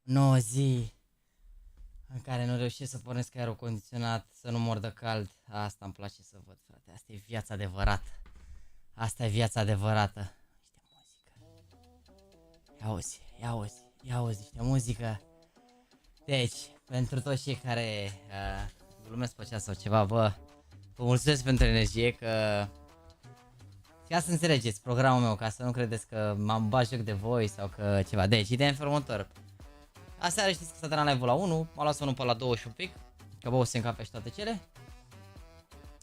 9 zi în care nu reușesc să pornesc aerul condiționat, să nu mor de cald. Asta îmi place să văd, frate. Asta e viața adevărată. Asta e viața adevărată. Ia auzi, ia auzi, ia auzi niște muzică. Deci, pentru toți cei care glumesc pe cea sau ceva, vă mulțumesc pentru energie, că ca să înțelegeți programul meu, ca să nu credeți că m-am bat joc de voi sau că ceva. Deci, ideea în felul următor. Aseară știți că s-a terminat live-ul la 1, m-a luat unul pe la 2 și un pic, că bă, o să încape și toate cele.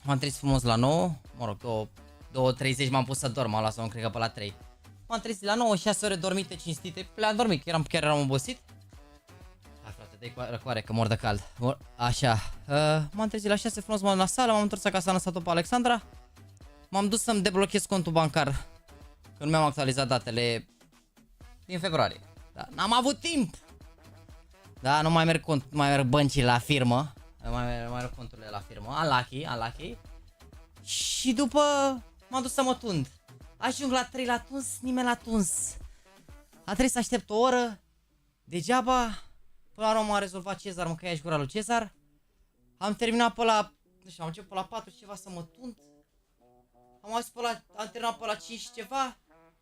M-am trezit frumos la 9, mă rog, 2:30 m-am pus să dorm, m-a luat unul, cred că pe la 3. M-am trezit la 9, 6 ore dormite, cinstite, le-am dormit, chiar eram obosit. Hai frate, dă-i răcoare că mor de cald. Așa, m-am trezit la 6 frumos, m-am la sală, m-am întors acasă, am lăsat-o pe Alexandra. M-am dus să-mi deblochez contul bancar, că nu mi-am actualizat datele din februarie. Da, n-am avut timp. Da, nu mai merg băncii la firmă. Mai merg conturile la firmă. Unlucky. Și după m-am dus să mă tund. Ajung la 3 la tuns, nimeni la tuns. A trebuit să aștept o oră. Degeaba. Până la urmă m-a rezolvat Cezar, mă, că ia și gura lui Cezar. Am terminat pe la, nu știu, am început pe la 4 și ceva să mă tund. Am terminat pe la 5 și ceva.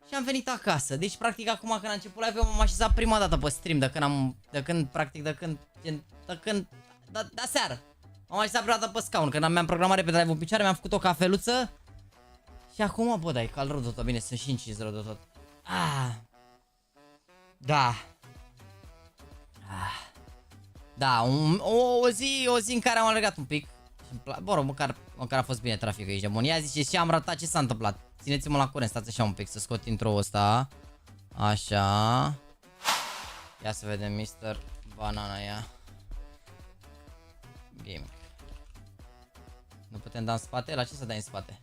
și am venit acasă. Deci practic acum când am început live-ul m-am așezat prima dată pe stream de seară. M-am așezat prima dată pe scaun, când mi-am programat repede live-ul în picioare, mi-am făcut o cafeluță. Și acum, bă, da, e cald rău de tot, bine, sunt și încins rău de tot. Da. Da, o zi în care am alergat un pic. Bă, rog, măcar a fost bine traficul aici de bun. Ia zice și am ratat, ce s-a întâmplat. Țineți-mă la curent, stați așa un pic, să scot intro-ul ăsta. Așa. Ia să vedem, Mr. Banana, ia. Game. Nu putem da în spate? La ce să dai în spate?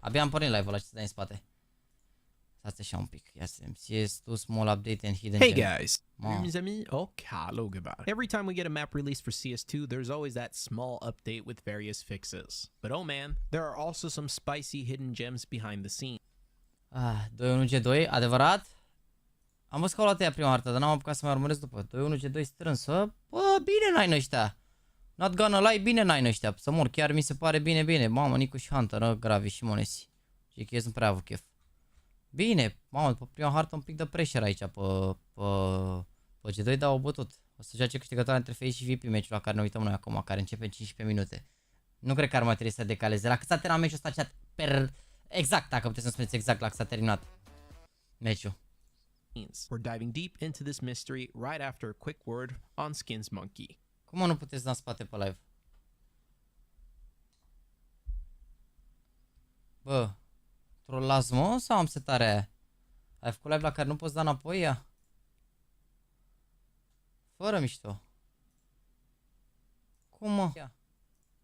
Abia am pornit live-ul, la ce să dai în spate? Stați așa un pic, ia să vedem. CS2 small update and hidden Hey gem. guys, mes amis, hello goodbye. Every time we get a map released for CS2, there's always that small update with various fixes. But oh man, there are also some spicy hidden gems behind the scenes. 2-1G2, adevărat? Am văzut că au luat ea prima dată, dar n-am apucat să mai urmăresc după. 2-1G2 strânsă. Bă, bine n-ai ăștia. Not gonna lie, bine n-ai ăștia. Să mor, chiar mi se pare bine. Mamă, Nicu și Hunter, Gravi și Monesi. Și că eu sunt prea avut chef. Bine, mamă, pe prima hartă un pic de pressure aici pe G2, dar au bătut. O să joace câștigătoarea între FI și VP meciul la care ne uităm noi acum, care începe în 15 minute. Nu cred că ar mai trebui să decaleze. La cât s-a terminat meciul ăsta, exact, dacă puteți să-mi spuneți exact la cât s-a terminat meciul. We're diving deep into this mystery right after a quick word on Skins Monkey. Cum nu puteți da în spate pe live? Bă, trollați mă sau am setarea aia? Ai făcut live la care nu poți da înapoi ea? Fără mișto. Cum mă?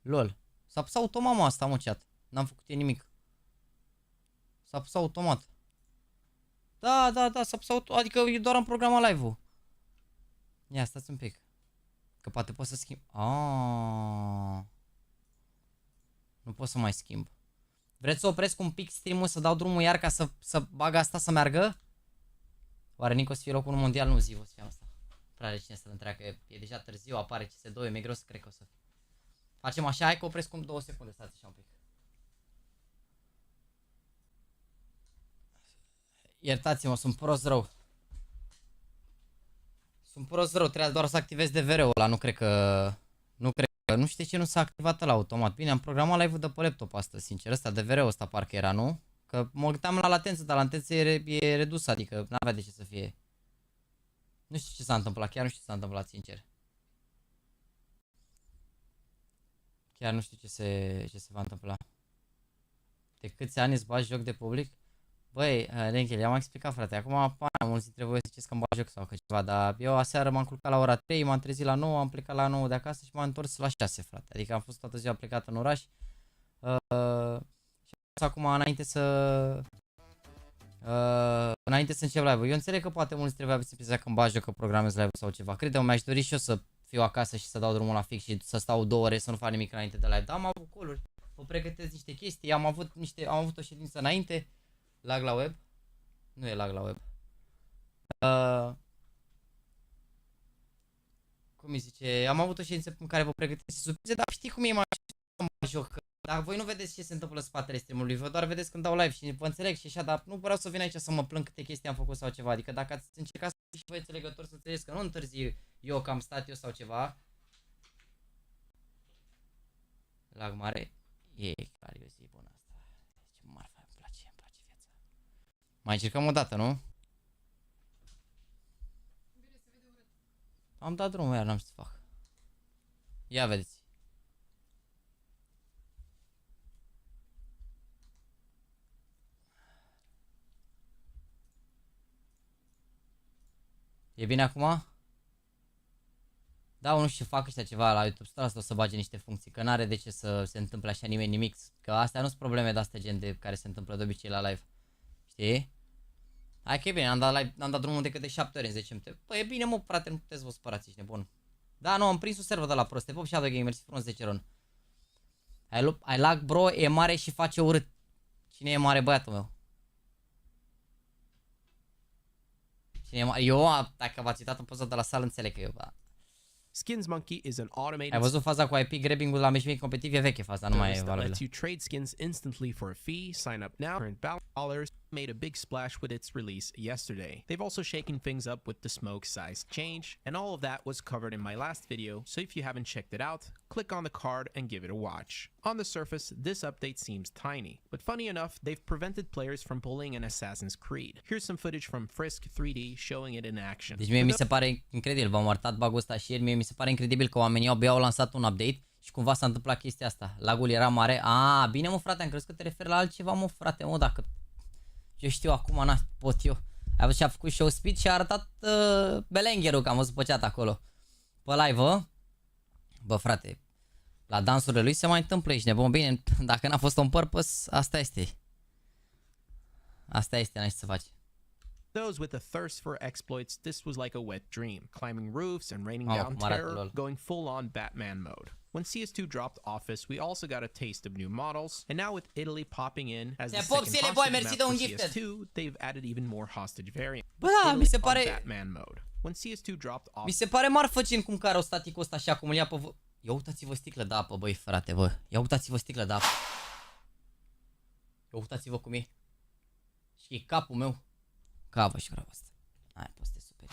LOL. S-a pus automat mă asta mă chat. N-am făcut eu nimic. S-a pus automat. Da, s-a pus automat. Adică eu doar am programat live-ul. Ia, stați un pic. Că poate pot să schimb. Nu pot să mai schimb. Vreți să opresc un pic stream-ul, să dau drumul iar ca să bag asta să meargă? Oare Nico o să fie locul 1 mondial? Nu, zi, o să fie asta. Prea are cine să-l întreagă, e deja târziu, apare CS2, mi-e greu să cred că o să fie. Facem așa, hai că opresc cum 2 secunde, stați așa un pic. Iertați-mă, sunt prost rău. Sunt prost rău, trebuie doar să activez DVR-ul ăla, nu cred că... Nu știu de ce nu s-a activat la automat. Bine, am programat live-ul de pe laptop astăzi, sincer. Ăsta, DVR-ul ăsta parcă era, nu? Că mă uitam la latență, dar latența e redusă, adică n-avea de ce să fie. Nu știu ce s-a întâmplat, chiar nu știu ce s-a întâmplat, sincer. Chiar nu știu ce se va întâmpla. De câți ani îți bagi joc de public? Băi, Lenchel, i-am explicat, frate. Acum, mulți dintre voi ziceți că îmi bag joc sau că ceva, dar eu aseară m-am culcat la ora 3, m-am trezit la 9, am plecat la 9 de acasă și m-am întors la 6, frate. Adică am fost toată ziua plecat în oraș. Și acum, înainte să încep live-ul. Eu înțeleg că poate mulți trebuie să piesa că îmi bag joc, că programez live-ul sau ceva. Crede-mă, mi-aș dori și eu să fiu acasă și să dau drumul la fix și să stau 2 ore să nu fac nimic înainte de live. Dar am avut call-uri, vă pregătesc niște chestii, am avut o ședință înainte. Lag la web? Nu e lag la web. Cum îi zice? Am avut o ședință în care vă pregătesc surprize, dar știi cum e mai joc. Dar voi nu vedeți ce se întâmplă în spatele streamului, vă doar vedeți când dau live și vă înțeleg și așa, dar nu vreau să vin aici să mă plâng câte chestii am făcut sau ceva. Adică dacă ați încercat să fiți și voi înțelegători, să înțelegeți că nu întârzi eu că am stat eu sau ceva. Lag mare? E clar, eu zi bună asta. Ce marfa, îmi place viața. Mai încercăm o dată, nu? Am dat drumul, iar n-am știu să fac. Ia vedeți. E bine acum? Da, nu știu, fac ăștia ceva la YouTube, 100% o să bage niște funcții, că n-are de ce să se întâmple așa nimeni nimic, că astea nu sunt probleme de astea gen de care se întâmplă de obicei la live. Știi? Hai că e bine, am dat drumul decât de 7 ori în 10 minute. Păi e bine mă, frate, nu puteți vă spărați, ești nebun. Da, nu, am prins un server de la proste, pop Shadow Gamers, frumos 10 ron. Ai lag bro, e mare și face urât. Cine e mare, băiatul meu? Cine e mare? Eu, dacă v-ați uitat în poza de la sală, înțeleg că eu, da. Skins Monkey is an automated Ai văzut faza cu IP grabbing-ul la matchmaking competitiv? E veche faza, nu mai e that valabilă. lets you trade skins instantly for a fee. Sign up now. Current dollars made a big splash with its release yesterday. They've also shaken things up with the smoke size change, and all of that was covered in my last video, so if you haven't checked it out, click on the card and give it a watch. On the surface, this update seems tiny, but funny enough, they've prevented players from pulling an Assassin's Creed. Here's some footage from Frisk 3D showing it in action. Deci mie mi se pare incredibil, v-am arătat bug-ul ăsta și ieri, mie mi se pare incredibil că oamenii abia au lansat un update și cumva s-a întâmplat chestia asta. Lagul era mare. Bine mă frate, am crezut că te referi la altceva, mă frate, mă, dacă eu știu acum, pot eu. Ai văzut și a făcut show speed și a arătat belengherul, că am văzut pe chat acolo. Pe live, bă frate, la dansurile lui se mai întâmplă, ești nebun, bine, dacă n-a fost on purpose, asta este. Asta este, n-ai ce să faci. Those with a thirst for exploits, this was like a wet dream. Climbing roofs and raining down terror, going full-on Batman mode. When CS2 dropped Office, we also got a taste of new models, and now with Italy popping in as the second hostage map for CS2, they've added even more hostage variants. Mi se pare Batman mode. When CS2 dropped Office, mi se pare marfăcin cum care o staticul ăsta și acum îl ia pe ia uitați-vă sticlă de apă, băi frate, bă. Ia uitați-vă sticlă de apă. Ia uitați-vă cum e. Și e capul meu. Cavă și vreau asta. Hai, poate super.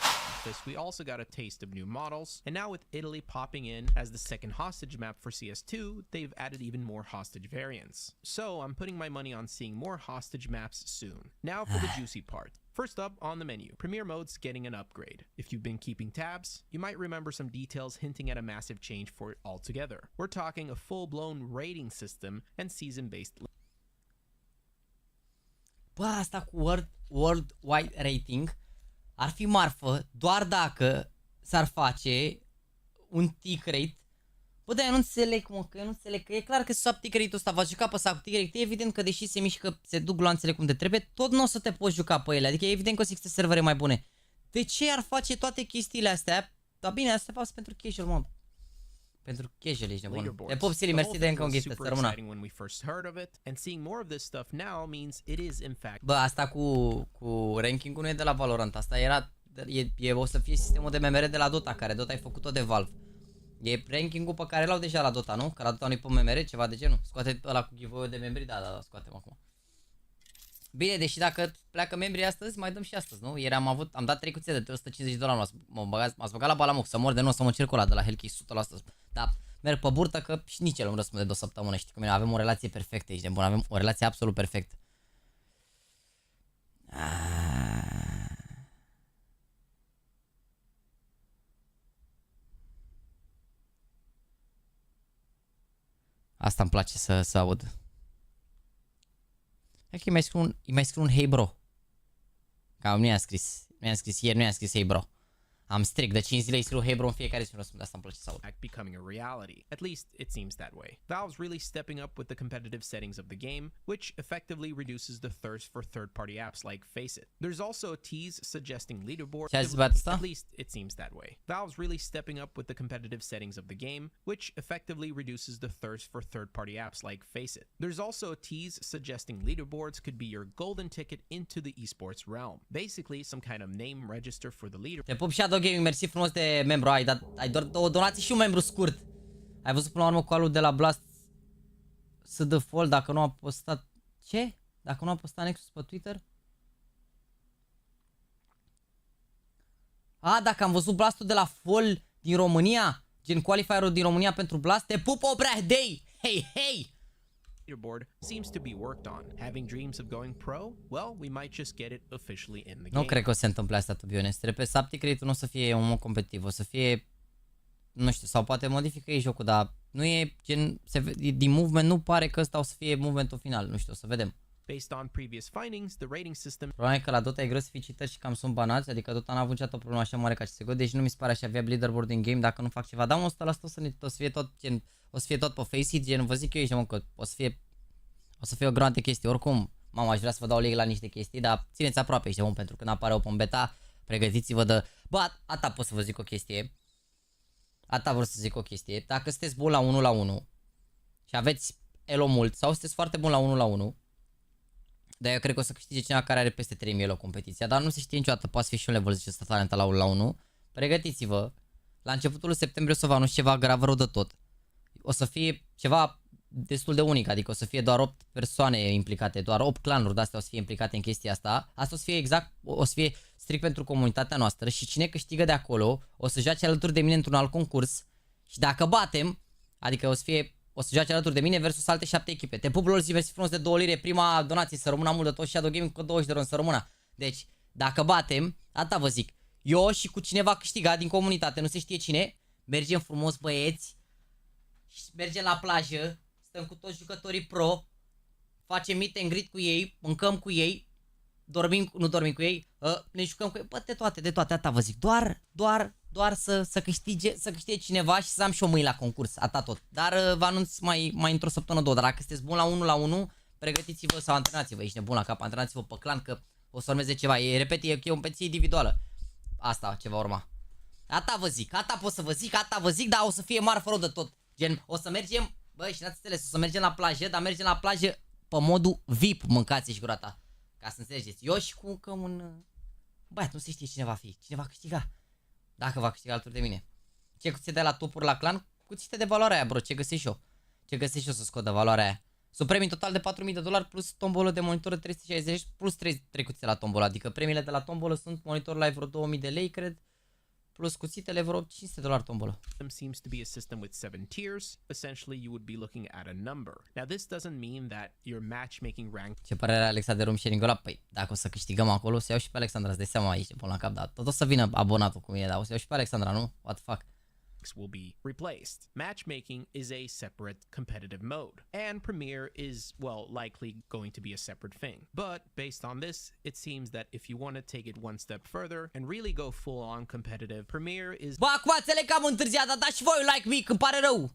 We also got a taste of new models, and now with Italy popping in as the second hostage map for CS2, they've added even more hostage variants. So I'm putting my money on seeing more hostage maps soon. Now for the juicy part. First up on the menu, Premier Mode's getting an upgrade. If you've been keeping tabs, you might remember some details hinting at a massive change for it altogether. We're talking a full-blown rating system and season-based. Bă, asta cu worldwide rating ar fi marfă doar dacă s-ar face un tick rate. Bă, dar eu nu înțeleg, mă, că eu nu înțeleg, că e clar că sub tick rate-ul ăsta va juca pe sub tick rate. E evident că deși se mișcă, se duc gloanțele cum te trebuie, tot nu o să te poți juca pe ele. Adică e evident că o să existe servere mai bune. De ce ar face toate chestiile astea? Dar bine, asta fac pentru casual, mă. Pentru casual ești nebun. De pop Silly, mersi de încă un gift, să rămână. Bă, asta cu ranking-ul nu e de la Valorant, asta era, o să fie sistemul de MMR de la Dota, care Dota ai făcut-o de Valve. E ranking-ul pe care l-au deja la Dota, nu? Că la Dota nu-i pe MMR, ceva de genul. Scoate ăla cu giveaway de membri, da, scoatem acum. Bine, deși dacă pleacă membrii astăzi, mai dăm și astăzi, nu? Ieri am dat 3 cuțite de $150, m-ați băgat la balamuc, să mor de nou, să mă încerc ăla de la Hellkey 100%. Da, merg pe burtă că și nici el îmi răspunde de o săptămână, știi cum e, avem o relație perfectă, ești nebun, avem o relație absolut perfectă. Asta îmi place să aud. Hai că îi mai scriu un hey bro. Că nu i-am scris ieri, nu i-am scris hey bro. Am strict de 5 zile îi scriu hey bro în fiecare zi, nu răspunde, asta îmi place să aud. Becoming a reality. At least it seems that way. Valve's really stepping up with the competitive settings of the game, which effectively reduces the thirst for third-party apps like Faceit. There's also a tease suggesting leaderboard. At least it seems that way. Valve's really stepping up with the competitive settings of the game, which effectively reduces the thirst for third-party apps like Faceit. There's also a tease suggesting leaderboards could be your golden ticket into the esports realm. Basically, some kind of name register for the leader. Te pup Shadow Gaming, mersi frumos de membru, ai doar o donație și un membru scurt. Ai văzut până la urmă calul de la Blast să dă fall dacă nu a postat... Ce? Dacă nu a postat Nexus pe Twitter? Dacă am văzut Blastul de la fall din România, gen qualifierul din România pentru Blast, te pup, Obrahdei! Hey! Leaderboard seems to be worked on. Having dreams of going pro? Well, we might just get it officially in the game. Nu cred că o să se întâmple asta, to be honest. Repet, TibiCretu nu o să fie un mod competitiv, o să fie, nu știu, sau poate modifică ei jocul, dar nu e gen, din movement nu pare că ăsta o să fie movementul final, nu știu, o să vedem. Based on previous findings, the rating system... Problema e că la Dota e greu să fii citări și cam sunt banați, adică Dota n-a avut niciodată o problemă așa mare ca CSGO, deci nu mi se pare așa viabil leaderboard in game dacă nu fac ceva. Dar 100% o să fie tot gen, o să fie tot pe Faceit, gen, vă zic eu, ești, că o să fie o grămadă de chestii. Oricum, mama, aș vrea să vă dau link la niște chestii, dar țineți aproape, ești, pentru că când apare open beta, pregătiți-vă de... Bă, ata pot să vă zic o chestie. Dacă sunteți buni la 1 la 1 și aveți elo mult sau sunteți foarte buni la 1 la 1, dar eu cred că o să câștige cineva care are peste 3000 elo competiția, dar nu se știe niciodată, poate fi și un level 10 talentat la 1 la 1. Pregătiți-vă La începutul lui septembrie o să vă anunț ceva grav rău de tot. O să fie ceva destul de unic, adică o să fie doar 8 persoane implicate, doar 8 clanuri de-astea o să fie implicate în chestia asta. Asta o să fie exact, o să fie strict pentru comunitatea noastră și cine câștigă de acolo o să joace alături de mine într-un alt concurs și dacă batem, adică o să joace alături de mine versus alte 7 echipe. Te pup, lor, zi, mersi frumos de 2 lire, prima donație, să rămână mult de tot, Shadow Gaming cu 20 de ron, să rămână. Deci, dacă batem, atâta vă zic, eu și cu cine va câștiga din comunitate, nu se știe cine, mergem frumos, băieți, și mergem la plajă, stăm cu toți jucătorii pro, facem meet and greet cu ei, mâncăm cu ei, nu dormim cu ei, ne jucăm cu ei, bă, de toate, atâta vă zic, doar să câștige cineva și să am și o mâini la concurs, atâta tot. Dar vă anunț mai într-o săptămână, două, dar dacă sunteți bun la 1 pregătiți-vă sau antrenați-vă, ești nebun la cap, antrenați-vă pe clan că o să urmeze ceva, repet, e o competiție individuală. Asta ce va urma. Atâta vă zic, atâta pot să vă zic, dar o să fie marfă rău de tot. Gen, o să mergem, băi, și n-ați înțeles, o să mergem la plajă, dar mergem la plajă pe modul VIP, mâncați-și gura ta. Ca să înțelegeți. Eu și cu un băiat, nu se știe cine va fi, cine va câștiga. Dacă va câștiga alături de mine. Ce cuțite de la topuri la clan? Cuțite de valoarea aia, bro, ce găsești și eu. Ce găsești și eu să scot de valoarea aia. Sunt premii total de 4.000 de dolari plus tombolă de monitor 360 plus 3 cuțite la tombolă. Adică premiile de la tombolă sunt monitor la vreo 2000 de lei, cred. Plus cuțitele vreo 500 dolari tombolă. Seems to be a system with 7 tiers. Essentially, you would be looking at a number. Now, this doesn't mean that your matchmaking rank. Ce părere are Alexa de Room Sharing ăla? Păi, dacă o să câștigăm acolo, o să iau și pe Alexandra, îți dai seama aici, până la cap, dar tot o să vină abonatul cu mine, dar o să iau și pe Alexandra, nu? What the fuck? Will be replaced. Matchmaking is a separate competitive mode, and Premier is, well, likely going to be a separate thing. But based on this, it seems that if you want to take it one step further and really go full-on competitive, Premier is... Bă, acum înțeleg că am întârziat, dar dați și voi un like mic, îmi pare rău.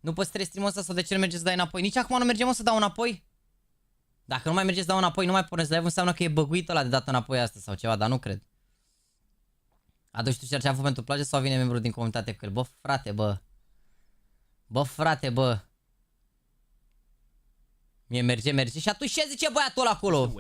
Nu păstrezi stream-ul ăsta sau de ce nu mergeți să dai înapoi? Nici acum nu mergem să dau înapoi? Dacă nu mai mergeți să dau înapoi, nu mai puneți live, înseamnă că e băguit ăla de dat înapoi asta sau ceva, dar nu cred. Aduci tu și ce a făcut pentru plajă sau vine membru din comunitate cu el? Bă, frate, bă. Bă, frate, bă. Mie merge. Și atunci ce zice băiatul ăla acolo?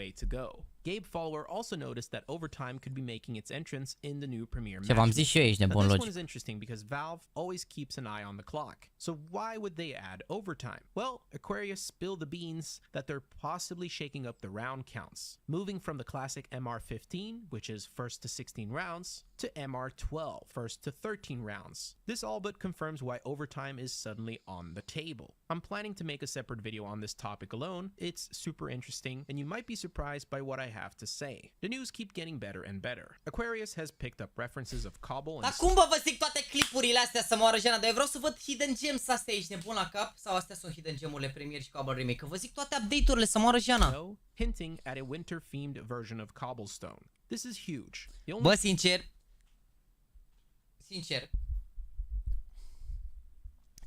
Gabe Follower also noticed that overtime could be making its entrance in the new Premier Ce v-am zis și eu, ești nebun, This logic. one is interesting because Valve always keeps an eye on the clock. So why would they add overtime? Well, Aquarius spilled the beans that they're possibly shaking up the round counts, moving from the classic MR15, which is first to 16 rounds, to MR12, first to 13 rounds. This all but confirms why overtime is suddenly on the table. I'm planning to make a separate video on this topic alone. It's super interesting, and you might be surprised by what I have to say. The news keep getting better and better. Aquarius has picked up references of Cobble and... Dar cum vă zic toate clipurile astea să moară Jana? Dar eu vreau să văd hidden gems astea, ești nebun la cap? Sau astea sunt hidden gemurile Premier și Cobble Remake? Că vă zic toate update-urile să moară Jana. No, hinting at a winter-themed version of Cobblestone. This is huge. Bă, sincer,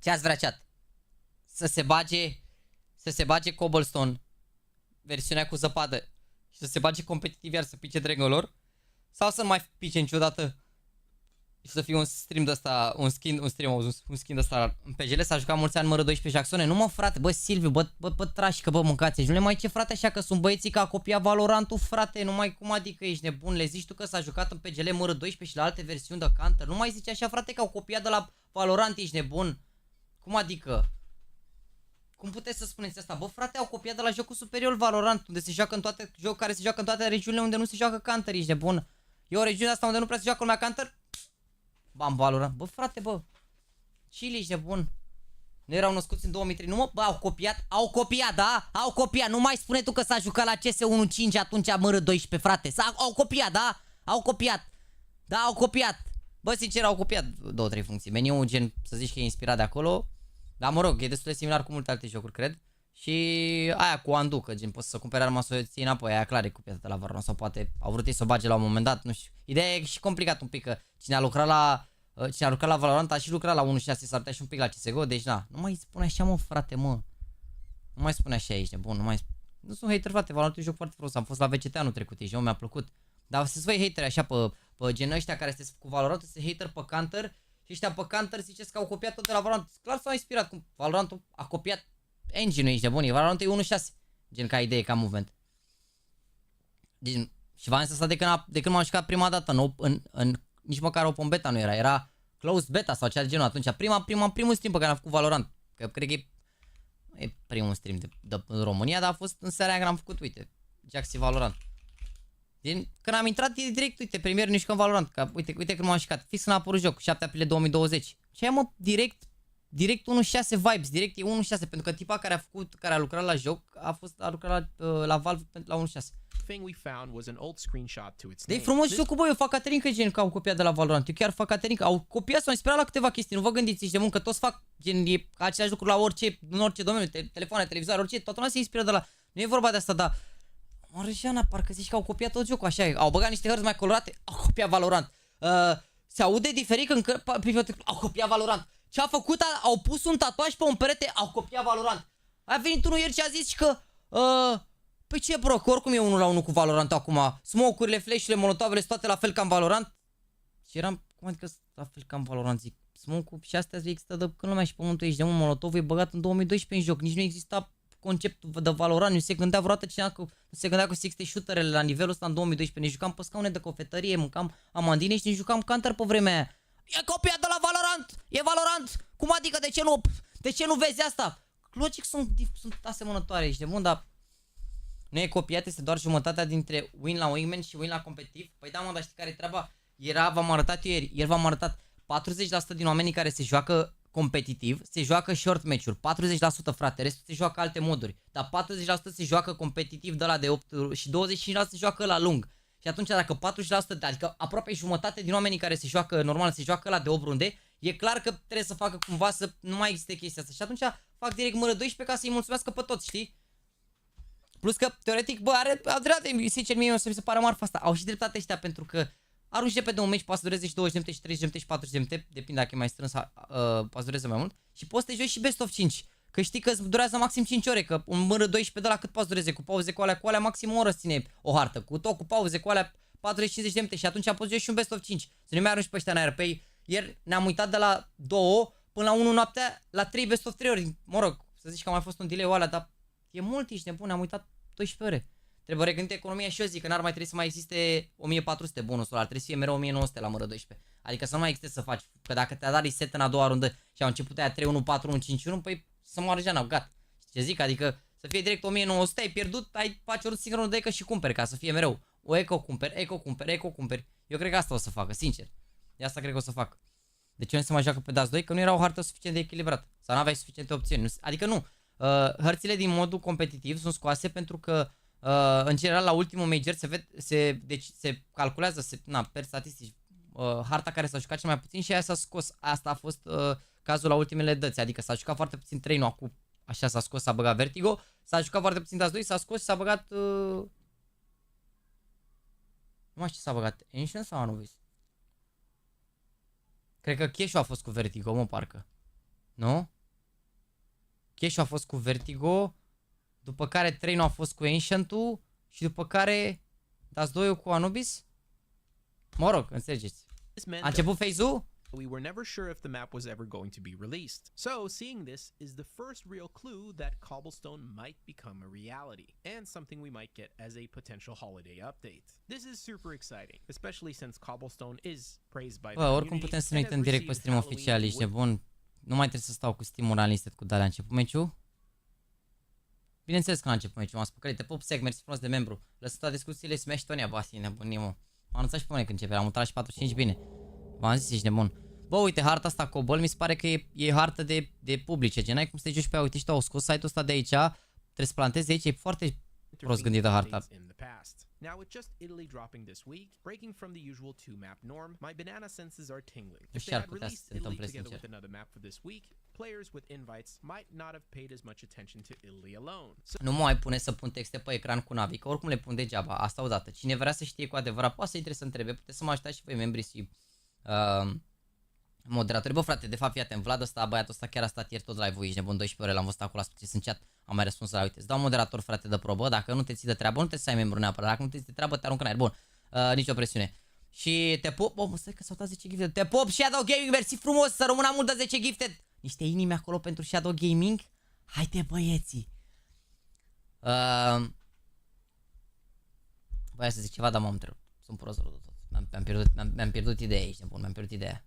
ce ați vrea, chat? Să se bage Cobblestone versiunea cu zăpadă și să se bage competitiv iar să pice Dragon-lor? Sau să nu mai pice niciodată și să fie un stream de ăsta, un skin de ăsta în PGL? S-a jucat mulți ani mără 12 Jacksone? Nu mă, frate, bă, Silviu, bă, trași, că bă, mâncați, nu le mai ce, frate, așa că sunt băieții că a copiat Valorantul, frate, nu mai, cum adică ești nebun? Le zici tu că s-a jucat în PGL mără 12 și la alte versiuni de Counter? Nu mai zici așa, frate, că au copiat de la Valorant, ești nebun? Cum adică? Cum puteți să spuneți asta? Bă, frate, au copiat de la jocul superior Valorant, unde se joacă în toate jocuri care se joacă în toate regiunile unde nu se joacă Counter, ești nebun? E o regiune asta unde nu prea se joacă lumea Counter? Bam, Valorant. Bă, frate, bă. Chile, ești nebun. Nu erau născuți în 2003, nu mă? Bă, au copiat, da? Au copiat. Nu mai spune tu că s-a jucat la CS1.5 atunci mără 12, frate. Au copiat, da? Au copiat. Da, au copiat. Bă, sincer, au copiat 2-3 funcții. Meniul, gen, să zici că e inspirat de acolo. Dar mă rog, e destul de similar cu multe alte jocuri, cred. Și aia cu Andu, că gen poți să cumperi arma să o ții înapoi, aia clar e copiată de la Valorant sau poate au vrut ei să o bage la un moment dat, nu știu. Ideea e și complicat un pic, că cine a lucrat la Valorant a și lucrat la 1.6, s-ar putea și un pic la CSGO, deci na, nu mai spune așa, mă, frate, mă. Nu mai spune așa aici, nebun, nu sunt hater, frate, Valorant e un joc foarte frumos, am fost la VCT anul trecut, e mi-a plăcut. Dar să-ți voi hateri așa pe gen ăștia care este cu Valorant, este hater pe Counter și ăștia pe Counter ziceți că au copiat tot de la Valorant. Clar s-au inspirat, cum Valorantul a copiat engine-ul, ești de bun, Valorant e 1.6, gen ca idee, ca movement. Deci, și v-am zis asta de când m-am jucat prima dată, nici măcar open beta nu era closed beta sau cea de genul atunci. Primul stream pe care am făcut Valorant. Că cred că e primul stream de România, dar a fost în seara când am făcut, uite, Jaxi Valorant. Când am intrat direct, uite, premier nici când Valorant, că, uite când m-am șicat, fix când a apărut jocul, 7 aprilie 2020. Și aia mă, direct 1.6 vibes, direct e 1.6, pentru că tipa care a lucrat la joc, a lucrat la Valve la 1.6. Thing we found was an old screenshot to its De name. frumos jocul, băi, eu fac caterincă gen că au copiat de la Valorant. Eu chiar fac caterincă, au copiat, s-au inspirat la câteva chestii, nu vă gândiți de mult că toți fac gen e același lucru la orice, în orice domeniu, telefoane, televizoare, orice, toată lumea se inspiră de la. Nu e vorba de asta, dar Mărăjeana, parcă zici că au copiat tot jocul, așa e. Au băgat niște hărți mai colorate, au copiat Valorant. Se aude diferit când au copiat Valorant. Ce a făcut? Au pus un tatuaj pe un perete, au copiat Valorant. A venit unul ieri și a zis că păi ce bro, că oricum e 1 la 1 cu Valorant acum. Smoke-urile, flash-urile, molotovele sunt toate la fel ca în Valorant. Și eram, cum adică la fel ca în Valorant, zic. Smoke-ul și astea există de când lumea și pământul ești de un molotov e băgat în 2012 în joc. Nici nu exista conceptul de Valorant, nu se gândea vreodată cineva că se gândea cu 60 shooterele la nivelul ăsta în 2012. Ne jucam pe scaune de cofetărie, mâncam amandine și ne jucam Counter pe vremea aia. E copiat de la Valorant! E Valorant! Cum adică? De ce nu vezi asta? Logic sunt asemănătoare, ești de bun, dar nu e copiat, este doar jumătatea dintre win la wingman și win la competitiv. Păi da, mă, dar știi care e treaba? V-am arătat eu ieri v-am arătat 40% din oamenii care se joacă competitiv se joacă short match-uri, 40% frate, restul se joacă alte moduri, dar 40% se joacă competitiv de la de 8 și 25% se joacă la lung. Și atunci dacă 40%, adică aproape jumătate din oamenii care se joacă normal se joacă la de 8 runde, e clar că trebuie să facă cumva să nu mai existe chestia asta. Și atunci fac direct mără 12 ca să-i mulțumească pe toți, știi? Plus că, teoretic, bă, are dreptate, sincer, mie mi se pare marfa asta. Au și dreptate ăștia pentru că arunci de pe un meci, poate să dureze și 20 de minute, și 30 de minute, și 40 de minute, depinde dacă e mai strâns, poate să dureze mai mult. Și poți să te joci și best of 5, că știi că durează maxim 5 ore, că un mără 12 de la cât poate să dureze, cu pauze cu alea maxim o oră ține o hartă, cu tot cu pauze cu alea 40-50 de minute și atunci poți joci și un best of 5. Să nu mai arunci pe ăștia în aer. Păi ieri ne-am uitat de la 2 până la 1 noaptea, la 3 best of 3 ori, mă rog, să zici că a mai fost un delay alea, dar e mult, ești nebun, ne-am uitat 12 ore. Trebuie regândit economia și eu zic că n-ar mai trebui să mai existe 1400 bonusul ăla, trebuie să fie mereu 1900 la mără 12. Adică să nu mai existe să faci, că dacă te-a dat reset în a doua rundă și au început aia 3-1-4-1-5-1, păi să moară geana, gata. Știi ce zic? Adică să fie direct 1900, ai pierdut, faci o singură rundă și cumperi, ca să fie mereu. O eco cumperi. Eu cred că asta o să facă, sincer. De asta cred că o să fac. De ce nu se mai joacă pe DAS 2? Că nu era o hartă suficient de echilibrată. Sau nu aveai suficiente opțiuni. Adică nu. Hărțile din modul competitiv sunt scoase pentru că în general la ultimul major deci se calculează, per statistici, harta care s-a jucat cel mai puțin și aia s-a scos. Asta a fost cazul la ultimele dăți, adică s-a jucat foarte puțin 3 acum, așa s-a scos, s-a băgat Vertigo, s-a jucat foarte puțin DAS 2, s-a scos și s-a băgat nu mai știu ce s-a băgat, Ancient sau Anubis? Cred că Cash-ul a fost cu Vertigo, mă, parcă. Nu? Cash-ul a fost cu Vertigo, după care Train-ul a fost cu Ancient-ul și după care DAS 2 cu Anubis. Mă rog, înțelegeți. A început phase-ul? We were never sure if the map was ever going to be released. So, seeing this is the first real clue that Cobblestone might become a reality, and something we might get as a potential holiday update. This is super exciting, especially since Cobblestone is praised by the community. Oricum putem să ne uităm direct pe stream oficial, ești nebun. Nu mai trebuie să stau cu Steam-ul unlisted cu de-alea. A început meciul? Bineînțeles că a început meciul, m-am spus te pup sec, mersi frumos de membru. Lăsat la discuțiile Smash Tonia, basi, nebunie, mă. M-am anunțat și pe mine când începe, am mutat la și 45 bine. V-am zis, ești nebun. Bă, uite, harta asta Cobol, mi se pare că e hartă de publice, gen, ai cum să te joci pe aia, uite, și tu au scos site-ul ăsta de aici, trebuie să plantezi aici, e foarte prost gândită harta. Now, with just Italy dropping this week, breaking from the usual two-map norm, my banana senses are tingling. If they had released Italy together with another map for this week, players with invites might not have paid as much attention to Italy alone. Nu mă mai pune să pun texte pe ecran cu NaVi, că oricum le pun degeaba, asta odată. Cine vrea să știe cu adevărat, poate să intre să întrebe, puteți să mă ajutați și voi membrii și moderatori. Bă, frate, de fapt, fii atent, Vlad ăsta, băiatul ăsta chiar a stat ieri tot live-ul, ești nebun, 12 ore, l-am văzut acolo, scris în chat, am mai răspuns la uite, îți dau moderator, frate, de probă, dacă nu te ții de treabă, nu trebuie să ai membru neapărat, dacă nu te ții de treabă, te aruncă în aer, bun, nicio presiune. Și te pup, bă, mă, stai că s-au dat 10 gifted, te pup, Shadow Gaming, mersi frumos, să rămână mult de 10 gifted, niște inimi acolo pentru Shadow Gaming, haide băieții. Băia să zic ceva, dar m-am întrerupt, sunt prost rău de tot, mi-am pierdut ideea aici, nebun, mi-am pierdut ideea.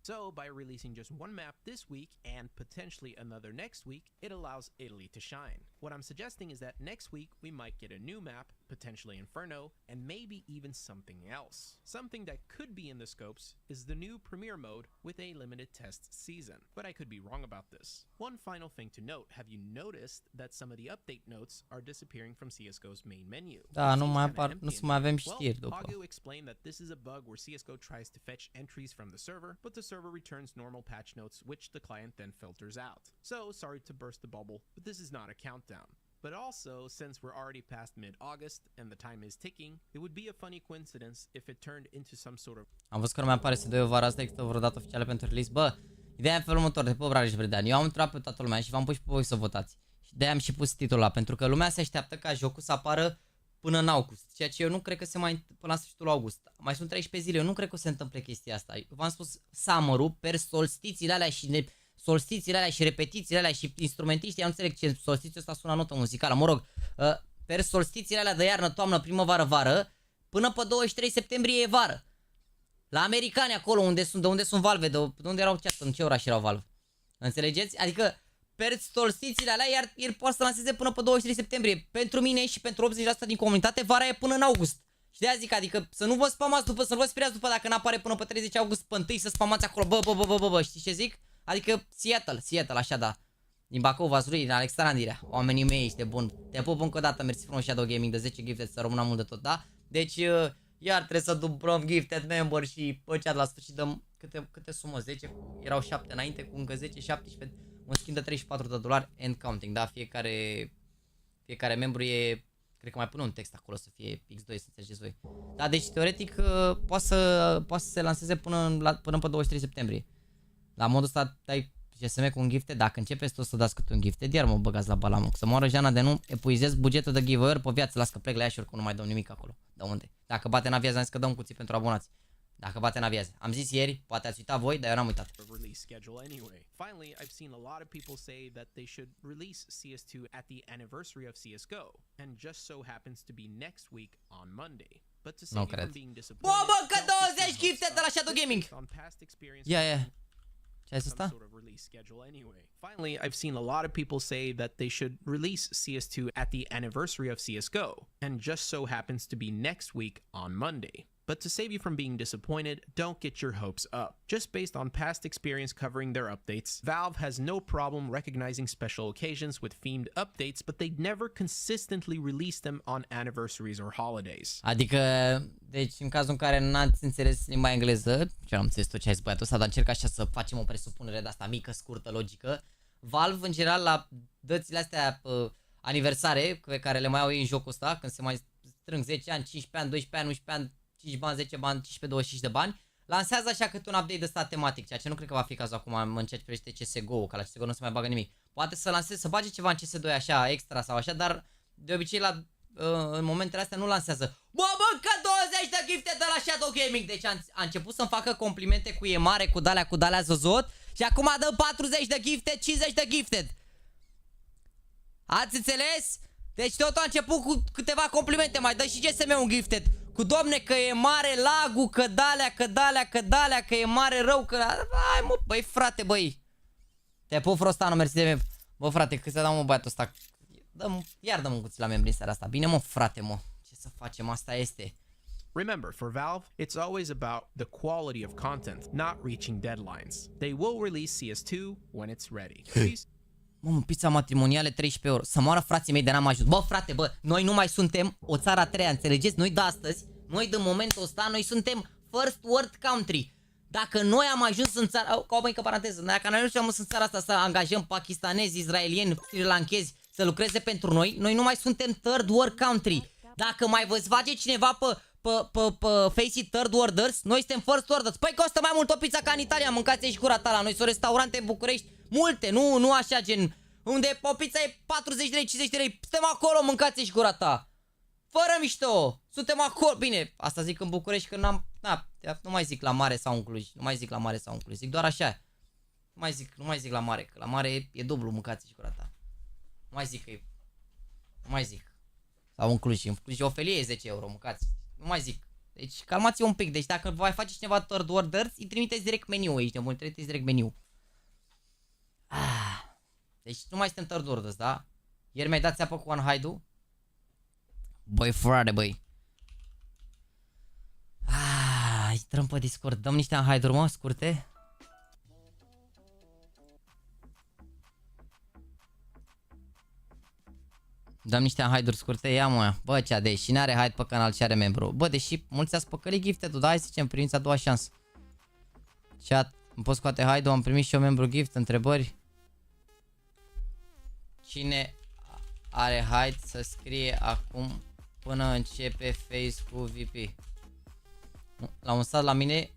So by releasing just one map this week and potentially another next week, it allows Italy to shine. What I'm suggesting is that next week we might get a new map, potentially Inferno, and maybe even something else. Something that could be in the scopes is the new Premiere mode with a limited test season, but I could be wrong about this. One final thing to note, have you noticed that some of the update notes are disappearing from CSGO's main menu? Da, nu mai apar, nu mai avem știri după. Hagu explained that this is a bug where CSGO tries to fetch entries from the server, but the server returns normal patch notes which the client then filters out. So, sorry to burst the bubble, but this is not a countdown. But also, since we're already past mid-August and the time is ticking, it would be a funny coincidence if it turned into some sort of... Am văzut că nu mai apare să dă o vara asta, există vreo dată oficială pentru release. Bă, ideea e în felul următor, de pe Obrare și Bredean. Eu am întrebat pe toată lumea și v-am pus și pe voi să votați. Și de-aia am și pus titlul ăla, pentru că lumea se așteaptă ca jocul să apară până în august. Ceea ce eu nu cred că se mai până la sfârșitul august. Mai sunt 13 zile, eu nu cred că o să se întâmple chestia asta. V-am spus summer-ul, per solstițiile alea și solstițiile alea și repetițiile alea și instrumentiștii, eu nu înțeleg ce solstițiul ăsta sună notă muzicală, mă rog, per solstițiile alea de iarnă, toamnă, primăvară, vară, până pe 23 septembrie e vară. La americani acolo unde sunt Valve, de unde erau chat, în ce oraș erau Valve. Înțelegeți? Adică per solstițiile alea iar el poate să lanseze până pe 23 septembrie. Pentru mine și pentru 80% din comunitate vara e până în august. Și de aia zic, adică să nu vă spamați după, să nu vă speriați după dacă n-apare până pe 30 august, pe 1 să spamați acolo, bă, știi ce zic? Adică Seattle, așa da. Din Bacău, Vaslui, din Alexandria. Oamenii mei, ești bun. Te pup încă o dată, mersi frumos Shadow Gaming de 10 gifted, să rămână mult de tot, da? Deci, iar trebuie să dublăm gifted member și pe chat la sfârșit dăm câte sumă, 10, erau 7 înainte, cu încă 10, 17, un schimb de $34 and counting, da? Fiecare membru e, cred că mai pune un text acolo să fie X2, să înțelegeți voi. Da, deci teoretic poate să se lanseze până pe 23 septembrie. La modul ăsta dai GSM cu un gifted, dacă începeți tot să dați câte un gifted, iar mă băgați la balamă. Să moară Jana de nu epuizez bugetul de giveaway pe viață, las că plec la ea și oricum nu mai dăm nimic acolo. De unde? Dacă bate naviază, am zis că dăm cuții pentru abonați. Dacă bate naviază. Am zis ieri, poate ați uitat voi, dar eu n-am uitat. Finally, I've seen a lot of people say that they should release CS2 at the anniversary of CSGO, and just so happens to be next week on Monday. But to save you from being disappointed, bă, că 20 gifted de la Shadow Gaming! Ia. Finally, I've seen a lot of people say that they should release CS2 at the anniversary of CSGO, and just so happens to be next week on Monday. But to save you from being disappointed, don't get your hopes up. Just based on past experience covering their updates, Valve has no problem recognizing special occasions with themed updates, but they never consistently release them on anniversaries or holidays. Adică, deci în cazul în care n-ați înțeles limba engleză, ce am înțeles tot ce ai zis băiatul ăsta, dar încerc așa să facem o presupunere de asta mică, scurtă, logică. Valve, în general, la dățile astea aniversare, pe care le mai au ei în jocul ăsta, când se mai strâng 10 ani, 15 ani, 12 ani, 11 ani, 5 bani, 10 bani, 15, 25 de bani, lansează așa cât un update de ăsta tematic, ceea ce nu cred că va fi cazul acum în ceea ce privește CSGO, că la CSGO nu se mai bagă nimic. Poate să lanseze, să bage ceva în CS2 așa, extra sau așa, dar de obicei în momentele astea nu lansează. Bă, că 20 de gifted de la Shadow Gaming, deci a început să-mi facă complimente cu e mare, cu dalea, ați văzut, și acum dă 40 de gifted, 50 de gifted. Ați înțeles? Deci totul a început cu câteva complimente, mai dă și GSM un gifted. Cu domne că e mare lagul, că dalea, că e mare rău, că... Hai mă, băi frate, băi. Te pup Frostano, mersi de mie. Bă frate, cât să dau mă băiatul ăsta. Iar dăm un cuțit la membri în seara asta. Bine mă frate mă, ce să facem, asta este. Remember, for Valve, it's always about the quality of content, not reaching deadlines. They will release CS2 when it's ready. Mă, pizza matrimoniale 13 euro. Să moară frații mei de n-am ajuns. Bă, frate, bă, noi nu mai suntem o țară a treia, înțelegeți? Noi de astăzi, noi de momentul ăsta, noi suntem first world country. Dacă noi am ajuns în țara, ca o mică paranteză, dacă noi nu am ajuns în țara asta să angajăm pakistanezi, israelieni, sri-lankezi să lucreze pentru noi, noi nu mai suntem third world country. Dacă mai vă face cineva pe Face It Third Orders, noi suntem first orders. Păi costă mai mult o pizza ca în Italia, mâncați și gura ta la noi, sunt restaurante în București, multe, nu așa gen, unde o pizza e 40 de lei, 50 de lei, suntem acolo, mâncați și gura ta. Fără mișto, suntem acolo, bine, asta zic în București că nu mai zic la mare sau în Cluj, zic doar așa. Nu mai zic la mare, că la mare e dublu, mâncați și gura ta. Nu mai zic. Sau în Cluj e o felie e 10 euro, mâncați. Nu mai zic. Deci calmați-vă un pic. Deci dacă vă mai face cineva third orders, îi trimiteți direct meniu aici. Îi trimiteți direct meniu. Deci nu mai suntem third orders, da? Ieri mi-ai dat țeapă cu one hide-ul. Băi, frate, băi. Intrăm pe Discord. Dăm niște hide-uri, mă, scurte. Dăm niște hide-uri scurte, ia mă. Bă, cea de și n-are hide pe canal și are membru. Bă, deși mulți ați păcălit gifted-ul, da, hai să zicem, primiți a doua șansă. Chat, îmi pot scoate hide-ul, am primit și eu membru gift, întrebări. Cine are hide să scrie acum până începe face cu VP. La un stat la mine 16-20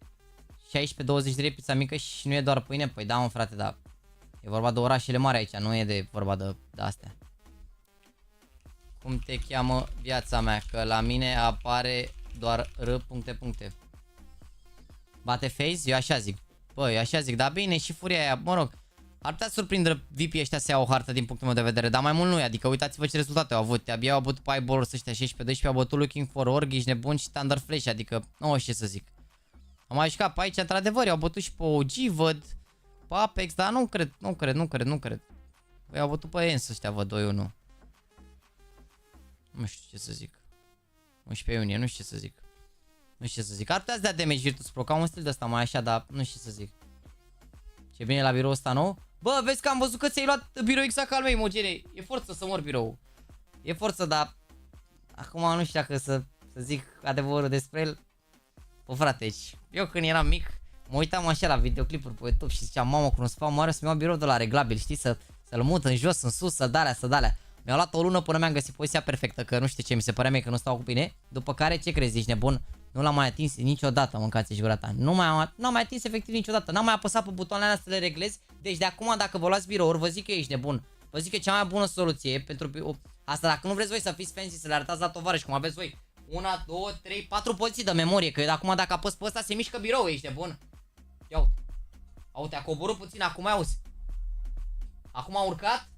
de lei pizza mică și nu e doar pâine. Păi da, mă, frate, da. E vorba de orașele mari aici, nu e de vorba de astea. Cum te cheamă viața mea? Că la mine apare doar r. Bate face? Eu așa zic. Bă, eu așa zic, dar bine, și furia aia, mă rog. Ar putea surprinde VP ăștia să iau o hartă din punctul meu de vedere, dar mai mult nu e. Adică uitați-vă ce rezultate au avut. Abia au avut Pieballers ăștia 16-12, au avut Looking for Org, ești nebun și Thunder Flash, adică nu știu ce să zic. Am mai jucat pe aici, într-adevăr, au bătut și pe OG, văd, pe Apex, dar nu cred. Păi au bătut pe ENS ăștia, văd 2-1. Nu știu ce să zic. 11 iunie, nu știu ce să zic. Nu știu ce să zic. Ar putea să dea damage Virtus Pro, ca un stil de ăsta mai așa, dar nu știu ce să zic. Ce bine la birou ăsta nou. Bă, vezi că am văzut că ți-ai luat birou exact ca al meu, Mogene. E forță să mor birou. E forță, dar acum nu știu dacă să zic adevărul despre el. Bă, frate, eu când eram mic, mă uitam așa la videoclipuri pe YouTube și ziceam, mamă, cum o să fac mare să-mi iau birou de la reglabil, știi, să-l mut în jos, în sus, să dea. Mi-au luat o lună până mi-am găsit poziția perfectă, că nu știu ce, mi se părea mie că nu stau cu bine. După care, ce crezi, ești nebun? Nu l-am mai atins niciodată, mâncați-și gura ta. N-am mai atins efectiv niciodată. N-am mai apăsat pe butoanele astea să le reglez. Deci de acum, dacă vă luați birouri, vă zic că ești nebun. Vă zic că e cea mai bună soluție pentru asta. Dacă nu vreți voi să fiți fancy, să le arătați la tovarăși cum aveți voi 1, 2, 3, 4 poziții de memorie. Că eu de acum, dacă apăs pe ăsta, se mișcă birou, ești nebun. Ia uite. Uite, a coborât puțin, acum auzi. Acum a urcat.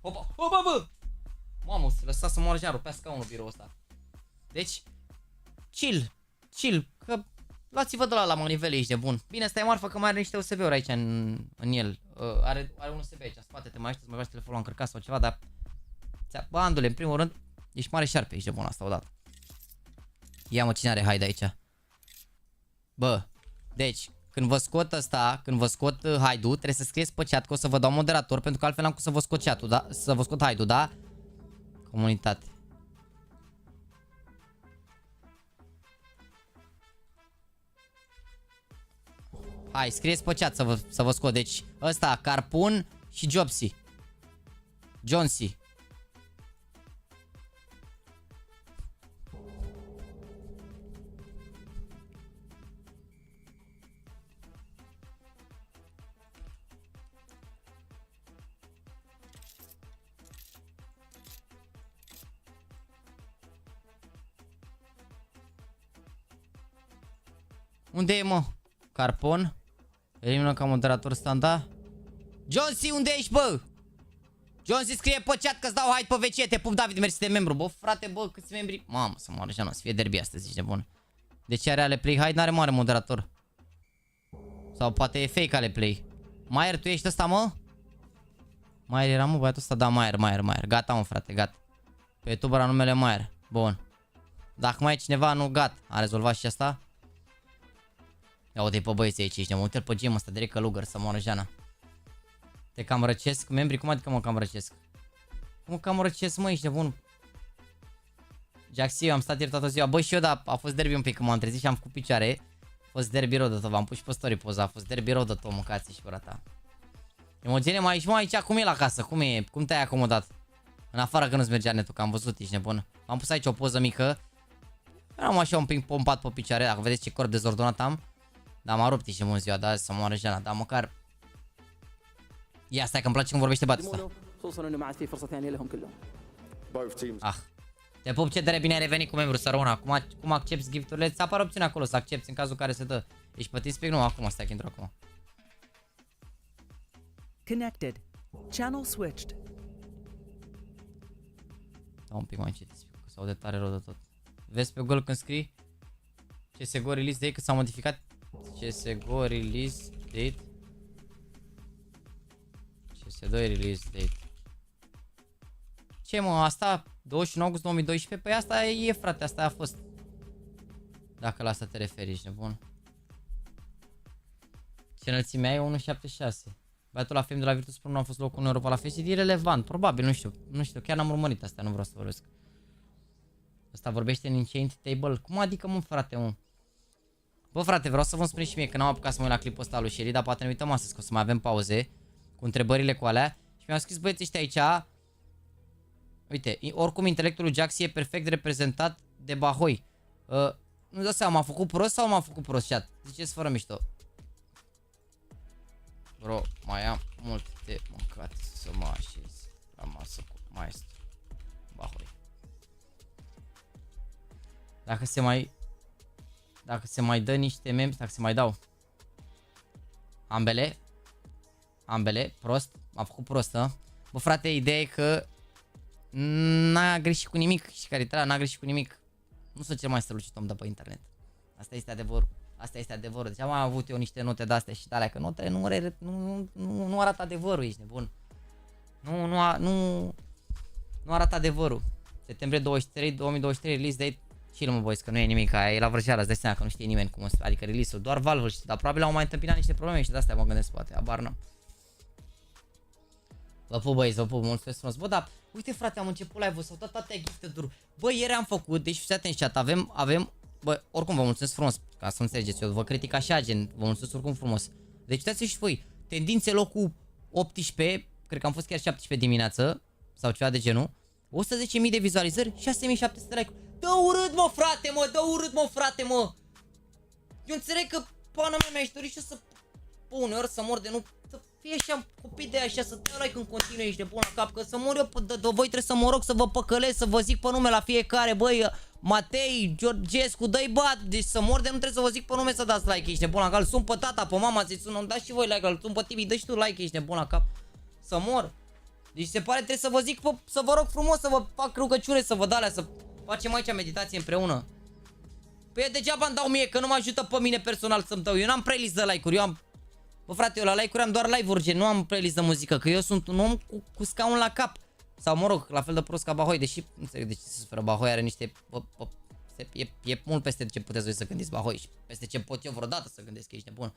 Opa, opa, bă! Mamă, să lăsați să moară, rupească scaunul birou ăsta. Deci, chill, că luați-vă de la manivele, ești de bun. Bine, asta e marfă că mai are niște USB-uri aici în el. Are un USB aici în spate, te mai aștept să mai faci telefonul încărcat sau ceva, dar... Bă, Andule, în primul rând, ești mare șarpe, ești de bun asta odată. Ia mă, cine are hide aici? Bă, deci... Când vă scot hide-ul, trebuie să scrieți pe chat că o să vă dau moderator, pentru că altfel n-am cum să vă scot chat-ul, da? Să vă scot hide-ul, da? Comunitate. Hai, scrieți pe chat să vă scot. Deci, ăsta, Carpun și Jobsy. Johnsy. Unde e, mă? Carpon. Elimină ca moderator standard. Johnsy, unde ești, bă? Johnsy, scrie pe chat că-ți dau hide pe WC. Te pup, David, mersi de membru. Bă, frate, bă, câți membri. Mamă, să moară Jana, să fie derby astăzi, zici de bun. De ce are ale play hide? N-are mare moderator. Sau poate e fake ale play. Maier, tu ești ăsta, mă? Maier era, mă, băiatul ăsta? Da, Maier. Gata, mă, frate, gata. Pe YouTube era numele Maier. Bun. Dacă mai e cineva, nu, gata. A rezolvat și asta. Ia uite-i pe băieții aici, ești, mă uite-l pe gem ăsta, direct călugăr, să moară Jana. Te cam răcesc, membrii, cum adică mă cam răcesc? Cum cam răcesc, mă, ești de bun? Jaxi, eu am stat ieri toată ziua, bă, și eu, dar a fost derby un pic, când m-am trezit și am făcut picioare. A fost derby rău de tot, v-am pus și pe story poza, a fost derby rău de tot, mâncați și gura ta. Emogene, mai ești, mă, aici, cum e la casă, cum te-ai acomodat? În afară că nu-ți mergea netul, că am văzut, ești nebun. M-am pus aici o poză mică. Eram așa un pic pompat pe picioare, dacă vedeți ce corp dezordonat am. Dar m-a rupt și în ziua de azi să moară Jana, dar măcar... Ia, stai că îmi place cum vorbește Batista. Ah. Te pup, ce tare, bine ai revenit cu membru, Sărăuna. Cum accepti gifturile? Ți apare opțiunea acolo să accepti în cazul care se dă. Ești pe Teamspeak? Nu, acum stai că intru acum. Connected. Channel switched. Da, un pic mai încet, că se aude tare rău de tot. Vezi pe Google când scrii CSGO release date, că s-a modificat CSGO release date. CS2 release date. Ce mă, asta 21 august 2012? Păi asta e, frate, asta a fost. Dacă la asta te referi, ești nebun. Ce înălțime ai? 1,76. Băiatul la film de la Virtus Pro nu a fost locul în Europa la Festival. E relevant, probabil, nu știu, chiar n-am urmărit asta, nu vreau să vorbesc. Asta vorbește în Enchant Table. Cum adică, mă, frate, mă? Bă, frate, vreau să vă spun și mie că n-am apucat să mă uit la clipul ăsta lui Sherry, dar poate ne uităm astăzi, că o să mai avem pauze cu întrebările cu alea. Și mi-au scris băieții ăștia aici. Uite, oricum intelectul lui Jaxi e perfect reprezentat de Bahoi. Nu-ți dau seama, m-a făcut prost sau m-a făcut prost chat? Ziceți fără mișto. Bro, mai am mult de mâncat să mă așez la masă cu maestru Bahoi. Dacă se mai dă niște memes, dacă se mai dau ambele, prost, m-a făcut prostă. Bă, frate, ideea e că n-a greșit cu nimic și care n-a greșit cu nimic. Nu sunt cel mai strălucit om de pe internet. Asta este adevărul. Asta este adevărul. Deci am avut eu niște note de-astea și de-alea, că notele nu arată adevărul, ești nebun. Nu arată adevărul. Septembrie 23, 2023, release date. Chill, mă, boys, că nu e nimic, e la vrăjeală, îți dai seama că nu știe nimeni cum, adică release-ul, doar Valve-ul știe, dar probabil au mai întâmpinat niște probleme și de-astea mă gândesc, poate, abar n-am. Vă pup, băieți, vă pup, mulțumesc frumos. Bă, dar, uite, frate, am început live-ul, s-au dat toate gifted-uri. Bă, ieri am făcut, deci fiți atenți chat, avem, bă, oricum vă mulțumesc frumos, ca să înțelegeți, eu vă critic așa, gen, vă mulțumesc oricum frumos. Deci uitați și voi, tendințe locul 18, cred că am fost chiar 17 dimineață, sau ceva de genul, 110.000 de vizualizări, 6.700 de like-uri. Dă urât, mă, frate, mă, dă urât, mă, frate, mă. Eu înțeleg că, pana mea, mi-aș dori și eu să, bă, uneori să mor de nu, să fie așa copii de așa, să dea like în continuu, ești de bun la cap, că să mor eu, voi trebuie să mă rog, să vă păcălesc, să vă zic pe nume la fiecare, băi, Matei, Georgescu, dă-i bat, deci să mor de nu trebuie să vă zic pe nume să dați like, ești de bun la cap, îl sun pe tata, pe mama, să-i sună, dați și voi like, îl sun pe Tibi, dă și tu like, ești de bun la cap, să mor. Deci se pare trebuie să vă zic, să vă rog frumos, să vă fac rugăciune, să vă dă alea, să facem aici meditație împreună. Păi degeaba îmi dau mie, că nu mă ajută pe mine personal să-mi dau. Eu n-am playlist de like-uri, eu am... Bă, frate, eu la like-uri am doar live-uri, gen, nu am playlist de muzică, că eu sunt un om cu scaun la cap. Sau, mă rog, la fel de prost ca Bahoi, deși, nu înțeleg de ce se suferă, Bahoi are niște... E mult peste ce puteți voi să gândiți Bahoi și peste ce pot eu vreodată să gândesc, că ești nebun.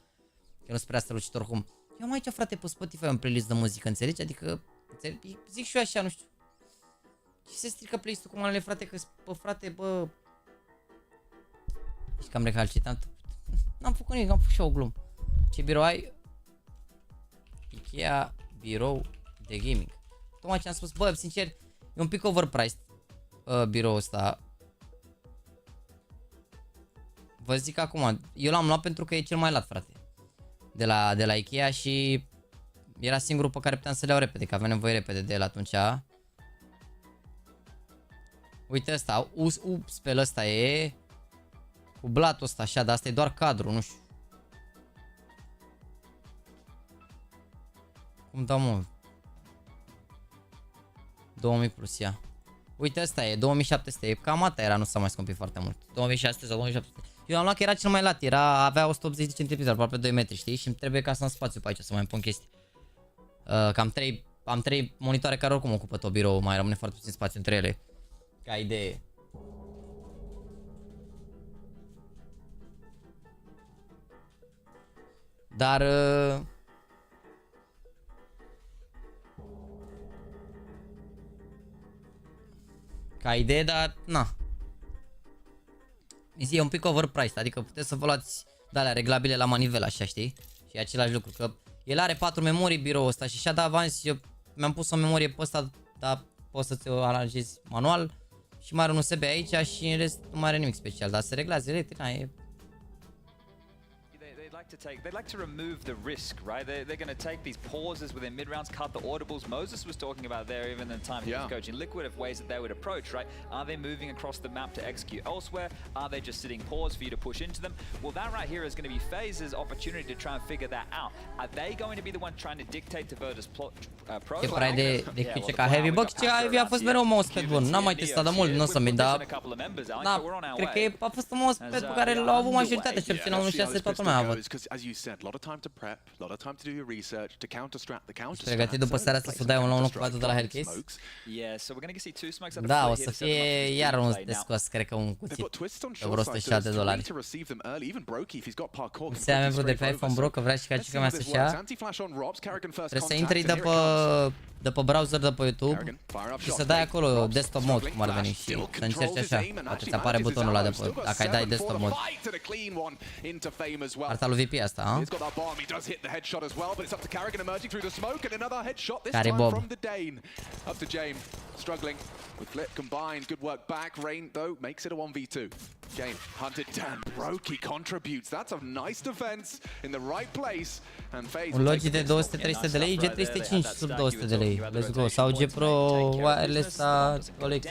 Că nu sunt prea strălucit oricum. Eu am aici, frate, pe Spotify un playlist de muzică, înțelegi? Adică, zic și eu așa, nu știu. Și se strică playlist-ul cu manele, frate, că, bă, frate, bă... Ești cam recalcitant. N-am făcut nimic, am făcut și o glumă. Ce birou ai? Ikea birou de gaming. Tocmai ce am spus, bă, sincer, e un pic overpriced biroul ăsta. Vă zic acum, eu l-am luat pentru că e cel mai lat, frate. De la Ikea și era singurul pe care puteam să le iau repede, că aveam nevoie repede de el atunci. Uite ăsta, spell ăsta e cu blatul ăsta așa, dar asta e doar cadru, nu știu. Cum dau, mă? 2000 plus ea. Uite ăsta e, 2700, e cam atâta era, nu s-a mai scumpit foarte mult. 2600 sau 2700. Eu am luat că era cel mai lat, avea 180 de centimetri, aproape 2 metri, știi? Și îmi trebuie ca să am spațiu pe aici, să mai pun chestii. Că am 3 monitoare care oricum ocupă tot birou, mai rămâne foarte puțin spațiu între ele. Ca idee. Dar... ca idee, dar... na. E un pic overpriced, adică puteți să vă luați de-alea reglabile la manivela, așa, știi? Și e același lucru, că el are 4 memorii biroul ăsta și și-a dat avans, eu mi-am pus o memorie pe ăsta, dar poți să ți-o aranjezi manual. Și mai are un USB aici și în rest nu mai are nimic special, dar se reglează electric, na, e... to take, they like to remove the risk, right? They're going to take these pauses within mid rounds, cut the audibles. Moses was talking about there even in the time he was coaching Liquid of ways that they would approach, right? Are they moving across the map to execute elsewhere? Are they just sitting pause for you to push into them? Well, that right here is going to be FaZe's opportunity to try and figure that out. Are they going to be the one trying to dictate to Virtus Pro? Ce pare de chice ca Heavy, bă, chice ca Heavy a fost mereu un mousepad bun, n-am mai testat de mult, nu o să mi dar... Da, cred că a fost un mousepad pe care l-au avut majoritatea, cel puțin la 1.6 toată lumea a avut. Ești pregătit după seara asta să dai un la 1 cu 4 de la Hellcase? Da, o să fie iar un de scos, cred că un cuțit pe vreo $106. Se ia membru de pe iPhone Bro că vrea și ca cica mea să-și ia. Trebuie să intri de pe browser, de pe YouTube și să dai acolo desktop mode, cum ar veni, și să încerci așa. Poate ți apare butonul ăla de pe, dacă ai dai desktop mode. Partea lui VP asta, a? Care Bob. Struggling with Flip combined, good work back. Rain though makes it a 1v2. Jane hunted down. Brokey contributes. That's a nice defense in the right place. And FaZe. Un Logi de 200-300 de lei, G305 sub 200 de lei. Let's go. Sau GPRO wireless Olex.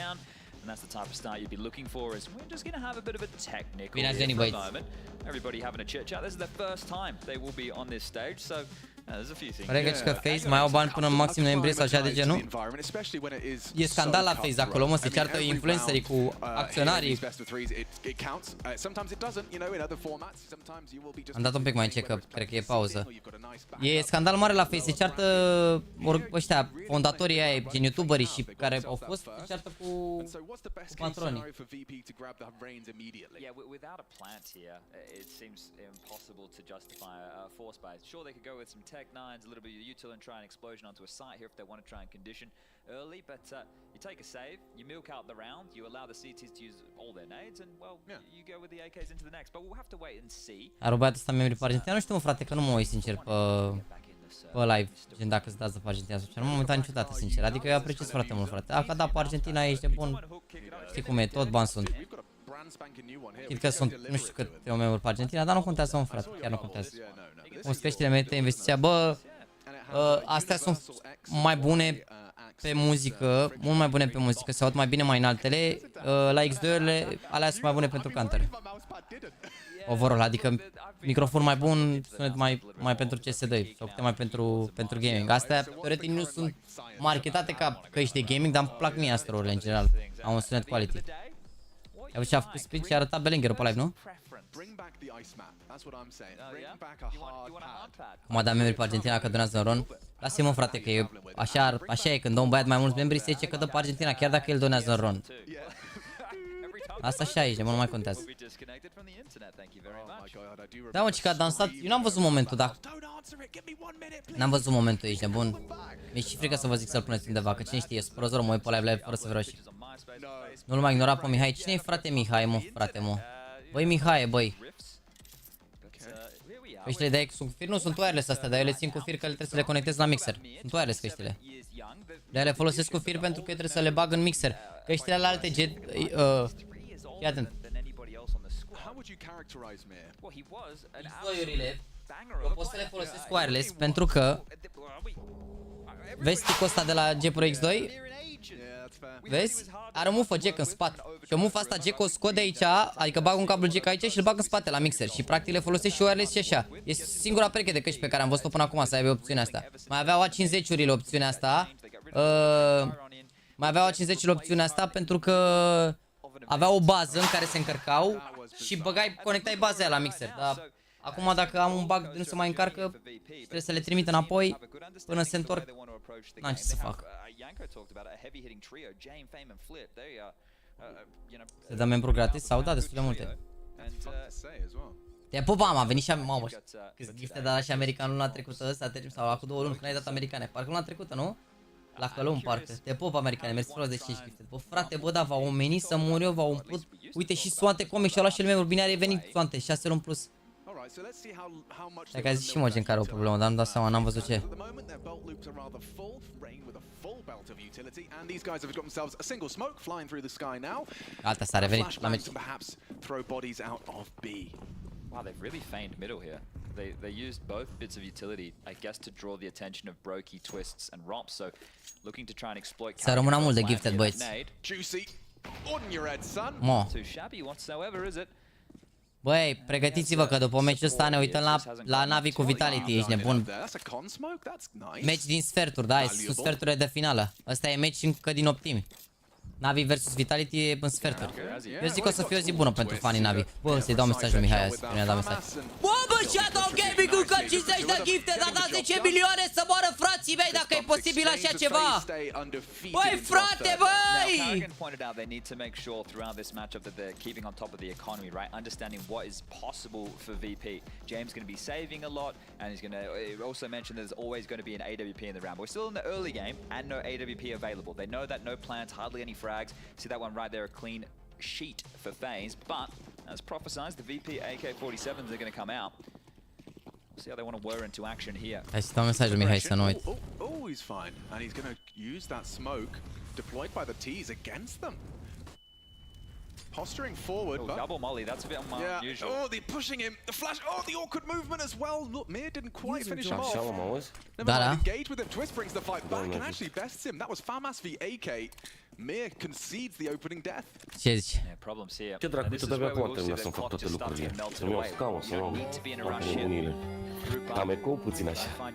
And that's the type of start you'd be looking for. Is we're just going to have a bit of a technical Bine ați venit, for a băieți. moment. Everybody having a chit chat. This is the first time they will be on this stage, so there's a few things. Pare că FaZe mai au bani până în maxim noiembrie sau așa de genul. E scandal la FaZe acolo, mă, se ceartă influencerii cu acționarii. Am dat un pic mai încet că cred că e pauză. E scandal mare la FaZe, se ceartă ăștia, fondatorii aia, gen youtuberii și care au fost, se ceartă cu patronii. Yeah, without a plant here, it seems impossible to justify a force buy. Sure, they could go with some Tech 9s, a little bit of util and try an explosion onto a site here if they want to try and condition early, but you take a save, you milk out the round, you allow the CTs to use all their nades, and well, you go with the AKs into the next, but we'll have to wait and see. A rugat ăsta membri pe Argentina, nu știu, mă, frate, că nu mă uit sincer pe live, gen dacă îți dați pe Argentina sau ceva, nu m-am uitat niciodată, sincer, adică eu apreciez foarte mult, frate. Dacă da pe Argentina, ești de bun, știi cum e, tot bani sunt. Chit că sunt, nu știu cât eu membru pe Argentina, dar nu contează, mă, frate, chiar nu contează. Cum se crește merită investiția, bă, astea sunt mai bune pe muzică, mult mai bune pe muzică, se aud mai bine mai înaltele, la X2-urile, alea sunt mai bune pentru counter. Overall, adică microfon mai bun, sunet mai pentru CS2, făcute mai pentru gaming. Astea, teoretic, nu sunt marketate ca căști de gaming, dar îmi plac mie Astro-urile în general, au un sunet quality. Ai văzut ce a făcut Split și a arătat Bellinger pe live, nu? Cum a dat membri pe Argentina că donează în RON. Lasă-mă, frate, că e așa e, când dă un băiat mai mulți membri, se zice că dă pe Argentina, chiar dacă el donează în RON. Asta așa e, nu mai contează. Da, mă, ci că a dansat, eu n-am văzut momentul, dar... N-am văzut momentul, ești nebun. Mi-e și frică să vă zic să-l puneți undeva, că cine știe, e superozor, mă uit pe live fără să vreau și... Nu-l mai ignora pe Mihai. Cine e frate Mihai, mă, frate, mă? Băi, Mihai, băi. Căștile de aici sunt cu fir, nu sunt wireless astea, dar eu le țin cu fir că le trebuie să le conectez la mixer. Sunt wireless căștile. De le folosesc cu fir pentru că trebuie să le bag în mixer. Căștile la alte jet... Fii atent. X2-urile, eu pot să le folosesc cu wireless pentru că... Vezi sticul ăsta de la GPRO X2? Vezi? Are o mufă jack în spate. Și o mufă asta jack o scot de aici, adică bag un cablu jack aici și îl bag în spate la mixer. Și practic le folosesc și wireless și așa. E singura pereche de căști pe care am văzut-o până acum să aibă opțiunea asta. Mai aveau A50-urile opțiunea asta. Mai aveau A50-urile opțiunea asta pentru că aveau o bază în care se încărcau și conectai baza aia la mixer. Dar acum dacă am un bug de nu se mai încarcă, trebuie să le trimit înapoi până se întorc. N-am ce să fac. Se dă membru gratis sau da, destul de multe. Te pupa, a venit și mamă, câți gifte dat și americanul luna trecută ăsta, sau acum 2 luni când ai dat americane. Parcă luna trecută, nu? La Călăun, parcă. Te pup, americane, mersi frumos de 5 gifte. Bă, frate, bă, da, v-au omenit să mor eu, v-au umplut. Uite și Soante Comic și-au luat și el membru, bine a revenit Soante, 6 luni plus. Dacă a zis și Mogen care au o problemă, dar nu dau seama, n-am văzut ce. Gata, s-a revenit la meci. Wow, they've really feigned middle here. They used both bits of utility, I guess, to draw the attention of Brokey, Twists, and Romps. So, looking to try and exploit. Să rămână mult de gifted, băieți. Juicy on your head, son. Mo. Too shabby whatsoever, is it? Băi, pregătiți-vă că după meciul ăsta ne uităm la NaVi cu Vitality, ești nebun. Meci din sferturi, da, sunt sferturile de finală. Ăsta e meci încă din optimi. NaVi versus Vitality în sferturi. Eu zic că o să fie o zi bună pentru fanii NaVi. Bă, să-i dau mesaj lui Mihai azi, mi-a dat mesaj. Bă, Shadow Gaming cu 50 de gifte, a dat 10 milioane să moară frații mei dacă e posibil așa ceva. Băi, frate, băi! Karrigan pointed out they need to make sure throughout this matchup that they're keeping on top of the economy, right? Understanding what is possible for VP. James going to be saving a lot, and he's going to also mention there's always going to be an AWP in the round. But we're still in the early game and no AWP available. They know that no plants, hardly any frags. See that one right there, a clean sheet for FaZe. But as prophesized, the VP AK-47s are going to come out. See how they want to whir into action here. Hai să dau mesajul Mihai să nu uit. Oh, he's fine. And he's going to use that smoke deployed by the T's against them. Posturing forward, but... double molly, that's a bit unusual. Oh, they're pushing him. The flash. Oh, the awkward movement as well. Look, Mir didn't quite finish him off. Never mind, engage with him. Twist brings the fight back and actually bests him. That was FAMAS v AK. Mir concedes the opening death. Ce zici? Yeah, problems here. Ce dracu, tu de-abia acum terminat să-mi fac toate lucrurile. Să-mi iau scaun, să-mi iau unile. Am eco puțin așa.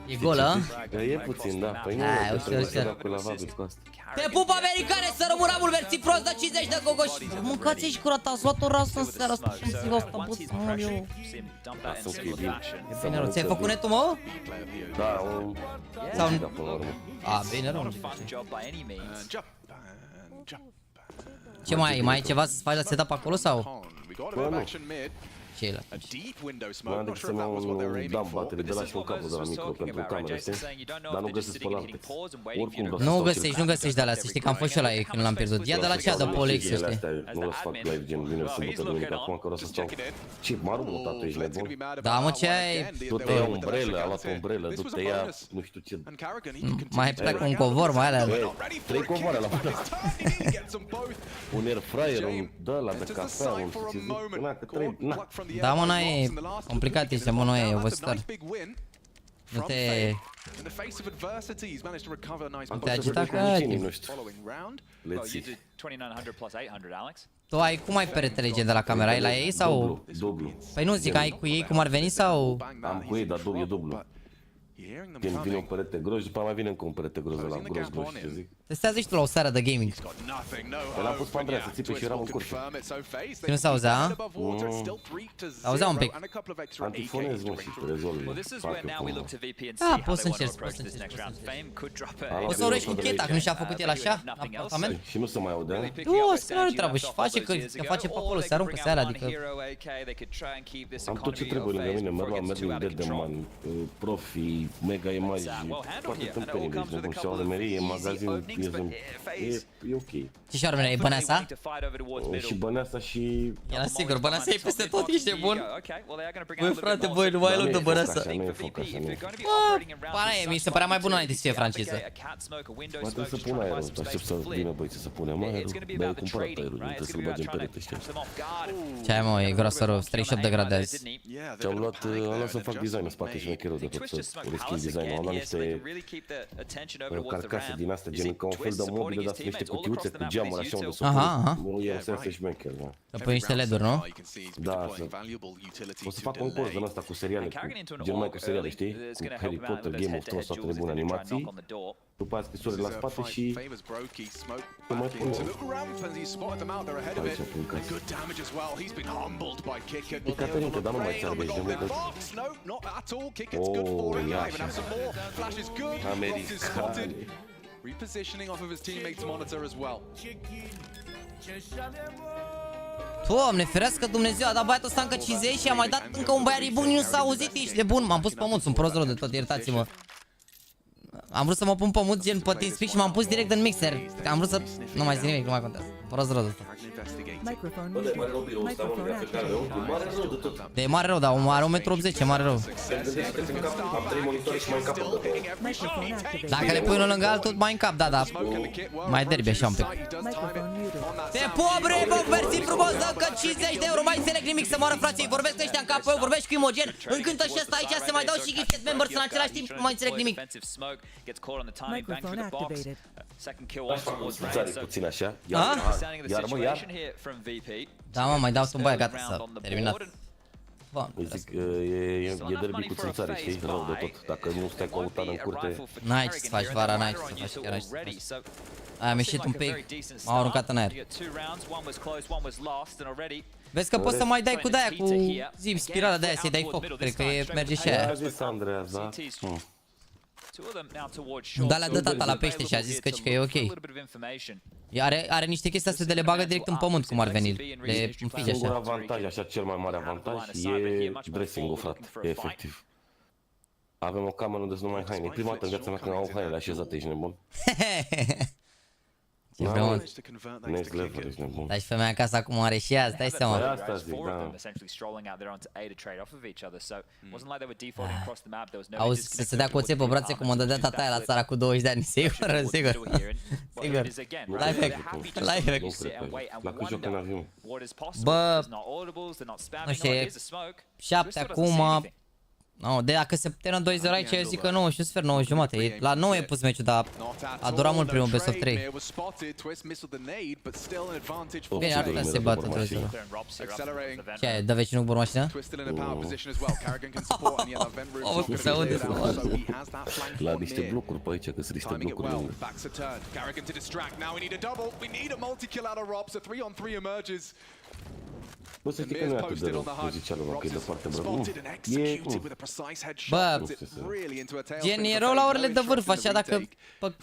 E golă? E puțin, da. Păi nu, trebuie să fac la vabil cu asta. Te pup, americane, să rămână mulverții prost de 50 de gogoși. Mâncați și curat, ați luat o rasă în seara asta. Și ziua asta, bă, să mă eu. E bine rău, ți-ai făcut netul, mă? Da, un... Sau... până la urmă. A, bine rău. Ce mai ai? Mai ai ceva să-ți faci la setup acolo sau? Bă, nu. Ce e la? Mai am decât să-mi iau un dump battery de la și un cablu de la micro pentru camere, știi? Dar nu găsesc pe alte. Oricum vreau să Nu găsești, nu găsești de alea, să știi că am fost și eu la ei când l-am pierdut. Ia de la cea de Polix, să știi. Nu vreau să fac live gen vineri, sâmbătă, duminică, acum că vreau să stau. Ce, mă tatu, ești nebun? Da, mă, ce ai? Du-te ia umbrelă, a luat o umbrelă, du-te ia, nu știu ce. Mai ai plecat cu un covor, mai alea. 3 covoare la mână. Un air fryer, un de-ăla de cafea, un ce zic, na, că 3, na. Da, mă, n-ai complicat, ești, mă, nu e, eu vă star. Nu te... Nu te agita că... Nu știu. Tu ai, cum ai peretele gen de la camera? Ai la ei sau... Dublu. Păi nu, zic, ai cu ei cum ar veni sau... Am cu ei, dar e dublu. Când vine un perete gros și după mai vine încă un perete gros de la gros, ce zic. Testează și tu la o seară de gaming. Păi l-am pus pe Andreea să țipe și eram în cursă. Și nu s-auzea? Auzea un pic. Antifonez, mă, și rezolvi. Da, poți să încerci, poți să încerci. O să urești cu cheta, că nu și-a făcut el așa, apartament? Și nu se mai aude? Nu, să nu are treabă și face că face pe acolo, se aruncă seara, adică... Am tot ce trebuie lângă mine, merg la Merlin, Deadman, Profi, Mega Image, toate tâmpenii de aici, nebun, și Armerie, magazin, e ok. Ce și Armerie, e Băneasa? Și Băneasa și... Era sigur, Băneasa e peste tot, ești bun? Băi, frate, băi, nu mai ai loc de Băneasa. Nu e foc așa, nu e. Pana e, mi se părea mai bună înainte să fie franciză. Mă trebuie să pun aerul, aștept să vină băieții să punem aerul, dar eu cumpărat aerul, nu trebuie să-l bagi în perete, știi? Ce ai, mă, e groasă rău, 38 de grade azi. Ce-am luat, am luat să fac design în spate și mecherul de tot să reschimb design-ul. Am luat niște carcase din astea, gen ca un fel de mobile, dar sunt niște cutiuțe cu geamuri așa unde să pun. E un sens șmecher, da. Să pui niște LED-uri, nu? Da, o să fac un curs din ăsta cu seriale, gen mai cu seriale, știi? Cu Harry Potter, Game of Thrones, toate nebune animații. După aia scrisorile la spate și... să mai pun aici, pun casă. E Caterinca, dar nu mai ți-ar de mult. Oh, ia așa. Americani. Repositioning off of his teammates' monitor as well. Doamne, ferească Dumnezeu, a dat băiatul ăsta încă 50 și a mai dat încă un băiat bun, nu s-a auzit, ești de bun. M-am pus pe mut, sunt prost rău de tot, iertați-mă. Am vrut să mă pun pe mut gen pe Teamspeak și m-am pus direct în mixer. Am vrut să... Nu mai zic nimic, nu mai contează. prost rău de tot. Microphone Bă, de mare rău birou ăsta, mă, mi-a afectat rău. E mare rău de tot. De mare rău, dar are 1,80 m, e mare rău. Gândește-te că am 3 monitoare și mai în capăt de tot. Microphone activated. Dacă le pui unul lângă altul, mai în cap, da, da. Mai derbi așa un pic. Microphone muted. Te pobre, bă, mersi frumos, dă că 50 de euro, mai înțeleg nimic să moară frații. Vorbesc ăștia în cap, eu vorbesc cu Imogen. Îmi cântă și ăsta aici, se mai dau și gifted members în același timp, nu mai înțeleg nimic. Microphone activated. Puțin așa. Iar, mă, iar. Da, mă, mai dau tu un băia, gata, să terminat. Îi zic, e derby cu țânțare, știi, rău de tot. Dacă nu stai cu autan în curte... N-ai ce să faci vara, n-ai ce să faci, chiar ai ce să faci. Am ieșit un pic, m-au aruncat în aer. Vezi că poți să mai dai cu de-aia, cu zi, spirala de-aia, să-i dai foc, cred că merge și aia. A zis Andreas, da? Da, le-a dat tata la pește și a zis că e ok. Are niște chestii astea de le bagă direct în pământ, cum ar veni, le împinge Singurul așa. avantaj, așa, cel mai mare avantaj, e dressing-ul, frate, e efectiv. Avem o cameră unde să nu mai haine. Prima dată în viața mea când am avut hainele așezate, ești nebun? Ce vreau. Next level, ești nebun. Dar și femeia acasă acum are și ea, stai seama. Asta zic, da. Auzi, să se dea cu oțet pe brațe cum o dădea tata aia la țara cu 20 de ani, sigur, sigur. Sigur. Life hack, life hack. La cât joc în avion? Bă, nu știu, e 7 acum. No, de dacă se termină 2-0 aici, eu zic că 9 și un sfert, 9 jumate. La 9 e pus meciul, dar a durat mult primul best of 3. Bine, ar putea să se bată 2-0. Ce aia, dă vecinul cu mașina? Oh, se aude frumos. La niște blocuri pe aici, că sunt niște blocuri lungă. Bă, să știi că nu e atât de rău, cum zicea lumea, că e de foarte brăv. Bă, gen e rău la orele de vârf, așa dacă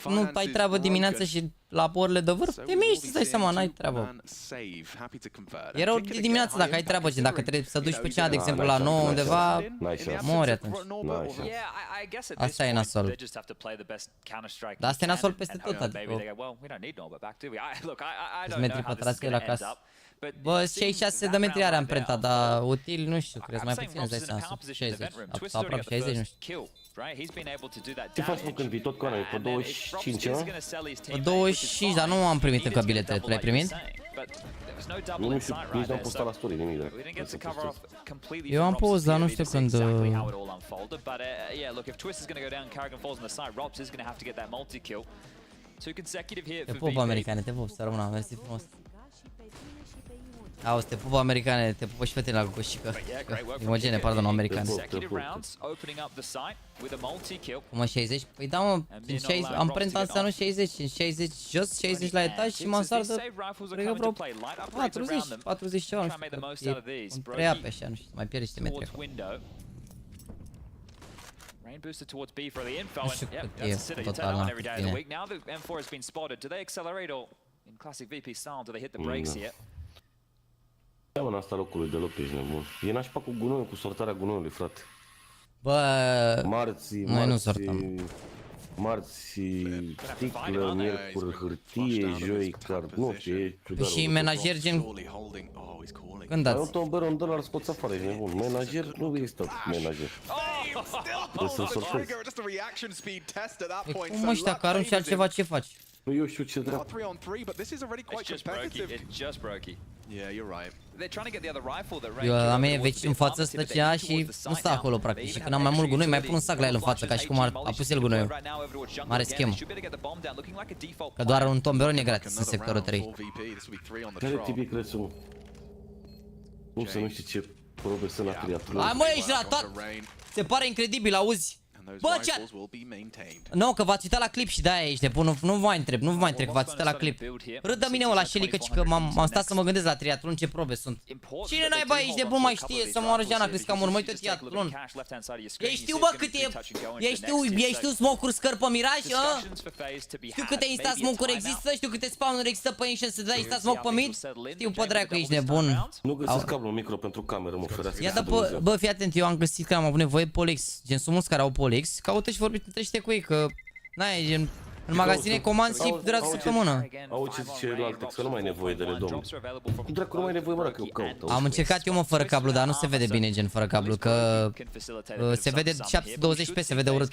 nu ai treabă dimineața și la orele de vârf, te miști să dai seama, n-ai treabă. E rău de dimineața dacă ai treabă, gen dacă trebuie să duci pe cineva, de exemplu, la 9 undeva, mori atunci. Asta e nasol. Dar asta e nasol peste tot, adică 10 metri pătrați la casă. Bă, 66 de metri are amprenta, dar util, nu știu, crezi mai puțin, îți dai seama, sub 60, sau aproape 60, nu știu. Ce faci, mă, când vii tot cu ana, pe 25, nu? Pe 25, dar nu am primit încă biletele, tu le-ai primit? Nu știu, nici n-am postat la story, nimic de. Eu am pus, dar nu știu când... Te pup, americane, te pup, să rămână, mersi frumos. Auzi, te pupă americane, te pupă și fetele la goșică. Imogene, pardon, americane. Cum, 60? Păi da, mă, amprenta înseamnă 60, în 60 jos, 60 la etaj și mansardă, cred că vreo 40, 40 ceva, nu știu, e un 3 ape așa, nu știu, mai pierde niște metri acolo. Nu știu cât e total, n-am cât bine. Ia mă, în asta locului deloc, ești nebun. E nașpa cu gunoiul, cu sortarea gunoiului, frate. Bă, noi nu sortăm. Marți, sticlă, miercuri, hârtie, joi, card, nu știu, e ciudat. Și menajer gen... Când dați? Ai un tomber, un $1 scoți afară, ești nebun. Menajer, nu există menajer. Trebuie să-l sortezi. E cum ăștia că arunci altceva, ce faci? Nu, eu știu ce drept. Eu la mine vecin în față stăcea și nu stă acolo practic. Și când am mai mult gunoi, mai pun un sac la el în față, ca și cum a pus el gunoiul. Mare schemă. Că doar un tomberon e gratis în sectorul 3. Care TibiCretu? Cum să nu știi ce probe sunt la triatlon? Hai mă, ești la tot! Se pare incredibil, auzi? Bă, ce... Nu, că v-ați uitat la clip și de-aia ești nebun, nu vă mai întreb, nu vă mai întreb, v-ați uitat la clip. Râdă mine o la Shelly, că m-am stat să mă gândesc la triatlon, ce probe sunt. Cine naiba ești nebun mai știe să moară Jana, crezi că am urmărit tot triatlon. Ei știu, bă, cât e... Ei știu smoke-uri scări pe miraj, a? Știu câte insta smoke-uri există, știu câte spawn-uri există pe Ancient să dai insta smoke pe mid. Știu, pe dracu, ești nebun. Nu găsesc cablul micro pentru cameră, mă ferească. Ia da, bă, fii atent, eu am găsit că am avut nevoie Polex, gen sunt mulți care au Polex, caută și vorbiți între cu ei, că n-ai gen În magazine comand și durează o săptămână. Auzi ce zice Laltex, că nu mai e nevoie de ele, domnule. Cum dracu nu mai e nevoie, mă, dacă eu caut? Am încercat eu, mă, fără cablu, dar nu se vede bine, gen, fără cablu, că se vede 720p, se vede urât.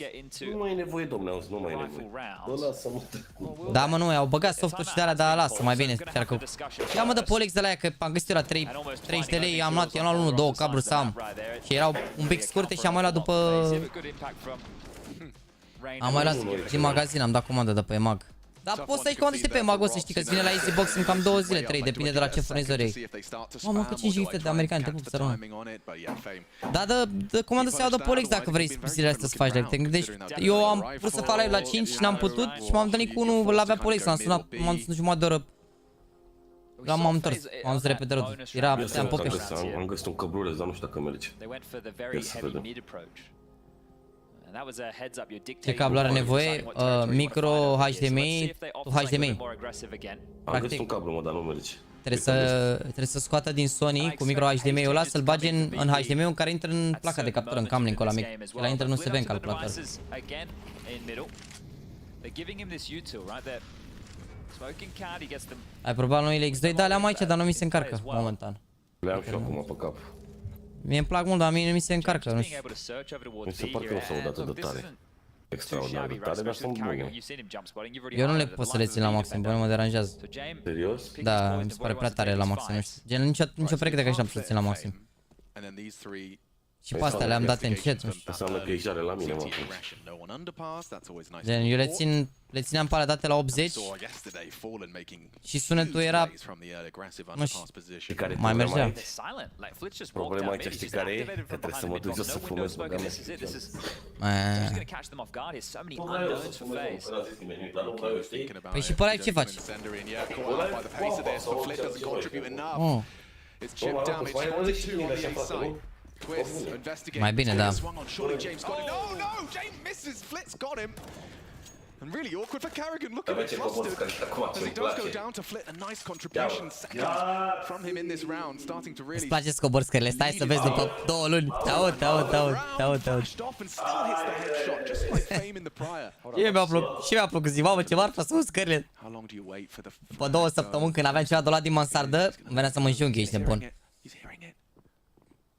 Nu mai e nevoie, domnule, auzi, nu mai e nevoie. Bă, lasă-mă. Da, mă, nu, au băgat softuri și de alea, dar lasă, mai bine, chiar că... Ia, mă, de Polex de la aia, că am găsit eu la 30 de lei, am luat 1, 2 cabluri să am. Și erau un pic scurte și am mai luat după... Am mai luat din magazin, am dat comandă de pe EMAG. Dar poți să ai comandă și pe EMAG, o să știi că îți vine la Easybox în cam 2 zile, 3, depinde de la ce furnizor e. Mamă, că 5 giga de americani, te pup să rămân. Da, de comandă să iau de Polex dacă vrei zilele astea să faci live. Te gândești, eu am vrut să fac live la 5 și n-am putut și m-am întâlnit cu unul, l-avea Polex, l-am sunat, m-am sunat jumătate de oră. M-am întors, m-am dus repede rodul. Era, am Popeș. Am găsit un căbluleț, dar nu știu dacă merge. Ia să vedem. Ce cablu are nevoie? Micro HDMI, HDMI. Am găsit un cablu, mă, dar nu merge. Trebuie să scoată din Sony cu micro HDMI-ul ăla, să-l bage în HDMI-ul care intră în placa de captură, în camlink-ul ăla mic. La intră nu se vede în calculator. Ai probabil noile X2? Da, le-am aici, dar nu mi se încarcă momentan. Le-am și acum pe cap. Mie îmi plac mult, dar mie nu mi se încarcă, nu știu. Mi se pare că nu s-au dat de tare. Extraordinar de tare, dar sunt bune. Eu nu le pot să le țin la maxim, bă, mă deranjează. Serios? Da, mi se pare prea tare la maxim, nu știu. Gen, nicio pereche de că n-am să le țin la maxim. Și pe astea le-am dat încet, nu știu. Înseamnă că e jare la mine, mă. Gen, eu le țineam pe alea date la 80 și sunetul era, nu știu, mai mergea. Problema aici știi care e? Că trebuie să mă duc jos să fumez, bă, gata. Păi și pe ăla ce faci? Mai bine, da. And really awkward for Carrigan, look at it flustered as he does go down to Flit, a nice contribution second from him in this round, starting to really... Îți place să cobori scările, stai să vezi după 2 luni. Te aud. Și mi-a plăcut zi, mamă, ce marfă sunt scările. După 2 săptămâni când aveam ceva de luat din mansardă, venea să mă înjunghi, ești nebun.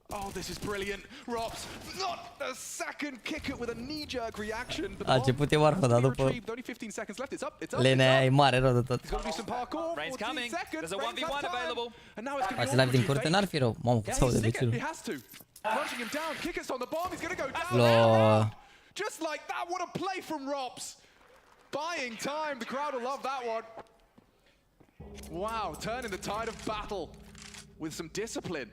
Oh, this is brilliant. Rops, not a second kick it with a knee-jerk reaction. A început e marfă, dar după lenea e mare rău de tot. Faci live din curte, n-ar fi rău. Mamă, cât s-aude vecilul. Just like that, what a play from Rops. Buying time, the crowd will love that one. Wow, turning the tide of battle with some discipline.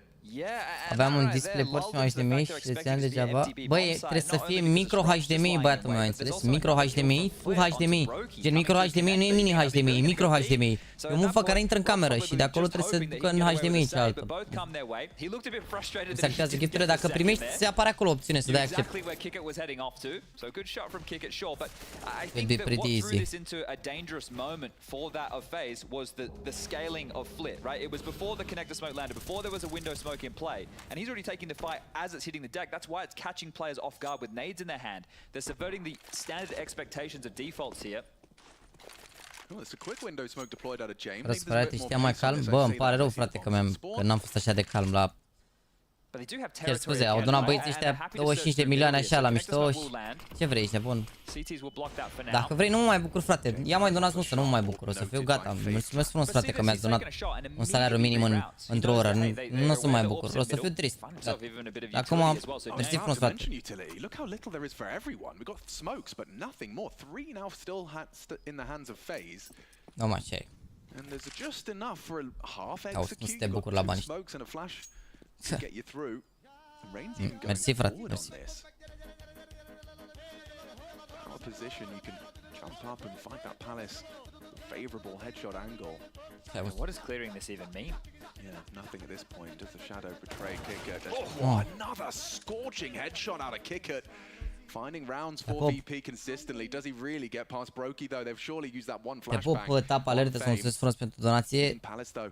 Aveam un display port și un HDMI și le țineam degeaba. Băi, trebuie să fie micro HDMI, băiatul meu, ai înțeles? Micro HDMI, Full HDMI. Gen micro HDMI nu e mini HDMI, e micro HDMI. E o mufă care intră în cameră și de acolo trebuie să ducă în HDMI cealaltă. Se activează gifturile, dacă primești, se apare acolo opțiune să dai accept. It'll be pretty easy. In play, and he's already taking the fight as it's hitting the deck. That's why it's catching players off guard with nades in their hand. They're subverting the standard expectations of defaults here. Oh, it's a quick window smoke deployed out of James. Frate, știa mai calm? Bă, îmi pare rău, frate, că n-am fost așa de calm la... Chiar scuze, au donat băieții ăștia 25 de milioane așa la mișto și... Ce vrei, ești nebun? Dacă vrei, nu mă mai bucur, frate. Ia mai donați, nu să nu mă mai bucur, o să fiu gata. Mulțumesc frumos, frate, că mi-ați donat un salariu minim într-o oră. Nu o să mă mai bucur, o să fiu trist. Acum, mersi frumos, frate. Nu mai ce ai. Auzi, nu să te bucur la bani. Mersi, frate, mersi. What does clearing this even mean? Yeah, nothing at this point. Does the shadow betray Kickert? Oh, another scorching headshot out of Kickert. Finding rounds for VP consistently. Does he really get past Brokey though? They've surely used that one flashbang. Te pup, tap alert, îți mulțumesc frumos pentru donație.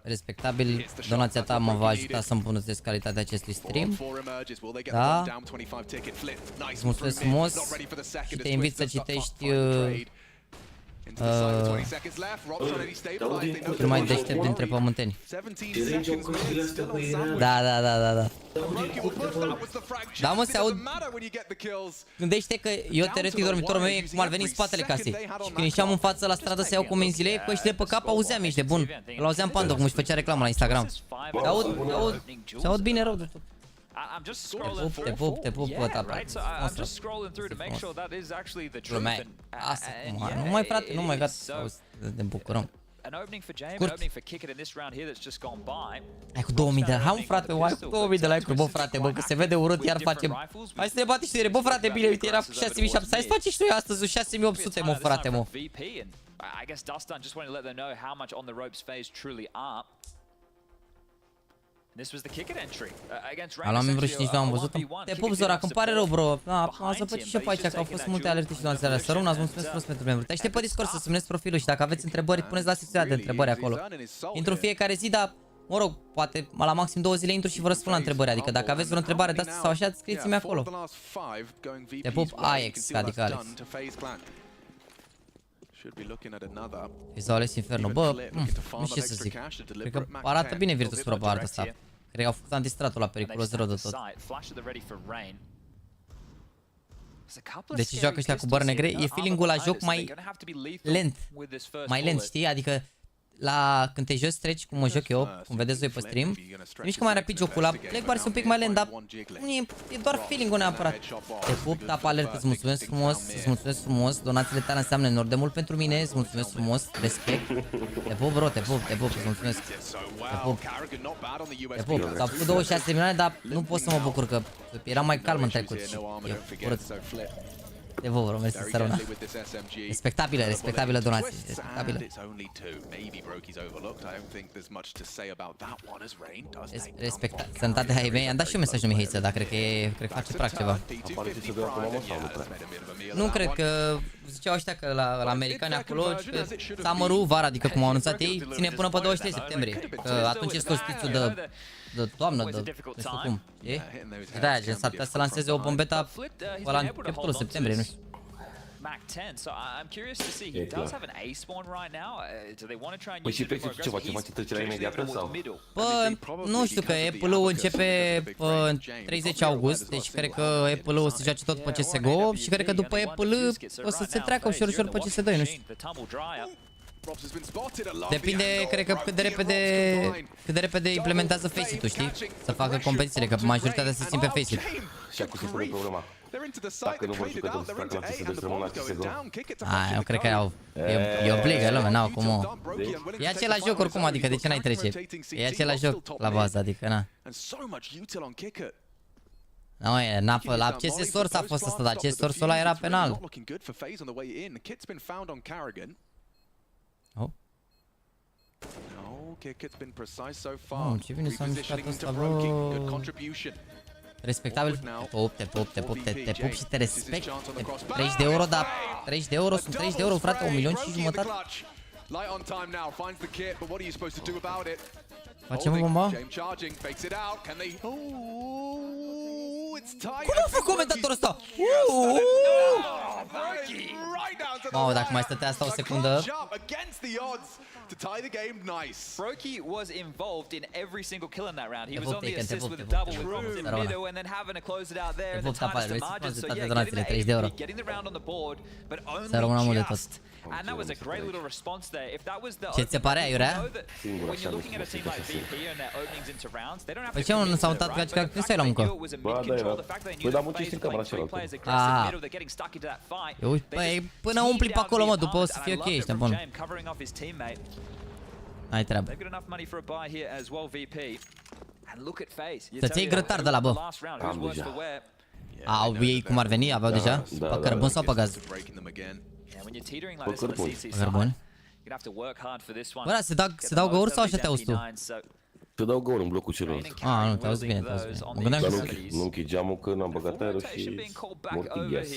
Respectabil, donația ta mă va ajuta să îmbunătățesc calitatea acestui stream. Da? Îți mulțumesc frumos și te invit să citești Cel mai deștept dintre pământeni. Da. Da, mă, se aud. Gândește că eu teoretic dormitorul meu e cum ar veni în spatele casei. Și când ieșeam în față la stradă să iau comenzile, cu ăștia pe cap auzeam, ești de bun. Îl auzeam Pando cum își făcea reclamă la Instagram. Se aud bine rău de tot. Te pup, băta, frate. Asta, nu mai frate, nu mai gata. Ne bucurăm. Scurt. Hai cu 2000 de like, hai frate, hai cu 2000 de like-uri, bă frate, bă, că se vede urât, iar facem. Hai să ne bate și de bă frate, bine, uite, era cu 6700, hai să facem și noi astăzi 6800, mă frate, mă. Am luat membru și nici nu am văzut. Te pup, Zora, că îmi pare rău, bro. Am să faci și aici, că au fost multe alerte și doamne să rămânați, mulțumesc frumos pentru membru. Te aștept pe Discord să semnezi profilul și dacă aveți întrebări, puneți la secțiunea de întrebări acolo. Intru în fiecare zi, dar, mă rog, poate la maxim 2 zile intru și vă răspund la întrebări. Adică dacă aveți vreo întrebare de asta sau așa, scrieți-mi acolo. Te pup, Ajax, adică Alex. Visuales Inferno, bă, nu știu ce să zic. Cred că arată bine Virtus Pro pe partea asta. Cred că au făcut antistratul la periculos rău de tot. Deci joacă ăștia cu bări negre, e feeling-ul la joc mai lent. Mai lent, știi? Adică când te joci, treci cum mă joc eu, cum vedeți voi pe stream, mișcă mai rapid jocul, la plec pare un pic mai lent, dar e doar feeling-ul neapărat. Te pup, tap alert, îți mulțumesc frumos, donațiile tale înseamnă enorm de mult pentru mine, îți mulțumesc frumos, respect. Te pup, bro, te pup, îți mulțumesc. Te pup, s-au făcut 26 de milioane, dar nu pot să mă bucur că eram mai calm în trecut și e urât. De vă, bro, mersi să rămână. Respectabilă donație, respectabilă. Sănătate, hai mei, am dat și eu mesajul lui Mihaiță, dar cred că face prag ceva. Nu cred că ziceau ăștia că la americani acolo, summer-ul, vara, adică cum au anunțat ei, ține până pe 23 septembrie. Că atunci e solstițiul de toamnă, de nu știu cum, e? Da, gen s-ar putea să lanseze o bombeta la începutul septembrie, nu știu. Păi și Pexit ce face? Face trecerea imediată sau? Bă, nu știu că Apple-ul începe pe 30 august, deci cred că Apple-ul o să joace tot pe CSGO și cred că după Apple o să se treacă ușor pe CS2, nu știu. Depinde, cred că cât de repede implementează Faceit-ul, știi? Să facă competițiile, că majoritatea se țin pe Faceit. Și acum se pune problema. Dacă nu vor jucători să facă la CS2 să rămână la CSGO. Eu cred că au. E obligă lumea, n-au cum o. E același joc oricum, adică de ce n-ai trece? E același joc la bază, adică na. La CS Source a fost asta, dar CS Source-ul ăla era penal. Ce bine s-a mișcat ăsta, bro. Respectabil, te pup și te respect. 30 de euro, dar 30 de euro, sunt 30 de euro, frate, 1,5 milion. Facem o bombă? Cum a făcut comentatorul ăsta? Mamă, dacă mai stătea asta o secundă. Broky was involved in every single kill in that round. He was on the assist with a double with middle and then having to close it out there in the tightest of margins. So yeah, getting the round on the board, but only just. And that was a great little response there. If that was the Ce ți se pare, Iurea? when you're looking at a team like VP and their openings into rounds, they don't have Păi ce nu s-au uitat că când stai la muncă? Păi da, muncesc în camera cealaltă. Păi până umpli pe acolo, mă, după o să fie ok, ești bun. Ai treabă. Să-ți iei grătar de la, bă. Am deja. Au ei cum ar veni? Aveau deja? Pe cărbun sau pe gaz? Pe cărbun. Pe cărbun. Bă, da, se dau găuri sau așa te auzi tu? Te dau găuri în blocul celălalt. Nu, te auzi bine, te auzi bine. Mă gândeam că nu închid geamul că n-am băgat aerul și mor cu gheas.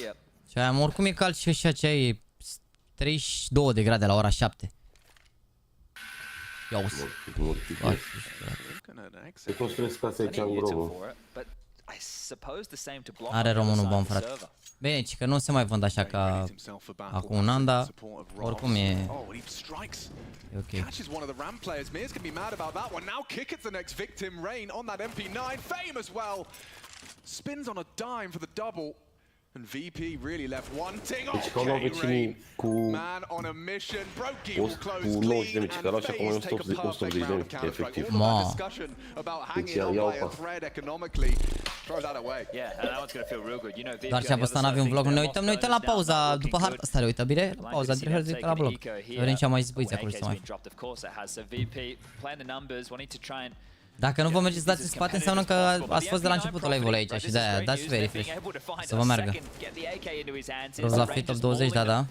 Și aia, oricum e cald și așa ce e 32 de grade la ora 7. Ia uzi. Te construiesc casa aici în grobă. I suppose the same to block. Are românul bun, frate. Bine, ci că nu se mai vând așa ca acum un an, dar oricum e ok. Catches one of the Ram players. Mir's gonna be mad about that one. Now kick at the next victim. Rain on that MP9. Fame as well. Spins on a dime for the double. And VP really left wanting. Okay, Rain. Man on a mission. Brokey will close clean. And FaZe take a perfect round of counter-strike. All that discussion about hanging on by a thread economically. Throw that away. Yeah, and that one's gonna feel real good. You know, Doar ce-a postat NaVi un vlog. Ne uităm la pauza după harta asta. Le uită bine. La pauza între hărți la blog. Să vedem ce am mai zis băiți acolo să mai. Dacă nu vă mergeți dați în spate, înseamnă că ați fost de la începutul live-ului aici și de-aia dați very fresh. Să vă meargă. Roz la free top 20, da.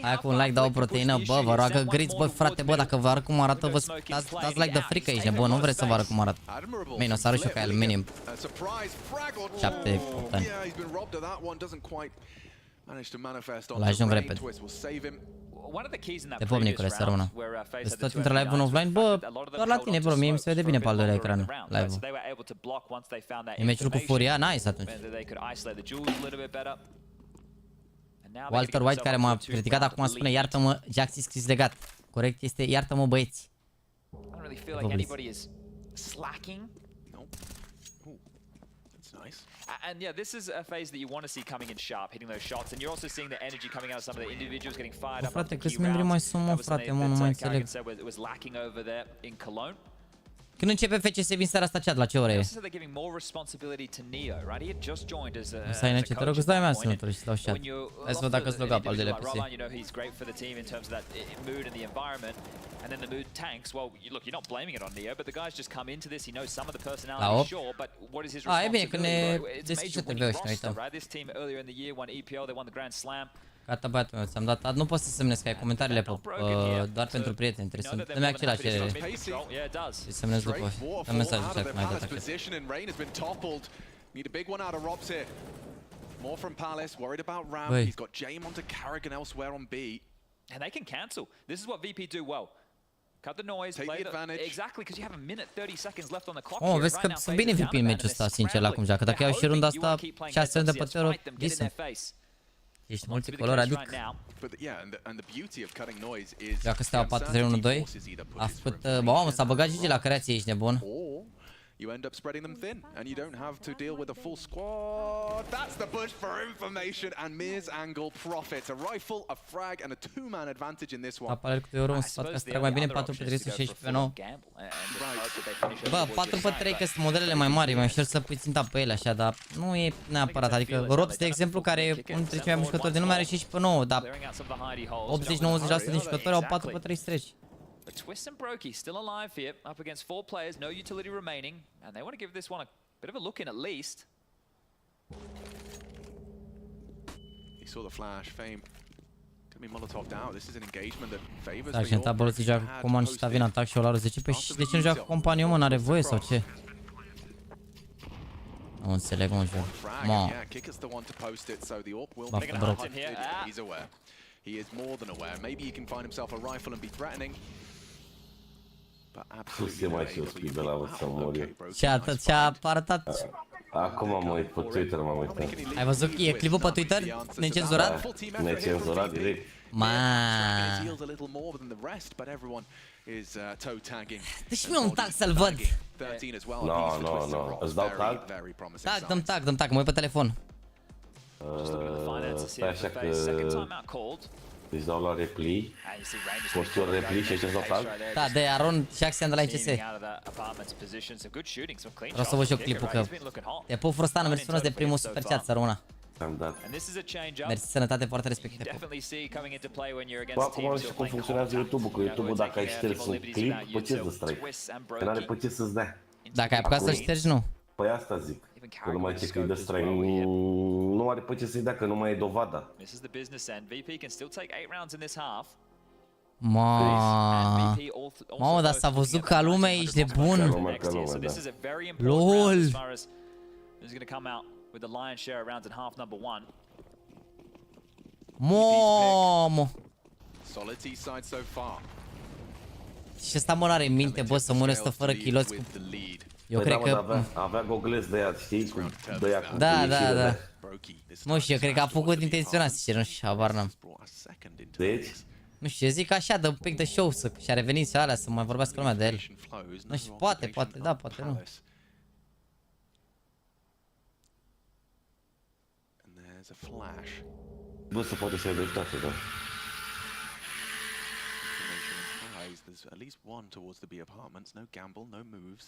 Aia cu un like, dau o proteină, bă, vă roagă griți, bă, frate, bă, dacă vă arăt cum arată, vă dați like de frică aici, bă, nu vreți să vă arăt cum arată. Bine, o să arăt și eu ca el, minim 7-8 ani. Îl ajung repede. Te pop, Nicule, să rămână. Deci tot între live în offline, bă, doar la tine, bro, mie mi se vede bine pe al doilea ecran live-ul. E meciul cu Furia? Nice atunci. Walter White, care m-a criticat acum, spune iartă-mă, Jaxi scris legat. Corect este iartă-mă, băieți. And yeah, this is a phase that you want to see coming in sharp, hitting those shots, and you're also seeing the energy coming out of some of the individuals getting fired up. Frate, câți membri mai sunt, mă, frate, mă, nu mai înțeleg. Când începe FCS vin seara asta chat, la ce oră e? Nu să ai nece, te rog, îți dai mea sunători și stau chat. Hai să văd dacă îți loga pe al de PC. And then the mood tanks. Well, look, you're not blaming it on Neo, but the guy's just come into this. He knows some of the personality, sure, but what is his responsibility? It's major winning roster, right? This team earlier in the year won EPL, they won the Grand Slam. Gata, băiatul meu, ți-am dat. Nu poți să semnezi, că ai comentariile pe doar pentru prieteni. Trebuie să dă-mi acela cerere. Și semnezi după. Dă mesaj de chat, mai dat acela. More from Palace, worried about Ram. He's got Jame onto Carrigan elsewhere on B. And they can cancel. This is what VP do well. Cut the noise, play the advantage. Exactly, because you have a minute 30 seconds left on the clock. Oh, vezi că sunt bine VP în meciul ăsta, sincer, la cum joacă. Dacă iau și runda asta, 6 de pe tero, decent. Ești multicolor, adică. Joacă Steaua 4-3-1-2. A făcut, bă, s-a băgat Gigi la creație, ești nebun. You end up spreading them thin, and you don't have to deal with a full squad. That's the push for information, and Mir's angle profits. A rifle, a frag, and a two-man advantage in this one. Apare cu euro, spat că trag mai bine 4 pe 316 pe 9. Bă, 4 pe 3 că sunt modelele mai mari, mai ușor să pui ținta pe ele așa, dar nu e neapărat. Adică Robs, de exemplu, care e unul dintre cei mai buni jucători de lume, are 16 pe 9, dar 80-90% din jucători au 4 pe 313. But Twist and Brokey still alive here, up against 4 players, no utility remaining, and they want to give this one a bit of a look in at least. He saw the flash, Fame. Gonna be Molotov'd out. This is an engagement that favors the Magenta bălății joacă cu Coman și Tavin atac și Olarul 10. Păi și de ce nu joacă cu companiu, mă? N-are voie sau ce? Nu înțeleg, mă, joc. Mă. Baftă, bro. He is more than aware. Maybe he can find himself a rifle and be threatening. Ce-a arătat? Acum am uitat pe Twitter, m-am uitat. Ai văzut? E clipul pe Twitter? Necenzurat? Necenzurat, direct. Maaaa. Deci mi-e un tag să-l văd. No. Îți dau tag? Dăm tag, mă uit pe telefon. Stai așa că îți dau la repli. Poți eu repli și ăștia-ți dau tag? Da, de Aron și Axian de la ICS. Vreau să văd și eu clipul, că te pup Frostană, mersi frumos de primul super chat, să rămână. Am dat. Mersi, sănătate, foarte respect. Bă, acum nu știu cum funcționează YouTube-ul, că YouTube-ul dacă ai șters un clip, pe ce să strike? Că n-are pe ce să-ți dea. Dacă ai apucat să-l ștergi, nu. Păi asta zic. Că nu mai ce că-i dă strike, nu are pe ce să-i dea, că nu mai e dovada. Mamă, dar s-a văzut ca lumea, ești de bun. LOL. Mamă. Și ăsta mă n-are minte, bă, să mă restă fără chiloți cu Eu cred că... Avea goglezi de ea, știi? Da. Mă, și eu cred că a făcut intenționat, sincer, nu știu, habar n-am. Deci? Nu știu, eu zic așa, dă un pic de show și-a revenit și alea să mai vorbească lumea de el. Nu știu, poate, da, poate nu. Bă, se poate să ai dreptate, da. There's at least one towards the B apartments. No gamble, no moves.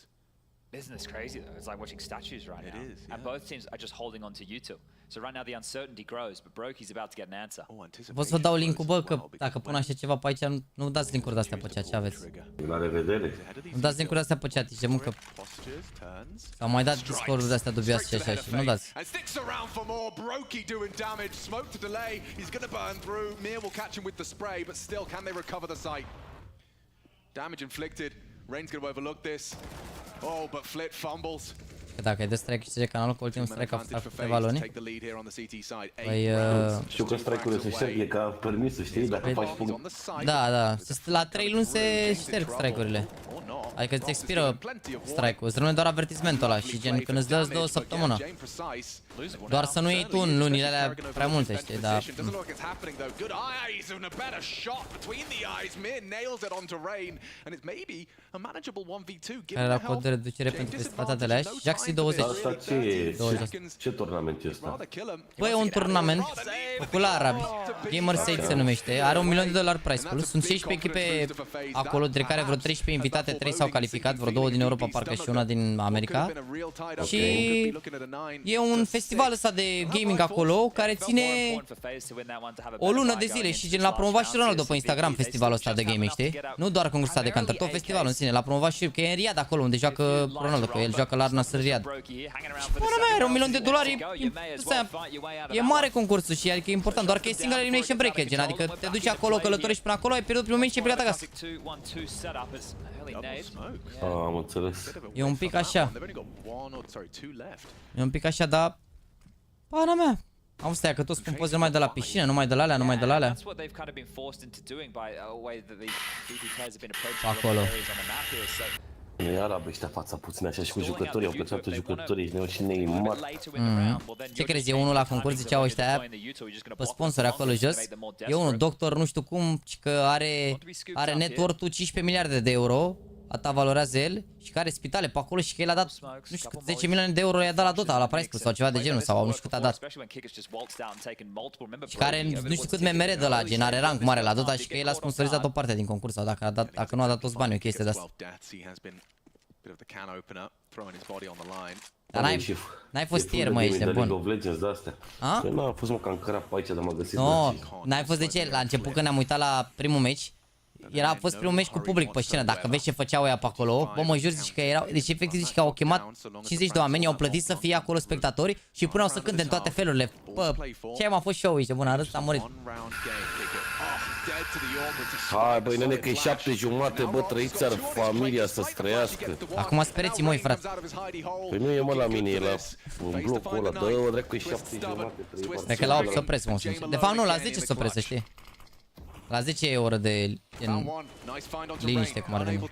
Isn't this crazy though? It's like watching statues right now. It is, yeah. And both teams are just holding on to U2. So right now the uncertainty grows, but Broky's about to get an answer. Vă să vă dau link-ul, bă, că dacă pun așa ceva pe aici, nu dați link-uri de-astea pe chat, ce aveți? La revedere. Nu dați link-uri de-astea pe chat, zice, mă, că... S-au mai dat Discord-uri de-astea dubioase și așa, și nu dați. Damage inflicted. Rain's going to overlook this. Oh, but Flit fumbles. Că dacă ai de strike și canalul cu ultimul strike a făcut câteva luni. Păi... Știu că strike-urile se șterg, e ca permisul, știi? Dacă faci punct. Da. La 3 luni se șterg strike-urile. Adică îți expiră strike-ul, îți rămâne doar avertismentul ăla și gen când îți dă 2 săptămână. Doar să nu iei tu în lunile alea prea multe, știi, dar... Care era cod de reducere pentru festivalitatea și Jaxi 20. Asta ce turnament e ăsta? Băi, e un turnament făcut la arabi. Gamers8 se numește, are $1.000.000 price pool. Sunt 16 echipe acolo, dintre care vreo 13 invitate, 3 s-au calificat, vreo 2 din Europa, parcă și una din America. Și e un festival ăsta de gaming acolo, care ține o lună de zile și gen l-a promovat și Ronaldo pe Instagram festivalul ăsta de gaming, știi? Nu doar concursul de cantor, tot festivalul în sine, l-a promovat și că e în Riyadh acolo, unde joacă Ronaldo, că el joacă la Al-Nassr Riyadh. Și până mea, are $1.000.000, e mare concursul și adică e important, doar că e single elimination bracket, gen, adică te duci acolo, călătorești până acolo, ai pierdut primul meci și ai plecat acasă. Am înțeles. E un pic așa. E un pic așa, dar... Pana mea. Am stai că toți spun poze numai de la piscină, numai de la alea, numai de la alea. Acolo. E arabi ăștia fața puțin așa și cu jucătorii, au plăcut jucătorii și Neymar. Ce crezi, e unul la concurs, ziceau ăștia pe sponsori acolo jos. E unul, doctor nu știu cum, că are net worth-ul 15 miliarde de euro. Atâta valorează el și care spitale pe acolo și că el a dat, nu știu cât, 10 milioane de euro i-a dat la Dota, la price pool sau ceva de genul, sau nu știu cât a dat. Și care nu știu cât MMR de la gen, are rank mare la Dota și că el a sponsorizat o parte din concurs sau dacă nu a dat toți banii, o chestie de asta. Dar n-ai fost ieri, mă, ești nebun. Nu am fost, mă, cam crap pe aici, dar m-a găsit. Nu, n-ai fost de ce? La început când ne-am uitat la primul meci, a fost primul meci cu public pe scenă, dacă vezi ce făceau ăia pe acolo, bă, mă jur, zici că erau, deci efectiv zici că au chemat 50 de oameni, au plătit să fie acolo spectatori și puneau să cânte în toate felurile. Bă, ce a fost show aici, bun, arăt, a murit. Hai, băi, nene, că e 7:30, bă, trăiți-ar familia să-ți trăiască. Acum spereți, măi, frate. Păi nu e, mă, la mine, e la un blocul ăla, dă-o, drept că e 7:30. Cred că la 8 s-o pres, mă, de fapt nu, la 10 s-o pres, să știi. La 10 e oră de liniște, cum ar veni.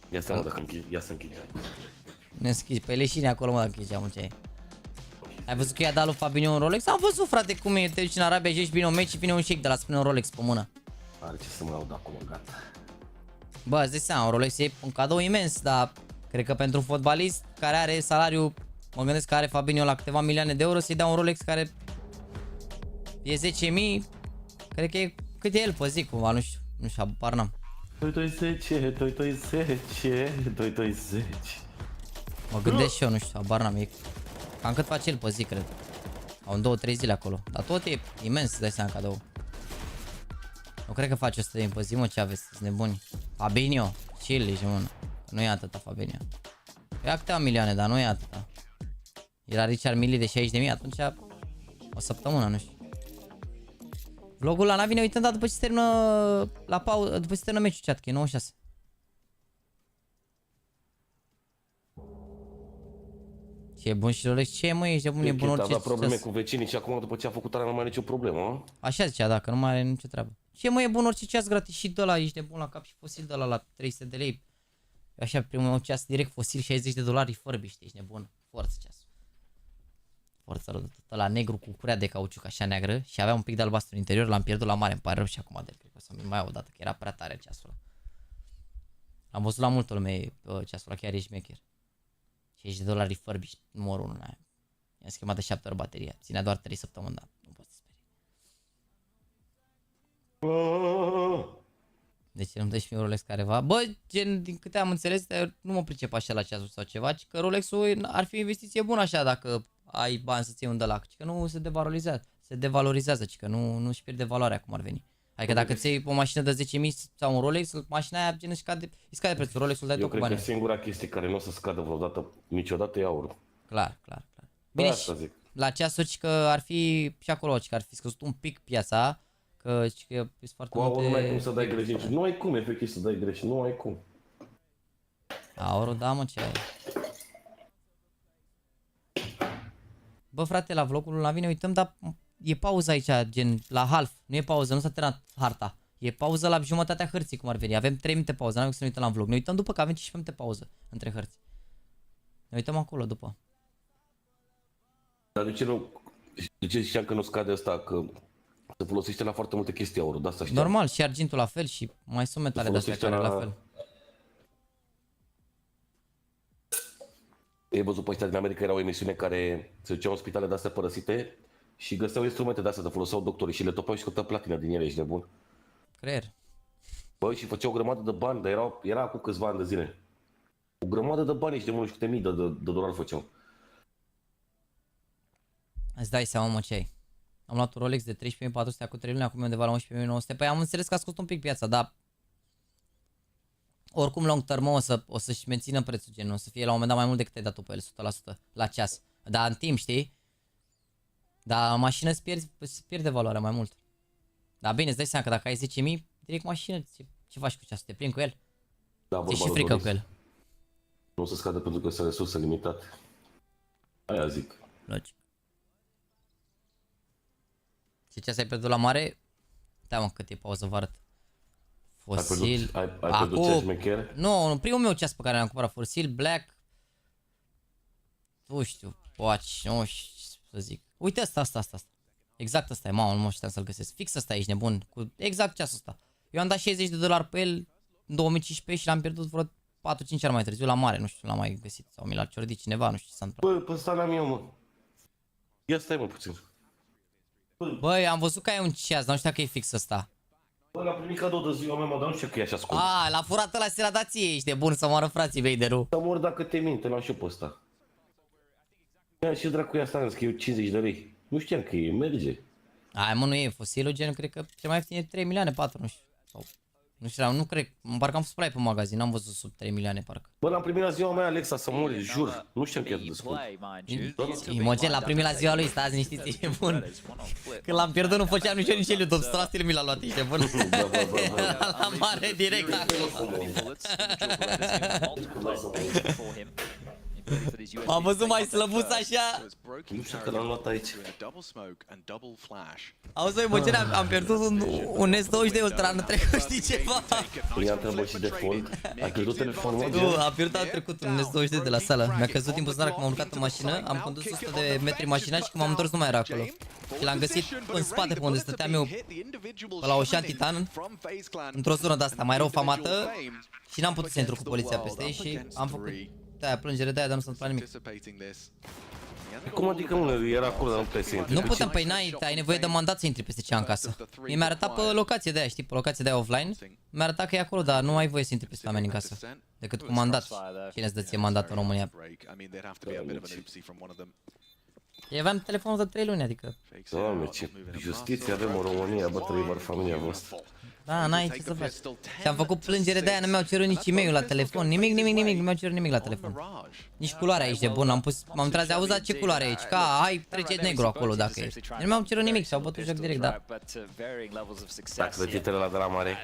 Ia să mă, dacă închizi, ia să închizi. Ne închizi, pe leșine acolo, mă, dacă închizi, ce e. Ai văzut că i-a dat lui Fabinho un Rolex? Am văzut, frate, cum e, te duci în Arabia, joci bine un meci și vine un shake de la spune un Rolex pe mână. Are ce să mă aud acolo, gata. Bă, îți dai seama, un Rolex e un cadou imens, dar cred că pentru un fotbalist care are salariu, mă gândesc că are Fabinho la câteva milioane de euro, să-i dea un Rolex care e 10.000, cred că e cât e el pe zi, cumva, nu știu, apar n-am. 2-2-10, 2-2-10, 2-2-10. Mă gândesc și eu, nu știu, abar n-am, e cam cât face el pe zi, cred. Au în 2-3 zile acolo, dar tot e imens, să dai seama cadou. Nu cred că face 100 de pe zi, mă, ce aveți, sunt nebuni. Fabinho, chill, mă, nu e atâta Fabinho. Ia câteva milioane, dar nu e atâta. Era Richard Millie de 60.000, atunci o săptămână, nu știu. Vlogul la NaVi ne uităm, dar după ce se termină la pauză, după ce se termină meciul, chat, că e 96. Ce e bun și Rolex? Ce mă, ești de bun, e bun orice. A avut probleme cu vecinii și acum după ce a făcut tare nu mai are nicio problemă. Așa zicea, dacă nu mai are nicio treabă. Ce mă, e bun orice ceas gratis și de ăla, ești de bun la cap și fosil de ăla la 300 de lei. Așa, primul meu ceas direct fosil, $60 fărbiște, ești nebun. Forță ceasul. Forță la negru cu curea de cauciuc așa neagră și avea un pic de albastru în interior, l-am pierdut la mare, îmi pare rău și acum cred că o să-mi mai iau o dată, că era prea tare ceasul ăla. Am văzut la multă lume ceasul ăla, chiar e șmecher. $60 fărbiște, numărul 1 aia. I-am schimbat de 7 ori bateria, ținea doar 3 săptămâni, dar nu poți să speri. Deci nu-mi dă și mie Rolex careva. Bă, gen, din câte am înțeles, nu mă pricep așa la ceasul sau ceva, ci că Rolex-ul ar fi o investiție bună așa dacă ai bani să-ți iei un de la, ci că nu se devalorizează, ci că nu-și pierde valoarea cum ar veni. Adică dacă ți iei o mașină de 10.000 sau un Rolex, mașina aia gen îi scade prețul, Rolex-ul dai tot cu bani. Eu cred că singura chestie care nu o să scadă vreodată, niciodată, e aurul. Clar. Bine, și la ceasuri că ar fi și acolo, că ar fi scăzut un pic piața, că e foarte multe... Cu aurul nu ai cum să dai greș, nu ai cum efectiv să dai greș, nu ai cum. Aurul, da mă, ce ai? Bă frate, la vlogul la vine uităm, dar e pauză aici, gen la half, nu e pauză, nu s-a terminat harta. E pauză la jumătatea hărții, cum ar veni, avem 3 minute pauză, n-am să ne uităm la vlog, ne uităm după că avem 15 minute pauză între hărți. Ne uităm acolo după. Dar de ce ziceam că nu scade asta, că se folosește la foarte multe chestii aurul, de asta știam. Normal, și argintul la fel și mai sunt metale de astea care la fel. Ai văzut pe ăștia din America, era o emisiune care se duceau în spitale de astea părăsite și găseau instrumente de astea, de foloseau doctorii și le topeau și scoteau platină din ele, ești nebun. Creier. Băi, și făceau o grămadă de bani, dar era acum câțiva ani de zile. O grămadă de bani, ești nebun, și câte mii de dolari făceau. Îți dai seama, mă, ce ai. Am luat un Rolex de 13.400 cu 3 luni, acum e undeva la 11.900. Păi am înțeles că a scos un pic piața, dar oricum long term o să-și mențină prețul, gen, o să fie la un moment dat mai mult decât ai dat-o pe el, 100% la ceas. Dar în timp, știi? Dar mașină îți pierde valoarea mai mult. Dar bine, îți dai seama că dacă ai 10.000, direct mașină, ce faci cu ceasul? Te plimbi cu el? Da, ți-e și frică cu el. Nu o să scadă pentru că sunt resurse limitate. Aia zic. Logic. Ce ceas ai pierdut la mare? Da, mă, cât e pauză, vă arăt. Fosil. Ai pierdut ceas șmecher? Nu, primul meu ceas pe care l-am cumpărat, fosil, black. Nu știu, watch, nu știu să zic. Uite asta. Exact asta e, mamă, nu mă știam să-l găsesc. Fix asta, ești nebun, cu exact ceasul ăsta. Eu am dat $60 pe el în 2015 și l-am pierdut vreo 4-5 ani mai târziu la mare, nu știu, l-am mai găsit. Sau mi l-a ciordit cineva, nu știu ce s-a întâmplat. Bă, pe ăsta l-am eu, mă. Ia stai, mă, puțin. Băi, am văzut că ai un ceas, dar nu știu dacă e fix ăsta. Bă, l-am primit cadou de ziua mea, mă, dar nu știu că e așa scump. L-a furat ăla seradație, ești de bun să moară frații Vader-ul. Să mor dacă te minte, l-am și eu pe ăsta. Ia și dracu asta, am zis că e 50 de lei. Nu știam că e, merge. Ai, mă, nu e fosilul, gen, cred că cel mai ieftin e 3 milioane, 4, nu știu. Sau, nu știu, nu cred, parcă am fost pe magazin, n-am văzut sub 3 milioane, parcă. Bă, l-am primit la ziua mea, Alexa, să mori, jur. Nu știam că e atât de scump. Imogen l-a primit la ziua lui, stați liniștiți, e bun. Când l-am pierdut nu făceam nici eu, nici el, strastile mi l-a luat, ești bun. La mare, direct acolo. Am văzut mai slăbuț așa. Nu știu că l-am luat aici. Auzi, băi, Imogen, am pierdut un S20 de Ultra anul trecut, știi ceva? Păi am întrebat și de fold. Ai pierdut telefonul, mă? Nu, am pierdut anul trecut un S20 de la sală. Mi-a căzut din buzunar că m-am urcat în mașină, am condus 100 de metri mașina și când m-am întors nu mai era acolo. Și l-am găsit în spate pe unde stăteam eu, pe la Ocean Titan, într-o zonă de-asta mai rău famată și n-am putut să intru cu poliția peste ei și am făcut de-aia plângere de-aia, dar nu s-a întâmplat nimic. Cum adică, mă, era acolo, dar nu puteai să intri? Nu putem, păi ai nevoie de mandat să intri peste ce am în casă. Mie mi-a arătat pe locație de aia, știi, pe locație de aia offline. Mi-a arătat că e acolo, dar nu ai voie să intri peste oameni în casă. Decât cu mandat. Cine îți dă ție mandat în România? Eu aveam telefonul de 3 luni, adică. Doamne, ce justiție avem în România, bă, trăi familia voastră. Da, n-ai ce să faci. Și am făcut plângere de aia, nu mi-au cerut nici e-mail la telefon. Nimic, nu mi-au cerut nimic la telefon. Nici culoarea aici de bun, m-am tras de auzat ce culoare e aici, ca hai treceți negru acolo dacă e. Nu mi-au cerut nimic și au bătut joc direct, da. Dacă vegetele la de la mare.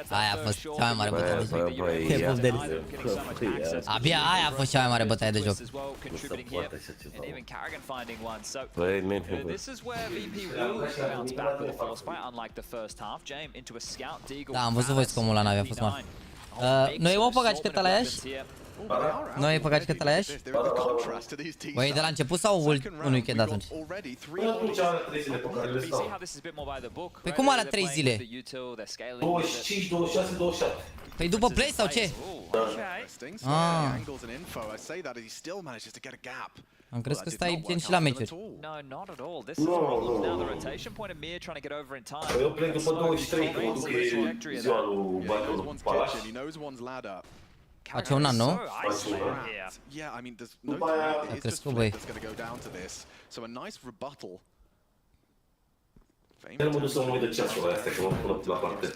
Aia a fost cea mai mare bătaie de joc. Abia aia a fost cea mai mare bătaie de joc. Da, am văzut voi scomul la NaVi, a fost mare. Noi m-au păgat cât la Iași? Noi ai păgat cât la Iași? Băi, de la început sau un weekend atunci? Păi cum alea 3 zile? 25, 26, 27. Păi după play sau ce? Am crezut că stai gen și la meciuri. Eu plec după 23, că mă duc e ziua lui Bacău Palaș. Face un an, nu? A crescut, băi. El mă duc să mă uit de ceasul ăla astea, că mă pun la parte.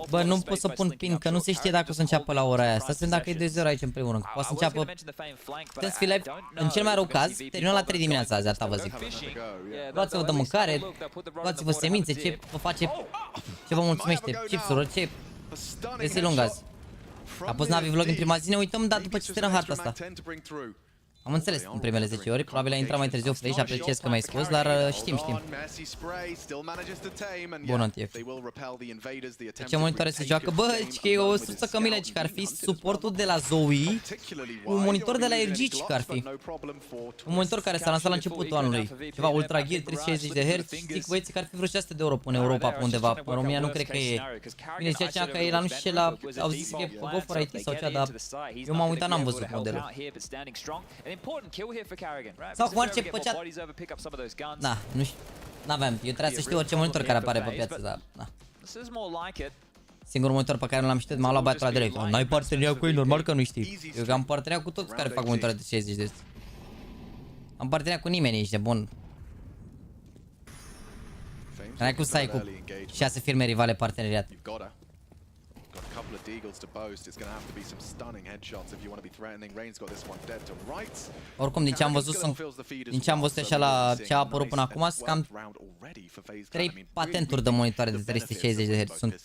Bă, nu pot să pun pin, că nu se știe dacă o să înceapă la ora aia. Să vedem dacă e 2-0 aici în primul rând. Poate să înceapă... Putem să fii live, în cel mai rău caz, terminăm la 3 dimineața azi, atâta vă zic. Luați-vă de mâncare, luați-vă semințe, ce vă face... Ce vă mulțumește, chipsuri, ce... Vezi lungaz. A pus NaVi vlog în prima zi, ne uităm, dar după ce terminăm harta asta. Am înțeles în primele 10 ori, probabil a intrat mai târziu play și apreciez că mi-ai spus, dar știm. Bună, TF. De ce monitoare se joacă? Bă, că e o sursă cămilă, că ar fi suportul de la Zoe, un monitor de la LG, că ar fi. Un monitor care s-a lansat la începutul anului. Ceva Ultra Gear, 360 de Hz, zic băieții că ar fi vreo 600 de euro în Europa, pe undeva. În România nu cred că e. Bine, zicea că era nu știu ce la... Au zis că e Go for IT sau cea, dar eu m-am uitat, n-am văzut modelul. Sau cum orice făcea... Da, nu știu. N-aveam, eu trebuia să știu orice monitor care apare pe piață, dar... Da. Singurul monitor pe care nu l-am știut, m-a luat băiatul la direct. N-ai parteneria cu ei, normal că nu știi. Eu am parteneria cu toți care fac monitoare de 60 de Hz. Am parteneria cu nimeni aici de bun. N-ai cum să ai cu 6 firme rivale parteneriat. Couple of deagles to boast. It's going to have to be some stunning headshots if you want to be threatening. Rain's got this one dead to right. Oricum, din ce am văzut așa la ce a apărut până acum, sunt cam 3 patenturi de monitoare de 360 de Hz. Sunt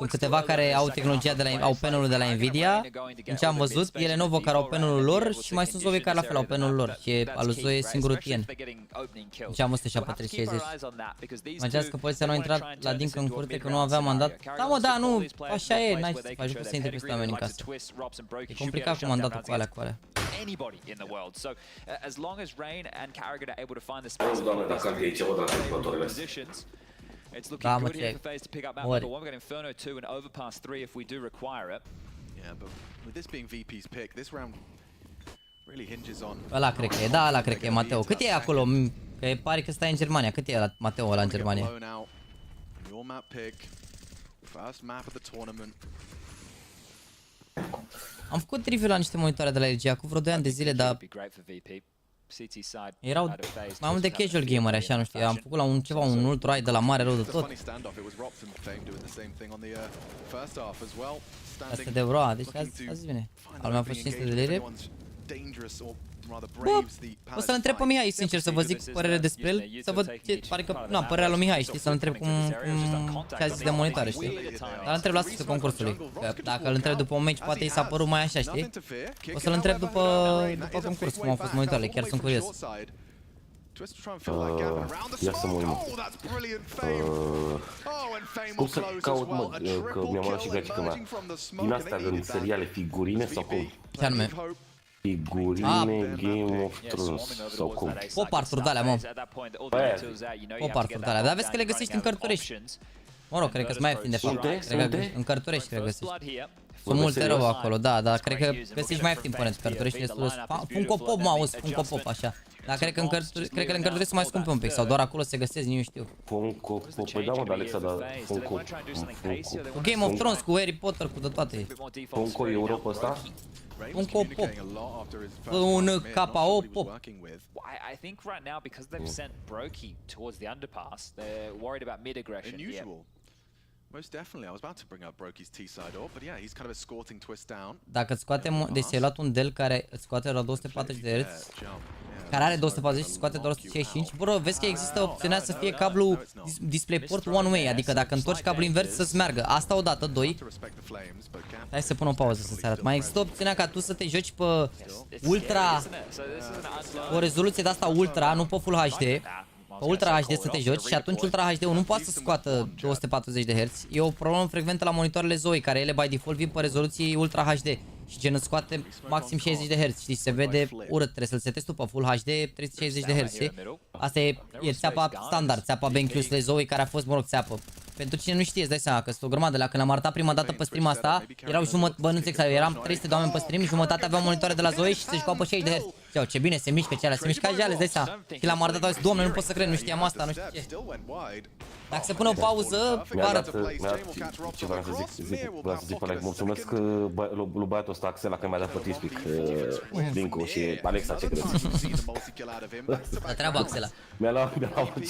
câteva care au tehnologia de la, au panelul de la Nvidia. Din ce am văzut, ele Novo care au panelul lor și mai sunt Zoe care la fel au panelul lor. Și al lui Zoe e singurul TN. Din ce am văzut așa pe 360. Imaginează că poliția nu a intrat la Dink în curte că nu avea mandat. Da, mă, da, nu. Așa e, n-ai ce să faci, nu poți să intri peste oameni în casă. E complicat cu mandatul cu alea, cu alea. Da, mă, ce mori. Ăla cred că e, da, ăla cred că e Mateo. Cât e acolo? Că pare că stai în Germania. Cât e Mateo ăla în Germania? Am făcut review la niște monitoare de la LG acum vreo 2 ani de zile, dar erau mai mult de casual gameri, așa, nu știu, am făcut la un ultra de la mare rău de tot. Asta de vreo, deci azi vine. Al meu a fost 500 de lire. Bă, o să-l întreb pe Mihai, sincer, să vă zic părere despre el, să văd ce, pare că, na, părerea lui Mihai, știi, să-l întreb ce a zis de monitoare, știi? Dar îl întreb la sfârșitul concursului, că dacă îl întreb după un meci, poate i s-a părut mai așa, știi? O să-l întreb după concurs, cum au fost monitoarele, chiar sunt curios. Ia să mă uit, mă. Cum să caut, mă, că mi-am luat și gagică mea. Din astea, din seriale, figurine sau cum? Ce anume? Figurine, Game of Thrones sau cum? Pop-art-uri de-alea, mă. Pop-art-uri de-alea, dar vezi că le găsești în Cărturești. Mă rog, cred că-s mai ieftin de fapt. În Cărturești cred că găsești. Sunt multe rău acolo, da, dar cred că găsești mai ieftin până în Cărturești. Funko Pop, mă auzi, Funko Pop, așa. Dar cred că încărcătorii sunt mai scumpe un pic, sau doar acolo se găsesc, nu știu. Funko, păi da mă, dar Alexa, dar Funko. Cu Game of Thrones, cu Harry Potter, cu de toate. Funko Europa ăsta? Funko Pop. Un KO Pop. I think right now, because they've sent Brokey towards the underpass, they're worried about mid aggression. Unusual. Most definitely. I was about to bring up Brokey's T-side up, but yeah, he's kind of escorting Twist down. Dacă îți scoate, deci ai luat un Dell care îți scoate la 240 de Hz, care are 240 și scoate doar 165. Bro, vezi că există opțiunea să fie cablu DisplayPort one way, adică dacă întorci cablul invers să-ți meargă. Asta odată, 2. Hai să pun o pauză să-ți arăt. Mai există opțiunea ca tu să te joci pe ultra, o rezoluție de asta ultra, nu pe Full HD. Pe Ultra HD să te joci și atunci Ultra HD-ul nu poate să scoată 240 de Hz. E o problemă frecventă la monitoarele Zoe, care ele by default vin pe rezoluții Ultra HD. Și gen îți scoate maxim 60 de Hz, știi, se vede urât, trebuie să-l setezi tu pe Full HD 360 de Hz, știi? Asta e țeapa standard, țeapa BenQ-ului Zoe, care a fost, mă rog, țeapă. Pentru cine nu știe, îți dai seama că sunt o grămadă. Când am arătat prima dată pe stream asta, erau jumătate, eram 300 de oameni pe stream, jumătate aveau monitoare de la Zoe și se jucau pe 60 de Hz. Ceau, ce bine se mișcă cealea, se mișcă jale, îți dai seama. Și l-am arătat, au zis, doamne, nu pot să cred, nu știam asta, nu știu ce. Dacă se pune o pauză, arăt. Ce vreau să zic, pe mulțumesc lui băiatul ăsta Axela că mi-a dat pe Teamspeak link-ul și Alexa, ce crezi? La treabă, Axela. Mi-a luat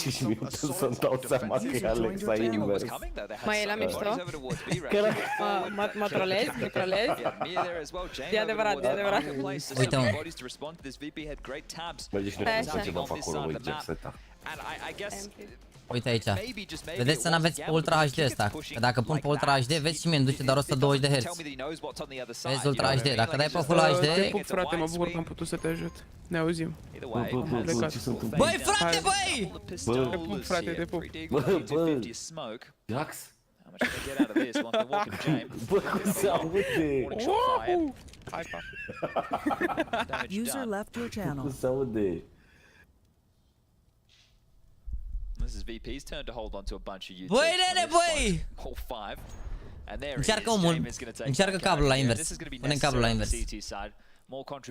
5 minute să-mi dau seama că e Alexa invers. Mai e la mișto? Mă trolezi? Mă trolezi? E adevărat, e adevărat. Uite-mă. Merge și noi să ceva pe acolo, voi Jack. Uite aici. Vedeți să n-aveți pe Ultra HD ăsta. Că dacă pun pe Ultra HD, vezi și mie îmi duce doar 120 de Hz. Vezi Ultra HD. Dacă dai pe Full HD... Te pup, frate, mă bucur că am putut să te ajut. Ne auzim. Băi, frate, băi! Te pup, frate, te pup. Bă, Jax? Bă, cum se aude? User left your channel. Cum se aude? This is VP's turn to hold on to a bunch of YouTube. Băi, nene, băi! All five. And there Încearcă omul, încearcă cablul la invers. Pune cablul la invers.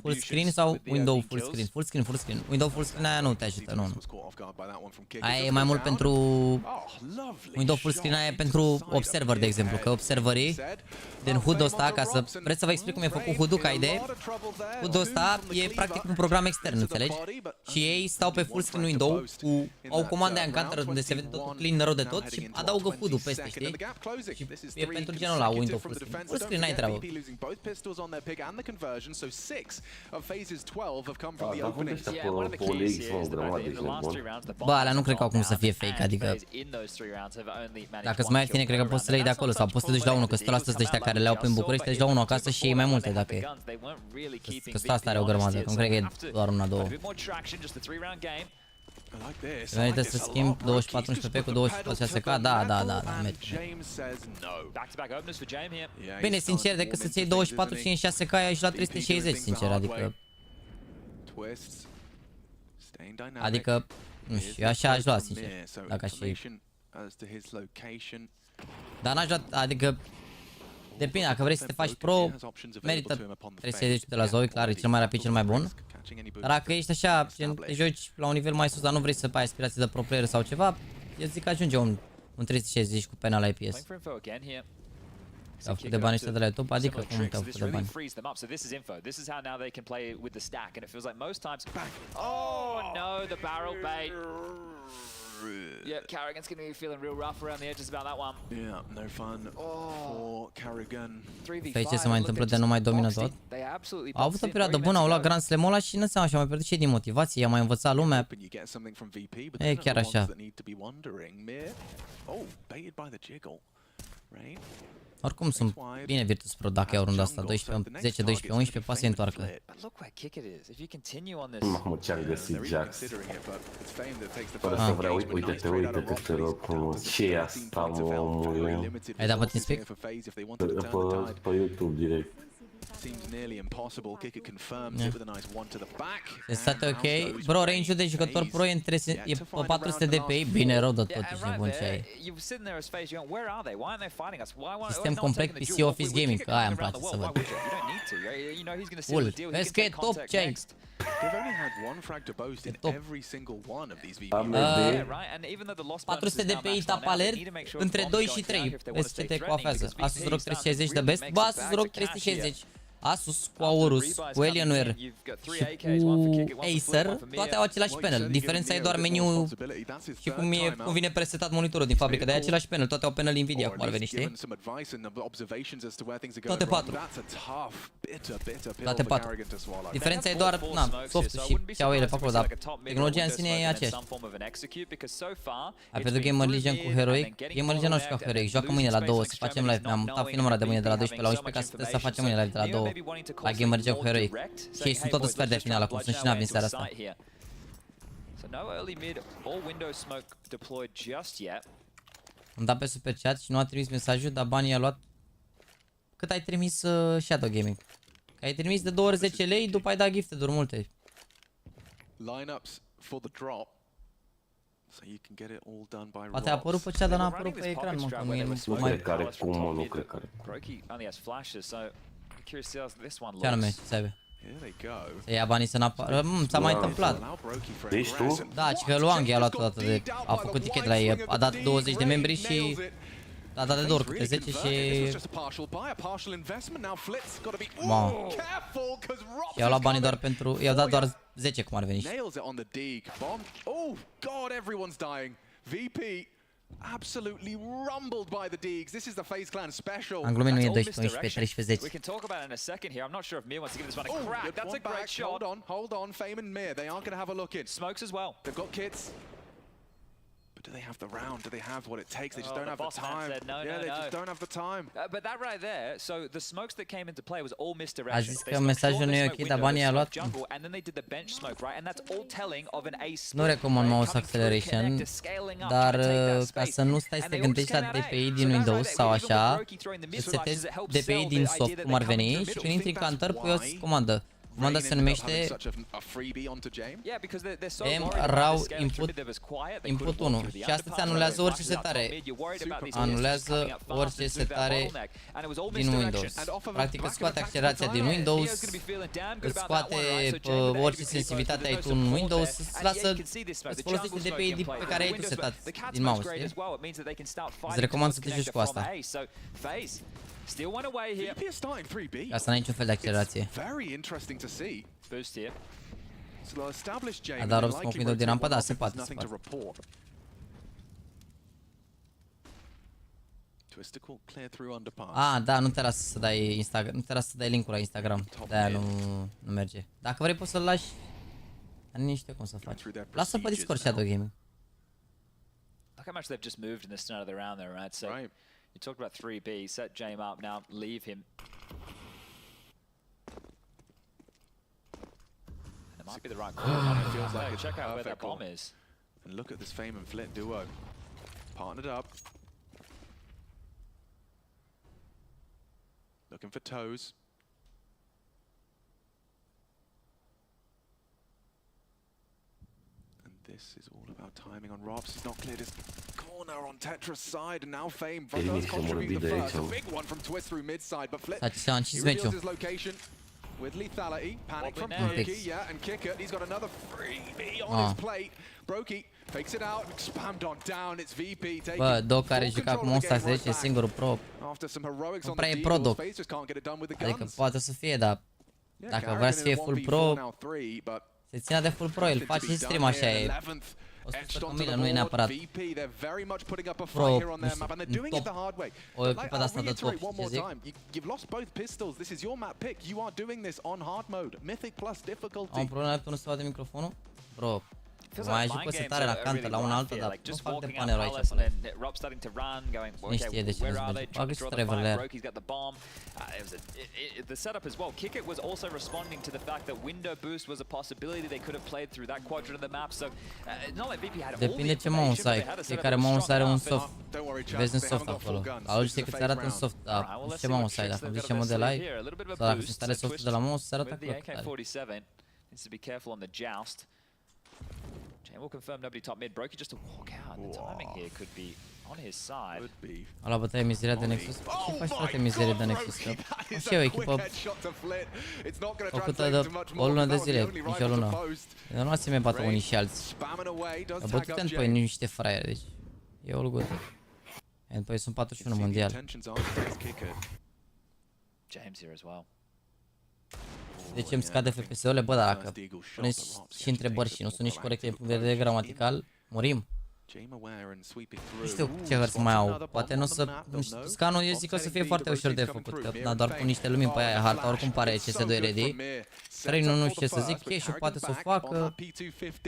Full screen sau window full screen? Full screen, full screen. Window full screen aia nu te ajută, nu. Aia e mai mult pentru... Window full screen aia e pentru observer, de exemplu. Că observerii din HUD-ul ăsta, ca să... Vreți să vă explic cum e făcut HUD-ul ca idee? HUD-ul ăsta e practic un program extern, înțelegi? Și ei stau pe full screen window cu o comandă în counter unde se vede totul clean rău de tot și adaugă HUD-ul peste, știi? Și e pentru genul ăla window full screen. Full screen n-ai treabă. Bă, alea nu cred că au cum să fie fake, adică dacă-ți mai ieftine, cred că poți să le iei de acolo sau poți să te duci la unul, că 100% sunt ăștia care le au prin București, te duci la unul acasă și iei mai multe dacă e. Că asta are o grămadă, că nu cred că e doar una, două. Merită să schimb 24 pe cu 24 SK? Da, merge. Bine, sincer, decât să-ți iei 24 56K, ai și la 360, sincer, adică, nu știu, eu așa aș lua, sincer, dacă aș fi... Dar n-aș lua, adică, depinde, dacă vrei să te faci pro, merită 360 de la Zoe, clar, e cel mai rapid, cel mai bun. Dar dacă ești așa, te joci la un nivel mai sus, dar nu vrei să ai aspirații de pro player sau ceva, eu zic că ajunge un 360 cu penal IPS. Te-au făcut de bani ăștia de la top, adică cum te-au făcut de bani? Yeah, Carrigan's gonna be feeling real rough around the edges about that one. Yeah, no fun for Carrigan. Păi ce se mai întâmplă de nu mai domină tot? Au avut o perioadă bună, au luat Grand Slam-ul ăla și nu seama, și-au mai pierdut și din motivație, i-a mai învățat lumea. E chiar așa. Oricum sunt bine Virtus Pro dacă iau runda asta, 12, 10, 12, 11, poate să-i întoarcă. Mamă, ce-am găsit, Jax. Fără să vreau, uite-te, te rog, ce e asta, mă, omule? Ai dat pe Teamspeak? Pe YouTube direct. Seems nearly impossible. Kicker confirms it with a nice one to the back. Este ok. Bro, range-ul de jucător pro e pe 400 de DPI. Bine rău de totuși, nebun ce ai. Sistem complet PC Office Gaming, că aia îmi place să văd. Cool. Vezi că e top ce ai. They've only had one frag to boast in every single one of these VP. 400 de DPI tap alert între 2 și 3. Vezi ce te coafează. Asus ROG 360 de best. Bă, Asus ROG 360. Asus cu Aorus, cu Alienware și cu Acer, toate au același panel. Diferența e doar meniul și cum vine presetat monitorul din fabrică, dar e același panel, toate au panel Nvidia, cum ar veni, știi? Toate 4. Toate 4. Diferența e doar, softul și ce au ele pe acolo, dar tehnologia în sine e aceeași. Ai pierdut Gamer Legion cu Heroic? Gamer Legion nu știu ca Heroic, joacă mâine la 2, să facem live. Mi-am mutat filmul de mâine de la 12 la 11 ca să facem mâine live de la 2. La Gamer Legion cu Heroic. Și ei sunt tot în sfert de finală, cum sunt și NaVi în seara asta. Am dat pe super chat și nu a trimis mesajul, dar banii i-a luat. Cât ai trimis Shadow Gaming? Că ai trimis de 2 ori 10 lei, după ai dat gifted-uri multe. Poate a apărut pe chat, dar n-a apărut pe ecran, mă, că mie nu cred că are cum, mă, nu cred că are. Ce anume, ce aibă? Să ia banii să n-apară, s-a mai întâmplat. Deci tu? Da, ci că Luang i-a luat odată de... A făcut tichet la ei, a dat 20 de membri și... A dat de doar câte 10 și... Wow. Și i-au luat banii doar pentru... I-au dat doar 10 cum ar veni. Absolutely rumbled by the Deegs. This is the FaZe Clan special. Am glumit, nu e 12, 11, 13, 10. We can talk about it in a second here. I'm not sure if Mir wants to give this one a crack. That's a great shot. Hold on, Fame and Mir. They are going to have a look in. Smokes as well. They've got kits. But do they have the round? Do they have what it takes? They just don't have the time. They just don't have the time. But that right there, so the smokes that came into play was all misdirection. A zis că mesajul nu e ok, dar banii i-a luat. And then they did the bench smoke, right? And that's all telling of an ace. Nu recomand mouse acceleration, dar ca să nu stai să te gândești la DPI din Windows sau așa, să setezi DPI din soft cum ar veni și când intri în Counter pui o comandă. Comanda se numește MRAW Input 1 și asta ți anulează orice setare. Anulează orice setare din Windows. Practic îți scoate accelerația din Windows, îți scoate orice sensibilitate ai tu în Windows, îți folosește DPI pe care ai tu setat din mouse, știi? Îți recomand să te joci cu asta. Still one away here. Asta n-ai niciun fel de accelerație. Very interesting to see. Boost here. A dat rob smoke window din rampă, da, se poate, Ah, da, nu te lasă să dai Instagram, nu te lasă să dai link-ul la Instagram. De-aia nu merge. Dacă vrei poți să-l lași. Dar nici știu cum să faci. Lasă pe Discord Shadow Gaming. Look how much they've just moved in the start of the round there, right? So you talked about 3B, set Jame up, now leave him. And it might be the right call. It feels like check out where that bomb is. And look at this Fame and Flit duo. Partnered up. Looking for toes. And this is all about timing on Robs. He's not cleared his corner on Tetra's side, and now Fame does contribute the first. A big one from Twist through mid side, but Flit reveals his location with lethality. Panic from Brokey, yeah, and Kicker. He's got another freebie on his plate. Brokey fakes it out, spammed on down. It's VP taking Bă, Doc care juca cu Monster 10 e singurul pro. Nu prea e pro Doc. Adică poate să fie, dar dacă vrea să fie full pro, se ține de full pro, el face și stream așa e. 100.000 nu e neapărat pro, nu știu, top, o echipă de asta de top, ce zic? Am o problemă, nu se vadă microfonul? Bro, Mai ajung cu o setare la cantă, la una alta, dar nu fac de panerul aici. Nu știe de ce nu-ți merge. Bagă și driverele aia. The setup as well. Kick It was also responding to the fact that window boost was a possibility. They could have played through that quadrant of the map. So not like VP had all the Depinde ce mouse ai. Fiecare mouse are un soft. Vezi un soft acolo. La Logitech îți arată un soft, dar nu știu ce mouse ai. Dacă zici ce model ai, sau dacă îți instalezi softul de la mouse, se arată acolo. Needs to be careful on the joust. Jam will confirm nobody top mid. Broky just to walk out. And the timing here could be on his side. Ala bătaie mizeria de Nexus. Ce faci, frate, mizerie de Nexus? Și eu, echipă făcută de o lună de zile, nici o lună. Eu nu să-mi bată unii și alții. Dar bătute în păi niște fraiere, deci e o lugătă. E păi sunt 41 mondial. James here as well. De ce îmi scade FPS-urile? Bă, dar dacă puneți și întrebări și nu sunt nici corecte din punct de vedere gramatical, murim. Nu știu ce hărți mai au, poate nu o să... Scanul eu zic că o să fie foarte ușor de făcut, că doar cu niște lumini pe aia, harta oricum pare CS2 ready. 3 nu știu ce să zic, Cash-ul poate să o facă.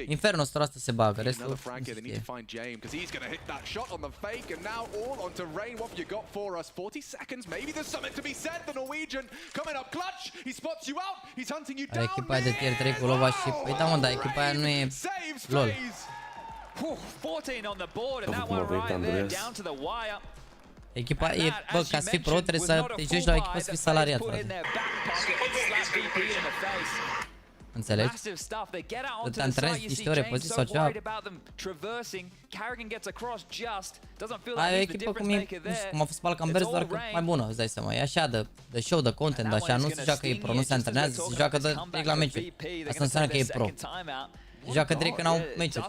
Infernul ăsta asta se bagă, restul nu știe. Are echipa aia de tier 3 cu Lova și... Păi da mă, dar echipa aia nu e... LOL. 14 on the board and that one right there down to the wire. Echipa e, bă, ca să fii pro trebuie să te joci la o echipă să fii salariat, frate. Înțelegi? Să te antrenezi niște ore pe zi sau ceva. Ai o echipă cum e, nu știu, cum a fost Balkan Bears, doar că mai bună, îți dai seama. E așa de show, de content, așa, nu se joacă e pro, nu se antrenează, se joacă direct la meciuri. Asta înseamnă că e pro. Joacă direct când au meciuri.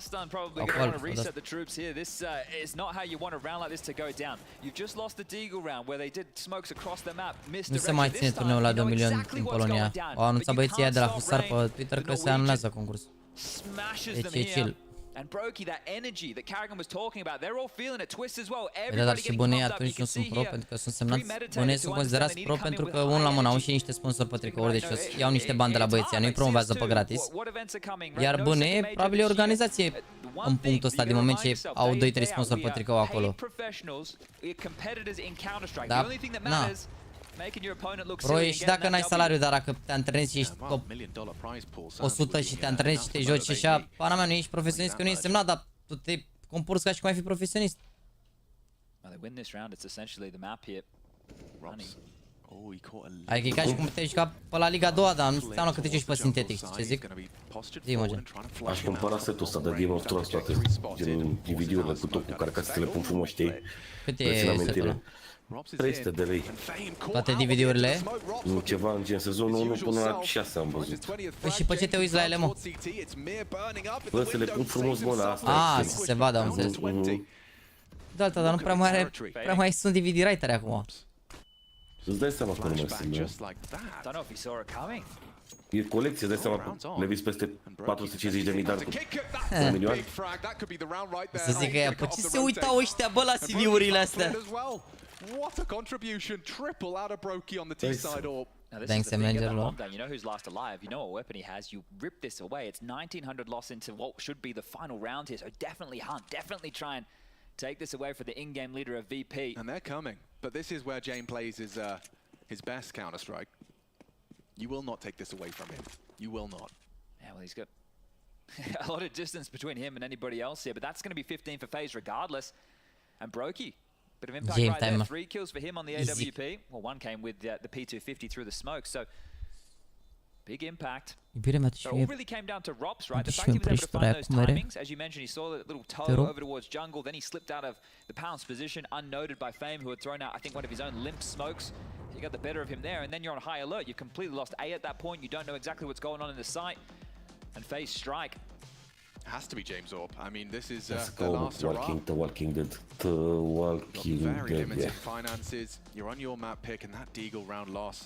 Nu se mai ține turneul la 2 milioane din Polonia. Au anunțat băieții aia de la Husar pe Twitter că se anulează concursul. Deci e chill. Păi dar și bunii atunci nu sunt pro pentru că sunt semnați. Bunii sunt considerați pro pentru că unul la mână au și niște sponsori pe tricouri, deci iau niște bani de la băieții, nu-i promovează pe gratis. Iar bunii probabil e organizație în punctul ăsta din moment ce au 2-3 sponsori pe tricou acolo. Da, na. Pro e și dacă n-ai salariu, dar dacă te antrenezi și ești top 100 și te antrenezi și te joci și așa, pana mea, nu ești profesionist, că nu ești semnat, dar tu te comporți ca și cum ai fi profesionist. Adică e ca și cum te juca pe la Liga 2, dar nu înseamnă că te joci pe sintetic, știi ce zic? Zi-mă, gen. Aș cumpăra setul ăsta de Gamers8 toate, gen DVD-urile cu tot, cu care ca să te le pun frumos, știi? Cât e setul? 300 de lei. Toate DVD-urile? Ceva în gen sezonul 1 până la 6 am văzut. Păi și pe ce te uiți la ele, mă? Bă, să le pun frumos, mă, la asta. Ah, să se vadă, am înțeles. Da, dar nu prea mai sunt DVD writer acum. Îți dai seama că nu mai sunt, e colecție, îți dai seama, le vizi peste 450.000 de dolari cu 1 milion. Să zic că ea, pe ce se uitau ăștia, bă, la CV-urile astea? What a contribution! Triple out of Broky on the T-side orb. Thanks, Manager. You know who's last alive. You know what weapon he has. You rip this away. It's 1900 loss into what should be the final round here. So definitely hunt. Definitely try and take this away for the in-game leader of VP. And they're coming. But this is where Jane plays his best Counter-Strike. You will not take this away from him. You will not. Yeah, well, he's got a lot of distance between him and anybody else here. But that's going to be 15 for FaZe regardless. And Broky. Bit of impact right there. 3 kills for him on the AWP. Well, one came with the P250 through the smoke, so big impact. So it all really came down to Rops, right? The fact he was able to find those timings. As you mentioned, he saw that little toe over towards jungle, then he slipped out of the pounce position, unnoted by Fame, who had thrown out, I think, one of his own limp smokes. You got the better of him there, and then you're on high alert. You've completely lost A at that point. You don't know exactly what's going on in the site. And FaZe strike. Has to be James Orb. I mean, this is the last hurrah. The Walking Dead. The Walking Dead. Very limited finances. You're on your map pick, and that Deagle round loss.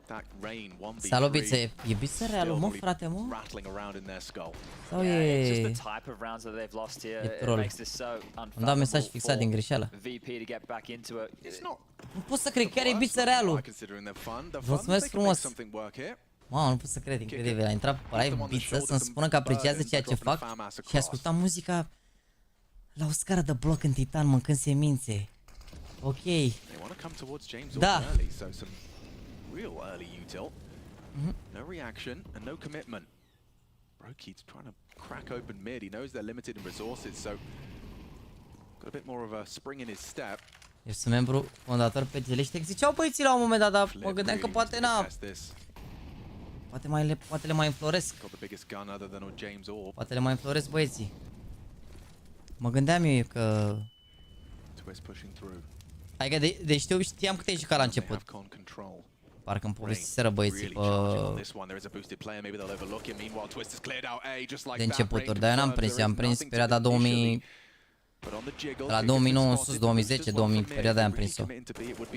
That rain 1v3. Salut, bițe. E bițe realul, mă, frate, mă? Rattling around in their skull. Sau e... It's just the type of rounds that they've lost here. It makes this so unfathomable. Am dat mesaj fixat din greșeală. VP to get back into it. Nu pot să cred, chiar e bițe realul. Mulțumesc frumos. Mamă, nu pot să cred, incredibil. A intrat pe live biță să-mi spună că apreciază ceea ce fac și asculta muzica la o scară de bloc în titan, mâncând semințe. Ok. Da. No reaction and no commitment. Brokeet's trying to crack open mid. He knows they're limited in resources, so got a bit more of a spring in his step. Eu sunt membru fondator pe Teleștec. Ziceau băieții la un moment dat, dar mă gândeam că poate n-a. Poate le mai înfloresc. Poate le mai înfloresc băieții. Mă gândeam eu că... Adică știam cât ai jucat la început. Parcă îmi povestiseră băieții pe... de începuturi, dar eu n-am prins, eu am prins perioada 2000... la 2009 sus, 2010, 2000, perioada aia am prins-o.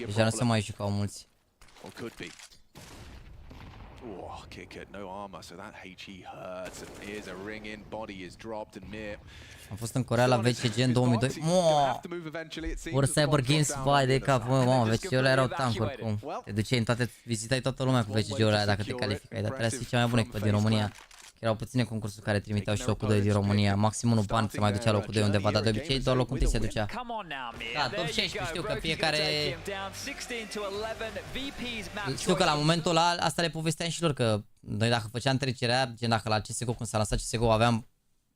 Deja nu se mai jucau mulți. Oh, kick it, no armor, so that HE hurts, and here's a ring in, body is dropped, and Mir... Am fost în Coreea la VCG în 2002. Ori Cyber Games, vai de cap, mamă, VCG-urile erau tank oricum. Te duceai în toate, vizitai toată lumea cu VCG-urile aia dacă te calificai, dar trebuia să fii cea mai bună echipă din România. Erau puține concursuri care trimiteau și locul 2 din România, maxim 1 ban se mai ducea locul 2 undeva, dar de obicei doar locul 1 se ducea. Da, top 16, știu că fiecare... Știu că la momentul ăla, asta le povesteam și lor, că noi dacă făceam trecerea, gen dacă la CSGO, când s-a lansat CSGO, aveam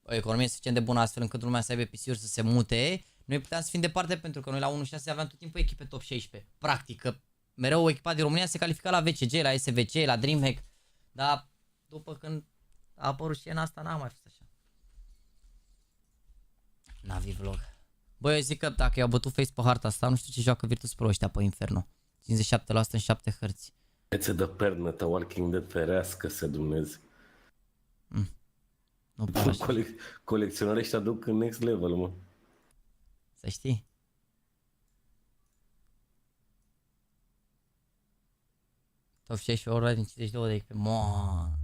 o economie suficient de bună astfel încât lumea să aibă PC-uri să se mute, noi puteam să fim departe pentru că noi la 1.6 aveam tot timpul echipe top 16. Practic, că mereu o echipă din România se califica la VCG, la SVC, la DreamHack, dar după când a apărut scena asta, n-a mai fost așa. NaVi vlog. Băi, eu zic că dacă i-au bătut face pe harta asta, nu știu ce joacă Virtus Pro ăștia pe Inferno. 57% în 7 hărți. Ețe de pernă, ta Walking Dead ferească-se Dumnezeu. Nu pare așa. Colecționarii ăștia duc în next level, mă. Să știi. Top 16 ori din 52 de echipe. Moaa.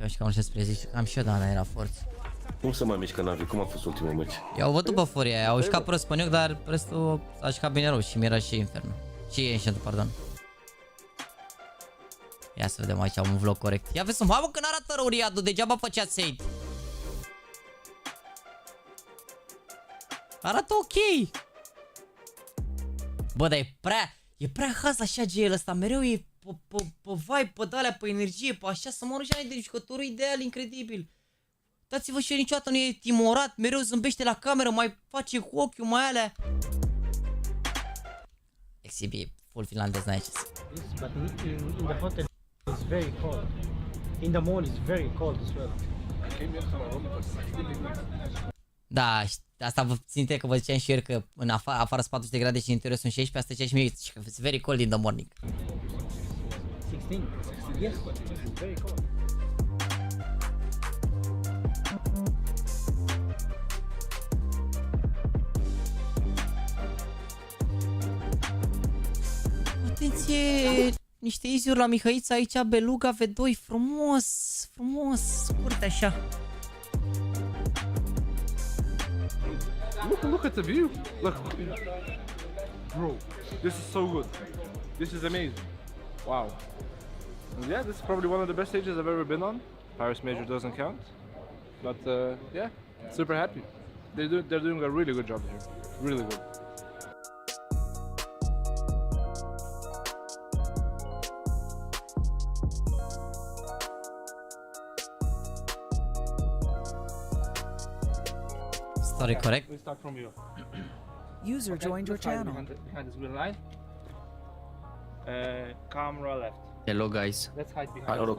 Și că am și spre zici, am și eu, dar era forță. Cum se mai mișcă NaVi? Cum a fost ultimul meci? I-au văzut pe furia aia, au jucat prost pe dar restul a jucat bine rău și Mira și Inferno. Și Ancient, pardon. Ia să vedem aici, am un vlog corect. Ia vezi, hai mă, că n-arată rău Riadu, degeaba făceați hate. Arată ok. Bă, dar e prea haz așa GL ăsta, mereu e pe vibe, pe de-alea, pe energie, pe așa, să mă rog, de jucătorul ideal, incredibil. Dați-vă și eu, niciodată nu e timorat, mereu zâmbește la cameră, mai face cu ochiul, mai alea. Exhibi, full finlandez, n-ai ce. But in the hotel it's very cold. In the mall it's very cold as well. Da, asta vă ținte că vă ziceam și ieri că în afară sunt 40 de grade și în interior sunt 16, asta ziceam și mie, it's very cold in the morning. 16? Yes, it's very cold. Atenție! Niște easy-uri la Mihăița aici, Beluga V2, frumos, frumos, scurt așa. Look at the view. Look. Bro, this is so good. This is amazing. Wow. And yeah, this is probably one of the best stages I've ever been on. Paris Major doesn't count. But yeah, super happy. They're doing a really good job here. Really good. Sorry, correct? We start from you. User joined your channel. Behind this green line. Camera left. Hello guys. Let's hide behind. Hai, noroc.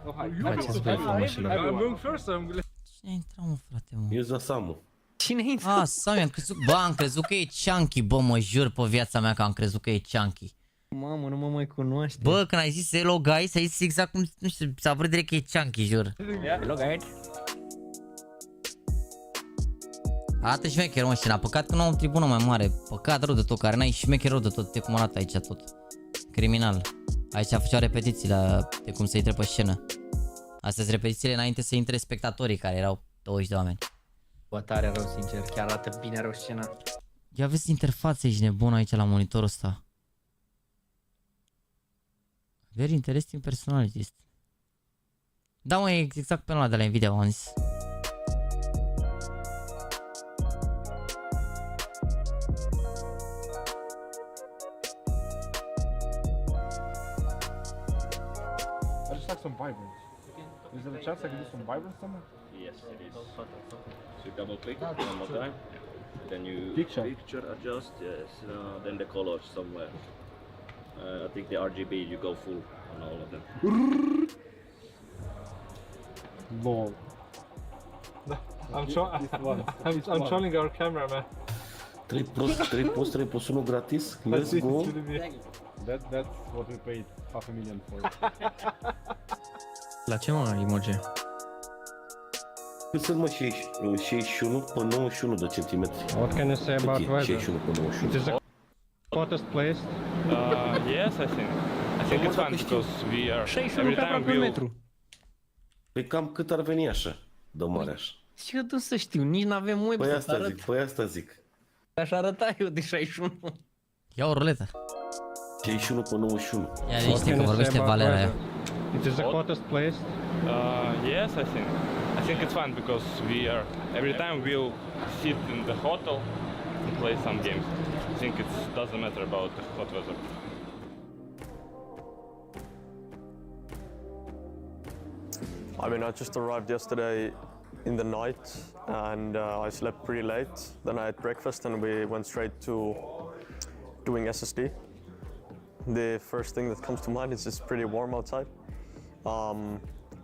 No hide. Faceți voi frumoșilor. I'm going first. Cine a intrat, mă, frate, mă? E Zasamu. Cine e? Ah, Sami, am crezut, bă, am crezut că e Chunky, bă, mă jur pe viața mea că am crezut că e Chunky. Mamă, nu mă mai cunoaște. Bă, când ai zis hello guys, ai zis exact cum, nu știu, s-a vrut direct că e Chunky, jur. Hello guys. Arată șmecher, mă, scena, păcat că nu am o tribună mai mare, păcat rău de tot, care n-ai șmecher rău de tot, de cum arată aici tot. Criminal. Aici făceau repetiții de cum să intre pe scenă. Astea sunt repetițiile înainte să intre spectatorii, care erau 20 de oameni. Bă, tare rău, sincer, chiar arată bine rău scena. Ia vezi interfața, ești nebun aici la monitorul ăsta. Very interesting personalities. Da, mă, exact pe ăla de la Nvidia, am zis. I just like some vibrance. Is there a chance I can do some vibrance somewhere? Yes, it is. So you double click one more time, then you picture adjust, yes, then the colors somewhere. I think the RGB you go full on all of them. Lol. I'm trolling our camera, man. 3 plus 3 plus 1 gratis. Let's go. That's what we paid $500,000 for. La ce mă, emoji? Cât sunt, mă, 61 pe 91 de centimetri? What can you say about weather? 61 pe 91. It is the hottest place. Yes, I think it's fun because we are every time we. Păi cam cât ar veni așa, de mare așa. Și eu tu să știu, nici n-avem web să arăt. Păi asta zic. Aș arăta eu de 61. Ia o ruletă. 61 pe 91. Ia liniște că vorbește Valera aia. It is the hottest place. Yes, I think it's fun because we are every time we'll sit in the hotel and play some games. I think it doesn't matter about the hot weather. I mean, I just arrived yesterday in the night and I slept pretty late. Then I had breakfast and we went straight to doing SSD. The first thing that comes to mind is it's pretty warm outside.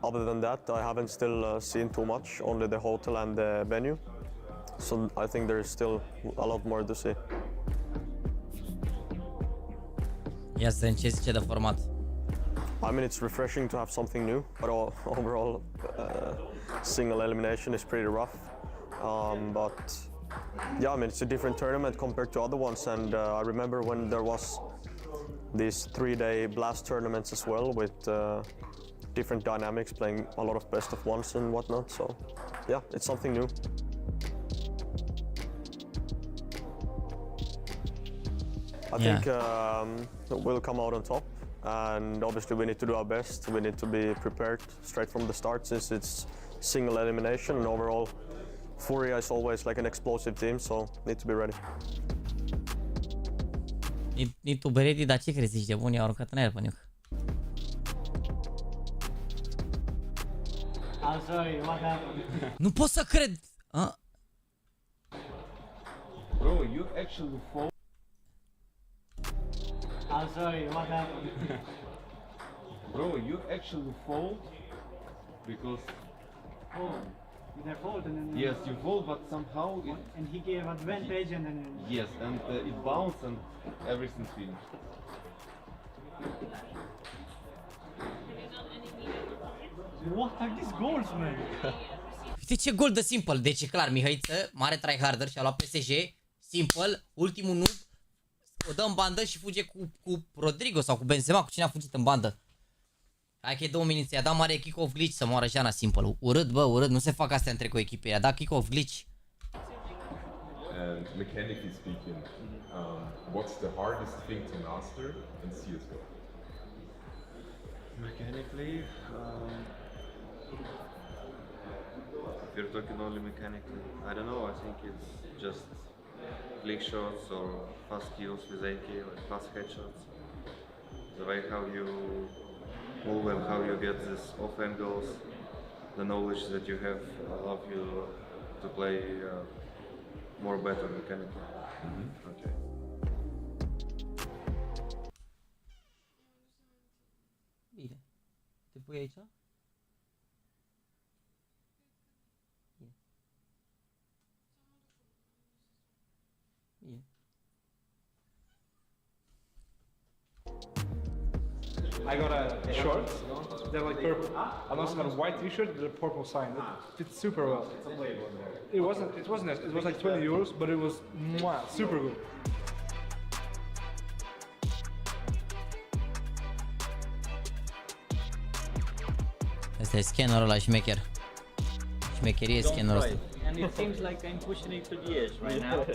Other than that, I haven't still seen too much, only the hotel and the venue. So I think there's still a lot more to see. Ia să vedem ce zice de format. I mean, it's refreshing to have something new, but overall, single elimination is pretty rough. But yeah, I mean, it's a different tournament compared to other ones, and I remember when there was these 3-day blast tournaments as well with different dynamics, playing a lot of best of ones and whatnot. So yeah, it's something new. I think we'll come out on top, and obviously we need to do our best. We need to be prepared straight from the start, since it's single elimination, and overall Furia is always like an explosive team, so need to be ready. Need to be ready, dar ce crezi, ești de bun? I-au aruncat în aer pe nuc. I'm sorry, what happened? Nu pot să cred! Bro, you actually fall. I'm sorry, what happened? Bro, you actually fall because. Oh, they fold and then. Yes, you fall, but somehow it. And he gave advantage and then. Yes, and it bounced and everything's finished. What are these goals, man? Uite ce gol de Simple, deci e clar, Mihăiță, mare tryharder și-a luat PSG, Simple, ultimul noob, o dă în bandă și fuge cu Rodrigo sau cu Benzema, cu cine a fugit în bandă. Hai că e 2 minute, i-a dat mare kick-off glitch să moară Jana Simple. Urât, bă, urât, nu se fac astea între coechipe, i-a dat kick-off glitch. And mechanically speaking, what's the hardest thing to master in CSGO? Mechanically, if you're talking only mechanically, I don't know, I think it's just flick shots or fast kills with AK, like fast headshots. The way how you move and how you get this off angles, the knowledge that you have allow you to play more better mechanically. Okay. Bine. Te pui aici? Bine. I got a short. They're like purple. I also got a white T-shirt with a purple sign. It fits super well. It wasn't. It was like 20 euros, but it was super good. Asta e scannerul ăla șmecher. Șmecherie scannerul ăsta. And it seems like I'm pushing it to the edge right now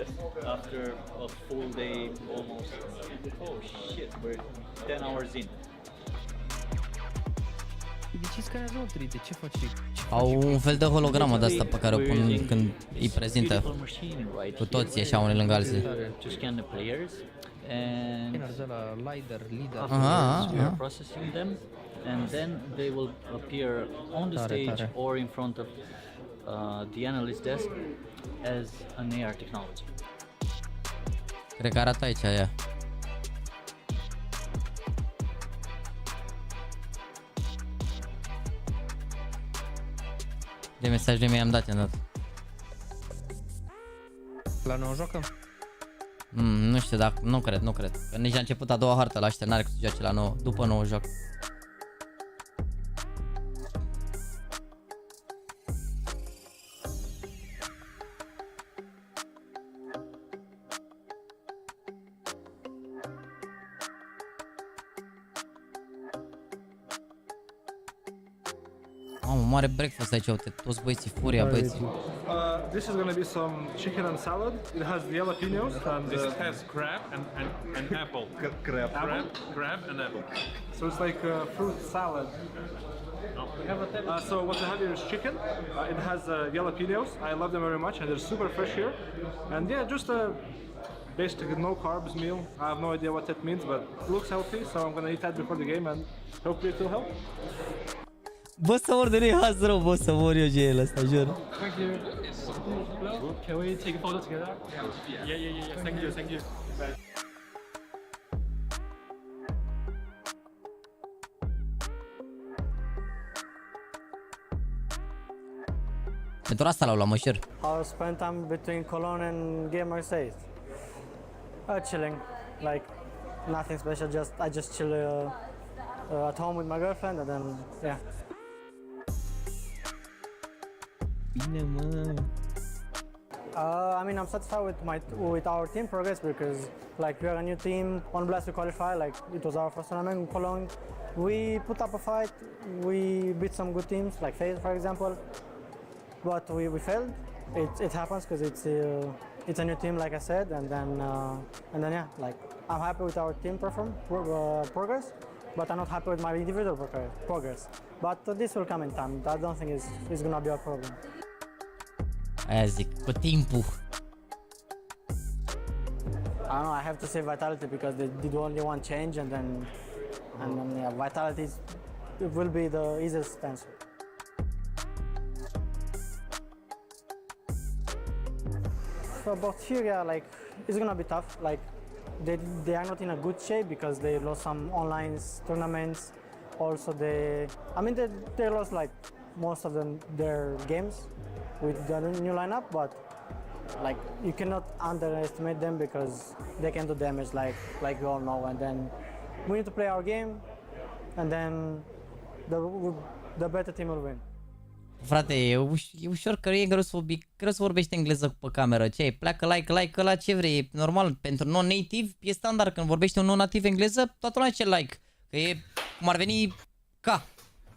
after a full day almost. Oh shit, we're 10 hours in. De ce scanează o 3D? Ce faci? Au un fel de hologramă de asta pe care o pun când îi prezintă cu toții așa unii lângă alții. To scan the players and Aha. we are processing them and then they will appear on the stage or in front of the analyst desk as an AR technology. Cred că arată aici aia. De mesaj de mi-am dat, i-am dat. La nou joacă? Nu știu, dacă nu cred. Că nici a început a doua hartă la ăștia, n-are cum să joace la 9, după 9 joacă. Mare breakfast aici, uite, toți băieții, furia băieții. This is gonna be some chicken and salad. It has the jalapenos and this has crab and apple. Crab and apple. So it's like a fruit salad. So what I have here is chicken. It has jalapenos. I love them very much and they're super fresh here. And yeah, just a basic no carbs meal. I have no idea what that means, but it looks healthy, so I'm gonna eat that before the game and hopefully it will help. Bă, să mor de nu-i haz rău, bă, să mor eu gel ăsta, jur. Thank you. Can we take a photo together? Yeah. Thank you. Pentru asta l-au luat, mă, șer. I'll spend time between Cologne and Gamers8. Chilling, like nothing special, I just chill at home with my girlfriend and then, yeah. Bine, mă. I mean, I'm satisfied with our team progress because, like, we are a new team, on blast to qualify. Like, it was our first tournament in Cologne. We put up a fight. We beat some good teams, like FaZe, for example. But we failed. It happens because it's a new team, like I said, and then yeah, like, I'm happy with our team progress, but I'm not happy with my individual progress. But this will come in time. I don't think it's gonna be a problem. Aia zic, cu timpul. I don't know, I have to say Vitality because they did only one change and then yeah, Vitality will be the easiest answer. So about here, yeah, like, it's gonna be tough. Like, they are not in a good shape because they lost some online tournaments. Also, they lost like most of their games with the new lineup, but like, you cannot underestimate them because they can do damage, like you all know. And then we need to play our game, and then the better team will win. Frate, e ușor că e greu să vorbești engleză pe cameră. Ce? Pleacă like ăla, ce vrei? E normal, pentru non-native e standard. Când vorbește un non-nativ engleză, toată lumea ce like. Că e cum ar veni ca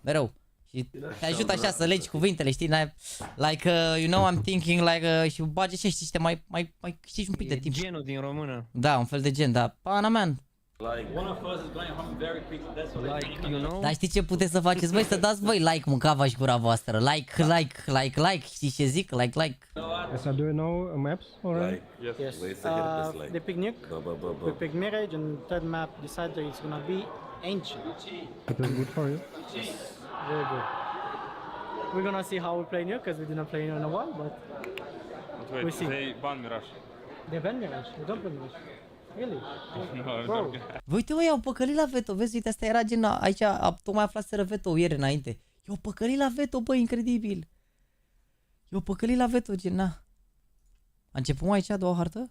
mereu. Și te ajută așa să legi cuvintele, știi? Like, you know, I'm thinking like, și bagi așa, știi, mai câștigi un pic de timp. Genul din română. Da, un fel de gen, da. Pana, man. One of us is going home very quick. That's what like, you know. Dar știi ce puteți să faceți voi? Să dați voi like, mâncava și gura voastră. Like. Știi ce zic? Like. So do you know maps already? Yes. They pick Nuke, we pick Mirage, and third map decided it's gonna be Ancient. That is good for you? Very good. We're gonna see how we play Nuke, because we didn't play in a while, but we'll see. They ban Mirage. They ban Mirage, we don't play Mirage. Really? No, Bro. Uite, mă, i-au păcălit la veto, vezi, uite, asta era gen, aici, tocmai aflaseră veto ieri înainte. I-au păcălit la veto, bă, incredibil. I-au păcălit la veto, gen, na. A început mai aici a doua hartă?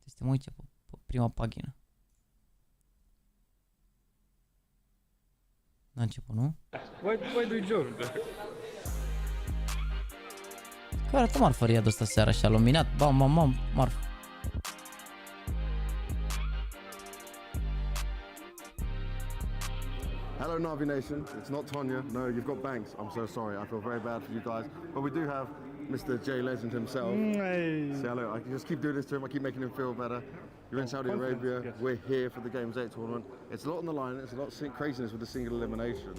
Suntem aici pe prima pagină. N-a început, nu? Why do you joke? Că arată marfăria de asta seara și a luminat. Bam, marfă. Hello NaVi Nation, it's not Tonya, no, you've got Banks. I'm so sorry, I feel very bad for you guys. But we do have Mr. J Legend himself. Say hello. I can just keep doing this to him. I keep making him feel better. You're in Saudi Arabia. Yes. We're here for the Gamers8 tournament. It's a lot on the line. It's a lot of craziness with the single elimination.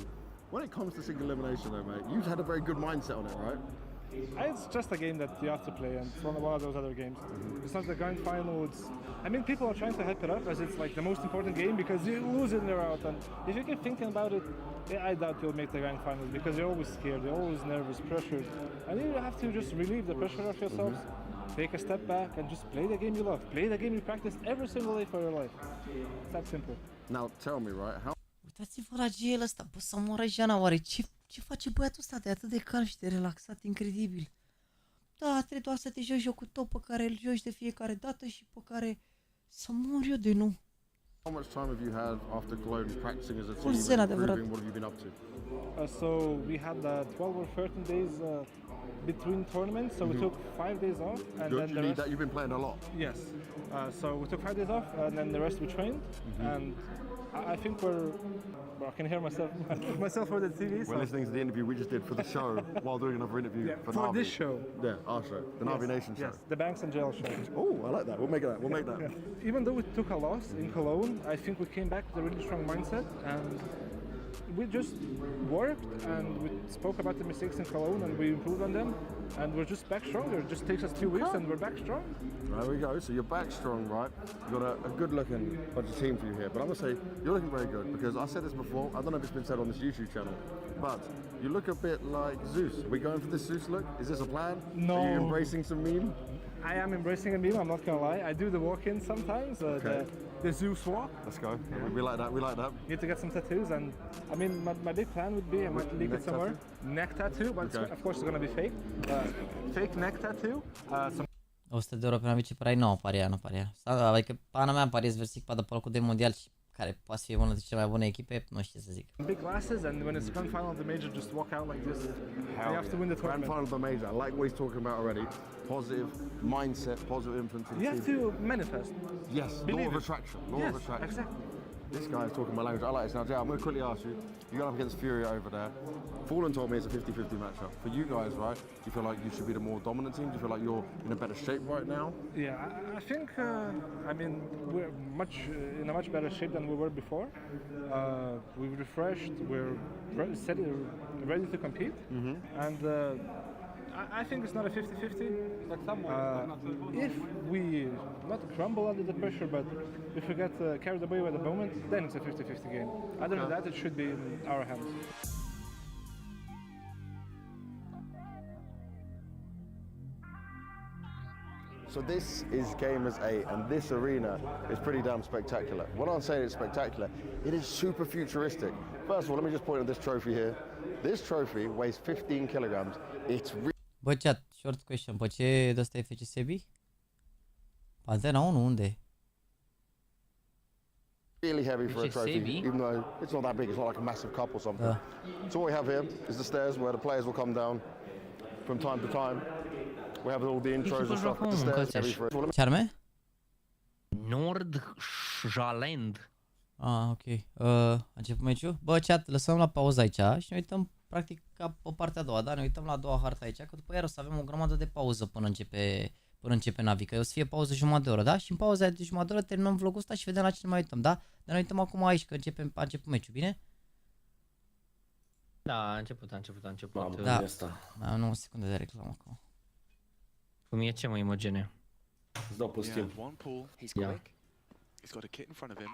When it comes to single elimination, though, mate, you've had a very good mindset on it, right? It's just a game that you have to play, and it's one of those other games. It's not the grand final. I mean, people are trying to hype it up as it's like the most important game because you lose in or out. And if you keep thinking about it, I doubt you'll make the grand final because you're always scared, you're always nervous, pressured, and you have to just relieve the pressure of yourselves. Take a step back and just play the game you love. Play the game you practice every single day for your life. It's that simple. Now, tell me, right? How? Uitați-vă la GL ăsta, bă, să moară Jana, oare ce face băiatul ăsta de atât de calm și de relaxat, incredibil. Da, trebuie doar să te joci jocul tău pe care îl joci de fiecare dată și pe care să mor eu de nu. How much time have you had after Cologne practicing as a team and improving? What have you been up to? So we had 12 or 13 days between tournaments, so we took 5 days off. And then the rest, you've been playing a lot? Yes. So we took 5 days off and then the rest we trained. And I think I can hear myself for the TV. We're listening to the interview we just did for the show while doing another interview for NaVi. this show. Yeah, our show, the NaVi Nation show. Yes, the Banks and Jail show. Oh, I like that. We'll make that. Yeah. Even though we took a loss in Cologne, I think we came back with a really strong mindset and we just worked and we spoke about the mistakes in Cologne and we improved on them and we're just back stronger. It just takes us 2 weeks and we're back strong. There we go. So you're back strong, right? You've got a good looking bunch of team for you here. But I'm going to say you're looking very good because I said this before. I don't know if it's been said on this YouTube channel, but you look a bit like Zeus. Are we going for this Zeus look? Is this a plan? No. Are you embracing some meme? I am embracing a meme, I'm not gonna lie. I do the walk-in sometimes, the Zeus walk. Let's go. Yeah. We like that. Need to get some tattoos, and I mean, my big plan would be I might leak it somewhere. Neck tattoo, but of course it's gonna be fake. Fake neck tattoo. 100 de euro pe NaVi, ce pare ai? Nu paria. Adică pana mea pariez versic pe pe locul de mondial și care poate fi una dintre cele mai bune echipe, nu știu ce să zic. Big glasses and when it's grand final of the major, just walk out like this. You have to win the tournament. Grand final of the major. I like what he's talking about already. Positive mindset, positive influence. You have to manifest. Yes, law of attraction. Exactly. This guy is talking my language. I like this. Now, Jay, I'm going to quickly ask you. You're going up against Fury over there. Fallen told me it's a 50-50 matchup. For you guys, right, do you feel like you should be the more dominant team? Do you feel like you're in a better shape right now? Yeah, I think, I mean, we're in a much better shape than we were before. We've refreshed, we're ready to compete. And I think it's not a 50-50. If we not crumble under the pressure, but if we get carried away by the moment, then it's a 50-50 game. Other than that, it should be in our hands. So this is Gamers8, and this arena is pretty damn spectacular. When I'm saying it's spectacular, it is super futuristic. First of all, let me just point at this trophy here. This trophy weighs 15 kilograms. It's Bă, chat, short question, pe ce de ăsta e FC Sebi? Antena 1, unde? Really heavy for a trophy, even though it's not that big, it's not like a massive cup or something. So what we have here is the stairs where the players will come down from time to time. We have all the intros and stuff. The stairs heavy for it. Ce arme? Nordjylland. Ah, ok. A început meciul? Bă, chat, lăsăm la pauză aici și ne uităm practic ca pe partea a doua, da? Ne uităm la a doua hartă aici, că după aia o să avem o grămadă de pauză până începe NaVi, că o să fie pauză jumătate de oră, da? Și în pauza de jumătate de oră terminăm vlogul ăsta și vedem la ce ne mai uităm, da? Dar ne uităm acum aici, că a început meciul, bine? Da, a început. Da, mai am 9 secunde de reclamă acum. Cum e ce, mă, Imogene? Îți dau post timp.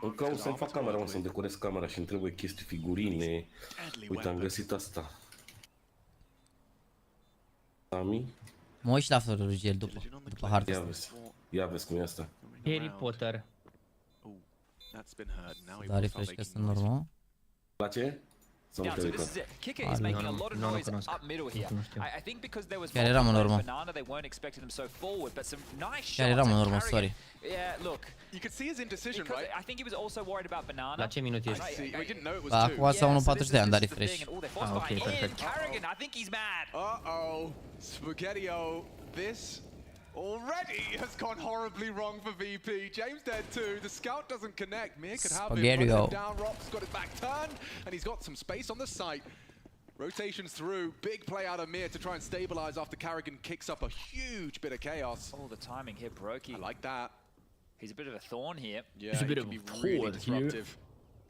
Îl caut să-mi fac camera, mă, să-mi decorez camera și îmi trebuie chestii, figurine. Uite, am găsit asta. Ami? Mă uit și la FINALA după harta asta. Ia vezi cum e asta. Harry Potter. Da, refresh că sunt normal. La ce? Yeah, so this is it. Kicker is making a lot of noise up middle here. I think because there was Banana, they weren't expecting him so forward, but some nice shots. Yeah, look. You could see his indecision, right? I think he was also worried about Banana. La ce minut ești? We didn't know it was two. Acum s-a 1.40 de ani, dar refresh. Ok, perfect. Carrigan, I think he's mad. Uh-oh. Spaghetti-O. This already has gone horribly wrong for VP. James dead too. The scout doesn't connect. Mir could have him. Down Rock's got it back turned, and he's got some space on the site. Rotations through, big play out of Mir to try and stabilize after Carrigan kicks up a huge bit of chaos. Oh, the timing here, Brokey. I like that. He's a bit of a thorn here. Yeah, he's a bit of a thorn really disruptive.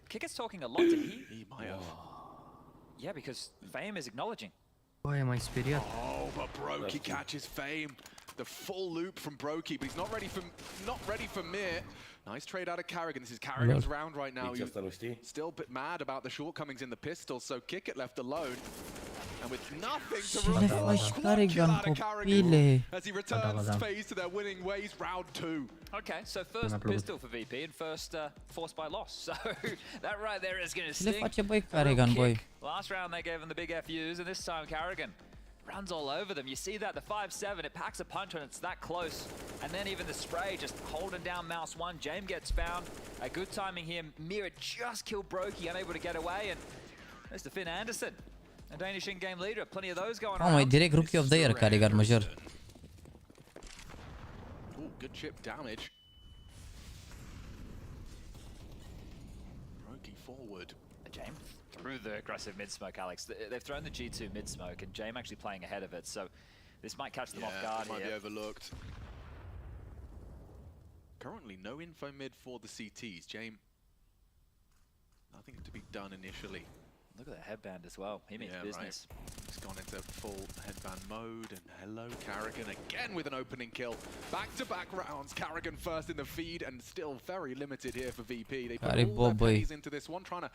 Kicker's talking a lot to he. He might have. Yeah, because Fame is acknowledging. Băi, mai speriat. Oh, but Brokey catches Fame. The full loop from Brokey, but he's not ready for Mir. Nice trade out of Carrigan. This is Carrigan's round right now. He's still a bit mad about the shortcomings in the pistol, so Kick It left alone. And with nothing to Carrigan as he returns phase to their winning ways, round 2. Okay, so first pistol for VP and first forced by loss. So that right there is going to sting. Last round they gave him the big FUs, and this time Carrigan runs all over them. You see that, the 5-7, it packs a punch when it's that close. And then even the spray, just holding down Mouse 1. James gets found. A good timing here. Mira just killed Brokey, unable to get away. And there's the Finn Anderson, a Danish in-game leader. Plenty of those going on. Oh, direct Rookie of the Year, Carrigan, mă jur. Ooh, good chip damage. Brokey forward. James through the aggressive mid-smoke, Alex. They've thrown the G2 mid-smoke, and James actually playing ahead of it, so this might catch them off guard might here. Be overlooked. Currently, no info mid for the CTs. James, nothing to be done initially. Look at that headband as well. He means business. Right. He's gone into full headband mode, and hello, Carrigan again with an opening kill. Back-to-back rounds. Carrigan first in the feed, and still very limited here for VP. They put all their pennies into this one, trying to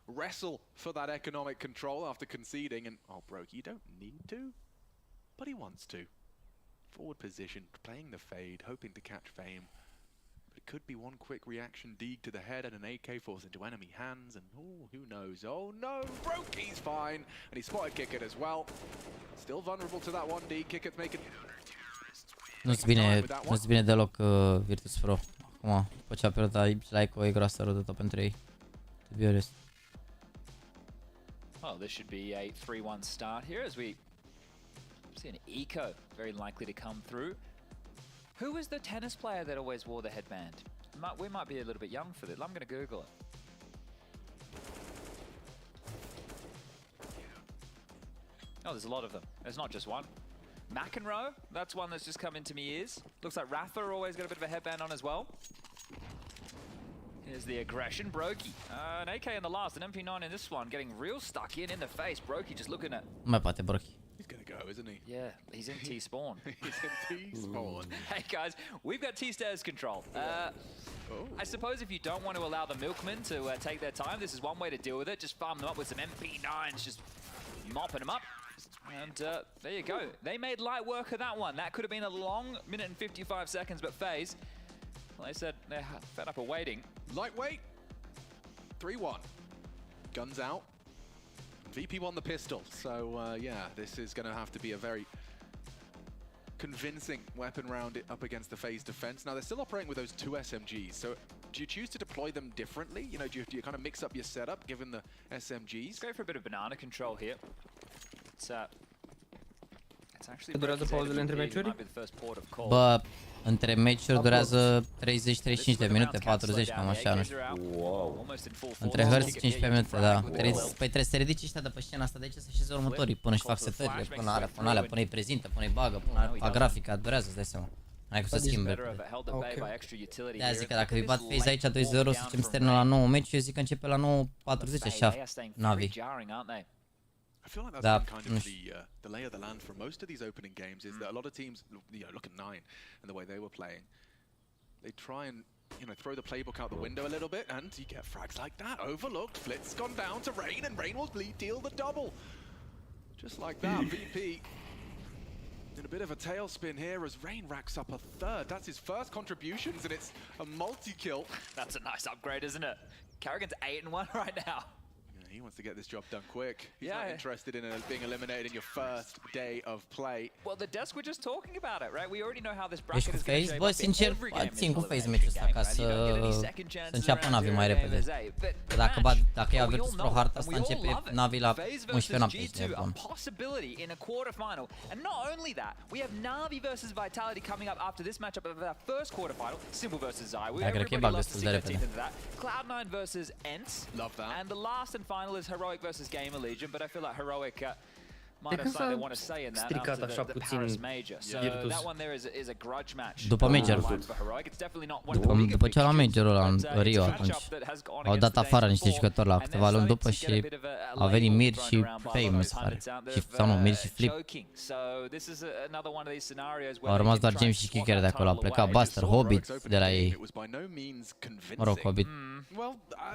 wrestle for that economic control after conceding. And oh, Brokey, you don't need to, but he wants to. Forward position, playing the fade, hoping to catch Fame. But it could be one quick reaction deeg to the head and an AK falls into enemy hands, and oh, who knows? Oh no, Brokey's fine, and he spotted Kick It as well. Still vulnerable to that one deeg. Kick It's making. Nu-ți bine deloc Virtus Pro. Acum, după ce a pierdut aici, like-o e groasă rău de tot pentru ei. To be honest. Oh, this should be a 3-1 start here as we see an eco very likely to come through. Who was the tennis player that always wore the headband? We might be a little bit young for this. I'm going to Google it. Oh, there's a lot of them. There's not just one. McEnroe, that's one that's just come into me ears. Looks like Rafa always got a bit of a headband on as well. Here's the aggression, Brokey. An AK in the last, an MP9 in this one, getting real stuck in the face. Brokey just looking at... Mai poate Brokey. He's gonna go, isn't he? Yeah, he's in T-spawn. He's in T-spawn. Hey guys, we've got T-stairs control. I suppose if you don't want to allow the milkmen to take their time, this is one way to deal with it. Just farm them up with some MP9s, just mopping them up. And there you go. They made light work of that one. That could have been a long minute and 55 seconds, but FaZe, well, they said they're fed up of waiting. Lightweight, 3-1. Guns out. VP won the pistol, so yeah, this is going to have to be a very convincing weapon round up against the FaZe defense. Now, they're still operating with those 2 SMGs, so do you choose to deploy them differently? You know, do you kind of mix up your setup given the SMGs? Let's go for a bit of banana control here. It's actually durează pauzele între meciuri? Bă, între meciuri durează 30-35 de minute, 40, cam așa, nu știu. Wow. Între hărți 15 minute, da. Păi trebuie să te ridici ăștia de pe scena asta de aici să șeze următorii, până își fac setările, până alea, până îi prezintă, până îi bagă, până fac grafica, durează, îți dai seama. N-ai cum să schimbe. De-aia zic că dacă îi bat FaZe aici 2-0, să zicem se termină la 9 meci, eu zic că începe la 9:40 așa, NaVi. I feel like that's been kind of the lay of the land for most of these opening games is that a lot of teams, you know, look at 9 and the way they were playing, they try and, you know, throw the playbook out the window a little bit, and you get frags like that. Overlooked, Flit's gone down to Rain, and Rain will deal the double. Just like that, VP in a bit of a tailspin here as Rain racks up a third. That's his first contributions, and it's a multi-kill. That's a nice upgrade, isn't it? Carrigan's 8-1 right now. He wants to get this job done quick. He's not interested in being eliminated in your first day of play. Well, the desk we're just talking about it, right? We already know how this bracket is going to shape up. Bă, sincer, țin cu FaZe meciul ăsta ca să înceapă NaVi mai repede. Dacă ia Virtus Pro harta asta, începe NaVi la 11 noapte. A possibility in a quarterfinal. And not only that, we have NaVi versus Vitality coming up after this matchup of our first quarterfinal. Simple versus Zai. Everybody loves to see into that. Cloud9 versus Ents. Love that. And the last and final final is Heroic versus Gamer Legion, but I feel like Heroic might have something they want to say in that after the Paris Major. So that one there is a grudge match. După Major. După ce a luat Majorul la Rio atunci. Au dat afară niște jucători la câteva luni după și au venit Mir și Fame, mi se pare. Sau nu, Mir și Flip. Au rămas doar James și Kicker de acolo. Au plecat Buster, Hobbit de la ei. Mă rog, Hobbit.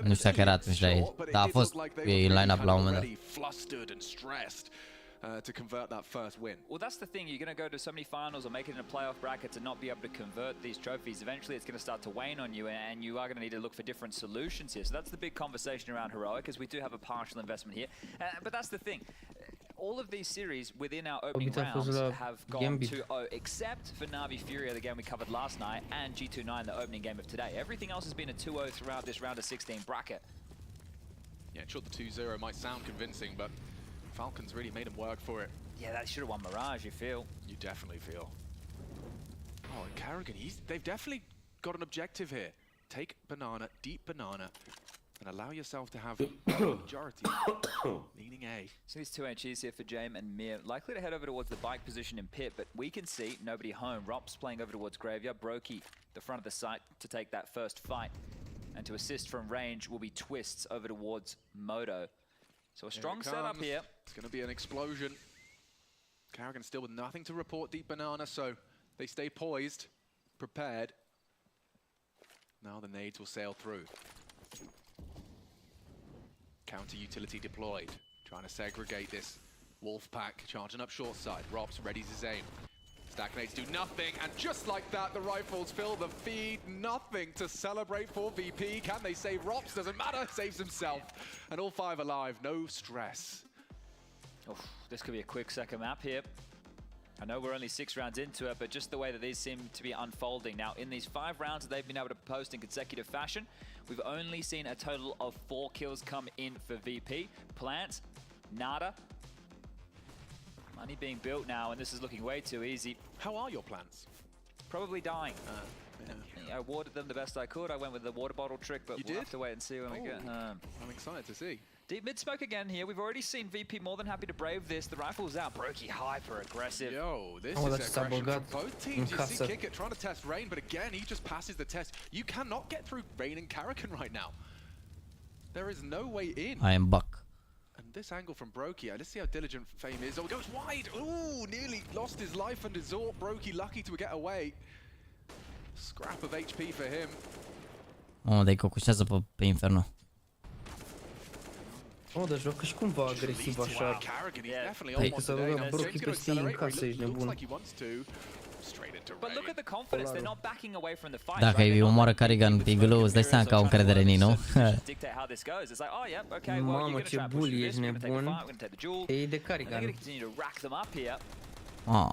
Nu știu dacă era atunci la ei. Dar a fost ei în line-up la un moment dat. To convert that first win. Well, that's the thing. You're going to go to so many finals or make it in a playoff bracket and not be able to convert these trophies. Eventually, it's going to start to wane on you, and you are going to need to look for different solutions here. So that's the big conversation around Heroic, as we do have a partial investment here. But that's the thing. All of these series within our opening rounds have gone 2-0, except for NaVi Furia, the game we covered last night, and G29, the opening game of today. Everything else has been a 2-0 throughout this round of 16 bracket. Yeah, sure, the 2-0 might sound convincing, but Falcons really made him work for it. Yeah, that should have won Mirage, you feel. You definitely feel. Oh, and Carrigan, they've definitely got an objective here. Take banana, deep banana, and allow yourself to have the majority leaning A. So these two HEs here for Jame and Mir, likely to head over towards the bike position in pit, but we can see nobody home. Rops playing over towards Graveyard, Brokey the front of the site to take that first fight. And to assist from range will be Twists over towards Moto. So a strong setup here. It's going to be an explosion. Carrigan still with nothing to report deep banana, so they stay poised, prepared. Now the nades will sail through. Counter utility deployed. Trying to segregate this wolf pack, charging up short side. Robs readies his aim. Stack nades do nothing, and just like that, the rifles fill the feed. Nothing to celebrate for VP. Can they save Rops? Doesn't matter, saves himself. And all five alive, no stress. Oh, this could be a quick second map here. I know we're only 6 rounds into it, but just the way that these seem to be unfolding. Now, in these 5 rounds that they've been able to post in consecutive fashion, we've only seen a total of 4 kills come in for VP. Plants, nada. Money being built now, and this is looking way too easy. How are your plants? Probably dying. I warded them the best I could. I went with the water bottle trick, but we'll have to wait and see when we get home. I'm excited to see. Deep mid smoke again here. We've already seen VP more than happy to brave this. The rifle's out. Brokey hyper aggressive. Yo, this is aggression from both teams. You see Kickit trying to test Rain, but again, he just passes the test. You cannot get through Rain and Karakan right now. There is no way in. I am Buck. And this angle from Brokey, let's see how diligent Fame is. Oh, it goes wide. Ooh, nearly lost his life and his AWP. Brokey lucky to get away. Scrap of HP for him. Oh, dai cocușează pe Inferno. Oh, dar joacă și cumva agresiv așa. Adică să rugăm Brokey peste ei în casă, ești nebun. But look at the confidence, they're not backing away from the fight. Dacă îi omoară Carrigan pe Iglu, îți dai seama că au încredere în ei, nu? Mamă, ce bully, ești nebun. E de Carrigan. Ah.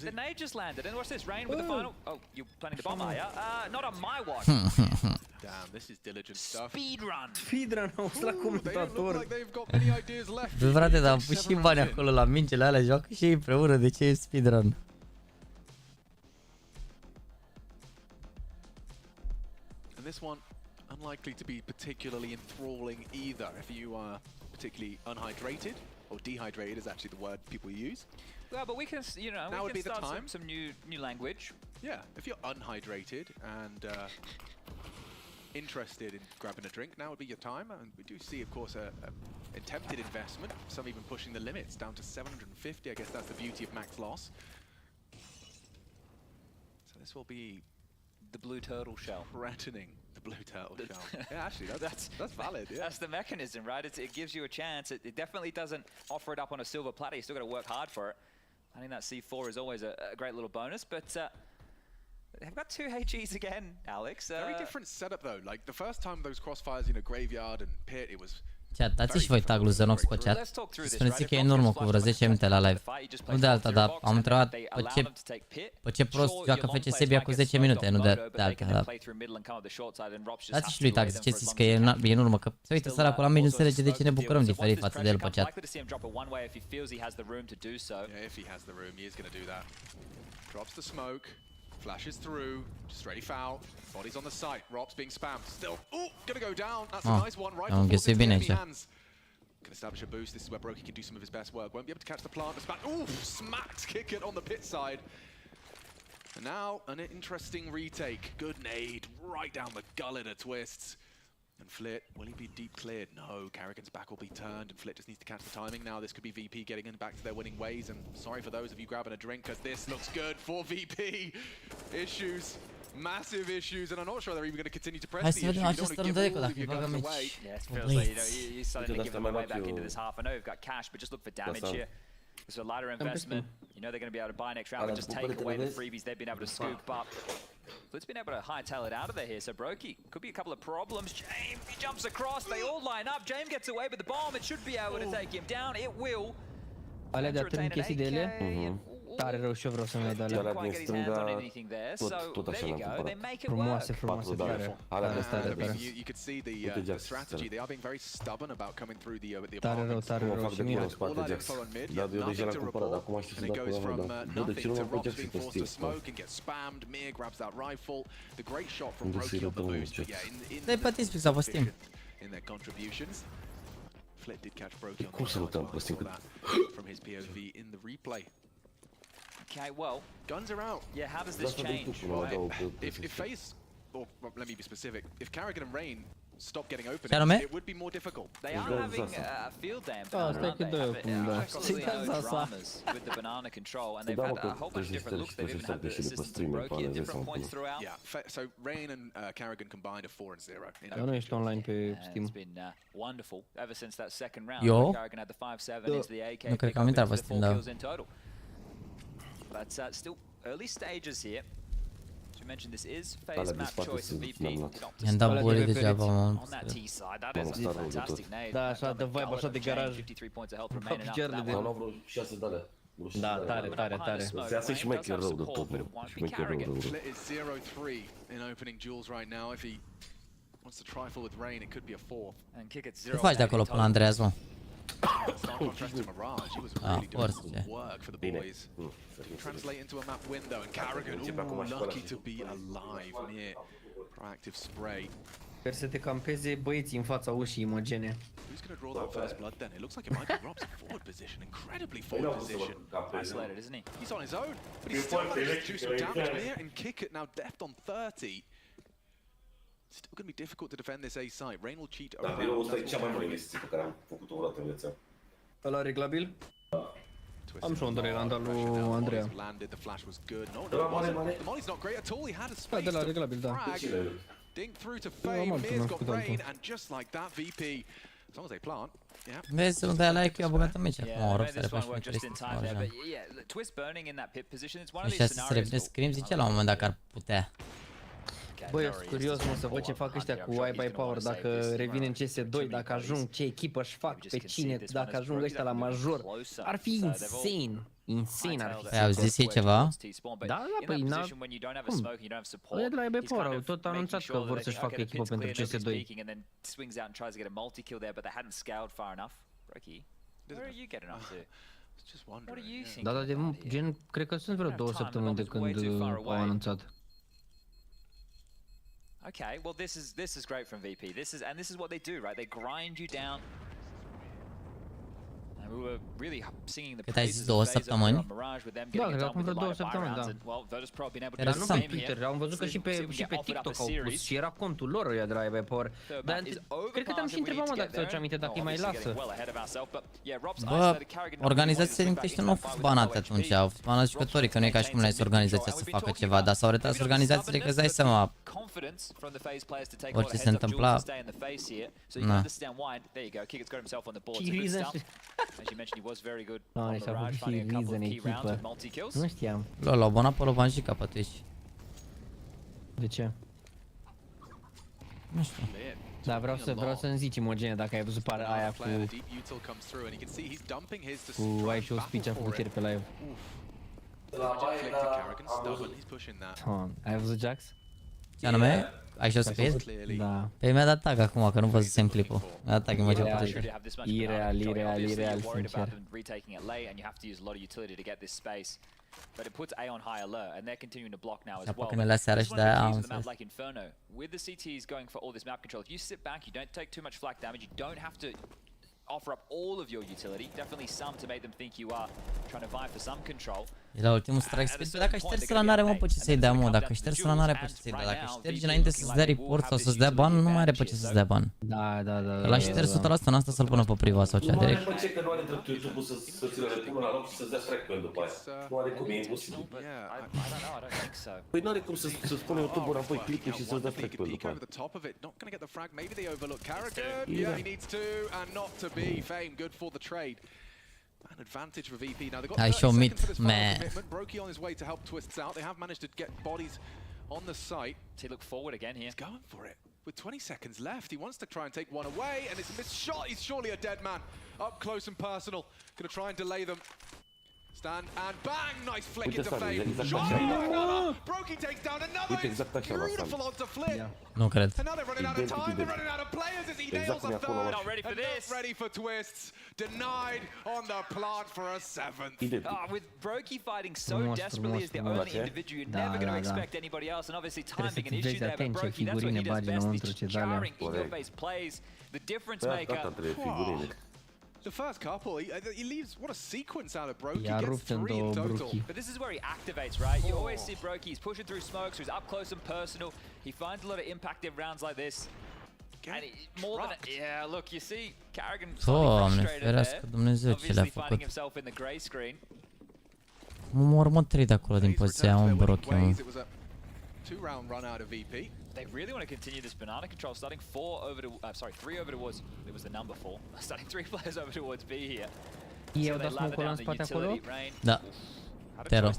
The nade just landed, and watch this, Rain with the final. Oh, you're planning the bomb, are ya? Not on my watch. Damn, this is diligent stuff. Speedrun. Speedrun, auzi la comentator. Bă, frate, dar am pus și bani acolo la mingele alea, joacă și ei împreună, de ce e speedrun? And this one, unlikely to be particularly enthralling either. If you are particularly unhydrated, or dehydrated is actually the word people use. Well, but we can, you know, now we can start time. some new language. Yeah, if you're unhydrated and interested in grabbing a drink, now would be your time. And we do see, of course, a attempted investment, some even pushing the limits down to 750. I guess that's the beauty of max loss. So this will be the blue turtle shell. Threatening the blue turtle shell. Yeah, actually, that's valid. Yeah. That's the mechanism, right? It gives you a chance. It definitely doesn't offer it up on a silver platter. You still got to work hard for it. I think that C4 is always a great little bonus, but they've got 2 HEs again, Alex. Very different setup though. Like the first time those crossfires, you know, Graveyard and Pit, it was. Chat, dați și voi tagul Zenox pe chat. Spuneți că e în urmă cu vreo 10 minute la live. Nu de alta, dar am întrebat pe ce prost joacă FC Serbia cu 10 minute, nu de alta. Da. Dați și lui tag, ziceți că e în urmă, că se uită săracul la mine, nu înțelege de ce ne bucurăm diferit față de el pe chat. Drops the smoke. Flashes through, just ready foul. Bodies on the site. Rob's being spammed. Still, gonna go down. That's a nice one. Right force into the enemy hands. Can establish a boost. This is where Brokey can do some of his best work. Won't be able to catch the plant. Smacked kick it on the pit side. And now an interesting retake. Good nade right down the gullet of Twists. And Flit, will he be deep cleared? No, Carrigan's back will be turned, and Flit just needs to catch the timing now. This could be VP getting in back to their winning ways, and sorry for those of you grabbing a drink, because this looks good for VP. Issues, massive issues, and I'm not sure they're even going to continue to press the issue. You don't want to give all of your guns away. Yeah, it feels like, you're starting to give them away back into this half. I know we've got cash, but just look for damage here. It's a lighter investment. You know they're going to be able to buy next round and just take away the freebies they've been able to scoop up. Flit's been able to hightail it out of there here, so Brokey could be a couple of problems. James, he jumps across, they all line up. James gets away with the bomb, it should be able to take him down. It will. Alea de atât chestii de ele, tare rău și eu vreau să-mi dau alea. Alea din stânga, tot așa le-am cumpărat. Frumoase, frumoase, tare. You could see the strategy. They are being very stubborn about coming through the apartments. Tare rău și mie. All that info on mid, nothing to report, and it goes from nothing to Rob's being forced to smoke and gets spammed. Mir grabs that rifle. The great shot from Brokey on the boost, but yeah, in their contributions. Flit did catch Brokey on the from his POV in the replay. Okay, well, guns are out. Yeah, how does this change? Well, if FaZe, or let me be specific, if Carrigan and Rain stop getting open, it would be more difficult. They are having a field day in Banana, aren't they? Dramas with the banana control, and they've had a whole bunch of different looks. They've even had the assistance of Brokey at different points throughout. Yeah, so Rain and Carrigan combined are 4-0. Nu ești online pe Steam. It's been wonderful ever since that second round. Carrigan had the 5-7 into the AK. Nu cred că am intrat pe Steam, da. But still early stages here. As you mentioned, this is FaZe map choice of VP. I-am dat boli degeaba, mă. On that T side, that is a fantastic nade. Da, așa de vibe, așa de garaj. 53 points of health remaining after that one. Am luat vreo 6 de alea. Da, tare. Se iasă și mai chiar rău de tot, mă. Și mai chiar rău. Flit is 0-3 in opening duels right now. If he wants to trifle with Rain, it could be a fourth. And kick it 0. Ce faci de acolo până Andreas, mă? Work for the boys. Translate into a map window, and Carrigan, lucky to be alive near proactive spray. Sper să te campeze băieții în fața ușii Imogene. Who's going to draw that first blood then? It looks like it might be Rob's forward position, incredibly forward position. Isolated, isn't he? He's on his own, but he's still managed to do some damage here, and kick it now deft on 30. Still going to be difficult to defend this A site. Rain will cheat over. Dar ăsta e cea mai mare investiție pe care am făcut-o vreodată în viața. Ăla reglabil? Am și o întâlnire la lui Andreea. Da, de la reglabil, da. Dink through to Fame, Mir's got Rain, and just like that, VP, as long as they plant, yeah. Vezi unde ai like, eu am băgat în meci. Mă rog, să refaci meci restul, așa. Twist burning in that pit position, it's one of these scenarios. Să revină Scream, zice la un moment dacă ar putea. Băi, eu sunt curios, mă, să văd ce fac ăștia cu Wi-Fi Power, dacă revin în CS2, dacă ajung, ce echipă își fac, pe cine, dacă ajung ăștia la major. Ar fi insane. Insane ar fi. Păi au zis ei ceva? Da, păi n-a... Cum? Ăia de la Wi-Fi Power au tot anunțat că vor să-și facă echipă pentru CS2. Da, dar de gen, cred că sunt vreo 2 săptămâni de când au anunțat. Okay, well this is great from VP. This is what they do, right? They grind you down. And we were really singing the praises of Mirage with them getting it done with the lighter buy rounds. And well, Virtus Pro being able to do the same here. Am văzut că și pe TikTok au pus și era contul lor ăia de la Wi-Fi Power. Dar cred că te-am și întrebat, mă, dacă ți-aduce aminte, dacă îi mai lasă. Bă, organizațiile din Pitești nu au fost banate atunci, au fost banați jucătorii, că nu e ca și cum le-ai organizația să facă ceva, dar s-au retras organizațiile că îți dai seama orice se întâmpla. Na. As you mentioned, he was very good on Mirage, finding a couple of key rounds with multi-kills. Nu știam. L-au abonat pe Lovanjica pe Twitch. De ce? Nu știu. Da, vreau să-mi zici, Imogene, dacă ai văzut aia cu ai speech a făcut ieri pe live. Ai văzut Jax? Ce anume? Ai și-o speed? Da. Păi mi-a dat tag acum, că nu văzusem clipul. Mi-a dat tag imagine pe Twitter. Ireal, sincer. but it puts A on high alert, and they're continuing to block now as well. Seara și de aia am înțeles. Like Inferno, with the CTs going for all this map control, if you sit back, you don't take too much flak damage, you don't have to offer up all of your utility, definitely some to make them think you are trying to vie for some control. E la ultimul strike speed, dacă ștergi ăla n-are mă pe ce să-i dea, mă, dacă ștergi ăla n-are pe ce să-i dea, dacă ștergi înainte să-ți dea report sau să-ți dea ban, nu mai are pe ce să-ți dea ban. Da. Ăla ștergi 100% în asta să-l pună pe privat sau cea direct. Nu are pe ce că nu are dreptul YouTube să ți le repună la loc și să-ți dea strike pe el după aia. Nu are cum, e imposibil. Păi n-are cum să-ți spune YouTube-ul înapoi click-ul și să-ți dea strike pe el după aia. An advantage for VP. Now they've got 30 seconds for this final commitment. Brokey on his way to help Twists out. They have managed to get bodies on the site. He look forward again here. He's going for it. With 20 seconds left, he wants to try and take one away, and it's a missed shot. He's surely a dead man. Up close and personal. Gonna try and delay them. Stand and bang! Nice flick into fame. Shot in the corner. Brokey takes down another. Beautiful onto Flip. Nu cred. And now they're running out of time. They're running out of players as he nails a third. Not ready for this. Not ready for Twists. Denied on the plant for a seventh. With Brokey fighting so desperately as the only individual, you're never going to expect anybody else. And obviously time being an issue there, but Brokey, that's what he does best. These jarring in-your-face plays. The difference maker. The first couple, he leaves, what a sequence out of Brokey, gets 3 in total. But this is where he activates, right? You always see Brokey, he's pushing through smoke, so he's up close and personal. He finds a lot of impactive rounds like this. And more than yeah, look, you see Carrigan obviously finding himself in the grey screen. Mă urmă 3 de acolo din poziția un Brokey. 2-round run out of VP. They really want to continue this banana control, starting 3 over towards, it was the number 4, starting 3 players over towards B here. Eu dau smoke-ul ăla în spate acolo? Da. Tero.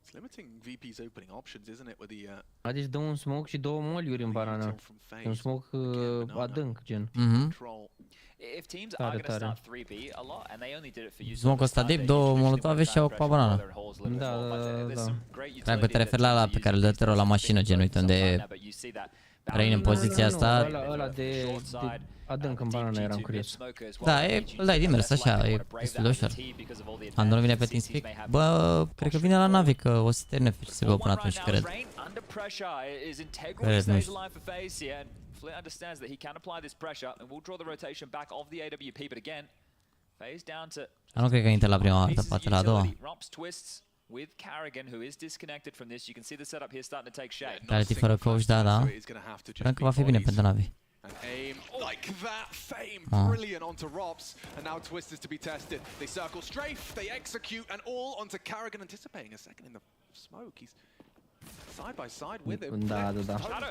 It's limiting VP's opening options, isn't it, with the Deci dă un smoke și 2 moliuri în banana. Un smoke adânc, gen. If teams are going to start 3B a lot and they only did it for you. Smoke ăsta deep, 2 molotove și au ocupat banana. Da. Cred că te referi la pe care îl dă Tero la mașină, gen, uite unde e Rain în poziția asta. Ăla de adânc în banana eram curios. Da, îl dai din mers așa, e destul de ușor. Andul vine pe Teamspeak. Bă, cred că vine la NaVi, că o să termine FCSGO până atunci, cred. Cred, nu știu. Flint understands that he can apply this pressure and will draw the rotation back of the AWP, but again, phase down to. Nu cred că intre la prima dată, poate la a doua. Rops twists with Carrigan, who is disconnected from this. You can see the setup here starting to take shape. Reality fără coach, da. Cred că va fi bine pentru NaVi. And aim like that, Fame brilliant onto Rops, and now Twist is to be tested. They circle strafe, they execute, and all onto Carrigan, anticipating a second in the smoke. He's side by side with him. Da.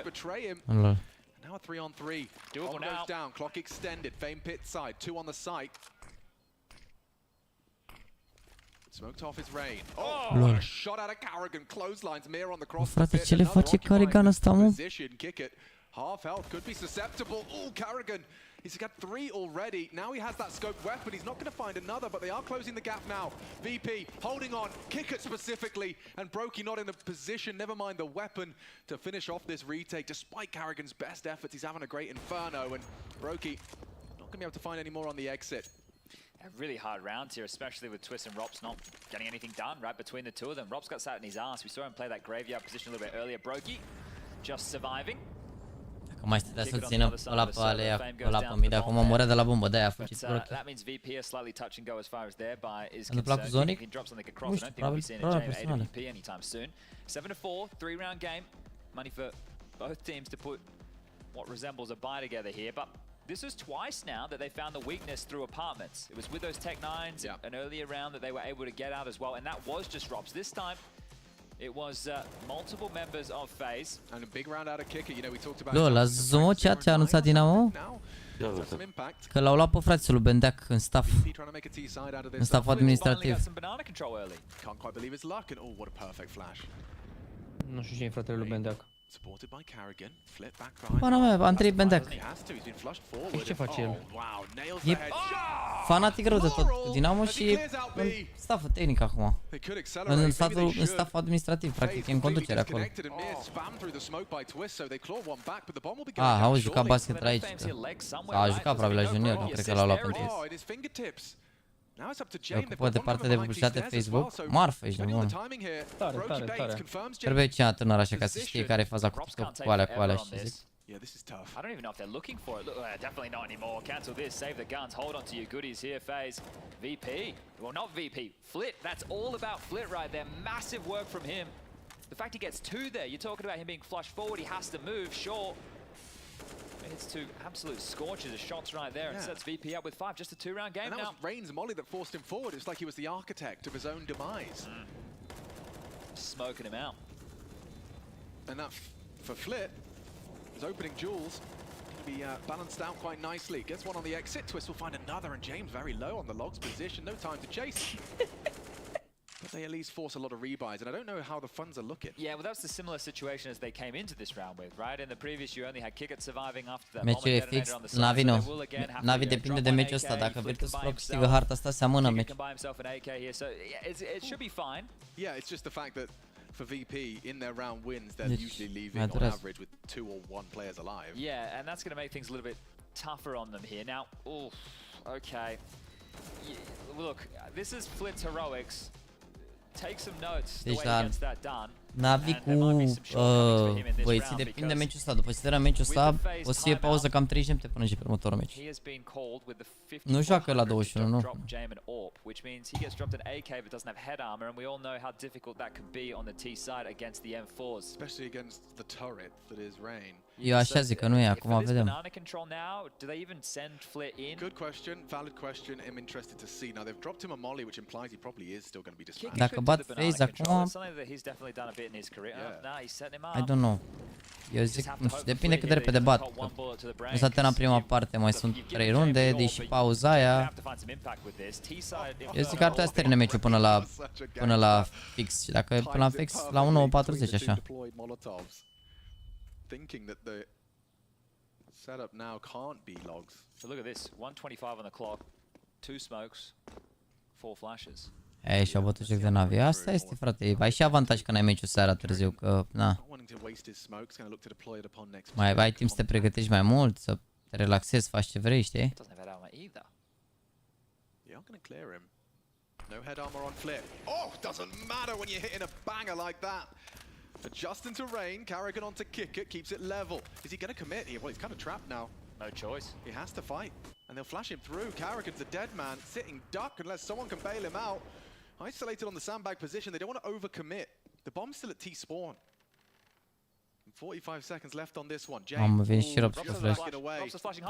Betray him. Now a 3-on-3. Doable goes down. Clock extended. Fame pit side. 2 on the site. Smoked off his Rain. Oh, a shot out of Carrigan. Clotheslines Mir on the cross. Frate, ce le face Carrigan ăsta, mă? Position, kick it. Half health could be susceptible. Oh, Carrigan. He's got 3 already. Now he has that scoped weapon. He's not going to find another, but they are closing the gap now. VP holding on. Kick it specifically. And Brokey not in a position, never mind the weapon, to finish off this retake. Despite Carrigan's best efforts, he's having a great Inferno. And Brokey not going to be able to find any more on the exit. Really hard rounds here, especially with Twist and Rops not getting anything done, right, between the two of them. Rops got sat in his ass. We saw him play that graveyard position a little bit earlier. Brokey just surviving. Că mai stătea să țină ăla pe alea, ăla pe mid, acum mă murea de la bombă, de-aia a fugit Brokey. That means VP are slightly touch and go as far as their buy is concerned. Zonic? He drops something across. I don't think we'll be seeing a AWP anytime soon. 7-4, 3-round game. Money for both teams to put what resembles a buy together here, but this was twice now that they found the weakness through apartments. It was with those Tech 9s an earlier round that they were able to get out as well, and that was just Rops. This time, it was multiple members of FaZe. And a big round out of kicker. You know, we talked about. Da, la Zomo ce a anunțat Dinamo? Că l-au luat pe frații lui Bendeac în staff. În staff administrativ. Can't quite believe his luck, and oh, what a perfect flash. Nu știu cine e fratele lui Bendeac. Supported by Carrigan, flip back behind. Pana mea, Andrei Bendeac. Ce face el? E fanatic rău de tot cu Dinamo și e în stafful tehnic acum. În stafful administrativ, practic, e în conducere acolo. A jucat basket aici. A jucat probabil la junior, nu cred că l-au luat pentru Preocupat de partea de publicitate Facebook. Marfă ești de bun. Tare, tare, tare. Trebuie cineva tânăr așa ca să știe care e faza cu alea, știi zic? Yeah, this is tough. I don't even know if they're looking for it. Look, definitely not anymore. Cancel this. Save the guns. Hold on to your goodies here, FaZe. VP. Well, not VP. Flit. That's all about Flit right there. Massive work from him. The fact he gets two there. You're talking about him being flushed forward. He has to move short. It's two absolute scorches of shots right there and sets VP up with 5. Just a 2-round game now. And that was Rain's molly that forced him forward. It's like he was the architect of his own demise. Smoking him out. And that for Flit. His opening jewels can be balanced out quite nicely. Gets one on the exit. Twist will find another, and James very low on the Logs position. No time to chase. But they at least force a lot of rebuys, and I don't know how the funds are looking. Yeah, well, that's the similar situation as they came into this round with, right? In the previous, you only had Kickit surviving after that Meciul e fix, NaVi nu. NaVi depinde de meciul ăsta. Dacă Virtus Pro câștigă harta asta, seamănă meciul. It should be fine. Yeah, it's just the fact that for VP, in their round wins, they're usually leaving on average with 2 or 1 players alive. Yeah, and that's going to make things a little bit tougher on them here. Now, oof, okay. Look, this is Flit's heroics. Take some notes the way he gets that done. NaVi cu băieții depinde meciul ăsta. După ce termină meciul ăsta, o să fie pauză cam 30 minute până începe următorul meci. Nu joacă la 21, nu. Which means he gets dropped an AK but doesn't have head armor, and we all know how difficult that could be on the T side against the M4s, especially against the turret that is Rain. Eu așa zic că nu e, acum vedem. Good question, valid question. I'm interested to see. Now they've dropped him a molly, which implies he probably is still going to be dispatched. Dacă bat FaZe acum, I don't know. Eu zic, nu știu, depinde cât de repede bat. Nu s-a terminat prima parte, mai sunt 3 runde, deși pauza aia. Eu zic că ar trebui să termine meciul până la fix. Și dacă până la fix, la 1:40 așa. Thinking that the setup now can't be Logs. So look at this, 1:25 on the clock, 2 smokes, 4 flashes. Ei, și-au bătut joc de NaVi. Asta este, frate. Ai și avantaj că n-ai meciul seara târziu, că, na. Mai ai timp să te pregătești mai mult, să te relaxezi, faci ce vrei, știi? No head armor on Flit. Oh, doesn't matter when you're hitting a banger like that. Adjusting to Rain, Carrigan onto Kickit, keeps it level. Is he going to commit here? Well, he's kind of trapped now. No choice. He has to fight, and they'll flash him through. Carrigan's a dead man, sitting duck unless someone can bail him out. Isolated on the sandbag position, they don't want to overcommit. The bomb's still at T-spawn. 45 seconds left on this one. Am venit și Robs cu flash.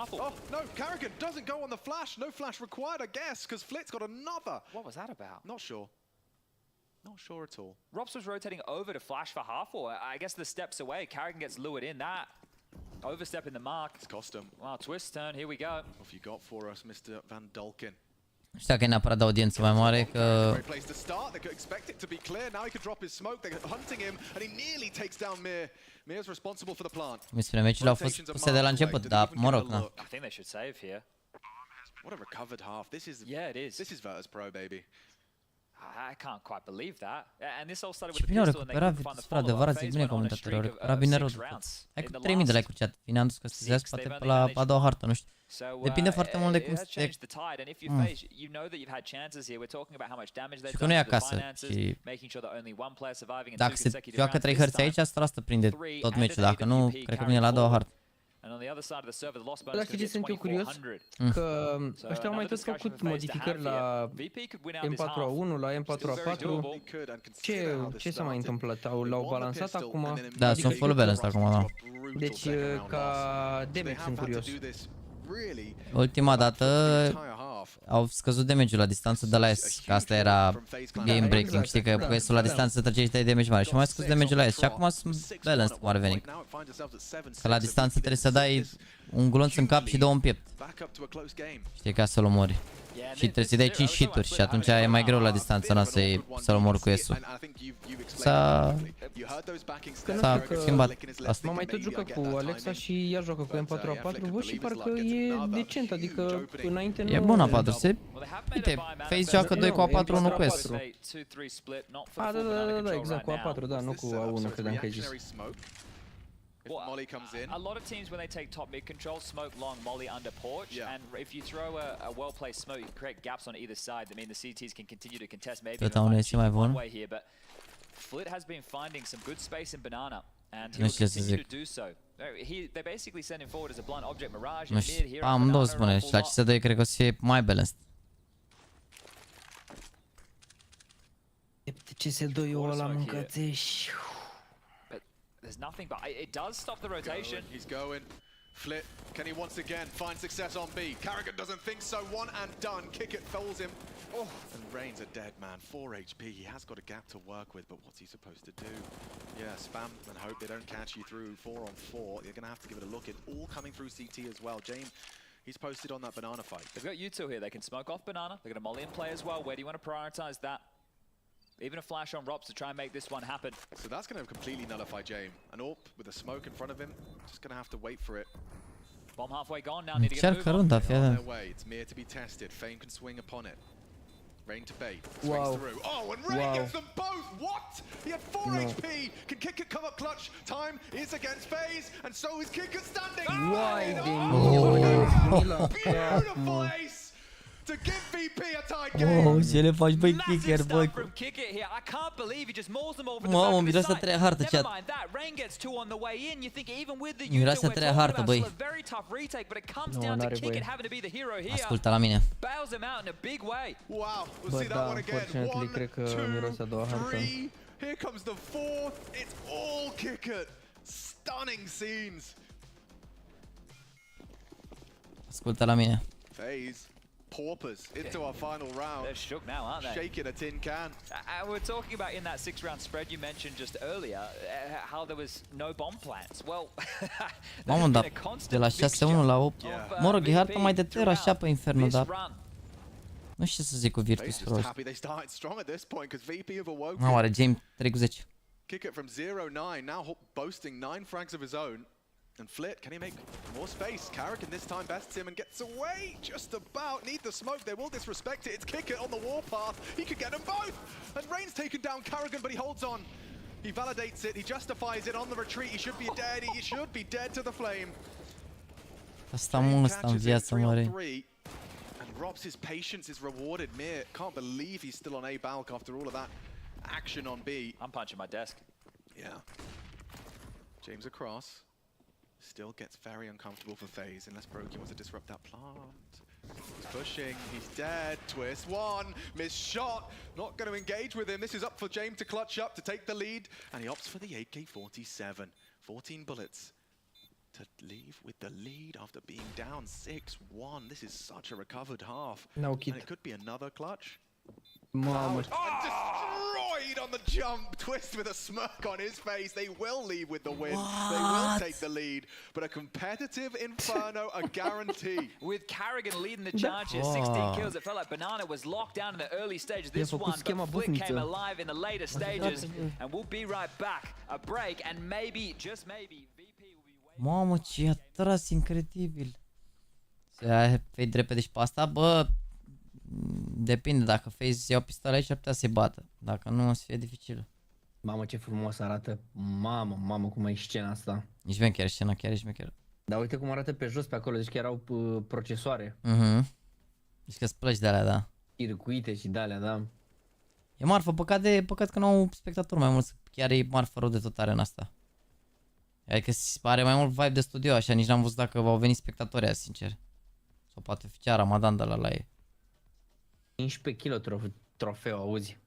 Oh, no, Carrigan doesn't go on the flash. No flash required, I guess, because Flit's got another. What was that about? Not sure. Not sure at all. Robs was rotating over to flash for half, or I guess the steps away. Carrigan gets lured in. That overstep in the mark. It's cost him. Wow, twist turn. Here we go. What have you got for us, Mr. Van Dolken? Știu că e neapărat de audiență mai mare, că... Despre meciul au fost puse de la început, dar mă rog, na. What a recovered half. This is Virtus Pro, baby. I can't quite believe that. And this all started Ce with bine the au pistol and they recuperat couldn't find the Virtus, adevărat, zic bine comentatorii, au recuperat bine rodul. Hai cu 3000 de like-uri chat, fiind am dus că stăzească poate pe la a doua hartă, nu știu. Depinde foarte mult de cum se... Și că nu e acasă și... Dacă se joacă 3 hărți aici, asta prinde tot meciul, dacă nu, cred că vine la a doua hartă. Dar știi ce sunt eu curios? Că ăștia au mai tot făcut modificări la M4A1, la M4A4. Ce s-a mai întâmplat? L-au balansat acum? Da, sunt full balance acum, da. Deci, ca damage sunt curios. Ultima dată au scăzut damage-ul la distanță de la S, că asta era game breaking, știi că cu S-ul la distanță trăgeai și dai damage mare și mai scăzut damage-ul la S și acum sunt balance cum ar veni. Că la distanță trebuie să dai un glonț în cap și 2 în piept, știi, ca să-l omori. Și trebuie să-i dai 5 hit-uri și atunci e mai greu la distanță, na, să-l omori cu S-ul. S-a schimbat asta. M-am mai tot jucat cu Alexa și ea joacă cu M4A4, văd și parcă e decent, adică înainte nu... E bun A4, se... Uite, FaZe joacă 2 cu A4, 1 cu S. Da, exact, cu A4, da, nu cu A1, credeam că ai zis. Well, Molly comes in. A lot of teams, when they take top mid control, smoke long, Molly under porch, and if you throw a well-placed smoke, you can create gaps on either side. I mean, the CTs can continue to contest maybe one way here, but Flit has been finding some good space in Banana, and he will continue to do so. They're basically sending forward as a blind object mirage. Nu știu, amândouă spune, și la CS2 cred că o să fie mai balanced. De CS2-ul ăla mâncățești. There's nothing, but it does stop the rotation. He's going. Flit, can he once again find success on B? Carrigan doesn't think so. One and done. Kick it fells him. Oh, and Rain's a dead man. 4 HP. He has got a gap to work with, but what's he supposed to do? Yeah, spam and hope they don't catch you through 4 on 4. You're going to have to give it a look. It's all coming through CT as well. James, he's posted on that Banana fight. They've got you two here. They can smoke off Banana. They're going to molly in play as well. Where do you want to prioritize that? Even a flash on Rops to try and make this one happen. So that's going to completely nullify James. An AWP with a smoke in front of him. Just going to have to wait for it. Bomb halfway gone now. Need to get a move on their way. It's Mir to be tested. Fame can swing upon it. Rain to bait. Swings through. Oh, and Rain gets them both. What? He had 4 HP. Can Kickit come up clutch? Time is against FaZe, and so is Kickit standing. Beautiful ace to give VP a tight game. Wow, ce le faci, băi, Kicker, băi. Mamă, miroase a treia hartă, chat. Miroase a treia hartă, băi. Nu, n-are voie. Ascultă la mine. Bă, da, unfortunately, cred că miroase a doua hartă. Here comes the fourth. It's all Kickit. Stunning scenes. Ascultă la mine. FaZe. Paupers into our final round. They're shook now, aren't they? Shaking a tin can. We're talking about in that 6-round spread you mentioned just earlier, how there was no bomb plants. Well, mamă, dar de la 6-1 la 8. Mă rog, e harta mai de terror așa pe Inferno, dar nu știu ce să zic cu Virtus Pro. Mamă, are James 30. Kick it from 0-9, now boasting 9 frags of his own. And Flit, can he make more space? Carrigan this time bests him and gets away just about. Need the smoke, they will disrespect it. It's Kickit on the warpath. He could get them both. And Rain's taken down Carrigan, but he holds on. He validates it, he justifies it on the retreat. He should be dead, he should be dead to the flame. Asta mult ăsta în viață, măre. And Robs' patience is rewarded. Mir can't believe he's still on A balk after all of that action on B. I'm punching my desk. Yeah. James across. Still gets very uncomfortable for FaZe unless Brokey wants to disrupt that plant. He's pushing, he's dead. Twist one, missed shot. Not going to engage with him. This is up for James to clutch up to take the lead. And he opts for the AK-47. 14 bullets to leave with the lead after being down 6-1. This is such a recovered half. No kid. And it could be another clutch. Mamă. Destroyed on the jump. Twist with a smirk on his face. They will leave with the win. They will take the lead. But a competitive Inferno, a guarantee. With Carrigan leading the charge here, 16 kills. It felt like Banana was locked down in the early stages. This one, but Flick came alive in the later stages. And we'll be right back. A break, and maybe, just maybe, VP will be waiting. Mamă, ce i-a tras incredibil. Se fade repede și pe asta, bă. Depinde, dacă FaZe iau pistoale aici ar putea să-i bată. Dacă nu, o să fie dificil. Mamă, ce frumos arată. Mamă, cum e scena asta. E șmecher, scena chiar e șmecher. Dar uite cum arată pe jos pe acolo, deci că erau procesoare. Deci că-s plăci de alea, da. Circuite și de alea, da. E marfă, păcat că nu au spectatori mai mulți. Chiar e marfă rău de tot are în asta. Adică are mai mult vibe de studio, așa, nici n-am văzut dacă au venit spectatori aia, sincer. Sau poate fi chiar Ramadan de la ei. 15 kg trofeu, auzi.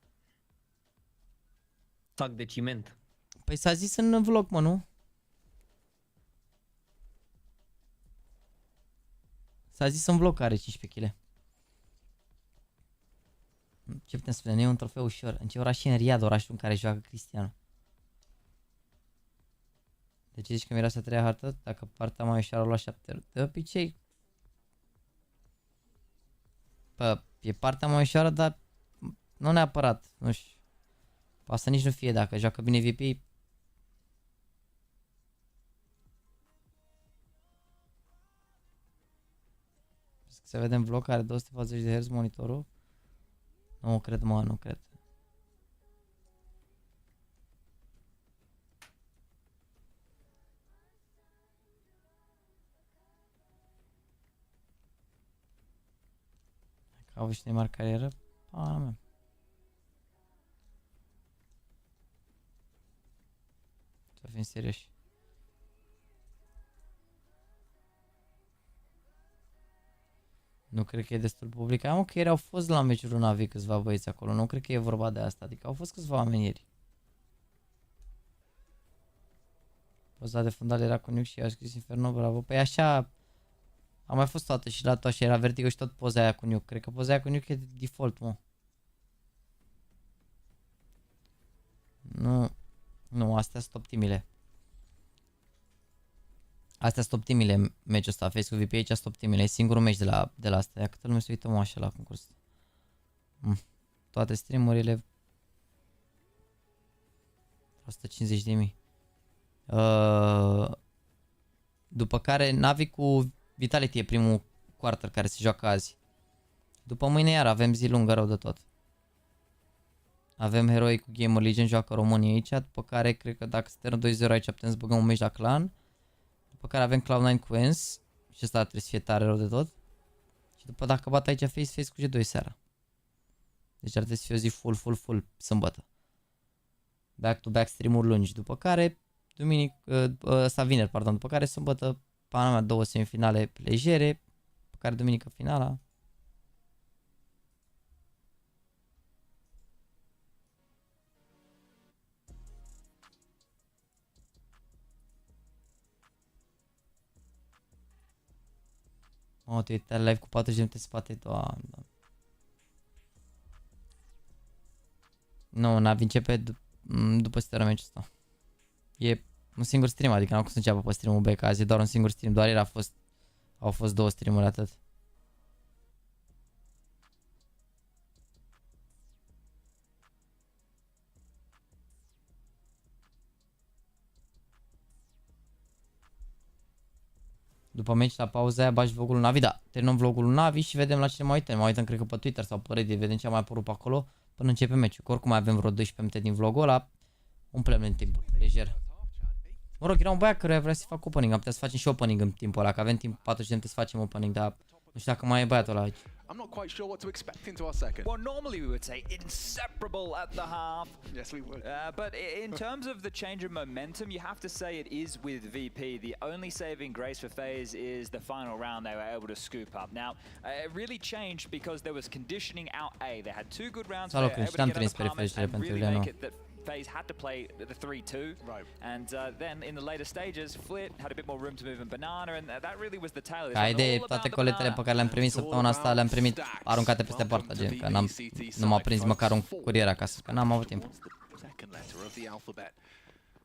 Sac de ciment. Păi s-a zis în vlog, mă, nu? S-a zis în vlog că are 15 kg. Ce putem spune? Nu e un trofeu ușor. În ce oraș e în Riyadh, orașul în care joacă Cristiano? De ce zici că miroase a treia hartă? Dacă partea mai ușoară o lua 7. De obicei. Bă, e partea mai ușoară, dar nu neapărat. Nu știu. Poate să nici nu fie dacă joacă bine VP. Să vedem vlog, are 240 de Hz monitorul. Nu cred, mă, nu cred. Că au avut și Neymar carieră? Pana mea. Să fim serioși. Nu cred că e destul public. Am că ieri au fost la meciul NaVi câțiva băieți acolo. Nu cred că e vorba de asta. Adică au fost câțiva oameni ieri. Poza de fundal era cu Nuke și a scris Inferno, bravo. Păi așa a mai fost toată și la tot și era Vertigo și tot poza aia cu Nuke. Cred că poza aia cu Nuke e de default, mă. Nu, astea sunt optimile. Astea sunt optimile meciul ăsta, Facebook VP aici sunt optimile. E singurul meci de la astea. Ia câtă lume se uită mă așa la concurs. Toate streamurile 150.000. După care NaVi cu Vitality e primul quarter care se joacă azi. După mâine iar avem zi lungă rău de tot. Avem Heroi cu Gamer Legion, joacă România aici. După care cred că dacă suntem 2-0 aici putem să băgăm un meci la clan. După care avem Cloud9 cu ENS. Și ăsta trebuie să fie tare rău de tot. Și după dacă bat aici Face cu G2 seara. Deci ar trebui să fie o zi full sâmbătă. Back-to-back stream-uri lungi. După care vineri, după care sâmbătă, pana mea, 2 semifinale legere, după care duminică finala. Mă, te uite live cu 40 de minute spate, doamne. Nu, NaVi începe după ce termină meciul ăsta. E un singur stream, adică n-am cum să înceapă pe stream-ul B, că azi e doar un singur stream, doar ieri au fost 2 stream-uri atât. După meci, la pauza aia, bagi vlogul NaVi, da, terminăm vlogul NaVi și vedem la cine mai uităm. Mai uităm, cred că pe Twitter sau pe Reddit, vedem ce a mai apărut pe acolo până începe meciul. Că oricum mai avem vreo 12 minute din vlogul ăla, umplem în timp, lejer. Mă rog, era un băiat care vrea să fac opening, am putea să facem și opening în timpul ăla, că avem timp 40 de minute să facem opening, dar nu știu dacă mai e băiatul ăla aici. I'm not quite sure what to expect into our second. Well, normally we would say inseparable at the half. Yes, we would. But in terms of the change of momentum, you have to say it is with VP. The only saving grace for FaZe is the final round they were able to scoop up. Now, it really changed because there was conditioning out A. They had 2 good rounds where they were able to get apartments and really make it that FaZe had to play the 3-2, right. And then in the later stages, Flit had a bit more room to move in Banana, and that really was the tail. Ca idee, toate coletele pe care le-am primit săptămâna asta, le-am primit aruncate peste poartă, gen, că nu m-a prins măcar un curier acasă, că n-am avut timp.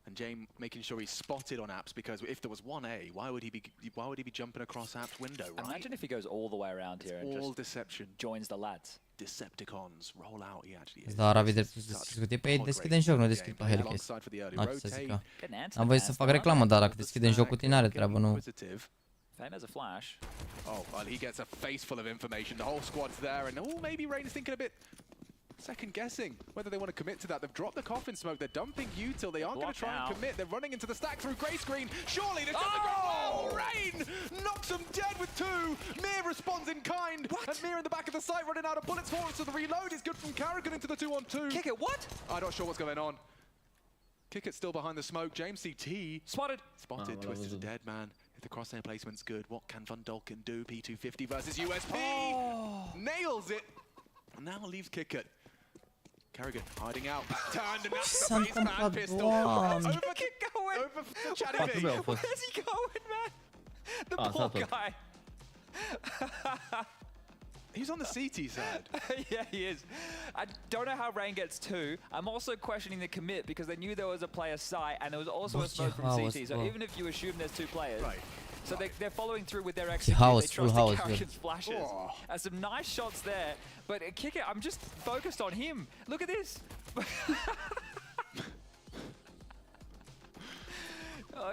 And James making sure he's spotted on apps, because if there was 1A, why would he be jumping across apps window, right? Imagine if he goes all the way around here and just deception. Joins the lads. Decepticons roll out, he actually is. Da, Ravi dreptul să discute. Păi deschide în joc, nu deschid pe Hellcase. Nu ce să zică. Am voie să fac reclamă, dar dacă deschide în joc cu tine are treabă, nu. Fame has a flash. Oh, well, he gets a face full of information. The whole squad's there, and maybe Rain is thinking a bit second guessing whether they want to commit to that. They've dropped the coffin smoke. They're dumping util. They aren't going to try and commit. They're running into the stack through grey screen. Surely they've got the goal. Oh, Rain knocks them dead with 2. Mir responds in kind. What? And Mir in the back of the site running out of bullets for it. So the reload is good from Carrigan into the 2-on-2. Kick it, what? I'm not sure what's going on. Kick it still behind the smoke. James CT. Spotted. Twisted dead, man. If the crosshair placement's good, what can Van Dolken do? P250 versus USP. Nails it. And now leaves Kickett. Carrigan hiding out. Turned and that's the face man pistol. Over for Chatty B. Where's he going, man? The poor guy. He's on the CT side. Yeah, he is. I don't know how Rain gets 2. I'm also questioning the commit because they knew there was a player site and there was also a smoke from CT. So even if you assume there's 2 players, right. So they're following through with their execute. They trust the Carrigan's flashes. Oh. And some nice shots there. But kick it, I'm just focused on him. Look at this.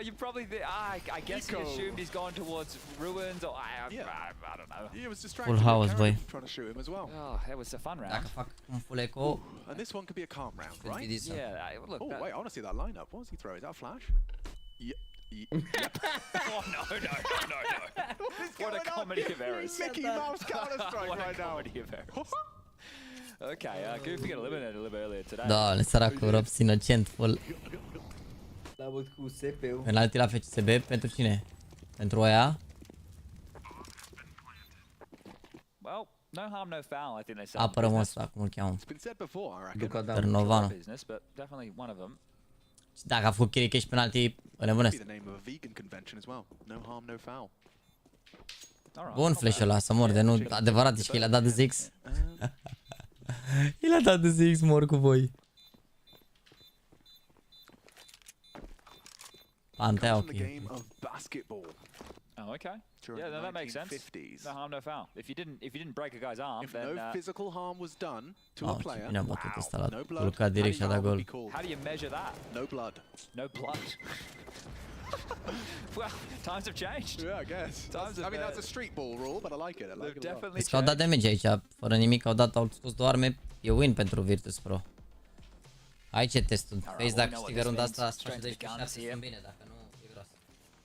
You probably, I guess he assumed he's gone towards ruins, or I don't know. He was distracted. Full house, boy. Trying to shoot him as well. Oh, it was a fun round. Dacă fac un full echo. And this one could be a calm round, right? Yeah, look. Oh, wait, I want to see that lineup. What does he throw? Is that a flash? Yeah. Oh no. What a comedy of errors. Mickey Mouse Counter-Strike right now. Comedy of errors. Okay, Goofy got eliminated a little bit earlier today. Da, săracul Robs inocent, full. L-a avut cu SP-ul. Penalty la FCSB pentru cine? Pentru aia? Well, no harm, no foul. I think they said. Apărăm ăsta, cum îl cheamă? Business, but definitely one of them. Dacă a făcut kill cash penalty, îl nebunesc. Bun flash-ul ăla, să mor de nu, adevărat, deci că i l-a dat de Zix. I l-a dat de Zix, mor cu voi. Pantea, ok. Oh, okay. Yeah, that makes sense. No harm, no foul. If you didn't break a guy's arm, then no physical harm was done to a player. Bine a bătut ăsta la culcat direct și a dat gol. How do you measure that? No blood. No blood. Well, times have changed. Yeah, I guess. I mean, that's a street ball rule, but I like it. I like it a lot. Deci că au dat damage aici, fără nimic, au scos 2 arme, e win pentru Virtus Pro. Aici e testul. Vezi dacă câștigă runda asta, 12 sunt bine, dacă nu, e gros.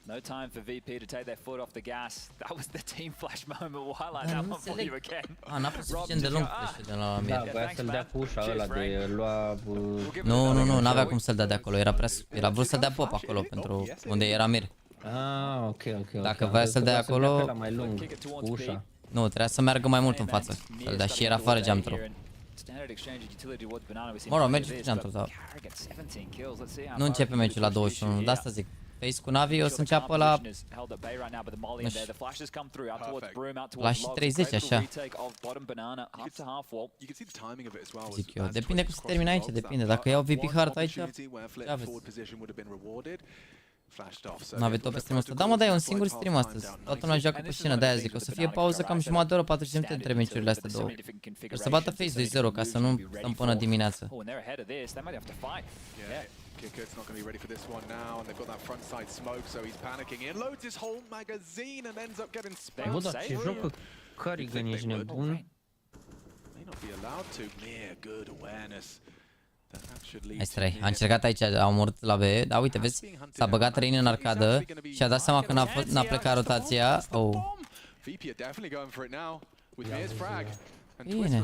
No time for VP to take their foot off the gas. That was the team flash moment. We'll highlight that one for you again. N-a fost suficient de lung flash-ul de la mine. Da, voia să-l dea cu ușa ăla de lua... Nu, n-avea cum să-l dea de acolo, era vrut să dea pop acolo pentru unde era Mir. Ah, ok. Dacă voia să-l dea acolo... mai lung, cu ușa. Nu, trebuia să meargă mai mult în față. Să-l dea și era fără jump throw. Mă rog, merge cu jump throw, dar... Nu începe meciul la 21, de asta zic. Face cu NaVi o să înceapă la... La și 30 așa. Zic eu, depinde cum se termină aici, depinde. Dacă iau VP hard aici, aveți. NaVi tot pe stream ăsta. Da mă, da, e un singur stream astăzi. Toată lumea joacă pe scenă, de-aia zic. O să fie pauză cam jumătate de oră, 40 de minute între meciurile astea două. O să bată Face 2-0 ca să nu stăm până dimineață. Kicker's not going to be ready for this one now, and they've got that front side smoke, so he's panicking in, loads his whole magazine and ends up getting spammed. Bă, dar ce jocă Carrigan, ești nebun? May not be allowed to. Mere good awareness. Hai strai, a încercat aici, a omorât la B, dar uite, vezi, s-a băgat Rain în arcadă și a dat seama că n-a plecat rotația. Oh. Bine.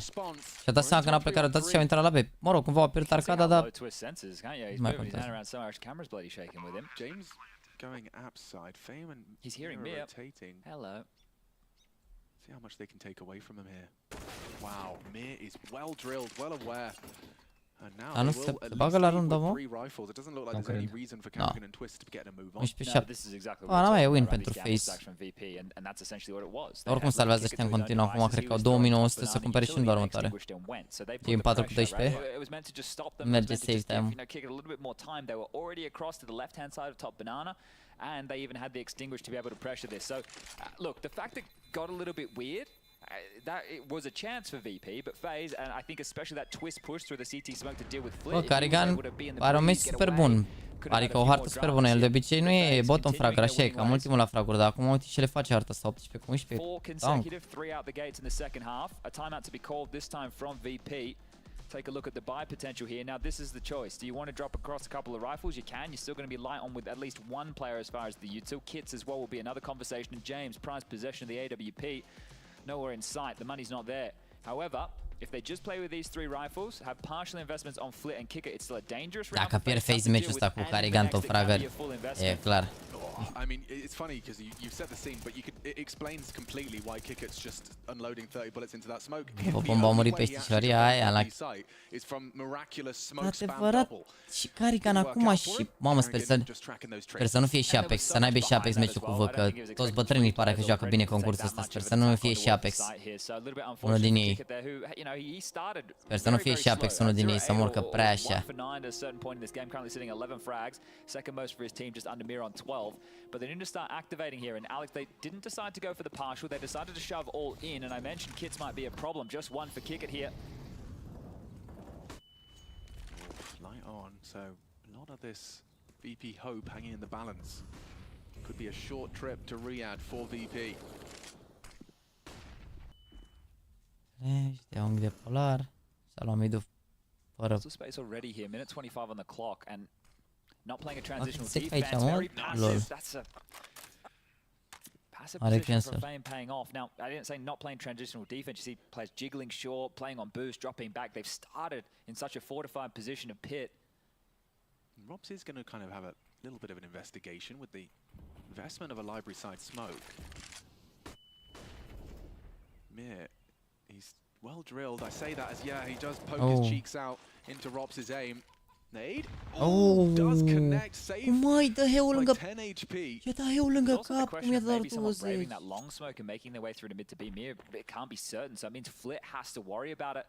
Și-a dat seama că n-a plecat rotația și au intrat la B. Mă rog, cumva a pierdut arcada, dar... Nu mai contează. James going upside, Fame and he's hearing me rotating. Hello. See how much they can take away from him here. Wow, Mir is well drilled, well aware. Dar nu se bagă la runda, mă? Nu cred. No. 11-7. N-am e win pentru Face. Oricum salvează ăștia în continuu, acum cred că au 2900 să cumpere și în doar următoare. Team 4 cu 12. Merge safe time. And they even had the extinguish to be able to pressure this. So, look, the fact that got a little bit weird, that it was a chance for VP, but FaZe, and I think especially that twist push through the CT smoke to deal with Flit. Bă, Carrigan are un meci super bun. Adică o hartă super bună. El de obicei nu e bottom fragger, așa e, cam ultimul la fraguri, dar acum uite ce le face harta asta, 18 cu 11. Take a look at the buy potential here. Now this is the choice. Do you want to drop across a couple of rifles? You can. You're still going to be light on with at least one player as far as the util. Kits as well will be another conversation. And James, prized possession of the AWP. Nowhere in sight. The money's not there. However, if they just play with these 3 rifles, have partial investments on Flit and Kicker, it's still a dangerous round. Dacă pierd Face meciul ăsta cu Carrigan top fragger, e clar. I mean, it's funny because you set the scene, but it explains completely why Kicker's just unloading 30 bullets into that smoke. După bomba a murit pe stișoria aia la... Adevărat, și Carrigan acum și... Mamă, sper să nu fie și Apex, să n-aibă și Apex meciul cu vă, că toți bătrânii pare că joacă bine concursul ăsta, sper să nu fie și Apex unul din ei. Sper să nu fie și Apex unul din ei, să murcă prea așa. But they need to start activating here, and Alex, they didn't decide to go for the partial, they decided to shove all in, and I mentioned kits might be a problem, just one for Kick It here. Light on, so a lot of this VP hope hanging in the balance. Could be a short trip to Riyadh for VP. De unghi de polar, s-a luat midul fără... Space already here, minute 25 on the clock, and Not playing a transitional Safe defense, aici, mă. very Lol. passive. That's a passive Are position for cancel. Fame paying off. Now, I didn't say not playing transitional defense. You see players jiggling short, playing on boost, dropping back. They've started in such a fortified position of pit. Robs is going to kind of have a little bit of an investigation with the investment of a library side smoke. Mir, he's well drilled. I say that as, yeah, he does poke his cheeks out into Robs' aim. Nade? Does connect, save Mai, dă heul lângă... 10 HP. Eu dă heul lângă cap, cum i-a dat 20. Braving that long smoke and making their way through to mid to B. Mir, it can't be certain, so it means Flit has to worry about it.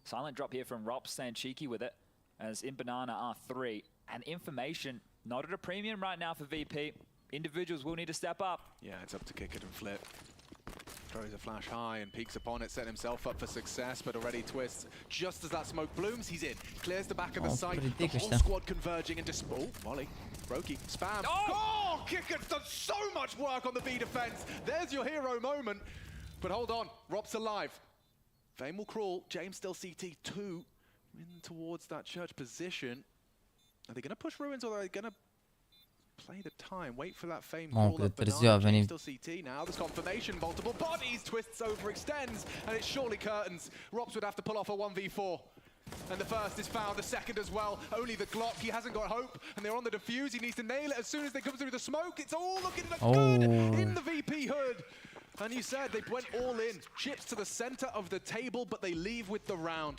Silent drop here from Rob, staying cheeky with it, as in Banana R3. And information, not at a premium right now for VP. Individuals will need to step up. Yeah, it's up to Kickert and Flip. Throws a flash high and peeks upon it, setting himself up for success, but already twists. Just as that smoke blooms, he's in. Clears the back of the site. The whole squad converging into... Oh, Molly. Brokey. Spam. Oh! Kickert's done so much work on the B defense. There's your hero moment. But hold on. Rob's alive. Fame will crawl. James still CT2 in towards that church position. Are they going to push Ruins or are they going to play the time? Wait for that Fame call up. James still CT now. There's confirmation. Multiple bodies. Twists overextends. And it's surely curtains. Robs would have to pull off a 1v4. And the first is found, the second as well. Only the Glock, he hasn't got hope. And they're on the defuse, he needs to nail it as soon as they come through the smoke. It's all looking good in the VP hood. And you said they went all in. Chips to the center of the table, but they leave with the round.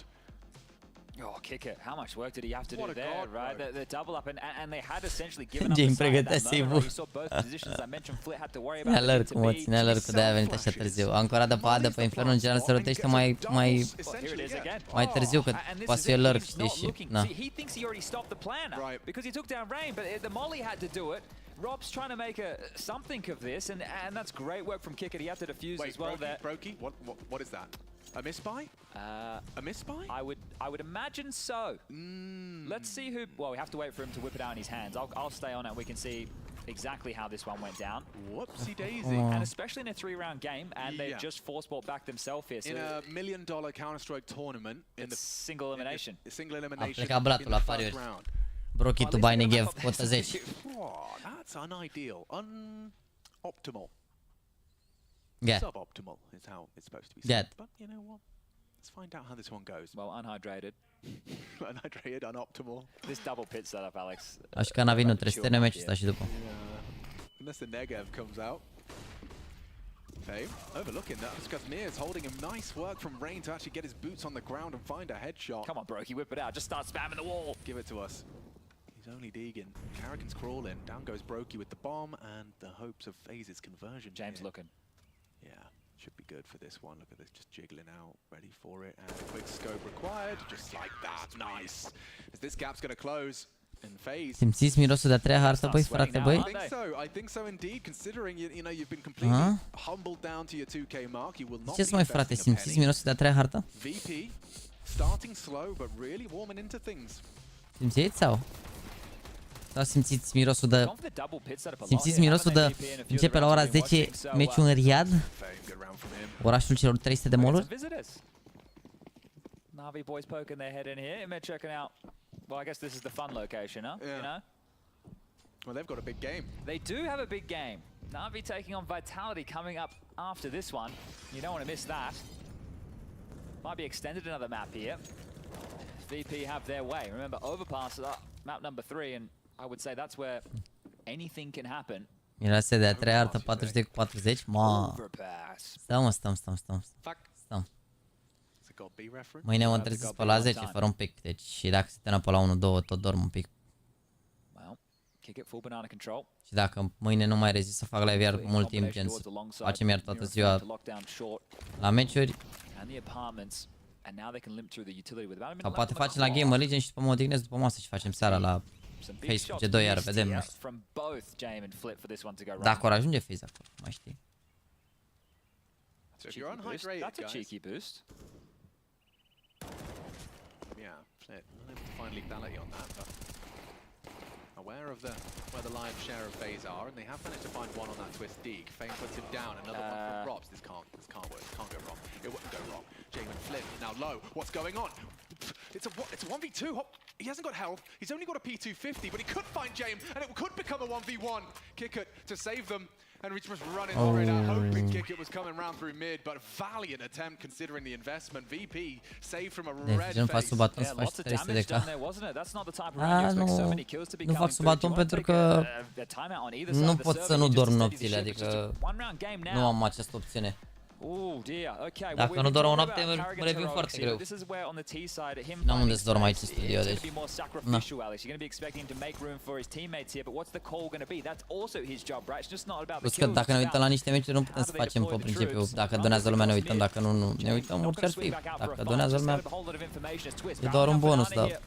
Oh, Kicker, how much work did he have to do there, right? The double up, and they had essentially given up James the side at that pregătea moment. save-ul. You saw both positions I mentioned, Flit had to worry about Ține alerg, mă, ține alerg, că de-aia a venit așa târziu. A ancorat de padă pe Inferno, în general se rotește mai târziu, că poate să fie alerg, știi, și... Na. He thinks he already stopped the plan because he took down Rain, but the Molly had to do it. Rob's trying to make something of this, and that's great work from Kicker. He had to defuse as well there. Brokey, what is that? A misbuy? A misbuy? I would imagine so. Let's see who... Well, we have to wait for him to whip it out in his hands. I'll stay on it. We can see exactly how this one went down. Whoopsie daisy. And especially in a 3-round game, and they just force bought back themselves here. So in a $1 million Counter-Strike tournament, in the single elimination. Single elimination. A plecat blatul la pariuri. Brochi tu bai Negev, cotă 10. That's unideal, optimal. Yeah. Suboptimal is how it's supposed to be said. But you know what? Let's find out how this one goes. Well, unhydrated. Unhydrated, unoptimal. This double pit setup, Alex. Așa că NaVi nu trebuie să termine meciul ăsta și după. Unless the Negev comes out. Fame overlooking that because Mir's holding him. Nice work from Rain to actually get his boots on the ground and find a headshot. Come on, Brokey, whip it out. Just start spamming the wall. Give it to us. He's only Deegan. Carrigan's crawling. Down goes Brokey with the bomb and the hopes of FaZe's conversion. James looking. Yeah, should be good for this one. Look at this, just jiggling out, ready for it, and a quick scope required, just like that. Nice. As this gap's going to close in FaZe. Simțiți mirosul de a treia hartă, băi, frate, băi? I think so indeed, considering you know you've been completely humbled down to your 2K mark. You will not be mai, frate, simțiți mirosul de a treia hartă? VP starting slow but really warming into things. Simțiți sau? Sau simțiți mirosul de... Simțiți mirosul de... Începe la ora 10 meciul în Riyadh? Orașul celor 300 de moluri? NaVi boys poking their head in here. Image checking out. Well, I guess this is the fun location, huh? Yeah. You know? Well, they've got a big game. They do have a big game. NaVi taking on Vitality coming up after this one. You don't want to miss that. Might be extended another map here. VP have their way. Remember, Overpass map number 3, and I would say that's where anything can happen. Mirase de a treia hartă 40 cu 40? Ma. Stăm. Mâine mă trezesc pe la 10 fără un pic, deci și dacă se termină pe la 1-2 tot dorm un pic. Și dacă mâine nu mai rezist să fac live iar mult timp, gen să facem iar toată ziua la meciuri. Sau poate facem la Gamer Legion și după mă odihnesc după masă și facem seara la Facebook G2 iar vedem, nu știu. Dacă ori ajunge FaZe acolo, mai știi. That's a cheeky boost. Yeah, Flit not able to find lethality on that, but aware of where the lion's share of FaZe are, and they have managed to find one on that twist Deeg. Fame puts him down, another one from Robs. This can't work, this can't go wrong. It wouldn't go wrong. Jamin Flynn now low. What's going on? It's a 1v2. He hasn't got health, he's only got a P250, but he could find James, and it could become a 1v1. Kickert to save them, and we just running straight out, hoping Kickert was coming round through mid, but valiant attempt considering the investment. VP saved from a red face. Yeah, lots of damage done there, wasn't it? That's not the type of round you expect so many kills to be coming through. Nu fac sub pentru că nu pot să nu dorm nopțile, adică nu am această opțiune. Dacă nu dorm o noapte, mă revin foarte greu. N-am unde să dorm aici în studio, deci... Na. Plus că dacă ne uităm la niște meciuri, nu putem să facem pe principiu. Dacă donează lumea, ne uităm, dacă nu ne uităm, orice ar fi. Dacă donează lumea, e doar un bonus, dar...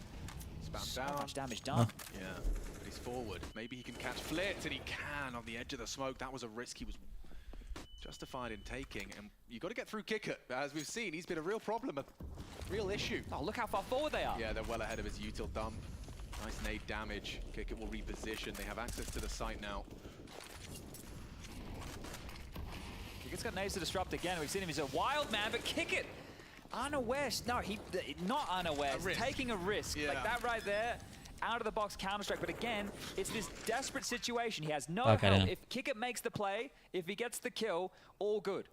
Justified in taking, and you got to get through Kickert. As we've seen, he's been a real problem, a real issue. Oh, look how far forward they are. Yeah, they're well ahead of his util dump. Nice nade damage. Kickert will reposition. They have access to the site now. Kickert's got nades to disrupt again. We've seen him. He's a wild man, but Kickert, unaware. No, not unaware. Taking a risk. Yeah. Like that right there. Out of the box Counter-Strike, but again, it's this desperate situation. He has no help. If Kickert makes the play, if he gets the kill, all good,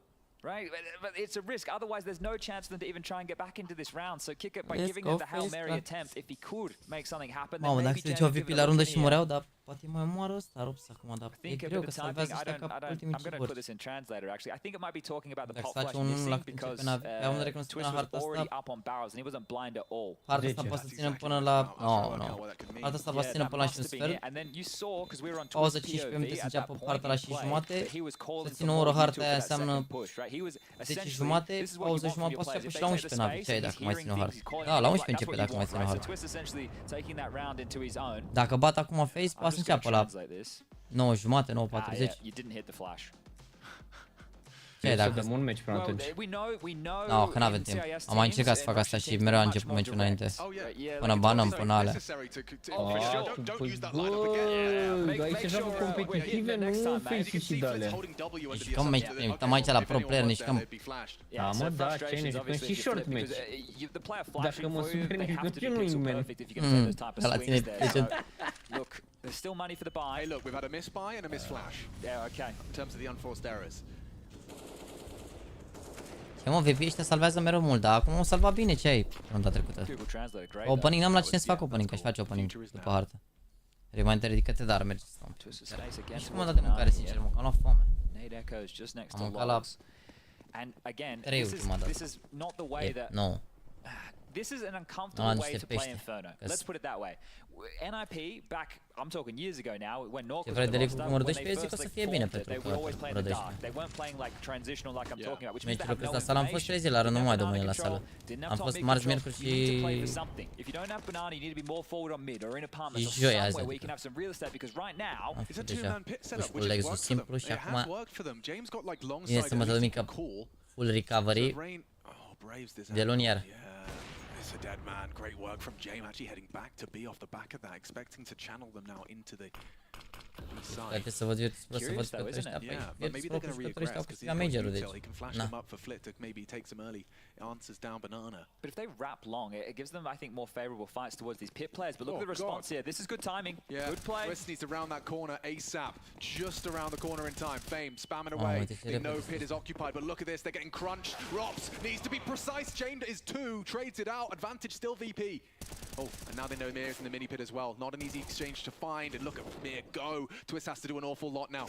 right? But it's a risk. Otherwise, there's no chance for them to even try and get back into this round. So Kickert, by giving them the Hail Mary attempt, if he could make something happen, then maybe James would give it a rundă și mureau, dar poate mai moară ăsta, rup acum, dar e greu că salvează ăștia ca ultimii I'm going to put this in translator, actually. I think it might be talking about the pop flash missing because Twist was already up on barrels and he wasn't blind at all. Harta asta poate să ținem până la... No. Harta asta poate să ținem până la și un sfert. Pauză 15 minute să înceapă harta la și jumate. Să țină o oră harta aia înseamnă 10 jumate, pauză jumătate, poate să înceapă și la 11 NaVi. Ce ai dacă mai ține o hartă? Da, la 11 începe dacă mai ține o hartă. Dacă bat acum face, poate să înceapă la 9 jumate, 9:40. Ce dacă dăm un match până atunci? No, că n-avem timp. Am mai încercat să fac asta și mereu a început meciul înainte. Până banăm, până alea. Aici joacă competitive, nu face și de-alea. Jucăm meci, ne uităm aici la pro player, ne jucăm... Da, mă, da, ce ne jucăm și short match. Dacă mă superi, că ce nu-i man. Ăla ține decent. There's still money for the buy. Hey, look, we've had a miss buy and a miss flash. Yeah, okay. In terms of the unforced errors. Ce mă, VP ăștia salvează mereu mult, dar acum o salva bine, ce ai runda trecută? Opening, n-am la cine să fac opening, că aș face opening după hartă. Reminder, ridică-te, dar merge să stăm. Nici cum am dat de mâncare, sincer, mă, că am luat foame. Am mâncat la 3 ultima dată. Nu. This is an uncomfortable way to play Inferno. Let's put it that way. NIP, back, I'm talking years ago now, when Norcos when they first they were always playing the dark. They weren't playing like transitional like I'm talking about, which means they have no information. Am fost 3 zile la rând, nu mai dăm mâine la sală. Am fost marți, miercuri și... If you don't have banana, you need to be more forward on mid or in apartments or somewhere where you can have some real estate, because right now... Am făcut deja ușurlexul simplu și acum... Vine sâmbătă dumică full recovery de luni iar. A dead man. Great work from James, actually heading back to B off the back of that, expecting to channel them now into the Dacă să văd jucătorii ăștia, păi Virtus Pro cu jucătorii ăștia au câștigat majorul, deci na. But if they wrap long, it gives them, I think, more favorable fights towards these pit players. But look at the response here. This is good timing. Good play. Twist needs to round that corner ASAP. Just around the corner in time. Fame spamming away. They know pit is occupied, but look at this. They're getting crunched. Rops needs to be precise. Chained is 2. Trades it out. Advantage still VP. Oh, and now they know Mir is in the mini pit as well. Not an easy exchange to find. And look at Mir go. Twist has to do an awful lot now.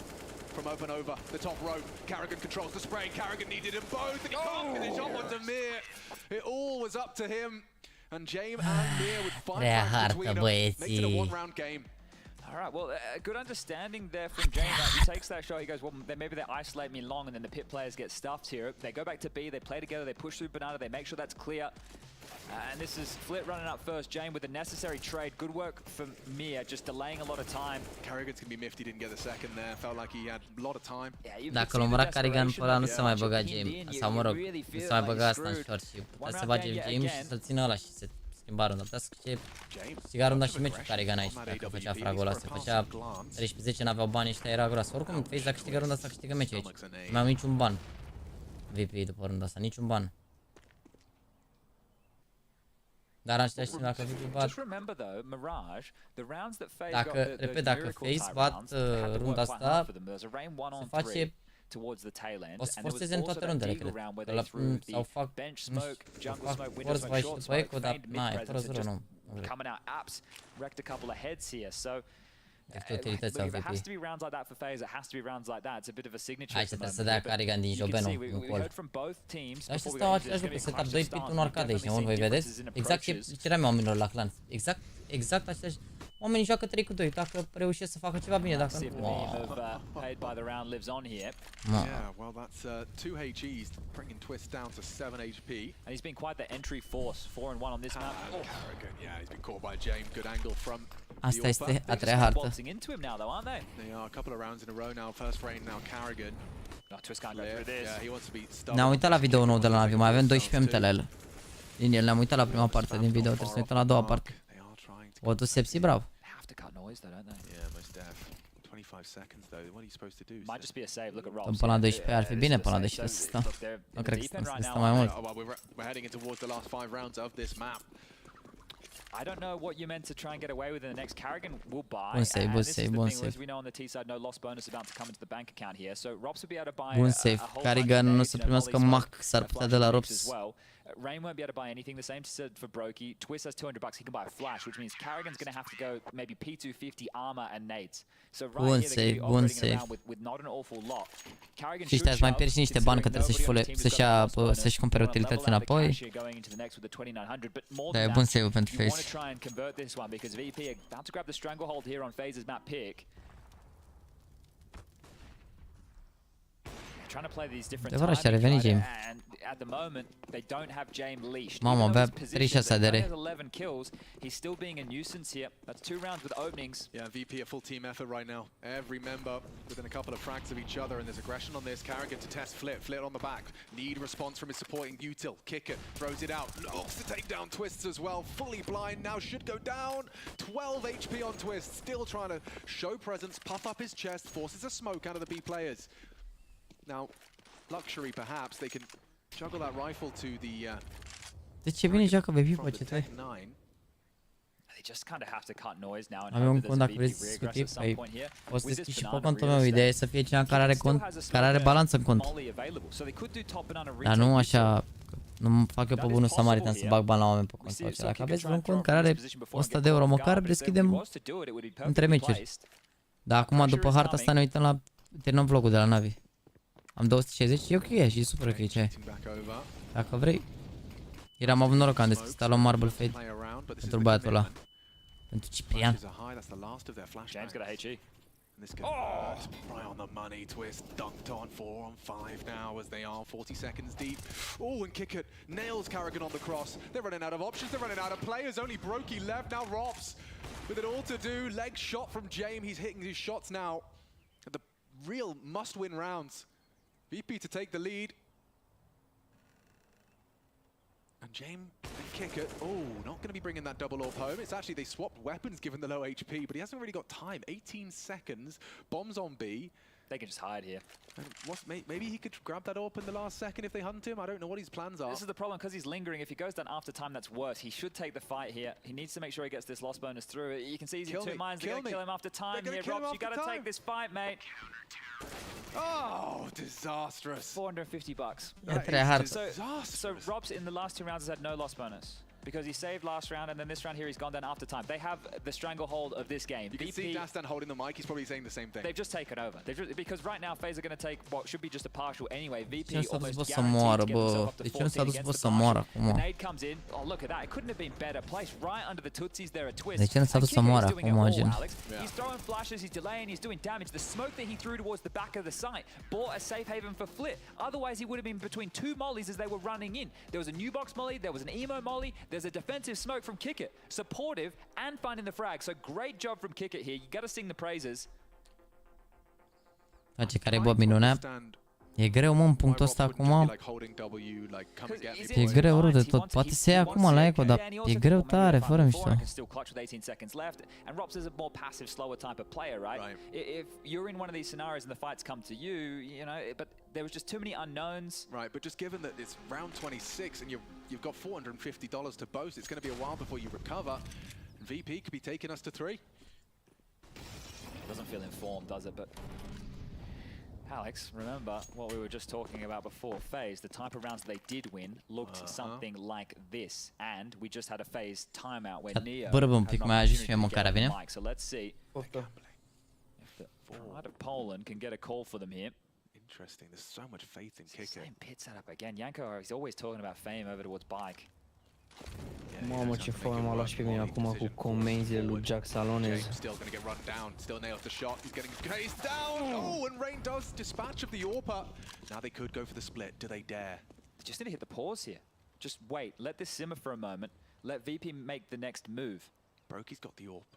From open over the top rope. Carrigan controls the spray. Carrigan needed them both, and he can't finish off onto Mir. It all was up to him. And James and Mir would find back between them. Makes it a one-round game. All right, well, a good understanding there from James. He takes that shot, he goes, well, maybe they isolate me long, and then the pit players get stuffed here. They go back to B, they play together, they push through banana, they make sure that's clear. And this is Flit running up first. Jane with the necessary trade. Good work from Mia, just delaying a lot a lot of time. Carrigan's gonna be miffed he didn't get the second there. Felt like he had a lot of time. Dacă l-a omora Carrigan pe ăla, nu se mai băga James. Sau mă rog, nu se mai băga asta în short și putea să bage James și să-l țină ăla și se schimba runda. Putea să câștiga runda și meciul Carrigan aici, dacă făcea fragul ăla. Se făcea 13-10, n-aveau bani ăștia, era groasă. Oricum, Face dacă câștigă runda asta, câștigă meciul aici. Nu mai am niciun ban. VP după runda asta, niciun ban. Dar în același timp, dacă VP bat... Dacă, repet, dacă FaZe bat runda asta, se face... O să forțeze în toate rundele, cred. Sau fac force vai și după eco, dar n-ai, fără 0 nu. Deci utilități au VP. Aici trebuie să dea Carrigan din Jobenul în col. Ăștia stau același lucru, setup 2 pit 1 arcade aici, nu voi vedeți? Exact ce ceream eu oamenilor la clan. Exact același. Oamenii joacă 3 cu 2, dacă reușesc să facă ceva bine, dacă nu... Yeah, well, that's 2 HEs bringing Twist down to 7 HP. And he's been quite the entry force, 4-1 on this map. Carrigan, yeah, he's been caught by James. Good angle from Asta este a treia hartă. They are a couple of rounds in a row now. First frame now, Carrigan. Twist can't go through this. Yeah, he wants to be stubborn. Ne-am uitat la video nou de la NaVi, mai avem 12 minute la el. Din el ne-am uitat la prima parte din video, trebuie să ne uităm la a doua parte. O tu sepsi, bravo. Yeah, most def. 25 seconds though. What are you supposed to do? Might just be a save. Look at Rob. Până la 12, ar fi bine până la 12 să stăm. Nu cred că stăm să stăm mai mult. We're heading in towards the last 5 rounds of this map. I don't know what you meant to try and get away with in the next. Carrigan will buy. Bun save, bun save, bun save. As we know on the T side, no loss bonus about to come into the bank account here. So Robs will be able to buy bun save. Carrigan nu să primească mac, s-ar putea de la Robs. Rain won't be able to buy anything. The same said for Brokey. Twist has $200. He can buy a flash, which means Carrigan's going to have to go maybe P250 armor and nades. So right here they're going to be operating around with not an awful lot. Carrigan și ăștia mai pierd și niște bani că trebuie să-și cumpere utilități înapoi. Da, e bun save pentru FaZe. Adevărat și a revenit James. Mamă, avea 36 ADR. Yeah, VP a full team effort right now. Every member within a couple of frags of each other, and there's aggression on this. Carrigan to test Flit on the back. Need response from his supporting util. Kick it, throws it out. Looks to take down Twists as well. Fully blind now, should go down. 12 HP on Twist, still trying to show presence, puff up his chest, forces a smoke out of the B players. Now, Luxury perhaps, they can juggle that rifle to the De ce bine joacă VP pe ce tai? Avem un cont, dacă vrei să discutim, păi o să discuți și pe contul meu. Ideea e să fie cineva care are cont, care are balanță în cont. Dar nu așa, nu fac eu pe bunul samaritan să bag bani la oameni pe contul acela. Dacă aveți un cont care are 100 de euro măcar, deschidem între meciuri. Dar acum, după harta asta, ne uităm la... terminăm vlogul de la NaVi. Am 260, e ok, și super ok ce ai. Dacă vrei. Ieri am avut noroc că am deschis la Marble Fade pentru băiatul ăla. Pentru Ciprian. James got a HE. Oh! Right on the money, Twist dunked on 4 on 5 now as they are 40 seconds deep. Oh, and kick it nails Carrigan on the cross. They're running out of options, they're running out of players. Only Brokey left, now Robs with it all to do. Leg shot from James, he's hitting his shots now. The real must-win rounds. VP to take the lead. And James kick it. Oh, not going to be bringing that double AWP home. It's actually they swapped weapons given the low HP, but he hasn't really got time. 18 seconds. Bombs on B. They can just hide here. And maybe he could grab that AWP in the last second if they hunt him. I don't know what his plans are. This is the problem because he's lingering. If he goes down after time, that's worse. He should take the fight here. He needs to make sure he gets this loss bonus through. You can see he's in two minds. They're going to kill him after time here. Robs, you got to take this fight, mate. Oh, disastrous. $450. So Robs in the last 2 rounds has had no loss bonus. Because he saved last round, and then this round here he's gone down after time. They have the stranglehold of this game. You can see Dastan holding the mic, he's probably saying the same thing. They've just taken over. Because right now FaZe are going to take what should be just a partial anyway. VP almost guaranteed to get himself up to 14 against the marshal. The nade comes in. Oh, look at that. It couldn't have been better placed right under the tootsies there at Twist. He's doing He's throwing flashes, he's delaying, he's doing damage. The smoke that he threw towards the back of the site bought a safe haven for Flit. Otherwise he would have been between 2 mollies as they were running in. There was a new box molly, there was an emo molly, there's a defensive smoke from Kickit, supportive and finding the frag. So great job from Kickit here. You got to sing the praises. Face care Bob minunea. E greu, mă, în punctul ăsta acum. E greu rău de tot. Poate să ia acum la eco, dar e greu tare, fără mișto. There was just too many unknowns. Right, but just given that it's round 26 and you've got $450 to boast, it's going to be a while before you recover. VP could be taking us to 3. Doesn't feel informed, does it? But Alex, remember what we were just talking about before. FaZe, the type of rounds they did win looked something like this, and we just had a FaZe timeout where Neo had an opportunity to get the mic. So let's see if the pride of Poland can get a call for them here. Interesting. There's so much faith in Kicker. Same pit setup again. Yanko, he's always talking about fame over towards bike. Mamă, ce foame m-a luat și pe mine acum cu comenzile lui Jack Salonez. Still going to get run down. Still nails the shot. He's getting chased down. Oh, and Rain does dispatch of the AWPer. Now they could go for the split. Do they dare? They just need to hit the pause here. Just wait. Let this simmer for a moment. Let VP make the next move. Brokey's got the AWP.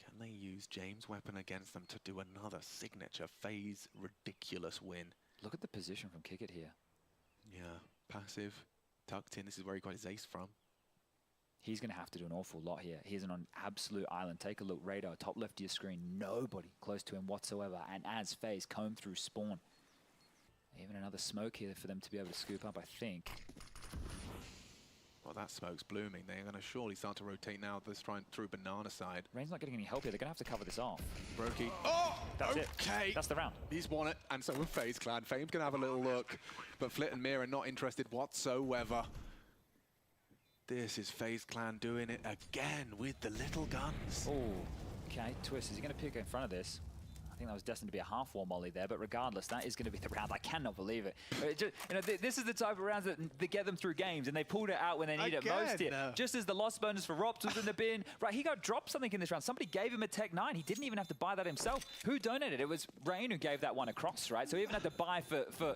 Can they use James' weapon against them to do another signature FaZe ridiculous win? Look at the position from Kick It here. Yeah, passive. Tucked in, this is where he got his ace from. He's going to have to do an awful lot here. He's on an absolute island. Take a look, radar, top left of your screen. Nobody close to him whatsoever. And as FaZe comb through spawn. Even another smoke here for them to be able to scoop up, I think. Well, that smoke's blooming. They're going to surely start to rotate now. They're trying through banana side. Rain's not getting any help here. They're going to have to cover this off. Brokey. Oh! That's okay. That's the round. He's won it. And so will FaZe Clan. Fame's going to have a little look. But Flit and Mira not interested whatsoever. This is FaZe Clan doing it again with the little guns. Oh, okay. Twist, is he going to pick in front of this? I think that was destined to be a half-wall molly there, but regardless, that is going to be the round. I cannot believe it. This is the type of rounds that get them through games, and they pulled it out when they need it most here. Just as the loss bonus for Rops was in the bin. Right, he got dropped something in this round. Somebody gave him a Tech 9. He didn't even have to buy that himself. Who donated? It was Rain who gave that one across, right? So he even had to buy for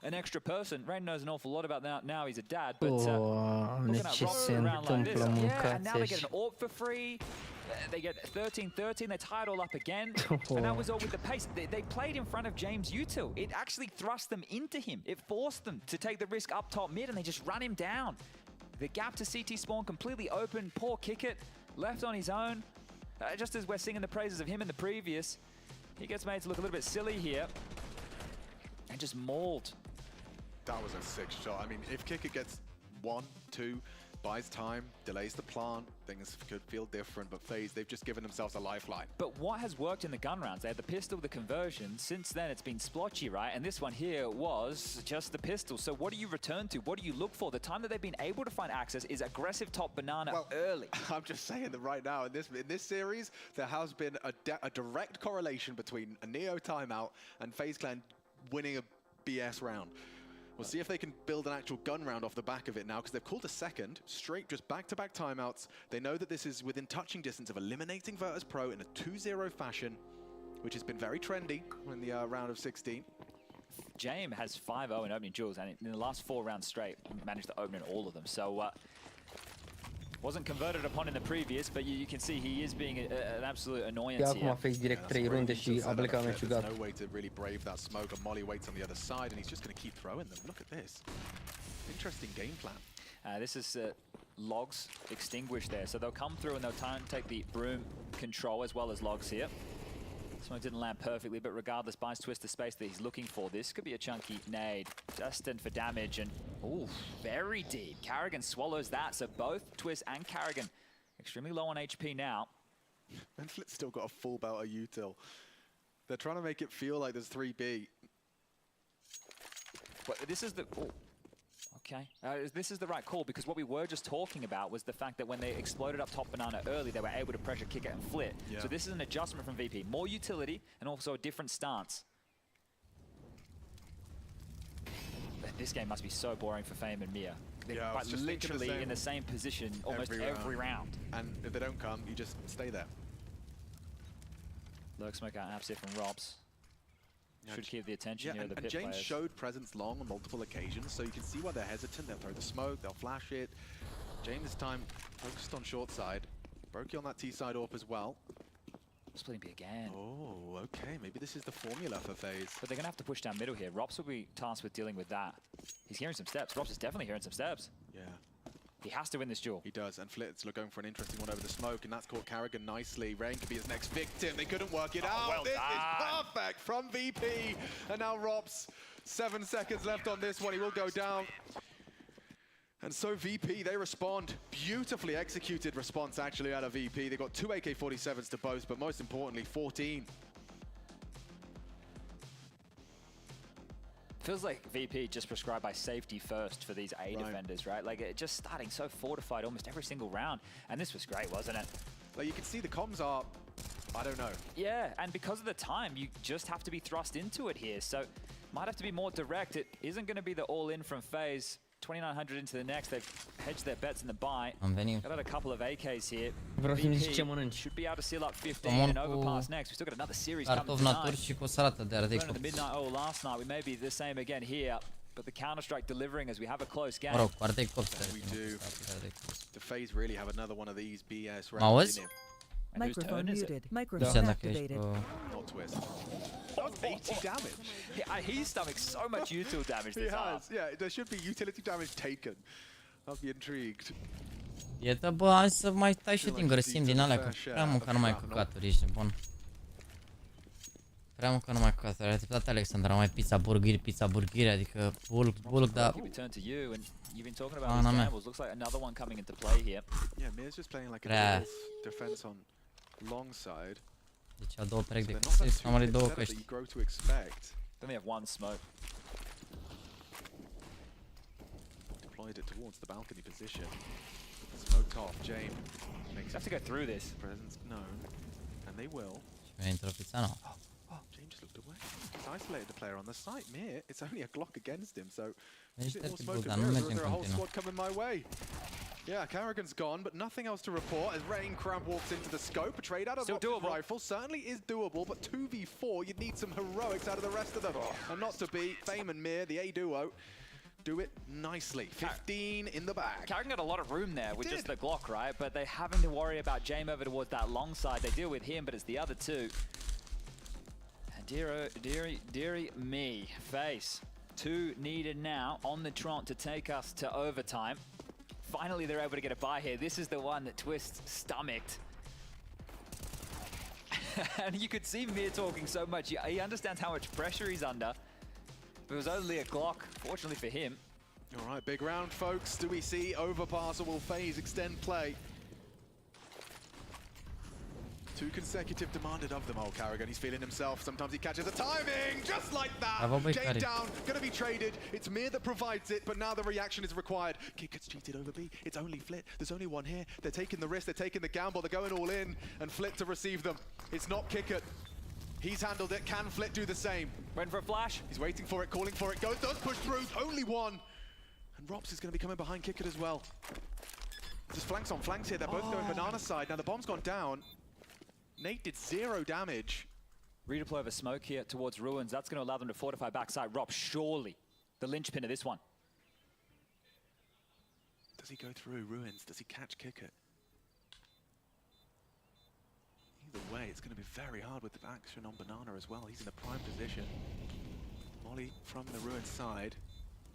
an extra person. Rain knows an awful lot about that. Now he's a dad, but looking at Rops around like this. Yeah, and now they get an AWP for free. They get 13-13, they tie it all up again, and that was all with the pace. They played in front of James Util. It actually thrust them into him. It forced them to take the risk up top mid, and they just run him down. The gap to CT spawn completely open. Poor Kick It, left on his own. Just as we're singing the praises of him in the previous, he gets made to look a little bit silly here, and just mauled. That was a sick shot. I mean, if Kick It gets 1, 2, buys time, delays the plant, things could feel different, but FaZe, they've just given themselves a lifeline. But what has worked in the gun rounds? They had the pistol, the conversion. Since then, it's been splotchy, right? And this one here was just the pistol. So what do you return to? What do you look for? The time that they've been able to find access is aggressive top banana early. I'm just saying that right now, in this series, there has been a direct correlation between a Neo timeout and FaZe Clan winning a BS round. We'll see if they can build an actual gun round off the back of it now, because they've called a second, straight, just back-to-back timeouts. They know that this is within touching distance of eliminating Virtus Pro in a 2-0 fashion, which has been very trendy in the round of 16. James has 5-0 in opening duels, and in the last 4 rounds straight, managed to open in all of them. So, wasn't converted upon in the previous, but you can see he is being an absolute annoyance here. Acum FaZe direct 3 runde și a plecat meciul gata. No way to really brave that smoke, and Molly waits on the other side, and he's just going to keep throwing them. Look at this. Interesting game plan. This is Logs extinguished there, so they'll come through and they'll try and take the broom control as well as Logs here. Smoke didn't land perfectly, but regardless, buys Twist the space that he's looking for. This could be a chunky nade, destined for damage, and ooh, very deep. Carrigan swallows that, so both Twist and Carrigan extremely low on HP now. And Flit's still got a full belt of util. They're trying to make it feel like there's 3B. But this is the... Ooh. Okay, this is the right call, because what we were just talking about was the fact that when they exploded up top banana early, they were able to pressure Kick It and Flit. Yeah. So this is an adjustment from VP. More utility and also a different stance. This game must be so boring for Fame and Mia. They're quite literally in the same position almost every round. And if they don't come, you just stay there. Lurk smoke out apps here from Robs. Should keep the attention here of the pit James players. showed presence long on multiple occasions, so you can see why they're hesitant. They'll throw the smoke, they'll flash it. James this time focused on short side. Brokey on that T side AWP as well. Splitting B again. Oh, okay. Maybe this is the formula for FaZe. But they're going to have to push down middle here. Rops will be tasked with dealing with that. He's hearing some steps. Rops is definitely hearing some steps. Yeah. He has to win this duel. He does, and Flit's going for an interesting one over the smoke, and that's caught Carrigan nicely. Rain could be his next victim. They couldn't work it out. Well this done. is perfect from VP. And now Robs, 7 seconds left on this one. He will go down. And so VP, they respond. Beautifully executed response, actually, out of VP. They got 2 AK-47s to boast, but most importantly, 14. Feels like VP just prescribed by safety first for these A defenders, right? Like, it just starting so fortified almost every single round. And this was great, wasn't it? Like, you can see the comms are, I don't know. Yeah, and because of the time, you just have to be thrust into it here. So, might have to be more direct. It isn't going to be the all-in from FaZe. 2,900 into the next. They've hedged their bets in the buy. Got a couple of AKs here. VP should be able to seal up 15 and overpass next. We've still got another series coming tonight. Și cu o salată de ardei. The midnight oil last night. We may be the same again here. But the Counter-Strike delivering as we have a close game. Mă rog, cu ardei copți. We do. The FaZe really have another one of these BS rounds auzi? in him. Microphone muted. Microphone Nu știu dacă ești activated. Not Twist. That was 80 damage. He's stomached so much util damage this half. Yeah, there should be utility damage taken. I'll be intrigued. Iată, bă, hai să mai stai și din gărsim din alea, că prea mâncă numai căcaturi, ești nebun. Prea mâncă numai căcaturi, a dreptate Alexandra, mai pizza burgeri, adică bulk, dar... You've been talking about these gambles. Looks like another one coming into play here. Yeah, Mir's just playing like a defense on long side. Deci au două perechi de căsări, am are două căști. Then they have one smoke. Deployed it towards the balcony position. Smoked off. Jame makes have to go through this. Presence known, and they will. Și intră pizza nouă. Jame just looked away. He's isolated the player on the site. Mir, it's only a Glock against him, so is it more smoke and mirrors, or is there a whole squad coming my way? Yeah, Carrigan's gone, but nothing else to report as Rain Crab walks into the scope. A trade out of the rifle certainly is doable, but 2v4, you'd need some heroics out of the rest of them. And not to be Fame and Mir, the A duo, do it nicely. 15 in the bag. Carrigan got a lot of room there with just the Glock, right? But they're having to worry about Jame over towards that long side. They deal with him, but it's the other two. Deary me. FaZe. 2 needed now on the Tron to take us to overtime. Finally, they're able to get a buy here. This is the one that Twist stomached. And you could see Mir talking so much. He understands how much pressure he's under. It was only a Glock, fortunately for him. All right, big round, folks. Do we see overpass or will FaZe extend play? 2 consecutive demanded of them. Oh, Carrigan, he's feeling himself. Sometimes he catches the timing, just like that. Jade down, gonna be traded. It's Mir that provides it, but now the reaction is required. Kid gets cheated over B. It's only Flit. There's only one here. They're taking the risk, they're taking the gamble, they're going all in, and Flit to receive them. It's not Kickert. He's handled it. Can Flit do the same? Waiting for a flash. He's waiting for it, calling for it. Does push through. Only one. And Robs is going to be coming behind Kickert as well. Just flanks on flanks here. They're both going banana side. Now the bomb's gone down. Nate did 0 damage. Redeploy of a smoke here towards Ruins. That's going to allow them to fortify backside. Rob, surely the linchpin of this one. Does he go through Ruins? Does he catch Kickert? Either way, it's going to be very hard with the action on Banana as well. He's in a prime position. Molly from the Ruins side.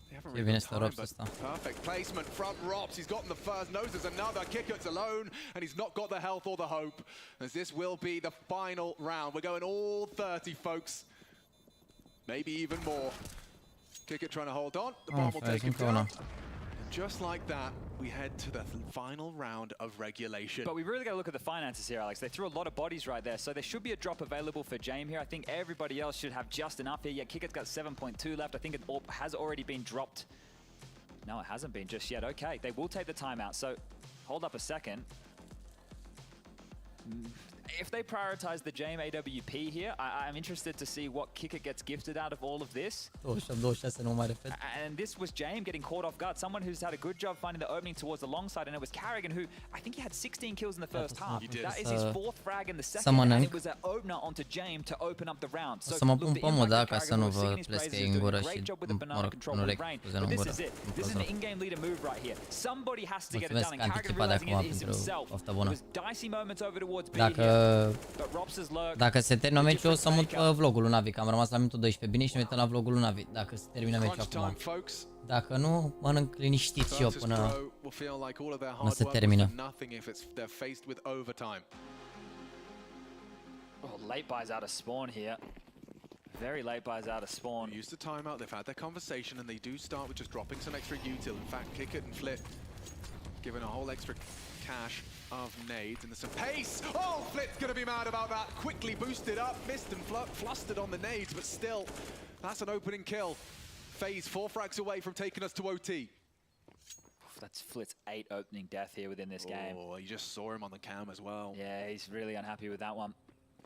They haven't really got time, but perfect placement from Robs. He's gotten the first, knows there's another. Kickert's alone, and he's not got the health or the hope, as this will be the final round. We're going all 30, folks. Maybe even more. Kickert trying to hold on. The bomb will take him down. Just like that, we head to the final round of regulation. But we really got to look at the finances here, Alex. They threw a lot of bodies right there, so there should be a drop available for Jame here. I think everybody else should have just enough here. Yeah, Kickert's got 7.2 left. I think it has already been dropped. No, it hasn't been just yet. Okay, they will take the timeout, so hold up a second. If they prioritize the Jame AWP here, I'm interested to see what Kickert gets gifted out of all of this. And this was Jame getting caught off guard. Someone who's had a good job finding the opening towards the long side, and it was Carrigan who, I think he had 16 kills in the first half. That is his 4th frag in the second, and it was an opener onto Jame to open up the round. So, look, the impact of Carrigan, we're singing his praises, great job with the banana control with the brain. But this is it. This is an in-game leader move right here. Somebody has to get it done, and Carrigan realizing it is himself. It was dicey moments over towards B. dacă se termină meciul o să mut pe vlogul lui NaVi, că am rămas la minutul 12. Bine și ne uităm la vlogul lui NaVi, dacă se termină meciul acum. Dacă nu, mănânc liniștit și eu până se termină. Late buys out of spawn here. Very late buys out of spawn. Use the timeout, they've had their conversation and they do start with just dropping some extra util. In fact, Kick It and Flit given a whole extra cache of nades and there's some pace. Oh, Flit's gonna be mad about that. Quickly boosted up, missed and flustered on the nades, but still, that's an opening kill. FaZe 4 frags away from taking us to OT. That's Flit's 8 opening death here within this game. Oh, you just saw him on the cam as well. Yeah, he's really unhappy with that one.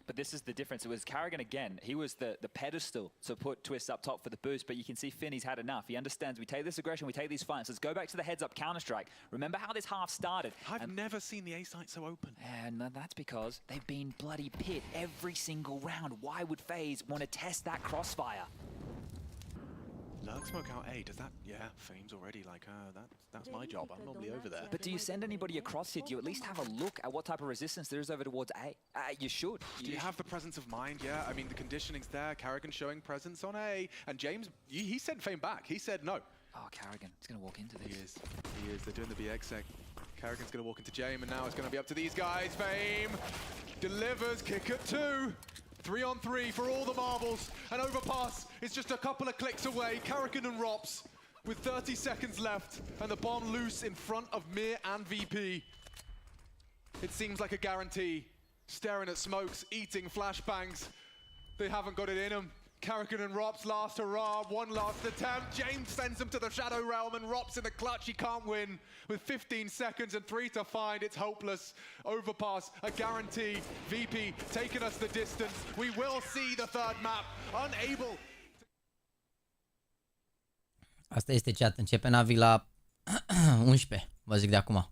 But this is the difference. It was Carrigan again. He was the pedestal to put Twist up top for the boost, but you can see Finn, he's had enough. He understands we take this aggression, we take these fights. Let's go back to the heads-up Counter-Strike. Remember how this half started. I've never seen the A site so open. And that's because they've been bloody pit every single round. Why would FaZe want to test that crossfire? Lurk smoke out A, does that... Yeah, Fame's already like, that's my job, I'm normally over there. But do you send anybody across here? Do you at least have a look at what type of resistance there is over towards A? You should. Do you have the presence of mind? Yeah, I mean, the conditioning's there. Carrigan showing presence on A. And James, he sent Fame back. He said no. Oh, Carrigan, he's going to walk into this. He is. They're doing the BX sec. Carrigan's going to walk into James, and now it's going to be up to these guys. Fame delivers, Kick It 2. 3-on-3 for all the marbles, and overpass is just a couple of clicks away. Carrigan and Rops with 30 seconds left, and the bomb loose in front of Mir and VP. It seems like a guarantee. Staring at smokes, eating flashbangs. They haven't got it in them. Carrigan and Rops last hurrah, one last attempt. James sends him to the Shadow Realm, and Rops in the clutch, he can't win. With 15 seconds and 3 to find, it's hopeless. Overpass, a guarantee. VP taking us the distance. We will see the third map. Unable. Asta este chat, începe NaVi la 11, vă zic de acum.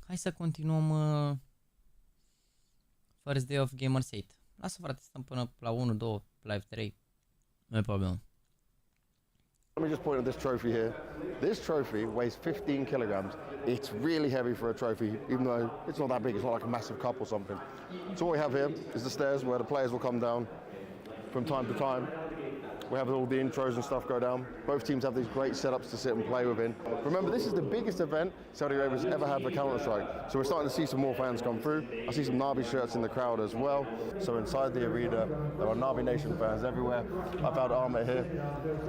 Hai să continuăm First day of Gamers8. Lasă frate, stăm până la 1, 2, live 3. Nu e problemă. Let me just point at this trophy here. This trophy weighs 15 kilograms. It's really heavy for a trophy, even though it's not that big. It's not like a massive cup or something. So what we have here is the stairs where the players will come down from time to time. We have all the intros and stuff go down. Both teams have these great setups to sit and play within. Remember, this is the biggest event Saudi Arabia's ever had for Counter-Strike. So we're starting to see some more fans come through. I see some NaVi shirts in the crowd as well. So inside the arena, there are NaVi Nation fans everywhere. I've had Ahmet here.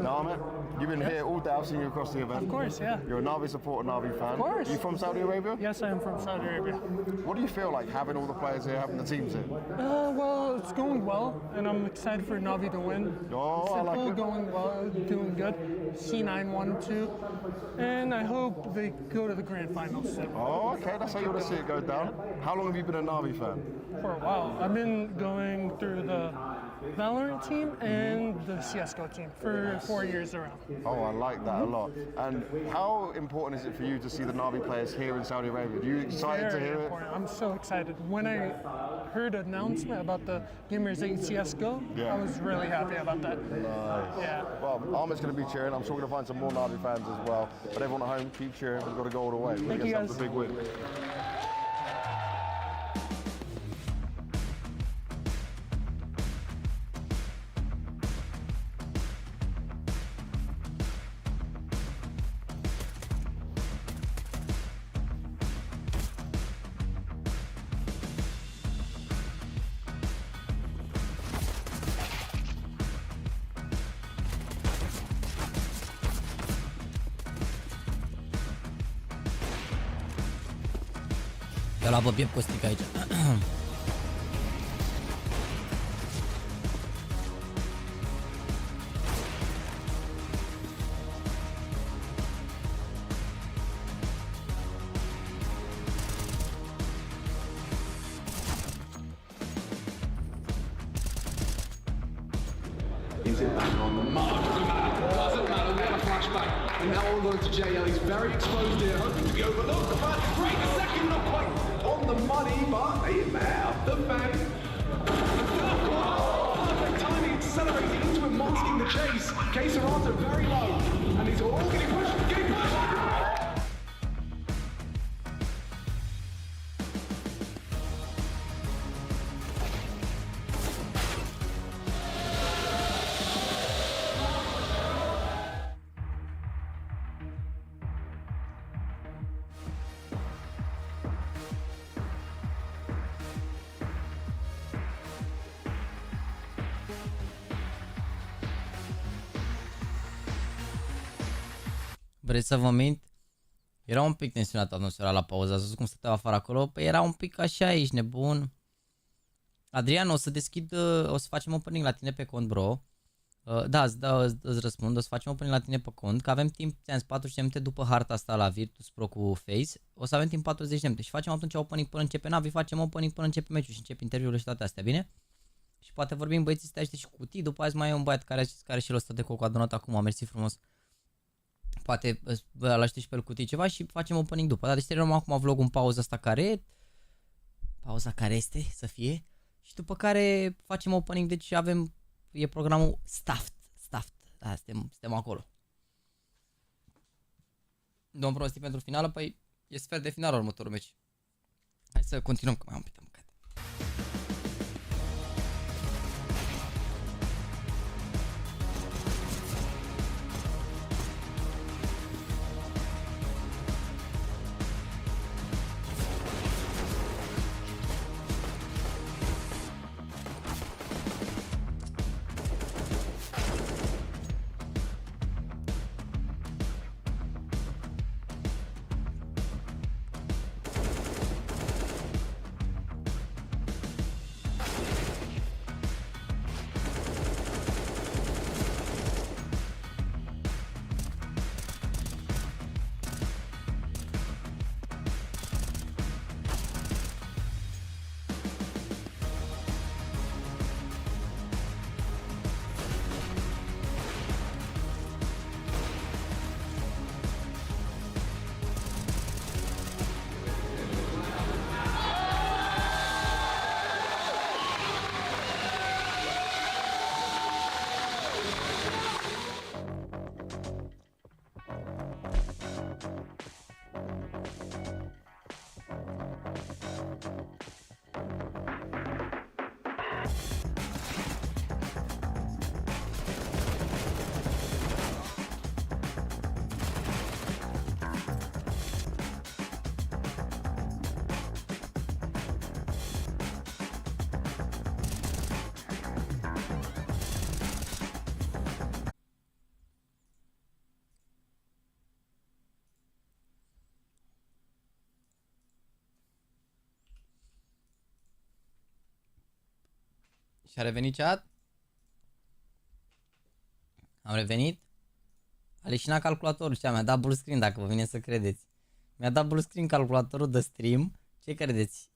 Now, Ahmet, you've been here all day. I've seen you across the event. Of course, yeah. You're a NaVi supporter, NaVi fan. Of course. Are you from Saudi Arabia? Yes, I am from Saudi Arabia. What do you feel like having all the players here, having the teams here? Well, it's going well, and I'm excited for NaVi to win. Oh, I like it. Going well. Doing good. C9 1-2, and I hope they go to the grand finals soon. Oh, okay, that's how you want to see it go down. How long have you been a NaVi fan? For a while. I've been going through the Valorant team and the CSGO team for 4 years around. Oh, I like that a lot. And how important is it for you to see the NaVi players here in Saudi Arabia? Are you excited to hear important. I'm so excited. When I heard an announcement about the Gamers8 CSGO, I was really happy about that. Nice. Yeah. Well, Ahmet's going to be cheering. I'm sure we're going to find some more NaVi fans as well. But everyone at home, keep cheering. We've got to go all the way. Thank you, guys. That's a big win. Te-a luat pe piept Costic aici. He's in back on the mark. Doesn't matter, we have a flashback. And now all going to JL. He's very exposed here, hoping to be overlooked. The first is great, the second not quite on the money, but he may have the bang. Perfect timing, accelerating into him, masking the chase. Queserato very low, and he's all getting pushed, getting pushed. Vreți să vă mint? Era un pic tensionat atmosfera la pauză, ați văzut cum stăteau afară acolo? Păi era un pic așa, ești nebun. Adrian, o să deschid, o să facem opening la tine pe cont, bro. Da, îți răspund, o să facem opening la tine pe cont, că avem timp, ți-am zis, 40 de minute după harta asta la Virtus Pro cu Face, o să avem timp 40 de minute și facem atunci opening până începe NaVi, facem opening până începe meciul și începe interviul și toate astea, bine? Și poate vorbim băieții stai și cutii, după azi mai e un băiat care și-l 100 de coco a donat acum, mersi frumos. Poate îl aștept și pe el cutii ceva și facem opening după, dar deci terminăm acum vlogul în pauza asta pauza care este să fie și după care facem opening, deci e programul stuffed, da, suntem acolo. Domn pronostic pentru finală, păi e sfert de finală următorul meci. Hai să continuăm, că mai am un pic de mâncat. Și a revenit chat? Am revenit? A leșinat calculatorul și mi-a dat blue screen, dacă vă vine să credeți. Mi-a dat blue screen calculatorul de stream. Ce credeți?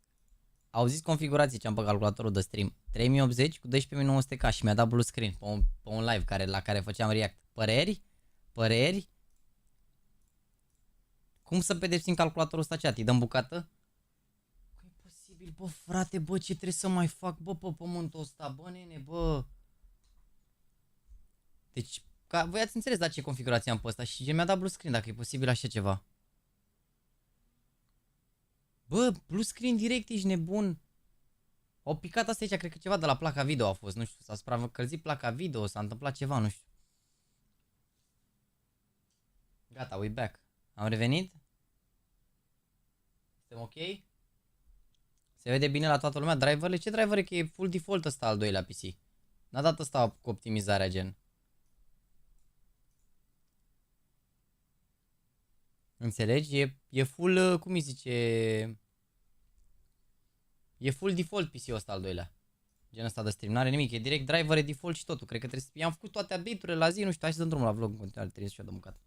Auziți configurații ce am pe calculatorul de stream. 3080 cu 12900K și mi-a dat blue screen pe un live la care făceam react. Păreri? Cum să pedepsim calculatorul ăsta, chat? Îi dăm bucată? Bă, frate, bă, ce trebuie să mai fac, bă, pe pământul ăsta, bă, nene, bă. Deci, voi ați înțeles, da, ce configurație am pe ăsta și mi-a dat blue screen, dacă e posibil așa ceva. Bă, blue screen direct, ești nebun. Au picat asta aici, cred că ceva de la placa video a fost, nu știu, s-a supravăcălzit placa video, s-a întâmplat ceva, nu știu. Gata, we back. Am revenit? Suntem ok? Se vede bine la toată lumea? Driverele? Ce driver e? Că e full default ăsta al doilea PC. N-a dat ăsta cu optimizarea gen. Înțelegi? E full, cum îi zice? E full default PC-ul ăsta al doilea. Gen ăsta de stream, n-are nimic, e direct driver, e default și totul. Cred că trebuie să... I-am făcut toate update-urile la zi, nu știu, hai să dăm drumul la vlog în continuare, trebuie să-și o dăm mâncat.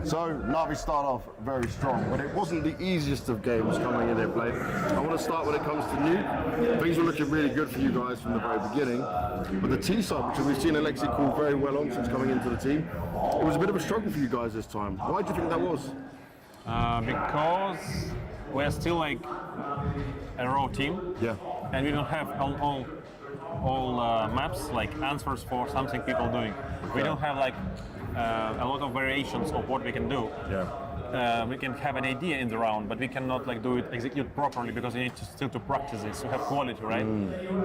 So, NaVi started off very strong, but it wasn't the easiest of games coming in their play. I want to start when it comes to Nuke. Things were looking really good for you guys from the very beginning. But the T side, which we've seen Alexi call very well on since coming into the team, it was a bit of a struggle for you guys this time. Why do you think that was? Because we're still like a raw team. Yeah. And we don't have all maps like answers for something people doing. We don't have like a lot of variations of what we can do. Yeah. We can have an idea in the round, but we cannot like do it execute properly because you need to still to practice this to have quality, right?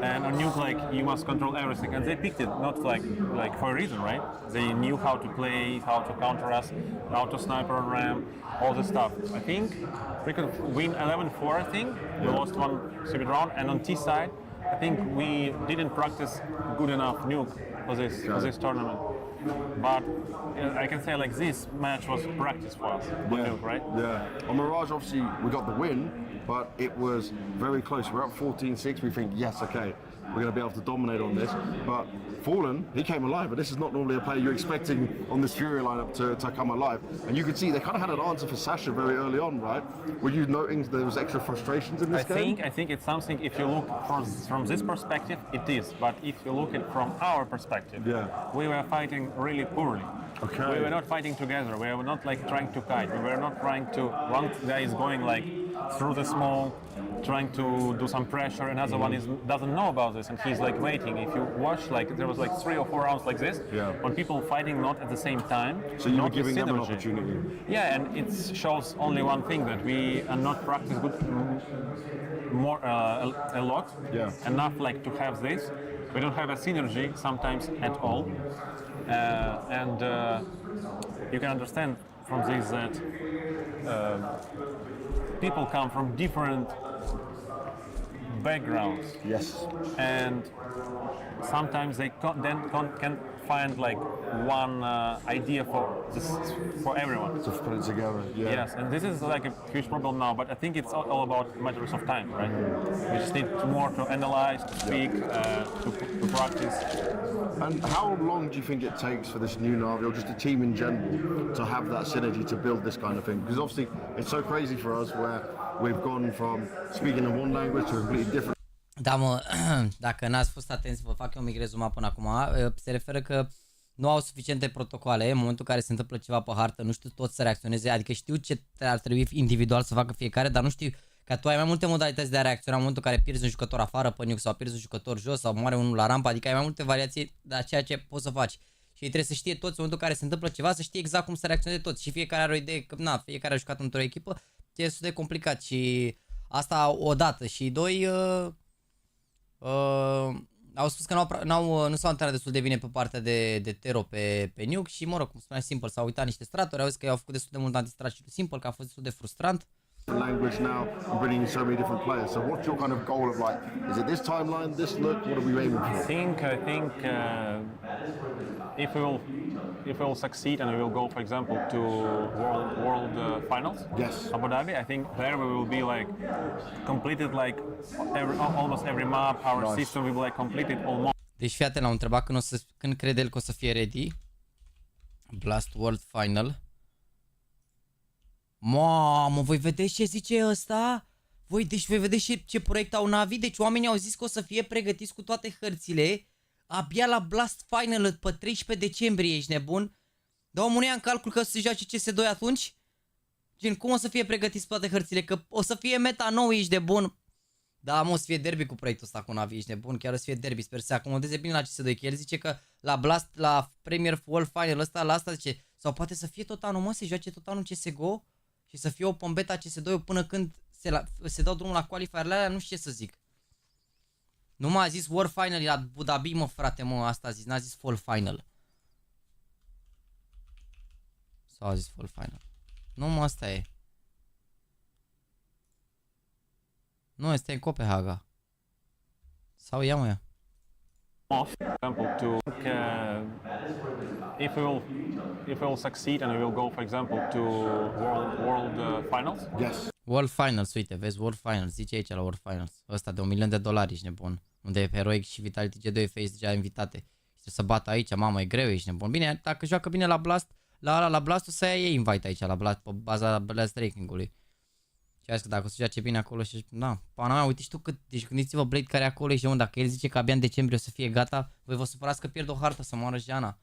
And on Nuke, like you must control everything, and they picked it not like for a reason, right? They knew how to play, how to counter us, how to sniper on ramp, all this stuff. I think we could win 11-4. I think we lost one stupid round, and on T side, I think we didn't practice good enough Nuke for this tournament. But I can say like this match was practice for us, Nuke, right? Yeah. On Mirage, obviously, we got the win, but it was very close. We're up 14-6. We think, yes, okay, we're going to be able to dominate on this. But Fallen, he came alive, but this is not normally a player you're expecting on this Fury lineup to come alive. And you could see they kind of had an answer for Sasha very early on, right? Were you noting there was extra frustrations in this game? I think it's something, if you look from this perspective, it is. But if you look at from our perspective, we were fighting really poorly. Okay. We were not fighting together. We were not like trying to kite. We were not trying to. One guy is going like through the smoke, trying to do some pressure. Another one doesn't know about this, and he's like waiting. If you watch, like there was like 3 or 4 rounds like this, on people fighting not at the same time. So you were not giving with them an synergy. opportunity. Yeah, and it shows only one thing, that we are not practice good more a lot. Enough like to have this. We don't have a synergy sometimes at all. And you can understand from this that people come from different backgrounds. Yes. And sometimes they can find like one idea for everyone. To put it together, Yes, and this is like a huge problem now, but I think it's all about matters of time, right? We just need more to analyze, to speak, to practice. And how long do you think it takes for this new NaVi, or just the team in general, to have that synergy to build this kind of thing? Because obviously it's so crazy for us where we've gone from speaking in one language to a completely different. Da, mă, dacă n-ați fost atenți, vă fac eu un mic rezumat până acum. Se referă că nu au suficiente protocoale. În momentul în care se întâmplă ceva pe hartă, nu știu toți să reacționeze. Adică știu ce ar trebui individual să facă fiecare, dar nu știu că tu ai mai multe modalități de a reacționa în momentul în care pierzi un jucător afară pe nuke sau pierzi un jucător jos sau moare unul la rampă. Adică ai mai multe variații de ceea ce poți să faci. Și ei trebuie să știe toți în momentul în care se întâmplă ceva, să știe exact cum să reacționeze toți. Și fiecare are o idee, că na, fiecare a jucat într-o echipă, e destul de complicat. Și asta odată. Și doi... au spus că nu s-au antrenat destul de bine pe partea de Tero pe nuke și, mă rog, cum spuneam, Simple s-au uitat niște straturi, au zis că i-au făcut destul de mult anti-strat și Simple, că a fost destul de frustrant. Language now and bringing so many different players. So what's your kind of goal of like, is it this timeline, this look, what are we aiming for? I think if we will succeed and we will go, for example, to world finals, Abu Dhabi, I think there we will be like completed like almost every map. Our system will be like completed almost. Deci fii atent, l-au întrebat când crede el că o să fie ready. Blast World Final. Mamă, voi vedeți ce zice ăsta? Deci voi vedeți ce proiect au NaVi? Deci oamenii au zis că o să fie pregătiți cu toate hărțile abia la Blast Final pe 13 decembrie, ești nebun? Dar omul nu ia în calcul că o să se joace CS2 atunci? Gen, cum o să fie pregătiți cu toate hărțile? Că o să fie meta nou, ești de bun? Da, mă, o să fie derby cu proiectul ăsta cu NaVi, ești nebun? Chiar o să fie derby, sper să se acomodeze bine la CS2, că el zice că la Blast, la Premier World Final ăsta, la asta zice, sau poate să fie tot anul, mă, se joace tot anul CSGO și să fie open beta CS2 până când se dau drumul la qualifierele alea, nu știu ce să zic. Nu m-a zis World Final la Abu Dhabi, mă, frate, mă, asta a zis, n-a zis Fall Final. Sau a zis Fall Final. Nu, mă, asta e. Nu, este în Copenhaga. Sau ia, mă, ia. For example, to if we will succeed and we will go, for example, to world finals. World Finals, uite, vezi, World Finals, zice aici la World Finals. Ăsta de $1.000.000, ești nebun. Unde Heroic și Vitality G2 Face deja invitate. Și să bată aici, mamă, e greu, ești nebun. Bine, dacă joacă bine la Blast, la Blast o să ia ei invite aici, la Blast, pe baza Blast ranking-ului. Și azi că dacă o să joace bine acolo și, na, pana mea, uite și tu cât, deci gândiți-vă Blade care e acolo, ești nebun, dacă el zice că abia în decembrie o să fie gata, voi vă supărați că pierd o hartă să moară Jana.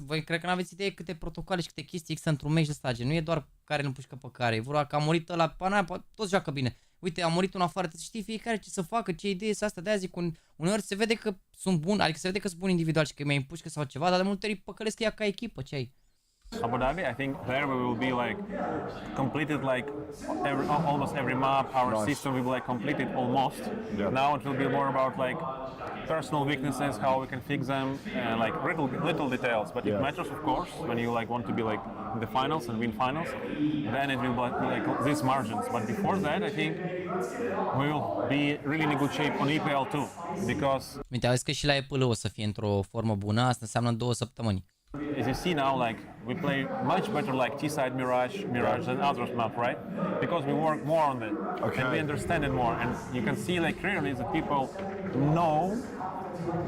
Voi cred că n-aveți idee câte protocoale și câte chestii există într-un meci de ăsta, gen. Nu e doar care nu pușcă pe care. E vorba că a murit ăla, toți joacă bine. Uite, a murit un afară, știi fiecare ce să facă, ce idee este asta. De-aia zic, uneori se vede că sunt buni, adică se vede că sunt buni individual și că mai împușcă sau ceva, dar de multe ori păcălesc ea ca echipă, ce ai. Abu Dhabi, I think there we will be like completed like almost every map. Our system will be like completed almost. Now it will be more about like personal weaknesses, how we can fix them, and like little details. But it matters, of course, when you like want to be like in the finals and win finals. Then it will be like these margins. But before that, I think we will be really in good shape on EPL too, because. Uite, auzi că și la EPL o să fie într-o formă bună. Asta înseamnă 2 săptămâni. As you see now, like we play much better like T-side Mirage than others map, right? Because we work more on it and we understand it more, and you can see like clearly that people know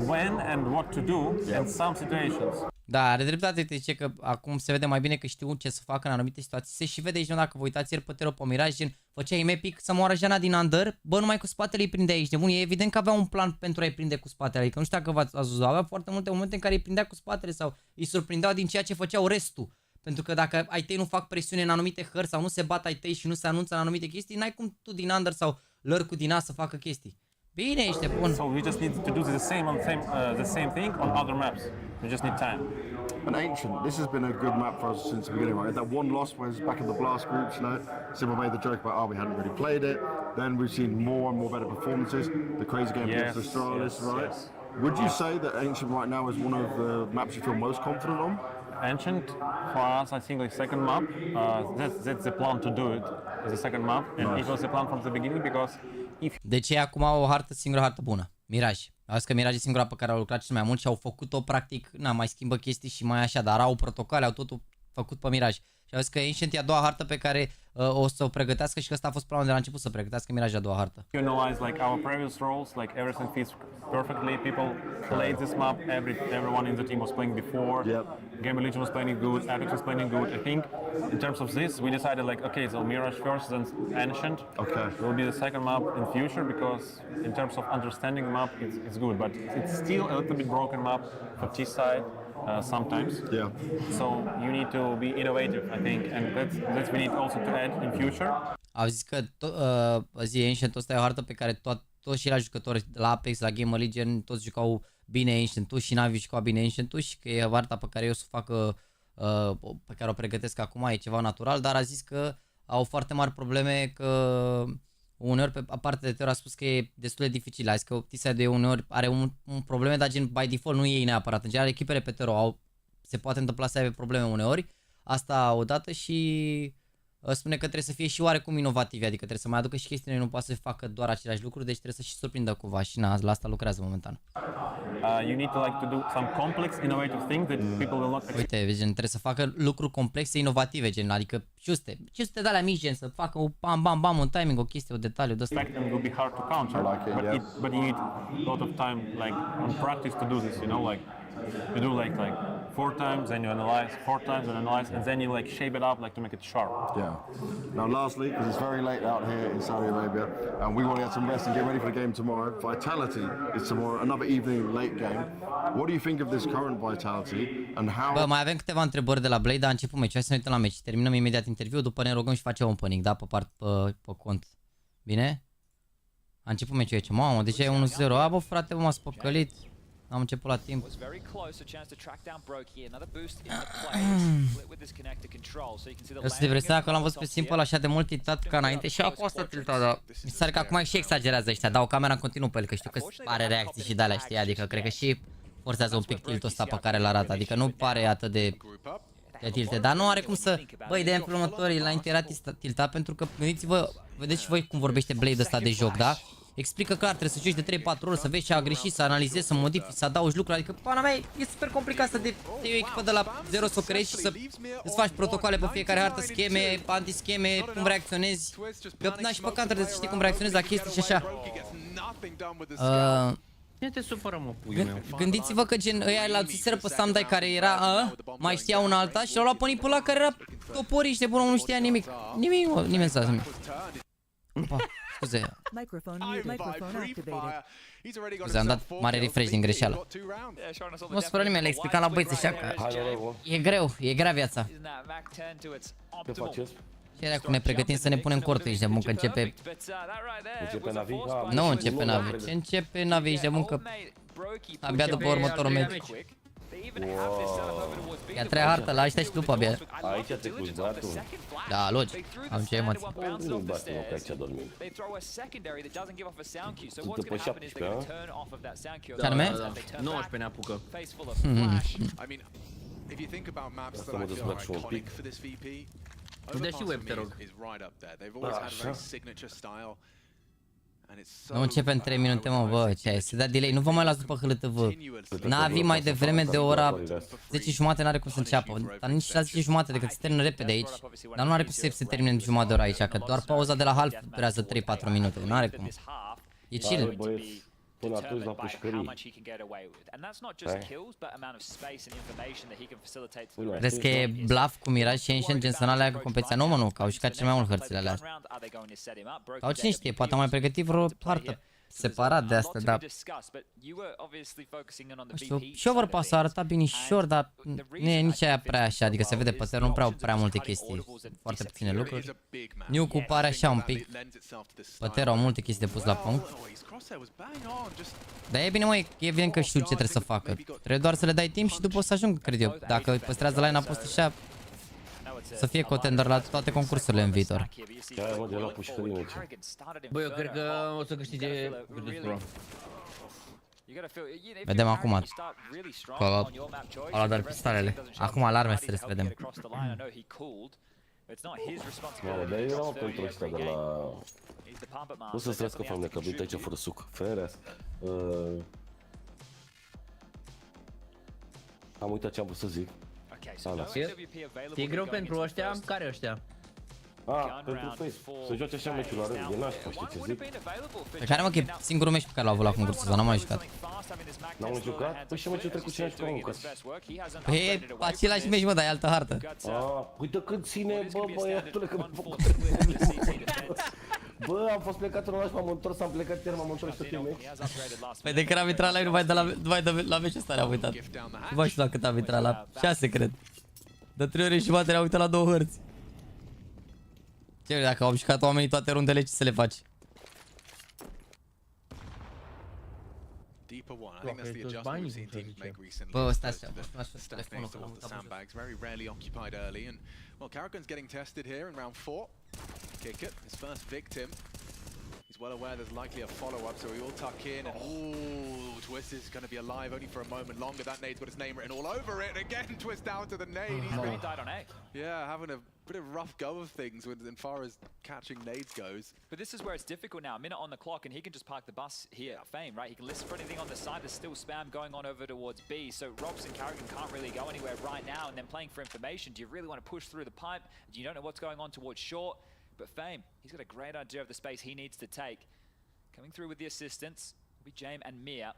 when and what to do in some situations. Da, are dreptate, te zice că acum se vede mai bine că știu ce să facă în anumite situații. Se și vede aici, nu, dacă vă uitați ieri pe Tero pe Mirage, gen, făceai Mepic să moară Jana din Under, bă, numai cu spatele îi prinde aici. De bun, e evident că avea un plan pentru a-i prinde cu spatele, adică nu știu dacă v-ați văzut, avea foarte multe momente în care îi prindea cu spatele sau îi surprindeau din ceea ce făceau restul. Pentru că dacă ai tăi nu fac presiune în anumite hări sau nu se bat ai tăi și nu se anunță în anumite chestii, n-ai cum tu din Under sau lărcul din A să facă chestii. Bine, ești bun. So we just need to do the same thing on other maps. We just need time. And Ancient, this has been a good map for us since the beginning, right? That one loss was back in the Blast groups, you know. Simba made the joke about, oh, we hadn't really played it. Then we've seen more and more better performances. The crazy game against Astralis, right? Would you say that Ancient right now is one of the maps you feel most confident on? Ancient, for us, I think the second map, that's the plan to do it, is the second map. And it was the plan from the beginning because if... Deci ei acum au o hartă, singura hartă bună, Mirage. Auzi că Mirage e singura pe care au lucrat cel mai mult și au făcut-o practic, mai schimbă chestii și mai așa, dar au protocoale, au totul făcut pe Mirage. Și auzi că Ancient e a doua hartă pe care o să o pregătească și că ăsta a fost planul de la început, să pregătească Mirage a doua hartă. You know, like our previous roles, like everything fits perfectly. People played this map. Everyone in the team was playing before. Gamers8 was playing good. Apex was playing good. I think in terms of this, we decided like, okay, so Mirage first, then Ancient. Will be the second map in future because in terms of understanding the map, it's good, but it's still a little bit broken map for T-side. Sometimes. So you need to be innovative, I think, and that's we need also to add in future. Au zis că Ancient ăsta e o hartă pe care toți și la jucători la Apex, la Gamers8, toți jucau bine Ancient-ul și NaVi jucau bine Ancient-ul și că e harta pe care eu o să facă, pe care o pregătesc acum, e ceva natural, dar a zis că au foarte mari probleme, că uneori, pe aparte de Tero, a spus că e destul de dificil. A zis că T-side uneori are un probleme, dar gen by default nu ei neapărat. În general, echipele pe Tero se poate întâmpla să aibă probleme uneori. Asta odată și spune că trebuie să fie și oarecum inovativi, adică trebuie să mai aducă și chestiile, nu poate să facă doar aceleași lucruri, deci trebuie să și surprindă cumva și la asta lucrează momentan. You need to like to do some complex, innovative things that people will not. Uite, gen, trebuie să facă lucruri complexe, inovative, gen, adică juste de alea mici, gen, să facă bam, un timing, o chestie, o detaliu de ăsta. It will be hard to counter, but you need a lot of time, like on practice to do this, you know, like you do like 4 times, then you analyze, 4 times and analyze, and then you like shape it up like to make it sharp. Now lastly, because it's very late out here in Saudi Arabia, and we want to get some rest and get ready for the game tomorrow. Vitality is tomorrow, another evening late game. What do you think of this current Vitality and how... Bă, mai avem câteva întrebări de la Blade, dar a început meciul, hai să ne uităm la meci. Terminăm imediat interviul, după ne rugăm și facem opening, da, pe cont. Bine? A început meciul aici, mamă, deja e 1-0, bă, frate, m-a spăcălit. Am început la timp. Eu sunt depresionat că l-am văzut pe Simple așa de mult tiltat ca înainte și acum asta tiltat, dar mi se pare că acum și exagerează ăștia, dau camera în continuu pe el, că știu că are reacții și de-alea, știi, adică cred că și forțează un pic tiltul ăsta pe care l arată, adică nu pare atât de tilte, dar nu are cum să, băi, de exemplu următorii, înainte era tiltat pentru că, gândiți-vă, vedeți și voi cum vorbește Blade ăsta de joc, da? Explică clar, trebuie să joci de 3-4 ori, să vezi ce a greșit, să analizezi, să modifici, să adaugi lucruri, adică, pana mea, e super complicat să de o echipă de la 0 să o crești și să îți faci protocoale pe fiecare hartă, scheme, antischeme, cum reacționezi, că n-ai și pe counter de să știi cum reacționezi la chestii și așa. Nu te supără, mă, puiul meu. Gândiți-vă că gen ăia la țiseră pe SamDai care era mai știa una alta și l-au luat pe Nipul ăla care era toporiște, bă, nu știa nimic. Nimeni să nimic. Scuze. Scuze, am dat mare refresh din greșeală. Nu spune nimeni, le explicam la băieți așa că e greu, e grea viața. Ce faceți? Și era cum ne pregătim să ne punem cortul aici de muncă, începe... Începe NaVi? Nu începe NaVi, ce începe NaVi aici de muncă abia după următorul meci. E a treia hartă la ăștia și după abia. Aici te cuci băiatul? Da, logic, am ce emoții. Nu bate, mă, că aici dormim. Suntem pe 17, a? Ce anume? 19 ne apucă. Asta mă dezbrac și un pic. Îmi dă și web, te rog. Așa. Nu începe în 3 minute, mă, bă, ce ai, se dea delay, nu vă mai las după HLTV. NaVi mai devreme de ora 10 jumate n-are cum să înceapă, dar nici la 10 jumate decât se termină repede aici. Dar nu are cum să se termine în jumătate de ora aici, că doar pauza de la half durează 3-4 minute, nu are cum. E chill. Până atunci la pușcării. Crezi că e bluff cu Mirage și Ancient gen să n-aleagă competiția? Nu, mă, nu, că au jucat cel mai mult hărțile alea. Sau cine știe, poate au mai pregătit vreo hartă separat de asta, dar... Nu știu, și overpass-ul a arătat binișor, dar nu e nici aia prea așa, adică se vede pe teren, nu prea multe chestii, foarte puține lucruri. New-ul pare așa un pic, pe teren au multe chestii de pus la punct. Dar e bine, mă, e evident că știu ce trebuie să facă, trebuie doar să le dai timp și după o să ajung, cred eu, dacă păstrează line-up post așa, să fie contender la toate concursurile în viitor. Băi, eu cred că o să câștige Virtus.pro. Vedem acum. Ăla doar pistolele. Acum alarme să vedem. Mamă, dar eu pentru ăștia de la... O să-ți trească foame că uite aici fără suc. Fereas. Am uitat ce am vrut să zic. E greu pentru ăștia? Care ăștia? Pentru Face. Să joace așa meciul la rând, e nașpa, știi ce zic? Pe care, mă, că e singurul meci pe care l-au avut la concursul ăsta, n-am mai jucat. N-am mai jucat? Păi și meciul trecut cine a jucat încă? Păi e același meci, mă, dar e altă hartă. Uite cât ține, bă, băiatule, că m-am făcut. Bă, am fost plecat în oraș, m-am întors, am plecat ieri, m-am întors și tot meci. Păi de când am intrat la el, numai de la meciul ăsta ne-am uitat. Nu mai știu la cât am intrat, la 6, cred. De 3 ore și jumătate ne-am uitat la 2 hărți. Ce, dacă au jucat oamenii toate rundele, ce să le faci? Bă, stai așa, mă știu telefonul că l-am mutat very rarely occupied early, and well, Karragan's getting tested here in round 4. Kick it, his first victim. He's well aware there's likely a follow-up, so he will tuck in, and ooh, Twist is going to be alive only for a moment longer. That nade's got his name written all over it, and again, Twist down to the nade. He's really died on A. Yeah, having a bit of rough go of things as far as catching nades goes. But this is where it's difficult now. A minute on the clock, and he can just park the bus here. Fame, right? He can listen for anything on the side. There's still spam going on over towards B, so Rox and Karragan can't really go anywhere right now, and then playing for information. Do you really want to push through the pipe? You don't know what's going on towards short. But Fame, he's got a great idea of the space he needs to take. Coming through with the assistance will be Jame and Mia.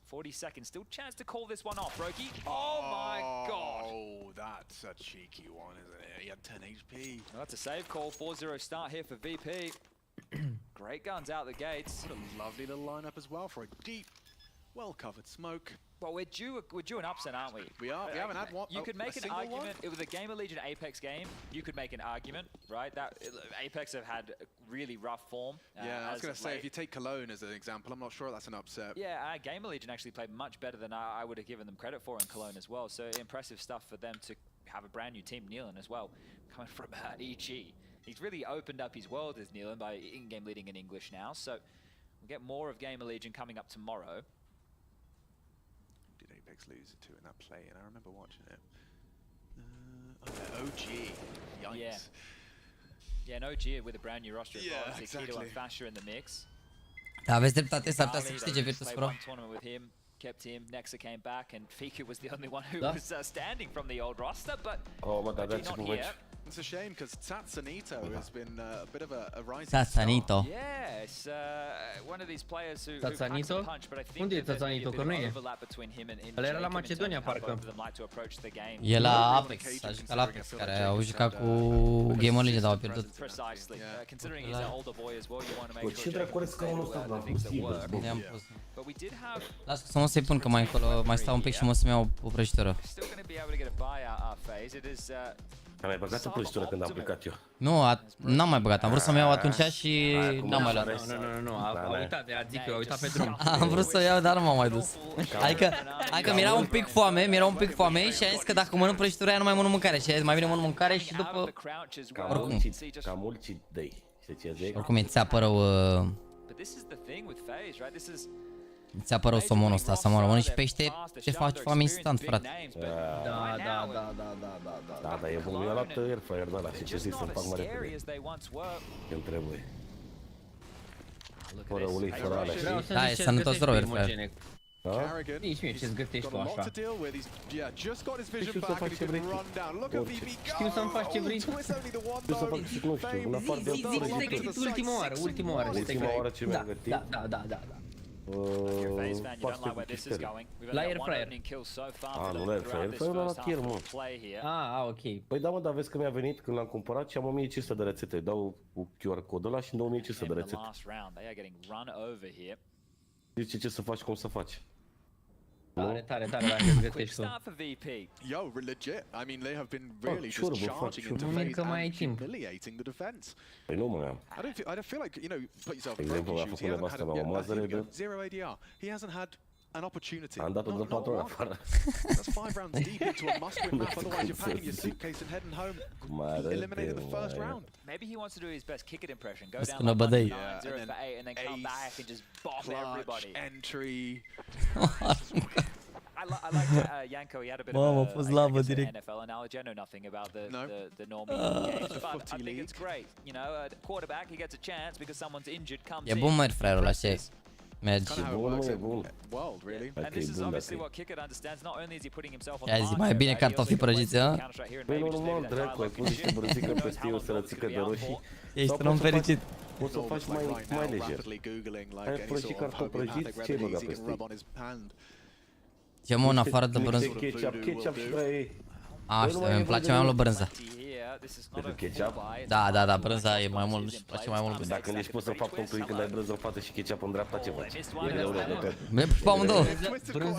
40 seconds, still chance to call this one off, Roki. Oh my god! Oh, that's a cheeky one, isn't it? He had 10 HP. Well, that's a save call, 4-0 start here for VP. Great guns out the gates. What a lovely little lineup as well for a deep, well-covered smoke. Well, we're due an upset, aren't we? We are. We haven't had one. You could make an argument. It was a Gamer Legion Apex game. You could make an argument, right? That Apex have had really rough form. Yeah, I was going to say, if you take Cologne as an example, I'm not sure that's an upset. Yeah, Gamer Legion actually played much better than I would have given them credit for in Cologne as well. So impressive stuff for them to have a brand new team, Nealon as well, coming from EG. He's really opened up his world as Nealon by in-game leading in English now. So we'll get more of Gamer Legion coming up tomorrow. Apex lose to in that play, and I remember watching it. OG, yikes. Yeah, an OG with a brand new roster as well. Keto and Fasher in the mix. Da, aveți dreptate, s-ar putea să câștige Virtus.pro. kept him. Nexa came back, and Fika was the only one who was standing from the old roster, but not here. It's a shame because Tatsanito has been a bit of a rising Tatsanito. Yeah, it's one of these players who Tatsanito? punch, but I think Unde e Tatsanito? Că nu e. Ăla era la Macedonia, parcă. E la Apex, a jucat la Apex, care au jucat cu Gamers8, dar au pierdut. Bă, ce dracu are scaunul ăsta, dar posibil. I-am pus. Las că să mă să-i pun, că mai încolo mai stau un pic și mă să-mi iau o prăjitură. Am mai băgat o prăjitură când am plecat eu. Nu, n-am mai băgat, am vrut să-mi iau atunci și n-am mai luat. Nu, a uitat, zic eu, a uitat pe drum. Am vrut să o iau, dar nu m-am mai dus. Adică mi-era un pic foame, și am zis că dacă mănânc prăjitura aia nu mai mănânc mâncare. Și mai bine mănânc mâncare și după... Oricum. Cam mult dăi. Știi ce zic? Oricum îți țeapă rău... Îți țeapă rău somonul ăsta, să mă mănânci pește, te faci foame instant, frate. Da, dar e bun, mi-a luat airfryer de ăla și ce zic să-mi fac mai repede. Îmi trebuie. Fără ulei, fără alea, știi? Da, e sănătos rău airfryer. Nici mie ce-ți gătești tu așa. Știu să-mi faci ce vrei tu. Știu să fac și nu știu, în afară de prăjituri. Ultima oară. Ultima oară ce mi-am gătit? Da. Paște cu chistele. La airfryer. Nu la airfryer, airfryer la tier, mă. Ok. Păi da, mă, dar vezi că mi-a venit când l-am cumpărat și am 1500 de rețete. Dau cu QR codul ăla și îmi dau 1500 de rețete. Zice ce să faci, cum să faci. Tare, la că gătești tu. Yo, legit. I mean, they have been really just charging into phase and humiliating the defense. Păi nu mai am. I feel like, you know, put yourself in Broky's shoes. He hasn't had zero ADR. He hasn't had an opportunity. Am dat-o de 4 ori afară. That's 5 rounds deep into a must-win map. Otherwise, you're packing your suitcase and heading home. Eliminated the first round. Maybe he wants to do his best kick it impression. Go down like 9-0 for 8 and then come back and just bomb everybody. Entry. I like Yanko. He had a bit of an NFL analogy. I know nothing about the normal games, but I think it's great. You know, a quarterback, he gets a chance because someone's injured, comes in. E bun airfryer-ul ăla, ce? Merge. And this is obviously what Kickert understands. Not only is he putting himself on the market, mai bine cartofi prăjiți, a? Păi normal, dracu, ai pus niște brânzică peste o sărățică de roșii. Ești un om fericit. Poți să o faci mai lejer. Ai prăjit și cartofi prăjiți, ce-ai băgat peste ei? Ce mă, în afară de brânză? Ketchup și dai. Așa, îmi place mai mult brânza. Decât ketchup? Da, brânza e mai mult, îmi place mai mult. Dacă ești pus să fac punctul când ai brânză în față și ketchup în dreapta, ce faci? Merg pe amândouă.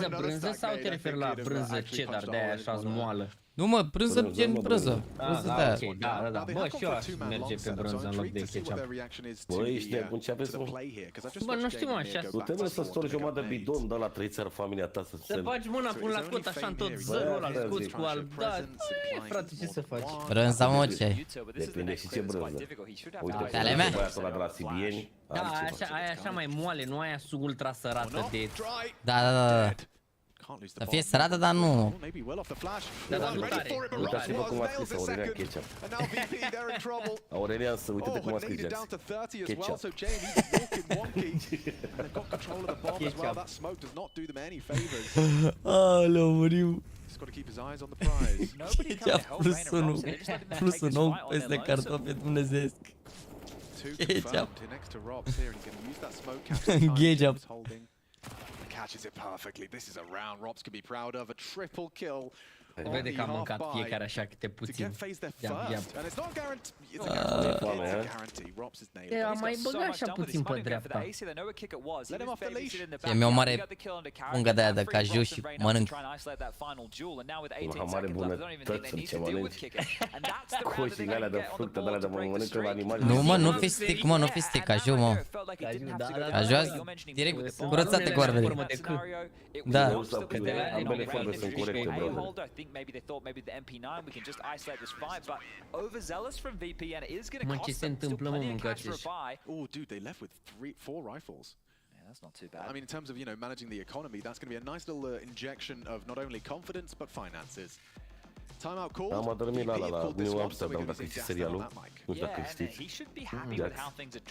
Brânză sau te referi la brânză cheddar de-aia așa moală? Nu mă, brânză gen brânză. Ok, da. Bă, și eu aș merge pe brânză în loc de ketchup. Bă, ești nebun, ce aveți? Bă, nu știu așa. Nu trebuie să storgi o madă bidon de la trăițări familia ta să se... Să faci mâna până la cot așa în tot zărul ăla, scuți cu alb. Da, frate, ce să faci? Brânza, mă, ce? Depinde și ce brânză. Uite, pe ale mea. băiatul ăla de la Sibieni. Da, aia așa mai moale, nu aia ultra sărată de... Da. Să fie sărată, dar nu. Da, nu tare. Uitați-vă cum a scris Aurelian Ketchup. Aurelian, uite-te cum a scris Ketchup. Aoleu, murim. Ketchup plus un ou peste cartofi, dumnezeesc. Ketchup. Ketchup. Catches it perfectly. This is a round Robs can be proud of. A triple kill. Vede că am mâncat fiecare așa câte puțin. Am mai băgat așa puțin pe dreapta. E o mare pungă de aia de caju și mănânc. O mare bunătăți în ce mănânci. Coșile alea de fructe, de alea de mănâncă la animale. Nu mă, nu fi stick, mă, nu fi stick, caju, mă. Caju, direct curățate cu oarbele. Da. Ambele forme sunt corecte, brother. Maybe they thought maybe the MP9 we can just isolate this fight, but overzealous from VP and it is going to cost them still plenty of cash for a buy. Oh, dude, they left with 4 rifles. Yeah, that's not too bad. I mean, in terms of, you know, managing the economy, that's going to be a nice little injection of not only confidence but finances. Am adormit la New Amsterdam, dacă știți serialul. Nu știu dacă știți.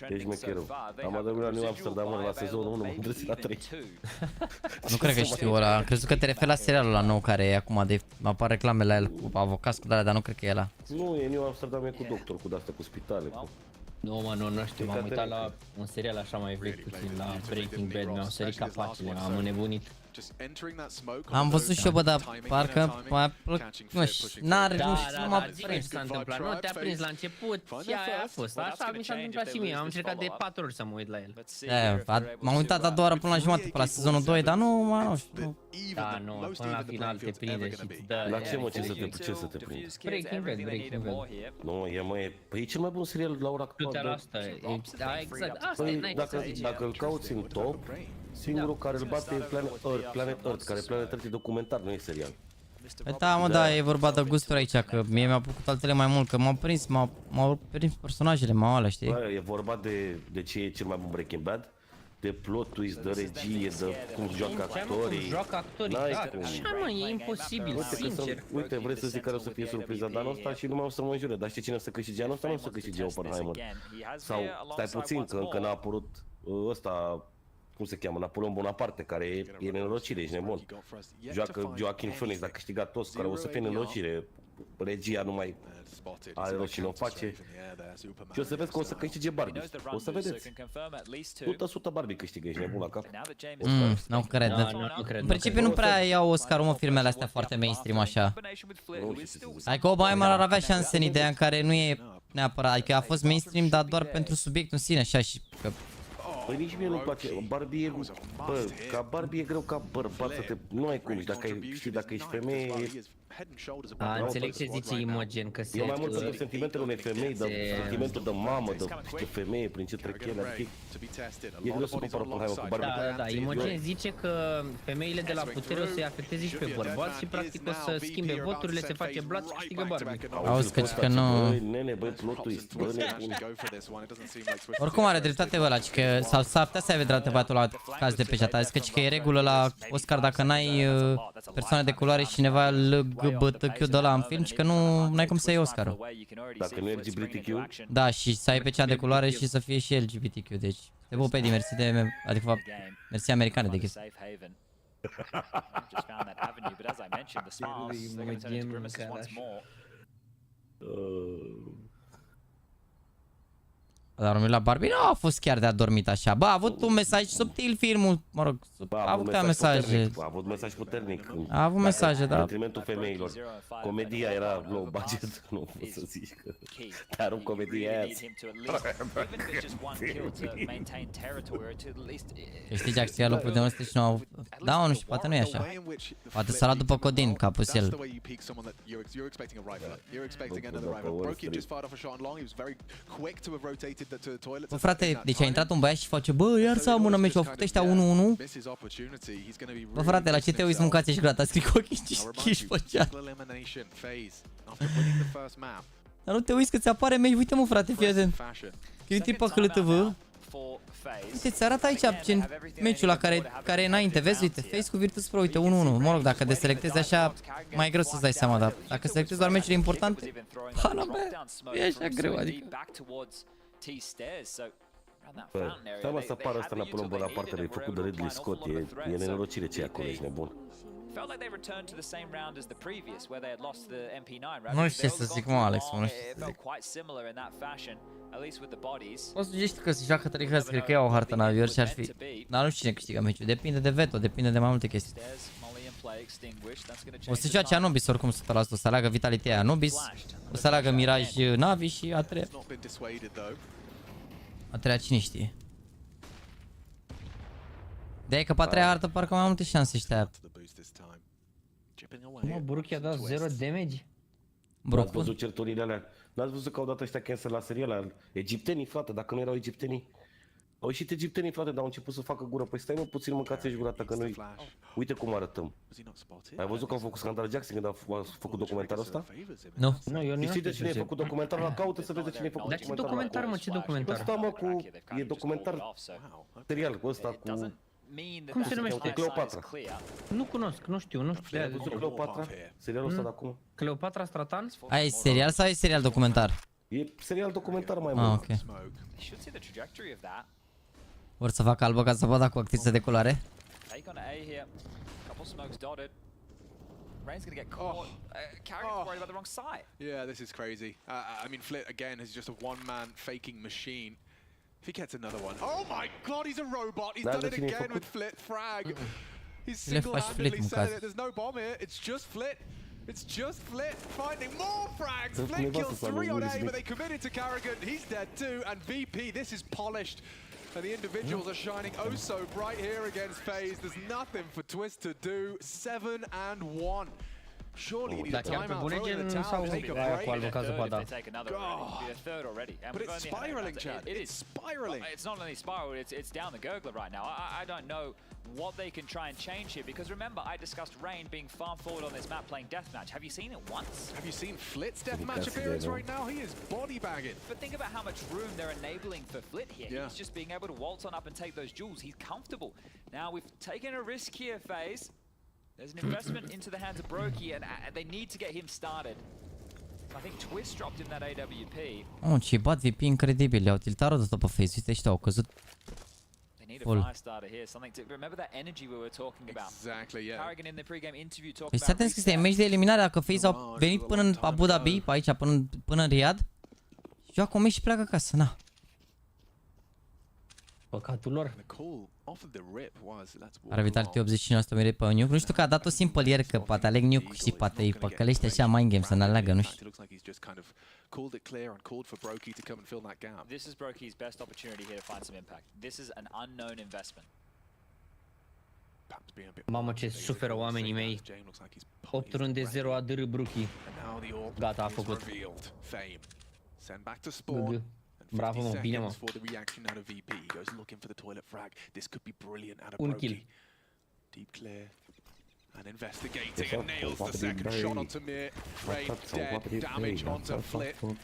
Ești mecherul. Am adormit la New Amsterdam la sezonul 1, m-am trezit la 3. Nu cred că știu ăla, am crezut că te referi la serialul ăla nou care e acum de apar reclame la el cu avocați cu alea, dar nu cred că e ăla. Nu, e New Amsterdam, e cu doctor, cu de-astea, cu spitale. Nu mă, nu știu, m-am uitat la un serial așa mai vechi puțin, la Breaking Bad, mi-au sărit capacele, m-am înnebunit. Am văzut și eu, bă, dar parcă m-a plăcut, nu știu, n-are, nu știu, nu m-a prins. S-a întâmplat, nu te-a prins la început și aia a fost, așa mi s-a întâmplat și mie, am încercat de 4 ori să mă uit la el. M-am uitat a doua oară până la jumătate, pe la sezonul 2, dar nu știu. Da, nu, până la final te prinde și îți dă... La ce mă, ce să te prinde? Breaking Bad. Nu, e mai, păi e cel mai bun serial la ora actuală. Da, exact, asta e, n-ai ce să zici. Dacă îl cauți în top, singurul care îl bate e Planet Earth, care Planet Earth e documentar, nu e serial. Da, mă, da, e vorba de gusturi aici, că mie mi-a plăcut altele mai mult, că m-au prins personajele, alea, știi? Bă, e vorba de ce e cel mai bun Breaking Bad, de plot twist, de regie, de cum joacă actorii. Da, așa mă, e imposibil, sincer. Uite, vrei să zic care o să fie surpriza de anul ăsta și lumea o să mă înjure, dar știi cine o să câștige anul ăsta? Nu o să câștige Oppenheimer. Sau, stai puțin, că încă n-a apărut ăsta, cum se cheamă, Napoleon Bonaparte, care e nenorocire, ești nebun. Joacă Joaquin Phoenix, a câștigat toți, care o să fie nenorocire. Regia nu mai are rost și nu o face. Și o să vezi că o să câștige Barbie. O să vedeți. 100% Barbie câștigă, ești nebun la cap. Nu cred. În principiu nu prea iau Oscar-ul, mă, filmele astea foarte mainstream așa. Adică Oppenheimer ar avea șanse în ideea în care nu e neapărat, adică a fost mainstream, dar doar pentru subiectul în sine, așa, și că... Păi nici mie nu-mi place, Barbie e, bă, ca Barbie e greu ca bărbat să te, nu ai cum, dacă ești femeie... Înțeleg ce zice Imogen, că se... E mai mult pentru sentimentele unei femei, sentimentul de mamă, de femeie, prin ce trec ele, adică e greu să compar Oppenheimer cu Barbie. Da, Imogen zice că femeile de la putere o să-i afecteze și pe bărbați și practic o să schimbe voturile, se face blat și câștigă Barbie. Auzi că nu... Băi, nene, băi, plot twist, bă, nebun. Oricum are dreptate ăla, că s-ar putea să aibă dreptate băiatul la caz de pe chat, a zis că e regulă la Oscar dacă n-ai persoane de culoare și cineva LGBTQ de ăla în film, și că nu ai cum să iei Oscarul. Dacă nu e LGBTQ? Da, și să ai pe cea de culoare și să fie și LGBTQ, deci te bupedi, mersi de, adică mersi americane de chestii. A dormit la Barbie? Nu a fost chiar de adormit așa. Bă, a avut un mesaj subtil filmul, mă rog, a avut câteva mesaje. A avut mesaj puternic. A avut mesaje, da. Detrimentul femeilor. Comedia era low budget, nu pot să zici că... Dar o comedie aia... Știi, Jack, știa lupul de ăsta și nu au... Da, mă, nu știu, poate nu e așa. Poate s-a luat după Codin, ca pus el. Bă, frate, deci a intrat un băiat și face, bă, iar să am un meci, au făcut ăștia 1-1. Bă, frate, la ce te uiți, mâncați și grata, scrii cu ochii și schiși pe cea. Dar nu te uiți că ți apare meci, uite mă, frate, fii atent. Că intri pe HLTV. Uite, ți arată aici meciul la care e înainte, vezi, uite, Face cu Virtus Pro, uite, 1-1. Mă rog, dacă deselectezi așa, mai e greu să-ți dai seama, dar dacă selectezi doar meciurile importante, pana mea, e așa greu, adică. Stai mă să apară ăsta Napoleon Bonaparte, e făcut de Ridley Scott, e nenorocire ce e acolo, ești nebun. Nu știu ce să zic, mă, Alex, nu știu ce să zic. O să știi că se joacă 3 hărți, cred că iau o hartă NaVi și ar fi... Dar nu știu cine câștigă meciul, depinde de veto, depinde de mai multe chestii. O să joace Anubis oricum 100%, o să aleagă Vitality Anubis, o să aleagă Mirage NaVi și a treia... A treia cine știe? De-aia că pe a treia hartă parcă mai multe șanse ăștia. Mă, Brook i-a dat 0 damage? N-ați văzut certurile alea? N-ați văzut că au dat ăștia cancel la serial la egiptenii, frate, dacă nu erau egiptenii? Au ieșit egiptenii, frate, dar au început să facă gură. Păi stai mă puțin, mâncați-și gura ta, că noi... Uite cum arătăm. Ai văzut că au făcut scandal Jackson când a făcut documentarul ăsta? Nu. Nu, eu nu știi de cine a făcut documentarul ăla? Caută să vezi de cine a făcut documentarul. Dar ce documentar, mă, ce documentar? Ăsta, mă, cu... E documentar serial cu ăsta, cu... Cum se numește? Cleopatra. Nu cunosc, nu știu, nu știu. Ai văzut Cleopatra? Serialul ăsta de acum? Cleopatra Stratan? Ai serial sau e serial documentar? E serial documentar mai mult. Ok. Vor să facă albă ca să vadă cu actriță de culoare? Rain's gonna get caught. Carrigan's worried about the wrong side. Yeah, this is crazy. I mean, Flit again is just a one-man faking machine. If he gets another one, oh my God, he's a robot. He's done it again with Flit frag. He's single-handedly said it. There's no bomb here. It's just Flit. It's just Flit finding more frags. Flit kills 3 on A, but they committed to Carrigan. He's dead too. And VP, this is polished. And the individuals are shining oh so bright here against FaZe. There's nothing for Twist to do. 7-1. Surely you need a timeout, throw in the towel, take a break. But it's spiraling, Chad. It's spiraling. It's not only spiral, it's down the gurgler right now. I don't know what they can try and change here, because remember, I discussed Rain being far forward on this map playing Deathmatch. Have you seen it once? Have you seen Flit's Deathmatch appearance right now? He is body bagging. But think about how much room they're enabling for Flit here. Yeah. He's just being able to waltz on up and take those jewels. He's comfortable. Now we've taken a risk here, FaZe. There's an investment into the hands of Brokey, and they need to get him started. I think Twist dropped in that AWP. Oh, ce bat VP incredibil. Le-au tiltat rodul ăsta pe FaZe. Uite, ăștia au căzut. Deci s-a atins că este meci de eliminare. Dacă FaZe au venit până în Abu Dhabi, aici, până în Riyadh, joacă un meci și pleacă acasă, na. Păcatul lor. Are vitality 89% mere pe Nuke. Nu știu că a dat o simple ieri, că poate aleg Nuke și poate îi păcălește așa mind game să ne aleagă, nu știu. Called it clear and called for Brokey to come and fill that gap. This is Brokey's best opportunity here to find some impact. This is an unknown investment. Mamă, ce suferă oamenii mei. 8 runde 0 ADR Brokey. Gata, a făcut. Bravo, mă, bine, mă. Un kill. Deep clear. And investigating and nails the second shot onto Mir. Rain dead, damage onto Flit. And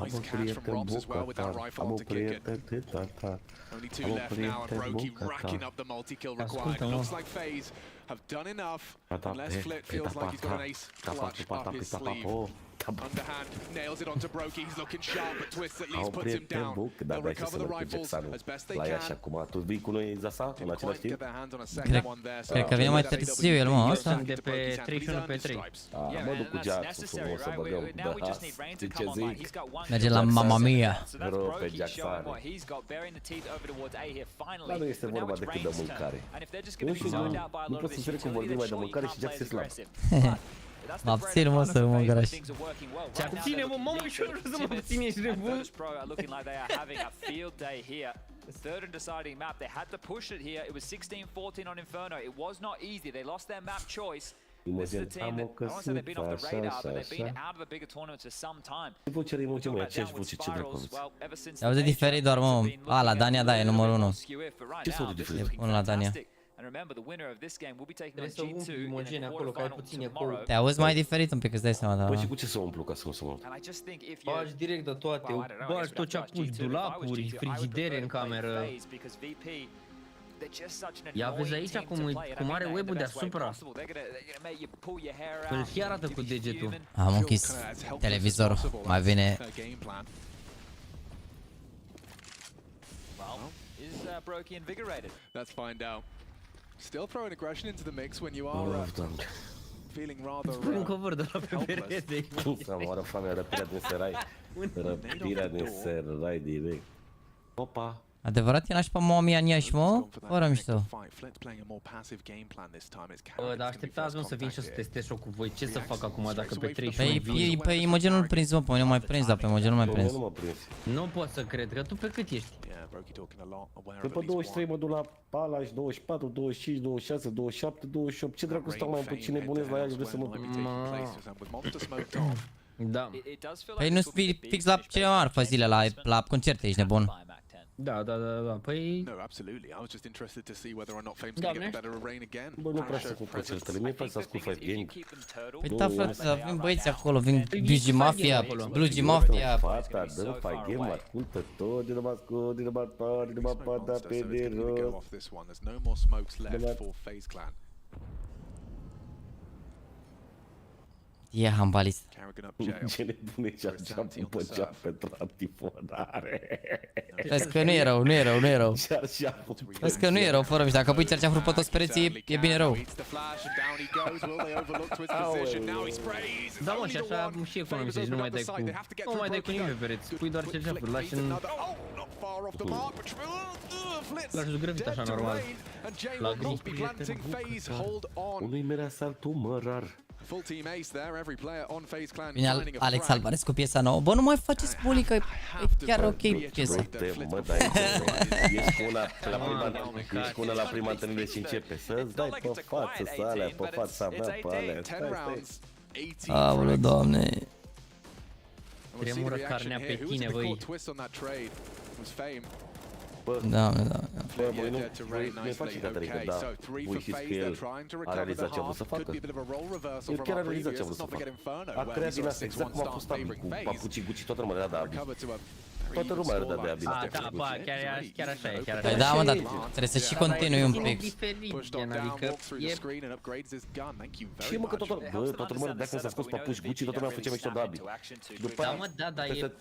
nice catch from Robs as well with that rifle to kick it. Only 2 left now, and Brokey racking up the multi-kill required. Looks like FaZe have done enough, unless Flit feels like he's got an ace clutch up his sleeve. Underhand, nails it onto Brokey, he's looking sharp, but Twist at least puts him down. They'll recover the rifles as best they can. Get their hands on a second one there. Cred că vine mai târziu el, mă, ăsta. De pe 31 pe 3. Mă duc cu Jackson frumos să băgăm, da, știi ce zic? Merge la Mamma Mia. Rău pe Jackson. Dar nu este vorba decât de mâncare. Nu știu, nu pot să înțeleg cum vorbim mai de mâncare și Jackson e slab. Mă abțin, mă, să mă îngraș. Ce abține, mă, mamă, și eu să mă abțin, ești nebun? Third and deciding map, they had to push it here. It was 16-14 on Inferno. It was not easy. They lost their map choice. This is a team that, I don't want to say they've been off the radar, but they've been out of the bigger tournaments for some time. Auzi diferit doar, mă. A, la Dania, da, e numărul 1. Ce s-au de diferit? Unul la Dania. Te auzi mai diferit un pic, îți dai seama, da. Păi și cu ce să umplu ca să nu se mă? Bagi direct de toate, bagi tot ce a pus, dulapuri, frigidere în cameră. Ia vezi aici cum are web-ul deasupra. Îl și arată cu degetul. Am închis televizorul, mai bine. Let's find out. Still throwing aggression into the mix when you are feeling rather... Spune un cover de la pe perete. Să moară foamea, răpirea din serai. Răpirea din serai direct. Opa. Adevărat e nașpa Momia în Iași, mă? Fără mișto. Dar așteptați, mă, să vin și o să testez și-o cu voi. Ce să fac acum dacă pe 31 vin? Pe Imogen nu-l prins, mă, pe mine nu mai prins, dar pe Imogen nu mai prins. Nu pot să cred, că tu pe cât ești? După 23 mă duc la Palaș, 24, 25, 26, 27, 28. Ce dracu stau mai puțin nebunesc la ea și vreau să mă... Da. Păi nu-ți fii fix la cele marfă zile, la concerte, ești nebun. Da, păi... No, absolutely. I was just interested to see whether or not Fame's gonna get the better of Rain again. Bă, nu prea să cu concertele, mi-e place să ascult 5 Game. Păi da, frate, vin băieți acolo, vin BG Mafia, Blugi Mafia. Fata, dă 5 Game, ascultă tot, din numai scot, din numai pa, din numai pa, da pe de rost. There's no more smokes left for FaZe Clan. E hambalist. Ce nebune și-ar păcea pentru antifonare. Vezi că nu e rău, nu e rău, nu e rău. Vezi că nu e rău, fără mici, dacă pui cerceafărul pe toți pereții, e bine rău. Da, mă, și așa și economisești, nu mai dai cu nimic pe pereți, pui doar cerceafărul, lași în... Lași zugrăvit așa normal. La grup, prieten, unui merea saltul mărar. Vine Alex Alvarez cu piesa nouă. Bă, nu mai faceți puli, că e chiar ok piesa. Mă, dai, ești cu una la prima întâlnire și începe să-ți dai pe față, să alea, pe fața mea, pe alea. Aoleu, Doamne. Tremură carnea pe tine, băi. Doamne, da. Bă, băi, nu-i face Caterinca, dar voi știți că el a realizat ce a vrut să facă. El chiar a realizat ce a vrut să facă. A creat din asta, exact cum a fost Abi, cu papucii Gucci, toată lumea râdea de Abi. Toată lumea râdea de Abi. Da, bă, chiar așa e, chiar așa e. Da, mă, dar trebuie să și continui un pic. Adică e... Și mă, că toată lumea râdea când s-a scos papuci Gucci, toată lumea făcea mișto de Abi. Da, mă, da, e...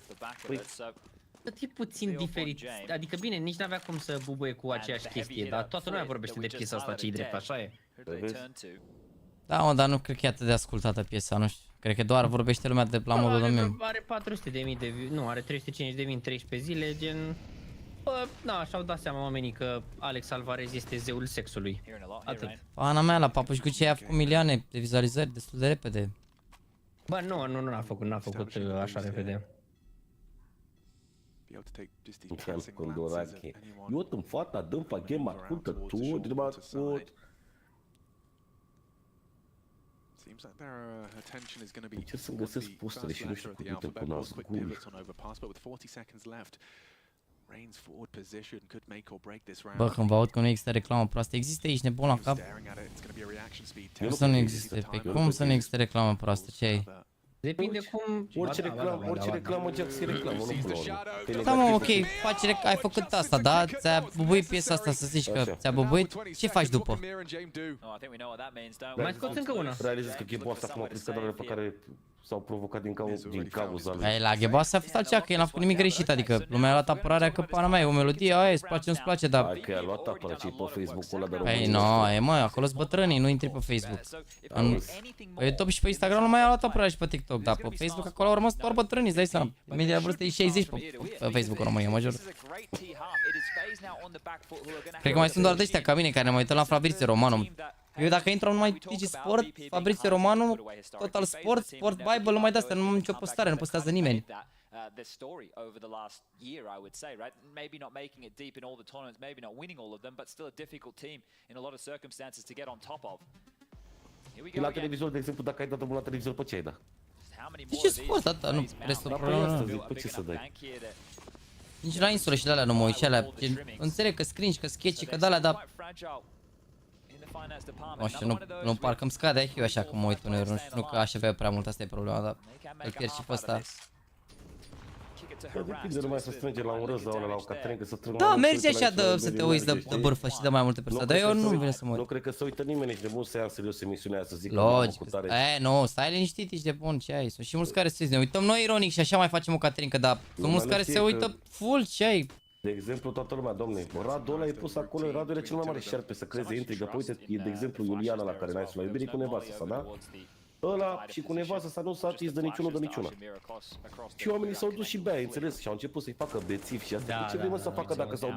Tot e puțin diferit, adică bine, nici n-avea cum să bubuie cu aceeași chestie, dar toată lumea vorbește de piesa asta, ce-i drept, așa e. Da, mă, dar nu cred că e atât de ascultată piesa, nu știu. Cred că doar vorbește lumea de la modul de meme. Are 400.000 de views, nu, are 350.000 în 13 zile, gen... Bă, na, și-au dat seama oamenii că Alex Alvarez este zeul sexului. Atât. Pana mea, la Papuci Gucci a făcut milioane de vizualizări destul de repede. Bă, nu n-a făcut așa repede. Eu în fata, dăm pa game, ascultă tu, din numai scot. Încerc să-mi găsesc postele și nu știu cum uite cu nasul gul. Bă, când vă aud că nu există reclamă proastă, există aici nebun la cap? Cum să nu existe? Pe cum să nu existe reclamă proastă? Ce ai? Depinde cum... Orice reclamă, Jax, e reclamă, nu până la urmă. Da, mă, ok, ai făcut asta, da? Ți-a bubuit piesa asta, să zici că ți-a bubuit, ce faci după? Mai scoți încă una. Realizezi că ghebul asta acum a prins cadrele pe care s-au provocat din cauza lui. Ei, la ghebul asta a fost altceva, că el n-a făcut nimic greșit, adică lumea a luat apărarea că pana mea e o melodie, aia, îți place, nu-ți place, dar... Hai că i-a luat apărarea ce-i pe Facebook-ul ăla de România. Păi, nu, e mă, acolo-s bătrânii, nu intri pe Facebook. Pe YouTube și pe Instagram nu mai a luat apărarea și pe TikTok, dar pe Facebook acolo au rămas doar bătrânii, îți dai seama. Media vârstă e 60 pe Facebook în România, mă jur. Cred că mai sunt doar de ăștia ca mine care ne mai uităm la Fabrizio Romano. Eu dacă intru numai DigiSport, Fabrizio Romano, Total Sport, Sport Bible, numai de astea, nu am nicio postare, nu postează nimeni. Their story over the last year, I would say, right? Maybe not making it deep in all the tournaments, maybe not winning all of them, but still a difficult team in a lot of circumstances to get on top of. La televizor, de exemplu, dacă ai dat la televizor, pe ce ai dat? Ce sport, atâta, nu, restul problemelor. Pe ce să dai? Nici la insulă și de alea nu mă uit, și alea, înțeleg că scringi, că sketch, că de alea, dar... Nu știu, nu parcă îmi scade IQ așa cum mă uit uneori, nu știu, nu că aș avea prea mult, asta e problema, dar îl pierd și pe ăsta. Depinde numai să strânge la un răz sau la o caterincă, să strâng. Da, mergi așa să te uiți de bârfă și de mai multe persoane, dar eu nu vine să mă uit. Nu cred că se uită nimeni, ești de bun să ia în serios emisiunea aia, să zic. Logic, nu, stai liniștit, ești de bun, ce ai, sunt și mulți care se ne uităm noi ironic și așa mai facem o caterincă, dar sunt mulți care se uită full, ce ai. De exemplu, toată lumea, domne, Radu ăla e pus acolo, Radu e cel mai mare șerpe să creeze intrigă. Păi uite, e de exemplu Iuliana la care n-ai să la iubire cu nevastă sa, da? Ăla și cu nevastă sa nu s-a atins de niciunul de niciuna. Și oamenii s-au dus și bea, înțeles? Și au început să-i facă bețivi și asta. Ce vrei mă să facă dacă s-au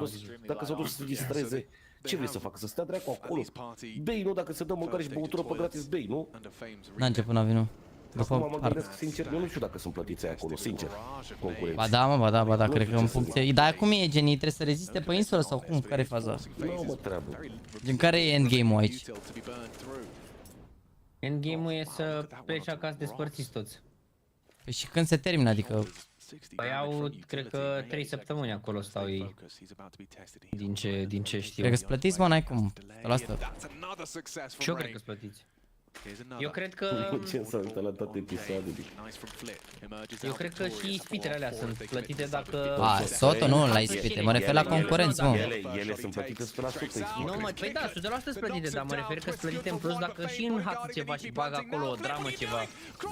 dus să se distreze? Ce vrei să facă? Să stea dracu acolo? Bei, nu? Dacă se dă mâncare și băutură pe gratis, bei, nu? N-a început NaVi, nu. Acum mă gândesc sincer, eu nu știu dacă sunt plătiți aia acolo, sincer, concurenți. Ba da, mă, ba da, cred că în funcție... Dar cum e, gen, ei trebuie să reziste pe insulă sau cum? Care e faza? Nu mă treabă. Gen, care e endgame-ul aici? Endgame-ul e să pleci acasă despărțiți toți. Păi și când se termină, adică... Păi au, cred că 3 săptămâni acolo stau ei. Din ce știu. Cred că-s plătiți, mă, n-ai cum. La asta. Și eu cred că-s plătiți. Eu cred că... Ce s-a uitat la toate episoadele. Eu cred că și ispitele alea sunt plătite dacă... A, Soto nu la ispite, mă refer la concurenți, mă. Ele sunt plătite 100% ispite. Nu, mă, păi da, 100% sunt plătite, dar mă refer că sunt plătite în plus dacă și în hack ceva și bag acolo o dramă ceva.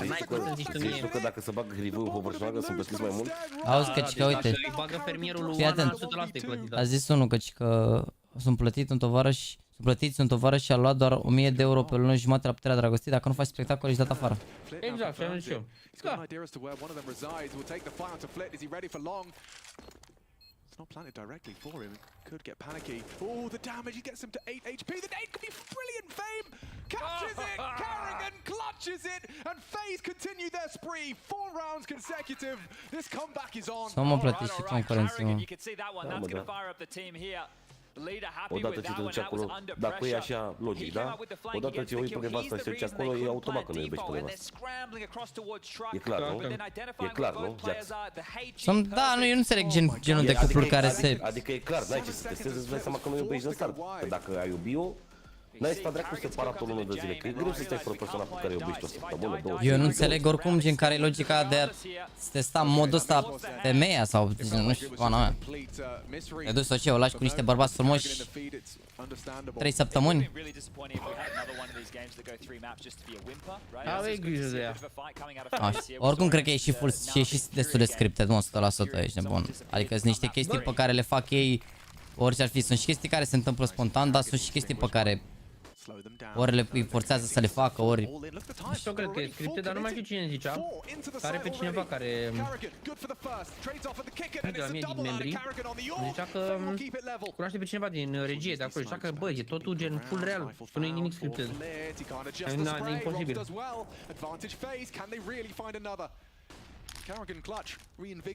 N-ai cum să zici tu mie. Că dacă se bagă review-ul pe personală sunt plătiți mai mult? Auzi că uite. Îi bagă fermierul lui Fii atent. 100% e plătit. A zis unul că sunt plătit un tovarăș. Plătiți un tovarăș și a luat doar 1000 de euro pe lună și jumătate la puterea dragostii, dacă nu faci spectacol ești dat afară. Exact, și am zis eu. Da. Not planted directly for him. Could get panicky. Oh, the damage. He gets him to 8 HP. The nade could be brilliant. Fame catches it. Carrigan clutches it. And FaZe continue their spree. 4 rounds consecutive. This comeback is on. Să mă plătiți și concurenții, mă. Odată ce te duci acolo, dacă e așa logic, da? Odată ce uiți pe nevastă și te duci acolo, e automat că nu iubești pe nevastă. E clar, nu? E clar, nu, Jax? Da, nu, eu nu înțeleg genul de cupluri care se... Adică e clar, n-ai ce să testezi, îți dai seama că nu iubești din start. Că dacă ai iubi-o, n-ai stat dracu separat o lună de zile, că e greu să stai fără persoana pe care iubești o săptămână, două. Eu nu înțeleg oricum gen care e logica de a testa în modul ăsta femeia sau nu știu, pana mea. Te duci sau ce, o lași cu niște bărbați frumoși 3 săptămâni? Aveți grijă de ea. Oricum cred că e și full, și destul de scripted, mă, 100% ești nebun. Adică sunt niște chestii pe care le fac ei, orice ar fi, sunt și chestii care se întâmplă spontan, dar sunt și chestii pe care ori îi forțează să le facă, ori... Eu cred că e scripted, dar nu mai știu cine zicea. Are pe cineva care... de la mie din membrii. Zicea că cunoaște pe cineva din regie de acolo. Zicea că, bă, e totul gen full real. Nu e nimic scripted. E imposibil.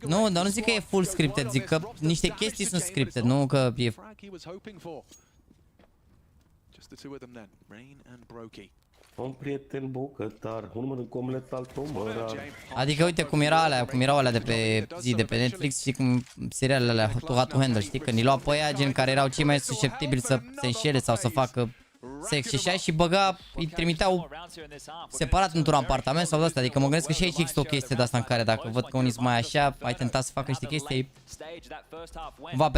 Nu, dar nu zic că e full scripted, zic că niște chestii sunt scripted, nu că e... Un prieten bucătar, un mănânc omlet, altul mărar. Adică uite cum erau alea de pe zi de pe Netflix, știi cum serialele alea How to Handle, știi, când îi lua pe aia, gen care erau cei mai susceptibili să se înșele sau să facă sex și așa și băga, îi trimiteau separat într-un apartament sau de asta, adică mă gândesc că și aici există o chestie de asta în care dacă văd că unii sunt mai așa, ai tentat să facă niște chestii,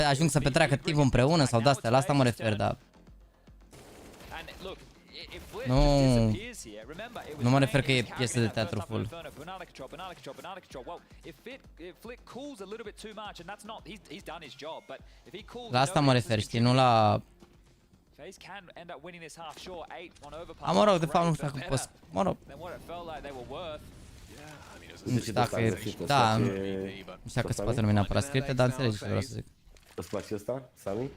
ajung să petreacă timp împreună sau de astea, la asta mă refer, dar... Nu mă refer că e piesă de teatru full. La asta mă refer, știi, nu la... Mă rog, de fapt nu știu dacă pot, mă rog. Nu știu dacă e, da, nu știu dacă se poate numi neapărat scripte, dar înțelegi ce vreau să zic. Îți place ăsta, Sami?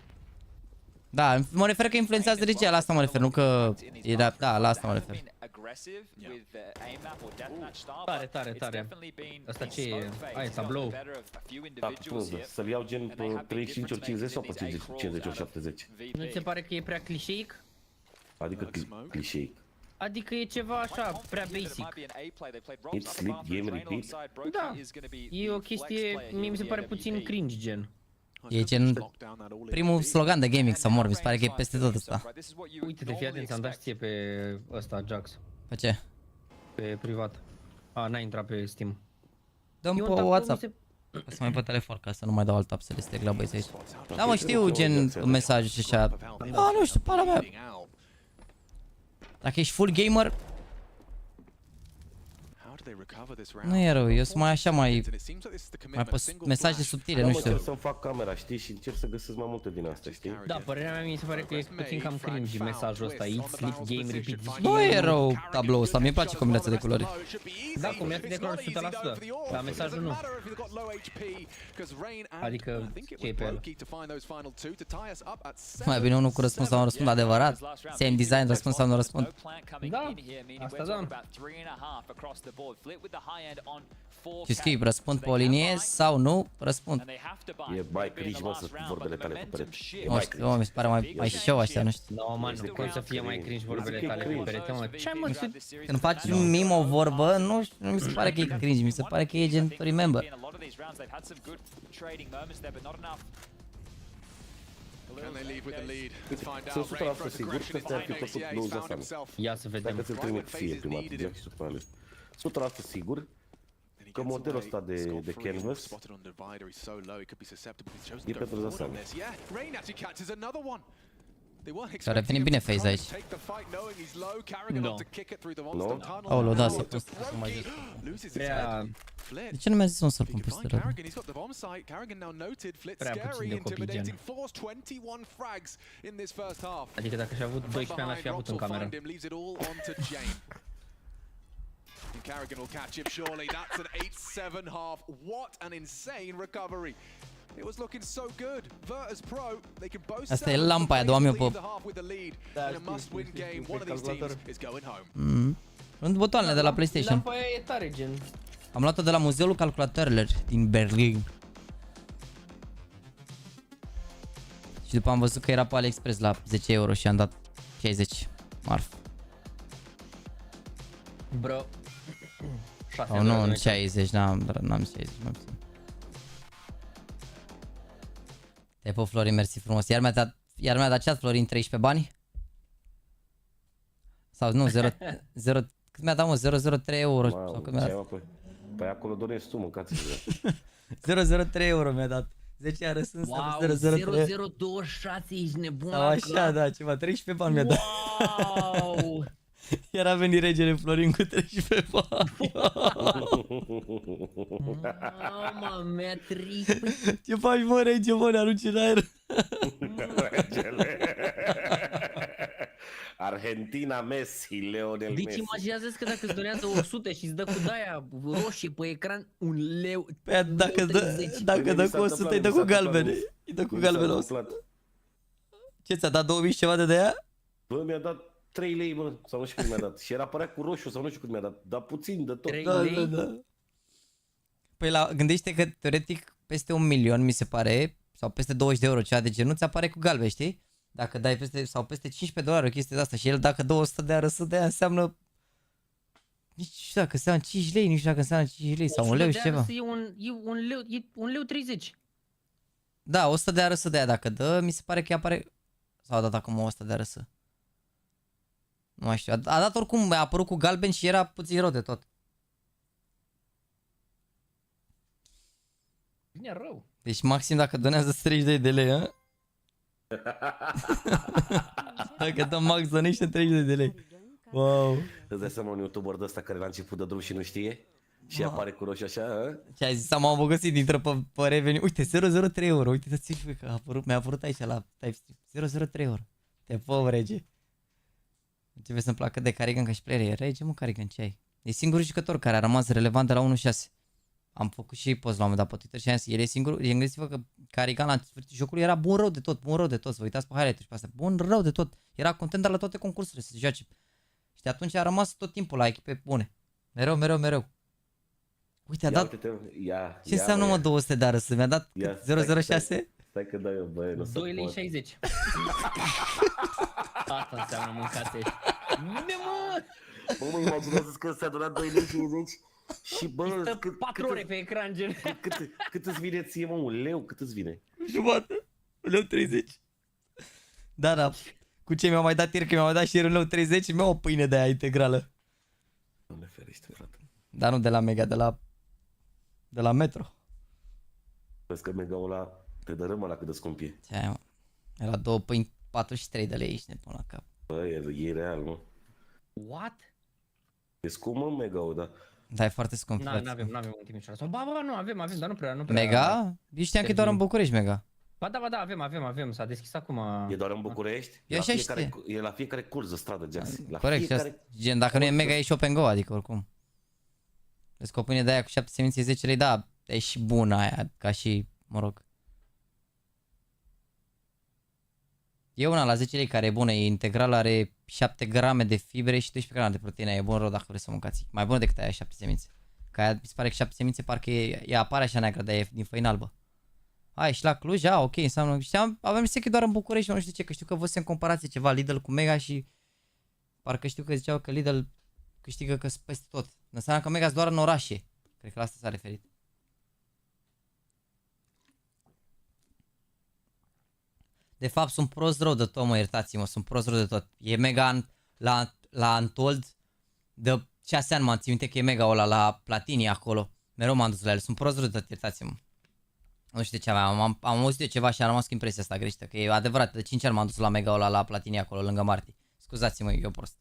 Da, mă refer că influențează regia, la asta mă refer, nu că e da, la asta mă refer. Tare. Asta ce e? Ai tablou? Da, să-l iau gen pe 35/50 sau pe 50/70? Nu ți se pare că e prea clișeic? Adică clișeic. Adică e ceva așa, prea basic. It's sleep, game, repeat? Da, e o chestie, mie mi se pare puțin cringe gen. E gen primul slogan de gaming să mor, mi se pare că e peste tot ăsta. Uite-te, fii atent, ți-am dat și ție pe ăsta, Jax. Pe ce? Pe privat. N-ai intrat pe Steam. Dă-mi pe WhatsApp. O să mai pe telefon ca să nu mai dau alt tab să le steg la băieți aici. Da, mă, știu gen mesaje și așa. Nu știu, pana mea. Dacă ești full gamer, nu e rău, eu sunt mai așa, mai pe mesaje subtile, nu știu. Încerc să-mi fac camera, știi, și încerc să găsesc mai multe din astea, știi? Da, părerea mea mi se pare că e puțin cam cringe mesajul ăsta, eat, sleep, game, repeat. Nu e rău tabloul ăsta, mi-e place combinația de culori. Da, combinația de culori 100%, dar mesajul nu. Adică, ce e pe el? Mai bine unul cu răspuns sau un răspuns adevărat. Same design, răspuns sau nu răspund. Da, asta da. Și scrii, răspund pe o linie sau nu? Răspund. E mai cringe, mă, să vorbele tale pe perete. Nu știu, mi se pare mai show așa, nu știu. No, man, nu cum să fie mai cringe vorbele tale pe perete, mă. Ce ai, mă? Când faci un meme o vorbă, nu mi se pare că e cringe, mi se pare că e gen to remember. Sunt 100% sigur că ăsta ar fi putut lose asta. Ia să vedem. Dacă ți-l trimit ție prima dată, direct și Superlight. 100% sigur că modelul ăsta de canvas e pentru Zasana. Și-a revenit bine Phase aici. Nu? Aoleu, da, s-a pus mai jos. De ce nu mi-a zis un să-l pun peste rău? Prea puțin de copii gen. Adică dacă și-a avut 12 ani, l-aș fi avut în cameră. Carrigan will catch him surely. That's an 8-7 half. What an insane recovery. It was looking so good. Virtus Pro, they can both asta e lampa aia de oameni pe... in a must-win game. One of these teams is going home. Sunt butoanele de la PlayStation. Lampa aia e tare, gen. Am luat-o de la Muzeul Calculatoarelor din Berlin. Și după am văzut că era pe AliExpress la 10 euro și am dat 60 marf. Bro. Oh, nu, 60, n-am 60, mai puțin. Te pup, Florin, mersi frumos. Iar mi-a dat chat, Florin, 13 bani? Sau nu, 0, cât mi-a dat, mă, 003 euro. Wow, sau cât mi-a dat? Păi acolo donezi tu, mâncați-vă. 003 euro mi-a dat. 10 ani răsâns, wow, 0026, ești nebun. Sau așa, da, ceva, 13 bani mi-a dat. Wow! Iar a venit regele Florin cu 13 bani. Mama mea, ce faci, mă, rege, mă, ne arunci în aer? Regele. Argentina, Messi, Lionel Messi. Deci imaginează-ți că dacă îți donează 100 și îți dă cu daia roșie pe ecran, 1 leu. Păi dacă dă cu 100, îi dă cu galbene. Îi dă cu galbene 100. Ce, ți-a dat 2000 și ceva de aia? Bă, mi-a dat 3 lei, bă, sau nu știu cât mi-a dat. Și era apărea cu roșu sau nu știu cât mi-a dat. Dar puțin de tot. 3 lei? Da. Păi gândește că teoretic peste 1 milion, mi se pare, sau peste 20 de euro, ceva de genul, ți apare cu galben, știi? Dacă dai peste, sau peste $15 o chestie de asta și el dacă dă 100 de arăsă de aia înseamnă... Nici știu dacă înseamnă 5 lei, nici știu dacă înseamnă 5 lei sau 1 leu și ceva. E 1 leu 30. Da, 100 de arăsă de aia dacă dă, mi se pare că apare... Sau a dat acum 100 de arăsă. Nu mai știu, a dat oricum, a apărut cu galben și era puțin rău de tot. Vine rău. Deci maxim dacă donează 32 de lei, hă? Dacă dăm max donește 32 de lei. Wow. Îți dai seama un youtuber de ăsta care la început de drum și nu știe? Și apare cu roșu așa, hă? Ce ai zis, m-am îmbogățit dintre pe revenit. Uite, 003 euro, uite, dați-mi că mi-a apărut aici la TimeStream. 003 euro. Te pop, rege. Începe să-mi placă de Carrigan ca și player. Rege, mă, Carrigan, ce ai? E singurul jucător care a rămas relevant de la 1.6. Am făcut și post la un moment dat pe Twitter și am zis, el e singurul, gândiți-vă că Carrigan la sfârșitul jocului era bun rău de tot, să vă uitați pe highlight-uri și pe astea, bun rău de tot, era content la toate concursurile să se joace. Și de atunci a rămas tot timpul la echipe bune, mereu. Uite, a dat, ce înseamnă mă 200 de arăsă, mi-a dat 006? Stai că dai eu, băie, nu se 2 lei 60. Asta înseamnă mâncați. Mă, imaginează-ți că s-a donat 2 lei 60 și bă, 4 ore pe ecran, gen. Cât îți vine ție, mă, 1 leu? Cât îți vine? Jumătate, 1 leu 30. Da, cu ce mi-au mai dat ieri, că mi-au mai dat și ieri 1 leu 30 și mi-au o pâine de aia integrală. Doamne ferește, frate. Dar nu de la Mega, de la Metro. Vezi că Mega-ul ăla te dărâmă la cât de scump e. Ce ai, mă? Era 2 pâini 43 de lei, ești nebun la cap. Bă, e real, mă. What? E scump, mă, Mega-ul, da. Da, e foarte scump. N-avem un Timișoara. Sau ba, nu avem, dar nu prea. Mega? Eu știam că e doar în București, Mega. Ba da, avem, s-a deschis acum. E doar în București? E la fiecare curs de stradă, Jax. Corect, gen, dacă nu e Mega, e și Open Go, adică oricum. Vezi că o pâine de aia cu 7 semințe 10 lei, da, e și bună aia, ca și, mă rog. E una la 10 lei care e bună, e integral, are 7 grame de fibre și 12 grame de proteine. E bun rău dacă vrei să mâncați. Mai bun decât aia 7 semințe. Că aia mi se pare că 7 semințe parcă ea apare așa neagră, dar e din făină albă. Hai, și la Cluj, ok, înseamnă... Avem seche doar în București, nu știu ce, că știu că văzusem comparație ceva Lidl cu Mega și... Parcă știu că ziceau că Lidl câștigă că peste tot. Înseamnă că Mega sunt doar în orașe. Cred că la asta s-a referit. De fapt, sunt prost rău de tot, mă, iertați-mă, sunt prost rău de tot. E Mega la Untold de 6 ani, m-am ținut minte că e Mega ăla la Platini acolo. Mereu m-am dus la el, sunt prost rău de tot, iertați-mă. Nu știu de ce am auzit de ceva și am rămas cu impresia asta greșită, că e adevărat, de 5 ani m-am dus la Mega ăla la Platini acolo, lângă Marti. Scuzați-mă, eu prost.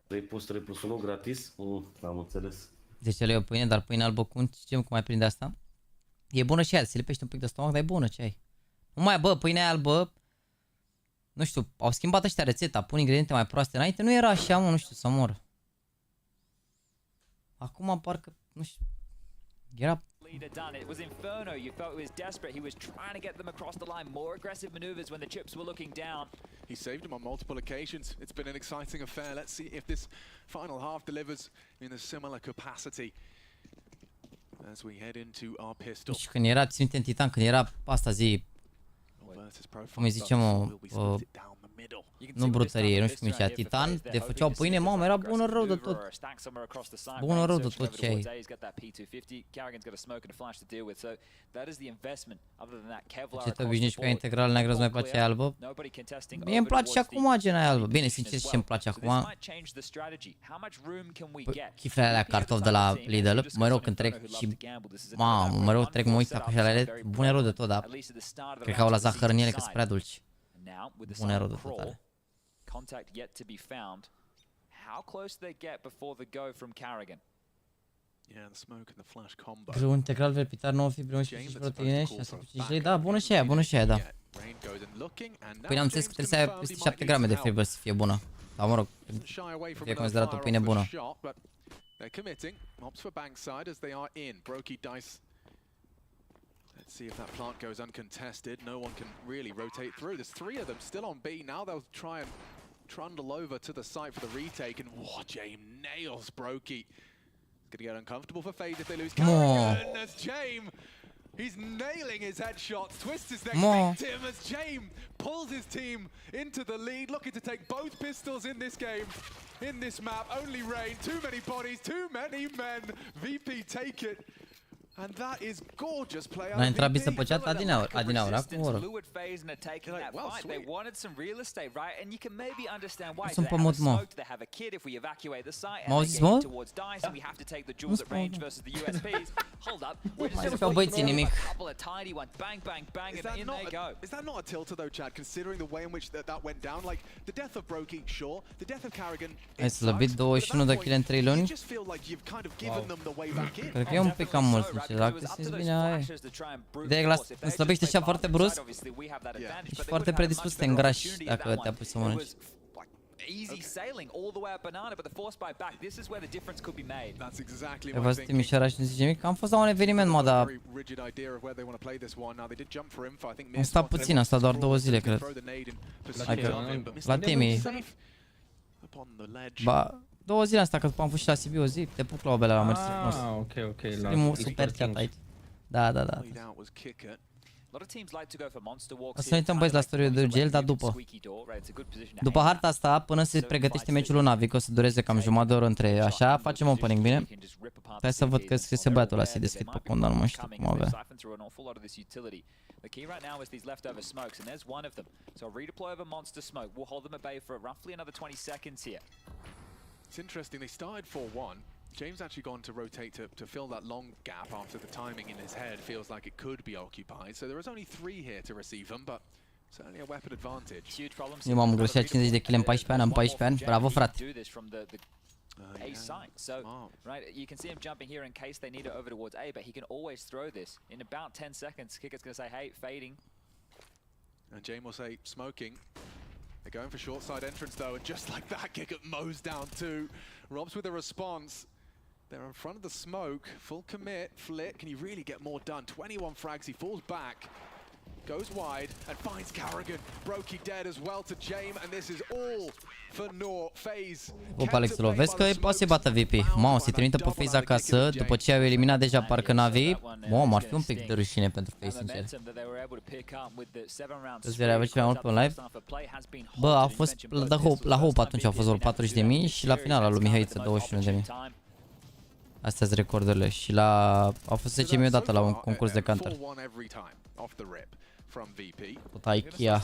3 plus 1 gratis? Am înțeles. 10 lei o pâine, dar pâine albă cum mai prinde asta? E bună și aia, se lipește un pic de stomac, dar e bună, ce ai? Nu mai, bă, pâinea albă, nu știu, au schimbat ăștia rețeta, pun ingrediente mai proaste. Înainte nu era așa, mă, nu știu, să mor. Acum parcă, nu știu, era... Done. It was Inferno. You felt he was desperate. He was trying to get them across the line. More aggressive maneuvers when the chips were looking down. He saved them on multiple occasions. It's been an exciting affair. Let's see if this final half delivers in a similar capacity as we head into our pistol. Și când era, ținut în Titan, când era asta zi, cum îi zicem, nu brutărie, nu știu cum zicea, Titan, de făceau pâine, mamă, era bună rău de tot. Bună rău de tot ce ai. Ce te obișnuiești cu aia integral neagră, îți mai place aia albă? Mie îmi place și acum gen aia albă. Bine, sincer, ce îmi place acum? Chiflele alea cartofi de la Lidl, mă rog când trec și, mamă, mă rog trec, mă uit acum și alea, bune rău de tot, dar cred că au la zahăr în ele că sunt prea dulci. Bune rău de tot alea. Contact yet to be found. How close do they get before the go from Carrigan? Yeah, the smoke and the flash combo. Grâu integral, verpitar, 9 fibre, 11 proteine, 6 cu 5 lei, da, bună și aia, bună și aia, da. Păi am înțeles că trebuie să ai peste 7 grame de fibră să fie bună. Sau mă rog, fie considerat o pâine bună. They're committing. Ops for Bankside as they are in. Brokey dice. Let's see if that plant goes uncontested. No one can really rotate through. There's 3 of them still on B. Now they'll try and trundle over to the site for the retake. And James nails Brokey. It's going to get uncomfortable for FaZe if they lose. Carrigan as James. He's nailing his headshots. Twist is next victim as James pulls his team into the lead, looking to take both pistols in this game. In this map, only Rain, too many bodies, too many men. VP take it. And that is gorgeous play out. N-a intrat bine să păceat adinaur, acum oră. Sunt pe mod, mă. M-au zis, mă? Nu spun. Mai zic băieții nimic. Is that not a tilter though, Chad, considering the way in which that went down? Like, the death of Brokey, sure. The death of Carrigan, ai slăbit 21 de kill în 3 luni. Cred că e un pic cam mult, sincer, dacă te simți bine aia e. Ideea că când slăbești așa foarte brusc, ești foarte predispus să te îngrași dacă te apuci să mănânci. Easy sailing all the way up banana, but the force buy back. This is where the difference could be made. That's exactly what I think. Timișoara și nu zice nimic. Am fost la un eveniment, mă, dar am stat puțin, am stat doar 2 zile, cred. La Timi. Ba, 2 zile am stat, că am fost și la Sibiu o zi, te pup la o bele, am mers frumos. Ok. Primul super chat aici. Da. O să ne uităm, băieți, la story-ul de gel, dar după harta asta, până se pregătește meciul lui NaVi, că o să dureze cam jumătate de oră între așa, facem opening, bine? Hai să văd că scrise băiatul ăla, se deschid pe cont, dar nu mai știu cum avea. The key right now is these leftover smokes, and there's one of them. So a redeploy of a monster smoke will hold them at bay for roughly another 20 seconds here. It's interesting, they started 4-1. James actually gone to rotate to fill that long gap after the timing in his head feels like it could be occupied. So there was only 3 here to receive them, but certainly a weapon advantage. Huge problems. Eu m-am greșit 50 de kill în 14 ani, am 14 ani. Bravo, frate. A site, so right, you can see him jumping here in case they need it over towards A, but he can always throw this in about 10 seconds. Kicker's gonna say, hey, fading. And James will say, smoking. They're going for short side entrance though, and just like that, Kicker mows down 2. Robs with a response. They're in front of the smoke, full commit, flick. Can he really get more done? 21 frags, he falls back. Goes wide and finds Carrigan. Brokey dead as well to Jame, and this is all for Nor. FaZe. Opa, Alex, vezi că poate să bată VP. Mamă, se trimite pe FaZe acasă, după ce au eliminat deja parcă NaVi. Mamă, ar fi un pic de rușine pentru FaZe, sincer. Îți avea ceva mult pe un live? Bă, a fost la Hope atunci au fost vreo 40.000 și la final al lui Mihaiță 21.000. Astea sunt recordurile și au fost 10.000 odată la un concurs de counter. Tot Ikea.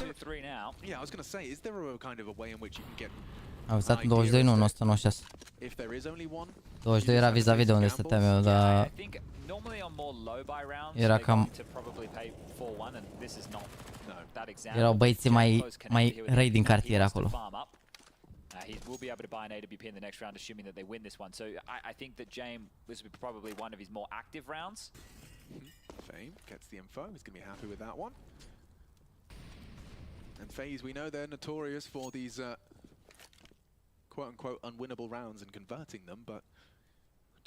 Am visat în 22, nu, în 196. 22 era vis-a-vis de unde stăteam eu, dar era cam... Erau băieții mai răi din cartier acolo. He will be able to buy an AWPutin the next round, assuming that they win this one. So I think that Jame, this will be probably one of his more active rounds. Fame gets the info. He's going to be happy with that one. And FaZe, we know they're notorious for these quote-unquote unwinnable rounds and converting them, but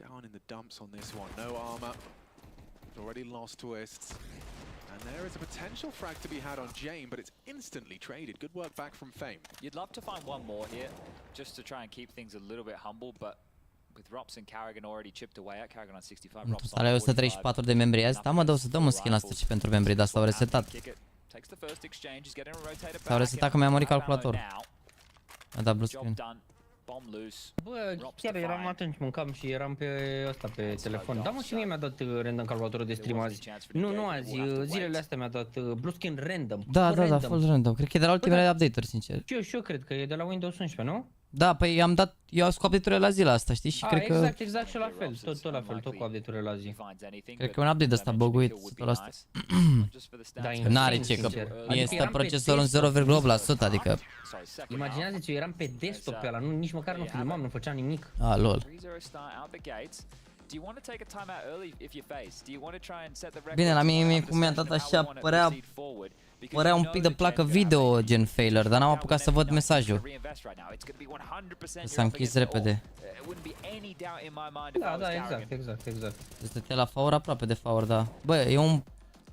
down in the dumps on this one. No armor. Already lost twists. And there is a potential frag to be had on Jame, but it's instantly traded. Good work back from Fame. You'd love to find one more here, just to try and keep things a little bit humble, but with Rops and Carrigan already chipped away at Carrigan on 65, Rops on 134 de membri azi. Da, mă, o să dăm un skin asta și pentru membrii, dar s-au resetat. S-au resetat că mi-a murit calculatorul. A dat blue screen. Bă, chiar eram atunci, mâncam și eram pe ăsta, pe telefon. Da, mă, și mie mi-a dat random calculatorul de stream azi. Nu azi, zilele astea mi-a dat blue skin random. Da, full random. Cred că e de la ultimele update-uri, sincer. Și eu cred că e de la Windows 11, nu? Da, păi eu am scos update-urile la zi la asta, știi? Și cred că... Exact și la fel, tot la fel, tot cu update-urile la zi. Cred că e un update ăsta băguit, 100%. N-are ce, că este procesorul în 0,8%, adică... Imaginează-ți, eu eram pe desktop pe ăla, nici măcar nu filmam, nu făceam nimic. Lol. Bine, la mine cum mi-a dat așa, părea un pic de placă video gen failure, dar n-am apucat să văd mesajul. S-a închis repede. Da, exact. Stătea la favor, aproape de favor, da. Bă, e un...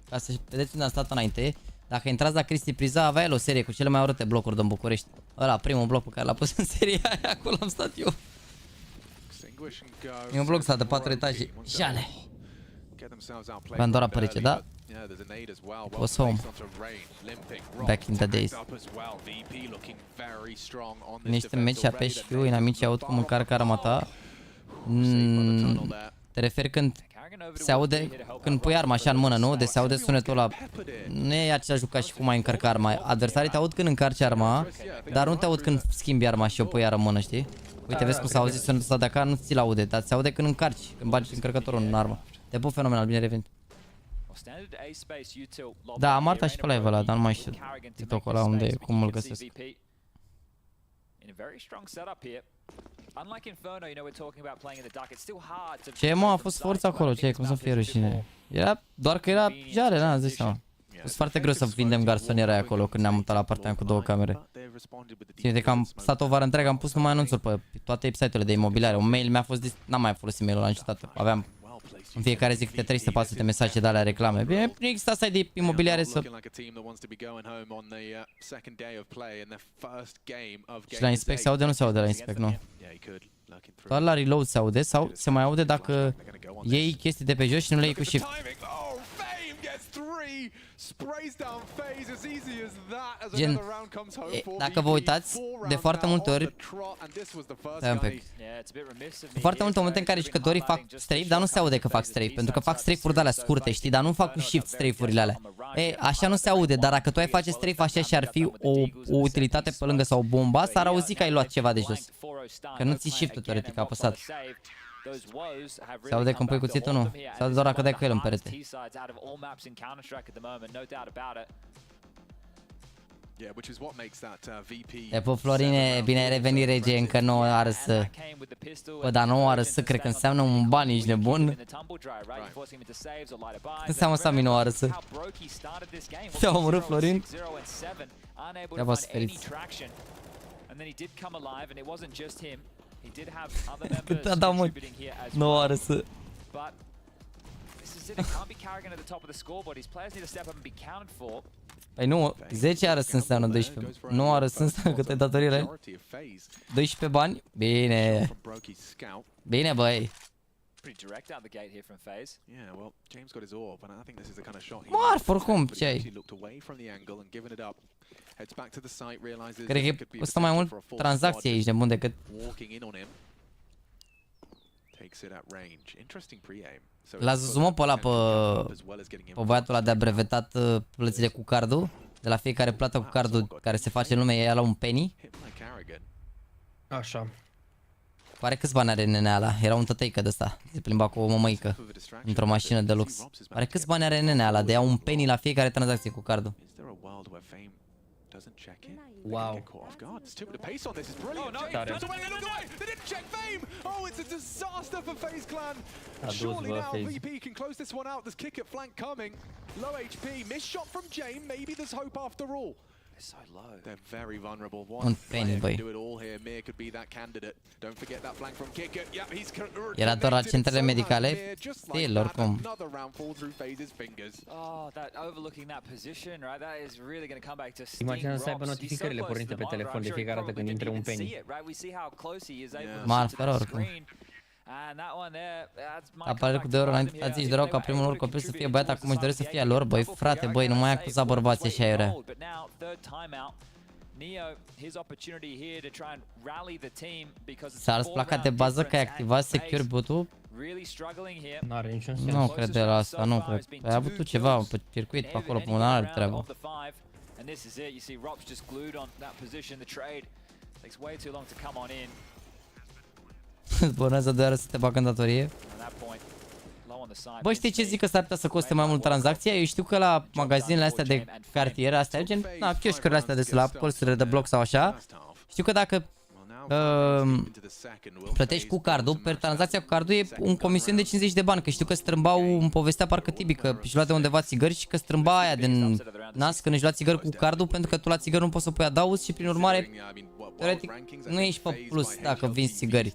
Ca să vedeți unde am stat înainte, dacă intrați la Cristi Priza, avea el o serie cu cele mai urâte blocuri din București. Ăla, primul bloc pe care l-a pus în seria aia, acolo am stat eu. E un bloc stat de 4 etaje. Jale! Vreau doar apărice, da? It was home. Back in the days. Niște meci apeși fiu, inamici aud cum încarcă arma ta. Te referi când se aude, când pui arma așa în mână, nu? De se aude sunetul ăla. Nu e același lucru ca și cum ai încărca arma. Adversarii te aud când încarci arma, dar nu te aud când schimbi arma și o pui iar în mână, știi? Uite, vezi cum s-a auzit sunetul ăsta de acá, nu ți-l aude, dar se aude când încarci, când bagi încărcătorul în armă. Te pup fenomenal, bine revenit. Da, am arătat și pe live ăla, dar nu mai știu TikTok-ul ăla unde, cum îl găsesc. Ce mă, a fost forța acolo, ce, cum să fie rușine. Era, doar că era jale, n-am zis seama. A fost foarte greu să vindem garsoniera aia acolo când ne-am mutat la apartament cu 2 camere. Ține că am stat o vară întreagă, am pus numai anunțuri pe toate website-urile de imobiliare. Un mail mi-a fost n-am mai folosit mail-ul ăla niciodată. Aveam în fiecare zi câte 300-400 de mesaje de alea reclame. Bine, nu exista site de imobiliare să... Și la inspect se aude, nu se aude la inspect, nu? Doar la reload se aude sau se mai aude dacă iei chestii de pe jos și nu le iei cu shift. Gen, dacă vă uitați, de foarte multe ori, foarte multe momente în care jucătorii fac strafe, dar nu se aude că fac strafe, pentru că fac strafe-uri de alea scurte, știi, dar nu fac cu shift strafe-urile alea. Așa nu se aude, dar dacă tu ai face strafe așa și ar fi o utilitate pe lângă sau o bomba, s-ar auzi că ai luat ceva de jos. Că nu ții shift-ul teoretic apăsat. Se aude când pui cuțitul, nu. Se aude doar dacă dai cu el în perete. E pe Florine, bine ai revenit, rege, încă nu a ars. Bă, dar nu a ars, cred că înseamnă un ban, ești nebun? Înseamnă să mi nu a ars. Te-a omorât Florin? Te-a feriți. Cât a dat, mă? Nu a ars. is it. It can't be Carrigan at the top of the scoreboard. His players need to step up and be counted for. Păi nu, 10 arăs înseamnă 12. Nu arăs înseamnă câte datorire. 12 bani? Bine. Bine, băi. Pretty direct out the gate here from FaZe. Yeah, well, James got his orb, and I think this is the kind of shot he Marf, oricum, ce ai? Cred că e costă mai mult tranzacție aici de bun decât... L-ați zoomat pe ăla pe băiatul ăla de-a brevetat plățile cu cardul? De la fiecare plată cu cardul care se face în lume, ea la un penny? Așa. Pare câți bani are nenea ăla? Era un tătăică de ăsta, se plimba cu o mămăică într-o mașină de lux. Pare câți bani are nenea ăla de ia un penny la fiecare tranzacție cu cardul? Wow. Surely now VP can close this one out. There's kick at flank coming. Low HP, missed shot from James. Maybe there's hope after all. They're so low. They're very vulnerable. Un penny, băi. Do it all here. Mir could be that candidate. Don't forget that flank from Kicker. Yep, he's era doar la centrele medicale. Stil, oricum. Another round fall through FaZe's fingers. Oh, that overlooking that position, right? That is really going to come back to sting. Imaginează să aibă notificările pornite pe telefon de fiecare dată când intră un penny. Marfă, oricum. Apare cu 2 euro înainte, ați zis de rău ca primul lor copil să fie băiat, acum își doresc să fie al lor, băi frate, băi, nu mai acuza bărbații așa iurea. S-a ars placa de bază că ai activat secure boot-ul? N-are niciun sens. Nu cred de la asta, nu cred. Ai avut tu ceva pe circuit pe acolo, pe un are treabă. Zbonează 2 ore să te bagă în datorie. Bă, știi ce zic că s-ar putea să coste mai mult tranzacția? Eu știu că la magazinele astea de cartier, astea, gen, na, chioșcurile astea de slab, colțurile de bloc sau așa, știu că dacă plătești cu cardul, per tranzacția cu cardul e un comision de 50 de bani, că știu că strâmbau, îmi povestea parcă Tibi, că își lua de undeva țigări și că strâmba aia din nas când își lua țigări cu cardul, pentru că tu la țigări nu poți să pui adaus și prin urmare, teoretic, nu ești pe plus dacă vinzi țigări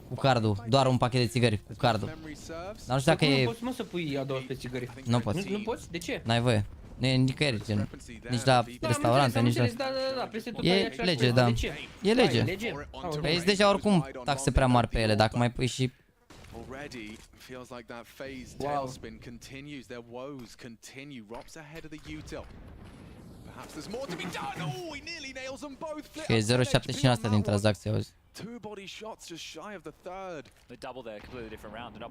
cu cardul, doar un pachet de țigări cu cardul. Dar nu știu dacă e... Nu poți, mă, să pui adaus pe țigări. Nu poți. Nu poți? De ce? N-ai voie. Nu e nicăieri, gen, nici la restaurante, nici la... E lege, da. E lege. Păi ești deja oricum taxe prea mari pe ele, dacă mai pui și... Wow. Că e 0,75 asta din tranzacție, auzi. Two body shots just shy of the third. The double there, completely different round. And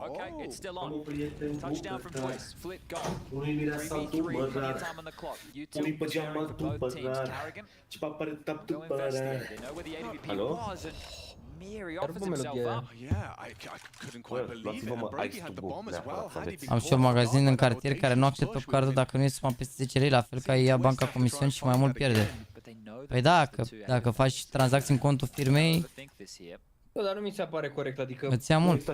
okay, it's still on. Touchdown from Twist. Flip gone. 3v3, plenty of time on the clock. You two sharing for both teams. Carrigan, go invest here. They know where the AWP was, and Mir, he offers himself up. Yeah, I couldn't quite believe it. And Brady had the bomb as well. Had he been Am și un magazin în cartier care nu acceptă cardul dacă nu e suma peste 10 lei, la fel ca ia banca comision și mai mult pierde. Păi dacă faci tranzacții în contul firmei... Bă, dar nu mi se pare corect, adică... Îți ia mult.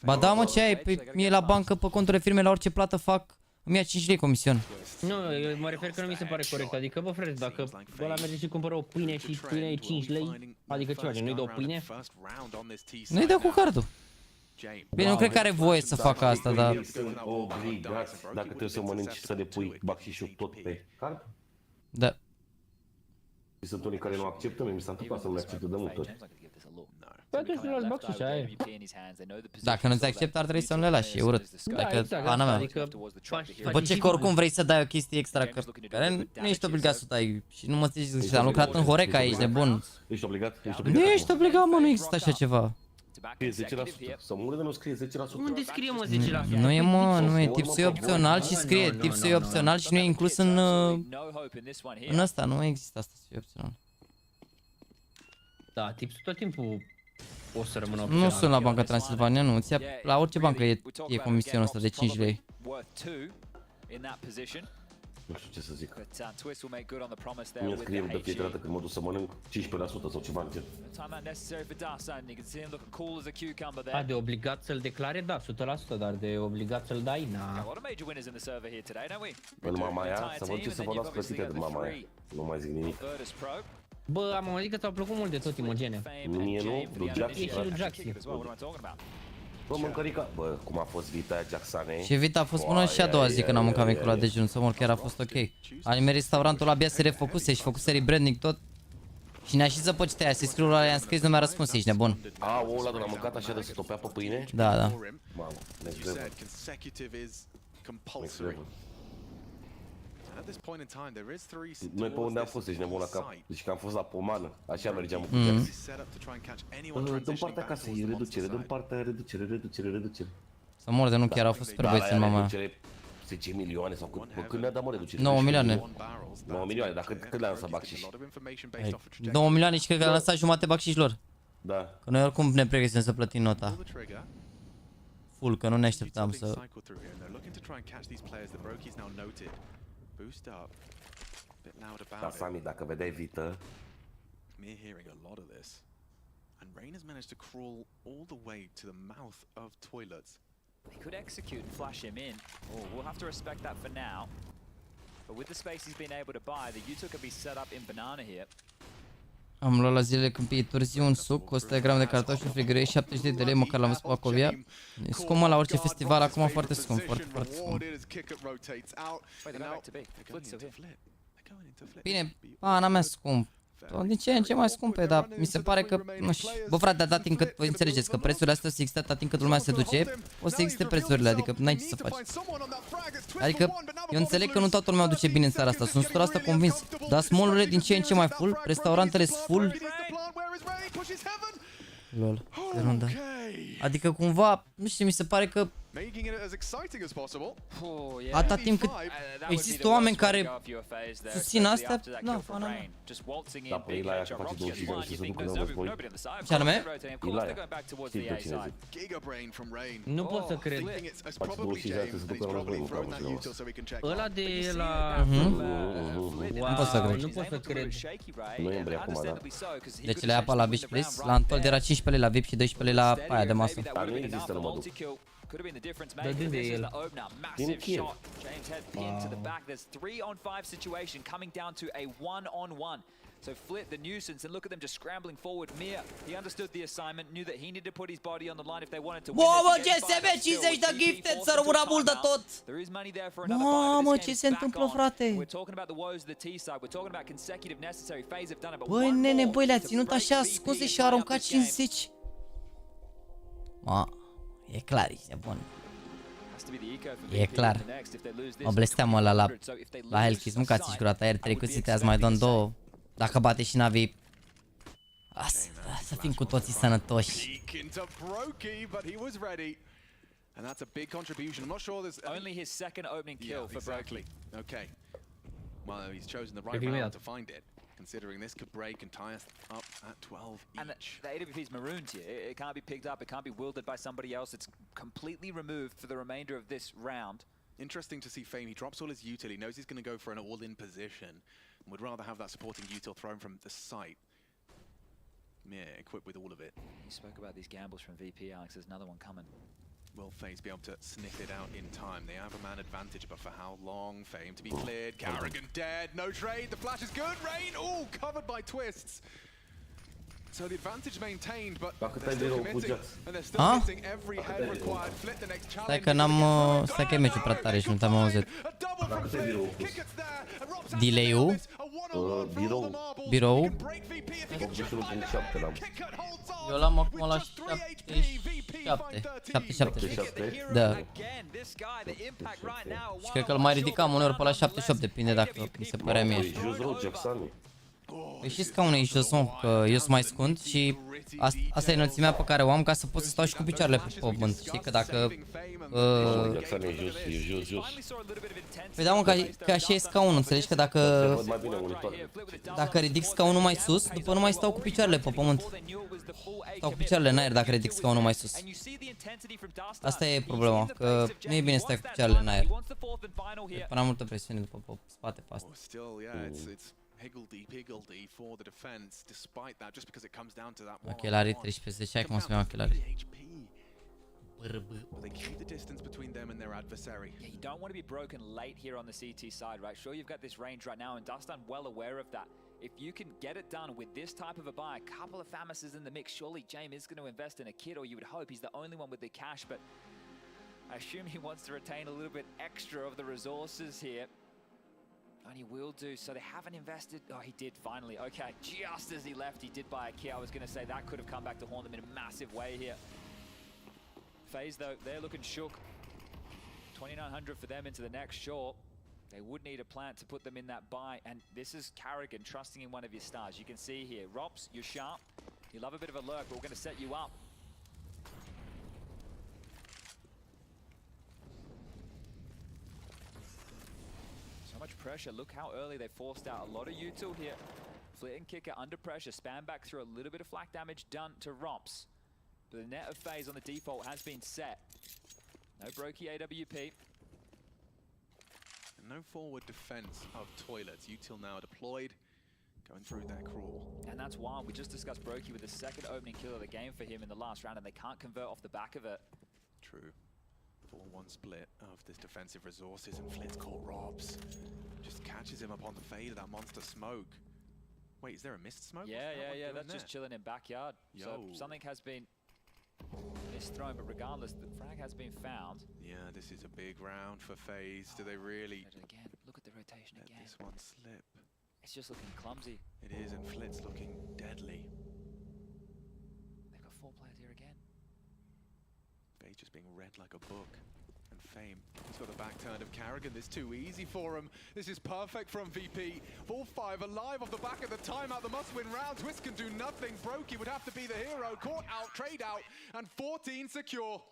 Ba da, mă, ce ai? Păi mie la bancă, pe conturile firmei, la orice plată fac, îmi ia 5 lei comision. Nu, eu mă refer că nu mi se pare corect, adică, bă, frate, dacă ăla merge și cumpără o pâine și pâinea e 5 lei, adică ce face, nu-i dă o pâine? Nu-i dă cu cardul. Bine, nu cred că are voie să facă asta, dar... Obligați, dacă trebuie să mănânci și să le pui bacșișul tot pe card? Da. Sunt unii care nu acceptă, mi s-a întâmplat să nu le acceptă de multe ori. Păi atunci nu lași bacșiș, aia e. Dacă nu-ți acceptă, ar trebui să nu le lași, e urât. Adică, pana mea. După ce că oricum vrei să dai o chestie extra, care nu ești obligat să dai. Și nu mă zici, am lucrat în Horeca aici, nebun. Ești obligat? Nu ești obligat, mă, nu există așa ceva. Scrie 10%, să mă nu scrie 10%. Unde scrie, mă, 10%? Nu e, mă, nu e, tipsul e opțional și scrie, tipsul e opțional și nu e inclus în ăsta, nu există asta să fie opțional. Da, tipsul tot timpul o să rămână opțional. Nu sunt la Banca Transilvania, nu, ți-a, la orice bancă e comisionul ăsta de 5 lei. Nu știu ce să zic. Mie scrie de fiecare dată când mă duc să mănânc 15% sau ceva în gen. A, de obligat să-l declare, da, 100%, dar de obligat să-l dai, na. În mama aia, să văd ce să vă las plătite de mama aia. Nu mai zic nimic. Bă, am auzit că ți-au plăcut mult de tot Imogene. Mie nu, lui Jaxi. E și lui Jaxi. Bă, mâncărica, bă, cum a fost Vita aia Jacksane. Și Vita a fost bună și a doua zi când am mâncat micul la dejun, să mor, chiar a fost ok. Anime restaurantul abia se refăcuse și făcuse rebranding tot. Și ne-a și zăpăcit aia, să-i scriu la i-am scris, nu mi-a răspuns, ești nebun. A, omul ăla de l-a mâncat așa de se topea pe pâine? Da, da. Mamă, next level. Noi pe unde am fost, ești nebun la cap. Deci că am fost la pomană, așa mergeam cu chiar. Dăm partea casei, reducere, dăm partea reducere. Să mor de nu, chiar au fost super băieți în mama. 10 milioane sau când ne-a dat mă reducere? 9 milioane. 9 milioane, dar cât le-a lăsat bacșiș? 2 milioane și cred că le-a lăsat jumate bacșiș lor. Da. Că noi oricum ne pregătim să plătim nota. Full, că nu ne așteptam să... Da, Sami, dacă vedeai Vită... He could execute and flash him in. Oh, we'll have to respect that for now. But with the space he's been able to buy, the Utah could be set up in banana here. Am luat la zilele câmpii târziu un suc, 100 de grame de cartofi, frigărei, 70 de lei, măcar l-am văzut pe Acovia. E scump la orice festival, acum foarte scump, foarte scump. Bine, pana mea scump. Din ce în ce mai scumpe, dar mi se pare că, nu știu, bă frate, atâta timp cât, voi înțelegeți că prețurile astea o să existe atâta timp cât lumea se duce, o să existe prețurile, adică n-ai ce să faci. Adică, eu înțeleg că nu toată lumea o duce bine în țara asta, sunt 100% convins, dar small-urile din ce în ce mai full, restaurantele sunt full. Lol, de runda. Adică cumva, nu știu, mi se pare că atâta timp cât există oameni care susțin astea, da, fana mea. Da, pe Eli așa face 25 ani și se ducă în război. Ce anume? Eli, știi pe cine zic? Nu pot să cred. Face 25 ani să se ducă în război, nu ca Ăla de la... Nu pot să cred. Nu pot să cred. Noiembrie acum, da. Deci le-ai apat la Beach Place? La Antold era 15 lei la VIP și 12 lei la aia de masă. Dar nu există, nu mă duc. Could have been the difference maker. This is the opener. Massive shot. James Head pinned to the back. There's 3-on-5 situation coming down to a 1-on-1. So Flit, the nuisance, and look at them just scrambling forward. Mia, he understood the assignment, knew that he needed to put his body on the line if they wanted to win. Mamă, GSM 50 de gifted, să rămână mult de tot. Mamă, ce se întâmplă, frate? We're talking about the woes of the T side. We're talking about consecutive necessary phase of done it. Băi, nene, băi, le-a ținut așa ascunse și a aruncat 50. Ma. E clar, e bun. E clar. O blesteamă ăla la Hellkiss, mâncați-și gura ta, R3 cuțite, azi mai dăm două. Dacă bate și NaVi, să fim cu toții sănătoși. Only his second opening kill for Brokey. Okay. Well, he's chosen the right round to find it. Considering this could break and tie us up at 12 each. And the AWP's marooned here. It can't be picked up, it can't be wielded by somebody else. It's completely removed for the remainder of this round. Interesting to see Fame. He drops all his util. He knows he's going to go for an all-in position. Would rather have that supporting util thrown from the site. Yeah, equipped with all of it. You spoke about these gambles from VP, Alex. There's another one coming. Will FaZe be able to sniff it out in time? They have a man advantage, but for how long? Fame to be cleared. Carrigan dead. No trade. The flash is good. Rain. Oh, covered by twists. So the advantage maintained, but they're still committing. And they're still hitting every head required. Flip the next challenge. Stai că n-am... Stai că e meciul prea tare și nu te-am auzit. Delay-ul? Birou? Eu l-am acum la 77. Da. Și cred că îl mai ridicam uneori pe la 78, depinde dacă mi se părea mie. Păi și scaunul e jos, că eu sunt mai scund și asta e înălțimea pe care o am ca să pot să stau și cu picioarele pe pământ. Știi că dacă... Păi da, mă, că așa e scaunul, înțelegi că dacă ridic scaunul mai sus, după nu mai stau cu picioarele pe pământ. Stau cu picioarele în aer dacă ridic scaunul mai sus. Asta e problema, că nu e bine să stai cu picioarele în aer. E prea multă presiune după spate pe asta. Higgledy for the defense despite that, just because it comes down to that one. Ochelari 13, hai cum o să-mi iau ochelari. They keep the distance between them and their adversary. Yeah, you don't want to be broken late here on the CT side, right? Sure, you've got this range right now, and Dustin well aware of that. If you can get it done with this type of a buy, a couple of Famases in the mix, surely James is going to invest in a kit, or you would hope he's the only one with the cash, but I assume he wants to retain a little bit extra of the resources here. And he will do, so they haven't invested. Oh, he did finally. Okay, just as he left, he did buy a kit. I was going to say that could have come back to haunt them in a massive way here. FaZe, though, they're looking shook. 2,900 for them into the next short. They would need a plant to put them in that buy, and this is Carrigan trusting in one of his stars. You can see here, Rops, you're sharp. You love a bit of a lurk, but we're going to set you up. So much pressure. Look how early they forced out a lot of util here. Flit and Kicker under pressure. Span back through a little bit of flak damage done to Rops. But the net of FaZe on the default has been set. No Brokey AWP. And no forward defense of toilets. Util now deployed, going through their crawl. And that's why we just discussed Brokey with the second opening kill of the game for him in the last round, and they can't convert off the back of it. True. 4-1 split of this defensive resources, and Flit's caught Robs. Just catches him up on the fade of that monster smoke. Wait, is there a missed smoke? Yeah, that's just chilling in backyard. Yo. So something has been misthrown, but regardless, the frag has been found. Yeah, this is a big round for FaZe. Do they really... Again, look at the rotation let again. this one slip? It's just looking clumsy. It is, and Flit's looking deadly. They've got 4 players here again. FaZe just being read like a book. And Fame, he's got the back turn of Carrigan. This is too easy for him. This is perfect from VP. 4-5 alive off the back of the timeout. The must-win round. Twist can do nothing. Brokey would have to be the hero. Caught out, trade out, and 14 secure.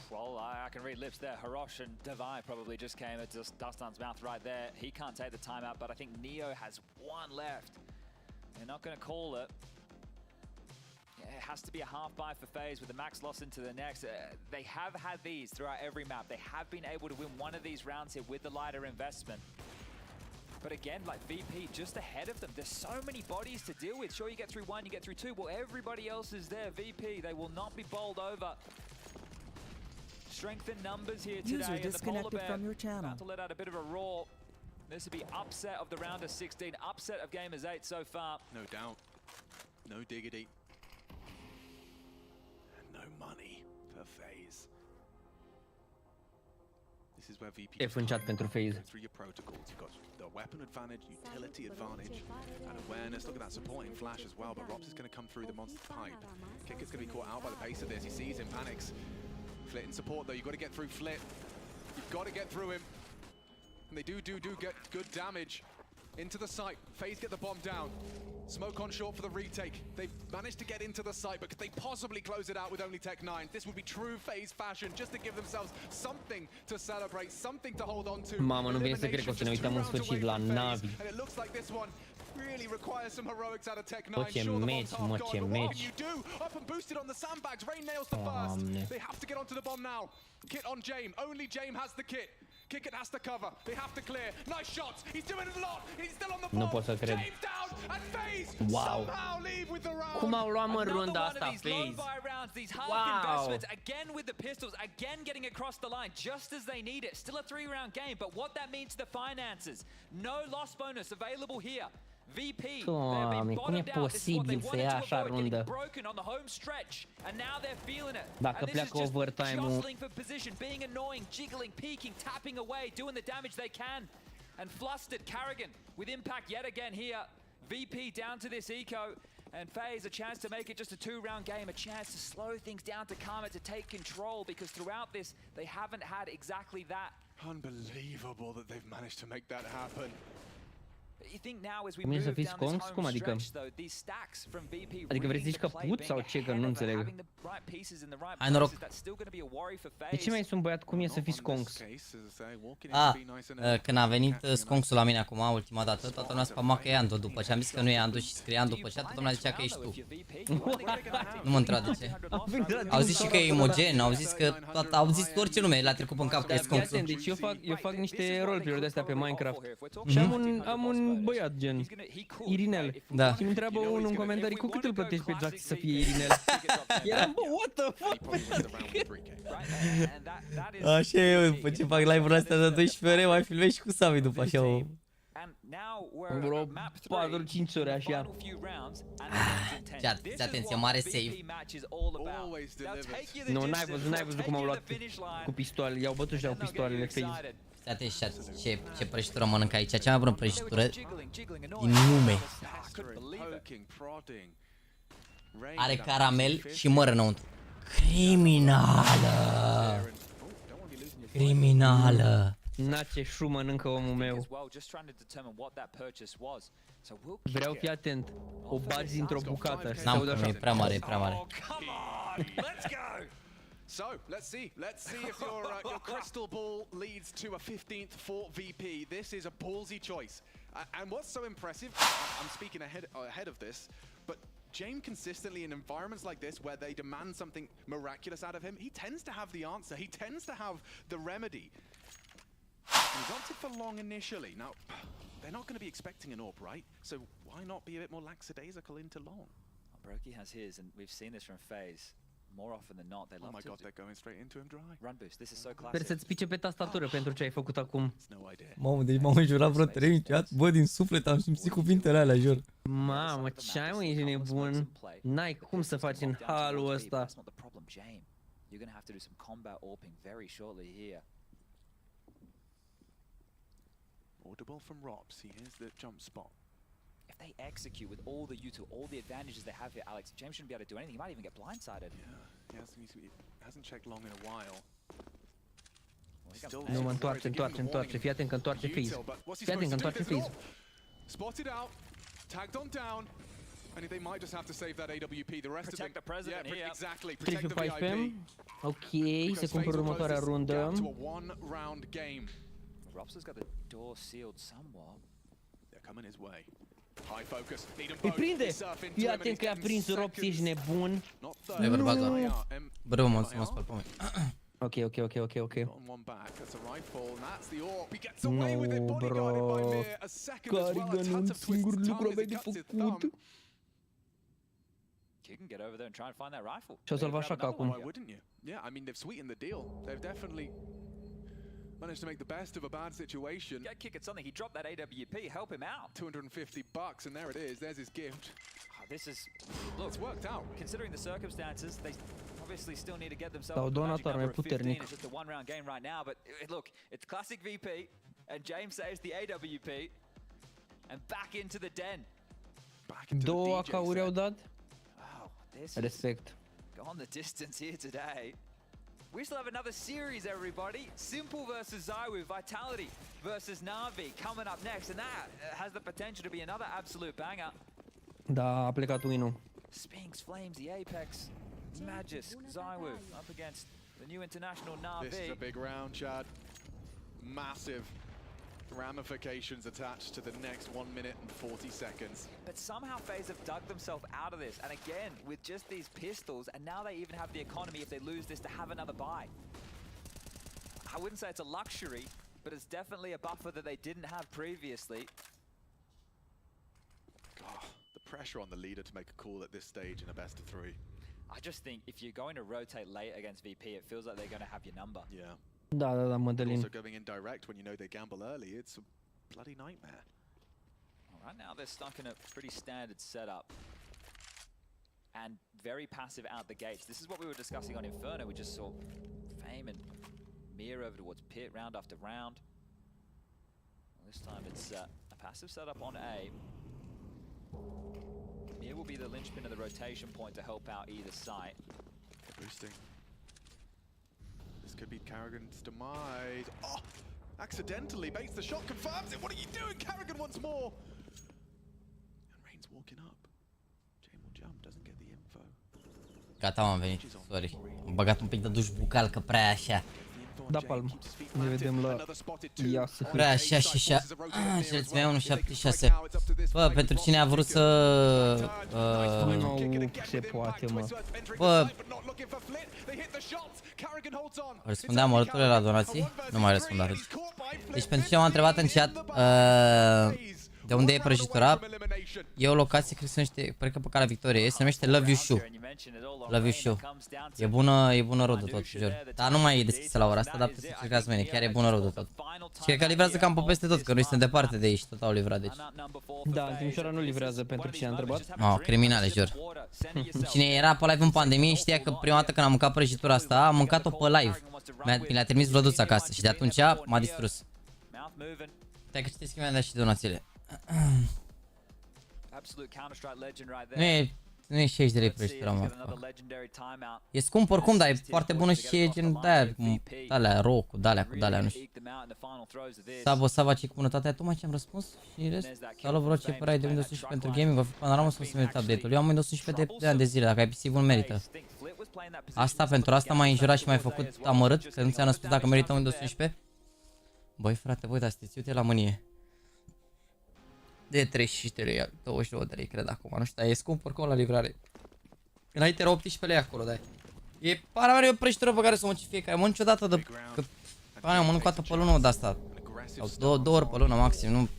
Well, I can read lips there. Hirosh and Devi probably just came at Dustin's mouth right there. He can't take the timeout, but I think Neo has one left. They're not going to call it. It has to be a half buy for FaZe with the max loss into the next. They have had these throughout every map. They have been able to win one of these rounds here with the lighter investment. But again, like VP just ahead of them. There's so many bodies to deal with. Sure, you get through 1, you get through 2. Well, everybody else is there. VP, they will not be bowled over. Strength in numbers here today. User disconnected from your channel. About to let out a bit of a roar. This will be upset of the round of 16. Upset of Gamers8 so far. No doubt. No diggity. No money for FaZe. This is where VP F-înceat pentru FaZe. through your protocols. You've got the weapon advantage, utility advantage, and awareness. Look at that supporting flash as well, but Rops is going to come through the monster pipe. Kicker's going to be caught out by the pace of this. He sees him, panics. Flit in support though. You've got to get through Flit. You've got to get through him. And they do get good damage into the site. FaZe get the bomb down. Smoke on short for the retake. They've managed to get into the site, but could they possibly close it out with only Tech 9? This would be true FaZe fashion, just to give themselves something to celebrate, something to hold on to. Mamă, nu vine să cred că o să ne uităm în sfârșit la NaVi. And it looks like this one really requires some heroics out of Tech 9. Mă, ce meci, mă, ce meci. You do up and boosted on the sandbags. Rain nails the first. They have to get onto the bomb now. Kit on Jame. Only Jame has the kit. Kick it has to cover. They have to clear. Nice shots. He's doing it a lot. He's still on the ball. Nu pot să cred. James down and FaZe somehow leave with the round. Cum au luat mă runda asta FaZe? These half investments again with the pistols, again getting across the line just as they need it. Still a 3-round game, but what that means to the finances. No loss bonus available here. VP, Doamne, cum e posibil să ia așa rundă? Dacă pleacă overtime-ul... being annoying, jiggling, peeking, tapping away, doing the damage they can. And flustered, Carrigan with impact yet again here. VP down to this eco. And FaZe a chance to make it just a 2-round game, a chance to slow things down, to calm it, to take control, because throughout this, they haven't had exactly that. Unbelievable that they've managed to make that happen. You think now as we move down this home stretch, though, these stacks from VP adică vrei să zici că put sau ce, că nu înțeleg. Hai noroc. De ce mai sunt băiat cum e să fii sconks? Când a venit sconksul la mine acum, ultima dată, toată lumea spama că e Ando după ce am zis că nu e Ando și scrie Ando după ce, toată lumea zicea că ești tu. Nu mă întreba de ce. Au zis și că e imogen, au zis că au zis orice lume, l-a trecut în cap că e sconksul. Deci eu fac niște roleplay-uri de astea pe Minecraft și am un un băiat gen Irinel. Da. Și îmi întreabă unul în comentarii cu cât îl plătești pe Jax să fie Irinel. Eram, bă, what the fuck? Așa e, eu, după ce fac live-uri astea de 12 ore, mai filmez și cu Sami după așa o... Vreo 4-5 ore așa. Atenție, mare save. Nu, n-ai văzut cum au luat cu pistoale, i-au bătut și au pistoalele face. Ce prăjitură mănâncă aici, cea mai bună prăjitură din lume. Are caramel și măr înăuntru. Criminală! Criminală! Na, ce șu mănâncă omul meu. Vreau, fii atent, o bagi într-o bucată. N-am cum, e prea mare, e prea mare. So, let's see if your crystal ball leads to a 15th for VP. This is a ballsy choice. And what's so impressive, I'm speaking ahead of this, but James consistently in environments like this where they demand something miraculous out of him, he tends to have the answer. He tends to have the remedy. He's opted for long initially. Now, they're not going to be expecting an AWP, right? So why not be a bit more lackadaisical into long? Brokey has his, and we've seen this from FaZe. More often than not, they love oh my god, they're going straight into him dry. Run boost. This is so classic. Sper să-ți pice pe tastatură pentru ce ai făcut acum. Mamă, deci m-am înjurat vreo 3 minute, bă, din suflet am simțit cuvintele alea, jur. Mamă, ce ai, mă, ești nebun? N-ai cum să faci în halul ăsta. You're going to have to do some combat AWPing very shortly here. Audible from Robs, he hears the jump spot. If they execute with all the util, all the advantages they have here, Alex, James shouldn't be able to do anything. He might even get blindsided. Yeah, he hasn't checked long in a while. Nu mă întoarce, fii atent că întoarce freeze. Fii atent că întoarce freeze. Spotted out, tagged on down, and they might just have to save that AWP. The rest protect of them, the president here. exactly, protect the VIP. Ok, se cumpără următoarea rundă. Robs has got the door sealed somewhat. They're coming his way. High focus. Îi prinde! Fii atent că i-a prins Robs, ești nebun. Nu-i bărbat, doar. Bă, mă spăl pe mine. Ok. No, bro. Carrigan, un singur lucru aveai de făcut. You can get over there and try and find that rifle. Și-o să-l fac așa ca acum. Why wouldn't you? Yeah, I mean, they've sweetened the deal. They've definitely managed to make the best of a bad situation. Get kick at something. He dropped that AWP. Help him out. $250, and there it is. There's his gift. This is look. It's worked out. Considering the circumstances, they obviously still need to get themselves. Sau donator mai puternic. It's just a one-round game right now, but look, it's classic VP, and James saves the AWP, and back into the den. Două AK-uri au dat. Respect. Gone the distance here today. We still have another series, everybody. Simple versus Zywu, Vitality versus NaVi coming up next, and that has the potential to be another absolute banger. Da, a plecat win-ul. Spinks, Flames, the Apex, Magisk, Zywu up against the new international NaVi. This is a big round, Chad. Massive ramifications attached to the next 1 minute and 40 seconds. But somehow FaZe have dug themselves out of this, and again, with just these pistols, and now they even have the economy, if they lose this, to have another buy. I wouldn't say it's a luxury, but it's definitely a buffer that they didn't have previously. God, the pressure on the leader to make a call at this stage in a best of 3. I just think if you're going to rotate late against VP, it feels like they're going to have your number. Yeah. Da, Mădălin. Also going in direct when you know they gamble early, it's a bloody nightmare. Right now they're stuck in a pretty standard setup. And very passive out the gates. This is what we were discussing on Inferno. We just saw Fame and Mir over towards Pit round after round. Well, this time it's a passive setup on A. Mir will be the linchpin of the rotation point to help out either side. Boosting. This could be Karrigan's demise. Oh! Accidentally baits the shot, confirms it. What are you doing, Karrigan, once more? And Rain's walking up. Jane will jump, doesn't get the info. Gata, am venit. Sorry. Am băgat un pic de duș bucal, că prea așa. Da, palm. Ne vedem la ea să fie. Prea așa și așa. Și-ți mai 176. Bă, pentru cine a vrut să... Nu se poate, mă. Bă... Răspundeam alături la donații? Nu mai răspund atunci. Deci pentru cine m-a întrebat în chat, De unde e prăjitura? E o locație, cred că pe calea Victoriei, se numește LiviuPM. LiviuPM. E bună rodul tot, jur. Dar nu mai e deschisă la ora asta, dar puteți să încercați mâine, chiar e bună rodul tot. Și cred că livrează cam pe peste tot, că noi suntem departe de aici, tot au livrat, deci. Da, în Timișoara nu livrează pentru cine a întrebat. Criminale, jur. Cine era pe live în pandemie știa că prima dată când am mâncat prăjitura asta, am mâncat-o pe live. Mi le-a trimis Vlăduț acasă și de atunci m-a distrus. Stai că știți că mi-a dat și donațiile. Nu e 60 de lei prăjitura, mă. E scump oricum, dar e foarte bună și e gen de-alea, ro, cu de-alea, nu știu. Sava, ce cu bunătatea, tu mai ce-am răspuns? Și în rest, salut, vreau ce părai de Windows 11 pentru gaming, va fi panoramă sau să merită update-ul. Eu am Windows 11 de ani de zile, dacă ai PC-ul merită. Asta, pentru asta m-ai înjurat și m-ai făcut amărât, că nu ți-am răspuns dacă merită Windows 11. Băi frate, băi, dar sunteți uite la mânie. De 33 lei, 22 de lei, cred acum, nu știu, dar e scump oricum la livrare. Înainte era 18 lei acolo, da. E para mea, e o prăjitură pe care să o mănânci fiecare, mănânci odată de... Că... Pana mea, mănânc o dată pe lună de asta. Sau două ori pe lună maxim, nu...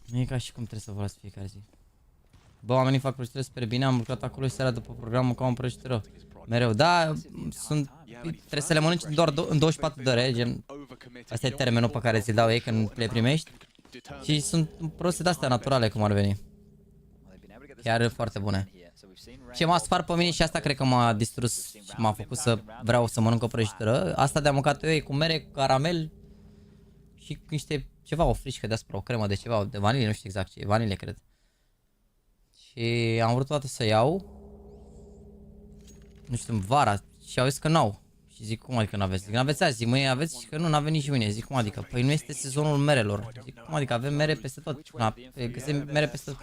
Nu e ca și cum trebuie să vă fiecare zi. Bă, oamenii fac prăjitură super bine, am lucrat acolo și seara după programul ca un prăjitură. Mereu, da, trebuie să le mănânci doar în 24 de ore, gen... Asta e termenul pe care ți-l dau ei când le primești. Și sunt produse de-astea naturale, cum ar veni. Chiar foarte bune. Ce m-a spart pe mine și asta cred că m-a distrus și m-a făcut să vreau să mănânc o prăjitură. Asta de-am mâncat eu e cu mere, caramel și niște, ceva, o frișcă deasupra, o cremă de ceva, de vanilie, nu știu exact ce e, vanilie cred. Și am vrut toată să iau. Nu știu, în vara și au zis că n-au. Și zic, cum adică n-aveți? Zic, n-aveți azi, zic, mâine aveți și că nu, n-avem nici mâine. Zic, cum adică? Păi nu este sezonul merelor. Zic, cum adică? Avem mere peste tot. Găsim mere peste tot.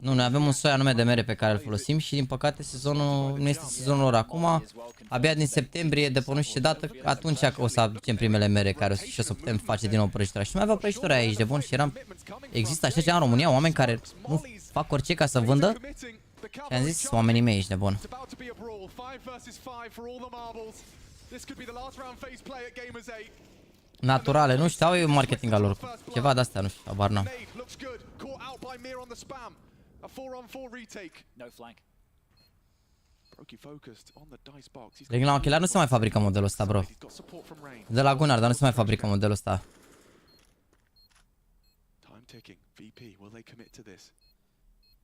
Nu, noi avem un soi anume de mere pe care îl folosim și din păcate sezonul nu este sezonul lor acum. Abia din septembrie, de pe nu știu ce dată, atunci o să aducem primele mere care o să putem face din nou prăjitura. Și nu mai aveau prăjitura aici de bun și eram... Există așa ceva în România, oameni care nu fac orice ca să vândă. Și am zis, oamenii mei, ești nebun. Naturale, nu știu, au eu marketing al lor. Ceva de astea, nu știu, abar n-am. De la ochelar nu se mai fabrică modelul ăsta, bro. De la Gunnar, dar nu se mai fabrică modelul ăsta.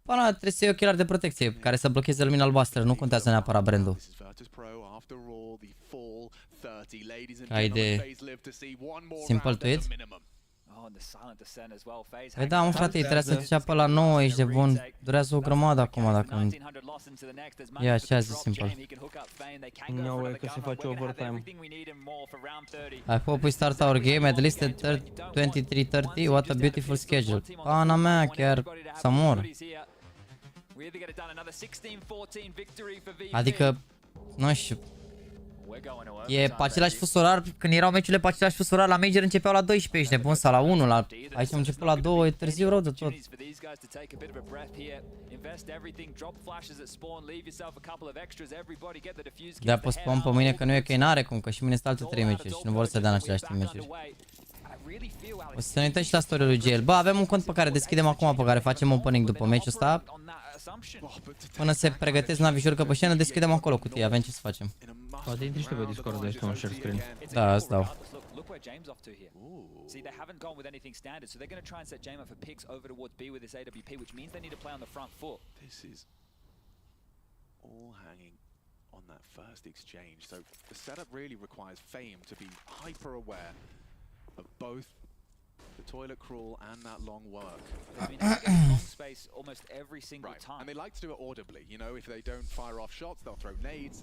Pana, trebuie să iei ochelari de protecție care să blocheze lumina albastră, nu contează neapărat brandul. Ai de simple tweet? Păi da, mă frate, trebuie să înceapă la 9, ești de bun. Durează o grămadă acum dacă nu... Ia, ce a zis simple? Nu, e că se face overtime. I hope we start our game at least at 23:30. What a beautiful schedule. Pana mea, chiar să mor. Adică, nu știu. E pe același fus orar, când erau meciurile pe același fus orar, la Major începeau la 12, ești nebun, sau la 1, la... Aici am început la 2, e târziu rău de tot. De-a pus spam pe mâine că nu e ok, n-are cum, că și mâine sunt alte 3 meciuri și nu vor să dea în același timp meciuri. O să ne uităm și la story-ul lui GL. Bă, avem un cont pe care deschidem acum, pe care facem opening după meciul ăsta. Până se pregătesc NaVi, jur că pe scenă deschidem acolo cutii, avem ce să facem. Poate intri și tu pe Discord, dai tu un share screen. Da, îți dau. See, they haven't gone with anything standard, so they're going to try and set Jamer for picks over towards B with this AWP, which means they need to play on the front foot. This is all hanging on that first exchange. So the setup really requires Fame to be hyper aware of both the toilet crawl and that long work. They've been able to get long space almost every single time. And they like to do it audibly. You know, if they don't fire off shots, they'll throw nades.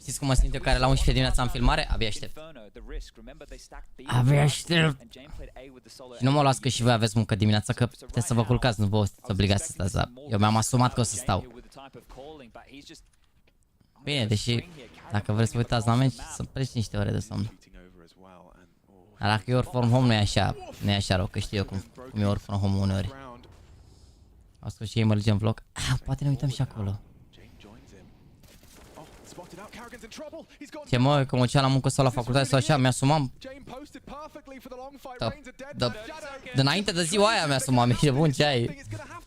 Știți cum mă simt eu care la 11 dimineața în filmare? Abia aștept. Abia aștept. Și nu mă luați că și voi aveți muncă dimineața, că puteți să vă culcați, nu vă obligați să stați, dar eu mi-am asumat că o să stau. Bine, deși dacă vreți să vă uitați la meci, să pleci niște ore de somn. Dar dacă e work from home nu e așa, nu e așa rău, că știu eu cum e work from home uneori. Ascult și ei mă legem vlog. Poate ne uităm și acolo. Ce mă, că mă ceam la muncă sau la facultate sau așa, mi-asumam. Înainte de ziua aia mi-asumam, ești bun, ce ai?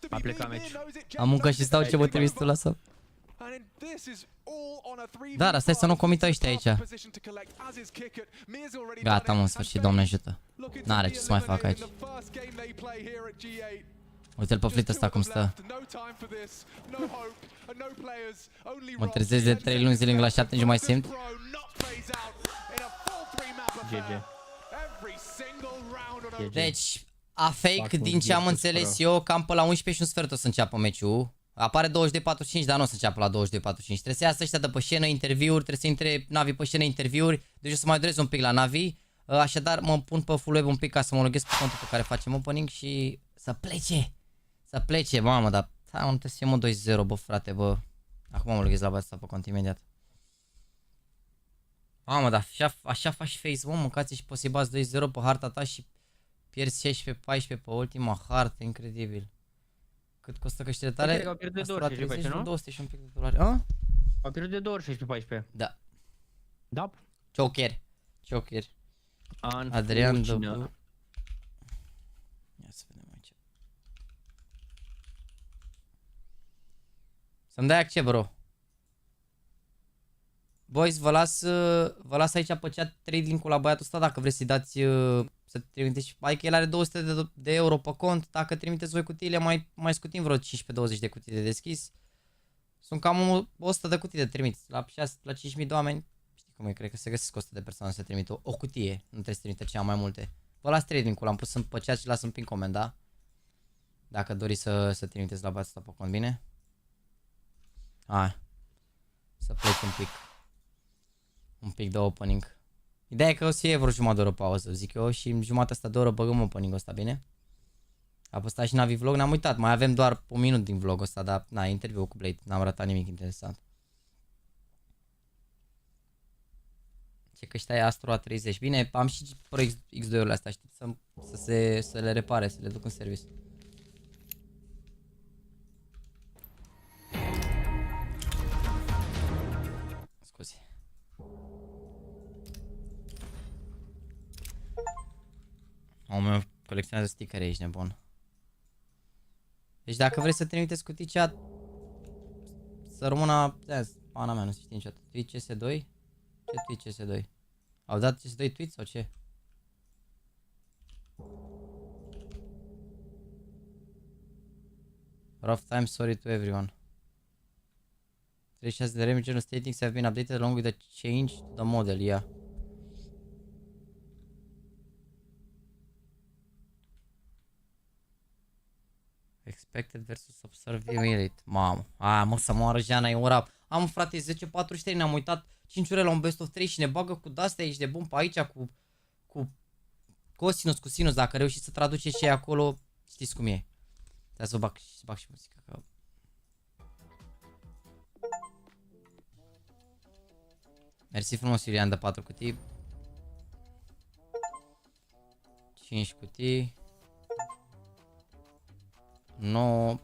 A plecat meci. Am muncă și stau ce mă trimis tu la să... Da, dar stai să nu comită ăștia aici. Gata, mă, în sfârșit, Doamne ajută. N-are ce să mai fac aici. Uite-l pe flit ăsta cum stă. Mă trezesc de 3 luni zilnic la 7, nici nu mai simt. GG. Deci, a fake, din ce am înțeles eu, cam pe la 11 și un sfert o să înceapă meciul. Apare 22:45, dar nu o să înceapă la 22:45. Trebuie să iasă ăștia de pe scenă interviuri, trebuie să intre NaVi pe scenă interviuri. Deci o să mai durez un pic la NaVi. Așadar mă pun pe full web un pic ca să mă loghez pe contul pe care facem opening și să plece. Să plece, mamă, dar hai, nu trebuie să fie 2-0, bă, frate, bă. Acum mă loghez la băiatul ăsta pe cont imediat. Mamă, dar așa faci face, mă, mâncați și poți să-i bați 2-0 pe harta ta și pierzi 16-14 pe ultima hartă, incredibil. Cât costă căștile tale? Cred că au pierdut de 216, nu? 200 și un pic de dolari. A? Au pierdut de 216 pe 14. Da. Da? Choker. Choker. Adrian W. Ia să vedem aici. Să-mi dai accept, bro. Boys, vă las aici pe chat trade link-ul la băiatul ăsta dacă vreți să-i dați, să trimiteți. Adică el are 200 de euro pe cont, dacă trimiteți voi cutiile mai scutim vreo 15-20 de cutii de deschis. Sunt cam 100 de cutii de trimit. La 5.000 de oameni, știi cum e, cred că se găsesc 100 de persoane să trimită o cutie, nu trebuie să trimite cea mai multe. Vă las trade link-ul, l-am pus pe chat și las un pin comenda. Dacă doriți să trimiteți la băiatul ăsta pe cont, bine? Hai. Să plec un pic de opening. Ideea e că o să fie vreo jumătate de oră pauză, zic eu, și în jumătatea asta de oră băgăm opening-ul ăsta, bine? A postat și NaVi vlog, n-am uitat, mai avem doar un minut din vlogul ăsta, dar na, interviu cu Blade, n-am ratat nimic interesant. Ce că ăștia e Astro A30, bine, am și Pro X2-urile astea, știi, să le repare, să le duc în service. Scuze. Omul meu colecționează stickere, ești nebun. Deci dacă vreți să trimiteți cutii chat, să rămână, pana mea, nu se știe niciodată. Tweet CS2? Ce tweet CS2? Au dat CS2 tweet sau ce? Rough time, sorry to everyone. 36 de regional statings have been updated along with the change to the model, yeah. Expected versus observed rate. Mamă. Mă, să moară Jana, e ora. Am, frate, 10:43, ne-am uitat 5 ore la un best of 3 și ne bagă cu de-astea, ești de bun pe aici, cu cosinus, cu sinus, dacă reușiți să traduceți ce e acolo, știți cum e. Trebuie să bag și muzica, că... Mersi frumos, Iulian, de 4 cutii. 5 cutii. 9.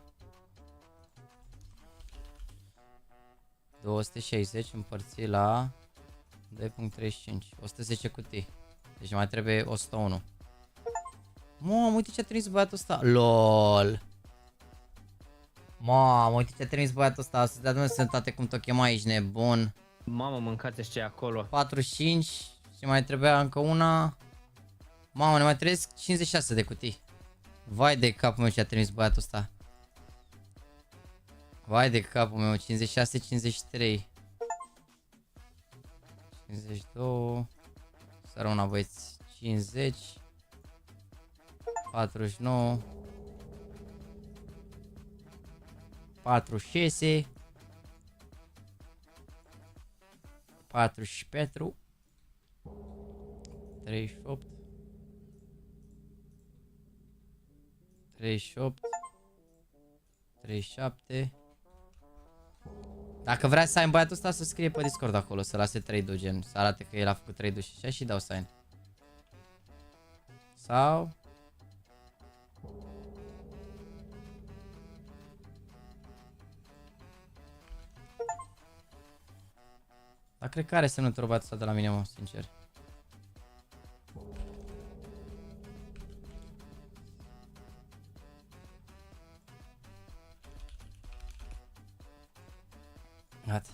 260 împărțit la 2.35. 110 cutii. Deci mai trebuie 101. Mamă, uite ce a trimis băiatul ăsta. LOL. Mamă, uite ce a trimis băiatul ăsta. Să dea Dumnezeu sănătate, cum te chema, ești nebun. Mamă, mâncați ce acolo. 45 și mai trebuia încă una. Mamă, ne mai trăiesc 56 de cutii. Vai de capul meu ce a trimis băiatul ăsta. Vai de capul meu, 56, 53. 52. Să rămână băieți, 50. 49. 46. 44. 38. 38. 37. Dacă vrea să sign băiatul ăsta, să scrie pe Discord acolo, să lase trade-ul, gen, să arate că el a făcut trade-ul și așa și dau sign. Sau... Dar cred că are semnătură bața de la mine, mă, sincer. Gata.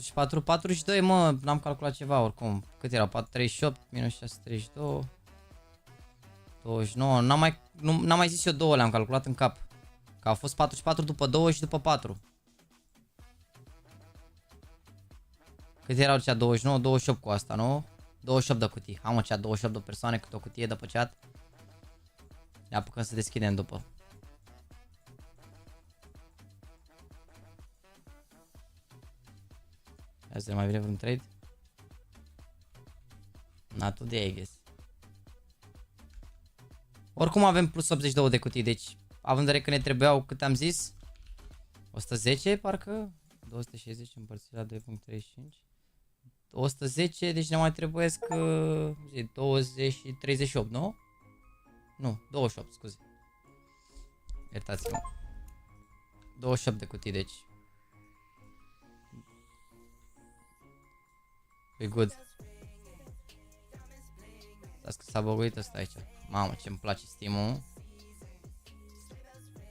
Și 4, 42, mă, n-am calculat ceva oricum. Cât erau? 438 minus 632. 29, n-am mai zis eu 2, le-am calculat în cap. Că au fost 44 după 2 și după 4. Cât erau cea 29, 28 cu asta, nu? 28 de cutii. Am cea 28 de persoane cât o cutie de pe chat. Ne apucăm să deschidem după. Hai să mai vine vreun trade? Not today, I guess. Oricum avem plus 82 de cutii, deci având în vedere că ne trebuiau, cât am zis, 110 parcă, 260 împărțit la 2.35, 110, deci ne mai trebuiesc 20 și 38, nu? Nu, 28, scuze. Iertați-mă. 28 de cutii, deci. E good. Stați că s-a băguit ăsta aici. Mamă, ce-mi place Steam-ul.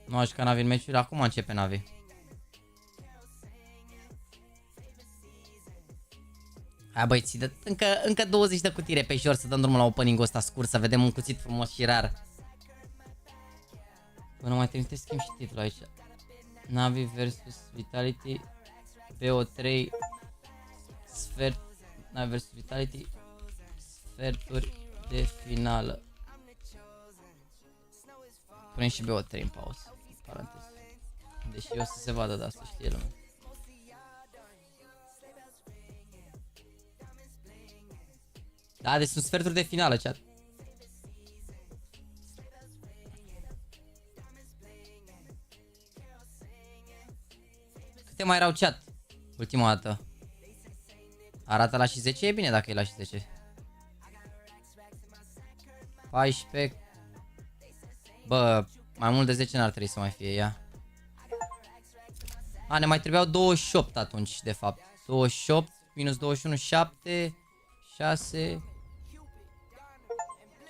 Nu aș ca NaVi în meciuri, acum începe NaVi. Hai băieți, încă 20 de cutii repejor să dăm drumul la opening-ul ăsta scurt, să vedem un cuțit frumos și rar. Până mai trimite schimb și titlul aici. NaVi vs Vitality, BO3, NaVi vs Vitality, sferturi de finală. Punem și BO3 în pauză, în paranteză. Deși o să se vadă de asta, știe lumea. Da, deci sunt sferturi de finală, chat. Câte mai erau, chat? Ultima dată. Arată la și 10? E bine dacă e la și 10. 14. Bă, mai mult de 10 n-ar trebui să mai fie ea. A, ne mai trebuiau 28 atunci, de fapt. 28 minus 21, 7, 6,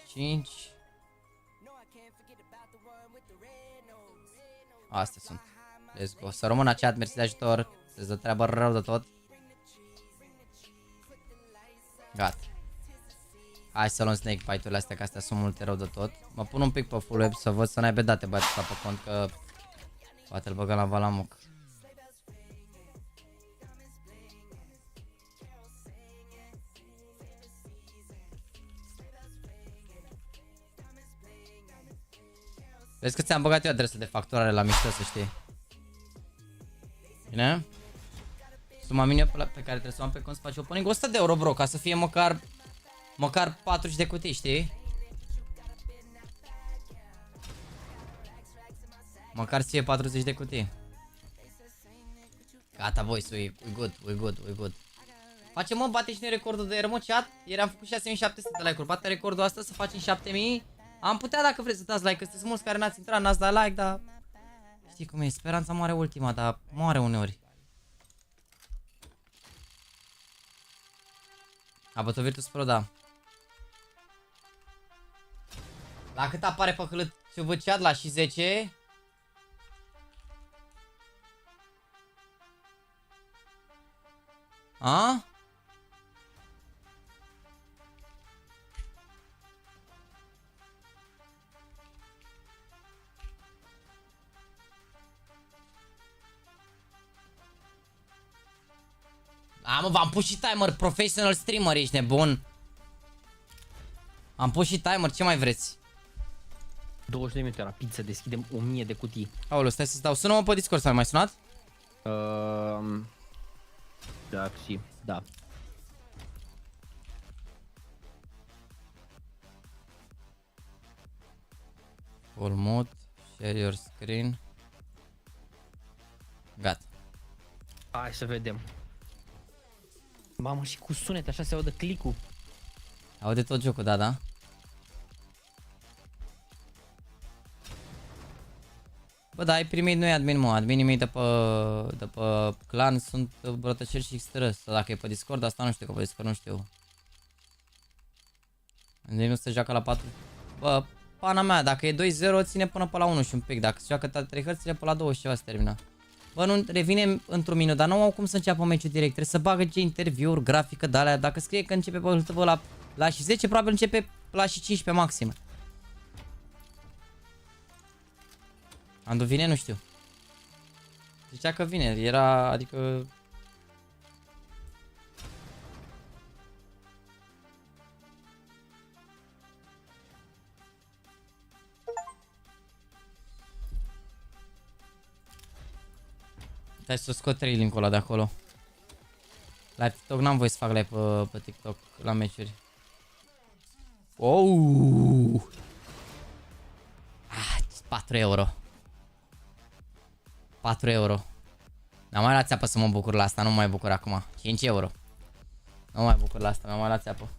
5. Astea sunt. Let's go. Să rămână chat, mersi de ajutor. Se dă treabă rău de tot. Gata. Hai să luăm snake bite-urile astea, că astea sunt multe rău de tot. Mă pun un pic pe full web să văd să n-aibă date băiatul ăsta pe cont, că poate îl băgăm la valamuc. Vezi că ți-am băgat eu adresa de facturare la mișto, să știi. Bine? Suma minimă pe care trebuie să o am pe cont să faci opening 100 de euro, bro, ca să fie măcar 40 de cutii, știi? Măcar să fie 40 de cutii. Gata, boys, we good. Facem, mă, bate și noi recordul de ieri, mă, chat. Ieri am făcut 6700 de like-uri. Bate recordul asta să facem 7000. Am putea, dacă vreți, să dați like, că sunteți mulți care n-ați intrat, n-ați dat like, dar știi cum e, speranța moare ultima, dar moare uneori. A bătut Virtus Pro, da. La cât apare pe hâlât chat la și 10? A? A, mă, v-am pus și timer, professional streamer, ești nebun. Am pus și timer, ce mai vreți? 20 de minute rapid să deschidem 1000 de cutii. Aoleu, stai să-ți dau. Sună-mă pe Discord, s-a mai sunat? Da, și, da. Full mode, share your screen. Gata. Hai să vedem. Mamă, și cu sunet, așa se audă click-ul. Aude tot jocul, da. Bă, Bă, da, ai primit noi admin, mă. Adminii mei de pe clan sunt brătăceri și extră. Sau dacă e pe Discord, asta nu știu, că pe Discord nu știu. Deci nu se joacă la 4. Bă, pana mea, dacă e 2-0, ține până pe la 1 și un pic. Dacă se joacă toate 3 hărțile, pe la 2 și ceva se termină. Bă, nu revine într-un minut, dar nu au cum să înceapă meciul direct. Trebuie să bagă ce interviuri, grafică, de alea. Dacă scrie că începe pe la și 10, probabil începe la și 15 maxim. Andu vine? Nu știu. Zicea că vine, era, adică... Hai să scot 3 link-ul ăla de acolo. La TikTok n-am voie să fac live pe TikTok la meciuri. Oh! 4 euro. 4 euro. N-am mai luat țeapă să mă bucur la asta, nu mă mai bucur acum. 5 euro. Nu mă mai bucur la asta, n-am mai luat țeapă.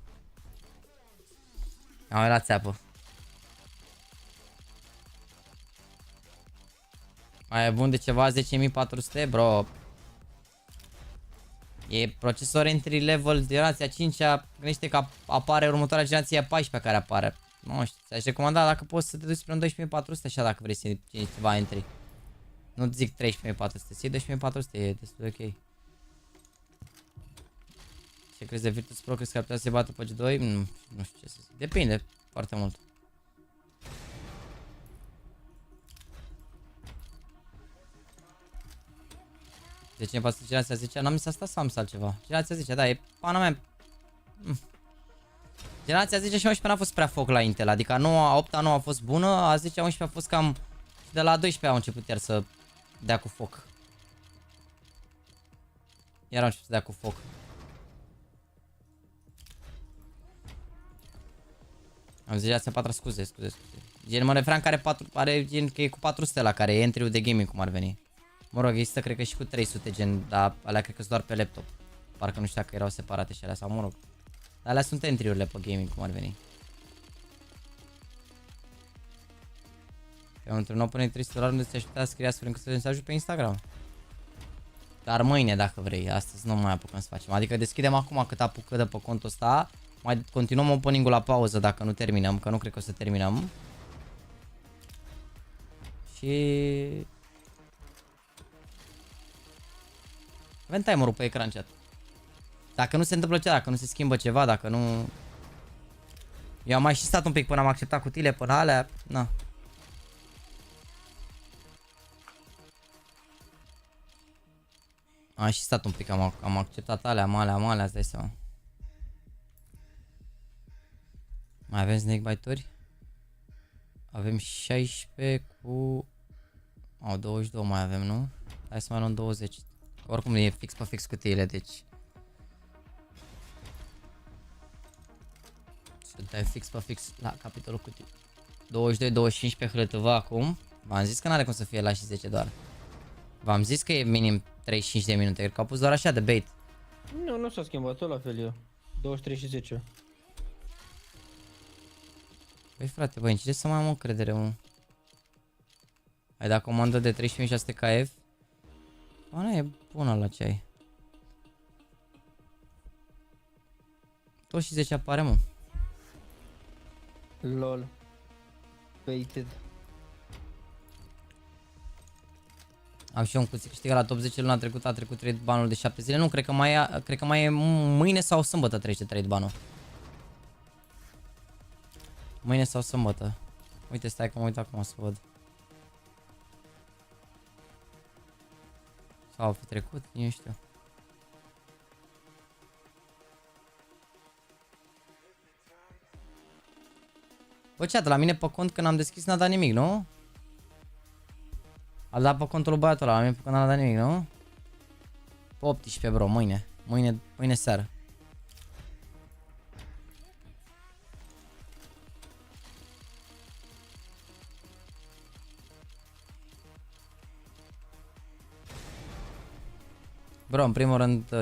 N-am mai luat țeapă. Mai e bun de ceva 10.400, bro. E procesor entry level, generația 5-a. Gândește că apare următoarea generație a 14-a care apare. Nu știu, ți-aș recomanda dacă poți să te duci spre un 12.400 așa dacă vrei să iei ceva entry. Nu zic 13.400, să iei 12.400, e destul de ok. Ce crezi de Virtus Pro? Crezi că ar putea să se bată pe G2? Nu știu ce să zic. Depinde foarte mult. De cineva să generația 10, n-am zis asta sau am zis altceva? Generația 10, da, e pana mea. Generația 10 și 11 n-a fost prea foc la Intel, adică a 9, a 8, a 9 a fost bună, a 10, a 11 a fost cam... De la 12 au început iar să dea cu foc. Iar au început să dea cu foc. Am zis generația 4, scuze. Gen mă referam care are gen că e cu 400 la care e entry-ul de gaming cum ar veni. Mă rog, există cred că și cu 300 gen, dar alea cred că sunt doar pe laptop. Parcă nu știu dacă erau separate și alea sau mă rog. Dar alea sunt entry-urile pe gaming cum ar veni. Pe într-un opening 300 $, unde ți-aș putea scrie astfel încât să mesajul pe Instagram. Dar mâine dacă vrei, astăzi nu mai apucăm să facem. Adică deschidem acum cât apucă de pe contul ăsta. Mai continuăm opening-ul la pauză dacă nu terminăm, că nu cred că o să terminăm. Și... avem timer-ul pe ecran, chat. Dacă nu se întâmplă ceva, dacă nu se schimbă ceva, dacă nu... Eu am mai și stat un pic până am acceptat cutiile, până alea... Na. Am și stat un pic, am acceptat alea, îți dai seama. Mai avem snake bite-uri? Avem 16 cu... Au 22 mai avem, nu? Hai să mai luăm 20. Oricum e fix pe fix cutiile, deci... Suntem fix pe fix la capitolul cutii. 22-25 pe hârtăvă acum. V-am zis că n-are cum să fie la și 10 doar. V-am zis că e minim 35 de minute, cred că au pus doar așa de bait. Nu s-a schimbat, tot la fel eu. 23 și 10. Băi frate, băi, încerci să mai am o credere, mă. Ai dat comandă de 13600 KF? Bă, e bună la ce ai. Tot și 10 apare, mă. LOL. Baited. Am și eu un cuțit câștigat la top 10 luna trecută, a trecut trade banul de 7 zile. Nu, cred că mai e mâine sau sâmbătă trece trade banul. Mâine sau sâmbătă. Uite, stai că mă uit acum să văd. Sau fi trecut, nu știu. Bă, chat, la mine pe cont când am deschis n-a dat nimic, nu? A dat pe contul băiatul ăla, la mine pe cont n-a dat nimic, nu? Pe 18, bro, mâine seară. Bro, în primul rând,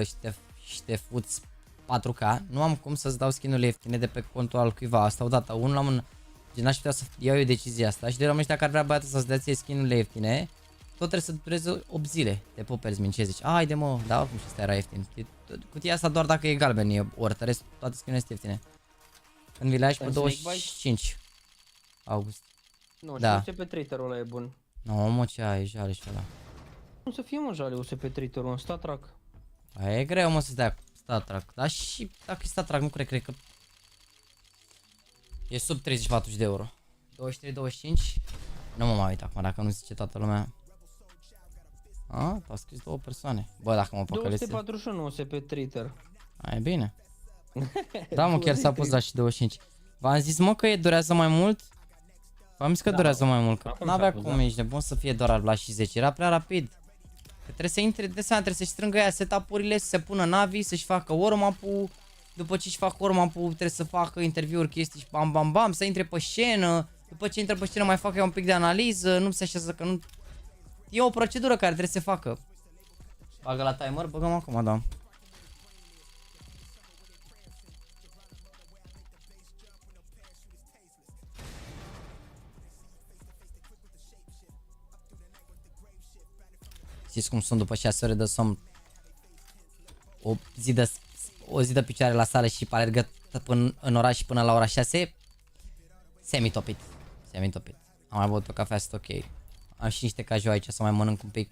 Ștefuț 4K, nu am cum să-ți dau skin-uri ieftine de pe contul al cuiva, asta odată, unul la mână. Gen, n-aș putea să iau eu decizia asta și de la dacă ar vrea băiatul să-ți dea ție skin-urile ieftine, tot trebuie să dureze 8 zile de popers min ce zici. Haide mă, da, cum și asta era ieftin. Cutia asta doar dacă e galben, e ori, rest, toate skin-urile sunt ieftine. Când vi le ai pe 25 august. Nu, da. și USP-Trader-ul ăla e bun. Nu, mă, ce ai, jale și ăla. Cum să fie, mă, jale USP-Trader-ul, un stat track? Aia e greu, mă, să-ți dea stat track. Dar și dacă e stat track, nu cred că... E sub 30-40 de euro. 23-25? Nu mă mai uit acum, dacă nu zice toată lumea. A, t-au scris 2 persoane. Bă, dacă mă păcălesc... 241 USP-Trader. Aia e bine. Da, mă, chiar s-a pus la și 25. V-am zis, mă, că durează mai mult? V-am zis că durează mai mult, că n-avea cum, ești nebun să fie doar la și 10, era prea rapid. Că trebuie să intre, de seama, trebuie să-și strângă ea setup-urile, să se pună NaVi, să-și facă warm-up-ul. După ce își fac warm-up-ul, trebuie să facă interviuri, chestii și bam bam bam, să intre pe scenă. După ce intră pe scenă mai fac eu un pic de analiză, nu se așează că nu... E o procedură care trebuie să se facă. Bagă la timer, băgăm acum, da. Știți cum sunt după 6 ore de somn? O zi de picioare la sală și alergă până în oraș până la ora 6. Semi-topit. Semi-topit. Am mai băut o cafea, sunt ok. Am și niște caju aici să mai mănânc un pic.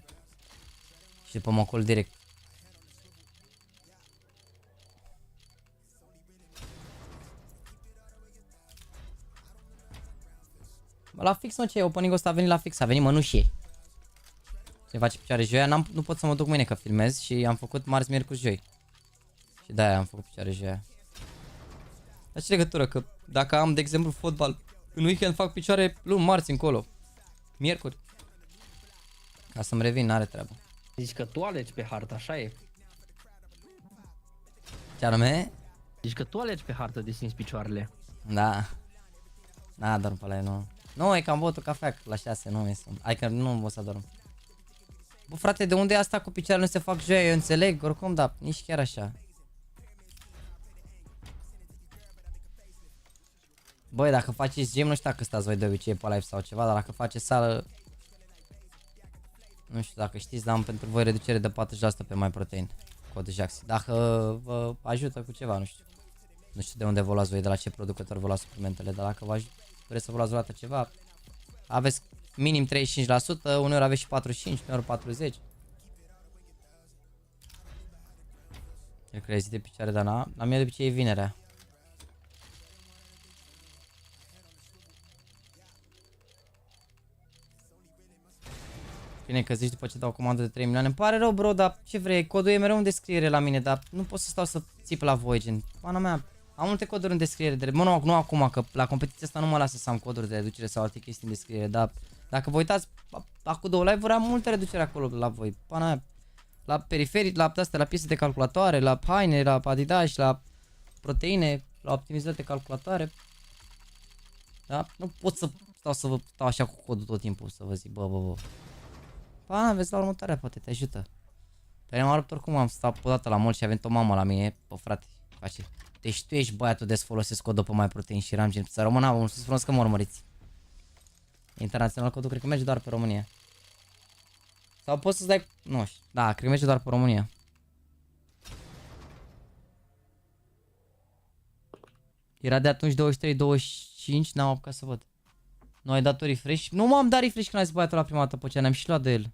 Și după mă col direct. Bă, la fix, mă, ce? Opening-ul ăsta a venit la fix, a venit mănușie. Se face picioare joia, nu pot să mă duc mâine că filmez și am făcut marți, miercuri, joi. Și de-aia am făcut picioare joia. Dar ce legătură, că dacă am, de exemplu, fotbal, în weekend fac picioare luni, marți încolo. Miercuri. Ca să-mi revin, n-are treabă. Zici că tu alegi pe hartă, așa e? Ce anume? Zici că tu alegi pe hartă de simți picioarele. Da. Da, dorm pe la nu. Nu, e că am băut o cafea la 6, nu mi sunt. Adică nu o să dorm. Bă, frate, de unde e asta cu picioarele nu se fac joia? Eu înțeleg, oricum, dar nici chiar așa. Băi, dacă faceți gym, nu știu dacă stați voi de obicei pe live sau ceva, dar dacă faceți sală... Nu știu dacă știți, dar am pentru voi reducere de 40% pe MyProtein. Cod Jaxi. Dacă vă ajută cu ceva, nu știu. Nu știu de unde vă luați voi, de la ce producător vă luați suplimentele, dar dacă vreți să vă luați vreodată ceva, aveți minim 35%, uneori aveți și 45%, uneori 40%. Cred că e zi de picioare, dar la mine de obicei e vinerea. Bine că zici după ce dau comandă de 3 milioane. Îmi pare rău, bro, dar ce vrei? Codul e mereu în descriere la mine, dar nu pot să stau să țip la voi, gen. Pana mea, am multe coduri în descriere. Nu acum, că la competiția asta nu mă lasă să am coduri de reducere sau alte chestii în descriere, dar dacă vă uitați, acum 2 live-uri am multe reducere acolo la voi. Pana mea, la periferic, la astea, la piese de calculatoare, la haine, la Adidas, la proteine, la optimizări de calculatoare. Da? Nu pot să stau așa cu codul tot timpul, să vă zic, bă. Pana, vezi la următoarea, poate te ajută. Pe prima oară, oricum am stat odată la mall și a venit o mamă la mine, bă, frate, face. Deci tu ești băiatul de să folosesc codul pe MyProtein și eram gen, să rămână, mulțumesc frumos că mă urmăriți. Internațional codul cred că merge doar pe România. Sau poți să-ți dai, nu știu, da, cred că merge doar pe România. Era de atunci 23-25, n-am apucat să văd. Nu ai dat-o refresh? Nu m-am dat refresh când a zis băiatul la prima dată pe ce ne-am și luat de el.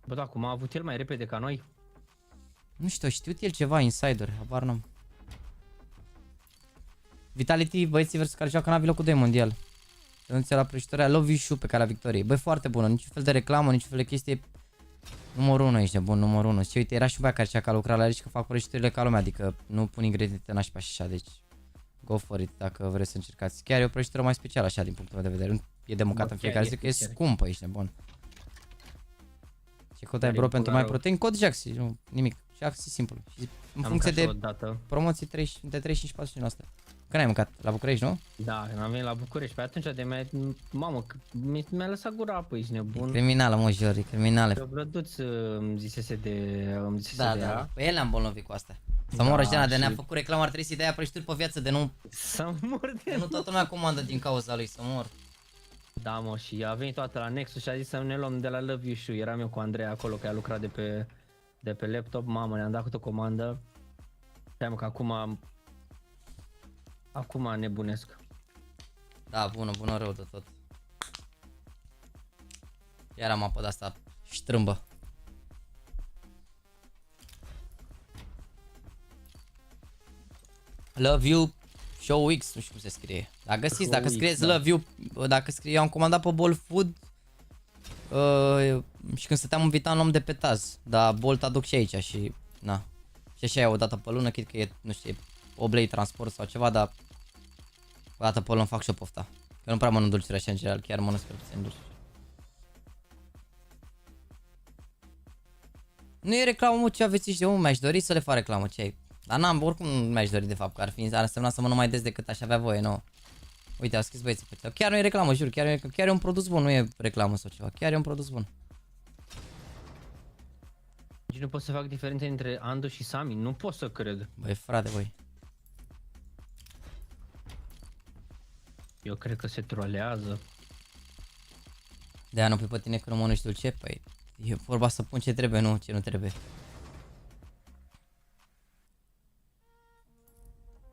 Bă, da, cum a avut el mai repede ca noi? Nu știu, știut el ceva, insider, habar n-am. Vitality, băieții versus care joacă NaVi locul 2 mondial. Denunția la prăjitoarea LiviuPM pe calea victoriei. Băi, foarte bună, niciun fel de reclamă, niciun fel de chestie. Numărul 1 ești nebun, numărul 1. Și uite, era și un băiat care zicea că a lucrat la el și că fac prăjitorile ca lumea, adică nu pun ingrediente nașpa și așa, deci go for it dacă vreți să încercați. Chiar e o prăjitură mai specială așa din punctul meu de vedere. E de mâncat în fiecare zi, că e scumpă, ești nebun. Ce cod ai, bro, pentru MyProtein? Cod Jaxi, nu, nimic. Jaxi simplu. Și în funcție de promoții 30, de 35-40%. Când ai mâncat? La București, nu? Da, când am venit la București. Pe atunci de mamă, mi-a lăsat gura apă, ești nebun. E criminală, mă, Jori, criminală. Pe Brăduț îmi zisese de da. Pe el le-am bolnavit cu asta. Să moră Jana, de ne-a făcut reclamă, ar trebui să-i dea prăjituri pe viață, de nu... Să mor de nu toată lumea comandă din cauza lui, să mor. Da, mă, și a venit toată la Nexus și a zis să ne luăm de la LiviuPM. Eram eu cu Andrei acolo, că a lucrat de pe laptop. Mamă, ne-am dat cu o comandă. Stai mă, că acum nebunesc. Da, bună rău de tot. Iar am apă de asta strâmbă. LiviuPM Show X, nu știu cum se scrie. Dacă găsiți, dacă scrieți LiviuPM, dacă scrie, eu am comandat pe Bolt Food și când stăteam invitat luam de pe Taz, dar Bolt aduc și aici și na. Și așa e o dată pe lună, cred că e, nu știu, oblei transport sau ceva, dar o dată pe lună fac și o pofta. Că nu prea mănânc dulciuri așa în general, chiar mănânc pe puțin dulciuri. Nu e reclamă, mă, ce aveți și de mi-aș dori să le fac reclamă, ce ai? Dar n-am, oricum nu mi-aș dori de fapt, că ar însemna să mănânc mai des decât aș avea voie, nu. Uite, au scris băieții pe chiar nu e reclamă, jur, chiar e un produs bun, nu e reclamă sau ceva, chiar e un produs bun. Deci nu pot să fac diferențe între Andu și Sami, nu pot să cred. Băi, frate, băi. Eu cred că se trolează. De-aia nu pe tine că nu mănânci dulce, păi e vorba să pun ce trebuie, nu ce nu trebuie.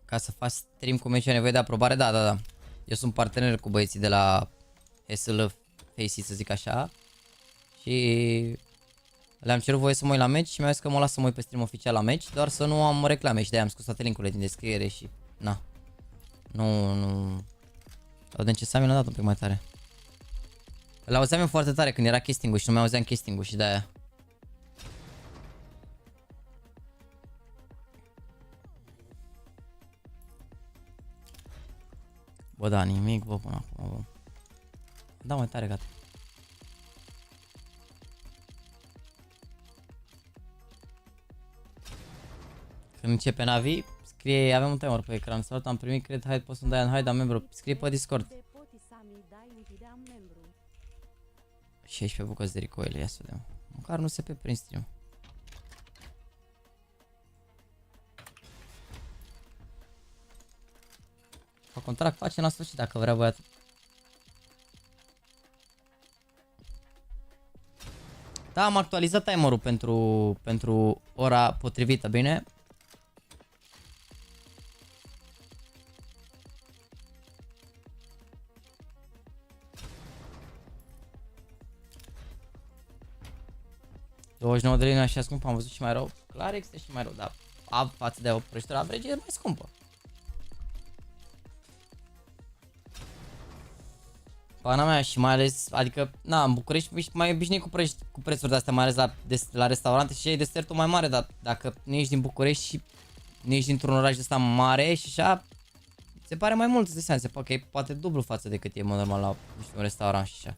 Ca să faci stream cu meciul ai nevoie de aprobare, da. Eu sunt partener cu băieții de la SL Facey, să zic așa. Și le-am cerut voie să mă uit la meci și mi-au zis că mă las să mă uit pe stream oficial la meci, doar să nu am reclame și de-aia am scos toate link-urile din descriere și na. Nu. Audem ce Sami l-a dat un pic mai tare. Îl auzeam eu foarte tare când era casting-ul și nu mai auzeam casting-ul și de-aia. Bă, da, nimic, bă, până acum, bă. Da, mai tare, gata. Când începe NaVi, scrie, avem un timer pe ecran, salut, am primit, cred, hai, poți să-mi dai un hai, dar membru, scrie pe Discord. 16 bucăți de recoil, ia să vedem. Măcar nu se pe prin stream. Fac contract, face la sfârșit dacă vrea băiatul. Da, am actualizat timerul pentru ora potrivită, bine? $29 de lei așa scump, am văzut și mai rău. Clar este și mai rău, dar față de o prăjitură average e mai scumpă. Pana mea și mai ales, adică, na, în București ești mai obișnuit cu prețuri de astea, mai ales la restaurante și e desertul mai mare, dar dacă nu ești din București și nu ești dintr-un oraș de ăsta mare și așa, se pare mai mult, de seama, se pare că e poate dublu față decât e normal la, nu știu, un restaurant și așa.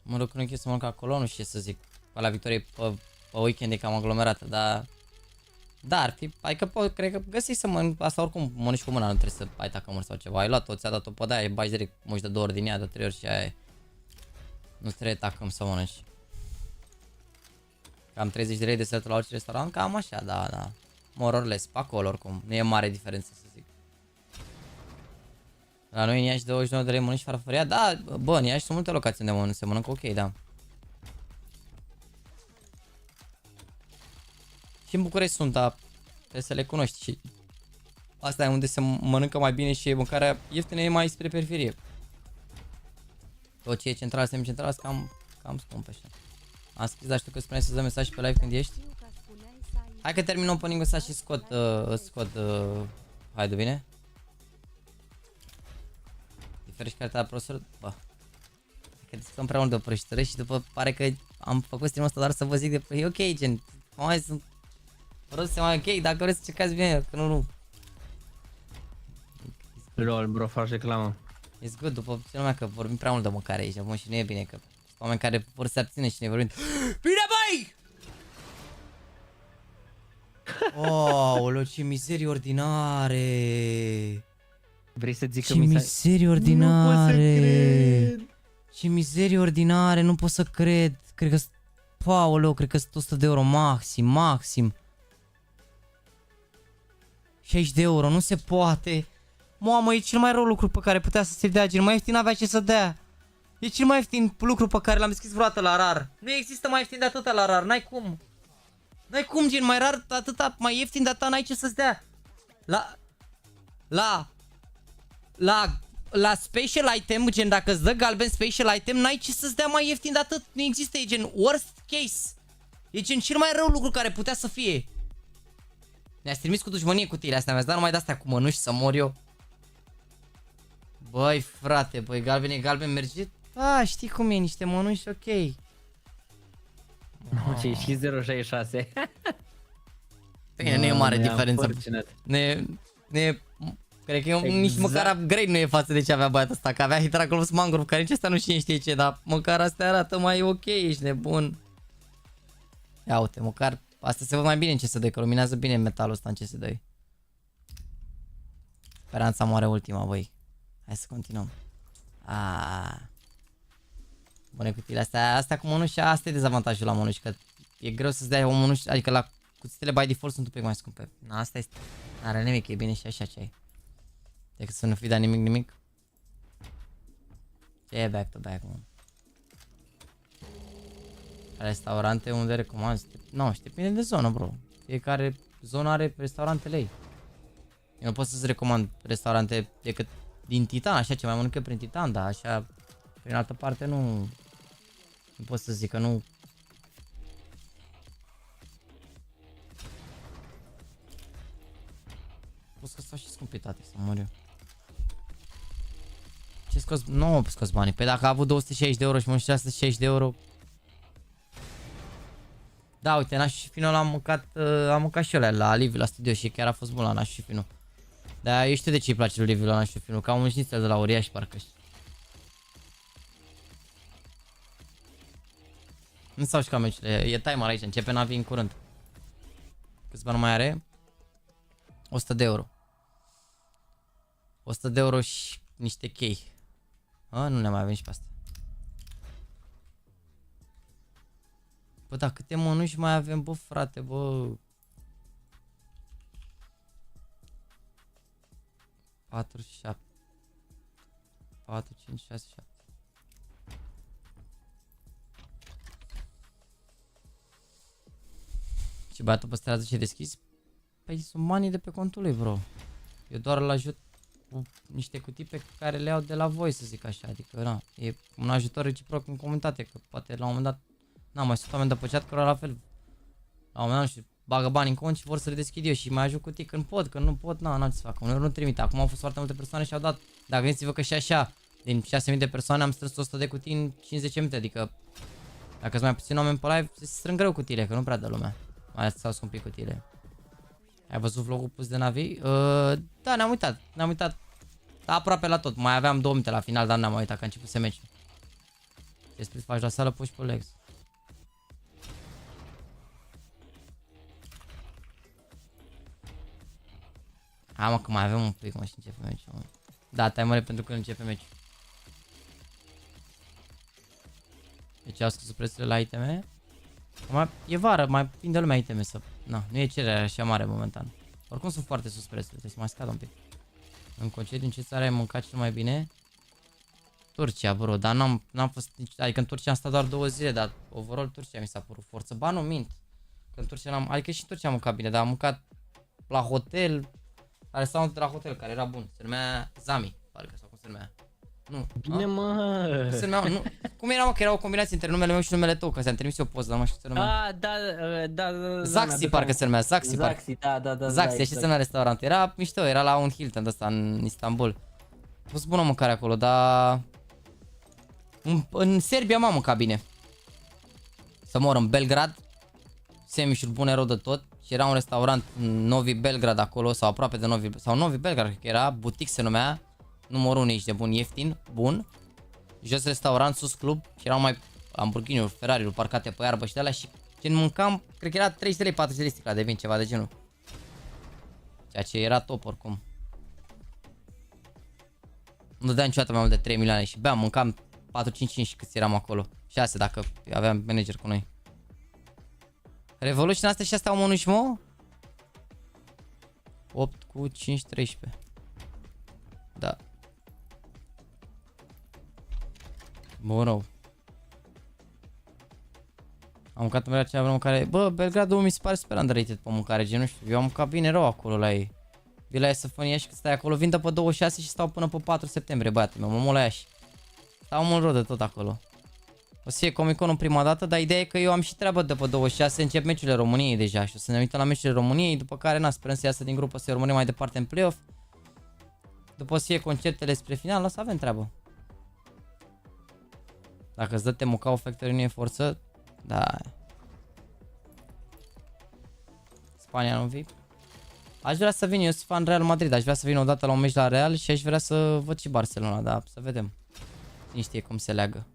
Mă rog, nu închid să mănânc acolo, nu știu ce să zic. La Victoriei pe weekend e cam aglomerată, dar... Da, ar fi, adică cred că găsești să mănânc, asta oricum mănânci cu mâna, nu trebuie să ai tacămâni sau ceva. Ai luat-o, ți-a dat-o pe de-aia, bagi direct, muși de 2 ori din ea, de 3 ori și aia e. Nu trebuie tacăm să mănânci. Cam 30 de lei de setul la orice restaurant, cam așa, da. More or less, pe acolo oricum, nu e mare diferență să zic. La noi în Iași 29 de lei mănânci farfuria? Da, bă, în Iași sunt multe locații unde se mănâncă ok, da. Și în București sunt, dar trebuie să le cunoști și asta e unde se mănâncă mai bine și mâncarea ieftină e mai spre periferie. Tot ce e central, semicentral, cam scump așa. Am scris, dar știu că spuneai să dăm mesaj pe live când ești. Hai că termin opening-ul ăsta și scot haide, bine? Diferi cartea la profesor, bă. Că discutăm prea mult de o prăjitură și după pare că am făcut stream-ul ăsta doar să vă zic de e ok, gen. Mai sunt produse mai ok, dacă vreți să cercați bine, că nu. Lol, bro, faci reclamă. It's good, după ce lumea că vorbim prea mult de mâncare aici, bun, și nu e bine că oameni care vor să se abține și ne vorbim. Bine, băi! Oh, ce mizerii ordinare! Vrei să zic că ce mizerii ordinare! Ce mizerii ordinare, nu pot să cred. Cred că, Paolo, cred că sunt 100 de euro maxim. 60 de euro, nu se poate. Mamă, e cel mai rău lucru pe care putea să se dea, gen mai ieftin avea ce să dea. E cel mai ieftin lucru pe care l-am deschis vreodată la rar. Nu există mai ieftin de atâta la rar, n-ai cum. N-ai cum, gen mai rar, atâta, mai ieftin de atâta n-ai ce să-ți dea. La special item, gen dacă îți dă galben special item, n-ai ce să-ți dea mai ieftin de atât. Nu există, e gen worst case. E gen cel mai rău lucru care putea să fie. Ne-ați trimis cu dușmănie cutiile astea, mi-ați dat numai de-astea cu mănuși să mor eu. Băi, frate, băi, galben e galben, merge. A, știi cum e, niște mănuși, ok. Ce și 0,66. Bine, nu e mare diferență. Cred că nici măcar upgrade nu e față de ce avea băiatul ăsta, că avea Hitraclus Mangrove, care nici ăsta nu știe ce, dar măcar astea arată mai ok, ești nebun. Ia uite, măcar asta se văd mai bine în CS2, că luminează bine metalul ăsta în CS2. Speranța moare ultima, băi. Hai să continuăm. Bune cutiile astea cu mănuși, asta e dezavantajul la mănuși, că e greu să-ți dai o mănuși, adică la cuțitele by default sunt un pic mai scumpe. Na, asta este, n-are nimic, e bine și așa ce ai. Decât să nu fi dat nimic. Ce e back to back, mă? Restaurante unde recomand? Nu, știi, depinde de zonă, bro. Fiecare zonă are restaurantele ei. Eu nu pot să-ți recomand restaurante decât din Titan, așa, ce mai mănânc eu prin Titan, dar așa, prin altă parte nu pot să zic că nu. Pot că stau și scumpitate să mor eu. Ce scos? Nu am scos banii. Păi dacă a avut 260 de euro și mă 60 de euro. Da, uite, Nașu și Finul am mâncat și eu la Liviu la studio și chiar a fost bun la Nașu și Finul. Dar eu știu de ce îi place lui Liviu la Nașu și Finul, că am un șnițel de la Uriaș parcă. Nu s-au jucat meciurile, e timer aici, începe NaVi în curând. Câți bani mai are? 100 de euro. 100 de euro și niște chei. Nu ne mai avem și pe asta. Bă, dar câte mănuși mai avem, bă, frate, bă. 4, 7. 4, 5, 6, 7. Și băiatul păstrează ce deschis? Păi sunt banii de pe contul lui, bro. Eu doar îl ajut cu niște cutii pe care le iau de la voi, să zic așa. Adică, na, e un ajutor reciproc în comunitate, că poate la un moment dat, na, mai sunt oameni de pe chat care la fel. La un moment dat, nu știu, bagă bani în cont și vor să le deschid eu și mai ajut cutii când pot, când nu pot, na, n-am ce să fac. Uneori nu trimit. Acum au fost foarte multe persoane și au dat. Dacă gândiți-vă că și așa, din 6.000 de persoane am strâns 100 de cutii în 50 minute, adică dacă sunt mai puțin oameni pe live, se strâng greu cutiile, că nu prea dă lumea. Mai ales s-au scumpit cutiile. Ai văzut vlogul pus de NaVi? Da, ne-am uitat. Da, aproape la tot. Mai aveam 2 minute la final, dar n-am uitat că a început meciul. Ce spui, faci la sală, puși pe legs. Mă, că mai avem un pic, mă, și începe meciul. Da, timer pentru că începe meciul. Deci au scăzut prețurile la iteme. Acum e vară, mai prinde lumea iteme să... Na, nu e cererea așa mare momentan. Oricum sunt foarte sus prețurile, trebuie să mai scadă un pic. În concediu, în ce țară ai mâncat cel mai bine? Turcia, bro, dar n-am fost nici... Adică în Turcia am stat doar 2 zile, dar overall Turcia mi s-a părut forță. Ba, nu mint. Că în Turcia n-am... Adică și în Turcia am mâncat bine, dar am mâncat la hotel. La restaurant de la hotel, care era bun. Se numea Zami, parcă, sau cum se numea. Nu. Bine, mă. Se numea, nu. Cum era, mă, că era o combinație între numele meu și numele tău, că ți-am trimis eu poză, dar nu știu ce se numea. Da. Zaxi parcă se numea, Zaxi, da. Zaxi, așa se numea restaurantul. Era mișto, era la un Hilton ăsta în Istanbul. A fost bună mâncare acolo, dar în Serbia m-am mâncat bine. Să mor în Belgrad. Semișuri bune, rău de tot. Și era un restaurant Novi Belgrad acolo, sau aproape de Novi, sau Novi Belgrad, cred că era, butic se numea. Numărul 1 aici de bun, ieftin, bun. Jos restaurant, sus club și erau mai Lamborghini-uri, Ferrari-uri parcate pe iarbă și de alea și gen mâncam, cred că era 300 lei, 400 lei sticla de vin, ceva de genul. Ceea ce era top oricum. Nu dădeam niciodată mai mult de 3 milioane și beam, mâncam 4-5 câți eram acolo. 6 dacă aveam manager cu noi. Revolution astea și astea au mănuși, mă? 8 cu 5, 13. Da. Bun rău. Am mâncat în aceea vreme care... Bă, Belgradul mi se pare super underrated pe mâncare, gen, nu știu. Eu am mâncat bine rău acolo la ei. Vila Esăfănia și că stai acolo, vin de pe 26 și stau până pe 4 septembrie, băiatul meu, mă mult la Iași. Stau mult rău de tot acolo. O să fie Comic-Con prima dată, dar ideea e că eu am și treabă de pe 26, încep meciurile României deja și o să ne uităm la meciurile României, după care, na, sperăm să iasă din grupă, să urmărim mai departe în play-off. După o să fie concertele spre final, o să avem treabă. Dacă îți dă Temucau Factory nu e forță, da. Spania nu vii. Aș vrea să vin, eu sunt fan Real Madrid, aș vrea să vin odată la un meci la Real și aș vrea să văd și Barcelona, dar să vedem. Cine știe cum se leagă.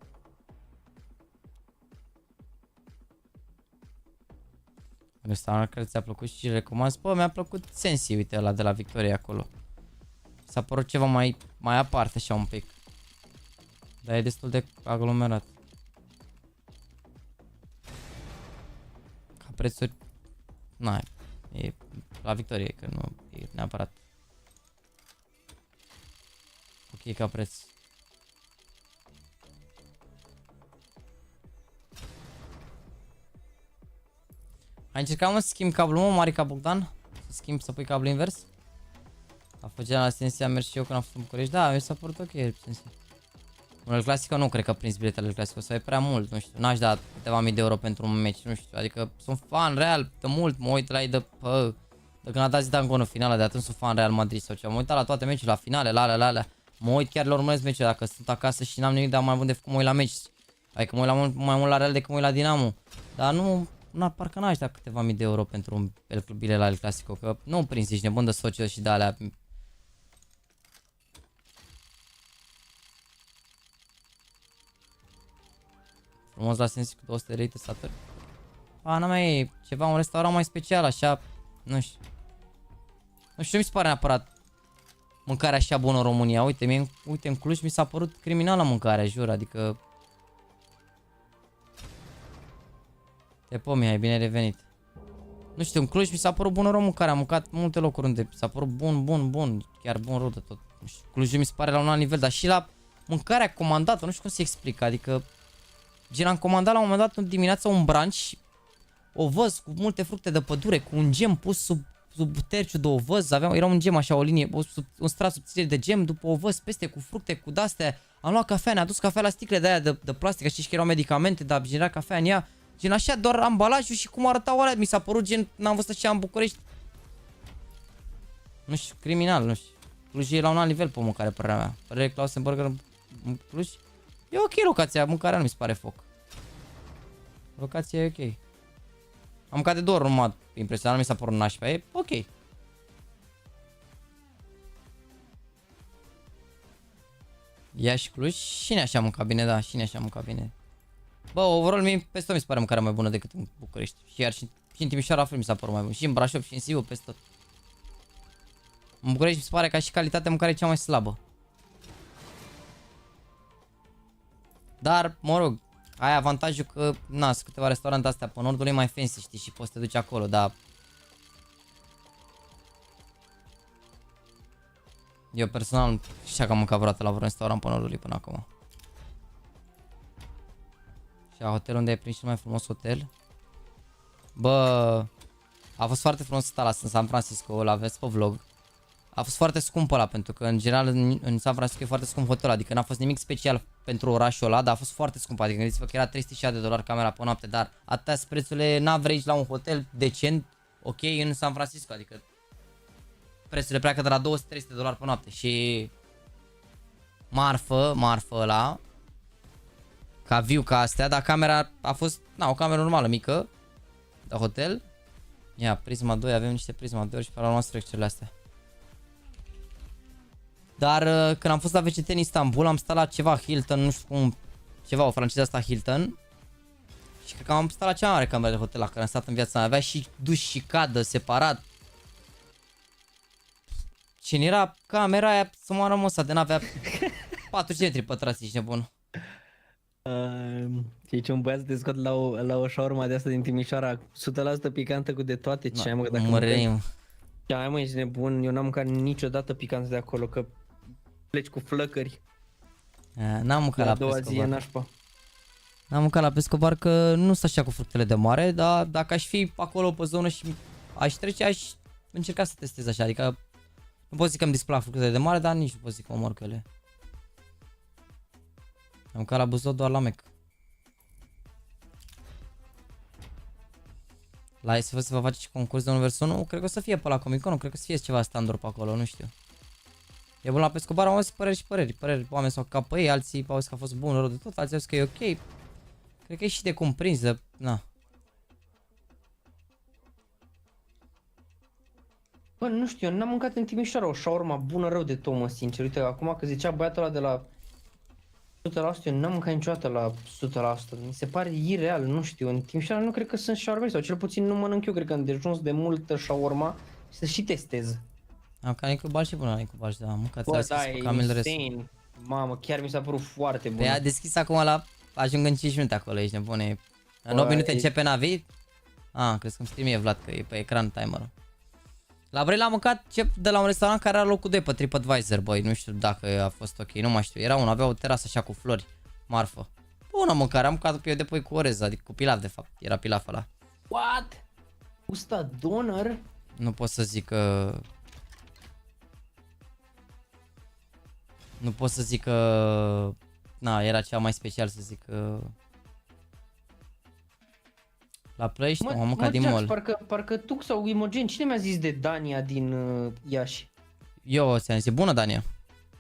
Restaurant care ți-a plăcut și recomand? Bă, mi-a plăcut Sensi, uite, ăla de la Victoria acolo. S-a părut ceva mai aparte așa un pic. Dar e destul de aglomerat. Ca prețuri... Na, e la Victorie, că nu e neapărat ok ca preț. Ai încercat, mă, să schimbi cablul, mă, Marica Bogdan? Să pui cablul invers? A făcut la Sensi, am mers și eu când am fost în București. Da, mi s-a părut ok Sensi. Unul clasică nu cred că prins biletele clasică, sau e prea mult, nu știu. N-aș da câteva mii de euro pentru un meci, nu știu. Adică sunt fan Real de mult, mă uit la ei de când a dat Zidane în finală, de atunci sunt fan Real Madrid sau ceva. Mă uit la toate meciurile, la finale, la alea. Mă uit chiar la urmăresc meciurile dacă sunt acasă și n-am nimic de mai bun de făcut, mă uit la meci. Adică mă uit mai mult la Real decât mă uit la Dinamo. Dar nu, parcă n-aș da câteva mii de euro pentru un bilet la El Clasico, că nu prins, ești nebun de socio și de alea. Frumos la Sensi cu 200 de lei testatori. Pana mea, e ceva, un restaurant mai special, așa, nu știu. Nu știu, mi se pare neapărat mâncarea așa bună în România. Uite, uite, în Cluj mi s-a părut criminală mâncarea, jur, adică... Te pomi, ai bine revenit. Nu știu, în Cluj mi s-a părut bună rău mâncarea, am mâncat multe locuri unde mi s-a părut bun, chiar bun rău de tot. Nu știu, Clujul mi se pare la un alt nivel, dar și la mâncarea comandată, nu știu cum se explică, adică... Gen, am comandat la un moment dat în dimineața un brunch, ovăz cu multe fructe de pădure, cu un gem pus sub terciul de ovăz, era un gem așa, o linie, un strat subțire de gem, după ovăz peste, cu fructe, cu de-astea. Am luat cafea, ne-a dus cafea la sticle de aia de plastic, știi că erau medicamente, dar gen era cafea în ea. Gen așa, doar ambalajul și cum arătau alea, mi s-a părut gen, n-am văzut așa în București. Nu știu, criminal, nu știu. Cluj e la un alt nivel pe mâncare, părerea mea. Părerea Clausenburger în Cluj. E ok locația, mâncarea nu mi se pare foc. Locația e ok. Am mâncat de 2 ori numai impresionant, nu mi s-a părut nașpa, e ok. Iași, Cluj, și ne așa mâncat bine, da, și ne așa mâncat bine. Bă, overall mie peste tot mi se pare mâncarea mai bună decât în București. Și iar și în Timișoara la fel mi s-a părut mai bun. Și în Brașov și în Sibiu, peste tot. În București mi se pare ca și calitatea mâncare cea mai slabă. Dar, mă rog, ai avantajul că, na, sunt câteva restaurante astea pe nordul, e mai fancy, știi, și poți să te duci acolo, dar... Eu personal, știa că am mâncat vreodată la vreun restaurant pe nordul până acum. Și la hotel unde ai prins cel mai frumos hotel? Bă, a fost foarte frumos ăsta la San Francisco, îl aveți pe vlog. A fost foarte scump ăla, pentru că în general în San Francisco e foarte scump hotelul, adică n-a fost nimic special pentru orașul ăla, dar a fost foarte scump, adică gândiți-vă că era $360 camera pe noapte, dar atâtea sunt prețurile n-average la un hotel decent, ok, în San Francisco, adică prețurile pleacă de la $200-300 pe noapte și marfă ăla, ca view ca astea, dar camera a fost, na, o cameră normală, mică, de hotel. Ia, Prisma 2, avem niște Prisma 2 și pe la noastră excelele astea. Dar când am fost la VCT în Istanbul, am stat la ceva Hilton, nu știu cum, ceva, o franciză asta Hilton. cred că am stat la cea mai mare cameră de hotel la care am stat în viața mea. Avea și duș și cadă separat. Cine era camera aia să moară măsa de n-avea 4 cm pătrați, ești nebun. Zice un băiat să te scot la o shawarma de asta din Timișoara 100% picantă cu de toate. Ce ai mă, dacă mărim. Ce ai mă, ești nebun, eu n-am mâncat niciodată picantă de acolo, că pleci cu flăcări. N-am mâncat la Pescobar. N-am mâncat la Pescobar că nu sunt așa cu fructele de mare, dar dacă aș fi acolo pe zonă și aș trece, aș încerca să testez așa, adică nu pot zic că îmi displac fructele de mare, dar nici nu pot zic că omor că ele. Am mâncat la Buzău doar la Mec. La SF se va face și concurs de 1 vs 1, cred că o să fie pe la Comic Con, cred că o să fie ceva standard pe acolo, nu știu. E bun la Pescobar, am auzit păreri și păreri, oameni s-au capat pe ei, alții au zis că a fost bun, rău de tot, alții au zis că e ok. Cred că e și de cuprins, de... na. Bă, nu știu, eu n-am mâncat în Timișoara o shawarma bună rău de tot, mă, sincer. Uite, acum că zicea băiatul ăla de la 100%, eu n-am mâncat niciodată la 100%. Mi se pare ireal, nu știu, în Timișoara nu cred că sunt shawarma sau cel puțin nu mănânc eu, cred că am dejuns de multă shawarma și să și testez. Am ca Nicubal și bună Nicubal și da, am mâncat. Bă, da, e insane. Mamă, chiar mi s-a părut foarte bun. Te-a deschis acum la... ajung în 5 minute acolo, ești nebune. În 8 minute începe NaVi? Crezi că îmi scrie mie Vlad că e pe ecran timerul. La Brăila am mâncat de la un restaurant care era locul 2 pe TripAdvisor, băi, nu știu dacă a fost ok, nu mai știu. Era unul, avea o terasă așa cu flori, marfă. Bună mâncare, am mâncat pe eu de cu orez, adică cu pilaf de fapt, era pilaf ăla. What? Usta doner? Nu pot să zic că... Nu pot să zic că... Na, era cea mai special să zic că... La Plăiești am mâncat din mall. Parcă tu sau Imogen, cine mi-a zis de Dania din Iași? Eu ți-am zis, bună Dania.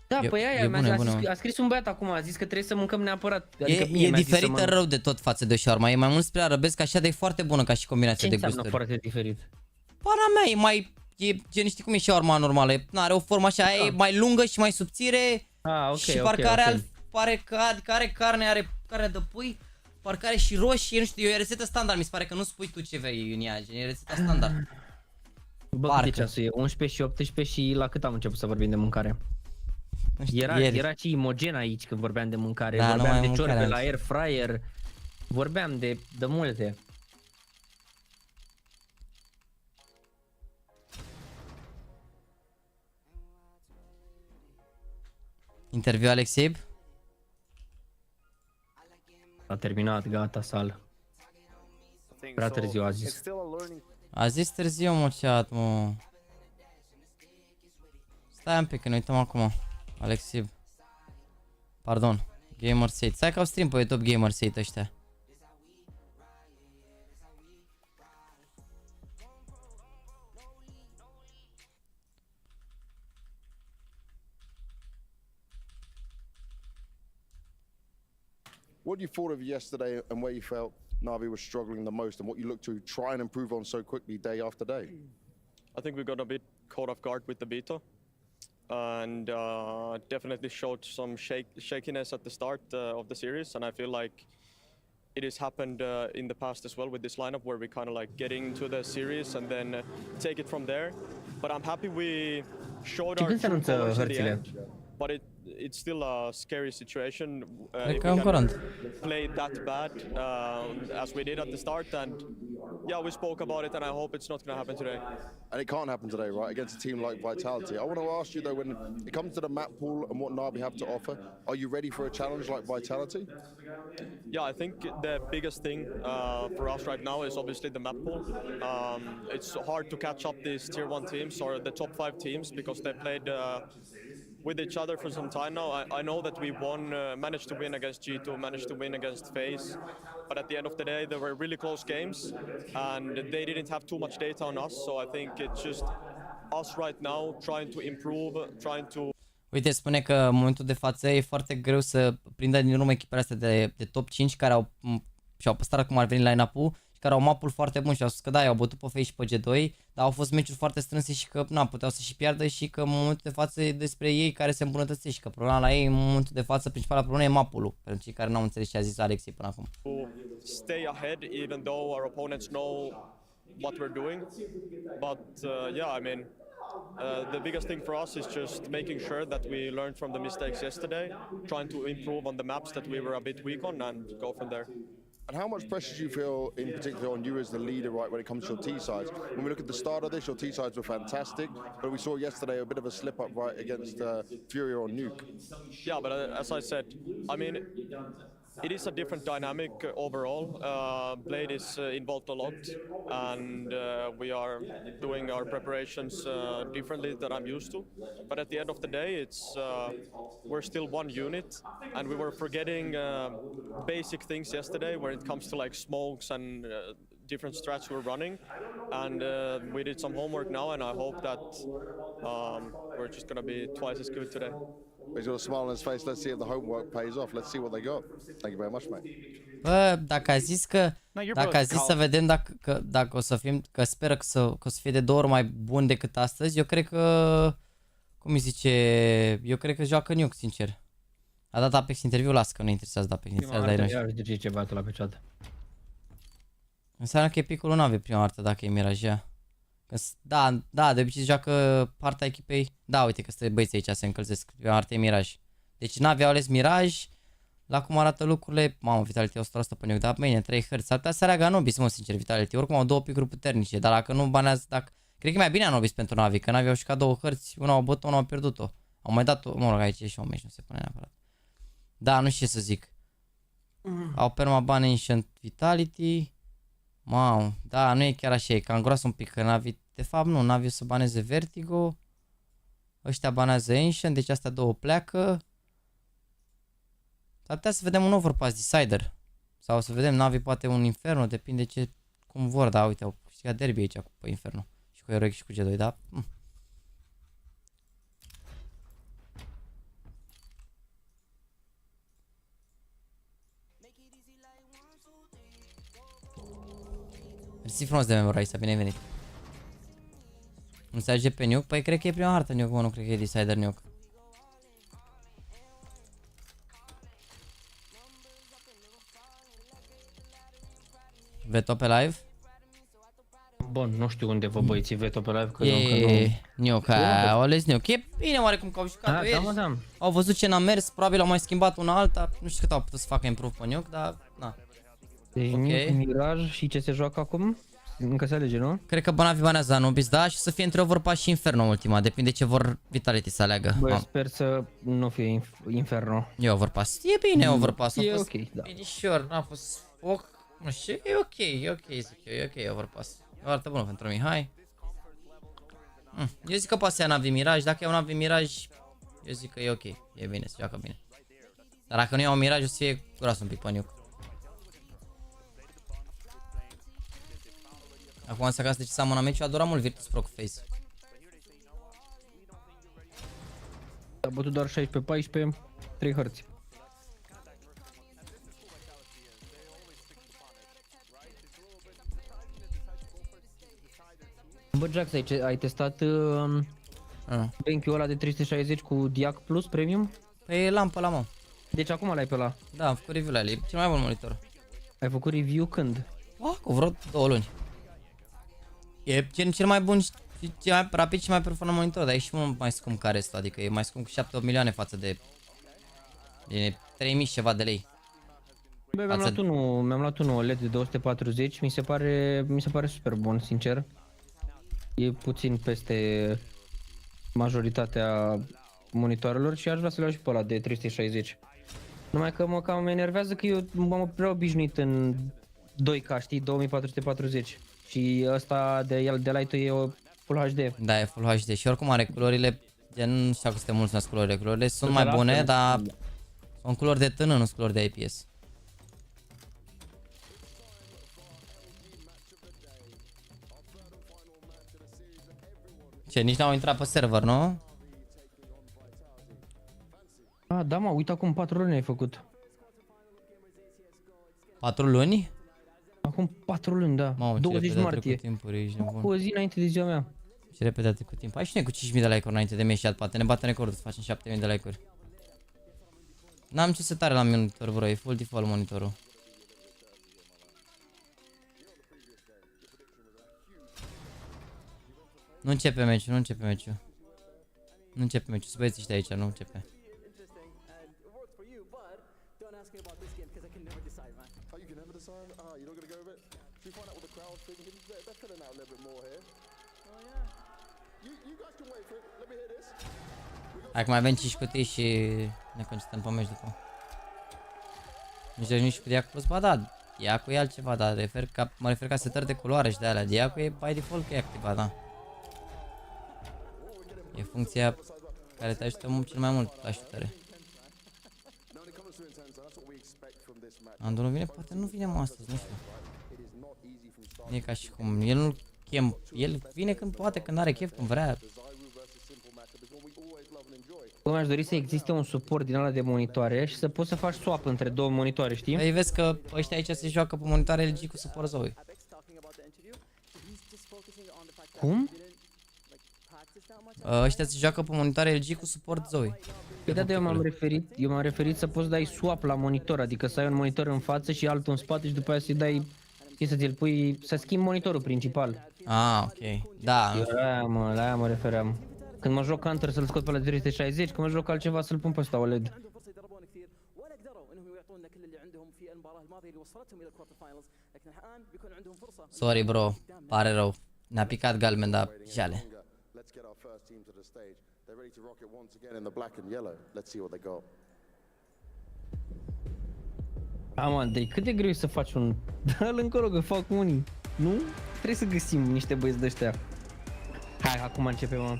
Da, pe aia a scris un băiat acum, a zis că trebuie să mâncăm neapărat. Adică e diferită rău de tot față de shawarma, e mai mult spre arabesc, așa de foarte bună ca și combinație de gusturi. Ce înseamnă foarte diferit? Pana mea, e mai... E gen, știi cum e shawarma normală, are o formă așa, e mai lungă și mai subțire. Și parcă are carne, are carne de pui, parcă are și roșie, nu știu, e rețetă standard, mi se pare că nu spui tu ce vrei în ea, gen, e rețeta standard. Bă, cât de ceasul e? 11 și 18 și la cât am început să vorbim de mâncare? Era și Imogen aici când vorbeam de mâncare, vorbeam de ciorbe la air fryer, vorbeam de multe. Interviu Alexeib? A terminat, gata, sală. Prea târziu a zis. A zis târziu, mă, chat, mă. Stai un pic, că ne uităm acum. Alexeib. Pardon. Gamers8. Stai că au stream pe YouTube Gamers8 ăștia. What you thought of yesterday and where you felt NaVi was struggling the most and what you look to try and improve on so quickly day after day? I think we got a bit caught off guard with the beta and definitely showed some shakiness at the start of the series, and I feel like it has happened in the past as well with this lineup where we kind of like get into the series and then take it from there. But I'm happy we showed our true colors at the end. But it's still a scary situation if we can play that bad as we did at the start, and yeah, we spoke about it and I hope it's not going to happen today. And it can't happen today, right, against a team like Vitality. I want to ask you though, when it comes to the map pool and what NaVi have to offer, are you ready for a challenge like Vitality? Yeah, I think the biggest thing for us right now is obviously the map pool. It's hard to catch up these tier 1 teams or the top 5 teams because they played with each other for some time now. I know that we managed to win against G2, managed to win against FaZe, but at the end of the day, they were really close games, and they didn't have too much data on us, so I think it's just us right now trying to improve, trying to... Uite, spune că în momentul de față e foarte greu să prindă din urmă echipele astea de top 5 care au și au păstrat cum ar veni line-up-ul și care au mapul foarte bun și au spus că da, i-au bătut pe FaZe și pe G2, dar au fost meciuri foarte strânse și că na, puteau să și piardă și că în momentul de față e despre ei care se îmbunătățesc și că problema la ei în momentul de față, principala problemă e mapul pentru cei care n-au înțeles ce a zis Alexei până acum. Stay ahead even though our opponents know what we're doing, but yeah, I mean, the biggest thing for us is just making sure that we learned from the mistakes yesterday, trying to improve on the maps that we were a bit weak on, and go from there. And how much pressure do you feel, in particular, on you as the leader, right, when it comes to your T-sides? When we look at the start of this, your T-sides were fantastic, but we saw yesterday a bit of a slip-up, right, against Fury or Nuke. Yeah, but as I said, I mean, it is a different dynamic overall. Blade is involved a lot, and we are doing our preparations differently than I'm used to. But at the end of the day, it's we're still one unit, and we were forgetting basic things yesterday when it comes to like smokes and different strats we're running. And we did some homework now, and I hope that we're just gonna be twice as good today. He's got a smile on his face. Let's see if the homework pays off. Let's see what they got. Thank you very much, mate. Bă, dacă a zis că dacă a zis să vedem dacă o să fim, că speră că o să fie de 2 ori mai bun decât astăzi, eu cred că cum îi zice, eu cred că joacă Nuke, sincer. A dat Apex interviu, las că nu interesează de Apex, interesează de Iar de ce băiatul la picioată. Înseamnă că e picul lui NaVi prima dată dacă e Mirage. Da, de obicei joacă partea echipei. Da, uite că stă băieții aici se încălzesc. Prima dată e Mirage. Deci NaVi au ales Mirage. La cum arată lucrurile, mamă, Vitality 100% pe Nuke, dar bine, 3 hărți. S-ar putea să aleagă Anubis, mă, sincer, Vitality. Oricum au 2 picuri puternice, dar dacă nu banează, cred că e mai bine Anubis pentru NaVi, că NaVi au jucat 2 hărți, una au bătut, una au pierdut-o. Au mai dat-o, mă rog, aici e și un meci, nu se pune neapărat. Da, nu știu ce să zic. Au permaban Ancient Vitality. Mamă, da, nu e chiar așa, e cam gros un pic, că NaVi, de fapt nu, NaVi o să baneze Vertigo. Ăștia banează Ancient, deci astea 2 pleacă. S-ar putea să vedem un Overpass Decider. Sau să vedem NaVi poate un Inferno, depinde ce cum vor, da, uite, au câștigat derby aici cu Inferno. Și cu Heroic și cu G2, da? Mersi frumos de Memorize, bine venit. Nu se ajunge pe Nuke? Păi cred că e prima hartă Nuke, mă, nu cred că e Decider Nuke. Veto pe live? Bun, nu știu unde vă băieții veto pe live, că e Nuke, au ales Nuke. E bine oarecum că au jucat ieri. Da. Au văzut ce n-a mers, probabil au mai schimbat una alta. Nu știu cât au putut să facă improve pe Nuke, dar na. Deci okay. Mirage și ce se joacă acum? Încă se alege, nu? Cred că NaVi banează Anubis, da? Și să fie între Overpass și Inferno ultima, depinde ce vor Vitality să aleagă. Bă, sper să nu fie Inferno. E Overpass. E bine Overpass. E ok, da. Binișor, n-a fost foc. Nu știu, e ok, zic eu, e ok Overpass. E foarte bună pentru Mihai. Eu zic că poate să ia NaVi Mirage, dacă e un NaVi Mirage, eu zic că e ok, e bine, se joacă bine. Dar dacă nu iau un Mirage, o să fie gros un pic pe Nuke. Acum să acasă de ce s-a amânat meciul, a durat mult Virtus Pro cu FaZe. A bătut doar 16-14, 3 hărți. Bă, Jax, ai testat BenQ ăla de 360 cu Diac Plus Premium? Păi l-am pe ăla, mă. Deci acum l-ai pe ăla? Da, am făcut review la el, e cel mai bun monitor. Ai făcut review când? Cu vreo 2 luni. E cel mai bun, cel mai rapid și mai performant monitor, dar e și mult mai scump ca restul, adică e mai scump cu 7-8 milioane față de 3000 ceva de lei. Bă, mi-am luat unul OLED de 240, mi se pare super bun, sincer. E puțin peste majoritatea monitoarelor și aș vrea să le iau și pe ăla de 360. Numai că mă cam enervează că eu m-am prea obișnuit în 2K, știi, 2440. Și ăsta de Light e o Full HD. Da, e Full HD și oricum are culorile, nu știu că suntem mulțumesc culorile, culorile sunt mai bune, dar sunt culori de tână, nu sunt culori de IPS. Ce, nici n-au intrat pe server, nu? Da, mă, uite acum 4 luni ai făcut. 4 luni? Acum 4 luni, da. Mamă, 20 martie. Timpuri, ești nebun. Cu o zi înainte de ziua mea. Și repede a trecut timp. Hai și noi cu 5.000 de like-uri înainte de meci, poate ne batem recordul să facem 7.000 de like-uri. N-am ce setare la monitor, bro, e full default monitorul. Nu începe meciul, nu începe meciul. Nu începe meciul, să băieți ăștia aici, nu începe. Hai că mai avem 5 cutii și ne concentrăm pe meci după. Nu știu nici cu diacul, ba da, diacul e altceva, dar mă refer ca setări de culoare și de alea. Diacul e by default că e activat, da. E funcția care te ajută cel mai mult la șutare. Andu nu vine? Poate nu vine mă astăzi, nu știu. Nu e ca și cum, el nu chem, el vine când poate, când are chef, când vrea. Bă, mi-aș dori să existe un suport din ala de monitoare și să poți să faci swap între două monitoare, știi? Păi vezi că ăștia aici se joacă pe monitoare LG cu suport Zoe. Cum? Ăștia se joacă pe monitoare LG cu suport Zoe. Păi da, eu m-am referit să poți dai swap la monitor, adică să ai un monitor în față și altul în spate și după aia să-i dai, să ți-l pui, să schimbi monitorul principal. Ah, ok. Da. La aia mă refeream. Când mă joc Counter să-l scot pe la 360, când mă joc altceva să-l pun pe ăsta OLED. Sorry bro, pare rău. Ne-a picat galben, dar jale. Am Andrei, cât de greu e să faci un... Dă-l încolo că fac unii. Nu? Trebuie să găsim niște băieți de-ăștia. Hai, acum începem, mă.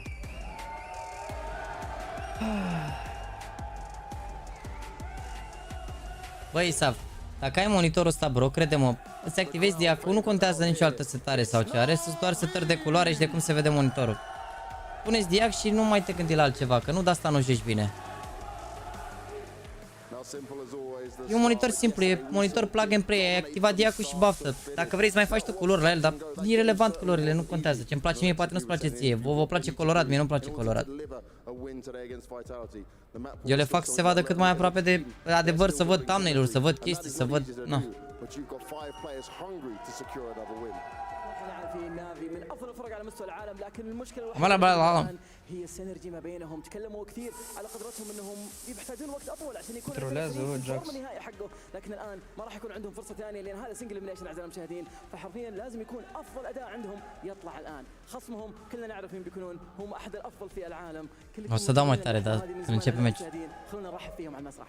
Băi, Isav, dacă ai monitorul ăsta, bro, crede-mă, îți activezi diacul, nu contează nicio altă setare sau ce are, sunt doar setări de culoare și de cum se vede monitorul. Puneți diac și nu mai te gândi la altceva, că nu de asta nu joci bine. E un monitor simplu, e monitor plug and play, ai activat diacul și baftă. Dacă vrei să mai faci tu culori la el, dar e irelevant culorile, nu contează. Ce-mi place mie poate nu-ți place ție, vă place colorat, mie nu-mi place colorat. Eu le fac să se vadă cât mai aproape de adevăr, să văd thumbnail-uri, să văd chestii, să văd... No. هي السينرجي ما بينهم تكلموا كثير على قدرتهم انهم يحتاجون وقت اطول عشان يكون النهائي حقه لكن الان ما راح يكون عندهم فرصه ثانيه لان هذا سنجل اليمينيشن اعزائي المشاهدين فحرفيا لازم يكون افضل اداء عندهم يطلع الان خصمهم كلنا نعرف مين بيكونون هم احد الافضل في العالم O să dau mai tare, dar când începe meciul. خلونا نرحب فيهم على المسرح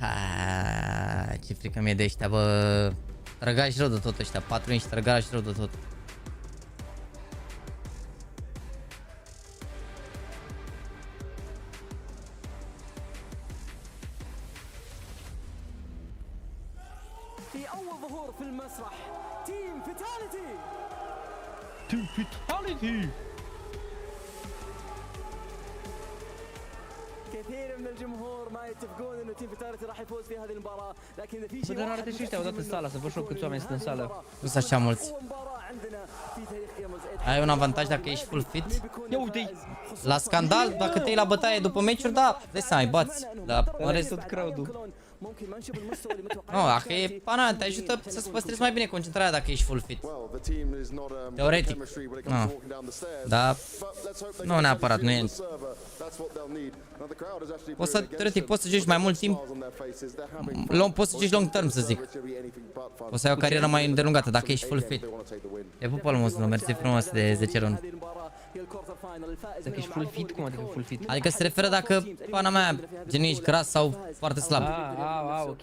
Ha, ce frică mie de ăștia, bă. Trăgași rău de tot ăștia, 4 inși trăgași rău de tot. في اول ظهور في المسرح تيم فيتاليتي كثير من الجمهور ما يتفقون انه تيم فيتاليتي راح يفوز في هذه المباراه لكن اذا في شيء واحد arată și ăștia odată în sală, să văd și eu câți oameni sunt în sală. Nu sunt așa mulți. Ai un avantaj dacă ești full fit. Ia uite-i! La scandal, dacă te iei la bătaie după meciuri, da, dai să ai bați. Dar în rest... tot crowd-ul. Nu, dacă e pana, te ajută să-ți păstrezi mai bine concentrarea dacă ești full fit. Teoretic. Nu. Da. Nu neapărat, nu e. Poți să, teoretic, poți să joci mai mult timp. Poți să joci long term, să zic. Poți să ai o carieră mai îndelungată dacă ești full fit. Te pupă l Muslu, mersi frumos de 10 runi. Dacă ești full fit, cum adică full fit? Adică se referă dacă, pana mea, gen ești gras sau foarte slab. Ok.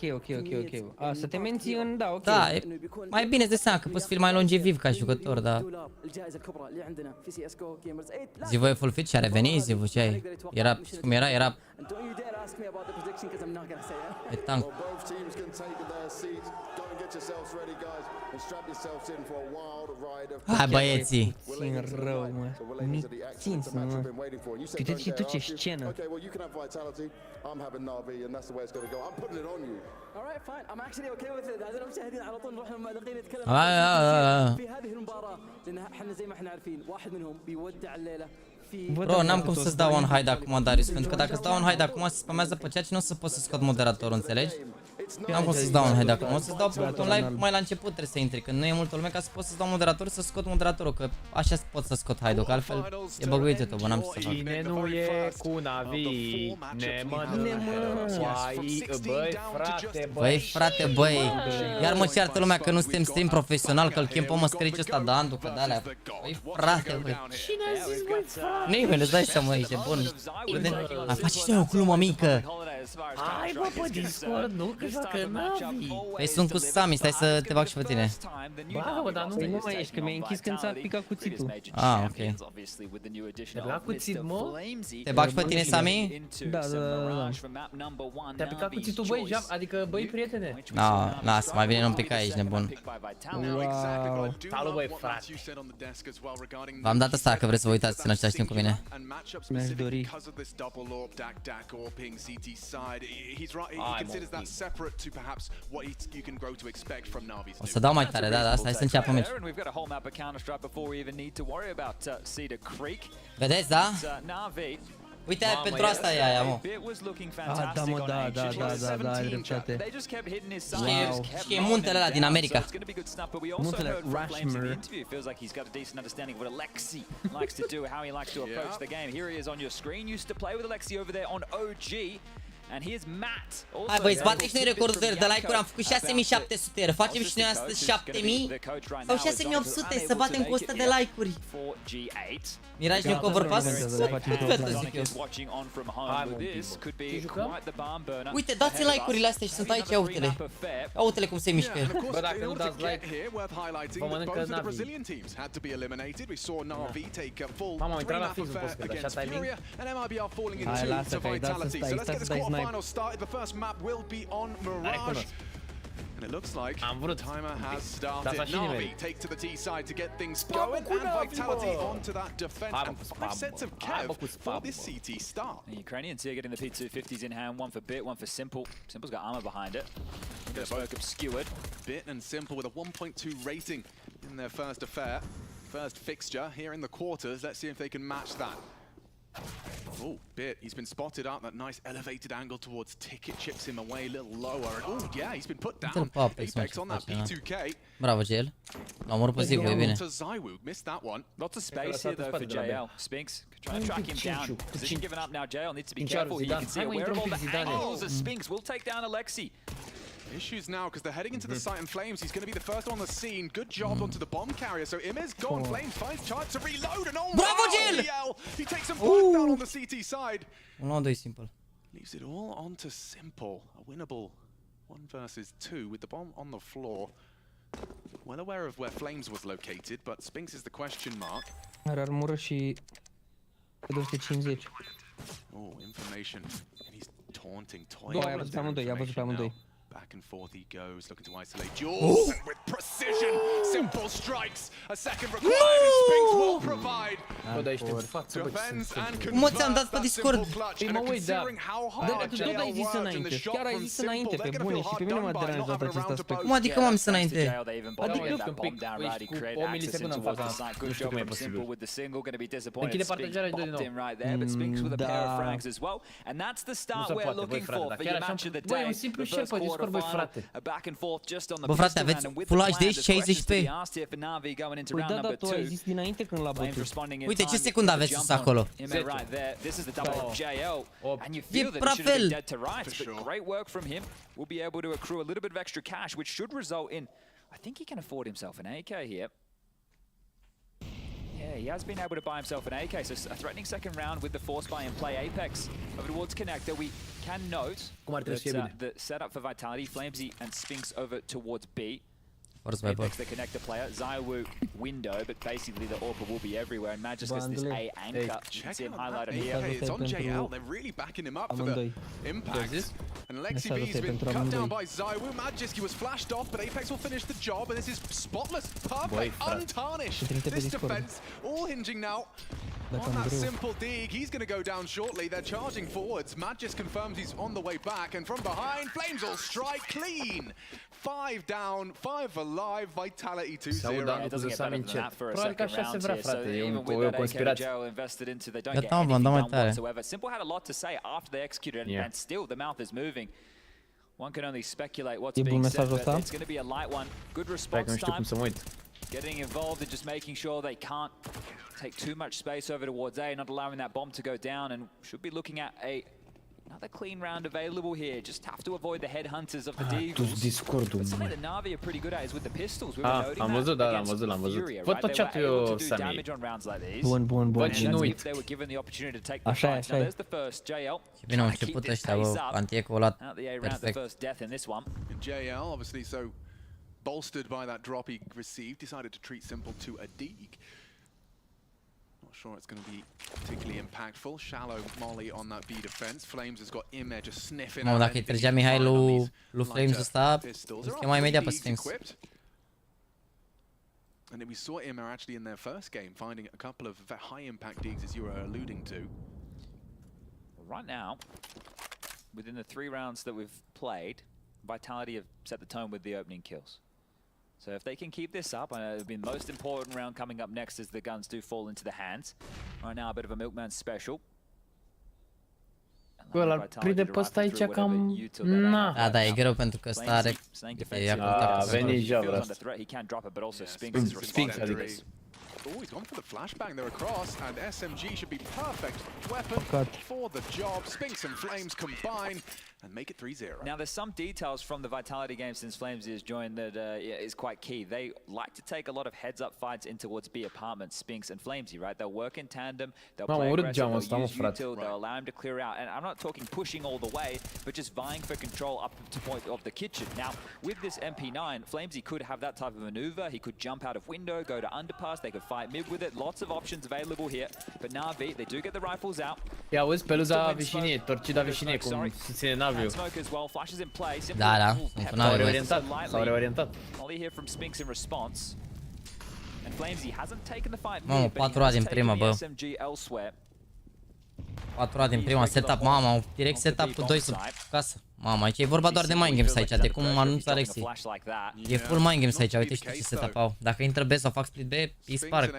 Să te menții în, da, ok. Da, e mai bine de seama că poți fi mai longeviv ca jucător, da. Zivu e full fit și a revenit, Zivu, ce ai? Era, cum era? Era pe tank. Hai băieții! Țin rău, mă. Țin, mă. Uite și tu ce scenă. Alright fine, I'm actually okay with it. هذول المشاهدين على طول نروح للمعلقين نتكلم في هذه المباراة لأن احنا زي ما احنا عارفين واحد منهم بيودع الليلة. Bro, n-am cum să-ți dau un hide acum, Darius, pentru că dacă îți dau un hide acum se spamează pe chat și nu o să pot să scot moderatorul, înțelegi? N-am cum să-ți dau un hide acum, o să-ți dau pe un live mai la început trebuie să intri, când nu e multă lume ca să pot să-ți dau moderatorul să scot moderatorul, că așa pot să scot hide-ul, că altfel e băguit YouTube, n-am ce să fac. Cine nu e cu NaVi, ne mănâncă. Băi frate, băi, iar mă ceartă lumea că nu suntem stream profesional, că îl chem pe măscăriciul ăsta de Andu, că de-alea. Băi frate, băi. Cine a zis, băi, frate? Nimeni, îți dai seama, ești bun. Mai faci și noi o glumă mică. Hai bă, pe Discord, nu, că joacă NaVi. Păi sunt cu Sami, stai să te bag și pe tine. Bă, dar nu mai ești, că mi-ai închis când ți-a picat cuțitul. Ah, ok. La cuțit, mă? Te bag și pe tine, Sami? Da. Te-a picat cuțitul, băi, adică, băi, prietene. Na, lasă, mai bine nu-mi pica aici, nebun. Wow. Salut, băi, frate. V-am dat asta, că vreți să vă uitați în același timp cu mine. Mi-aș dori. O să dau mai tare, da, stai să înceapă meci. Vedeți, da? Uite, pentru asta e aia, mă. Ah, da, mă, da, ai dreptate. Wow. Și e muntele ăla din America. Muntele Rushmore. Hai băi, îți bate și noi recordul de like-uri, am făcut 6700, facem și noi astăzi 7000 sau 6800, să batem cu 100 de like-uri. Miraj nu cover pass? Cât zic eu. Uite, dați like-urile astea și sunt aici, ia uite-le. Ia uite-le cum se mișcă el. Bă, dacă nu dați like, vă mănâncă NaVi. Mama, am intrat la fix după scurt, așa timing. Hai, lasă că ai dat să stai snipe. The first map will be on Mirage. And it looks like the timer has started. NaVi take to the T side to get things going, and Vitality onto that defense, and 5 sets of Kev for this CT start. The Ukrainians here getting the P250s in hand, one for Bit, one for Simple. Simple's got armor behind it. Gonna smoke obscured. Bit and Simple with a 1.2 rating in their first affair. First fixture here in the quarters. Let's see if they can match that. Oh, Bit, he's been spotted out, that nice elevated angle towards Ticket chips him away a little lower. And oh yeah, he's been put down. Apex on that P2K. Bravo, JL. L-am omorât pe Zivu, e bine. Missed that one. Lots of space here though for JL. Spinks trying to track him down. Position given up now. JL needs to be careful here. You can see where all the angles of Spinks will take down Alexi. Issues now because they're heading into the site in flames. He's going to be the first on the scene. Good job onto the bomb carrier. So Imez gone flames, finds chance to reload, and oh bravo, wow, he takes him both down on the CT side. 1-2 Simple. Leaves it all onto Simple. A winnable 1 versus 2 with the bomb on the floor. Well aware of where Flames was located, but Spinks is the question mark. Are armură și 250. Oh, information. And he's taunting, toying. I văzut pe amândoi, i-a văzut pe amândoi. Back and forth he goes, looking to isolate Jules, and with precision, Simple strikes. A second required, and Spinks will provide. Defends and converts that Simple clutch. And considering how hard JL worked in the shot from Simple, they're going to feel hard done by not having a round to both. Cum adică m-am zis înainte? Adică cu o milisecundă în fața. Nu știu cum e posibil. Închide partajarea și dă din nou. Da. Nu se poate, băi frate, dar chiar așa, băi, un simplu share pe Discord, băi frate. Bă frate, aveți Full HD 60p. Păi da, da, tu ai zis dinainte când l-a bătut. Uite, ce secundă aveți sus acolo? E prafel. Great work from him. Will be able to accrue a little bit of extra cash, which should result in, I think he can afford himself an AK here. Yeah, he has been able to buy himself an AK, so a threatening second round with the force buy and play Apex over towards Connector. We can note that the setup for Vitality, Flamesy and Spinks over towards B. Force Viper. The connector player, Zaiwu window, but basically the AWP will be everywhere, and Matt just gets this A anchor. You can see him highlighted here. It's on JL, they're really backing him up for the impact. And Lexi B's been cut down by Zaiwu. Magiski was flashed off, but Apex will finish the job, and this is spotless, perfect, untarnished. This defense all hinging now on that simple dig. He's going to go down shortly. They're charging forwards. Magis confirms he's on the way back, and from behind, Flames will strike clean. 5 down, 5 alive, Vitality 2-0. It doesn't get better than that for a second round here, so even with that AK Joe invested into, they don't get Gata, anything dăm done whatsoever. Simple had a lot to say after they executed, and still the mouth is moving. One can only speculate what's being said, but it's going to be a light one. Good response time. Getting involved and just making sure they can't take too much space over towards A, not allowing that bomb to go down, and should be looking at another clean round available here. Just have to avoid the headhunters of the Deagles. But something that NaVi are pretty good at is with the pistols. We were noting am văzut, that am văzut, against Furia, Văd tot chat-ul eu, Sami. damage on rounds like these. Bun. And if they were given the opportunity to take the fight. Now there's the first JL. Bine au început ăștia, bă, antiecul ăla The first death in this one. And JL, obviously so bolstered by that drop he received, decided to treat Simple to a dig. Not sure it's going to be particularly impactful. Shallow molly on that B defense. Flames has got Image just sniffing out. Dacă îi trăgea Mihai lui Flames ăsta, îl chema imediat pe Sphinx. And we saw Immer actually in their first game finding a couple of high impact digs, as you were alluding to. Right now, within the 3 rounds that we've played, Vitality have set the tone with the opening kills. So if they can keep this up, it'll be the most important round coming up next as the guns do fall into the hands. Right now, a bit of a Milkman special. Bă, l-ar prinde pe ăsta aici cam... Na. Da, e greu pentru că ăsta are... A venit Javra asta. Sphinx, adică. Oh, he's gone for the flashbang there across, and SMG should be perfect weapon for the job. Sphinx and Flames combine and make it 3-0. Now, there's some details from the Vitality game since Flames has joined that is quite key. They like to take a lot of heads-up fights in towards B apartments, Sphinx and Flamesy, right? They'll work in tandem, they'll play aggressive, they'll use util, they'll allow him to clear out. And I'm not talking pushing all the way, but just vying for control up to the point of the kitchen. Now, with this MP9, Flamesy could have that type of maneuver. He could jump out of window, go to underpass, they could fight mid with it. Lots of options available here. But NaVi, they do get the rifles out. Ia auzi, peluza veșinie, torcida veșinie, cum susține NaVi-ul. Da, sunt cu NaVi. S-au reorientat. Molly here from Sphinx in response. And Flamesy hasn't taken the fight Mamă, 4 ori din prima, bă. 4 ori din prima, setup, mamă, direct setup cu 2 sub casă. Mamă, aici e vorba doar de mind games aici, de cum anunță Alexi. E full mind games aici, uite știi ce setup au. Dacă intră B sau fac split B, îi sparg.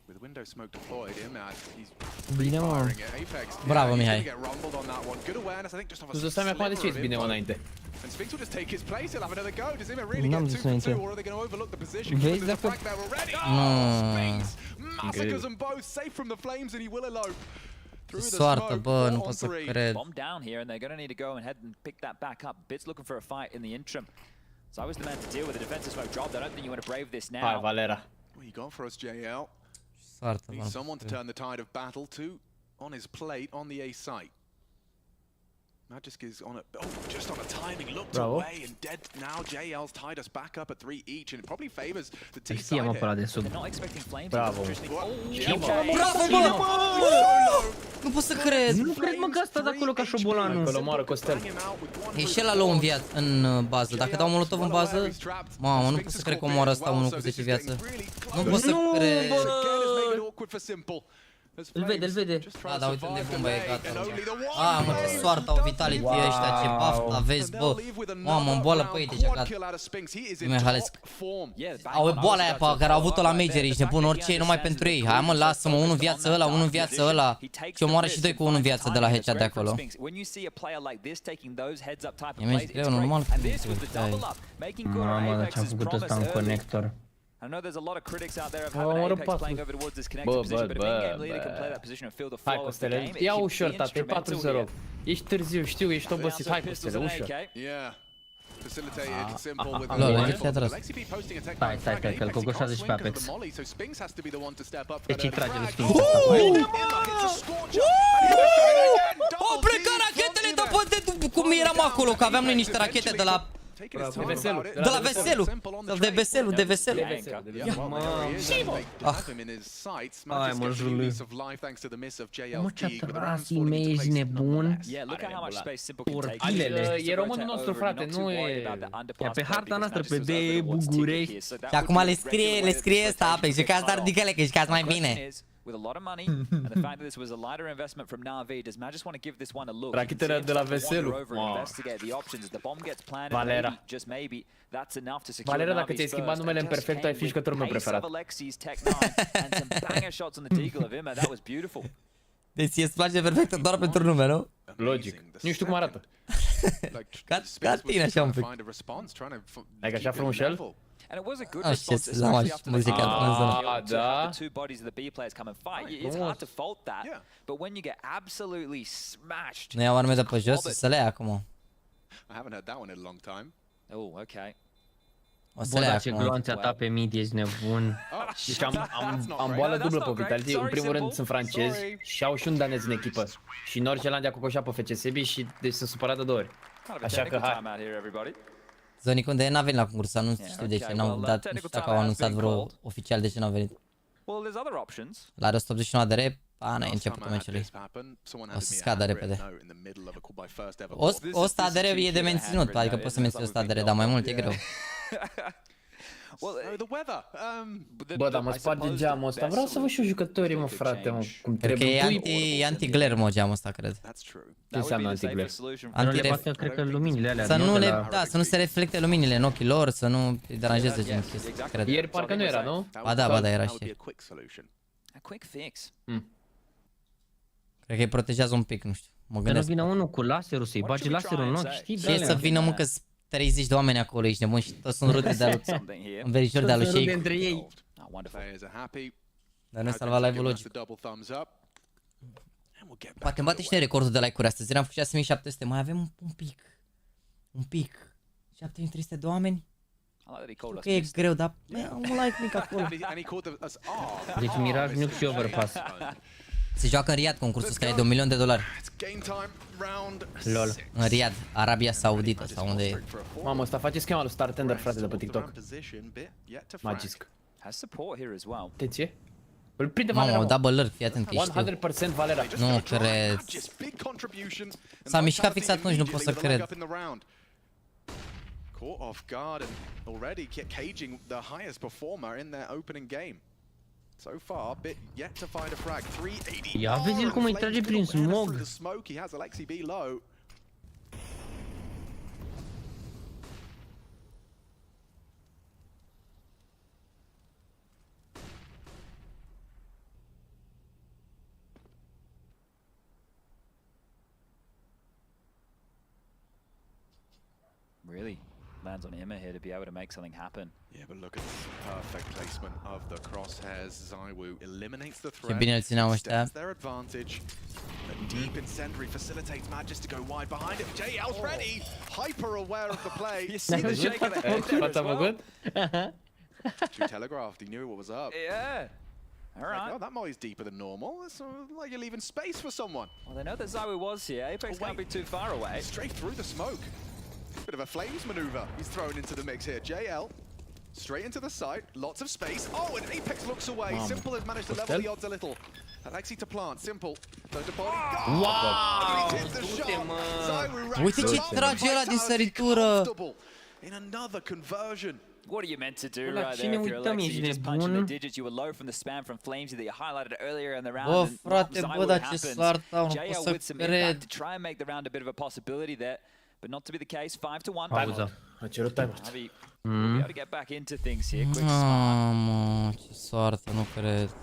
With window smoke deployed, Bine, mă. Bravo, Mihai. Tu îți stai acum de ce ești bine înainte? And Sphinx will just take his place. He'll have another go. Does Immer really get 2 for 2, or are they going to overlook the position? Vezi dacă... Sphinx massacres them both, safe from the flames, and he will elope. Soartă, bă, nu pot să cred. Bomb down here, and they're going to need to go ahead and pick that back up. Bit's looking for a fight in the interim. So I was the man to deal with the defensive smoke dropped. I don't think you want to brave this now. Hai, Valera. What you got for us, JL? Soartă, Needs someone to turn the tide of battle to on his plate on the A site. Magisk is on a just on a timing, looked away and dead now. JL's tied us back up at 3 each, and it probably favors the T side here. They're not expecting Flames. Bravo. Bravo, bă! Nu pot să cred. Nu cred, mă, că asta de acolo ca șobolanul. Acolo moară Costel. E și ăla low în viață, în bază. Dacă dau molotov în bază, mamă, nu pot să cred că omoară ăsta unul cu 10 viață. Nu pot să cred. Îl vede. Da, dar uite unde bomba e, gata. Mă, ce soartă au Vitality ăștia, ce buff aveți, bă. Mamă, în boală pe ei deja, gata. Nu-mi halesc. Au boala aia pe care au avut-o la Major, ești nebun, orice e numai pentru ei. Hai mă, lasă-mă, 1 viață ăla, 1 viață ăla. Și omoară și 2 cu 1 viață de la headshot de acolo. E mai greu, normal. Mamă, dar ce-am făcut ăsta în conector. I know there's a lot of critics out there of having Apex playing over towards this connected position, but if in-game leader can play that position and feel the flow of the game, it should be instrumental here. Ești târziu, știu, ești obosit. Hai, Costele, ușor. Facilitated Simple with Stai, că-l cocoșează și pe Apex. Deci îi trage lui Sphinx. Au plecat rachetele cu noi eram acolo, că aveam noi niște rachete de la... De veselul. De la veselul. De veselul, de veselul. Ai mă, Julu. Mă, ce trasii mei, ești nebun. Porchilele. E românul nostru, frate, nu e... Ia pe harta noastră, pe de București. Și acum le scrie ăsta Apex, jucați dar dicăle, că jucați mai bine. With a lot of money and the fact that this was a lighter investment from NaVi, does Matt just want to give this one a look? Rachetele de la veselul. Investigate the options. The bomb gets planted. Valera. Just maybe that's enough to secure. Valera, dacă ți-ai schimbat numele în perfect, ai fi jucătorul meu preferat. And some banger shots on the deagle of Imma. That was beautiful. Deci îți place perfect doar pentru nume, nu? Logic. Nu știu cum arată. Ca tine așa un pic. Adică așa frumușel? And it was a good Oh, response, shit, la muzica da. the two bodies of the B players come and fight. It's hard to fault that, but when you get absolutely smashed. Nu iau arme de pe jos să le ia acum. I haven't heard that one in a long time. Oh, okay. O să le ia acum. Bă, gloanța ta pe mid, ești nebun. Deci am boală dublă pe Vitality. În primul rând sunt francezi și au și un danez în echipă. Și Nord-Zeelandia cu coșa pe FCSB și deci sunt supărat de 2 ori. Așa că hai. Zonic, unde n-a venit la concurs, nu știu de ce, n-au dat, nu știu dacă au anunțat vreo oficial de ce n-au venit. La 189 de rep, n-ai începutul meciului. O să scadă repede. O sta de rep e de menținut, adică poți să menții 100 de rep, dar mai mult e greu. Bă, dar mă sparge geamul ăsta. Vreau să văd și eu jucătorii, mă, frate, mă, cum Cred că trebuie. e anti-glare, mă, geamul ăsta, cred. Ce înseamnă anti-glare? Nu le facă, cred că, luminile alea. Să nu le, da, să nu se reflecte luminile în ochii lor, să nu îi deranjeze gen chestii, cred. Ieri parcă nu era, nu? Ba da, era și ieri. A quick fix. Cred că îi protejează un pic, nu știu. Mă Să nu gândesc. vină unul cu laserul, să-i bagi laserul în ochi, știi? Ce să vină, mă, că 30 de oameni acolo, ești nebun și toți sunt rude de-a lui. Un verișor de-a lui Sheik. între ei. Dar noi salva live-ul logic. Poate îmi bate și noi recordul de like-uri astăzi. Eram făcut 6700, mai avem un pic. Un pic. 7300 de oameni. Știu că e greu, dar un like mic acolo. Deci Mirage, Nuke și Overpass. Se joacă în Riyadh concursul ăsta, e de $1.000.000. Lol. În Riyadh, Arabia Saudită sau unde e. Mamă, ăsta face schema lui Star Tender, frate, de pe TikTok. Magisk. Atenție. Îl prinde Valera. Mamă, double lurk, fii atent că știu. 100% Valera. Nu cred. S-a mișcat fix atunci, nu pot să cred. Caught off guard and already caging the highest performer in their opening game. So far, bit yet to find a frag. 380. Ia vezi-l cum îi trage prin smog. He has Alexi B low. Really lands on Imma here to be able to make something happen. Yeah, but look at the perfect placement of the crosshairs. Zaiwu eliminates the threat. Ce bine îl țineau ăștia. Their advantage. A deep incendiary facilitates Matt just to go wide behind it. JL's ready. Hyper aware of the play. You see the shake of the head there as well. Too telegraphed. He knew what was up. Yeah. All right. Oh, that molly's deeper than normal. It's like you're leaving space for someone. Well, they know that Zaiwu was here. Apex can't be too far away. Straight through the smoke. Bit of a flames maneuver he's thrown into the mix here. JL straight into the site, lots of space. Oh, and Apex looks away. Simple has managed to level the odds a little. Alexi to plant, Simple. Wow! Uite ce trage ăla din săritură! In another conversion. What are you meant to do right there if you're Alexi? You just punching the digits. You were low from the spam from Flamesy that you highlighted earlier in the round. Bă, frate, bă, dar ce soartă au, nu pot să cred. To try and make the round a bit of a possibility there. But not to be the case. 5-1. Pauza. A cerut timeout. NaVi will be able to get back into things here. Quick Mamă, ce soartă, nu cred.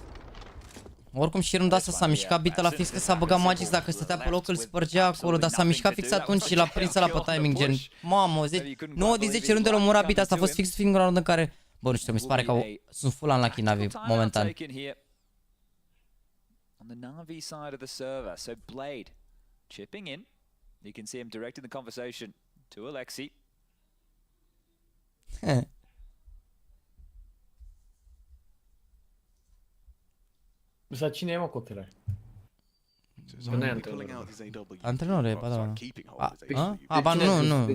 Oricum și rândul asta s-a mișcat bită la fix că s-a băgat Magix, dacă stătea pe loc îl spărgea acolo, dar s-a mișcat fix atunci și l-a prins la pe timing, gen, mamă, 9 din 10 runde l-a omurat bită, asta a fost fix singura rundă în care, bă, nu știu, mi se pare că sunt full unlucky NaVi, momentan. On the NaVi side of the server, so Blade chipping in. You can see him directing the conversation to Alexi. Ăsta cine e, mă, copilă? Antrenor e, ba da. Ba nu,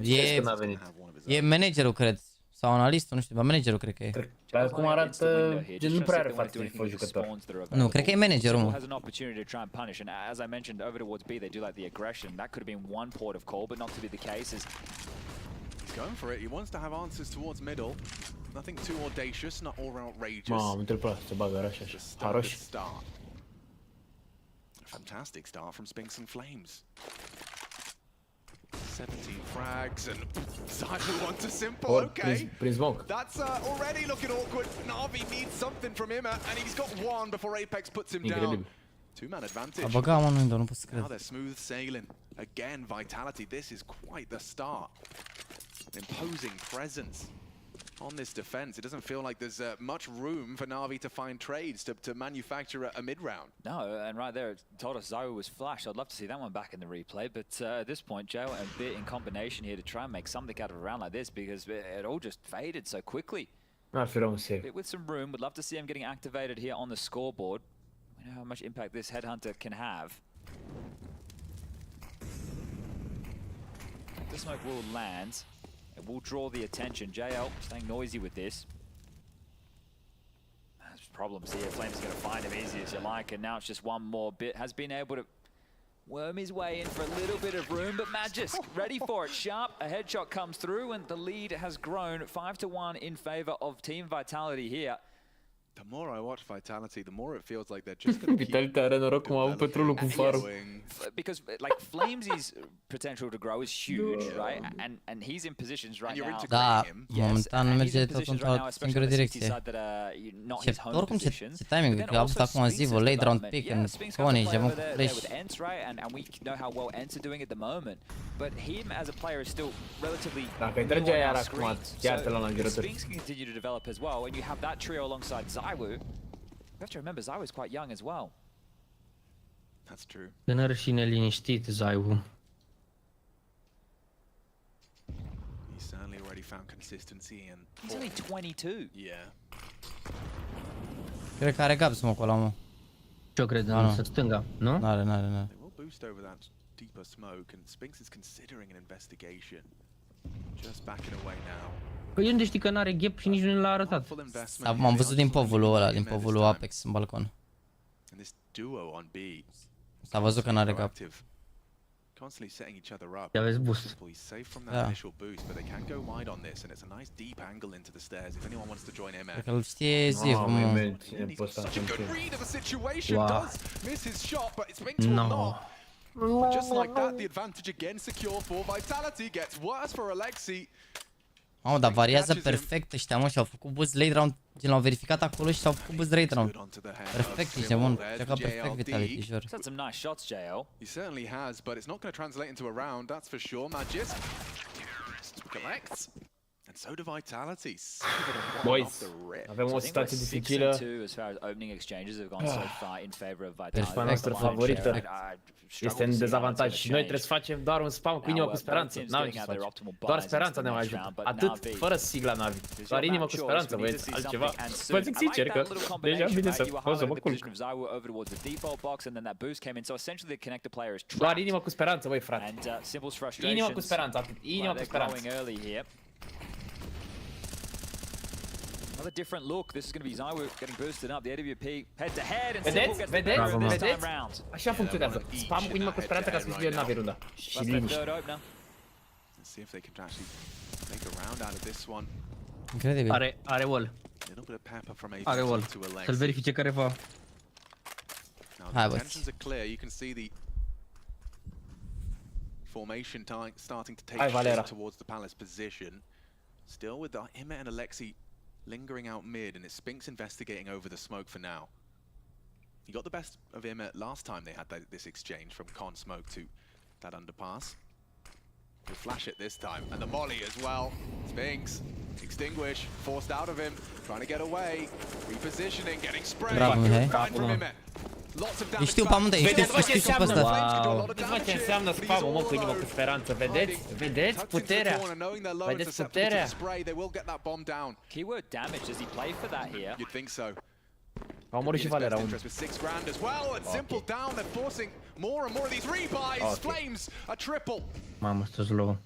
e managerul, cred. Sau analistul, nu știu, ba managerul cred că e. Dar cum arată, gen nu prea are față de fost jucător. Nu, cred că e managerul, mă. Going for it. He wants to have answers towards middle. Nothing too audacious, not all outrageous. Mamă, trebuie să bagă așa. Haroș. Fantastic start from Spinks and Flames. 17 frags and Zaiwu wants a simple, okay. That's already looking awkward. NaVi needs something from him and he's got one before Apex puts him down. Two-man advantage. Now they're smooth sailing. Again, Vitality, this is quite the start. Imposing presence on this defense. It doesn't feel like there's much room for NaVi to find trades to manufacture a mid-round. No, and right there it told us Zaiwu was flashed. I'd love to see that one back in the replay, but at this point, Joe and Bit in combination here to try and make something out of a round like this because it all just faded so quickly. Bit with some room, would love to see him getting activated here on the scoreboard. We know how much impact this Headhunter can have. The smoke will land. It will draw the attention. JL staying noisy with this. There's problems here. Flames is going to find him easy as you like, and now it's just one more bit. Has been able to worm his way in for a little bit of room, but Magisk ready for it. Sharp, a headshot comes through, and the lead has grown 5-1 in favor of Team Vitality here. The more I watch Vitality, the more it feels like they're just going to Vitality are noroc cum a avut petrolul cu farul. Because like Flames' potential to grow is huge, right? And he's in positions right now. Da, momentan merge tot într-o singură direcție. Și oricum ce timing, că a avut acum Zivo, late round pick în Pony, și avem flash. And we know how well Ents are doing at the moment, but him as a player is still relatively. Dacă îi trăgea iar acum, chiar te luăm la îngerături. Spinks can continue to develop as well, and you have that trio alongside Zaiwu. You have to remember Zaiwu is quite young as well. That's true. Tânăr și neliniștit, Zaiwu. He's certainly already found consistency and he's only 22. Yeah. Cred că are gap smoke-ul ăla, mă. Ce-o cred, în stânga, nu? N-are. They will boost over that deeper smoke and Spinks is considering an investigation. Just backing away now. Păi unde știi că n-are gap și nici nu l-a arătat? M-am văzut din povulul ăla, din povulul Apex în balcon. S-a văzut că n-are gap. Constantly setting each other up. Ia vezi boost. He's safe from that initial boost, but they can go wide on this, and it's a nice deep angle into the stairs. If anyone wants to join him, cred că îl știe Ziv, mă. Such a good read of the situation. Does miss his shot, but it's Spinks will not. Just like that, the advantage again secure for Vitality. Gets worse for Alexi. Mamă, dar variază perfect ăștia, mă, și-au făcut boost late round, gen l-au verificat acolo și și-au făcut boost late round. Perfect, ăștia, bun, ceacă perfect Vitality, jur. He's had some nice shots, JL. He certainly has, but it's not going to translate into a round, that's for sure. Magisk collects. And so do Vitality. Boys, avem o situație dificilă. Persoana noastră favorită este în dezavantaj și noi trebuie să facem doar un spam cu inimă cu speranță. N-avem ce să facem. Doar speranța ne mai ajută. Atât, fără sigla NaVi. Doar inimă cu speranță, băieți, altceva. Vă zic sincer că deja vine să pot să mă culc. Doar inimă cu speranță, băi, frate. Inimă cu speranță, atât. Inimă cu speranță. Another different look. This is going to be Zaiwu getting boosted up. The AWP head to head and Simple gets the better this time round. Așa funcționează. Spam cu inimă cu speranță ca să câștige NaVi runda. Și liniște. See if they can actually make a round out of this one. Incredibil. Are wall. Are wall. Să-l verifice careva. Hai, bă. Tensions are clear. You can see the formation starting to take shape towards the Palace position. Still with Ime and Alexi lingering out mid, and it's Spinks investigating over the smoke for now. He got the best of Ime last time they had this exchange from con smoke to that underpass. He'll flash it this time, and the molly as well. Spinks, extinguish, forced out of him, trying to get away, repositioning, getting sprayed. Fine from Ime. Știu pe amândoi, știu pe ăsta. Vedeți ce înseamnă spam-ul, mă, cu inimă cu speranță, vedeți? Vedeți puterea? Vedeți puterea? Keyword damage, does he play for that here? You'd think so. A omorât și Valera. Interest with 6 grand as well, and Simple down. They're forcing more and more of these rebuys. Flames a triple. Mamă, stă low.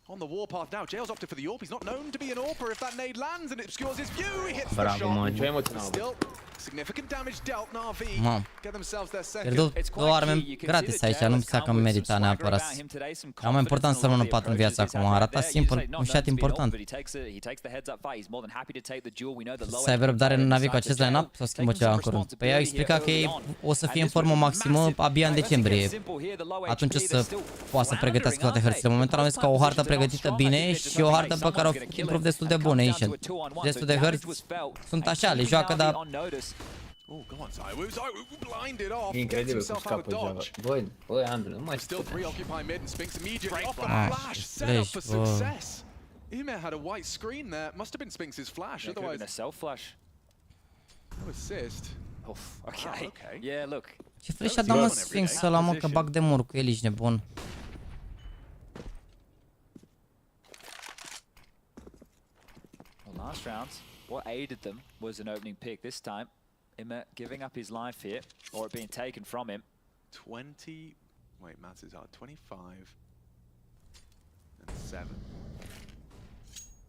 On the warpath now, Jail's opted for the AWP. He's not known to be an AWPer. If that nade lands and it obscures his view, he hits the shot. Still, significant damage dealt. NaVi get themselves their second. Pierdut două arme gratis aici, nu mi că merita neapărat. E mai important să rămână 4 în viață acum. Arată simplu, un shot important. Să aibă răbdare în NaVi cu acest line-up sau schimbă ceva în curând? Păi au explicat că ei o să fie în formă maximă abia în decembrie. Atunci o să poată să pregătească toate hărțile. Momentan am zis că o hartă pregătită bine și o hartă pe care o improve destul de bună, Ancient. Destul de hărți sunt așa, le joacă, dar... Incredibil cum scapă Java. Băi, Andrew, nu mai Still preoccupy mid and Spinks immediately off the flash set up for success. Umer had a white screen there. Must have been Spinks' flash, otherwise a self flash. No assist. Okay. Yeah, look. Ce flash a dat mă Sphinx ăla, mă, că bag de mur cu el, ești nebun. Last round, what aided them was an opening pick. This time, Immer giving up his life here, or it being taken from him. 20... Wait, maths is hard. 25 and 7.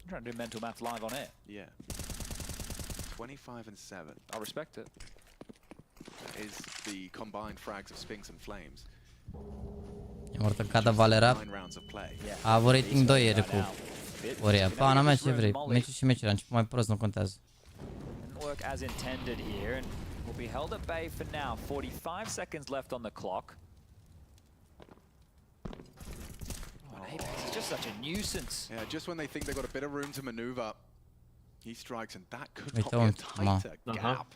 I'm trying to do mental math live on air. Yeah. 25 and 7. I respect it. That is the combined frags of Spinks and Flames. E mortă cada Valera. A avut rating 2 ieri cu Oria. Pana mea, ce vrei? Meciul și meciul, a început mai prost, nu contează. Work as intended here, and will be held at bay for now. 45 seconds left on the clock. Apex is just such a nuisance. Yeah, just when they think they've got a bit of room to maneuver, he strikes, and that could not be a tighter gap.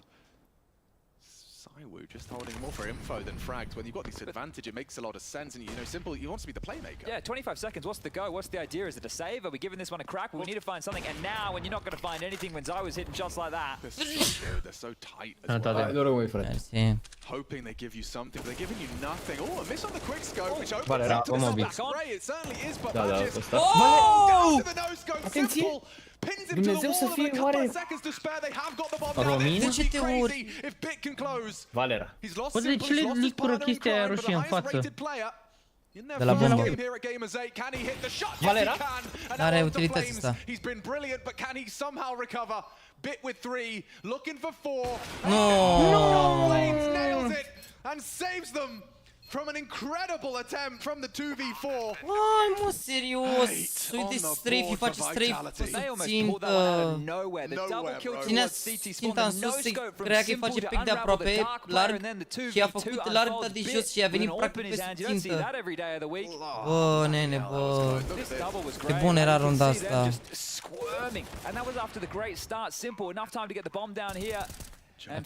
Saiwu just holding more for info than frags. When you've got this advantage, it makes a lot of sense, and you know, Simple, he wants to be the playmaker. Yeah, 25 seconds, what's the go? What's the idea? Is it a save? Are we giving this one a crack? Well, we need to find something, and now, when you're not going to find anything when Zaiwu's hitting shots like that. They're so tight as well. Merci. Hoping they give you something, but they're giving you nothing. Oh, a miss on the quick scope, which opens Valera, up to the back on. It certainly is, but Badges Oh! down to the nose scope. Simple pins him to the wall, and a couple of seconds to spare. They have got the bomb down. It would be crazy if Bit can close. Valera. He's lost Simple, he's lost his partner in crime, but the highest rated player. In their first game here at Gamers8, can he hit the shot? Yes, he can. And now off the Flames. He's been brilliant, but can he somehow recover? Bit with 3, looking for 4. No! Flames nails it and saves them from an incredible attempt from the 2v4. Ai, mă, serios! Uite strafe, face strafe, țintă. Ținta în sus, crea că îi face pic de aproape, larg, și a făcut larg, dar de jos și a venit practic peste țintă. Bă, nene, bă. Ce bun era runda asta.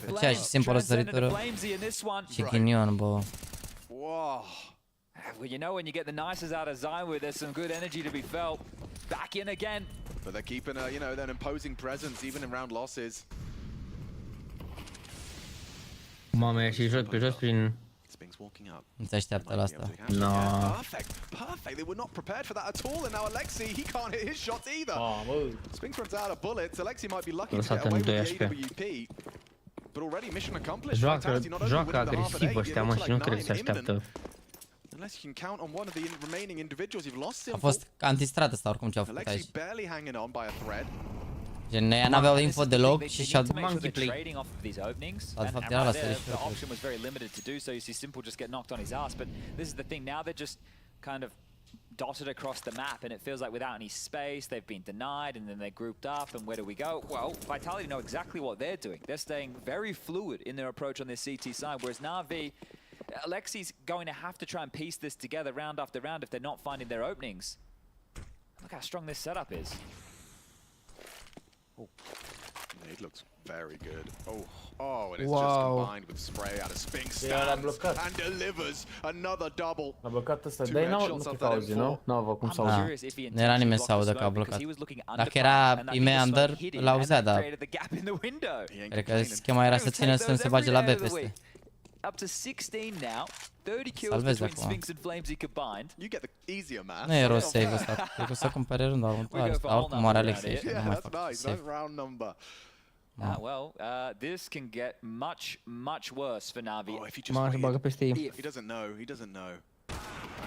Făcea și Simple o săritură și ghinion, bă. Wow. Well, you know, when you get the nices out of Zaiwu, there's some good energy to be felt. Back in again. But they're keeping a, you know, an imposing presence even in round losses. Mame, și joc pe jos prin... Spinks walking up. Nu se așteaptă la asta. No. Perfect. They were not prepared for that at all, and now Alexi, he can't hit his shots either. Spinks runs out of bullets. Alexi might be lucky to get away with the AWP. But already mission accomplished. Joacă agresiv ăștia, mă, și nu cred că se așteaptă. Unless you can count on one of the remaining individuals you've lost. A fost antistrat ăsta oricum ce au făcut aici. Barely hanging on by a thread. Gen, ea n-aveau info deloc și și-au monkey play. Dar de fapt era la serie. The option was very limited to do so. You see Simple just get knocked on his ass, but this is the thing. Now they're just kind of dotted across the map, and it feels like without any space, they've been denied, and then they're grouped up, and where do we go? Well, Vitality know exactly what they're doing. They're staying very fluid in their approach on this CT side, whereas NaVi, Alexi's going to have to try and piece this together round after round if they're not finding their openings. Look how strong this setup is. Oh. It looks very good. Oh, and it's just combined with spray out of Spinks stands and delivers another double. A blocat ăsta, dar nu cred că auzi, nu? Nu avea cum să auzi. Nu era nimeni să audă că a blocat. Dacă era IME under, l-auzea, dar... Cred că schema era să țină să nu se bage la B peste. Up to 16 now. 30 kills between Spinks and Flamesy combined. You get the easier math. Nu e rost save ăsta. Cred că o să cumpere rândul următoare. Oricum moare Alexei și nu mai fac save. Round number. Well, this can get much worse for NaVi. Oh, if he just he doesn't know.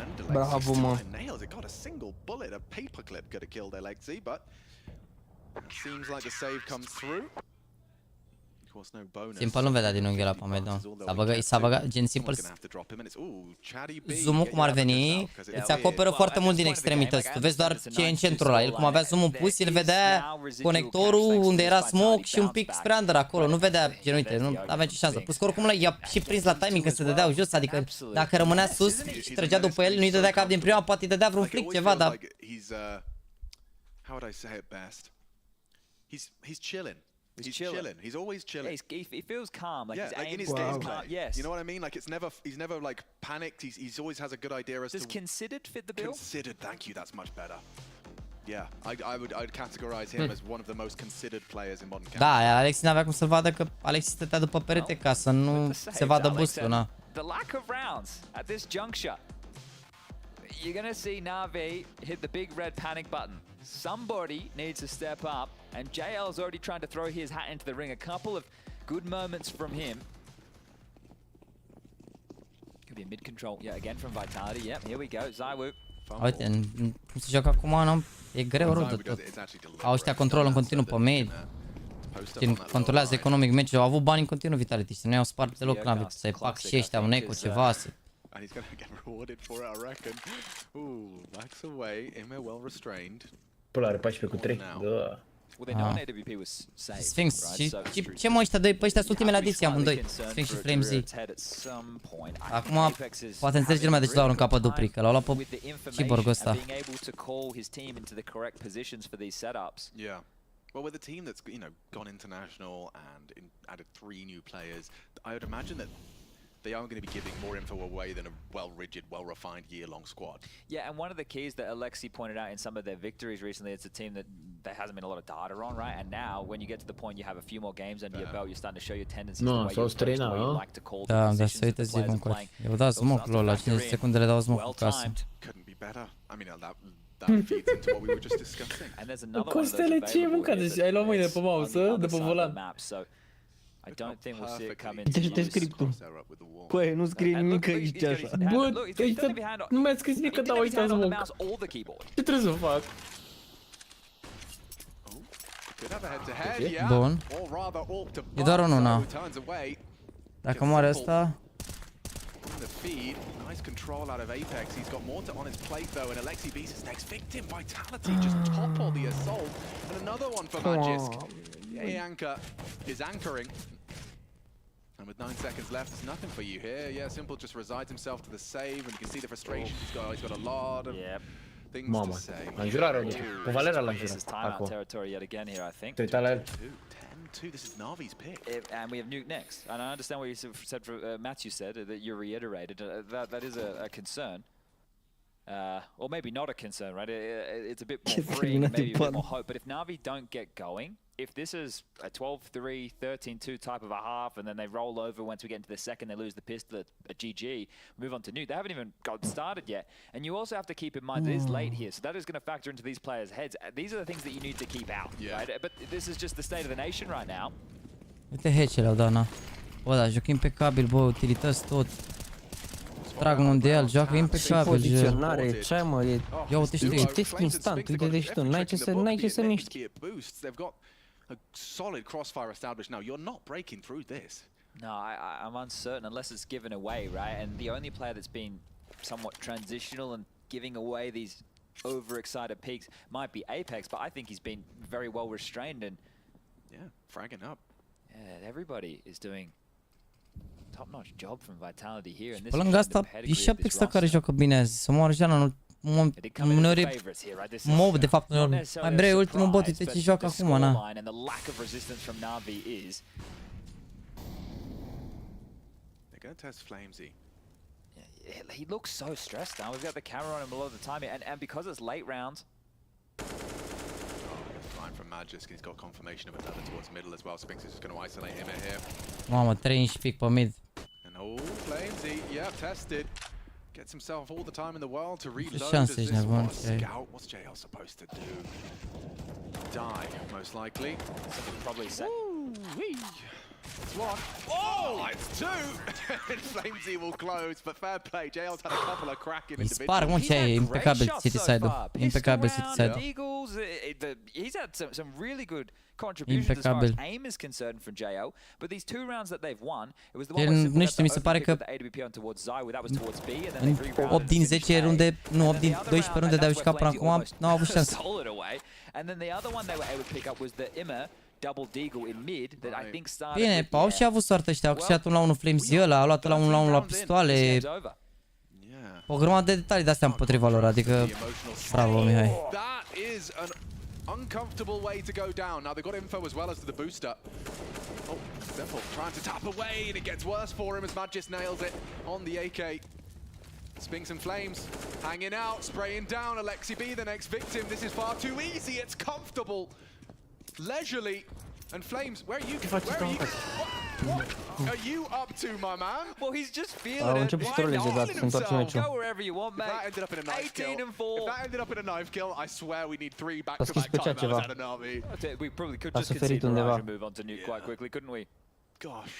And Bravo, mă. nails it. Got a single bullet, a paperclip could have killed Alexi, but seems like the save comes through. Of course, no bonus. Simple nu vedea din unghiul ăla pe Medon. S-a băgat gen Simple. Zoom-ul cum ar veni, îți acoperă foarte mult din extremități. Tu vezi doar ce e în centrul ăla. El cum avea zoom-ul pus, el vedea conectorul unde era smoke și un pic spre under acolo. Nu vedea, gen uite, nu avea ce șansă. Plus că oricum i-a și prins la timing când se dădeau jos, adică dacă rămânea sus și trăgea după el, nu-i dădea cap din prima, poate îi dădea vreun flick ceva, dar... How would I say it best? He's chilling. He's chilling. He's always chilling. He feels calm, like yeah, his in his gameplay. Yes. You know what I mean? Like he's never like panicked. He's always has a good idea as Does considered fit the bill? Considered, thank you. That's much better. Yeah, I'd categorize him as one of the most considered players in modern. Da, Alexi n-avea cum să-l vadă că Alexi stătea după perete ca să nu se vadă boost-ul, na. The lack of rounds at this juncture. You're gonna see NaVi hit the big red panic button. Somebody needs to step up, and JL's already trying to throw his hat into the ring. A couple of good moments from him. Could be a mid control, yeah, again from Vitality. Yep, here we go, ZywOo. Uite, cum se joacă acum, nu? E greu rău de tot. Au ăștia control în continuu pe mid. Controlează economic meciul. Au avut bani în continuu Vitality și nu i-au spart deloc NaVi. Să-i fac și ăștia un eco, ceva. And he's going to get rewarded for it, I reckon. Ooh, backs away. Emma well restrained. Pula are 14 cu 3. Da. Sphinx. Și ce mă ăștia doi? Pe ăștia sunt ultimele adiții amândoi. Sphinx și FlameZ. Acum poate înțelege lumea de ce l-au aruncat pe Dupri, că l-au luat pe cyborg-ul ăsta. Yeah. Well, with a team that's, you know, gone international and added 3 new players, I would imagine that they aren't going to be giving more info away than a well-rigid, well-refined year-long squad. Yeah, and one of the keys that Alexi pointed out in some of their victories recently, it's a team that there hasn't been a lot of data on, right? And now, when you get to the point you have a few more games under your belt, you're starting to show your tendencies, the way you like to call the positions of the players are playing. Eu dau smoke-ul ăla, 50 secunde le dau smoke-ul casă. Couldn't be better. I mean, that feeds into what we were just discussing. And there's another one of Costele, ce e mâncat? Deci ai luat mâine pe mouse, după volan. I don't think we'll see it come into Deci te scriptul. Păi, nu scrie nimic aici așa. Bă, nu mi-a scris nimic că dau aici smoke. Ce trebuie să fac? Bun. E doar unul, na. Dacă moare ăsta... The feed, nice control out of Apex. He's got more on his plate though, and Alexi beats his next victim. Vitality just topple the assault, and another one for Magisk. Anchor is anchoring, and with 9 seconds left, there's nothing for you here. Yeah, Simple just resides himself to the save, and you can see the frustration. He's got a lot of things to say. Cu Valera l-a înjurat. Timeout territory yet again here, I think. Te uita la el. 10-2, this is NaVi's pick. And we have Nuke next. And I understand what you said, Matthew said, that you reiterated. That is a concern. Or maybe not a concern, right? It's a bit more freeing, maybe a bit more hope. But if NaVi don't get going, if this is a 12-3, 13-2 type of a half, and then they roll over once we get into the second, they lose the pistol at GG, move on to Nuke. They haven't even got started yet. And you also have to keep in mind that it's late here, so that is going to factor into these players' heads. These are the things that you need to keep out, right? But this is just the state of the nation right now. Uite hece-le-au dat, na. Bă, da, joc impecabil, bă, utilități tot. Trag mondial, joacă impecabil. Poziționare, ce mă, e... Ia uite, citesc instant, uite-te și tu, n-ai ce să miști. A solid crossfire established now. You're not breaking through this. No, I'm uncertain unless it's given away, right? And the only player that's been somewhat transitional and giving away these overexcited peaks might be Apex, but I think he's been very well restrained and fragging up. Yeah, everybody is doing top-notch job from Vitality here. And this pe lângă asta, e și Apex care joacă bine azi. Să moară Jana, uneori mob, de fapt, uneori mai brei ultimul bot, uite ce joacă acum, na. They're going to test FlameZ. He looks so stressed now. We've got the camera on him a lot of the time, and because it's late rounds. Fine from Magisk, he's got confirmation of another towards middle as well. Sphinx is just going to isolate him here. Mamă, 3 inch pick pe mid. And FlameZ, tested. Gets himself all the time in the world to reload. Scout, what's JL supposed to do? Die, most likely. Probably set. It's one. Oh, it's two! And Flamesy will close, but fair play. JL's had a couple of cracking îi sparg, mă, ce e impecabil City Side-ul. Impecabil City Side-ul. He's had some really good contributions as far as aim is concerned from JL, but these two rounds that they've won, it was the one where nu știu, mi se pare că în 8 din 10 runde, nu, 8 din 12 runde de-au jucat până acum, n-au avut șansă. Bine, au și avut soartă ăștia, au câștigat 1 la 1 Flamesy ăla, au luat la 1 la 1 la pistoale. O grămadă de detalii de-astea împotriva lor, adică bravo, Mihai. Uncomfortable way to go down. Now they've got info as well as to the booster. Oh, Simple trying to tap away, and it gets worse for him as Magis nails it on the AK. Spinks and Flames hanging out, spraying down. Alexi B, the next victim. This is far too easy. It's comfortable, leisurely. And Flames, where are you? Where are you? What are you up to, my man? Well, he's just feeling it. Go wherever you want, mate. If that ended up in a knife kill, if that ended up in a knife kill, I swear we need 3 back-to-back timeouts out of NaVi. We probably could just concede Mirage and move on to nuke quite quickly, couldn't we? Gosh.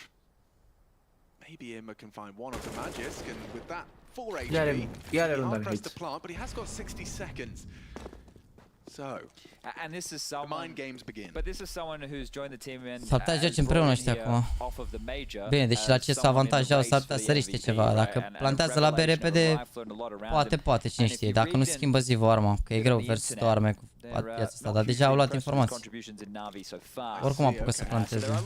Maybe Imma can find one of the Magisk, and with that 4 HP, he's hard pressed to plant, but he has got 60 seconds. So, and this is someone, the mind games begin. But this is someone who's joined the team and s-ar putea joace împreună ăștia acum. Bine, deși la ce s-a avantajat s-ar putea să riște ceva. Dacă plantează la B repede, poate, cine știe. Dacă nu schimbă Zivo arma, că e greu versus două arme cu viața asta, dar deja au luat informații. Oricum apucă să planteze.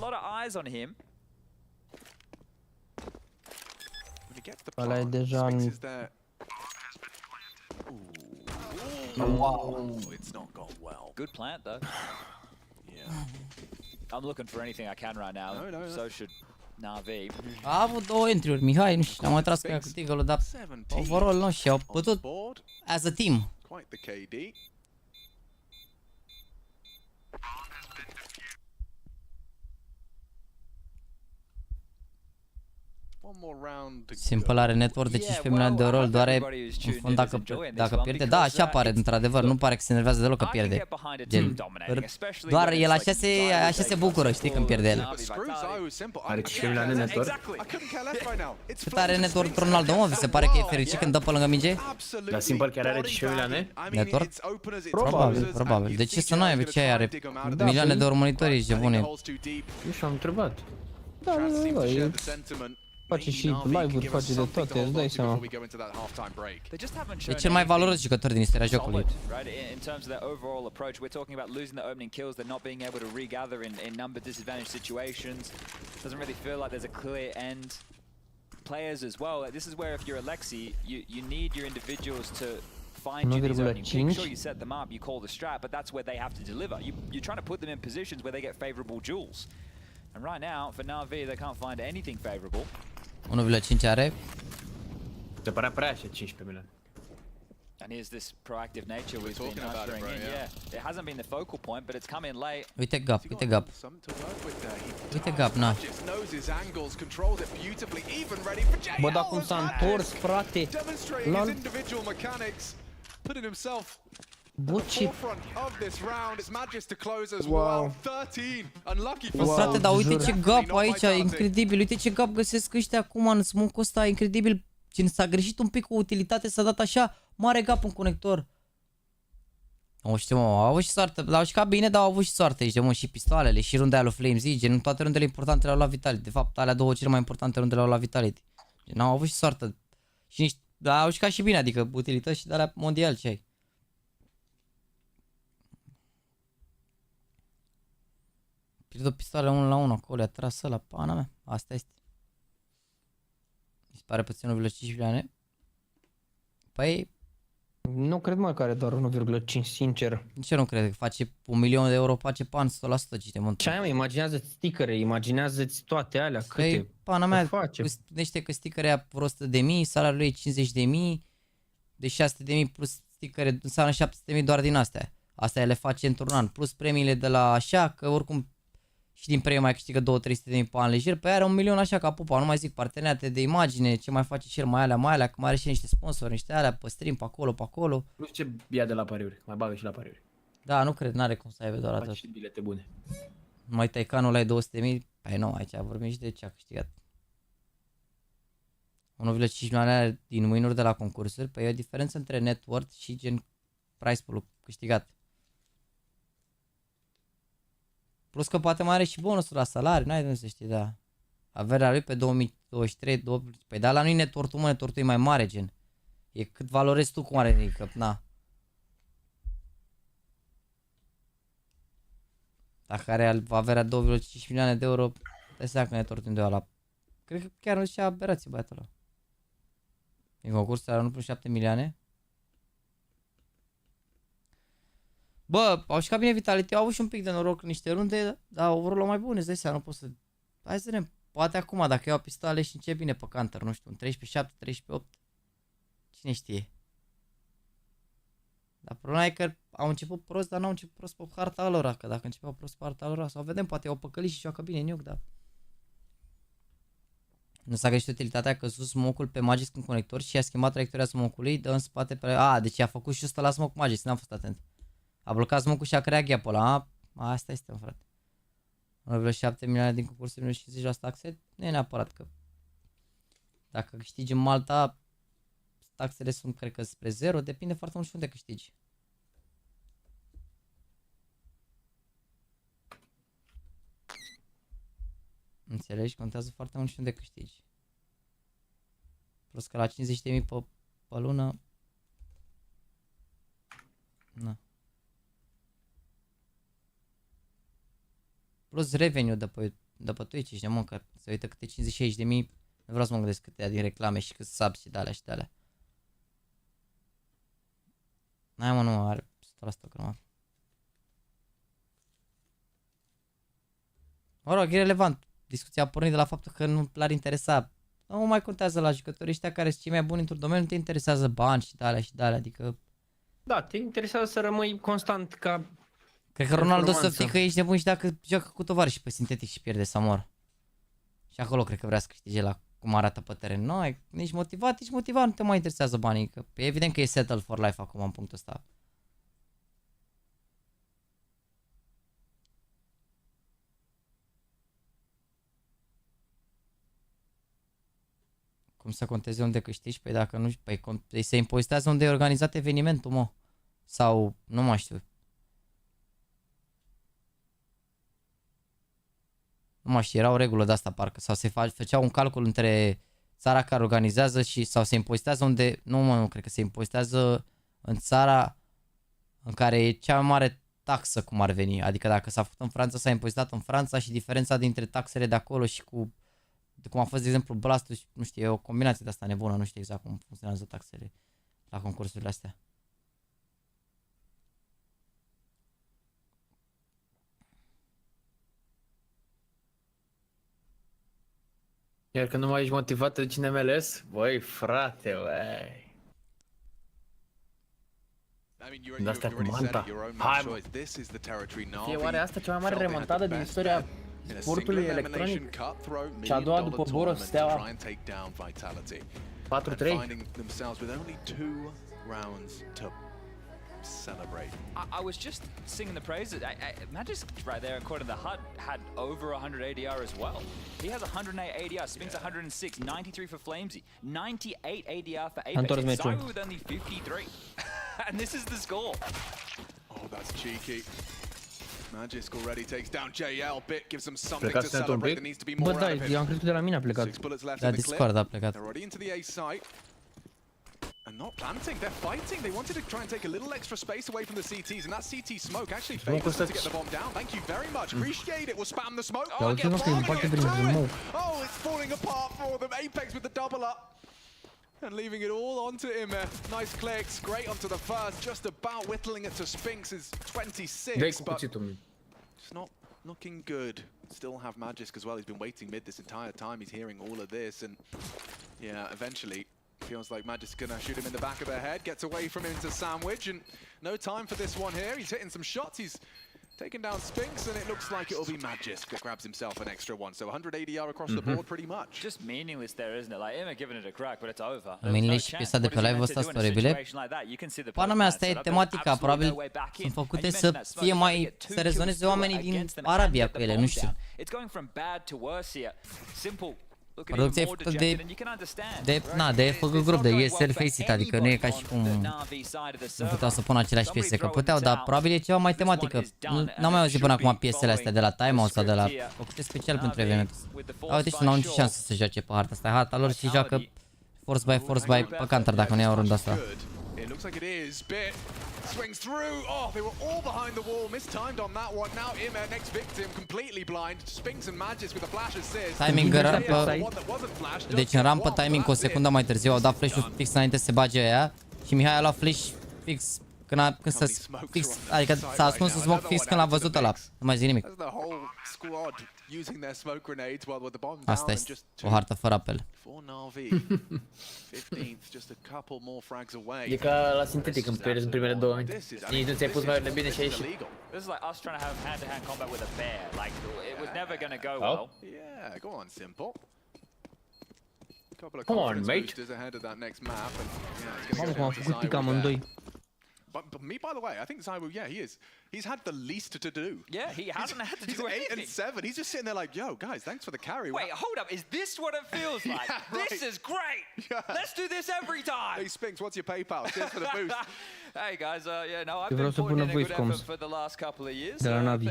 Ăla e deja în... Wow, it's not gone well. Good plant though. Yeah. I'm looking for anything I can right now. So should NaVi. A avut 2 entry-uri, Mihai, nu știu, am mai tras cu ea cu Tigălul, dar overall nu știu, au putut as a team. Quite the KD. Simple are network de 15 milioane de euro, doar în fond dacă pierde. Da, așa pare, într-adevăr, nu pare că se enervează deloc că pierde. Gen, doar el așa se bucură, știi, când pierde el. Are 15 milioane network? Cât are network Ronaldo, mă? Vi se pare că e fericit când dă pe lângă minge? Dar Simple chiar are 15 milioane? Network? Probabil. De ce să nu aibă? Ce are? Milioane de urmăritori, ești bune. Eu și-am întrebat. Da, face și live-uri, face de toate, îți dai seama. E cel mai valoros jucător din istoria jocului. In terms of their overall approach, we're talking about losing the opening kills, they're not being able to regather in number disadvantaged situations. Doesn't really feel like there's a clear end. Players as well. This is where if you're Alexi, you need your individuals to find you these opening picks. Sure, you set them up, you call the strat, but that's where they have to deliver. You're trying to put them in positions where they get favorable duels. And right now, for NaVi, they can't find anything favorable. 1,5 are. Se părea prea așa 15 milioane. And here's this proactive nature we've been ushering in. Yeah, it hasn't been the focal point, but it's come in late. Uite gap. Uite gap, na. Bă, dar cum s-a întors, frate. Bă, ce... Wow. Frate, dar uite ce gap aici, incredibil. Uite ce gap găsesc ăștia acum în smoke-ul ăsta, incredibil. Cine s-a greșit un pic cu utilitate, s-a dat așa mare gap în conector. Nu știu, mă, au avut și soartă. L-au jucat bine, dar au avut și soartă aici, mă, și pistoalele, și runda aia lui Flamesy, gen, toate rundele importante le-au luat Vitality. De fapt, alea două cele mai importante runde le-au luat Vitality. Gen, au avut și soartă. Și nici, dar au jucat și bine, adică utilități și de alea mondial ce ai. Pierd o pistoale 1 la 1 acolo, a tras ăla, pana mea, asta este. Mi se pare puțin 1,5 milioane. Păi... Nu cred mai că are doar 1,5, sincer. Nici eu nu cred că face 1.000.000 de euro, face pan 100%, cite mă. Ce ai, mă, imaginează-ți stickere, imaginează-ți toate alea, câte păi, pana mea, gândește că stickere aia vreo 100.000, salariul ei 50.000, de 600.000 plus stickere, înseamnă 700.000 doar din astea. Astea le face într-un an, plus premiile de la așa, că oricum și din premii mai câștigă 200-300 de mii pe an lejer, pe aia are 1 milion așa ca pupa, nu mai zic parteneriate de imagine, ce mai face și el, mai alea, că mai are și niște sponsori, niște alea pe stream, pe acolo. Nu știu ce ia de la pariuri, mai bagă și la pariuri. Da, nu cred, n-are cum să aibă doar atât. Face și bilete bune. Numai Taycanul ai 200.000, păi nu, aici vorbim și de ce a câștigat. 1,5 milioane din win-uri de la concursuri, păi e o diferență între net worth și gen price pool-ul câștigat. Plus că poate mai are și bonusul la salariu, n-ai de unde să știi, da. Averea lui pe 2023, păi da, la nu-i net worth-ul, mă, net worth-ul e mai mare, gen. E cât valorezi tu cum are ridică, na. Dacă are averea 2,5 milioane de euro, dai seama că net worth undeva la... Cred că chiar nu zicea aberație băiatul ăla. Din concursul ăla nu plus 7 milioane. Bă, au știut bine Vitality, au avut și un pic de noroc în niște runde, dar au vrut la mai bune, îți dai seama, nu pot să... Hai să vedem, poate acum, dacă iau pistoale și încep bine pe counter, nu știu, un 13-7, 13-8, cine știe. Dar problema e că au început prost, dar n-au început prost pe harta lor, că dacă începeau prost pe harta lor, sau vedem, poate au păcălit și joacă bine Nuke, dar... Nu s-a găsit utilitatea că sus smoke-ul pe Magis în conector și a schimbat traiectoria smoke-ului, dă în spate pe... A, deci a făcut și ăsta la smoke Magis, n-am fost atent. A blocat smoke-ul și a creat gap-ul ăla, asta este, frate. 1,7 milioane din concursul, 50% taxe, nu e neapărat că... Dacă câștigi în Malta, taxele sunt, cred că, spre 0, depinde foarte mult și unde câștigi. Înțelegi? Contează foarte mult și unde câștigi. Plus că la 50.000 pe lună... Na. Plus revenue de pe Twitch, ești de muncă. Se uită câte 50-60.000. Nu vreau să mă gândesc câte din reclame și cât subs și de-alea și de-alea. N-ai mă, nu are 100% crămat. Mă rog, e relevant. Discuția a pornit de la faptul că nu l-ar interesa. Nu mai contează la jucătorii ăștia care sunt cei mai buni într-un domeniu, nu te interesează bani și de-alea și de-alea, adică... Da, te interesează să rămâi constant ca... Cred că Ronaldo să știi că ești nebun și dacă joacă cu tovarăși pe sintetic și pierde sau mor. Și acolo cred că vrea să câștige la cum arată pe teren. Nu, ești motivat, nu te mai interesează banii, că e evident că e settled for life acum în punctul ăsta. Cum să conteze unde câștigi? Păi dacă nu, păi se impozitează unde e organizat evenimentul, mă. Sau, nu mai știu. Nu mai știu, era o regulă de asta parcă. Sau se făcea un calcul între țara care organizează și, sau se impozitează unde, nu cred că se impozitează în țara în care e cea mai mare taxă cum ar veni. Adică dacă s-a făcut în Franța, s-a impozitat în Franța și diferența dintre taxele de acolo și cu... Cum a fost, de exemplu, Blastul, nu știu, e o combinație de asta nebună, nu știu exact cum funcționează taxele la concursurile astea. Iar când nu mai ești motivat de cine MLS, băi, frate, băi. De-astea cu Manta. Hai, mă. Fie oare asta cea mai mare remontadă din istoria sportului electronic? Și a doua după Boro Steaua. 4-3. I was just singing the praises. Magis right there, according to the HUD, had over 100 ADR as well. He has 108 ADR, Spinks 106, 93 for Flamesy, 98 ADR for Apex, Zyro with only 53. And this is the score. Oh, that's cheeky. Magisk already takes down JL. Bit gives them something to celebrate. There needs to be more out of him. Eu am crezut că de la mine a plecat. 6 bullets left Da, in the clip. Discord a plecat. They're already into the A site. And not planting, they're fighting. They wanted to try and take a little extra space away from the CTs, and that CT smoke actually favors them to get the bomb down. Thank you very much. Appreciate it. We'll spam the smoke. Oh, get oh, it's falling apart for them. Apex with the double up. And leaving it all onto Immer. Nice clicks, great onto the first. Just about whittling it to Spinks' 26, but it's not looking good. Still have Magisk as well. He's been waiting mid this entire time. He's hearing all of this, and yeah, eventually feels like Magisk gonna shoot him in the back of the head. Gets away from him to sandwich, and no time for this one here. He's hitting some shots. He's Taking down Spinks, and it looks like it'll be Magis that grabs himself an extra one. So 100 ADR across the board, pretty much. Just meaningless there, isn't it? Like, Emma giving it a crack, but it's over. Meaningless și piesa de pe live ăsta sunt oribile. Pana mea, asta e tematica, probabil sunt făcute să fie mai, să rezoneze oamenii din Arabia cu ele, nu știu. Producția e făcută de făcut grup, de ESL Face It, adică nu e ca și cum nu puteau să pună aceleași piese, că puteau, dar probabil e ceva mai tematică. N-am mai auzit până acum piesele astea de la Timeout sau de la făcute special pentru evenimente. Uite și n-au nicio șansă să joace pe harta asta, e harta lor și joacă force by pe counter dacă nu iau runda asta. Swings through. Oh, they were all behind the wall. Mistimed on that one. Now Ima, next victim, completely blind. Spinks and Magis with a flash assist. Timing în rampă. Deci în rampă timing cu o secundă mai târziu. Au dat flash-ul fix înainte să se bage aia. Și Mihai a luat flash fix când să fix, adică s-a ascuns în smoke fix când l-a văzut ăla. Nu mai zic nimic. Asta este o hartă fără apel. E ca la sintetic în primele 2 ani. Nici nu ți-ai pus mai bine și ai ieșit. This is like us trying to have hand-to-hand combat with a bear. Like, it was never gonna go well. Yeah, go on, Simple. Come on, mate. Mamă, cum am făcut pic amândoi. But me, by the way, I think Zaiwu, yeah, he is. He's had the least to do. Yeah, he hasn't had to do anything. He's 8 and 7. He's just sitting there like, yo, guys, thanks for the carry. Wait, hold up. Is this what it feels like? Yeah, right. This is great. Yeah. Let's do this every time. Hey, Spinks, what's your PayPal? Cheers for the boost. Hey, guys, yeah, no, I've been putting in a good effort for the last couple of years.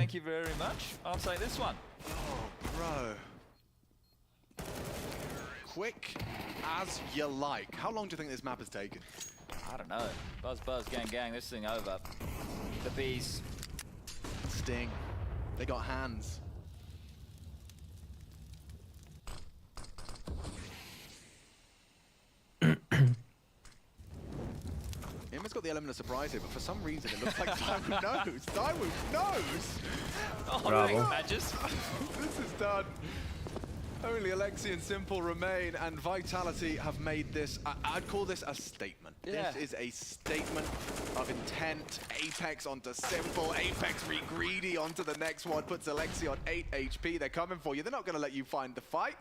Thank you very much. I'll take this one. Oh, bro. Quick as you like. How long do you think this map has taken? I don't know. Buzz, buzz, gang, gang. This thing over. The bees. Sting. They got hands. Emma's got the element of surprise here, but for some reason it looks like Daewoo knows. Daewoo knows! Oh, bravo. Magis. This is done. Only Alexi and Simple remain, and Vitality have made this, I'd call this a statement. Yeah. This is a statement of intent. Apex onto Simple, Apex re-greedy onto the next one, puts Alexi on 8 HP. They're coming for you. They're not going to let you find the fight.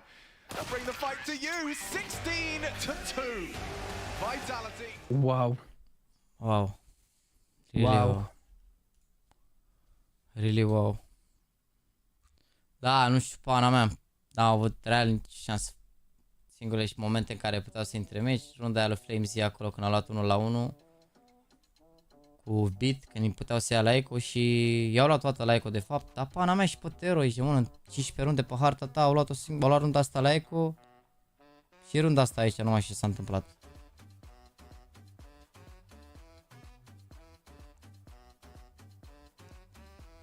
They'll bring the fight to you. 16-2. Vitality. Wow. Wow. Really wow. Really wow. Da, nu știu, pana mea. N-au avut real nici șansă. Singurele și momente în care puteau să intre meci. Runda aia lui Flames acolo când a luat 1-1 cu Beat, când îi puteau să ia la Eco și i-au luat toată la Eco de fapt. Dar pana mea și pe Tero, ești în 15 runde pe harta ta, au luat o singură, au luat runda asta la Eco și runda asta aici, nu mai știu ce s-a întâmplat.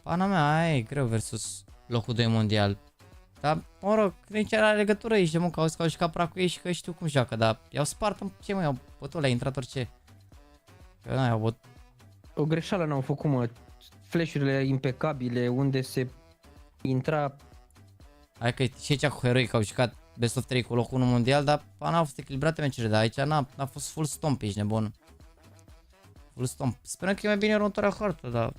Pana mea, aia e greu versus locul 2 mondial. Dar, mă rog, nici are legătură aici de muncă, auzi că au jucat prea cu ei și că știu cum joacă, dar i-au spart în ce, mă, i-au bătut, le-a intrat orice. Că n-ai, au bătut. O greșeală n-au făcut, mă, flash-urile impecabile, unde se intra... Hai că și aici cu Heroic au jucat Best of 3 cu locul 1 mondial, dar n-au fost echilibrate meciurile, dar aici n-a fost full stomp, ești nebun. Full stomp. Sperăm că e mai bine următoarea hartă, dar...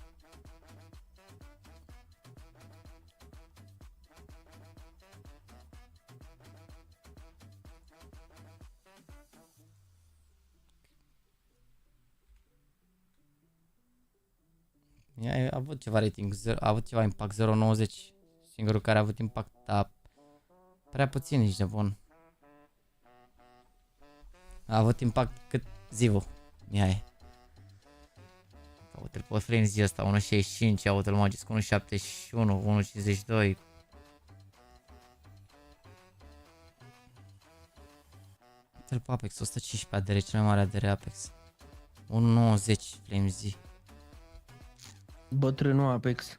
Ea a avut ceva rating, a avut ceva impact 0.90, singurul care a avut impact, dar prea puțin, nici de bun. A avut impact cât Zivu, Mihai. Uite-l pe Flames zi ăsta, 1.65, uite-l Magis cu 1.71, 1.52. Uite-l pe Apex, 115 ADR, cel mai mare ADR Apex. 1.90 Flames zi. Bătrânul Apex.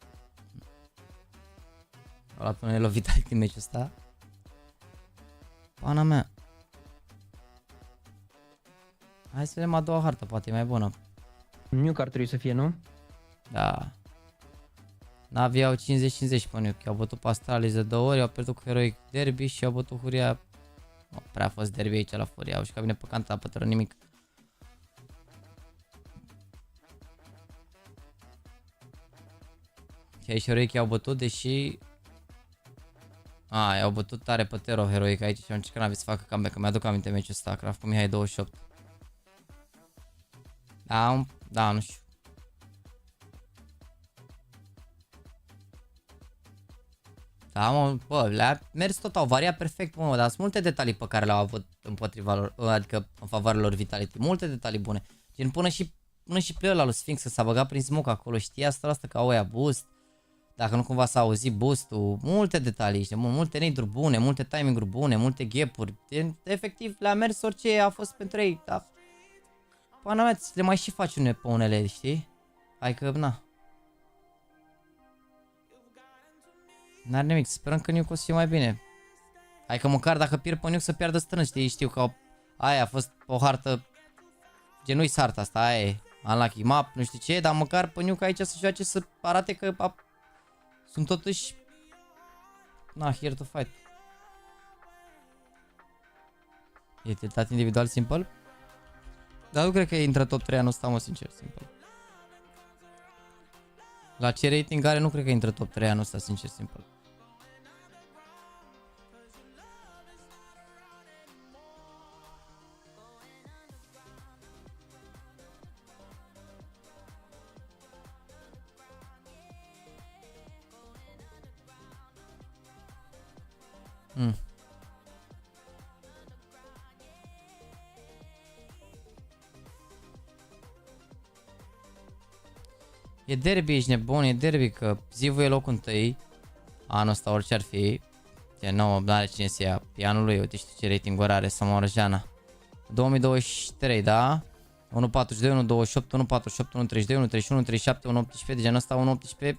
A luat unele lovitari din meciul ăsta. Pana mea. Hai să vedem a doua hartă, poate e mai bună. Nuke ar trebui să fie, nu? Da. NaVi au 50-50 pe Nuke. Au bătut pe Astralis de 2 ori, au pierdut cu Heroic derby și au bătut Furia. Nu prea a fost derby aici la Furia, au jucat bine pe canta, pe teren nimic. Și aici Heroic i-au bătut, deși... i-au bătut tare pe Tero Heroic aici și au încercat NaVi să facă comeback, că mi-aduc aminte meciul ăsta, Craft cu Mihai 28. Da, nu știu. Da, mă, bă, le-a mers tot, au variat perfect, mă, dar sunt multe detalii pe care le-au avut împotriva lor, adică în favoarea lor Vitality, multe detalii bune. Gen până și play-ul lui Sphinx s-a băgat prin smoke acolo, știa asta că au aia boost. Dacă nu cumva s-a auzit boost-ul, multe detalii, știi, multe nade-uri bune, multe timing-uri bune, multe gap-uri. Efectiv, le-a mers orice a fost pentru ei, dar... Pana mea, le mai și faci pe unele, știi? Hai că, na. N-are nimic, sperăm că Nuke o să fie mai bine. Hai că măcar dacă pierd pe Nuke să piardă strâns, știi? Știu că aia a fost o hartă... Gen nu-i harta asta, aia e. Unlucky map, nu știu ce, dar măcar pe Nuke aici să joace să arate că... Sunt totuși... Na, here to fight. E tiltat individual simple? Dar nu cred că intră top 3 anul ăsta, mă, sincer, simplu. La ce rating are, nu cred că intră top 3 anul ăsta, sincer, simplu. E derby, ești nebun, e derby, că Zivu e locul întâi. Anul ăsta orice ar fi. Nu are cine să ia pianul lui, uite știu ce rating-uri are Samorjana. 2023, da? 1.42, 1.28, 1.48, 1.32, 1.31, 1.37, 1.18, de genul ăsta 1.18.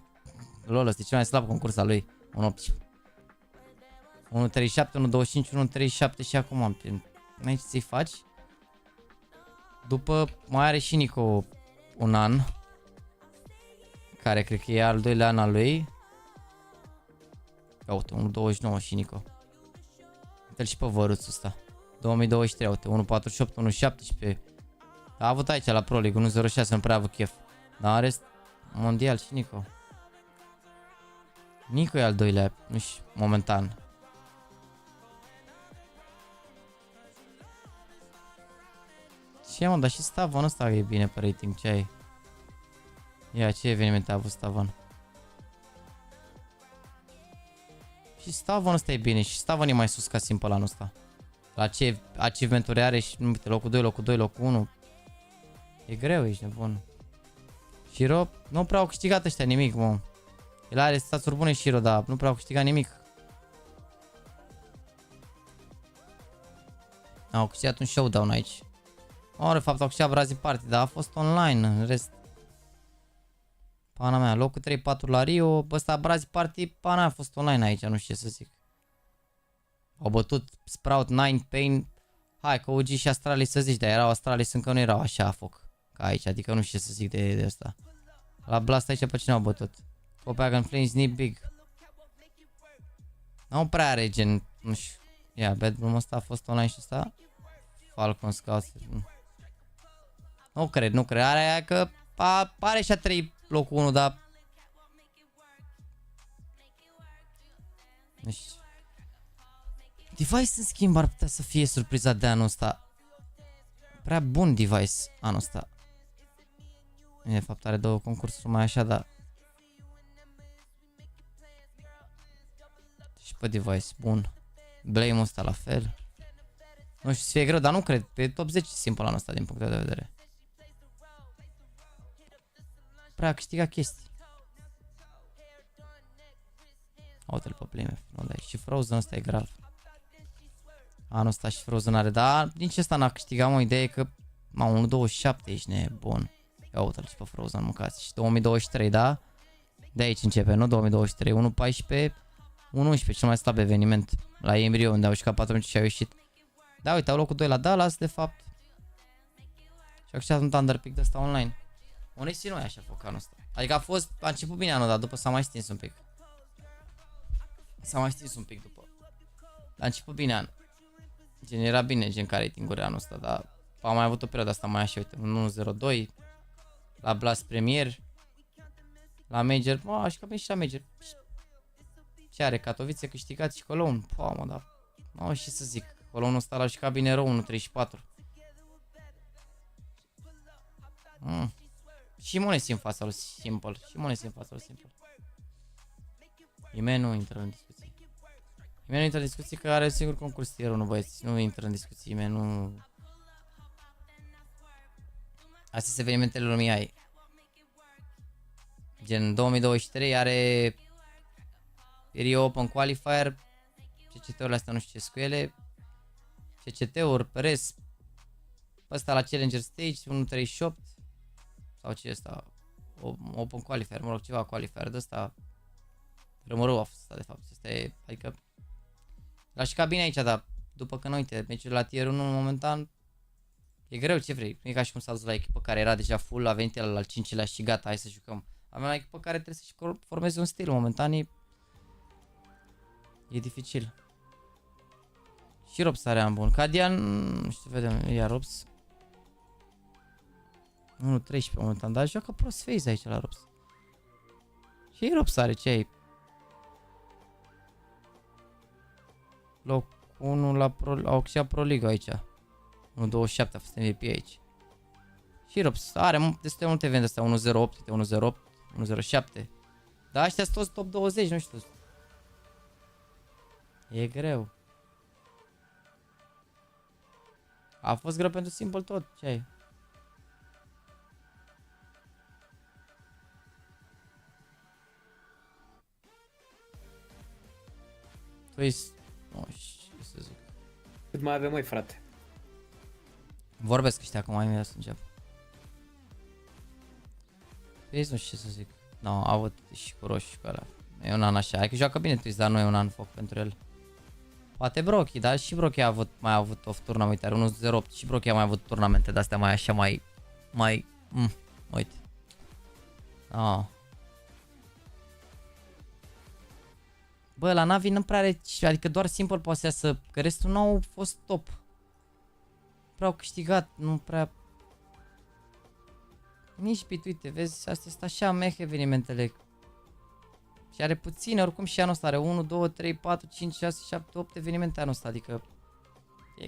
Lol, ăsta e cel mai slab concurs al lui. 1.18. 1.37, 1.25, 1.37 și acum n-ai ce să-i faci. După mai are și Nico un an. Care cred că e al doilea an al lui. Uite, 1.29 și Nico. Uite-l și pe văruțul ăsta. 2023, uite, 1.48, 1.17. A avut aici la Pro League, 1.06, nu prea avut chef. Dar în rest, mondial și Nico. Nico e al doilea, nu știu, momentan. Ce mă, dar și Stavon ăsta e bine pe rating, ce ai? Ia, ce evenimente a avut Stavon? Și Stavon ăsta e bine, și Stavon e mai sus ca Simple anul ăsta. La ce achievement-uri are și, nu uite, locul 2, locul 2, locul 1. E greu, ești nebun. Shiro, nu prea au câștigat ăștia nimic, mă. El are staturi bune Shiro, dar nu prea au câștigat nimic. Au câștigat un showdown aici. De fapt au câștigat Brazil Party, dar a fost online, în rest. Pana mea, locul 3-4 la Rio, ăsta Brazil Party, pana mea a fost online aici, nu știu ce să zic. Au bătut Sprout, 9, Pain, hai că OG și Astralis să zici, dar erau Astralis încă nu erau așa foc ca aici, adică nu știu ce să zic de asta. La Blast aici pe cine au bătut? Copenhagen Flames, Nip Big. Nu prea are gen, nu știu. Ia, Bad Bloom ăsta a fost online și ăsta. Falcon Scouts. Nu cred, are aia că pare și a 3 locul 1, dar... Nu știu. Device în schimb ar putea să fie surpriza de anul ăsta. Prea bun Device anul ăsta. De fapt are 2 concursuri mai așa, dar... Și pe Device, bun. Blame-ul ăsta la fel. Nu știu, să fie greu, dar nu cred. Pe top 10 simplu anul ăsta din punct de vedere. Prea a câștigat chestii. Uite-l pe Plime. Și Frozen ăsta e grav. Anul ăsta și Frozen are, dar nici ăsta n-a câștigat, o idee că... 1.27, ești nebun. Ia uite-l și pe Frozen, mâncați. Și 2023, da? De aici începe, nu 2023. 1.14, 1.11, cel mai slab eveniment. La Embryo, unde au jucat 4 meci și au ieșit. Da, uite, au locul 2 la Dallas, de fapt. Și au câștigat un Thunderpick de ăsta online. Onesti nu e așa foc anul ăsta. Adică a început bine anul, dar după s-a mai stins un pic. După. A început bine anul. Gen, era bine, gen, ca rating-uri anul ăsta, dar am mai avut o perioadă asta mai așa, uite, 1.02 la Blast Premier. La Major, și că și la Major. Ce are? Katowice câștigat și Cologne. Mă, da. Nu și să zic. Cologne ăsta la și cabine rău 1.34. Și Monesi în fața lui Simple. Și Monesi în fața lui Simple. Imeni nu intră în discuții. Imeni nu intră în discuții că are singur concurs tier 1, băieți. Nu intră în discuții. Imeni nu... Astea sunt evenimentele lumii ai. Gen 2023 are Rio Open Qualifier. CCT-urile astea nu știu ce cu ele. CCT-uri, PRS. Ăsta la Challenger Stage 1.38. Sau ce ăsta? Open Qualifier, mă rog, ceva Qualifier de ăsta. Rămărul a fost ăsta de fapt. Asta e, adică l-aș ca bine aici, dar după că nu uite, meciul la tier 1 momentan e greu, ce vrei. Nu e ca și cum s-a dus la echipă care era deja full, a venit el al 5-lea și gata, hai să jucăm. Avem la echipă care trebuie să-și formeze un stil, momentan e dificil. Și Robs are an bun. Cadian, nu știu, vedem, iar Robs 1.13 momentan, dar joacă prost phase aici la Robs. Și Robs are, ce ai? Loc 1 la Pro Liga aici. 1.27 a fost MVP aici. Și Robs are destul de multe evente astea, 1.08, 1.08, 1.07. Dar ăștia sunt toți top 20, nu știu. E greu. A fost greu pentru Simple tot, ce ai? Păi, nu știu ce să zic. Cât mai avem, măi, frate? Vorbesc ăștia acum, mai să încep. Păi, nu știu ce să zic. Nu, a avut și cu roșu și cu ăla. E un an așa, adică joacă bine Twist, dar nu e un an foc pentru el. Poate Brocky, dar și Brocky a avut off turnament, are 1.08 și Brocky a mai avut turnamente de astea mai așa, uite. Bă, la NaVi nu prea are, adică doar Simple poate să, că restul nu au fost top. Prea au câștigat, nu prea... Nici bit, uite, vezi, astea sunt așa meh evenimentele. Și are puține, oricum și anul ăsta are 1, 2, 3, 4, 5, 6, 7, 8 evenimente anul ăsta, adică...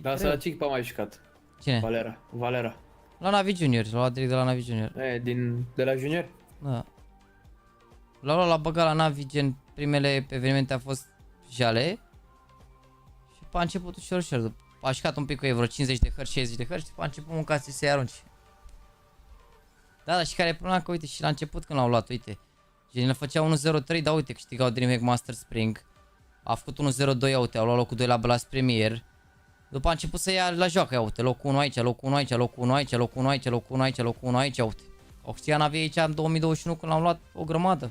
Dar să la ce echipă a mai jucat? Cine? Valera. La NaVi Junior, l-a luat direct de la NaVi Junior. De la Junior? Da. L-a băgat la NaVi, gen, primele evenimente a fost jale. Și a început ușor. A jucat un pic cu ei, vreo 50 de hărți, 60 de hărți, și a început mânca să-i arunci. Da, și care e problema că, uite, și la început când l-au luat, uite. Gen, le făcea 1-0-3, dar uite, câștigau DreamHack Master Spring. A făcut 1-0-2, uite, au luat locul 2 la Blast Premier. După a început să ia la joacă, ia uite, locul 1 aici, locul 1 aici, locul 1 aici, locul 1 aici, locul 1 aici, locul 1 aici, uite. Au câștigat NaVi aici în 2021 când l-am luat o grămadă.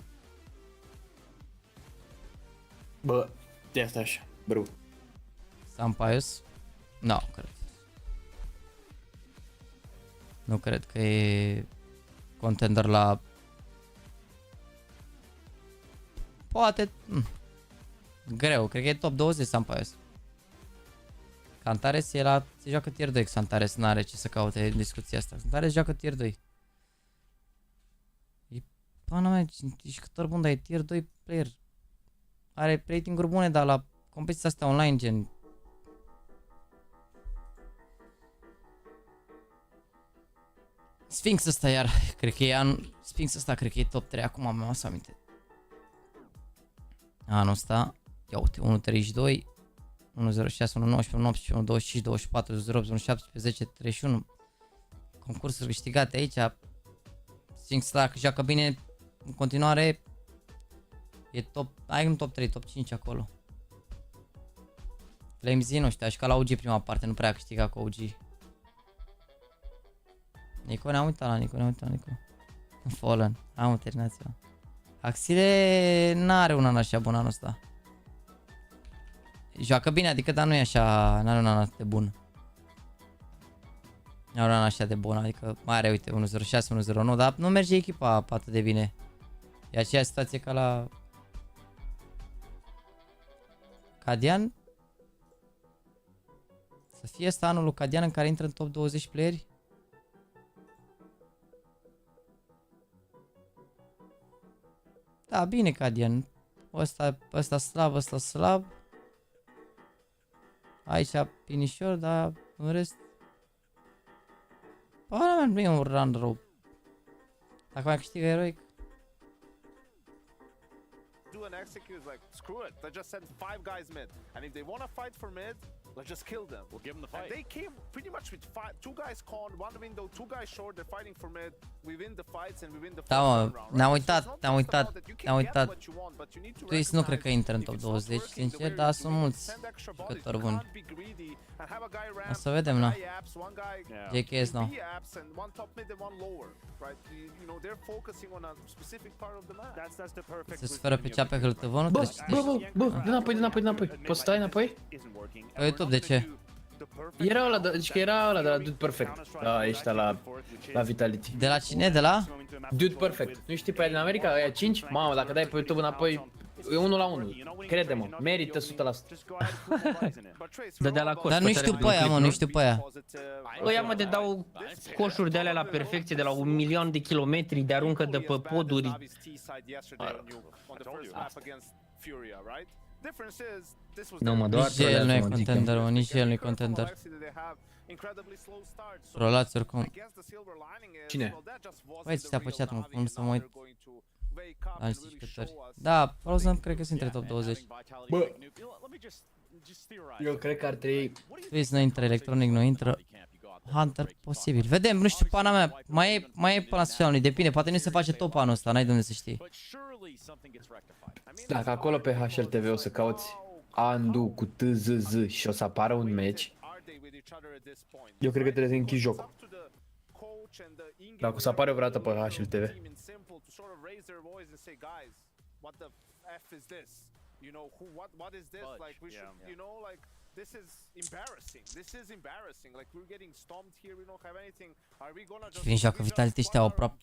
Bă, de asta așa, bro. Sampaios? Nu, cred. Nu cred că e contender la... Poate... Greu, cred că e top 20 Sampaios. Cantares se joacă tier 2, Cantares n-are ce să caute în discuția asta. Cantares joacă tier 2. E pana mea, e jucător bun, dar e tier 2 player. Are rating-uri bune, dar la competiția asta online, gen... Sphinx ăsta iar, cred că e Sphinx ăsta cred că e top 3 acum, mi-am să aminte. Anul ăsta, ia uite, 1.32, 1.06, 1.19, 1.18, 1.25, 24, 0.8, 1.17, 10, 31. Concursuri câștigate aici. Sphinx ăsta, dacă joacă bine, în continuare, e top, ai un top 3, top 5 acolo. Flamesy, nu știu, a jucat la OG prima parte, nu prea a câștigat cu OG. Nico, ne-am uitat la Nico. Fallen, am terminat-o. Axile n-are un an așa bun anul ăsta. Joacă bine, adică, dar nu e așa, n-are un an atât de bun. N-are un an așa de bun, adică mai are, uite, 1.06, 1.09, dar nu merge echipa atât de bine. E aceeași situație ca la... Cadian? Să fie ăsta anul lui Cadian în care intră în top 20 playeri? Da, bine Cadian. Ăsta slab, ăsta slab. Aici finișor, dar în rest... Bă, nu e un run rău. Dacă mai câștigă heroic. Do and execute, like, screw it. They just sent 5 guys mid. And if they want to fight for mid, let's just kill them. We'll give them the fight. And they came pretty much with 2 guys con, 1 window, 2 guys short. They're fighting for mid. We win the fights and we win the first round. Ne-am uitat. Twist nu cred că intră în top 20, sincer, dar sunt mulți jucători buni. O să vedem, na. JKS, no. Se sferă pe cea pe hârtăvă, nu trebuie să citești. Bă, dă înapoi. Poți stai înapoi? Pe YouTube, de ce? Era ăla, deci că era ăla de la Dude Perfect. Da, ăștia la Vitality. De la cine? De la? Dude Perfect. Nu știi pe aia din America? Aia 5? Mamă, dacă dai pe YouTube înapoi, e 1 la 1. Crede-mă, merită 100%. Dădea la coș. Dar nu știu pe aia, mă, nu știu pe aia. Ăia, mă, de dau coșuri de alea la perfecție, de la 1.000.000 de kilometri, de aruncă de pe poduri. Nu, mă, doar nici el nu e contender, mă, nici el nu e contender. Rolați oricum. Cine? Băi, ți-a păceat, mă, cum să mă uit la niște jucători. Da, Frozen cred că sunt între top 20. Bă, eu cred că ar trebui... Twist nu intră, Electronic nu intră. Hunter, posibil. Vedem, nu știu, pana mea, mai e până la sfârșitul anului, depinde, poate nu se face top anul ăsta, n-ai de unde să știi. Dacă acolo pe HLTV o să cauți Andu cu TZZ și o să apară un match, eu cred că trebuie să închizi jocul. Dacă o să apare vreodată pe HLTV. Fiind joacă Vitality ăștia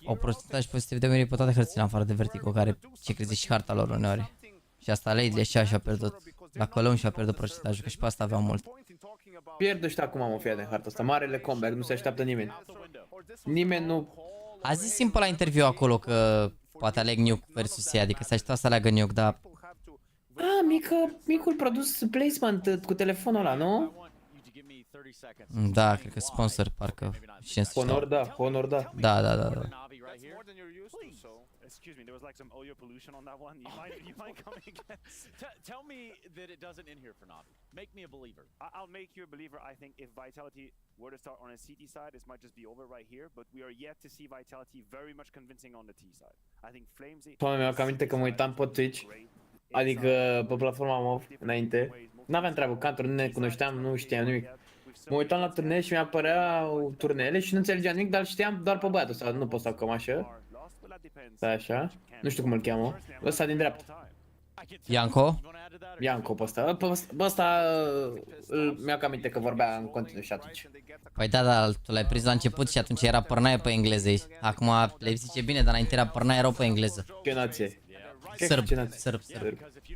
au procentaj pozitiv de win pe toate hărțile în afară de Vertigo, care ce crezi și harta lor uneori. Și asta Lately și-a pierdut. La Cologne și-a pierdut procentajul, că și pe asta aveau mult. Pierd ăștia acum, mă, fie de harta asta. Marele comeback, nu se așteaptă nimeni. Nimeni nu... A zis simplu la interviu acolo că poate aleg Nuke versus ea, adică se aștepta să aleagă Nuke, dar... Micul produs placement cu telefonul ăla, nu? Da, cred că sponsor, parcă. Honor, da, Honor, da. Da. Excuse me, there was like some oil pollution on that one. You might come again. Tell me that it doesn't in here for NaVi. Make me a believer. I'll make you a believer. I think if Vitality were to start on a CT side, this might just be over right here. But we are yet to see Vitality very much convincing on the T side. I think Flames. Doamne, mi-au aminte că mă uitam pe Twitch, adică pe platforma MOV înainte. N-aveam treabă, ca nu ne cunoșteam, nu știam nimic. Mă uitam la turnee și mi-apăreau turneele și nu înțelegeam nimic, dar știam doar pe băiatul ăsta, nu pot să fac cămașă. Da, așa. Nu știu cum îl cheamă. Ăsta din dreapta. Ianco? Ianco pe ăsta. Pe ăsta mi-au aminte că vorbea în continuu și atunci. Păi da, tu l-ai prins la început și atunci era părnaie pe engleză. Acum le zice bine, dar înainte era părnaie erau pe engleză. Ce nație? Sârb.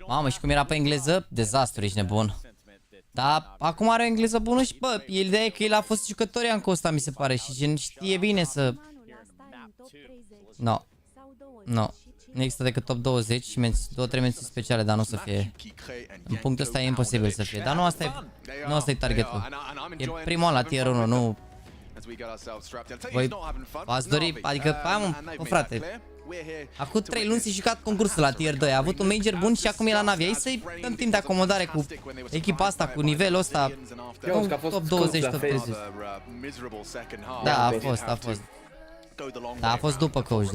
Mamă, și cum era pe engleză? Dezastru, ești nebun. Dar acum are o engleză bună și bă, ideea e că el a fost jucător Ianco ăsta, mi se pare, și știe bine să... Nu există decât top 20 și 2-3 menții speciale, dar nu o să fie. În punctul ăsta e imposibil să fie, dar nu asta e targetul. E primul la tier 1, nu... Voi ați dori, adică, mă, frate, acum 3 luni s-a jucat concursul la tier 2, a avut un major bun și acum e la NaVi. Hai să-i dăm timp de acomodare cu echipa asta, cu nivelul ăsta, top 20, top 30. Da, a fost. Da, a fost după coach,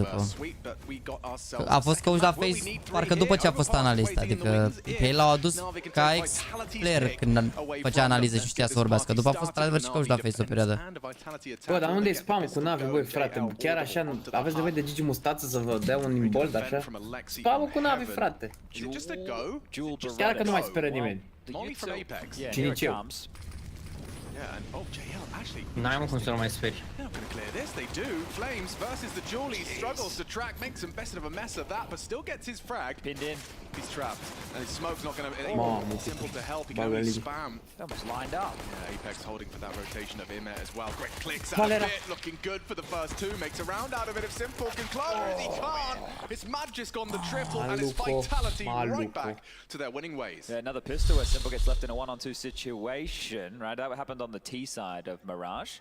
a fost coach la Face, parcă după ce a fost analist, adică ei l-au adus ca ex-player când făcea analize și știa să vorbească, după a fost într-adevăr și coach la Face o perioadă. Bă, dar unde e spam cu NaVi, băi, frate, chiar așa, aveți nevoie de Gigi Mustață să vă dea un imbold, așa? Spam cu NaVi, frate, chiar că nu mai speră nimeni. Și nici eu. N-ai mă cum să nu mai speri. They do. Flames versus the Julie struggles to track, makes some best of a mess of that, but still gets his frag. Pinned in. He's trapped, and his smoke's not going to simple to help. He can only spam. Almost lined up. Yeah, Apex holding for that rotation of Imet as well. Great clicks out of it, looking good for the first two. Makes a round out of it if Simple can close. He can't. It's Magisk on the triple, and it's Vitality right back to their winning ways. Yeah, another pistol where Simple gets left in a 1-on-2 situation, right? That happened on the T side of Mirage.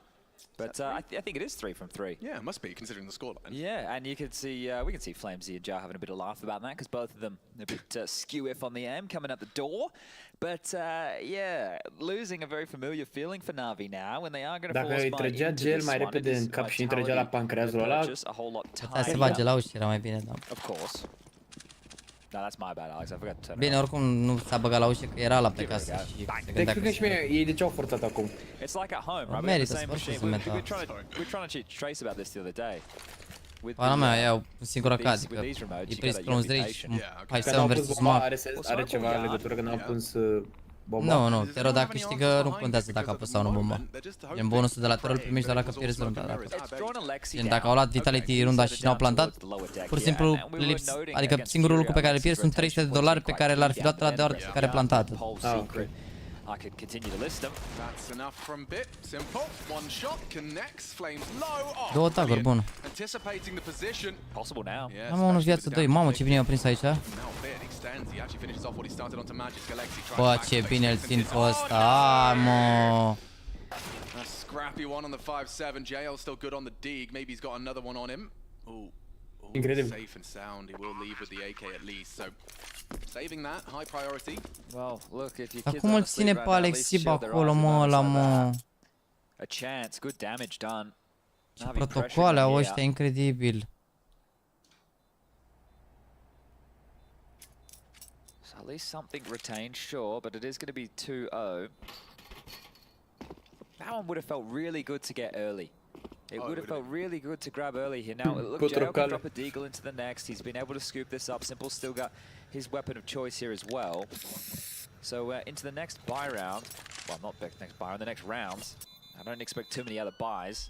But I think it is 3 from 3. Yeah, it must be, considering the scoreline. Yeah, and you can see, we can see Flamesy and Jar having a bit of laugh about that, because both of them a bit skew-if on the aim coming at the door. But yeah, losing a very familiar feeling for NaVi now, when they are going to force Dacă îi trăgea gel mai repede în cap și îi trăgea la pancreazul ăla... Hai să bage la ușă, era mai bine, da. Of course. No, that's my bad, Alex. I forgot to turn Bine, oricum nu s-a băgat la ușă, că era la pe casă și... Deci cred că și mie, ei de ce au forțat acum? It's like at home, right? Merită să forțeze We're meta. trying to trace about this the other day. Pana mea, iau un singur acasă, că e prins pe un zdreci, hai să versus map. Are ceva legătură că n-au pus Nu, bomba? nu, Tero dacă câștigă nu contează dacă a pus sau nu bomba. Gen bonusul de la Tero îl primești doar dacă pierzi runda. Gen dacă au luat Vitality runda și n-au plantat, pur și simplu adică singurul lucru pe care îl pierzi sunt $300 pe care l-ar fi luat la doar pe care plantat. I could continue to list them. That's enough from Bit. Simple. One shot connects. Flames low. Două taguri, bun. Anticipating the position. Possible now. Am unul viață 2. Mamă, ce bine i-a prins aici. Bă, ce bine îl țin pe ăsta. Ai, mă. A scrappy one on the 5-7. JL still good on the dig. Maybe he's got another one on him. Ooh. Incredibil. Safe and sound. He will leave with the AK at least. So saving that high priority. Well, look, if you Dar cum îl ține pe Alexib acolo, mă, ăla, mă? A chance, good damage done. Ce protocoale au ăștia, incredibil. So at least something retained, sure, but it is going to be 2-0. That one would have felt really good to get early. It would have felt really good to grab early here. Now, look, JL can drop a deagle into the next. He's been able to scoop this up. Simple's still got his weapon of choice here as well. So into the next buy round, well, not the next buy round, the next rounds. I don't expect too many other buys,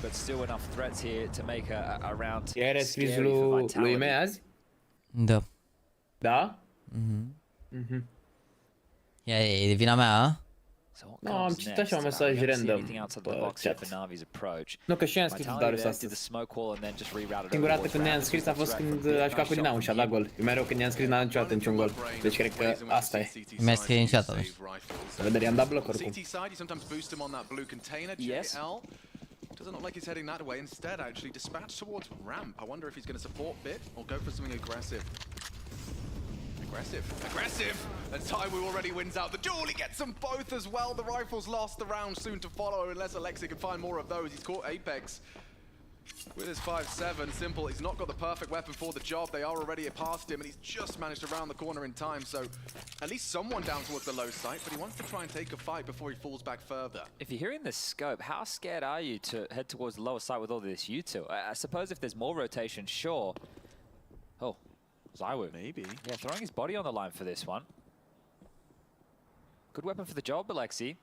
but still enough threats here to make a round scary for Vitality. Da. Da? E vina mea, a? Nu, am citit așa un mesaj random pe chat. Nu, că și eu am scris cu Darius astăzi. Singura dată când ne-am scris a fost când a jucat cu Dinamo și a dat gol. Eu mereu când ne-am scris n-am niciodată niciun gol. Deci cred că asta e. Mi-a scris în chat atunci. Să vedem, i-am dat bloc oricum. Doesn't look like he's heading that way. Instead, actually dispatched towards ramp. I wonder if he's going to support Bit or go for something aggressive. Aggressive! And Taiwu already wins out the duel. He gets them both as well. The rifle's lost, the round soon to follow, unless Alexi can find more of those. He's caught Apex with his 5-7. Simple, he's not got the perfect weapon for the job. They are already past him, and he's just managed to round the corner in time. So at least someone down towards the low site, but he wants to try and take a fight before he falls back further. If you're hearing this scope, how scared are you to head towards the lower site with all this U2? I suppose if there's more rotation, sure. Oh. Zaiwu. Maybe. Yeah, throwing his body on the line for this one. Good weapon for the job, Alexi.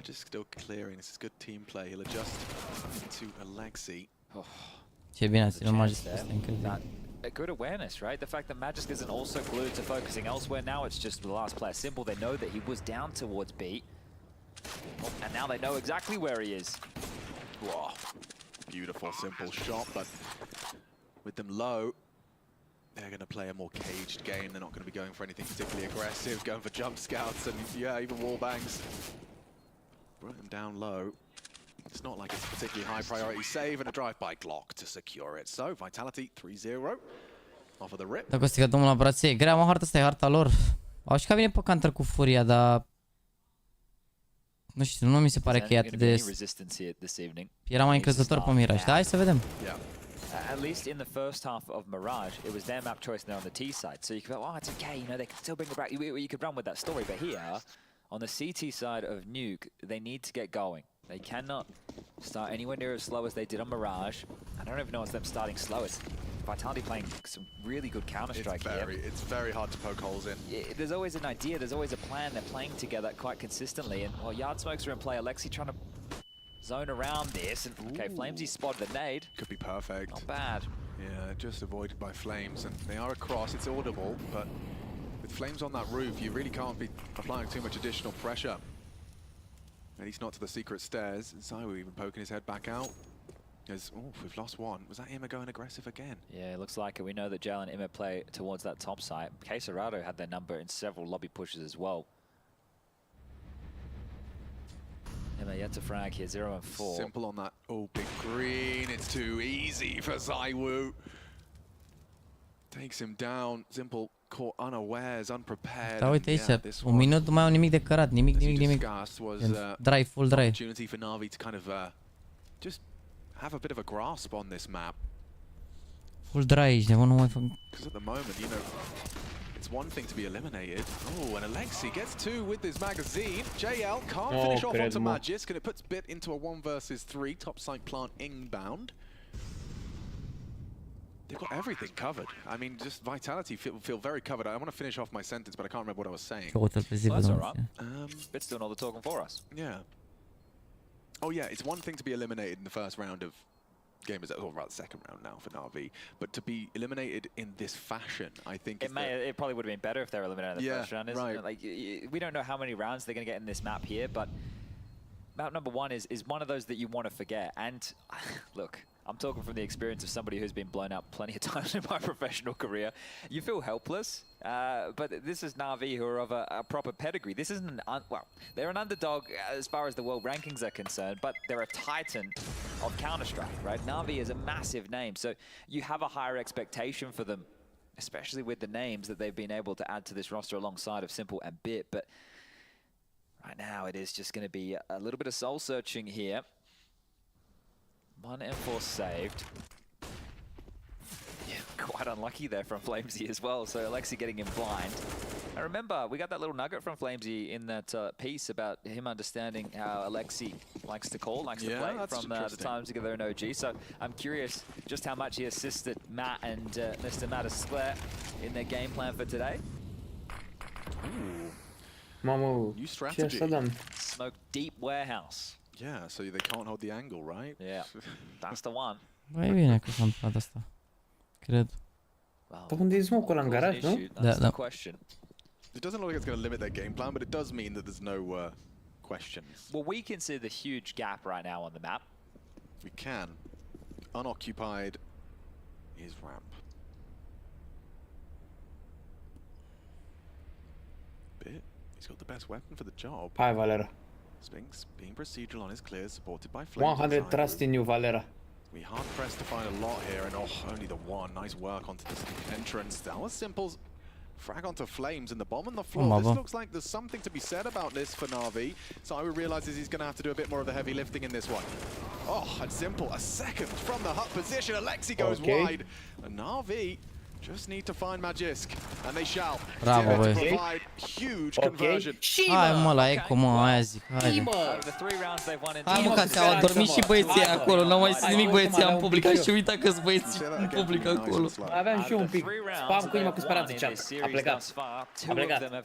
Just still clearing. This is good team play. He'll adjust to Alexi. Oh. Ce bine a ținut Magisk, este incredibil. A good awareness, right? The fact that Magisk isn't also glued to focusing elsewhere. Now it's just the last player, Simple. They know that he was down towards B. Oh, and now they know exactly where he is. Whoa. Beautiful, Simple shot, but with them low, they're going to play a more caged game. They're not going to be going for anything particularly aggressive, going for jump scouts and, yeah, even wall bangs. Brought them down low. It's not like it's a particularly high priority save and a drive-by Glock to secure it. So, Vitality 3-0 off of the rip. Dacă o să domnul la brațe, grea mă harta, asta e harta lor. Au jucat bine pe counter cu Furia, dar... Nu știu, nu mi se pare că e atât de... Era mai încrezător pe Mirage, dar hai să vedem. At least in the first half of Mirage, it was their map choice there on the T side. So you could go, oh, it's okay, you know, they can still bring it back. You could run with that story. But here, on the CT side of Nuke, they need to get going. They cannot start anywhere near as slow as they did on Mirage. I don't even know if them starting slow. It's Vitality playing some really good Counter-Strike here. It's very hard to poke holes in. There's always an idea, there's always a plan. They're playing together quite consistently. And while Yard Smokes are in play, Alexi trying to zone around this. And okay, Flamesy spotted the nade. Could be perfect. Not bad. Yeah, just avoided by Flames. And they are across, it's audible, but with Flames on that roof, you really can't be applying too much additional pressure. At least not to the secret stairs. Zaiwu even poking his head back out. Because, oh, we've lost one. Was that Imma going aggressive again? Yeah, it looks like it. We know that Jalen and Imma play towards that top site. Quesarado had their number in several lobby pushes as well. Imma yet to frag here, 0 and 4. Simple on that. Oh, big green. It's too easy for Zaiwu. Takes him down. Simple caught unawares, unprepared. Da, uite aici, un minut nu mai au nimic de cărat, nimic. Drive, full drive. Opportunity for NaVi to kind of just have a bit of a grasp on this map. Full drive, nu mai fac. Because at the moment, you know, it's one thing to be eliminated. Oh, and Alexi gets two with this magazine. JL can't finish off onto Magisk, and it puts Bit into a 1 versus 3. Top site plant inbound. They've got everything covered. I mean, just Vitality feel very covered. I want to finish off my sentence, but I can't remember what I was saying. Well, that's all right. Bit's doing all the talking for us. Yeah. Oh, yeah, it's one thing to be eliminated in the first round of Gamers, or about the second round now for NaVi, but to be eliminated in this fashion, I think it probably would have been better if they were eliminated in the first round, isn't it? Like, we don't know how many rounds they're going to get in this map here, but map number 1 is one of those that you want to forget. And look, I'm talking from the experience of somebody who's been blown out plenty of times in my professional career. You feel helpless, but this is NaVi, who are of a proper pedigree. This isn't well, they're an underdog as far as the world rankings are concerned, but they're a titan of Counter-Strike, right? NaVi is a massive name, so you have a higher expectation for them, especially with the names that they've been able to add to this roster alongside of Simple and Bit. But right now, it is just going to be a little bit of soul searching here. 1 and 4 saved. Yeah, quite unlucky there from Flamesy as well. So Alexi getting him blind. I remember we got that little nugget from Flamesy in that piece about him understanding how Alexi likes to play from the time together in OG. So I'm curious just how much he assisted Matt and Mr. Mattisler in their game plan for today. Mamă, ce așa dăm? Smoke deep warehouse. Yeah, so they can't hold the angle, right? Yeah, that's the one. Băi, bine că s-a întâmplat asta. Cred. Dar unde e smoke-ul ăla în garaj, nu? Da. It doesn't look like it's going to limit their game plan, but it does mean that there's no questions. Well, we can see the huge gap right now on the map. We can. Unoccupied is ramp. Bit. He's got the best weapon for the job. Hai, Valera. Spinks being procedural on his clears, supported by Flames. 100 trust in you, Valera. We hard pressed to find a lot here, and only the one. Nice work onto this entrance. That was Simple's frag onto Flames, and the bomb on the floor. This looks like there's something to be said about this for NaVi. So I realizes he's going to have to do a bit more of the heavy lifting in this one. Oh, and Simple, a second from the hut position. Alexi goes wide, and NaVi just need to find Magisk, and they shall. Bravo, băi. Provide huge conversion. Hai mă, la eco, mă, aia zic, haide. Hai mă, că s-au adormit și băieții acolo, n-au mai zis nimic băieții în public, hai și uita că-s băieții în public acolo. Aveam și eu un pic, spam cu inima cu speranță chat, a plecat. A plecat.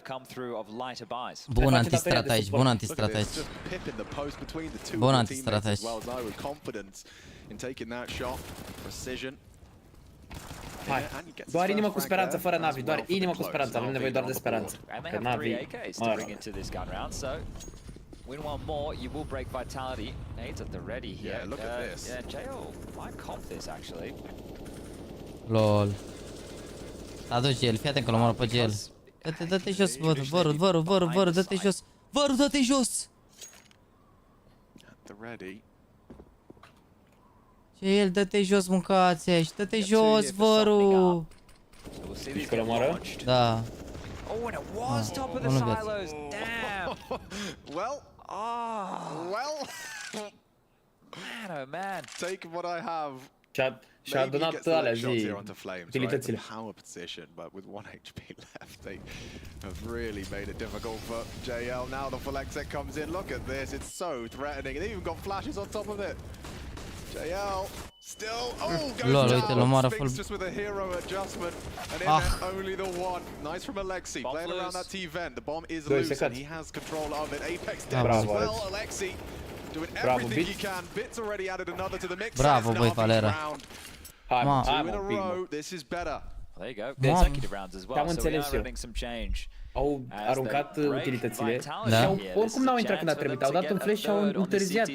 Bun antistrat aici, bun antistrat aici. Bun antistrat aici. Hai, doar inimă cu speranță, fără NaVi, doar inimă cu speranță, avem nevoie doar de speranță. Că NaVi, win one more, you will break vitality. Nades at the ready here. Yeah, look at this. Yeah, JL might comp this actually. Lol. Adu gel, fii atent că l omoară pe gel. Dă-te jos, văru, dă-te jos. Văru, dă-te jos! At the ready. Gel, dă-te jos, mâncați aici, dă-te jos, văru! Ești că l-omoară? Da. Oh, and it was top of the silos. Damn. Well. Man, oh man. Take what I have. Și-a adunat alea zi, utilitățile. Power position, but with 1 HP left, they have really made it difficult for JL. Now the full exit comes in. Look at this, it's so threatening. They even got flashes on top of it. JL still, goes down. Spinks just with a hero adjustment, and in only the one. Nice from Alexi, playing around that T-vent. The bomb is loose, and he has control of it. Apex dead as well. Alexi doing everything he can. Bit's already added another to the mix. Bravo, băi, Valera. 2 in a row. This is better. There you go. Consecutive rounds as well. So we are running some change. Au aruncat utilitățile și oricum n-au intrat când a trebuit. Au dat un flash și au întârziat.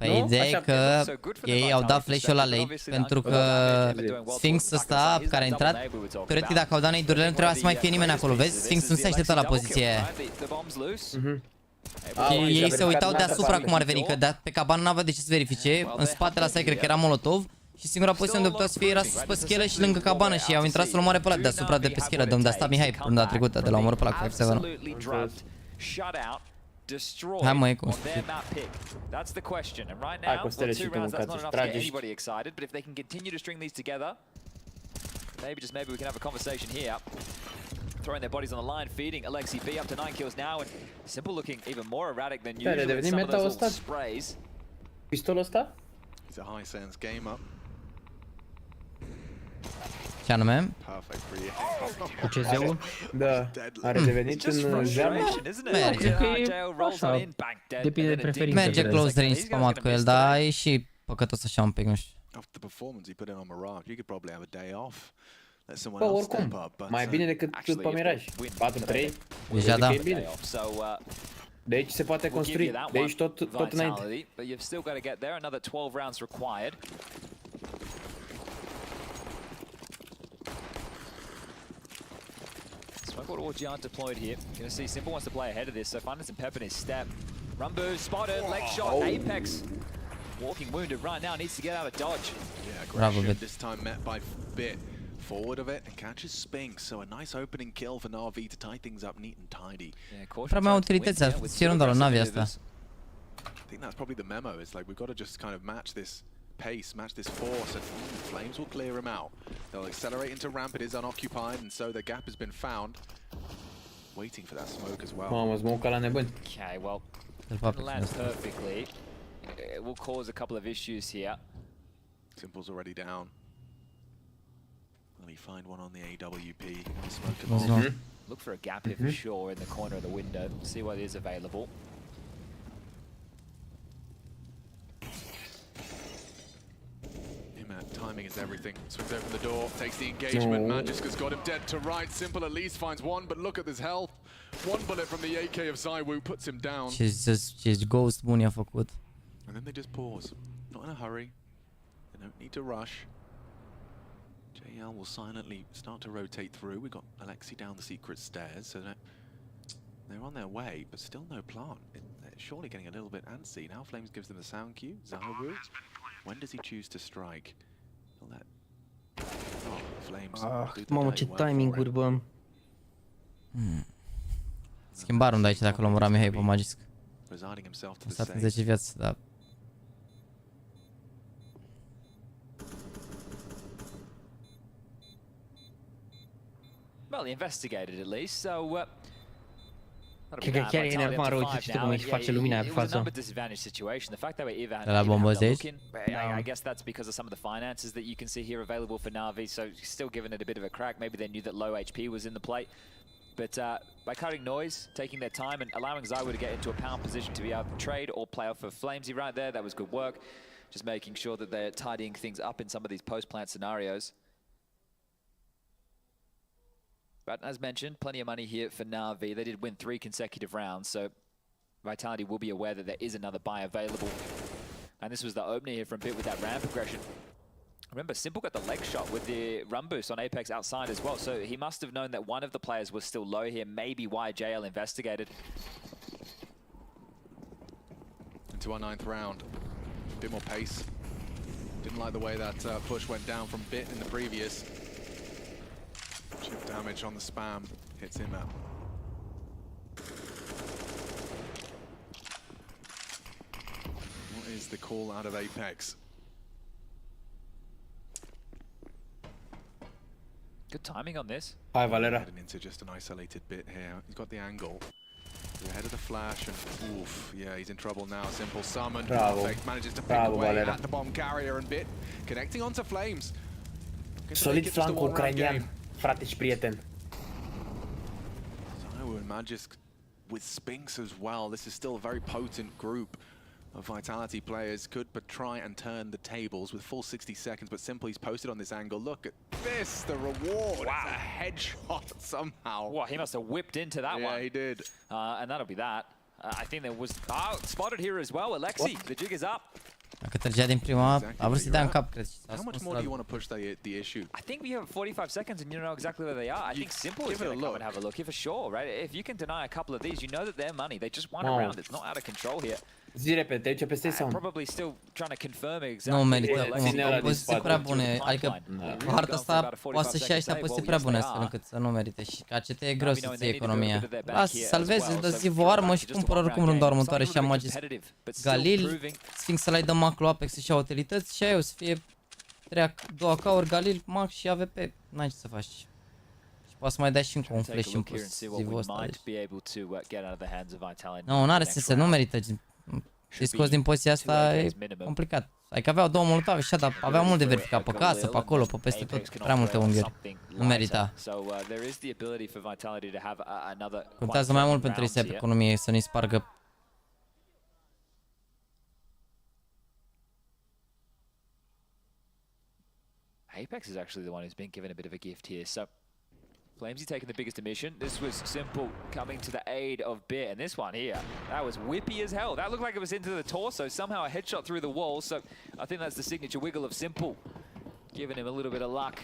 Păi ideea e că ei au dat flash-ul la late pentru că Sphinx ăsta care a intrat, teoretic dacă au dat nade-urile nu trebuia să mai fie nimeni acolo, vezi? Sphinx nu se aștepta la poziția aia. Ei se uitau deasupra cum ar veni, că pe cabană n-avea de ce să verifice, în spatele ăsta cred că era molotov și singura poziție unde putea să fie era sus pe schelă și lângă cabană și au intrat să-l omoare pe ăla deasupra de pe schelă, de unde a stat Mihai runda trecută, de la omorul pe ăla cu F7-ul. Hai mă, e cum That's the question, and right now, well, 2 rounds, that's not enough to get anybody excited, but if they can continue to string these together, maybe, just maybe we can have a conversation here. Throwing their bodies on the line, feeding Alexi B up to 9 kills now, and Simple looking even more erratic than usual with some of those little sprays. Pistolul ăsta? He's a high sense game up. Ce anume? UCZ-ul? Da, a redevenit în geamă? Merge. Așa, depinde de preferințe. Merge close range spamat cu el, dar e și păcătos așa un pic, nu știu. After the performance he put in on Mirage, you could probably have a day off. Let Bă, someone else step oricum, up. mai bine decât pe Mirage. 4-3. Deja da. De aici se poate construi, de aici tot înainte. But you've still got to get there, another 12 rounds required. Smoke orgy aren't deployed here. Gonna see Simple wants to play ahead of this, so finding some pep in his step. Rumbu spotted, leg shot, Apex. Walking wounded right now, needs to get out of dodge. Yeah, aggression this time met by Bit. Forward of it and catches Spinks, so a nice opening kill for NaVi to tie things up neat and tidy. Prea mai utilități, ar fi rândul la NaVi asta. I think that's probably the memo, is like we've got to just kind of match this pace, match this force, and Flames will clear him out. They'll accelerate into ramp, it is unoccupied, and so the gap has been found. Waiting for that smoke as well. Mamă, smoke la nebun. Okay, well, lands perfectly. It will cause a couple of issues here. Simple's already down. Will he find one on the AWP? Smoke him off. Look for a gap here for sure in the corner of the window. See what is available. Timing is everything. Swings open the door, takes the engagement. Magiska's got him dead to right. Simple at least finds one, but look at this health. One bullet from the AK of Zywoo puts him down. Ce ghost bun i-a făcut. And then they just pause. Not in a hurry. They don't need to rush. JL will silently start to rotate through. We've got Alexi down the secret stairs, so they're on their way, but still no plant. They're surely getting a little bit antsy. Now Flames gives them the sound cue. Zywoo. When does he choose to strike? Mamă, ce timing-uri, bă. Schimba runda aici dacă l-am Mihai pe Magisk. A stat în 10 viață, dar... Well, he investigated at least, so... Cred că chiar e enervant, uite și tu cum îi face lumina pe față. La bombă de aici? I guess that's because of some of the finances that you can see here available for NaVi, so still giving it a bit of a crack. Maybe they knew that low HP was in the play. But by cutting noise, taking their time and allowing Zywoo to get into a pound position to be able to trade or play off of Flamesy right there, that was good work. Just making sure that they're tidying things up in some of these post-plant scenarios. But as mentioned, plenty of money here for NaVi. They did win 3 consecutive rounds, so Vitality will be aware that there is another buy available. And this was the opener here from Bit with that ramp aggression. Remember, Simple got the leg shot with the run boost on Apex outside as well, so he must have known that one of the players was still low here, maybe why JL investigated. Into our 9th round. A bit more pace. Didn't like the way that push went down from Bit in the previous. Chip damage on the spam hits him out. What is the call out of Apex? Good timing on this. Hi, Valera. Heading into just an isolated Bit here. He's got the angle. He's ahead of the flash and oof, yeah, he's in trouble now. Simple summon. Perfect. Manages to pick away at the bomb carrier and Bit connecting onto Flames. Solid flank ucranian. Frate și prieten. Zywoo and Magisk with Spinks as well. This is still a very potent group of Vitality players. Could but try and turn the tables with full 60 seconds, but Simply's posted on this angle. Look at this, the reward. Wow. It's a headshot somehow. Wow, he must have whipped into that one. Yeah, he did. And that'll be that. I think there was spotted here as well. Alexi, the jig is up. Dacă trăgea din prima, a vrut să dea în cap, cred. How much more do you want to push the issue? I think we have 45 seconds and you know exactly where they are. I think Simple is going to come and have a look here for sure, right? If you can deny a couple of these, you know that they're money. They just won a round. It's not out of control here. Zi repede, te duce peste sau? Probably still trying to confirm exactly. Nu merită, poziții prea bune, adică harta asta poate să-și ia ăștia poziții prea bune astfel încât să nu merite și ca CT e greu să ții economia. Lasă, salvezi, îți dă zi o armă și cumpără oricum runda următoare și ia Magis Galil, Sphinx să-l ai de macul Apex și ia utilități și aia o să fie 2 AK-uri Galil, Max și AWP, n-ai ce să faci. Și poate să mai dai și încă un flash impulsivul ăsta. Nu, n-are sens, nu merită. Și scos din poziția asta e complicat. Adică aveau 2 molotave și dar aveau mult de verificat pe casă, pe acolo, pe peste tot, prea multe unghiuri. Nu merita. Contează mai mult pentru ei să aibă economie, să nu-i spargă. Apex is actually the one who's been given a bit of a gift here, so Flamesy taking the biggest omission. This was Simple coming to the aid of Bit, and this one here, that was whippy as hell. That looked like it was into the torso, somehow a headshot through the wall, so I think that's the signature wiggle of Simple, giving him a little bit of luck.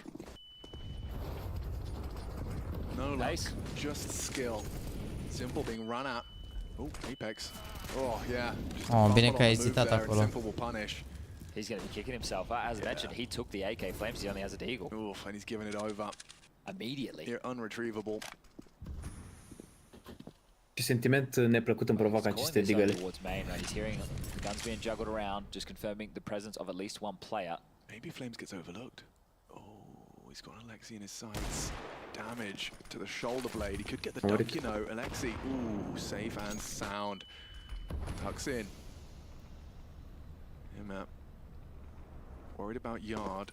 No luck, just skill. Simple being run at. Oh, Apex. Oh, yeah. Oh, bine că a ezitat acolo. Simple will punish. He's going to be kicking himself. As mentioned, he took the AK. Flamesy only has a deagle. Oof, and he's giving it over. Immediately. You're unretrievable. Ce sentiment neplăcut îmi provoacă aceste digăle. He's hearing the guns being juggled around, just confirming the presence of at least one player. Maybe Flames gets overlooked. Oh, he's got Alexi in his sights. Damage to the shoulder blade. He could get the dunk, you know. Alexi, ooh, safe and sound. Tucks in. Yeah, worried about Yard.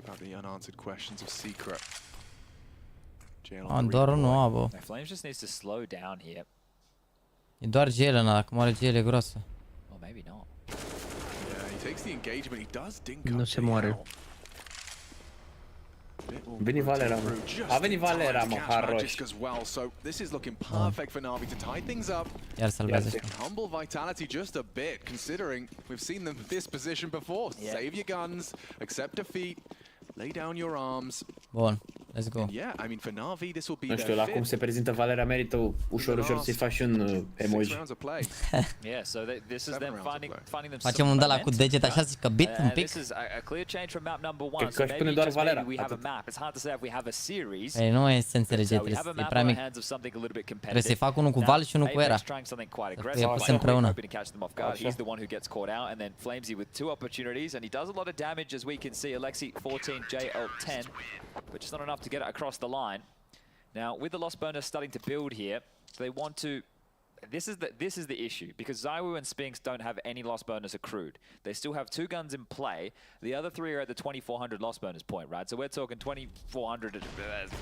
About the unanswered questions of Secret. Doar unul abo. Flames just needs to slow down here. E doar GL, dacă moare GL e groasă. Or maybe not. Yeah, he takes the engagement. He does dink Nu se moare. Veni Valera, mă. A venit Valera, mă, haroși. So this is looking perfect for NaVi to tie things up. Iar salvează. Humble vitality just a bit, considering we've seen them in this position before. Save your guns, accept defeat, lay down your arms. Bun, let's go. Yeah, I mean for NaVi this will be. Nu știu, la cum se prezintă Valera merită ușor să-i faci un emoji. Yeah, so this is them finding them. Facem un la cu deget așa zic că bit un pic. This is a clear change from map number 1. Cred că își pune doar Valera. We have a map. It's hard to say if we have a series. Ei, nu e să înțelege, e prea mic. Trebuie să-i fac unul cu Val și unul cu Era. Să fie pus împreună. He's the one who gets caught out, and then Flamesy with 2 opportunities, and he does a lot of damage as we can see. Alexi 14, JL 10, but just not enough to get it across the line. Now, with the loss bonus starting to build here, they want to. This is the issue, because Zaiwu and Spinks don't have any loss bonus accrued. They still have 2 guns in play. The other 3 are at the 2400 loss bonus point, right? So we're talking 2400.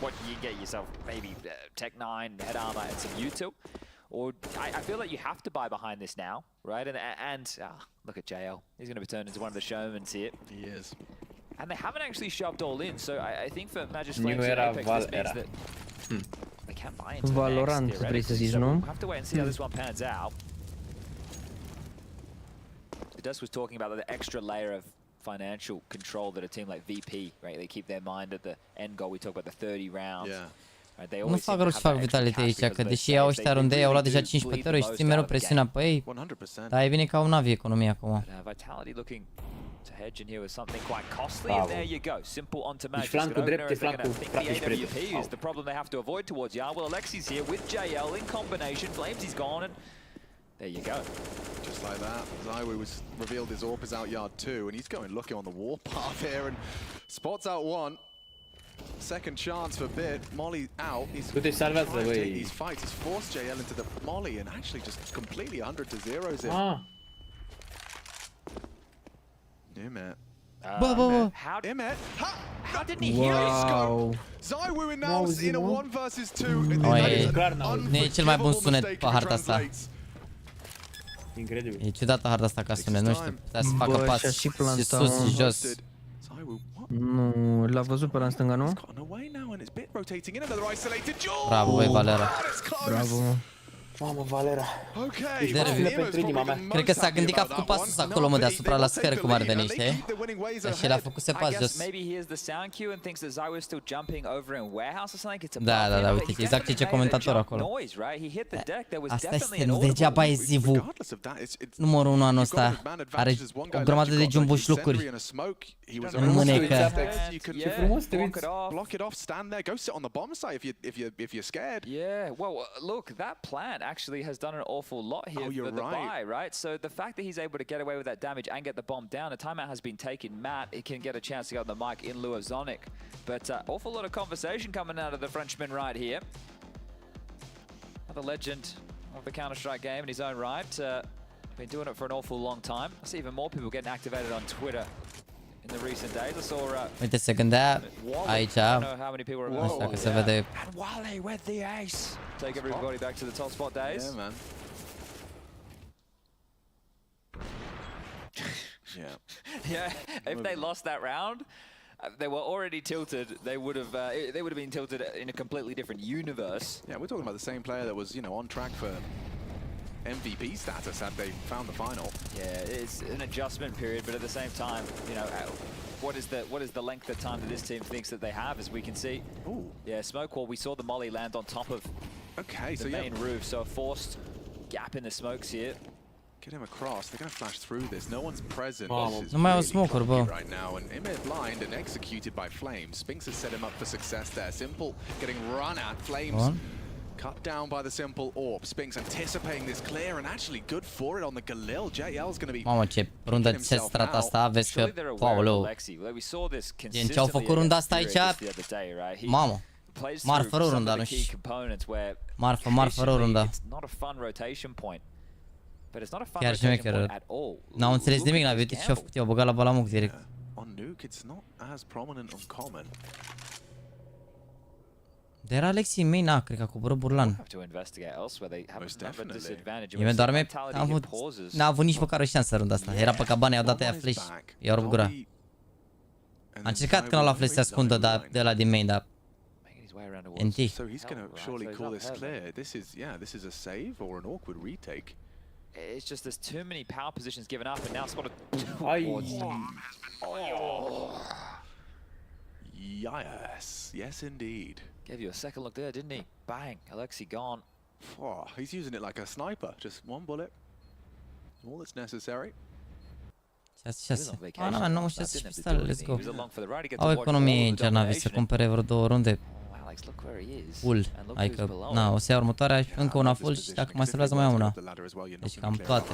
What you get yourself, maybe Tech 9, head armor, and some util. Or I feel like you have to buy behind this now, right? And look at JL. He's going to be turned into one of the showmans here. He is. And they haven't actually shoved all in, so I think for Magis Flames and Apex, this means that they can buy into Valorant, the next, vrei să zici, so nu? we'll have to wait and see how this one pans out. Dust was talking about the extra layer of financial control that a team like VP, right? They keep their mind at the end goal. We talk about the 30 rounds. Yeah. Nu fac rost să fac vitality aici, că deși au ăștia rundei, au luat deja 15 tururi și țin mereu presiunea pe ei, dar e bine că au NaVi economia acum. Vitality looking to hedge in here with something quite costly, and there you go. Simple onto Magis. Flancul drept, flancul practic The AWP is the problem they have to avoid towards Yard. Well, Alexi's here with JL in combination. Flamesy's gone, and there you go. Just like that, Zaiwu was revealed his AWP is out Yard 2, and he's going looking on the warpath here, and spots out one. Second chance for Bit. Molly out. He's trying to take these fights. He's forced JL into the Molly and actually just completely 100 to 0s it. Imet. Imet. How didn't he hear his scope? Zaiwu now in a 1 versus 2. Nu e cel mai bun sunet pe harta asta. Incredibil. E ciudată harta asta ca sunet, nu știu, putea să facă pas și sus și jos. Nu, l-a văzut pe la stânga, nu? Bravo, băi, Valera. Bravo, mă. Mamă, Valera. Okay, De revine pentru inima mea. Cred că s-a gândit că a făcut pasul sus acolo, mă, deasupra la scări, cum ar veni, știi? Și l-a făcut se pas jos. Da, uite, exact ce comentator acolo. Asta este, nu degeaba e Zivu numărul 1 anul ăsta. Are o grămadă de jumbușlucuri în mânecă. Ce frumos te uiți. Block it off, stand there, go sit on the bomb site if you're scared. Yeah, well, look, that plant actually has done an awful lot here for the buy, right? So the fact that he's able to get away with that damage and get the bomb down, a timeout has been taken. Matt, he can get a chance to get on the mic in lieu of Zonic. But awful lot of conversation coming out of the Frenchman right here. Another legend of the Counter-Strike game in his own right. Been doing it for an awful long time. I see even more people getting activated on Twitter in the recent days. I saw uite, se gândea aici, asta că se vede. And Wally with the ace. Take everybody back to the top spot days. Yeah, man. Yeah, if they lost that round, they were already tilted. They would have been tilted in a completely different universe. Yeah, we're talking about the same player that was, on track for MVP status had they found the final. Yeah, it's an adjustment period, but at the same time, what is the length of time that this team thinks that they have, as we can see. Ooh. Yeah, smoke wall. We saw the molly land on top of the main roof, so a forced gap in the smokes here. Get him across. They're going to flash through this. No one's present. Nu mai au smoke-uri, bă. Right now, and Imir blind and executed by Flames. Spinks has set him up for success there. Simple getting run at. Flames cut down by the Simple orb. Spinks anticipating this clear and actually good for it on the Galil. JL's going to be. Mamă, ce rundă de strat asta, vezi că, paulou. Gen, ce-au făcut runda asta aici? Mamă. Marfă rău runda, nu știu. Marfă rău runda. Chiar și mecher. N-au înțeles nimic, n-a văzut ce-au făcut, i-au băgat la balamuc direct. On Nuke, it's not as prominent on Common. Dar era Alexi main, cred că a coborât Burlan. Nimeni doarme, n-a avut nici măcar o șansă runda asta. Era pe cabane, i-au dat aia flash, i-au rupt gura. A încercat când l-a flash să ascundă de la din main, dar NT. So he's going to surely call this clear. This is a save or an awkward retake. It's just there's too many power positions given up, and now spotted. Yes, indeed. Gave you a second look there, didn't he? Bang, Alexi gone. Oh, he's using it like a sniper. Just one bullet. All that's necessary. 6-6. Ana, 96 și pistole, let's go. Au economie aici, NaVi, să cumpere vreo 2 runde. Full, adică, na, o să iau următoarea și încă una full și dacă mai salvează mai iau una. Deci cam toate.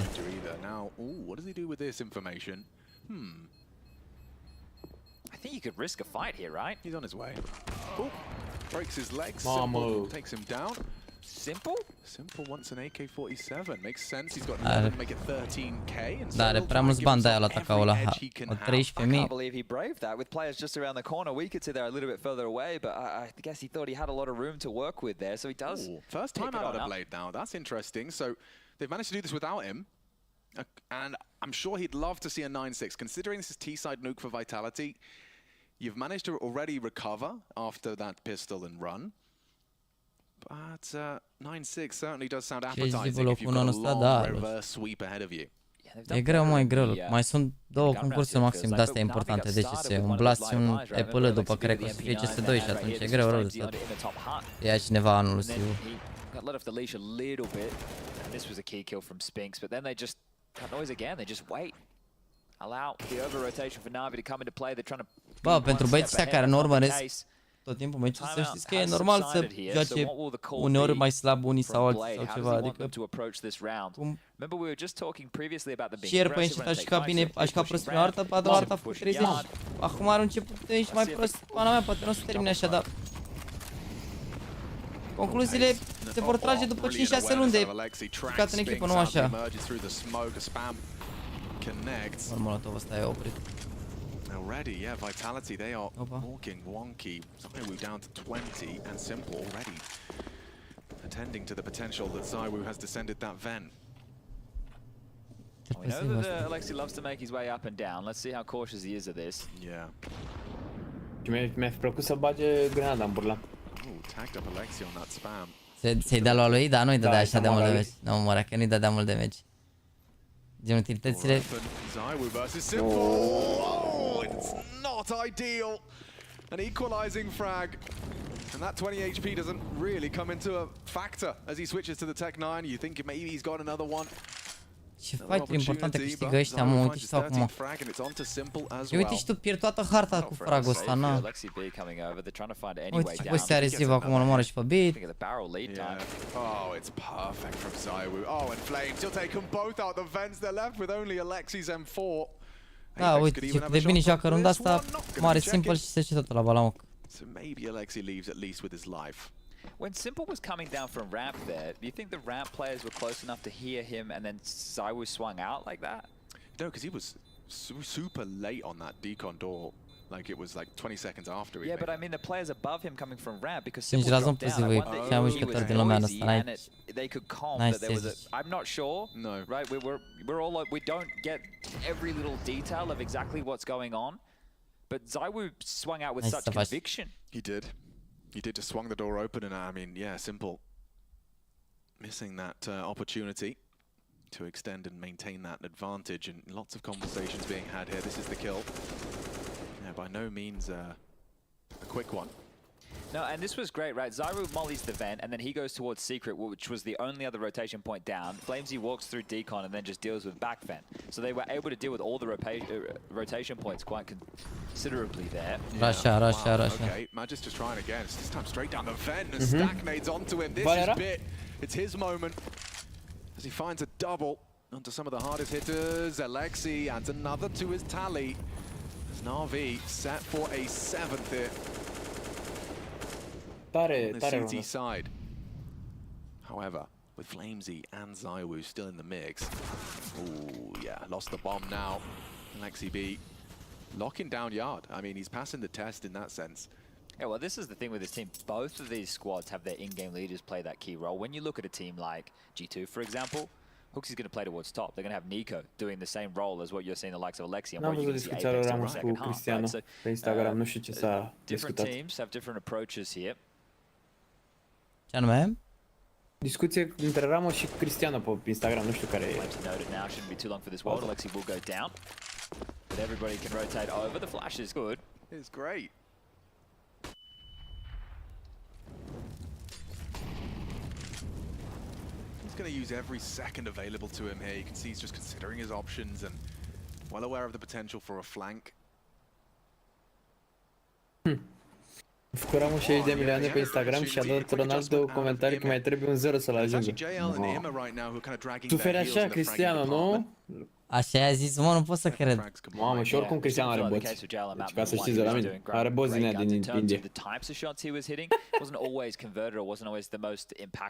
I think you could risk a fight here, right? He's on his way. Breaks his legs. Simple takes him down. Simple wants an AK-47. Makes sense. He's got enough to make it 13k. Da, are prea mulți bani de-aia la tacau ăla. O 13.000. I can't believe he braved that with players just around the corner. We could sit there a little bit further away, but I guess he thought he had a lot of room to work with there, so he does. First time out of Blade now. That's interesting. So they've managed to do this without him. And I'm sure he'd love to see a 9-6. Considering this is T-side nuke for Vitality, you've managed to already recover after that pistol and run. But 9-6 certainly does sound appetizing if you've got a long reverse sweep ahead of you. E greu, mă, e greu. Mai sunt 2 concursuri maxim de-astea importante de CS. Un Blast și un EPL, după care o să fie CS2 și atunci e greu rău de stat. Ia cineva anul ăsta. Got let off the leash a little bit, and this was a key kill from Spinks, but then they just cut noise again. They just wait, allow the over rotation for NaVi to come into play. They're trying to. Bă, pentru băieții ăștia care nu urmăresc tot timpul meciul, să știți că e normal să joace uneori mai slab unii sau alții sau ceva, adică cum și ieri pe încet a jucat bine, a jucat prost prima dată, a doua dată a făcut 30. Acum are început de aici mai prost, pana mea, poate nu o să termine așa, dar concluziile se vor trage după 5-6 luni de jucat în echipă, nu așa. Molotov ăsta e oprit. Already, yeah, Vitality, they are walking wonky. Zywoo down to 20, and Simple already attending to the potential that Zywoo has descended that vent. We know that Alexi loves to make his way up and down. Let's see how cautious he is of this. Yeah. Mi-a plăcut să bage grenada în burla. Tagged up Alexi on that spam. Să-i dea lua lui? Da, nu-i dădea așa de mult damage. Nu, mă, că nu-i dădea mult damage. Gen utilitățile... ZywOo versus Simple. Oh, it's not ideal. An equalizing frag. And that 20 HP doesn't really come into a factor as he switches to the Tech 9. You think maybe he's got another one. Ce fight important câștigă ăștia, mă, uite și tu acum. Și uite și tu, pierd toată harta cu fragul ăsta, na. Uite și pe ăstea receive acum, îl omoară și pe beat. Oh, it's perfect from ZywOo. Oh, and Flames, he'll take them both out the vents. They're left with only Alexi's M4. Da, uite, ce de bine joacă runda asta, mare simple și se duce totul la balamuc. So maybe Alexi leaves at least with his life. When Simple was coming down from ramp there, do you think the ramp players were close enough to hear him and then ZywOo swung out like that? No, because he was super late on that decon door. Like it was like 20 seconds after. Yeah, but I mean the players above him coming from ramp because Simple dropped down. I wonder if he was noisy and they could comp that there was a... I'm not sure. No. Right, we're all like, we don't get every little detail of exactly what's going on. But ZywOo swung out with such conviction. He did. He did just swung the door open, and I mean, yeah, Simple missing that opportunity to extend and maintain that advantage, and lots of conversations being had here. This is the kill. Yeah, by no means a quick one. No, and this was great, right? ZywOo mollies the vent, and then he goes towards Secret, which was the only other rotation point down. Flamesy walks through decon and then just deals with back vent. So they were able to deal with all the rotation points quite considerably there. Russia. Okay, Magis just trying again. It's this time straight down the vent and stack nades onto him. This is bit. It's his moment as he finds a double onto some of the hardest hitters. Alexi adds another to his tally. As NaVi set for a 7th here. On the CT side. However, with Flamesy and ZywOo still in the mix. Ooh, yeah, lost the bomb now. Alexi B locking down Yard. I mean, he's passing the test in that sense. Yeah, well, this is the thing with this team. Both of these squads have their in-game leaders play that key role. When you look at a team like G2, for example, Hooksy's going to play towards top. They're going to have Nico doing the same role as what you're seeing the likes of Alexi and what you're going to see Apex in the second half. Right? So, different teams have different approaches here. Ce anume? Discuție între Ramos și Cristiano pe Instagram, nu știu care e. Now shouldn't be too long for this world. Alexi will go down. But everybody can rotate over. The flash is good. It's great. He's going to use every second available to him here. You can see he's just considering his options and well aware of the potential for a flank. Făcut Ramos 60 de milioane pe Instagram și a dat Ronaldo comentarii că mai trebuie un 0 să-l ajungă. Tu feri așa, Cristiano, nu? Așa i-a zis, mă, nu pot să cred. Mamă, și oricum Cristiano are boți. Deci ca să știți de la mine, are boți din ea din India.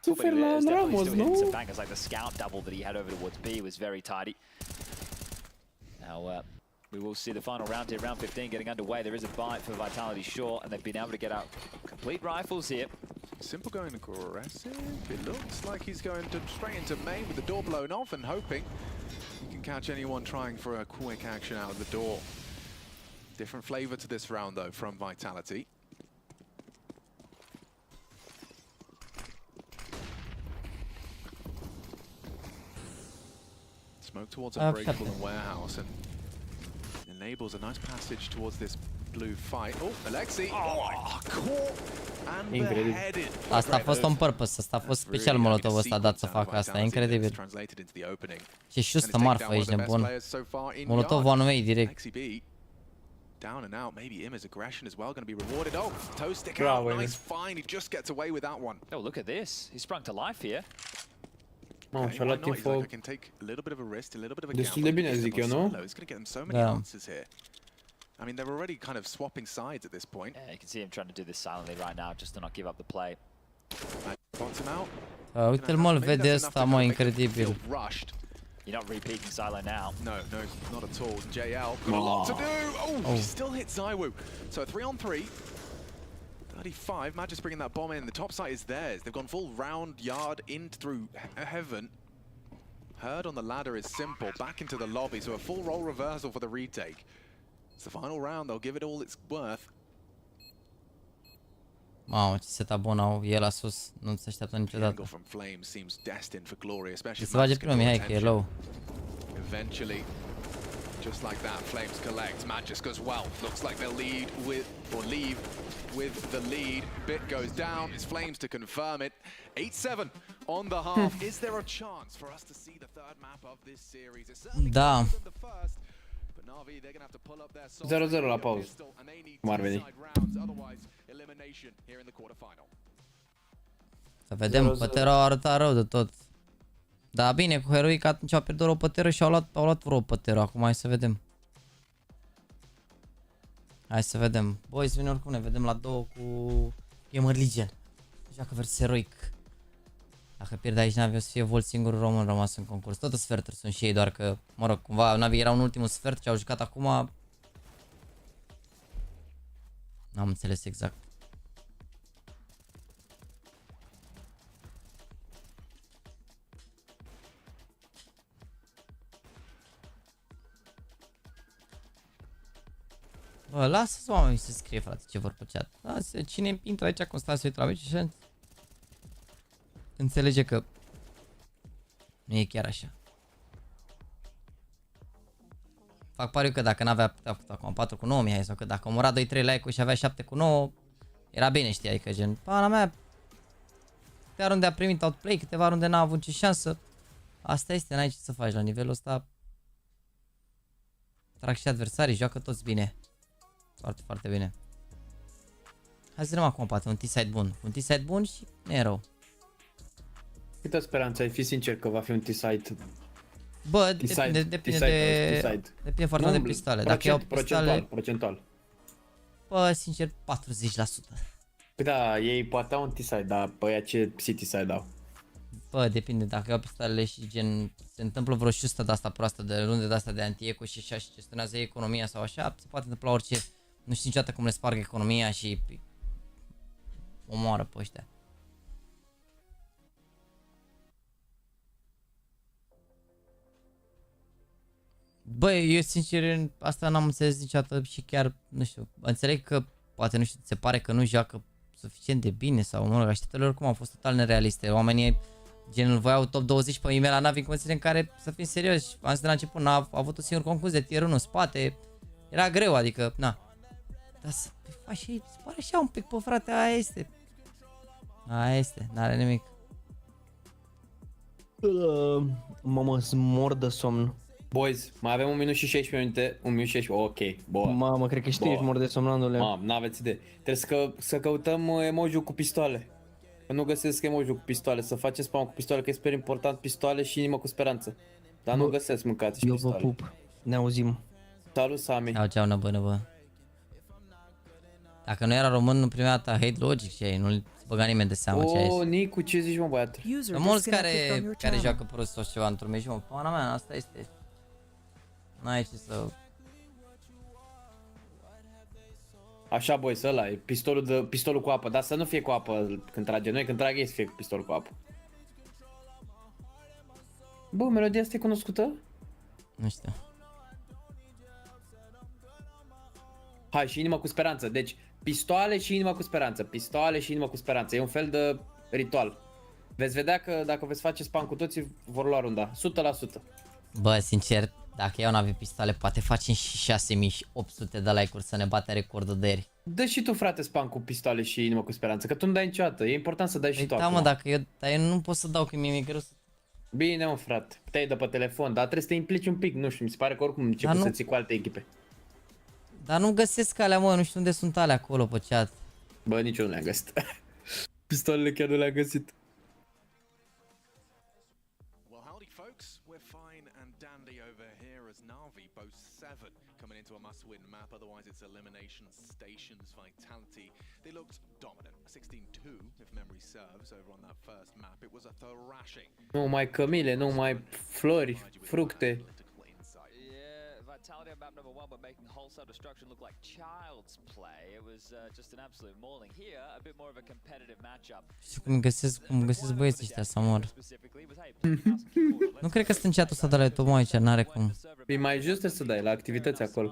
Tu feri la Ramos, nu? We will see the final round here, round 15 getting underway. There is a bite for Vitality short, and they've been able to get out complete rifles here. Simple going aggressive. It looks like he's going to straight into main with the door blown off and hoping he can catch anyone trying for a quick action out of the door. Different flavor to this round though from Vitality. Smoke towards Unbreakable and Warehouse and enables a nice passage towards this blue fight. Oh, Alexi! Oh, caught and beheaded. Asta a fost on purpose, asta a fost special Molotovul ăsta dat să facă asta, incredibil. Ce șustă marfă ești de bun. Molotovul anume direct. Down and out, maybe Im's aggression as well going to be rewarded. Oh, toe stick out, nice find, he just gets away with that one. Oh, look at this, he sprung to life here. Okay, why not? He's like, I can take a little bit of a risk, a little bit of a gamble. He's going to get them so many answers here. I mean, they're already kind of swapping sides at this point. Yeah, you can see him trying to do this silently right now, just to not give up the play. Wants him out. Uite-l mă, îl vede ăsta, mă, incredibil. You're not repeating silo now. No, not at all. JL got a lot to do. Oh, he still hits ZywOo. So a 3-on-3. 35, Magis bringing that bomb in. The top site is theirs. They've gone full round yard in through heaven. Herd on the ladder is Simple. Back into the lobby, so a full role reversal for the retake. It's the final round. They'll give it all it's worth. Mamă, ce setup bun au, el a sus, nu se așteaptă niciodată. Să se bage primul Mihai, că e low. Eventually, just like that, Flames collect. Magis goes well. Looks like they'll lead with, or leave with the lead. Bit goes down. It's Flames to confirm it. 8-7 on the half. Is there a chance for us to see the third map of this series? It's certainly Da. the first. But NaVi, they're gonna have to pull up their 0-0 la pauză. Cum ar veni? Otherwise, elimination here in the quarterfinal. Să vedem, Pătero a arătat rău de tot. Da, bine, cu Heroic atunci au pierdut o Pătero și au luat vreo Pătero. Acum hai să vedem. Hai să vedem. Boys, vine oricum, ne vedem la 2 cu Gamer Legion. Joacă versus Heroic. Dacă pierde aici NaVi, o să fie Volt singurul român rămas în concurs. Tot sferturi sunt și ei, doar că, mă rog, cumva NaVi era în ultimul sfert și au jucat acum. N-am înțeles exact. Bă, lasă-ți oamenii să scrie, frate, ce vor pe chat. Lasă, cine intră aici constant să uită la meci și înțelege că nu e chiar așa. Fac pariu că dacă n-avea acum 4 cu 9 Mihai, sau că dacă omora 2-3 like-uri și avea 7 cu 9, era bine, știai, că gen, pana mea, câteva runde a primit outplay, câteva runde n-a avut nicio șansă. Asta este, n-ai ce să faci la nivelul ăsta. Trag și adversarii, joacă toți bine. Foarte, foarte bine. Hai să vedem acum, poate un T-side bun. Un T-side bun și nu e rău. Câtă speranță ai? Fi sincer că va fi un T-side. Bă, depinde foarte mult de pistoale. Dacă iau pistoale... Procentual. Bă, sincer, 40%. Păi da, ei poate au un T-side, dar pe aia ce T-side au? Bă, depinde, dacă iau pistoalele și gen se întâmplă vreo șustă de asta proastă, de runde de asta de anti-eco și așa și gestionează economia sau așa, se poate întâmpla orice. Nu știu niciodată cum le sparg economia și omoară pe ăștia. Băi, eu sincer asta n-am înțeles niciodată și chiar, nu știu, înțeleg că poate, nu știu, se pare că nu joacă suficient de bine sau, mă rog, așteptările oricum au fost total nerealiste. Oamenii gen îl voiau top 20 pe e-mail la NaVi în condiții în care, să fim serios, am zis de la început, n-a avut o singură concluzie, tier 1 în spate, era greu, adică, na. Dar să faci și se pare așa un pic, pe frate, aia este. Aia este, n-are nimic. Mamă, sunt mor de somn. Boys, mai avem 1 minut și 16 minute, 1 minut și 16, ok, bă. Mamă, cred că știi, ești mor de somnandule. Mamă, n-aveți idee. Trebuie să căutăm emoji cu pistoale. Că nu găsesc emoji cu pistoale, să facem spam cu pistoale, că e super important, pistoale și inimă cu speranță. Dar nu găsesc, mâncați și pistoale. Eu vă pup, ne auzim. Salut, Sami. Ceau, năbă. Dacă nu era român, nu primea ta hate logic și ei, nu-l băga nimeni de seamă ce ai zis. Nicu, ce zici, mă, băiatul? Sunt mulți care joacă prost sau ceva într-un meci, mă, pana mea, asta este. N-ai ce să... Așa, boys, ăla e pistolul cu apă, dar să nu fie cu apă când trage noi, când trage ei să fie cu pistolul cu apă. Bă, melodia asta e cunoscută? Nu știu. Hai, și inima cu speranță, deci pistoale și inima cu speranță, pistoale și inima cu speranță, e un fel de ritual. Veți vedea că dacă veți face spam cu toții, vor lua runda, 100%. Bă, sincer, dacă eu n-aveam pistoale, poate facem și 6800 de like-uri să ne batem recordul de ieri. Dă și tu, frate, spam cu pistoale și inimă cu speranță, că tu nu dai niciodată, e important să dai și tu acum. Da, mă, dar eu nu pot să dau, că mi-e greu să... Bine, mă, frate, te-ai de pe telefon, dar trebuie să te implici un pic, nu știu, mi se pare că oricum începi să ții cu alte echipe. Dar nu găsesc alea, mă, nu știu unde sunt alea acolo pe chat. Bă, nici eu nu le-am găsit. Pistolele chiar nu le-am găsit. Well, howdy folks, we're fine and dandy over here as NaVi BO3 coming into a must-win map, otherwise it's elimination stations vitality. They looked dominant, 16-2 if memory serves over on that first map. It was a thrashing. Nu mai cămile, nu mai flori, fructe. Vitality on map number 1, but making wholesale destruction look like child's play. It was just an absolute mauling. Here, a bit more of a competitive matchup. Știu cum găsesc băieții ăștia să mor. Nu cred că sunt în chat-ul ăsta de la YouTube, aici, n-are cum. E mai jos să dai la activități acolo.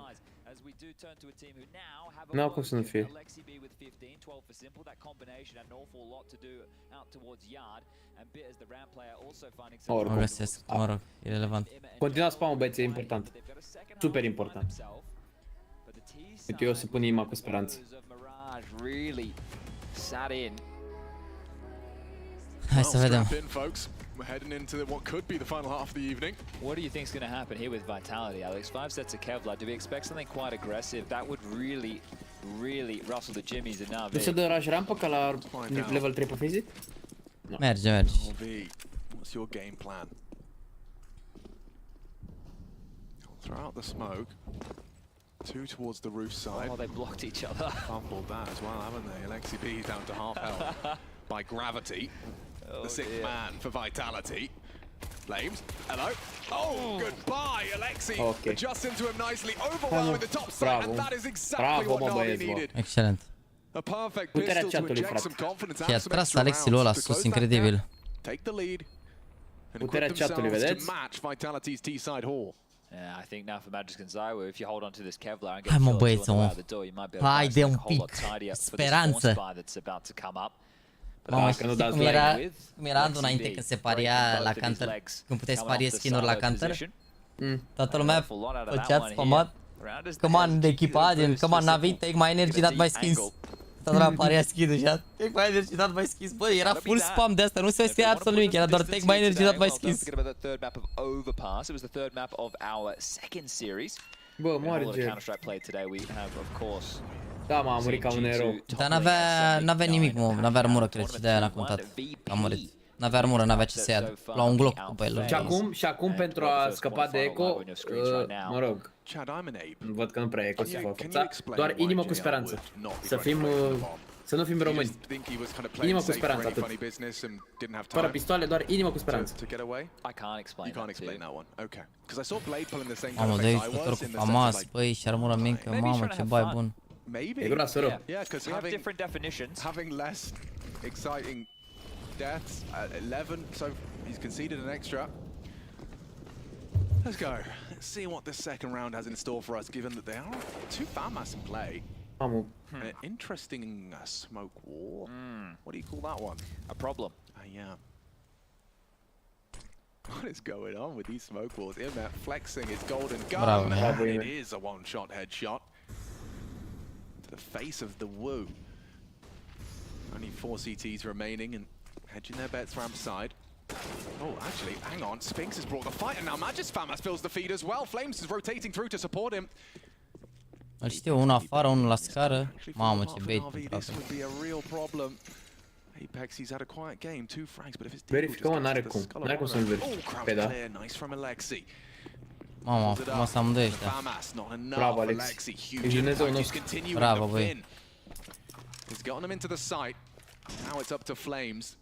N-au cum să nu fie. Mă găsesc, mă rog, irelevant. Continua spam-ul, băieți, e important. Super important. Uite, eu o să pun inima cu speranță. Hai să vedem. We're heading into what could be the final half of the evening. What do you think is going to happen here with Vitality, Alex? 5 sets of Kevlar. Do we expect something quite aggressive? That would really rustle the jimmies and NaVi. Nu se dă rush rampă ca la level 3 pe fizic? Merge. What's your game plan? Throw out the smoke. Two towards the roof side. Oh, they blocked each other. Fumbled that as well, haven't they? Alexi B is down to half health by gravity. The sixth man for Vitality. Flames, hello. Oh, goodbye, Alexi. Adjusts into him nicely, overwhelming the top side, and that is exactly what NaVi needed. Excelent. A perfect pistol to inject some confidence Și a tras Alexi-ul ăla sus, incredibil. Take the lead and equip themselves to match Vitality's T-side haul. Yeah, I think now for Magic and Zywo, if you hold on to this Kevlar and get killed out of the door, you might be able to Haide un a whole lot pic. tidier for this Speranță. spawn that's about to come up. Mamă, știi cum era Andu înainte când se paria la counter, când puteai să parie skin-uri la counter? Toată lumea făcea spamat. Come on, de echipa, come on, NaVi, take my energy, not my skins. Toată lumea paria skin-ul și take my energy, not my skins. Bă, era full spam de asta, nu se scria absolut nimic, era doar take my energy, not my skins. Bă, moarge. Da, m-a murit ca un erou. Dar n-avea nimic, mă, n-avea armură, cred, și de-aia n-a contat. A murit. N-avea armură, n-avea ce să ia. La un Glock cu el. Și acum pentru a scăpa de eco, mă rog, văd că nu prea e eco să fac fața, doar inimă cu speranță. Să nu fim români. Inimă cu speranță, atât. Fără pistoale, doar inimă cu speranță. Mamă, dă-i jucător cu famas, băi, și armură mică, mamă, ce bai bun. E groasă rău. Yeah, because having less exciting deaths at 11, so he's conceded an extra. Let's go. Let's see what this second round has in store for us, given that there are two FAMAS in play. An interesting smoke war. What do you call that one? A problem. Yeah. What is going on with these smoke wars? Imet flexing his golden gun. Bravo, it is a one-shot headshot to the face of the Wu. Only 4 CTs remaining and hedging their bets ramp side. Oh, actually, hang on. Spinks has brought the fight, and now Magis FAMAS fills the feed as well. Flames is rotating through to support him. Îl știu, unul afară, unul la scară. Mamă, ce bait. This would be a real problem. Apex, he's had a quiet game, 2 frags, but if his verificăm, n-are cum. N-are cum să-l verifici. Pe da. Nice from Alexi. Mamă, frumos amândoi ăștia. Bravo, Alex. E Dumnezeu nostru. Bravo, băi. He's gotten him into the site. Now it's up to Flames.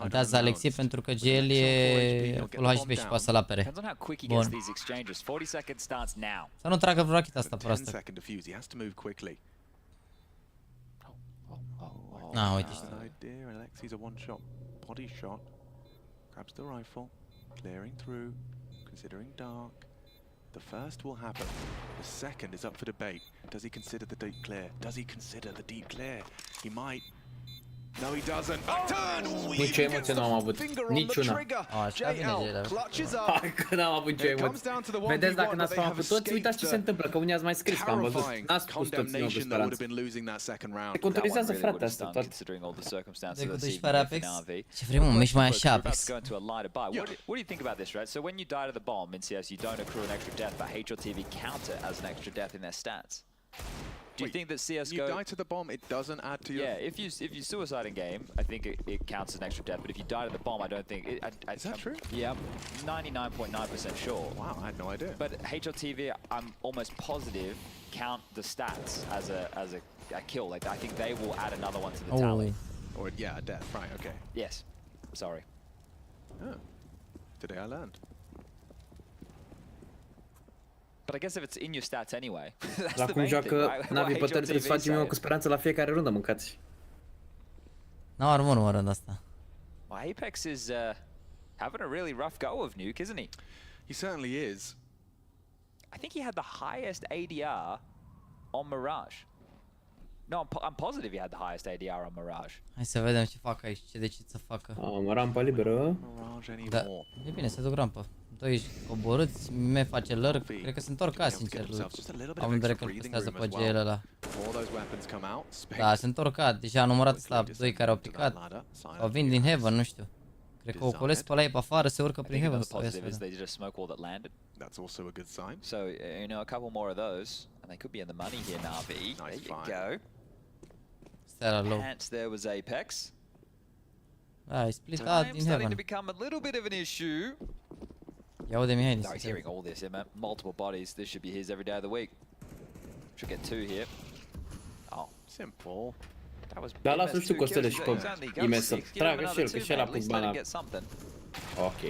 Dați Alexi pentru că GL e full HP și poate să-l apere. Bun. Să nu tragă vreo rachita asta proastă. Na, uite și Alexi's a one-shot body shot. Grabs the rifle, clearing through, considering dark. The first will happen. The second is up for debate. Does he consider the deep clear? Does he consider the deep clear? He might. No, he doesn't. Backturn! Nici o emoție nu am avut. Niciuna. Hai că n-am avut nicio emoție. Vedeți, dacă n-ați famat cu toți, uitați ce se întâmplă, că unii ați mai scris, că am văzut. N-ați spus toți inimă cu speranță. Se controlizează, frate, asta toate. De cu 12 fără Apex? Ce vrem, mă, mici mai așa Apex. What do you think about this, right? So when you die to the bomb in CS, you don't accrue an extra death, but HOTV count it as an extra death in their stats. Do you think that CS:GO? You die to the bomb, it doesn't add to your. Yeah, if you suicide in game, I think it counts as an extra death. But if you die to the bomb, I don't think. Is that true? Yeah, I'm 99.9% sure. Wow, I had no idea. But HOTV, I'm almost positive, count the stats as a kill. Like I think they will add another one to the tally. Or yeah, a death. Right. Okay. Yes. Sorry. Oh. Today I learned. But I guess if it's in your stats anyway. La cum joacă NaVi pe trebuie să facem eu cu speranță la fiecare rundă, mâncați. N-au armură în rând asta. Well, Apex is having a really rough go of Nuke, isn't he? He certainly is. I think he had the highest ADR on Mirage. No, I'm positive he had the highest ADR on Mirage. Hai să vedem ce fac aici, ce decid să facă. Am rampa liberă. Da, e bine, se duc rampă. Doi coborâți, me face lărg, cred că se întorc ca sincer. Am în vedere că îl păstrează pe GL ăla. Da, se întorc ca, deja a numărat ăsta doi care au picat. Sau vin din Heaven, nu știu. Cred că ocolesc pe ăla e pe afară, se urcă prin Heaven. That's also a good sign. So, you know, a couple more of those, and they could be in the money here, NaVi. There you go. Hence, there was Apex. Da, e split out din Heaven. Starting to become a little bit of an issue. Ia uite Mihai, No, he's hearing all this, man. Multiple bodies. This should be his every day of the week. Should get two here. Oh, simple. That was. Da, lasă-l și Costele și pe Imes să tragă și el, că și el a pus bana. Ok.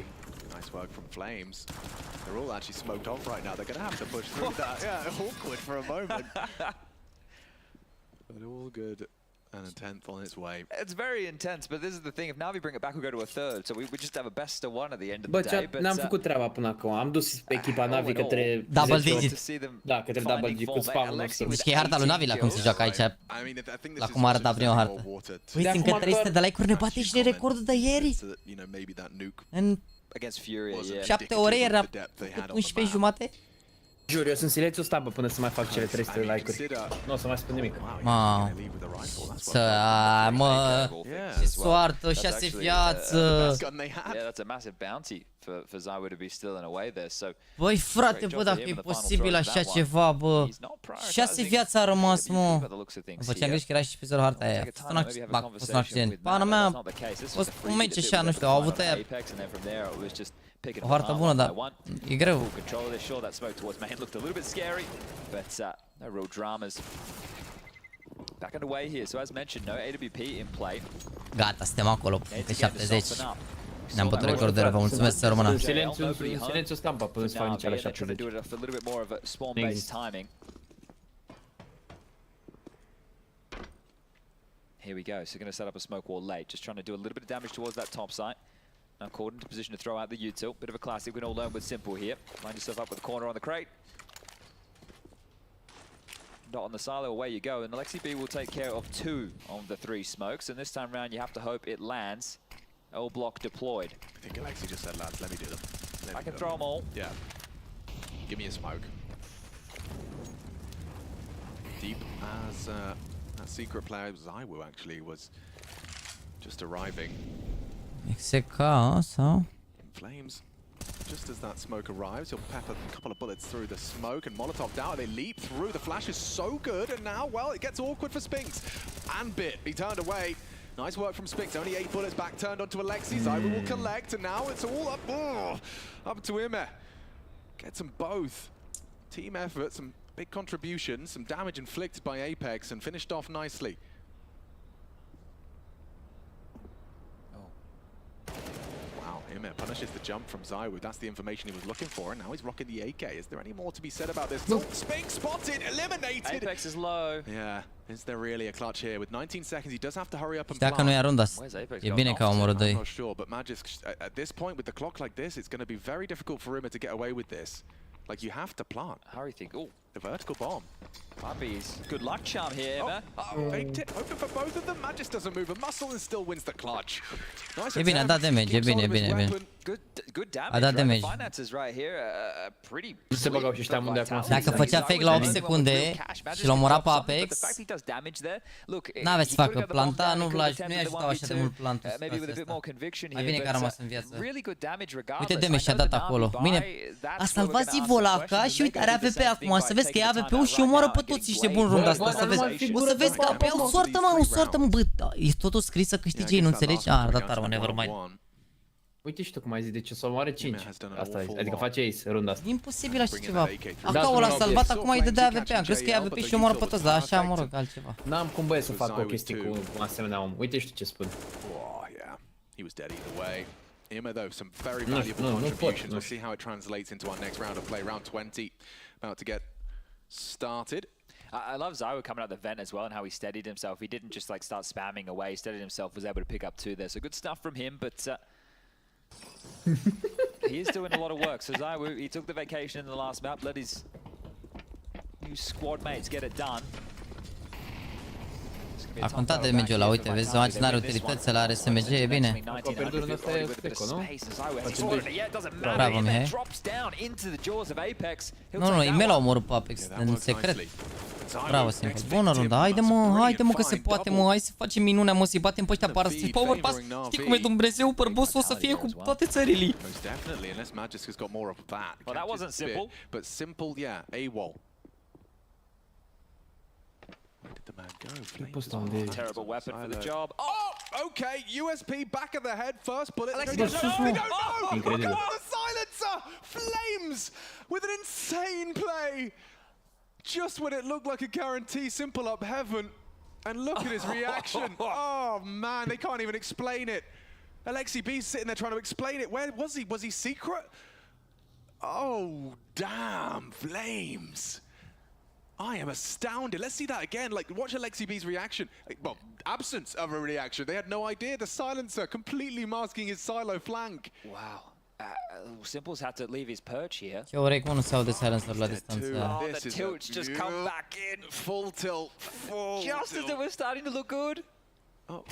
Nice work from Flames. They're all actually smoked off right now. They're going to have to push through that. Yeah, awkward for a moment. But all good. And a 10th on its way. It's very intense, but this is the thing. If NaVi bring it back, we'll go to a third. So we just have a best of one at the end of the day. Bă, n-am făcut treaba până acum. Am dus echipa NaVi către double digit. Da, către double digit cu spawn nostru. Deci că e harta lui NaVi la cum se joacă aici. La cum arăta prima hartă. Uite, încă 300 de like-uri ne bate și de recordul de ieri. În 7 ore era 11 jumate. Jur, eu sunt silențiu stabă până să mai fac cele 300 de like-uri. Nu o să mai spun nimic. Mamă. Mă, soartă, 6 viață. Yeah, that's a massive bounty for Zywo to be still in a way there. So băi frate, bă, dacă e posibil așa ceva, bă. 6 viață a rămas, mă. Îmi făceam griji că era și pe zero harta aia. A fost un accident. Pana mea, a fost un meci așa, nu știu, au avut aia o hartă bună, dar e greu. Back underway here, so as mentioned, no AWP in play. Gata, suntem acolo, pe 70. Ne-am bătut recordul, vă mulțumesc să rămână. Silențiu stampa până să fac nici alea 70. Here we go, so going to set up a smoke wall late, just trying to do a little bit of damage towards that top site. Now caught into position to throw out the util, bit of a classic we can all learn with Simple here. Line yourself up with the corner on the crate. Not on the silo, away you go, and Alexi B will take care of 2 of the 3 smokes, and this time round you have to hope it lands. L block deployed. I think Alexi just said, lads, let me do them. I can throw them all. Yeah. Give me a smoke. Deep as that secret player, Zywo actually, was just arriving. XK sau? Flames. Just as that smoke arrives, he'll pepper a couple of bullets through the smoke, and Molotov down. They leap through. The flash is so good, and now, well, it gets awkward for Spinks. And Bit, he turned away. Nice work from Spinks. Only 8 bullets back turned onto Alexi. Zywo will collect, and now it's all up, up to Ime. Gets them both. Team effort, some big contributions, some damage inflicted by Apex, and finished off nicely. Ime punishes the jump from Zywo. That's the information he was looking for, and now he's rocking the AK. Is there any more to be said about this? Spink spotted, eliminated! Apex is low. Yeah, is there really a clutch here? With 19 seconds, he does have to hurry up and Dacă nu e runda, e bine că au omorât 2. I'm not sure, but Magic, at this point, with the clock like this, it's going to be very difficult for Ime to get away with this. Like, you have to plant. Hurry, think. Oh, the vertical bomb. Puppies, good luck charm here, Ime. Faked it, hoping for both of them. Magis doesn't move a muscle and still wins the clutch. Nice. E bine, a dat damage, e bine, e bine, e bine. Good damage. A dat damage. Finances right here, pretty. Nu se băgau și ăștia amândoi acum. Dacă făcea fake la 8 secunde și l-a omorat pe Apex, n-avea să facă planta, nu i-a ajutat așa de mult plantul. Mai bine că a rămas în viață. Uite damage și-a dat acolo. Bine, a salvat Zywo ăla și uite, are AWP acum, să vezi că e AWP-ul și omoară pe toți niște buni runda asta, să vezi. O să vezi că pe o soartă, mă, bă, e totul scris să câștige ei, nu înțelegi? A dat armă, nevermind. Uite și tu cum ai zis, deci o să omoare 5. Asta e, adică face ace runda asta. E imposibil așa ceva. Acolo l-a salvat, acum îi dădea AWP, am crezut că e AWP și omoară pe toți, dar așa, mă rog, altceva. N-am cum băie să fac o chestie cu un asemenea om. Uite și tu ce spun. He was dead either way. Ime though, some very valuable contributions. We'll see how it translates into our next round of play, round 20. About to get started. I love Zywo coming out the vent as well and how he steadied himself. He didn't just like start spamming away. He steadied himself, was able to pick up 2 there. So good stuff from him, but he is doing a lot of work. So ZywOo, he took the vacation in the last map, let his new squad mates get it done. A contat de meciul ăla, uite, vezi, Zoanci n-are utilități, ăla are SMG, e bine. Acoperidul ăsta e Steco, nu? Bravo, Mihai. Nu, e l-a omorât pe Apex, în secret. Bravo, Simple. Bună rundă, haide mă că se poate, mă, hai să facem minunea, mă, să-i batem pe ăștia par, să-i power pass. Știi cum e Dumnezeu, părbossul o să fie cu toate țările. Well, that wasn't simple. But simple, yeah, AWOL. Where did the man go? Terrible weapon for the job. Oh, okay. USP back of the head. First bullet. No! Incredible. The silencer! Flames with an insane play. Just when it looked like a guarantee, Simple up heaven. And look at his reaction. Oh, man. They can't even explain it. Alexi B's sitting there trying to explain it. Where was he? Was he secret? Oh, damn. Flames. I am astounded. Let's see that again. Like, watch Alexi B's reaction. Well, absence of a reaction. They had no idea. The silencer completely masking his silo flank. Wow. Simple's had to leave his perch here. Teoretic, nu se aude silencer la distanță. Oh, the tilt's just come back in. Full tilt. Just as it was starting to look good. Oh,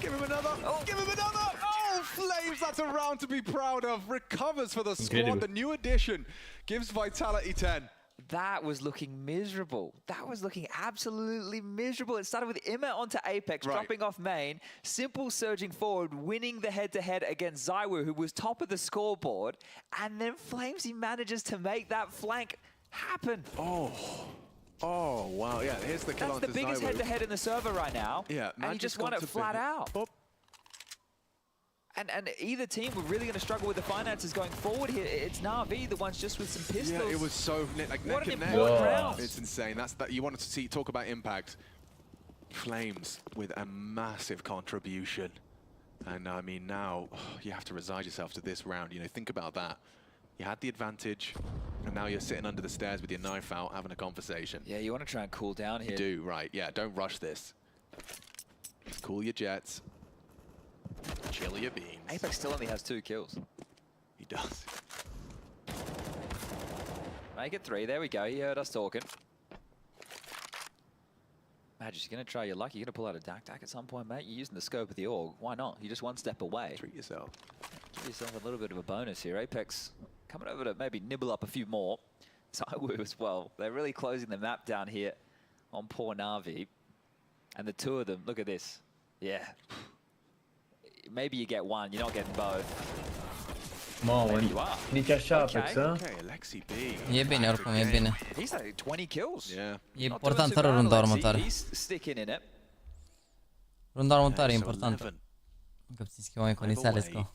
give him another. Oh, give him another. Oh, Flames, that's a round to be proud of. Recovers for the squad. The new addition gives Vitality 10. That was looking miserable. That was looking absolutely miserable. It started with Imma onto Apex, dropping off main. Simple surging forward, winning the head-to-head against ZywOo, who was top of the scoreboard. And then Flamesy manages to make that flank happen. Oh, wow. Yeah, here's the kill. That's the biggest head-to-head in the server right now. Yeah, and he just won it flat out. And either team were really going to struggle with the finances going forward here. It's NaVi, the ones just with some pistols. Yeah, it was so like what neck an and important neck. round. It's insane. That's that you wanted to see. Talk about impact. Flames with a massive contribution, and I mean now you have to resign yourself to this round. You know, think about that. You had the advantage, and now you're sitting under the stairs with your knife out, having a conversation. Yeah, you want to try and cool down here. You do, right? Yeah, don't rush this. Cool your jets. Chill your beams. Apex still only has 2 kills. He does. Make it 3. There we go. He heard us talking. Magic, you're going to try your luck. You're going to pull out a Dak at some point, mate. You're using the scope of the org. Why not? You're just one step away. Treat yourself. Give yourself a little bit of a bonus here. Apex coming over to maybe nibble up a few more. ZywOo as well. They're really closing the map down here on poor NaVi. And the two of them, look at this. Yeah. Maybe you get one, you're not getting both. Maybe you are. Nici așa, Apex, Okay, Alexi B. E bine, oricum, e bine. He's like 20 kills. Yeah. E important fără runda următoare. He's sticking in it. Runda următoare e importantă. Că puțin schimbăm economiile.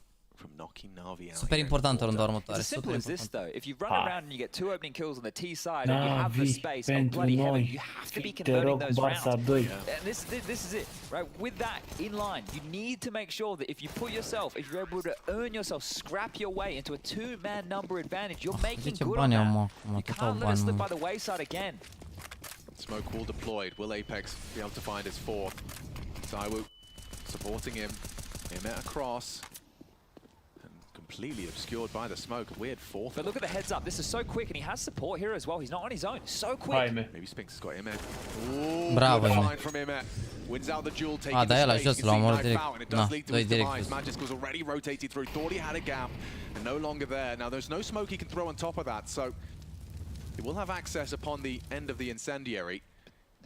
Super importantă runda următoare. It's as simple as this though. If you run around and you get 2 opening kills on the T side and you have the space of bloody heaven, you have to be converting those rounds. And this is it, right? With that in line, you need to make sure that if you put yourself, if you're able to earn yourself, scrap your way into a 2-man number advantage, you're making good on that. You can't let it slip by the wayside again. Smoke wall deployed. Will Apex be able to find his 4th? ZywOo supporting him. They met across. Completely obscured by the smoke. Weird 4th. But look at the heads up. This is so quick, and he has support here as well. He's not on his own. So quick. Maybe Spinks has got him in. Ooh, bravo, good find from him. Wins out the duel, taking the ăla space. jos l-a omorât direct. And it does lead to his demise. Magic was already rotated through. Thought he had a gap, and no longer there. Now there's no smoke he can throw on top of that, so he will have access upon the end of the incendiary.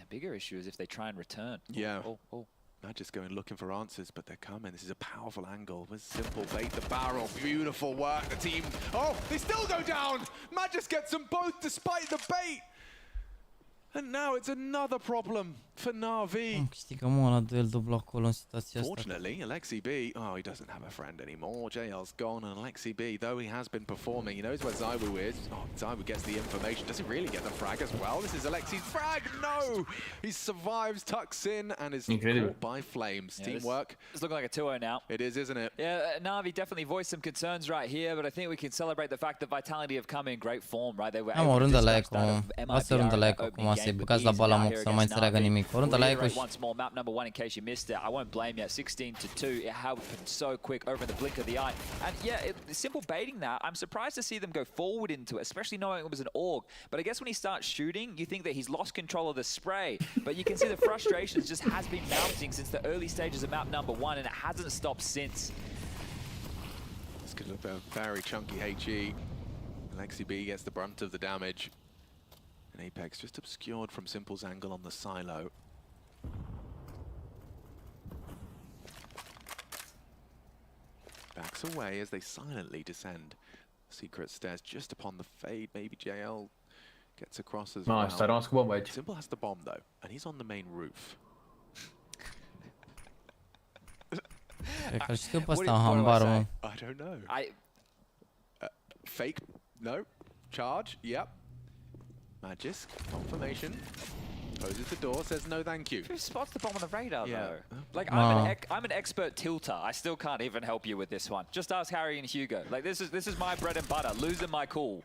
The bigger issue is if they try and return. Yeah. Oh. Not just going looking for answers, but they're coming. This is a powerful angle. With Simple bait the barrel. Beautiful work. The team. Oh, they still go down. Magis gets them both despite the bait. And now it's another problem for NaVi. Fortunately, Alexi B, he doesn't have a friend anymore. JL's gone, and Alexi B, though he has been performing, he knows where ZywOo is. ZywOo gets the information. Does he really get the frag as well? This is Alexi's frag. No! He survives, tucks in, and is caught by Flames. Yeah, Teamwork. It's looking like a 2-0 now. It is, isn't it? Yeah, NaVi definitely voiced some concerns right here, but I think we can celebrate the fact that Vitality have come in great form, right? They were able to dispatch that of MIBR opening game. să-i băgați la bala, mă, să nu mai înțeleagă nimic. O rundă la Eco și... Once more, map number 1 in case you missed it. I won't blame you. 16-2. It happened so quick over in the blink of the eye. And yeah, simple baiting that. I'm surprised to see them go forward into it, especially knowing it was an AUG. But I guess when he starts shooting, you think that he's lost control of the spray. But you can see the frustrations just has been mounting since the early stages of map number 1, and it hasn't stopped since. This could look a very chunky HE. Lexi B gets the brunt of the damage. And Apex just obscured from Simple's angle on the silo. Backs away as they silently descend. Secret stairs just upon the fade. Maybe JL gets across as well. Simple has the bomb though, and he's on the main roof. Cred că știu pe ăsta hambar, mă. I don't know. Fake? No. Charge? Yep. Magisk, confirmation. Closes the door, says no thank you. Who spots the bomb on the radar though? Like I'm an expert tilter. I still can't even help you with this one. Just ask Harry and Hugo. Like this is my bread and butter, losing my cool.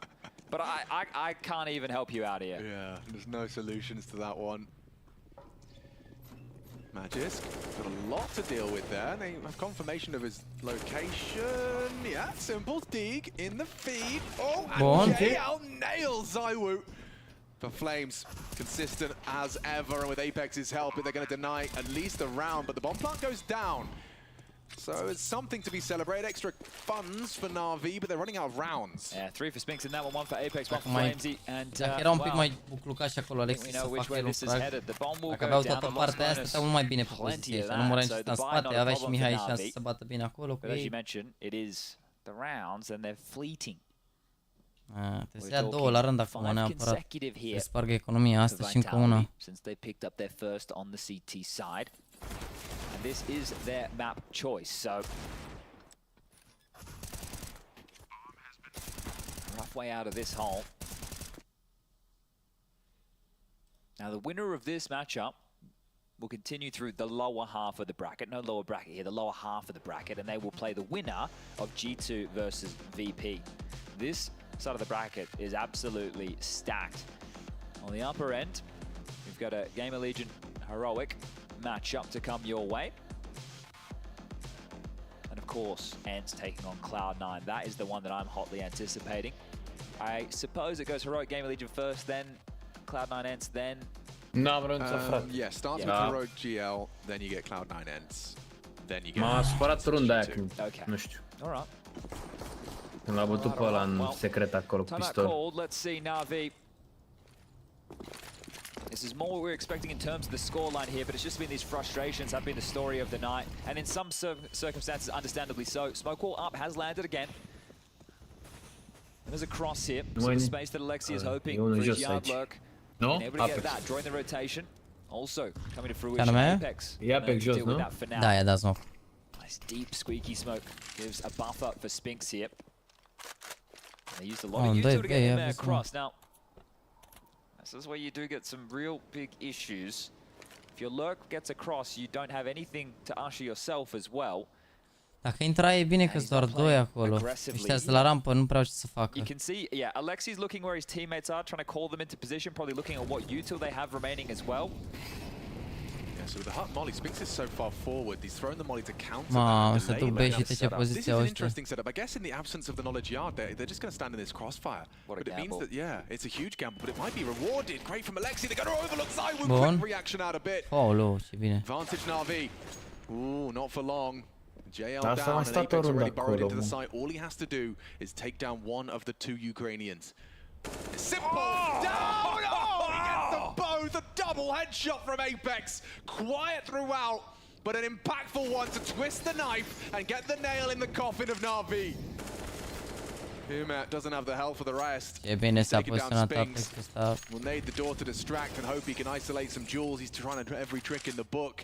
But I can't even help you out here. Yeah, there's no solutions to that one. Magisk got a lot to deal with there. They have confirmation of his location. Yeah, Simple dig in the feed. Oh, and JL nails Zywoo. For Flames, consistent as ever, and with Apex's help, they're going to deny at least a round, but the bomb plant goes down. So it's something to be celebrated. Extra funds for NaVi, but they're running out of rounds. Yeah, 3 for Spinks in that one for Apex, 1 for Flamesy, and dacă era un pic mai buclucat și acolo, Alexis, să facă el un frag. Dacă aveau toată partea aia, stăteau mult mai bine pe poziție. Să nu murea nici în spate, avea și Mihai șanse să bată bine acolo cu ei. It is the rounds and they're fleeting. Trebuie să ia două la rând acum, neapărat. Să spargă economia asta și încă una. Since they picked up their first on the CT side. And this is their map choice, so rough way out of this hole. Now the winner of this matchup will continue through the lower half of the bracket. No lower bracket here, the lower half of the bracket, and they will play the winner of G2 versus VP. This side of the bracket is absolutely stacked. On the upper end, we've got a Gamer Legion Heroic matchup to come your way. And of course, Ents taking on Cloud9. That is the one that I'm hotly anticipating. I suppose it goes Heroic Gamer Legion first, then Cloud9 Ents, then... Yeah, starts with Heroic GL, then you get Cloud9 Ents, then you get... M-a supărat runda aia când, nu știu. Alright. Când l-a bătut pe ăla în secret acolo cu pistol. Let's see NaVi. This is more what we're expecting in terms of the scoreline here, but it's just been these frustrations have been the story of the night, and in some circumstances, understandably so. Smoke wall up has landed again. And there's a cross here, so the space that Alexi is hoping for his yard lurk. No? Able to get that, drawing the rotation. Also coming to fruition, Apex. E Apex jos, nu? Da, i-a dat smoke. Nice deep squeaky smoke gives a buffer for Spinks here. They used a lot of util to get him across. Now, this is where you do get some real big issues. If your lurk gets across, you don't have anything to usher yourself as well. Dacă intra e bine că-s doar doi acolo. Ăștia de la rampă nu prea au ce să facă. You can see, yeah, Alexi's looking where his teammates are, trying to call them into position, probably looking at what util they have remaining as well. Yeah, so with the hot molly, Spinks is so far forward, he's thrown the molly to counter să duc B și trece poziția This is an interesting setup. I guess in the absence of the knowledge yard, they're just going to stand in this crossfire. But it means that, yeah, it's a huge gamble, but it might be rewarded. Great from Alexi, they're going to overlook Zywoo. Quick reaction out a bit. Ce bine. Advantage NaVi. Ooh, not for long. JL down and Apex already burrowed into the site. All he has to do is take down one of the two Ukrainians. Simple! Down! Oh, he gets them both! A double headshot from Apex. Quiet throughout, but an impactful one to twist the knife and get the nail in the coffin of NaVi. Humat doesn't have the health for the rest. E bine s-a poziționat Apex ăsta. Will need the door to distract and hope he can isolate some jewels. He's trying to do every trick in the book.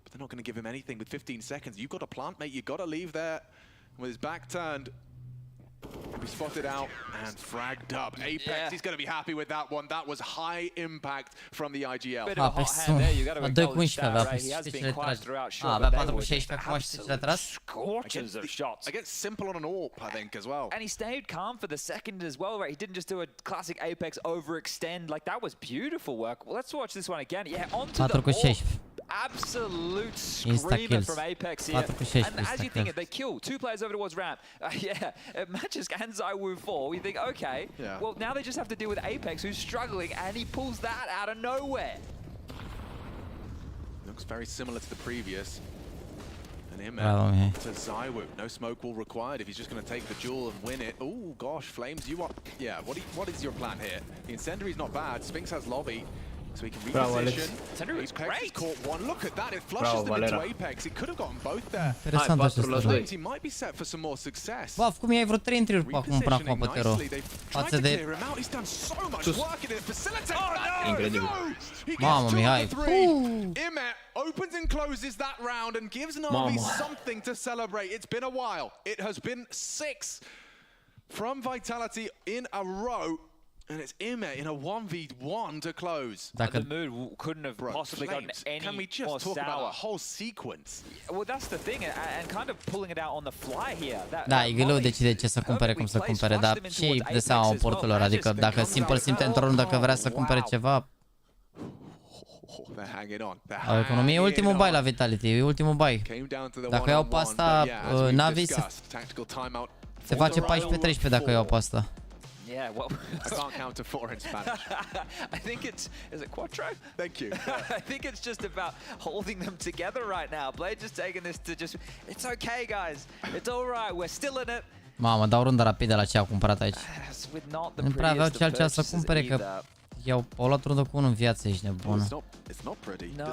They're not going to give him anything with 15 seconds. You've got to plant, mate. You've got to leave there. With his back turned, He spotted out and fragged up. Apex, he's going to be happy with that one. That was high impact from the IGL. Bit of a hot hand there, you got to acknowledge that, right? He has been quiet throughout, sure, but they were scorchers of shots. Against Simple on an AWP, I think, as well. And he stayed calm for the second as well, right? He didn't just do a classic Apex overextend. Like, that was beautiful work. Well, let's watch this one again. Yeah, onto the AWP. Absolute screamer from Apex here. And as you think, they kill 2 players over towards ramp. Yeah, Magisk and ZywOo 4. You think, okay, well, now they just have to deal with Apex, who's struggling, and he pulls that out of nowhere. Looks very similar to the previous. And him to ZywOo. No smoke wall required if he's just going to take the duel and win it. Oh, gosh, Flames, you are... Yeah, what is your plan here? The Incendiary's not bad. Spinx has lobby. So he can reposition. Apex has caught one. Look at that. It flushes them into Apex. He could have gotten both there. He might be set for some more success. Bă, cum ai vreo 3 întâlniri acum până acum pe Tero. Față de... Incredibil. Mamă, Mihai. Opens and closes that round and gives NaVi something to celebrate. It's been a while. It has been 6 from Vitality in a row. And it's Ime in a 1v1 to close. The mood couldn't have possibly gotten any Can we just talk about the whole sequence? Well, that's the thing, and kind of pulling it out on the fly here. Da, e greu decide ce să cumpere, cum să cumpere, dar ce îi dă seama portul lor? Adică dacă Simple simte într-o rundă că vrea să cumpere ceva... Au economie, ultimul buy la Vitality, e ultimul buy. Dacă iau pe asta, NaVi se face 14-13 dacă iau pe asta. Yeah, well, I can't count to 4 in Spanish. I think it's, is it cuatro? Thank you. I think it's just about holding them together right now. Blade just taking this to just, it's okay guys, it's all right, we're still in it. Mamă, dau rundă rapidă la ce au cumpărat aici. Nu prea aveau ce altceva să cumpere, că au luat rundă cu 1 în viață, ești nebună. It's not pretty. No.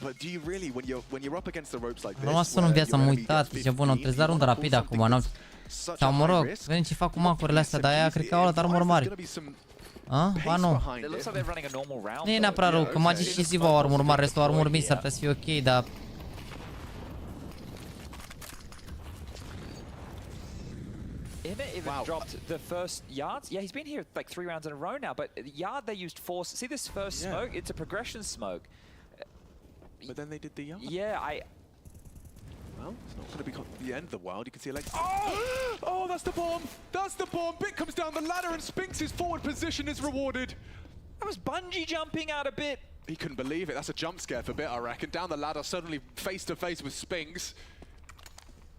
But do you really, when you're up against the ropes like this? Am luat 1 în viață, am uitat, zice, bun, trebuie să dau rundă rapidă acum, sau mă rog, vedem ce fac cu macurile astea, dar aia cred că au luat armuri mari. Ba nu. Nu e neapărat rău, că Magic și Ziva au armuri mari, restul armuri mici, s-ar putea să fie ok, dar... Ime even dropped the first yards. Yeah, he's been here like 3 rounds in a row now, but yard they used force. See this first smoke? It's a progression smoke. But then they did the yard. Yeah, Well, it's not going to be the end of the world. You can see like, oh, that's the bomb. That's the bomb. Bit comes down the ladder and Spinx's forward position is rewarded. That was bungee jumping out a bit. He couldn't believe it. That's a jump scare for Bit, I reckon. Down the ladder, suddenly face to face with Spinx.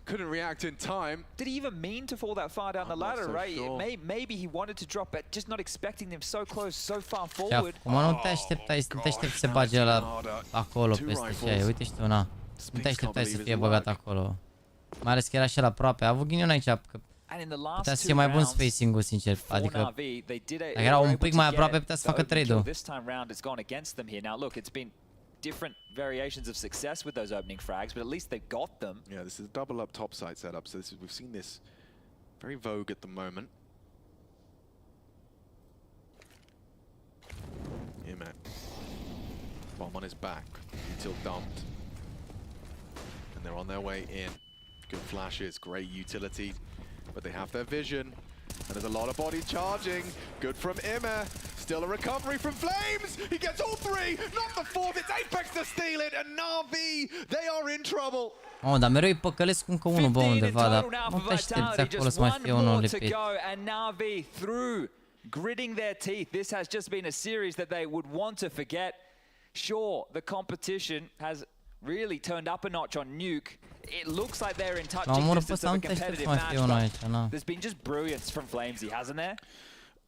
Couldn't react in time. Did he even mean to fall that far down the ladder, right? Sure. Maybe he wanted to drop it, just not expecting them so close, so far forward. Acum nu te așteptai, nu te aștepți să bage ăla acolo peste ce ai. Uite și tu, na. Nu te așteptai să fie băgat acolo. Mai ales că era și el aproape. A avut ghinion aici, că putea să fie mai bun spacing-ul, sincer. Adică, dacă era un pic mai aproape, putea să facă trade-ul. Different variations of success with those opening frags, but at least they've got them. Yeah, this is a double up top side setup, so we've seen this very vogue at the moment. Yeah, man. Bomb on his back, util dumped. And they're on their way in. Good flashes, great utility, but they have their vision. And there's a lot of bodies charging. Good from Ime. Still a recovery from Flames. He gets all 3, not the 4th. It's Apex to steal it, and NaVi, they are in trouble. Oh, dar mereu îi păcălesc încă unul pe undeva, dar nu te aștepți acolo să mai fie unul lipit. And NaVi through, gritting their teeth. This has just been a series that they would want to forget. Sure, the competition has really turned up a notch on Nuke. It looks like they're in touching distance of a competitive match, but there's been just brilliance from Flamesy, hasn't there?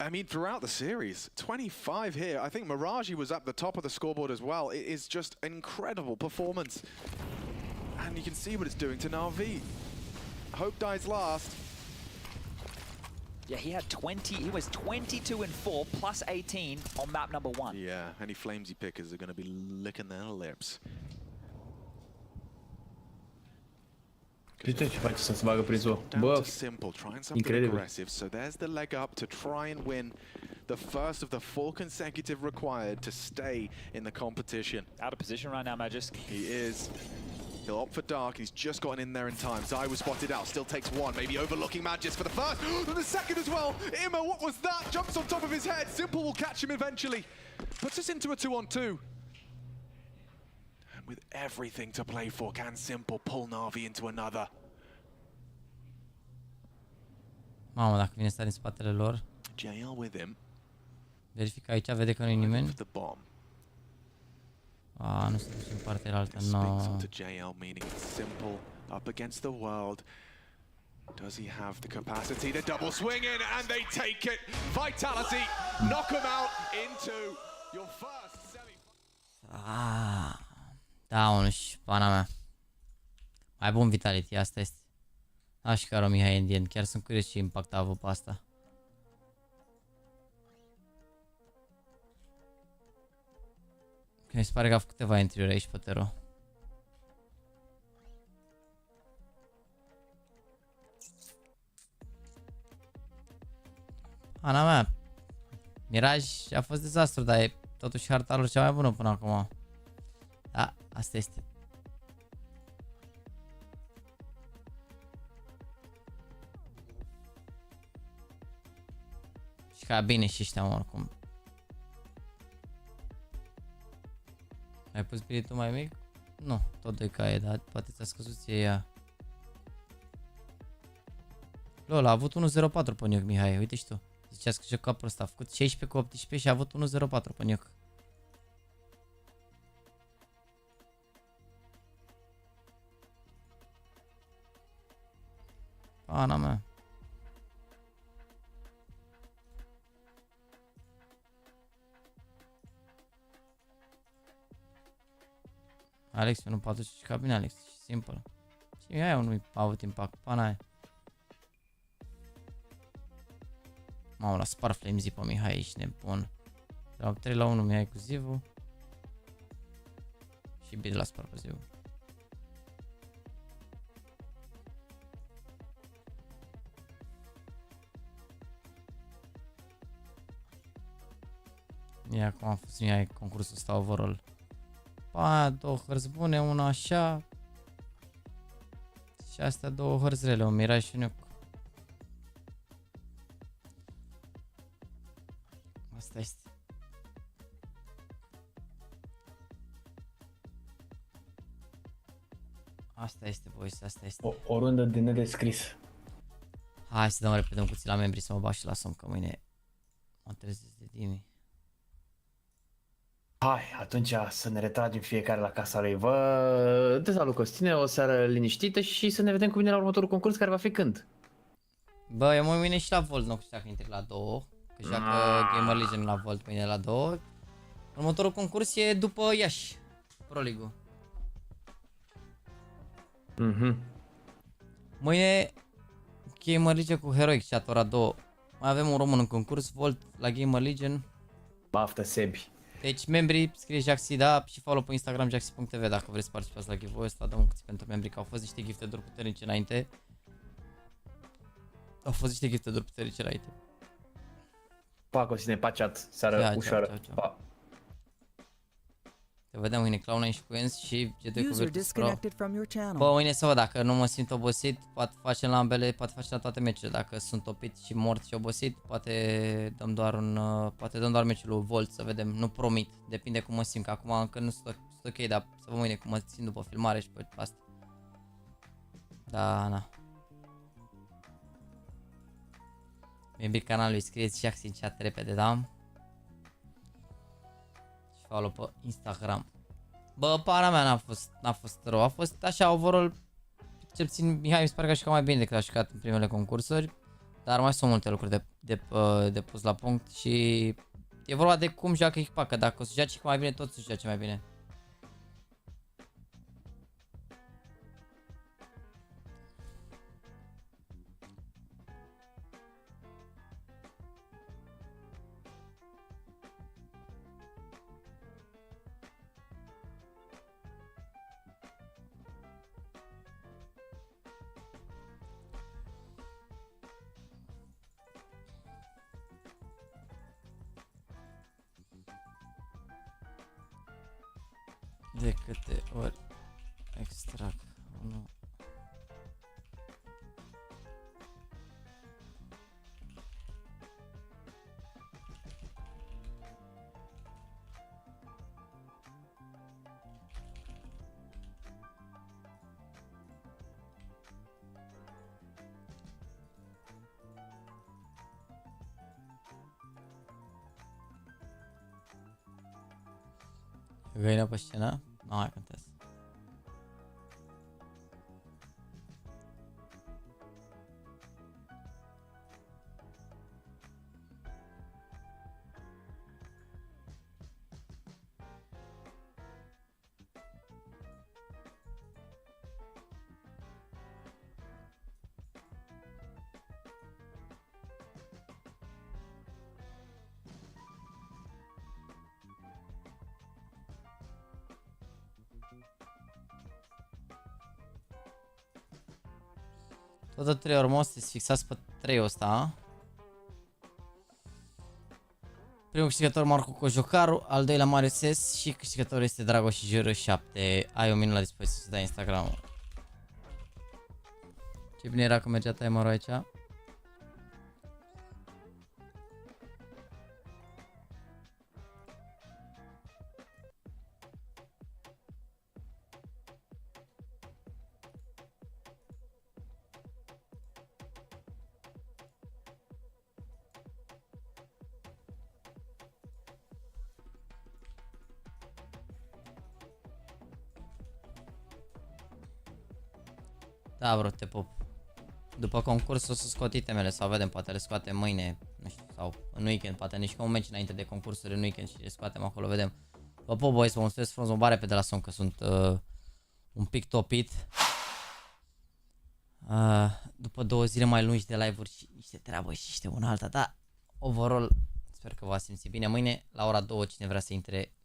I mean, throughout the series, 25 here. I think Miraji was at the top of the scoreboard as well. It is just an incredible performance. And you can see what it's doing to NaVi. Hope dies last. Yeah, he had 20. He was 22 and 4 plus 18 on map number 1. Yeah, any Flamesy pickers are going to be licking their lips. Uite ce face să-ți bagă prizul. Bă, incredibil. So there's the leg up to try and win the first of the 4 consecutive required to stay in the competition. Out of position right now, Magisk. He is. He'll opt for Dark, he's just gotten in there in time. Zai was spotted out, still takes one, maybe overlooking Magis for the first, and the second as well! Imma, what was that? Jumps on top of his head, Simple will catch him eventually. Puts us into a 2-on-2. And with everything to play for, can Simple pull NaVi into another? Mamă, dacă vine ăsta din spatele lor. JL with him. Verifică aici, vede că nu-i nimeni. Nu se duce în partea altă, no. JL meaning Simple up against the world. Does he have the capacity to double swing in, and they take it. Vitality, knock him out into your first semi. Da, unul și pana mea. Mai bun Vitality, asta este. Și Caro Mihai în end. Chiar sunt curios ce impact a avut pe asta. Mi se pare că a făcut câteva entry-uri aici pe Tero. Ana mea, Mirage a fost dezastru, dar e totuși harta lor cea mai bună până acum. Da, asta este. Și ca bine și ăștia oricum. Ai pus spiritul mai mic? Nu, tot 2 caie, dar poate ți-a scăzut ție ea. Lol, a avut 1.04 pe Nuke, Mihai, uite și tu. Ziceați că joc capul ăsta, a făcut 16 cu 18 și a avut 1.04 pe Nuke. Pana mea. Alex, 1.45 ca bine, Alex, simplu. Și aia nu a avut impact, pana aia. Mamă, la spar flame zi pe Mihai, ești nebun. De la 3 la 1 Mihai cu Zivu. Și bine la spar pe Zivu. Ia acum a fost Mihai concursul ăsta overall. Pa, 2 hărți bune, una așa. Și astea 2 hărți rele, un Mirage și un Nuke. Asta este. Asta este, boys, asta este. O rundă de nedescris. Hai să dăm repede un cuțit la membri să mă bag și la somn, că mâine mă trezesc de dimi. Hai, atunci să ne retragem fiecare la casa lui. Vă te salut, Costine, o seară liniștită și să ne vedem cu mine la următorul concurs care va fi când? Bă, eu mă mâine și la Volt, nu știu dacă intri la 2, că joacă Gamer Legend la Volt mâine la 2. Următorul concurs e după Iași, Pro League-ul. Mâine Gamer Legend cu Heroic Chat ora 2. Mai avem un român în concurs, Volt la Gamer Legend. Baftă, Sebi. Deci membrii, scrie Jaxi, da, și follow pe Instagram jaxi.tv dacă vreți să participați la giveaway ăsta, dăm un cuțit pentru membrii, că au fost niște gifteduri puternice înainte. Au fost niște gifteduri puternice înainte. Pa, Costine, pa, chat, seară ușoară, pa. Te vedem mâine, Clown9 și cu Enz și G2 cu Virtus Pro. Bă, mâine să văd, dacă nu mă simt obosit, poate facem la ambele, poate facem la toate meciurile. Dacă sunt topit și mort și obosit, poate dăm doar meciul lui Volt, să vedem, nu promit, depinde cum mă simt, că acum încă nu sunt ok, dar să văd mâine cum mă simt după filmare și pe asta. Da, na. Membrii canalului, scrieți Jaxi în chat repede, da? Follow pe Instagram. Bă, pana mea n-a fost rău, a fost așa overall, cel puțin Mihai mi se pare că a jucat mai bine decât a jucat în primele concursuri, dar mai sunt multe lucruri de pus la punct și e vorba de cum joacă echipa, că dacă o să joace mai bine, tot să joace mai bine. De câte ori Extract 1. Găină pe scenă? Nu mai contează. Tot de 3 ori mă, sunteți fixați pe 3-ul ăsta. Primul câștigător Marcu Cojocaru, al doilea Marius S și câștigătorul este Dragoș Jr7. Ai 1 minut la dispoziție să dai Instagram-ul. Ce bine era că mergea timerul aici. Da, bro, te pup. După concurs o să scot itemele sau vedem, poate le scoatem mâine, nu știu, sau în weekend, poate nici ca un meci înainte de concursuri în weekend și le scoatem acolo, vedem. Vă pup, boys, vă mulțumesc frumos, mă bare pe de la somn că sunt un pic topit. După 2 zile mai lungi de live-uri și niște treabă și niște una alta, da, overall, sper că v-ați simțit bine. Mâine, la ora 2, cine vrea să intre,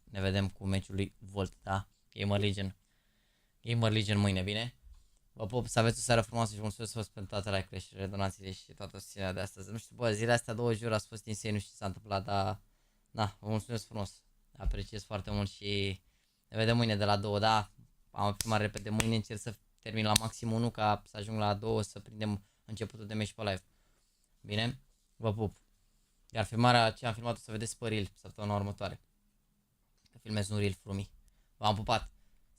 ne vedem cu meciul lui Volt, da? Gamer Legion mâine, bine? Vă pup, să aveți o seară frumoasă și mulțumesc pentru toate like-urile și redonațiile și toată susținerea de astăzi. Nu știu, bă, zilele astea 2 juri ați fost insane, nu știu ce s-a întâmplat, dar na, vă mulțumesc frumos. Apreciez foarte mult și ne vedem mâine de la 2, da? Am filmat repede mâine, încerc să termin la maxim 1 ca să ajung la 2 să prindem începutul de meci pe live. Bine? Vă pup. Iar filmarea ce am filmat o să vedeți pe reel săptămâna următoare. Că filmez un reel frumii. V-am pupat.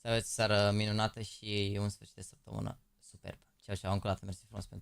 Să aveți o seară minunată și un sfârșit de săptămână superb. Ceau, ceau, încă o dată, mersi frumos pentru